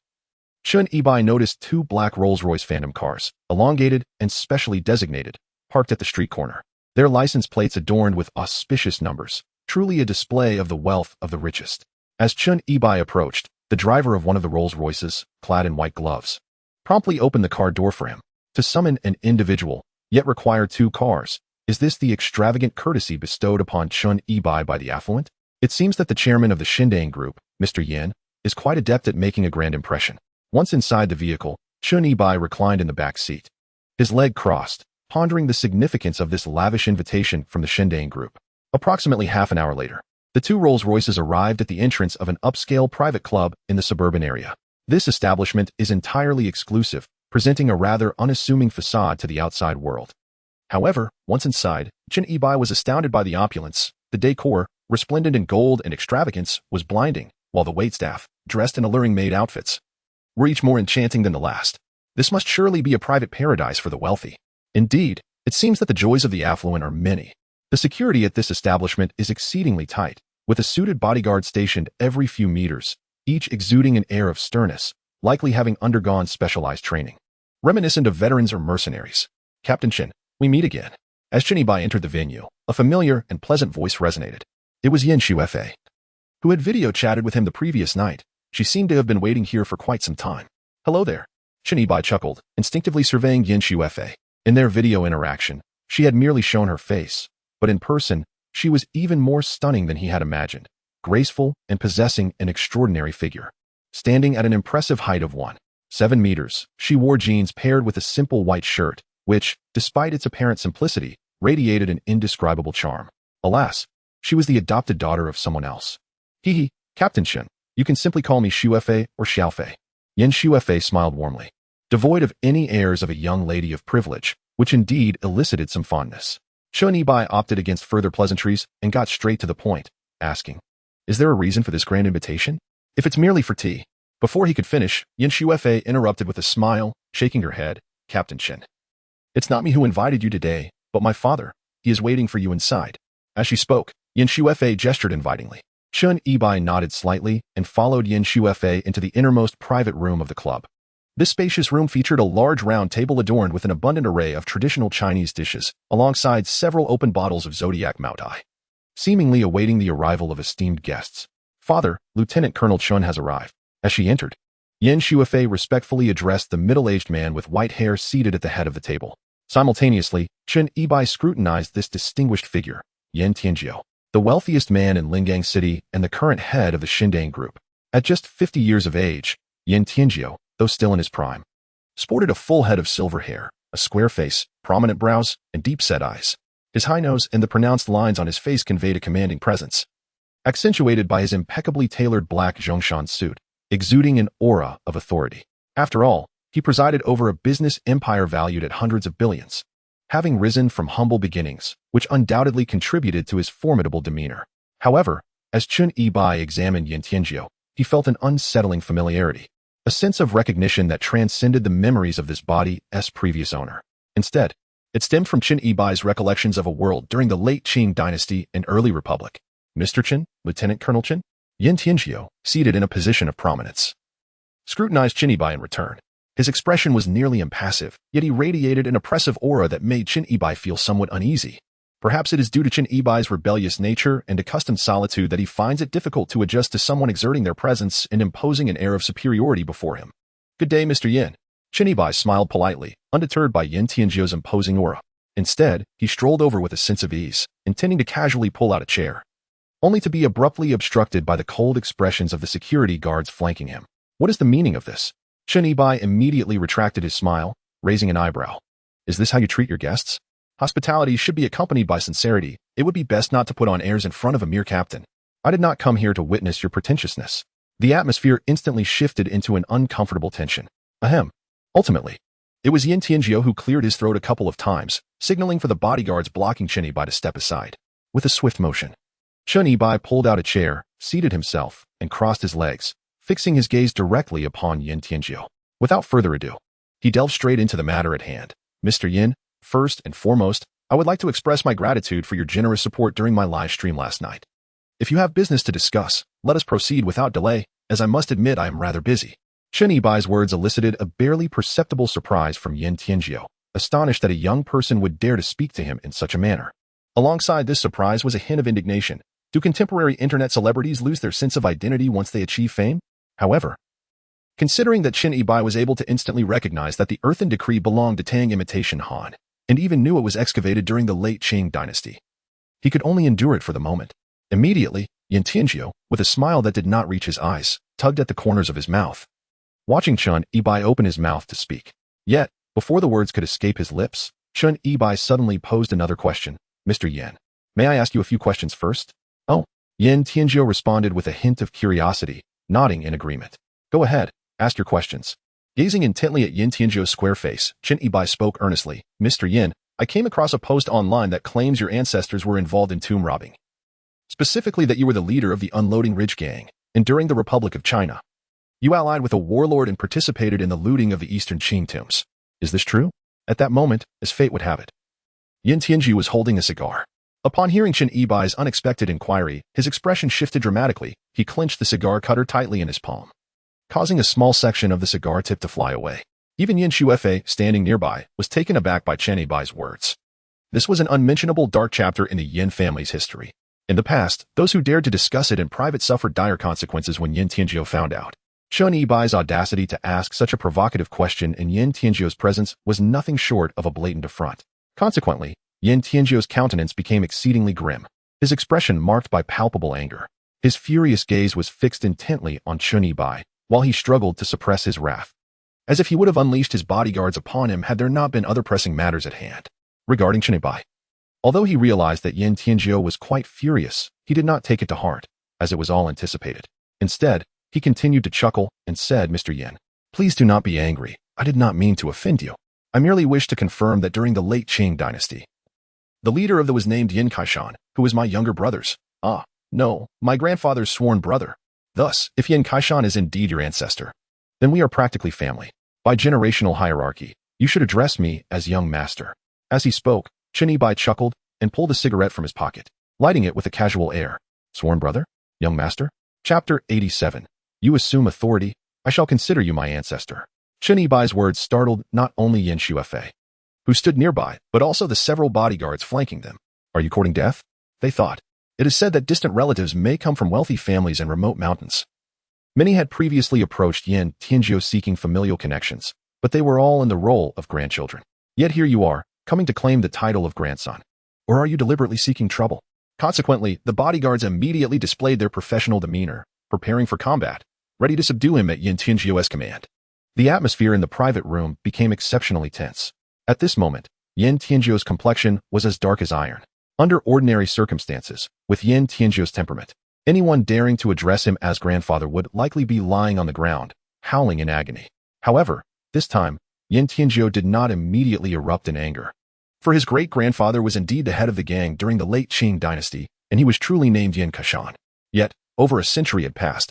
Chen Yibai noticed two black Rolls-Royce Phantom cars, elongated and specially designated, parked at the street corner. Their license plates adorned with auspicious numbers, truly a display of the wealth of the richest. As Chen Yibai approached, the driver of one of the Rolls-Royces, clad in white gloves, promptly opened the car door for him. To summon an individual, yet require two cars, is this the extravagant courtesy bestowed upon Chen Yibai by the affluent? It seems that the chairman of the Xindang Group, Mr. Yin, is quite adept at making a grand impression. Once inside the vehicle, Chen Yibai reclined in the back seat, his leg crossed, pondering the significance of this lavish invitation from the Xindang Group. Approximately half an hour later, the two Rolls-Royces arrived at the entrance of an upscale private club in the suburban area. This establishment is entirely exclusive, presenting a rather unassuming facade to the outside world. However, once inside, Chen Yibai was astounded by the opulence. The decor, resplendent in gold and extravagance, was blinding, while the waitstaff, dressed in alluring maid outfits, were each more enchanting than the last. This must surely be a private paradise for the wealthy. Indeed, it seems that the joys of the affluent are many. The security at this establishment is exceedingly tight, with a suited bodyguard stationed every few meters, each exuding an air of sternness, likely having undergone specialized training. Reminiscent of veterans or mercenaries. Captain Chen, we meet again. As Chen Yibai entered the venue, a familiar and pleasant voice resonated. It was Yin Xuefei, who had video chatted with him the previous night. She seemed to have been waiting here for quite some time. Hello there. Chen Yibai chuckled, instinctively surveying Yin Xuefei. In their video interaction, she had merely shown her face, but in person, she was even more stunning than he had imagined, graceful and possessing an extraordinary figure. Standing at an impressive height of 1.7 meters, she wore jeans paired with a simple white shirt, which, despite its apparent simplicity, radiated an indescribable charm. Alas, she was the adopted daughter of someone else. Hee, Captain Chen, you can simply call me Xuefei or Xiaofei. Yin Xuefei smiled warmly, devoid of any airs of a young lady of privilege, which indeed elicited some fondness. Chen Yibai opted against further pleasantries and got straight to the point, asking, is there a reason for this grand invitation? If it's merely for tea. Before he could finish, Yin Xuefei interrupted with a smile, shaking her head. Captain Chen, it's not me who invited you today, but my father. He is waiting for you inside. As she spoke, Yin Xuefei gestured invitingly. Chen Yibai nodded slightly and followed Yin Xuefei into the innermost private room of the club. This spacious room featured a large round table adorned with an abundant array of traditional Chinese dishes, alongside several open bottles of Zodiac Maotai, seemingly awaiting the arrival of esteemed guests. Father, Lieutenant Colonel Chun has arrived. As she entered, Yin Xuefei respectfully addressed the middle-aged man with white hair seated at the head of the table. Simultaneously, Chen Yibai scrutinized this distinguished figure, Yin Tianjiu, the wealthiest man in Lingang City and the current head of the Xindang Group. At just 50 years of age, Yin Tianjiu, though still in his prime, sported a full head of silver hair, a square face, prominent brows, and deep-set eyes. His high nose and the pronounced lines on his face conveyed a commanding presence. Accentuated by his impeccably tailored black Zhongshan suit, exuding an aura of authority. After all, he presided over a business empire valued at hundreds of billions, having risen from humble beginnings, which undoubtedly contributed to his formidable demeanor. However, as Chun Yibai examined Yin Tianjiu, he felt an unsettling familiarity, a sense of recognition that transcended the memories of this body's previous owner. Instead, it stemmed from Qin Yibai's recollections of a world during the late Qing dynasty and early republic. Mr. Qin, Lieutenant Colonel Qin, Yin Tianjiu, seated in a position of prominence, scrutinized Qin Yibai in return. His expression was nearly impassive, yet he radiated an oppressive aura that made Qin Yibai feel somewhat uneasy. Perhaps it is due to Qin Yibai's rebellious nature and accustomed solitude that he finds it difficult to adjust to someone exerting their presence and imposing an air of superiority before him. "Good day, Mr. Yin." Qin Yibai smiled politely, undeterred by Yin Tianjiu's imposing aura. Instead, he strolled over with a sense of ease, intending to casually pull out a chair, only to be abruptly obstructed by the cold expressions of the security guards flanking him. What is the meaning of this? Qin Yibai immediately retracted his smile, raising an eyebrow. Is this how you treat your guests? Hospitality should be accompanied by sincerity. It would be best not to put on airs in front of a mere captain. I did not come here to witness your pretentiousness. The atmosphere instantly shifted into an uncomfortable tension. Ahem. Ultimately, it was Yin Tianjiu who cleared his throat a couple of times, signaling for the bodyguards blocking Qin Yibai to step aside. With a swift motion, Qin Yibai pulled out a chair, seated himself, and crossed his legs, fixing his gaze directly upon Yin Tianjiu. Without further ado, he delved straight into the matter at hand. Mr. Yin, first and foremost, I would like to express my gratitude for your generous support during my live stream last night. If you have business to discuss, let us proceed without delay, as I must admit I am rather busy. Qin Yibai's words elicited a barely perceptible surprise from Yin Tianjiu, astonished that a young person would dare to speak to him in such a manner. Alongside this surprise was a hint of indignation. Do contemporary internet celebrities lose their sense of identity once they achieve fame? However, considering that Qin Yibai was able to instantly recognize that the earthen decree belonged to Tang imitation Han, and even knew it was excavated during the late Qing dynasty, he could only endure it for the moment. Immediately, Yin Tianjiu, with a smile that did not reach his eyes, tugged at the corners of his mouth, watching Qin Yibai open his mouth to speak. Yet, before the words could escape his lips, Qin Yibai suddenly posed another question. Mr. Yin, may I ask you a few questions first? Oh, Yin Tianjiu responded with a hint of curiosity, nodding in agreement. Go ahead, ask your questions. Gazing intently at Yin Tianjiu's square face, Qin Yibai spoke earnestly. Mr. Yin, I came across a post online that claims your ancestors were involved in tomb robbing. Specifically that you were the leader of the Unloading Ridge Gang, and during the Republic of China, you allied with a warlord and participated in the looting of the Eastern Qing tombs. Is this true? At that moment, as fate would have it, Yin Tianjiu was holding a cigar. Upon hearing Qin Yibai's unexpected inquiry, his expression shifted dramatically. He clenched the cigar cutter tightly in his palm, causing a small section of the cigar tip to fly away. Even Yin Shuefei, standing nearby, was taken aback by Qin Yibai's words. This was an unmentionable dark chapter in the Yin family's history. In the past, those who dared to discuss it in private suffered dire consequences when Yin Tianjiu found out. Qin Yibai's audacity to ask such a provocative question in Yin Tianjiu's presence was nothing short of a blatant affront. Consequently, Yin Tianjiu's countenance became exceedingly grim, his expression marked by palpable anger. His furious gaze was fixed intently on Qin Yibai, while he struggled to suppress his wrath, as if he would have unleashed his bodyguards upon him had there not been other pressing matters at hand. Regarding Qin Yibai, although he realized that Yin Tianjiu was quite furious, he did not take it to heart, as it was all anticipated. Instead, he continued to chuckle and said, Mr. Yin, please do not be angry. I did not mean to offend you. I merely wish to confirm that during the late Qing dynasty, the leader of the was named Yin Kaishan, who was my younger brother's. No, my grandfather's sworn brother. Thus, if Yin Kaishan is indeed your ancestor, then we are practically family. By generational hierarchy, you should address me as young master. As he spoke, Qin Yibai chuckled and pulled a cigarette from his pocket, lighting it with a casual air. Sworn brother? Young master? Chapter 87. You assume authority. I shall consider you my ancestor. Qin Yibai's words startled not only Yin Shuefei, who stood nearby, but also the several bodyguards flanking them. Are you courting death? They thought. It is said that distant relatives may come from wealthy families and remote mountains. Many had previously approached Yin Tianjiu seeking familial connections, but they were all in the role of grandchildren. Yet here you are, coming to claim the title of grandson. Or are you deliberately seeking trouble? Consequently, the bodyguards immediately displayed their professional demeanor, preparing for combat, ready to subdue him at Yin Tianjiu's command. The atmosphere in the private room became exceptionally tense. At this moment, Yin Tianjiu's complexion was as dark as iron. Under ordinary circumstances, with Yin Tianjiu's temperament, Anyone daring to address him as grandfather would likely be lying on the ground, howling in agony. However, this time, Yin Tianzhou did not immediately erupt in anger. For his great-grandfather was indeed the head of the gang during the late Qing dynasty, and he was truly named Yin Kaishan. Yet, over a century had passed,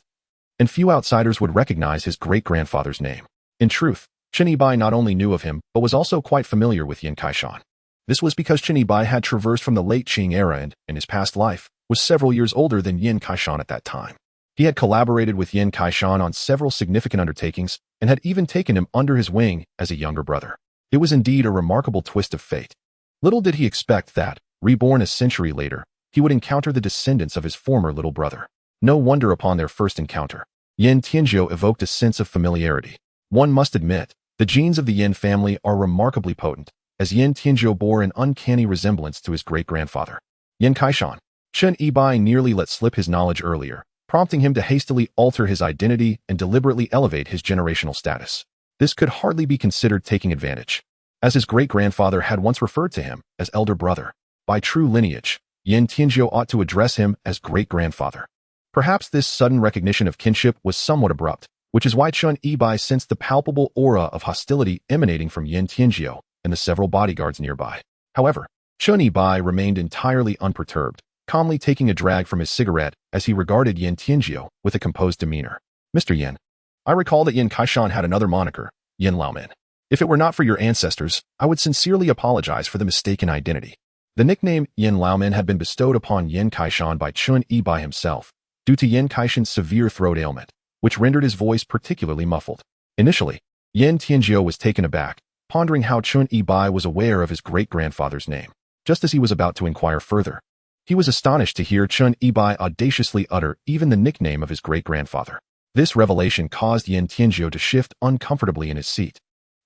and few outsiders would recognize his great-grandfather's name. In truth, Qin Yibai not only knew of him, but was also quite familiar with Yin Kaishan. This was because Qin Yibai had traversed from the late Qing era and, in his past life, was several years older than Yin Kaishan at that time. He had collaborated with Yin Kaishan on several significant undertakings and had even taken him under his wing as a younger brother. It was indeed a remarkable twist of fate. Little did he expect that, reborn a century later, he would encounter the descendants of his former little brother. No wonder upon their first encounter, Yin Tianzhou evoked a sense of familiarity. One must admit, the genes of the Yin family are remarkably potent, as Yin Tianzhou bore an uncanny resemblance to his great-grandfather. Yin Kaishan. Qin Yibai nearly let slip his knowledge earlier, prompting him to hastily alter his identity and deliberately elevate his generational status. This could hardly be considered taking advantage, as his great-grandfather had once referred to him as elder brother. By true lineage, Yin Tianzhou ought to address him as great-grandfather. Perhaps this sudden recognition of kinship was somewhat abrupt, which is why Qin Yibai sensed the palpable aura of hostility emanating from Yin Tianzhou and the several bodyguards nearby. However, Qin Yibai remained entirely unperturbed, calmly taking a drag from his cigarette as he regarded Yin Tianzhou with a composed demeanor. Mr. Yin, I recall that Yin Kaishan had another moniker, Yin Laomen. If it were not for your ancestors, I would sincerely apologize for the mistaken identity. The nickname Yin Laomen had been bestowed upon Yin Kaishan by Qin Yibai himself, due to Yin Kaishan's severe throat ailment, which rendered his voice particularly muffled. Initially, Yin Tianzhou was taken aback, pondering how Qin Yibai was aware of his great-grandfather's name. Just as he was about to inquire further, he was astonished to hear Qin Yibai audaciously utter even the nickname of his great-grandfather. This revelation caused Yin Tianzhou to shift uncomfortably in his seat,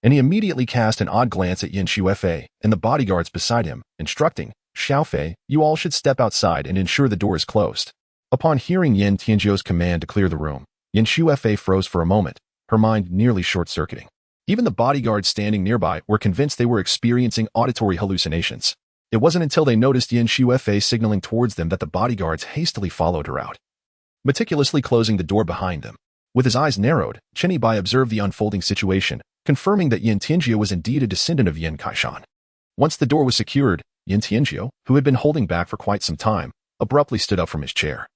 and he immediately cast an odd glance at Yin Shuefei and the bodyguards beside him, instructing, Xiaofei, you all should step outside and ensure the door is closed. Upon hearing Yin Tianzhou's command to clear the room, Yin Shuefei froze for a moment, her mind nearly short-circuiting. Even the bodyguards standing nearby were convinced they were experiencing auditory hallucinations. It wasn't until they noticed Yin Shuefei signaling towards them that the bodyguards hastily followed her out, meticulously closing the door behind them. With his eyes narrowed, Qin Yibai observed the unfolding situation, confirming that Yin Tianzhou was indeed a descendant of Yin Kaishan. Once the door was secured, Yin Tianzhou, who had been holding back for quite some time, abruptly stood up from his chair,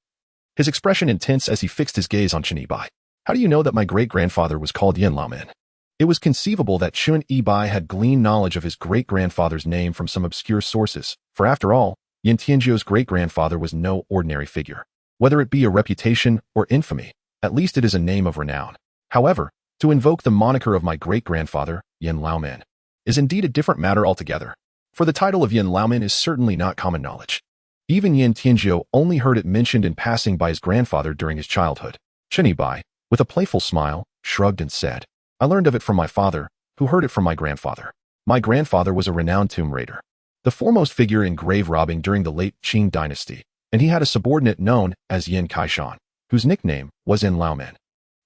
his expression intense as he fixed his gaze on Qin Yibai. How do you know that my great-grandfather was called Yin Laomen? It was conceivable that Qin Yibai had gleaned knowledge of his great-grandfather's name from some obscure sources, for after all, Yin Tianzhou's great-grandfather was no ordinary figure. Whether it be a reputation or infamy, at least it is a name of renown. However, to invoke the moniker of my great-grandfather, Yin Laomen, is indeed a different matter altogether, for the title of Yin Laomen is certainly not common knowledge. Even Yin Tianzhou only heard it mentioned in passing by his grandfather during his childhood. Qin Yibai, with a playful smile, shrugged and said, I learned of it from my father, who heard it from my grandfather. My grandfather was a renowned tomb raider, the foremost figure in grave robbing during the late Qing dynasty, and he had a subordinate known as Yin Kaishan, whose nickname was Yin Laomen.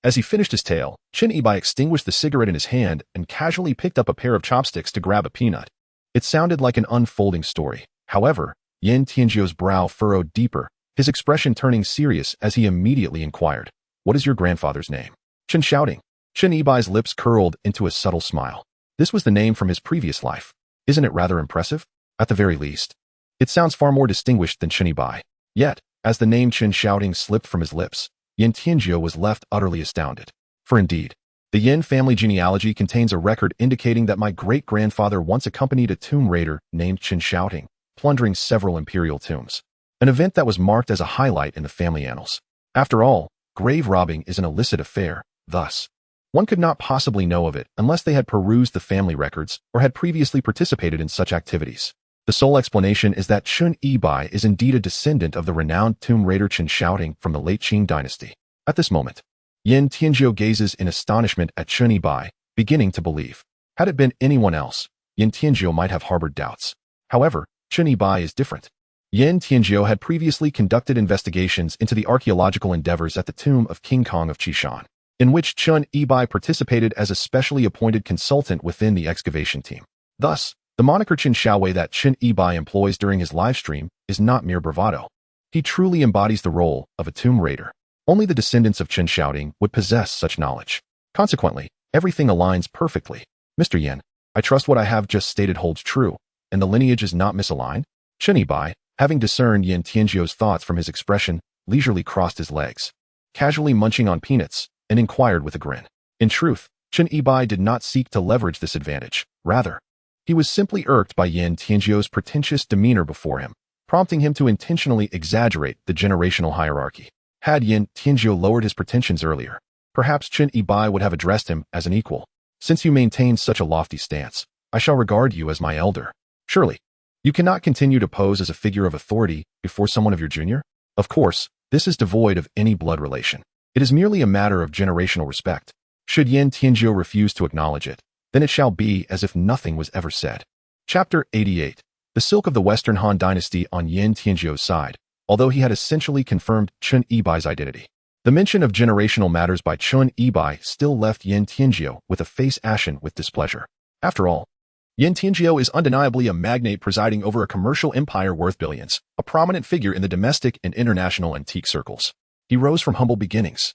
As he finished his tale, Qin Yibai extinguished the cigarette in his hand and casually picked up a pair of chopsticks to grab a peanut. It sounded like an unfolding story. However, Yin Tianzhou's brow furrowed deeper, his expression turning serious as he immediately inquired, What is your grandfather's name? Qin shouting. Qin Yibai's lips curled into a subtle smile. This was the name from his previous life. Isn't it rather impressive? At the very least, it sounds far more distinguished than Qin Yibai. Yet, as the name Qin shouting slipped from his lips, Yin Tianzhou was left utterly astounded. For indeed, the Yin family genealogy contains a record indicating that my great-grandfather once accompanied a tomb raider named Qin Shouting, plundering several imperial tombs, an event that was marked as a highlight in the family annals. After all, grave robbing is an illicit affair, thus, one could not possibly know of it unless they had perused the family records or had previously participated in such activities. The sole explanation is that Qin Yibai is indeed a descendant of the renowned tomb raider Qin Shouting from the late Qing dynasty. At this moment, Yin Tianzhou gazes in astonishment at Qin Yibai, beginning to believe. Had it been anyone else, Yin Tianzhou might have harbored doubts. However, Qin Yibai is different. Yin Tianzhou had previously conducted investigations into the archaeological endeavors at the tomb of King Kong of Qishan, in which Qin Yibai participated as a specially appointed consultant within the excavation team. Thus, the moniker Qin Shaowei that Qin Yibai employs during his livestream is not mere bravado. He truly embodies the role of a tomb raider. Only the descendants of Chen Xiaoding would possess such knowledge. Consequently, everything aligns perfectly. Mr. Yan, I trust what I have just stated holds true, and the lineage is not misaligned? Chen Yibai, having discerned Yan Tianzhou's thoughts from his expression, leisurely crossed his legs, casually munching on peanuts, and inquired with a grin. In truth, Chen Yibai did not seek to leverage this advantage. Rather, he was simply irked by Yan Tianzhou's pretentious demeanor before him, prompting him to intentionally exaggerate the generational hierarchy. Had Yan Tianzhou lowered his pretensions earlier, perhaps Chen Yibai would have addressed him as an equal. Since you maintain such a lofty stance, I shall regard you as my elder. Surely, you cannot continue to pose as a figure of authority before someone of your junior? Of course, this is devoid of any blood relation. It is merely a matter of generational respect. Should Yan Tianzhou refuse to acknowledge it, then it shall be as if nothing was ever said. Chapter 88. The Silk of the Western Han Dynasty on Yan Tianzhou's side, although he had essentially confirmed Chen Yibai's identity. The mention of generational matters by Chen Yibai still left Yan Tianzhou with a face ashen with displeasure. After all, Yan Tianzhou is undeniably a magnate presiding over a commercial empire worth billions, a prominent figure in the domestic and international antique circles. He rose from humble beginnings,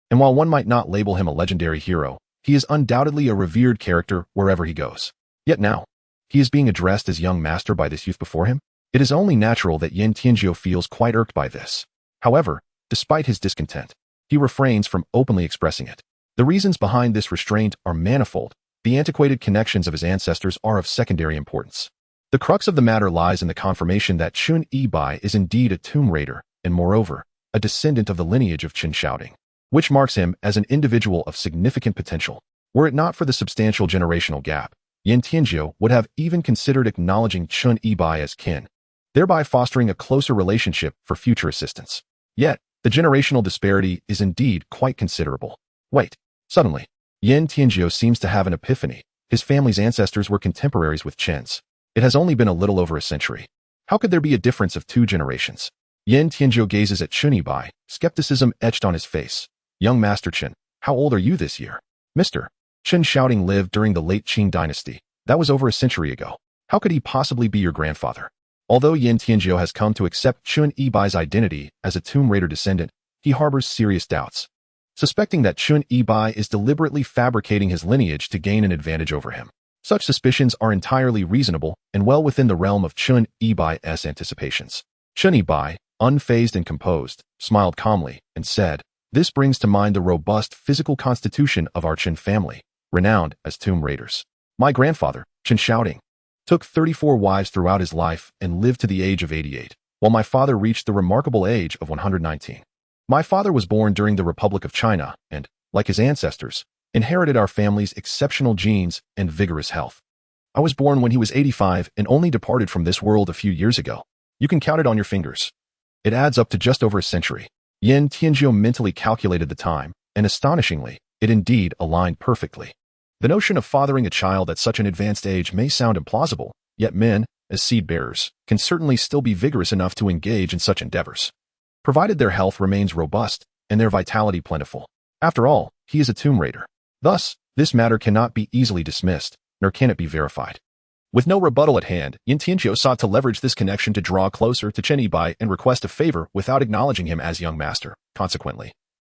and while one might not label him a legendary hero, he is undoubtedly a revered character wherever he goes. Yet now, he is being addressed as young master by this youth before him? It is only natural that Yan Tianzhou feels quite irked by this. However, despite his discontent, he refrains from openly expressing it. The reasons behind this restraint are manifold. The antiquated connections of his ancestors are of secondary importance. The crux of the matter lies in the confirmation that Chen Yibai is indeed a tomb raider, and moreover, a descendant of the lineage of Chen Xiaoding, which marks him as an individual of significant potential. Were it not for the substantial generational gap, Yan Tianzhou would have even considered acknowledging Chen Yibai as kin, thereby fostering a closer relationship for future assistance. Yet, the generational disparity is indeed quite considerable. Wait, suddenly, Yan Tianzhou seems to have an epiphany. His family's ancestors were contemporaries with Chen's. It has only been a little over a century. How could there be a difference of 2 generations? Yan Tianzhou gazes at Chen Yibai, skepticism etched on his face. Young Master Chen, how old are you this year? Mr. Chen Xiaoding lived during the late Qing dynasty. That was over a century ago. How could he possibly be your grandfather? Although Yan Tianzhou has come to accept Chen Yibai's identity as a tomb raider descendant, he harbors serious doubts, suspecting that Chen Yibai is deliberately fabricating his lineage to gain an advantage over him. Such suspicions are entirely reasonable and well within the realm of Chen Yibai's anticipations. Chen Yibai, unfazed and composed, smiled calmly and said, "This brings to mind the robust physical constitution of our Chen family, renowned as tomb raiders. My grandfather, Chen Xiaoding, took 34 wives throughout his life and lived to the age of 88, while my father reached the remarkable age of 119. My father was born during the Republic of China and, like his ancestors, inherited our family's exceptional genes and vigorous health. I was born when he was 85 and only departed from this world a few years ago. You can count it on your fingers. It adds up to just over a century." Yan Tianzhou mentally calculated the time, and astonishingly, it indeed aligned perfectly. The notion of fathering a child at such an advanced age may sound implausible, yet men, as seed bearers, can certainly still be vigorous enough to engage in such endeavors, provided their health remains robust and their vitality plentiful. After all, he is a tomb raider. Thus, this matter cannot be easily dismissed, nor can it be verified. With no rebuttal at hand, Yan Tianzhou sought to leverage this connection to draw closer to Chen Yibai and request a favor without acknowledging him as young master. Consequently,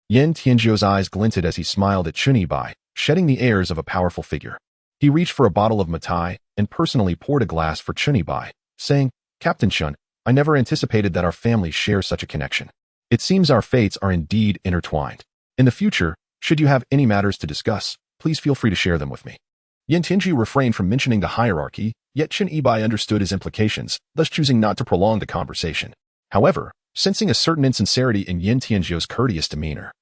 Yan Tianzhou's eyes glinted as he smiled at Chen Yibai, shedding the airs of a powerful figure. He reached for a bottle of matai and personally poured a glass for Chen Yibai, saying, "Captain Chen, I never anticipated that our families share such a connection. It seems our fates are indeed intertwined. In the future, should you have any matters to discuss, please feel free to share them with me." Yan Tianzhou refrained from mentioning the hierarchy, yet Chen Yibai understood his implications, thus choosing not to prolong the conversation. However, sensing a certain insincerity in Yan Tianzhou's courteous demeanor,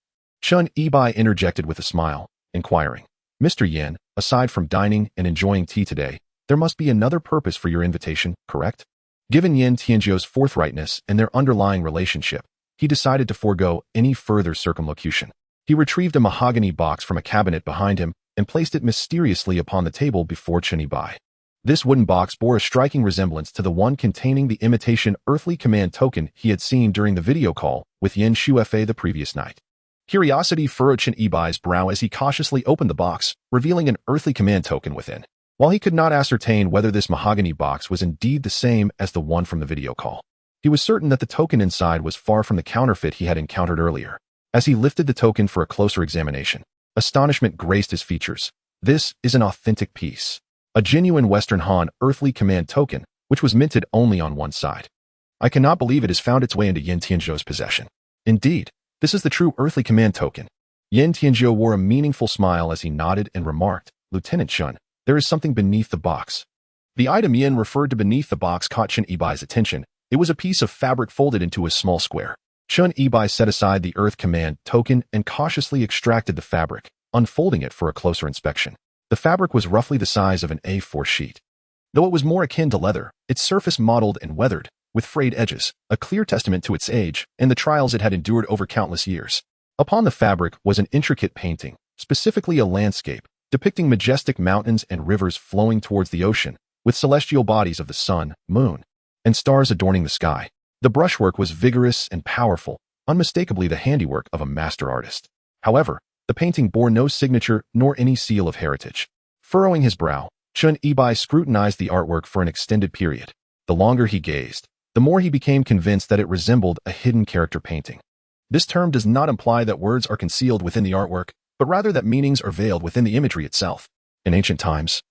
Chen Yibai interjected with a smile, inquiring, "Mr. Yan, aside from dining and enjoying tea today, there must be another purpose for your invitation, correct?" Given Yan Tianzhou's forthrightness and their underlying relationship, he decided to forego any further circumlocution. He retrieved a mahogany box from a cabinet behind him and placed it mysteriously upon the table before Chen Yibai. This wooden box bore a striking resemblance to the one containing the imitation earthly command token he had seen during the video call with Yan Shuefei the previous night. Curiosity furrowed Chen Yibai's brow as he cautiously opened the box, revealing an earthly command token within. While he could not ascertain whether this mahogany box was indeed the same as the one from the video call, He was certain that the token inside was far from the counterfeit he had encountered earlier. As he lifted the token for a closer examination, astonishment graced his features. This is an authentic piece. A genuine Western Han earthly command token, which was minted only on one side. I cannot believe it has found its way into Yin Tianzhou's possession. Indeed, this is the true earthly command token. Yin Tianzhou wore a meaningful smile as he nodded and remarked, Lieutenant Chun, there is something beneath the box. The item Yin referred to beneath the box caught Chun Yibai's attention. It was a piece of fabric folded into a small square. Chun Yibai set aside the Earth Command token and cautiously extracted the fabric, unfolding it for a closer inspection. The fabric was roughly the size of an A4 sheet. Though it was more akin to leather, its surface mottled and weathered, with frayed edges, a clear testament to its age and the trials it had endured over countless years. Upon the fabric was an intricate painting, specifically a landscape, depicting majestic mountains and rivers flowing towards the ocean, with celestial bodies of the sun, moon, and stars adorning the sky. The brushwork was vigorous and powerful, unmistakably the handiwork of a master artist. However, the painting bore no signature nor any seal of heritage. Furrowing his brow, Chun Yibai scrutinized the artwork for an extended period. The longer he gazed, the more he became convinced that it resembled a hidden character painting. This term does not imply that words are concealed within the artwork, but rather that meanings are veiled within the imagery itself. In ancient times,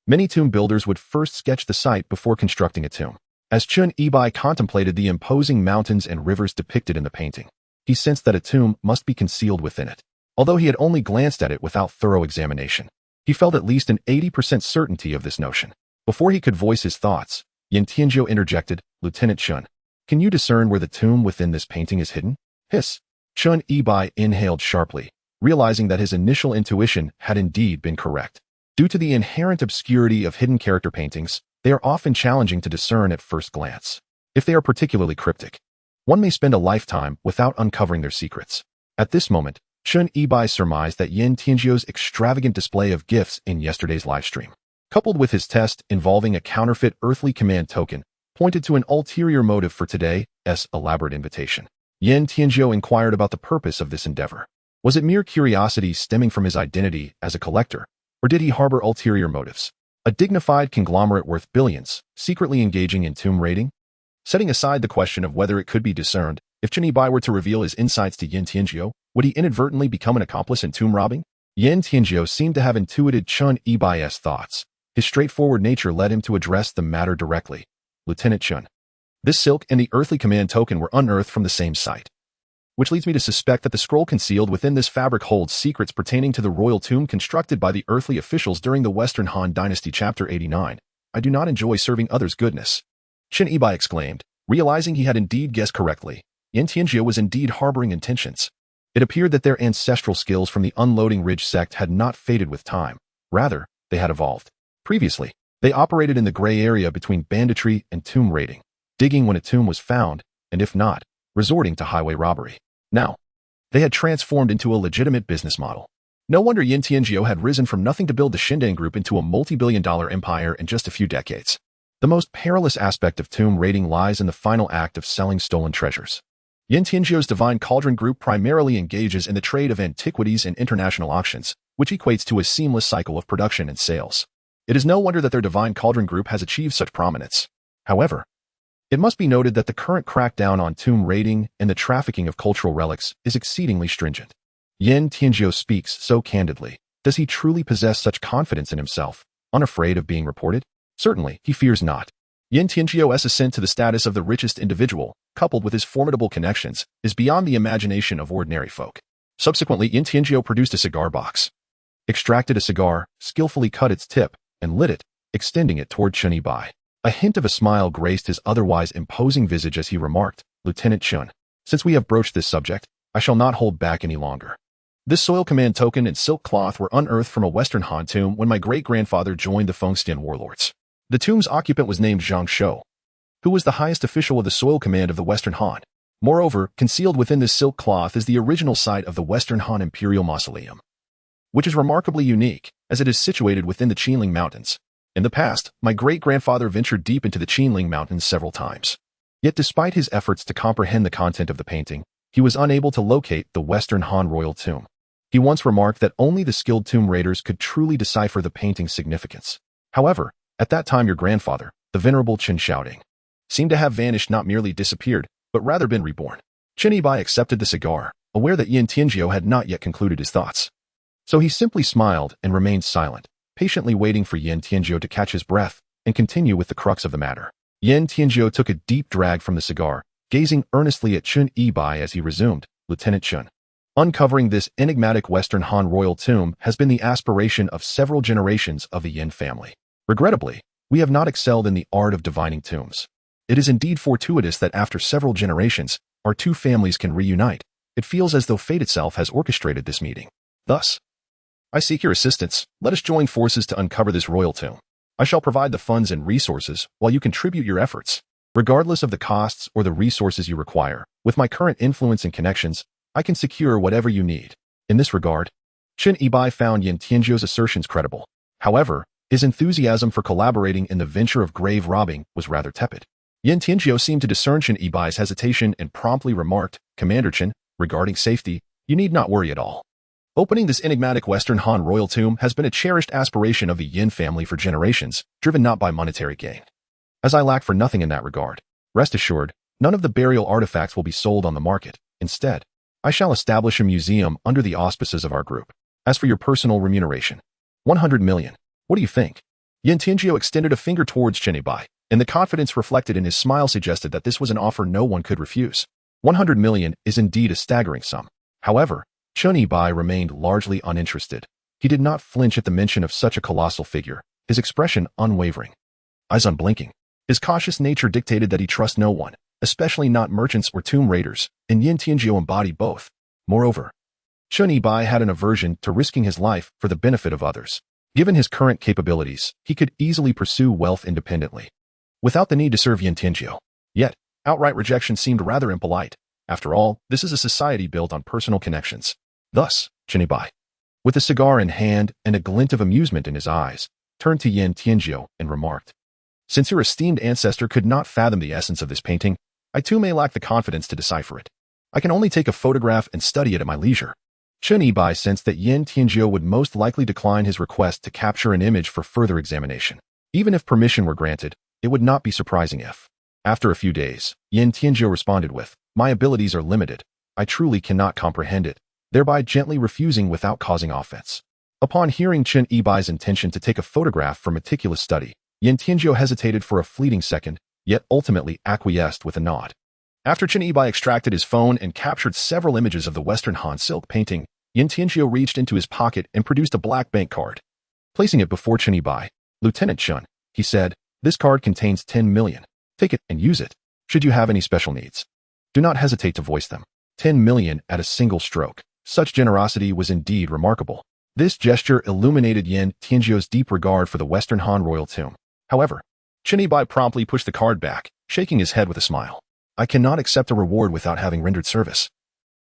many tomb builders would first sketch the site before constructing a tomb. As Chun Yibai contemplated the imposing mountains and rivers depicted in the painting, he sensed that a tomb must be concealed within it. Although he had only glanced at it without thorough examination, he felt at least an 80% certainty of this notion. Before he could voice his thoughts, Yin Tianzhou interjected, Lieutenant Chun, can you discern where the tomb within this painting is hidden? Hiss. Chun Yibai inhaled sharply, realizing that his initial intuition had indeed been correct. Due to the inherent obscurity of hidden character paintings, they are often challenging to discern at first glance. If they are particularly cryptic, one may spend a lifetime without uncovering their secrets. At this moment, Chun Yibai surmised that Yin Tianzhou's extravagant display of gifts in yesterday's livestream, coupled with his test involving a counterfeit earthly command token, pointed to an ulterior motive for today's elaborate invitation. Yin Tianzhou inquired about the purpose of this endeavor. Was it mere curiosity stemming from his identity as a collector, or did he harbor ulterior motives? A dignified conglomerate worth billions, secretly engaging in tomb raiding? Setting aside the question of whether it could be discerned, if Chun Yibai were to reveal his insights to Yin Tianzhou, would he inadvertently become an accomplice in tomb robbing? Yin Tianzhou seemed to have intuited Chun Yibai's thoughts. His straightforward nature led him to address the matter directly. Lieutenant Chun, this silk and the earthly command token were unearthed from the same site, which leads me to suspect that the scroll concealed within this fabric holds secrets pertaining to the royal tomb constructed by the earthly officials during the Western Han Dynasty. Chapter 89. I do not enjoy serving others goodness. Chun Yibai exclaimed, realizing he had indeed guessed correctly. Yin Tianzhou was indeed harboring intentions. It appeared that their ancestral skills from the Unloading Ridge sect had not faded with time. Rather, they had evolved. Previously, they operated in the gray area between banditry and tomb raiding, digging when a tomb was found, and if not, resorting to highway robbery. Now, they had transformed into a legitimate business model. No wonder Yin Tianzhou had risen from nothing to build the Xindan Group into a multi-billion-dollar empire in just a few decades. The most perilous aspect of tomb raiding lies in the final act of selling stolen treasures. Yin Tianzhou's Divine Cauldron Group primarily engages in the trade of antiquities and international auctions, which equates to a seamless cycle of production and sales. It is no wonder that their Divine Cauldron Group has achieved such prominence. However, it must be noted that the current crackdown on tomb raiding and the trafficking of cultural relics is exceedingly stringent. Yin Tianzhou speaks so candidly. Does he truly possess such confidence in himself, unafraid of being reported? Certainly, he fears not. Yin Tianzhou's ascent to the status of the richest individual, coupled with his formidable connections, is beyond the imagination of ordinary folk. Subsequently, Yin Tianzhou produced a cigar box, extracted a cigar, skillfully cut its tip, and lit it, extending it toward Chun Yibai. A hint of a smile graced his otherwise imposing visage as he remarked, Lieutenant Chun, since we have broached this subject, I shall not hold back any longer. This soil command token and silk cloth were unearthed from a Western Han tomb when my great-grandfather joined the Fengxian warlords. The tomb's occupant was named Zhang Shou, who was the highest official of the soil command of the Western Han. Moreover, concealed within this silk cloth is the original site of the Western Han Imperial Mausoleum, which is remarkably unique, as it is situated within the Qinling Mountains. In the past, my great-grandfather ventured deep into the Qinling Mountains several times. Yet despite his efforts to comprehend the content of the painting, he was unable to locate the Western Han royal tomb. He once remarked that only the skilled tomb raiders could truly decipher the painting's significance. However, at that time your grandfather, the venerable Chen Xiaoding, seemed to have vanished, not merely disappeared, but rather been reborn. Chen Yibai accepted the cigar, aware that Yin Tianjiu had not yet concluded his thoughts. So he simply smiled and remained silent, patiently waiting for Yin Tianjiu to catch his breath and continue with the crux of the matter. Yin Tianjiu took a deep drag from the cigar, gazing earnestly at Chen Yibai as he resumed, Lieutenant Chen. Uncovering this enigmatic Western Han royal tomb has been the aspiration of several generations of the Yin family. Regrettably, we have not excelled in the art of divining tombs. It is indeed fortuitous that after several generations, our two families can reunite. It feels as though fate itself has orchestrated this meeting. Thus, I seek your assistance. Let us join forces to uncover this royal tomb. I shall provide the funds and resources while you contribute your efforts. Regardless of the costs or the resources you require, with my current influence and connections, I can secure whatever you need. In this regard, Chen Yibai found Yin Tianjiu's assertions credible. However, his enthusiasm for collaborating in the venture of grave robbing was rather tepid. Yin Tianjiu seemed to discern Chen Yibai's hesitation and promptly remarked, Commander Chen, regarding safety, you need not worry at all. Opening this enigmatic Western Han royal tomb has been a cherished aspiration of the Yin family for generations, driven not by monetary gain. As I lack for nothing in that regard, rest assured, none of the burial artifacts will be sold on the market. Instead, I shall establish a museum under the auspices of our group. As for your personal remuneration, 100 million. What do you think? Yin Tianjiu extended a finger towards Chen Yibai, and the confidence reflected in his smile suggested that this was an offer no one could refuse. 100 million is indeed a staggering sum. However, Chen Yibai remained largely uninterested. He did not flinch at the mention of such a colossal figure, his expression unwavering. Eyes unblinking. His cautious nature dictated that he trust no one, especially not merchants or tomb raiders, and Yin Tianjiu embodied both. Moreover, Chen Yibai had an aversion to risking his life for the benefit of others. Given his current capabilities, he could easily pursue wealth independently, without the need to serve Yin Tianjiu. Yet, outright rejection seemed rather impolite. After all, this is a society built on personal connections. Thus, Chen Yibai, with a cigar in hand and a glint of amusement in his eyes, turned to Yin Tianjiu and remarked, Since your esteemed ancestor could not fathom the essence of this painting, I too may lack the confidence to decipher it. I can only take a photograph and study it at my leisure. Chen Yibai sensed that Yin Tianjiu would most likely decline his request to capture an image for further examination. Even if permission were granted, it would not be surprising if, after a few days, Yin Tianjiu responded with, My abilities are limited. I truly cannot comprehend it, thereby gently refusing without causing offense. Upon hearing Chen Yibai's intention to take a photograph for meticulous study, Yin Tianjiu hesitated for a fleeting second, yet ultimately acquiesced with a nod. After Chen Yibai extracted his phone and captured several images of the Western Han silk painting, Yin Tianjiu reached into his pocket and produced a black bank card. Placing it before Chen Yibai, Lieutenant Chen, he said, This card contains 10 million. Take it and use it. Should you have any special needs, do not hesitate to voice them. 10 million at a single stroke. Such generosity was indeed remarkable. This gesture illuminated Yin Tianjiu's deep regard for the Western Han royal tomb. However, Chen Yibai promptly pushed the card back, shaking his head with a smile. I cannot accept a reward without having rendered service.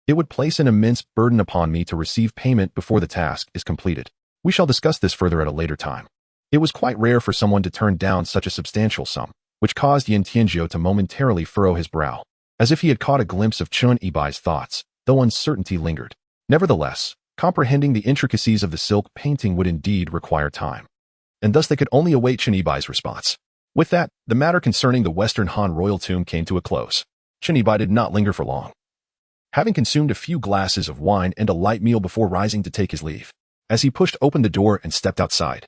It would place an immense burden upon me to receive payment before the task is completed. We shall discuss this further at a later time. It was quite rare for someone to turn down such a substantial sum, which caused Yin Tianjiu to momentarily furrow his brow, as if he had caught a glimpse of Chen Yibai's thoughts, though uncertainty lingered. Nevertheless, comprehending the intricacies of the silk painting would indeed require time, and thus they could only await Chen Yibai's response. With that, the matter concerning the Western Han royal tomb came to a close. Chen Yibai did not linger for long, having consumed a few glasses of wine and a light meal before rising to take his leave. As he pushed open the door and stepped outside,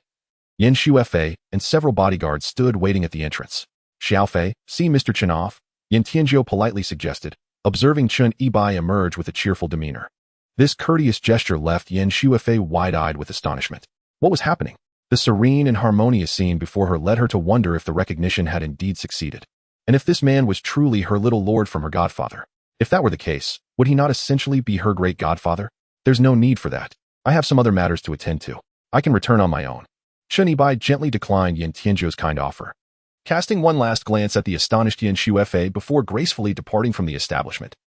Yin Xuefei and several bodyguards stood waiting at the entrance. Xiaofei, see Mr. Chen off, Yin Tianjiu politely suggested, observing Chen Yibai emerge with a cheerful demeanor. This courteous gesture left Yin Xuefei wide-eyed with astonishment. What was happening? The serene and harmonious scene before her led her to wonder if the recognition had indeed succeeded, and if this man was truly her little lord from her godfather. If that were the case, would he not essentially be her great godfather? There's no need for that. I have some other matters to attend to. I can return on my own. Chen Yibai gently declined Yin Tianjiu's kind offer, casting one last glance at the astonished Yin Xuefei before gracefully departing from the establishment.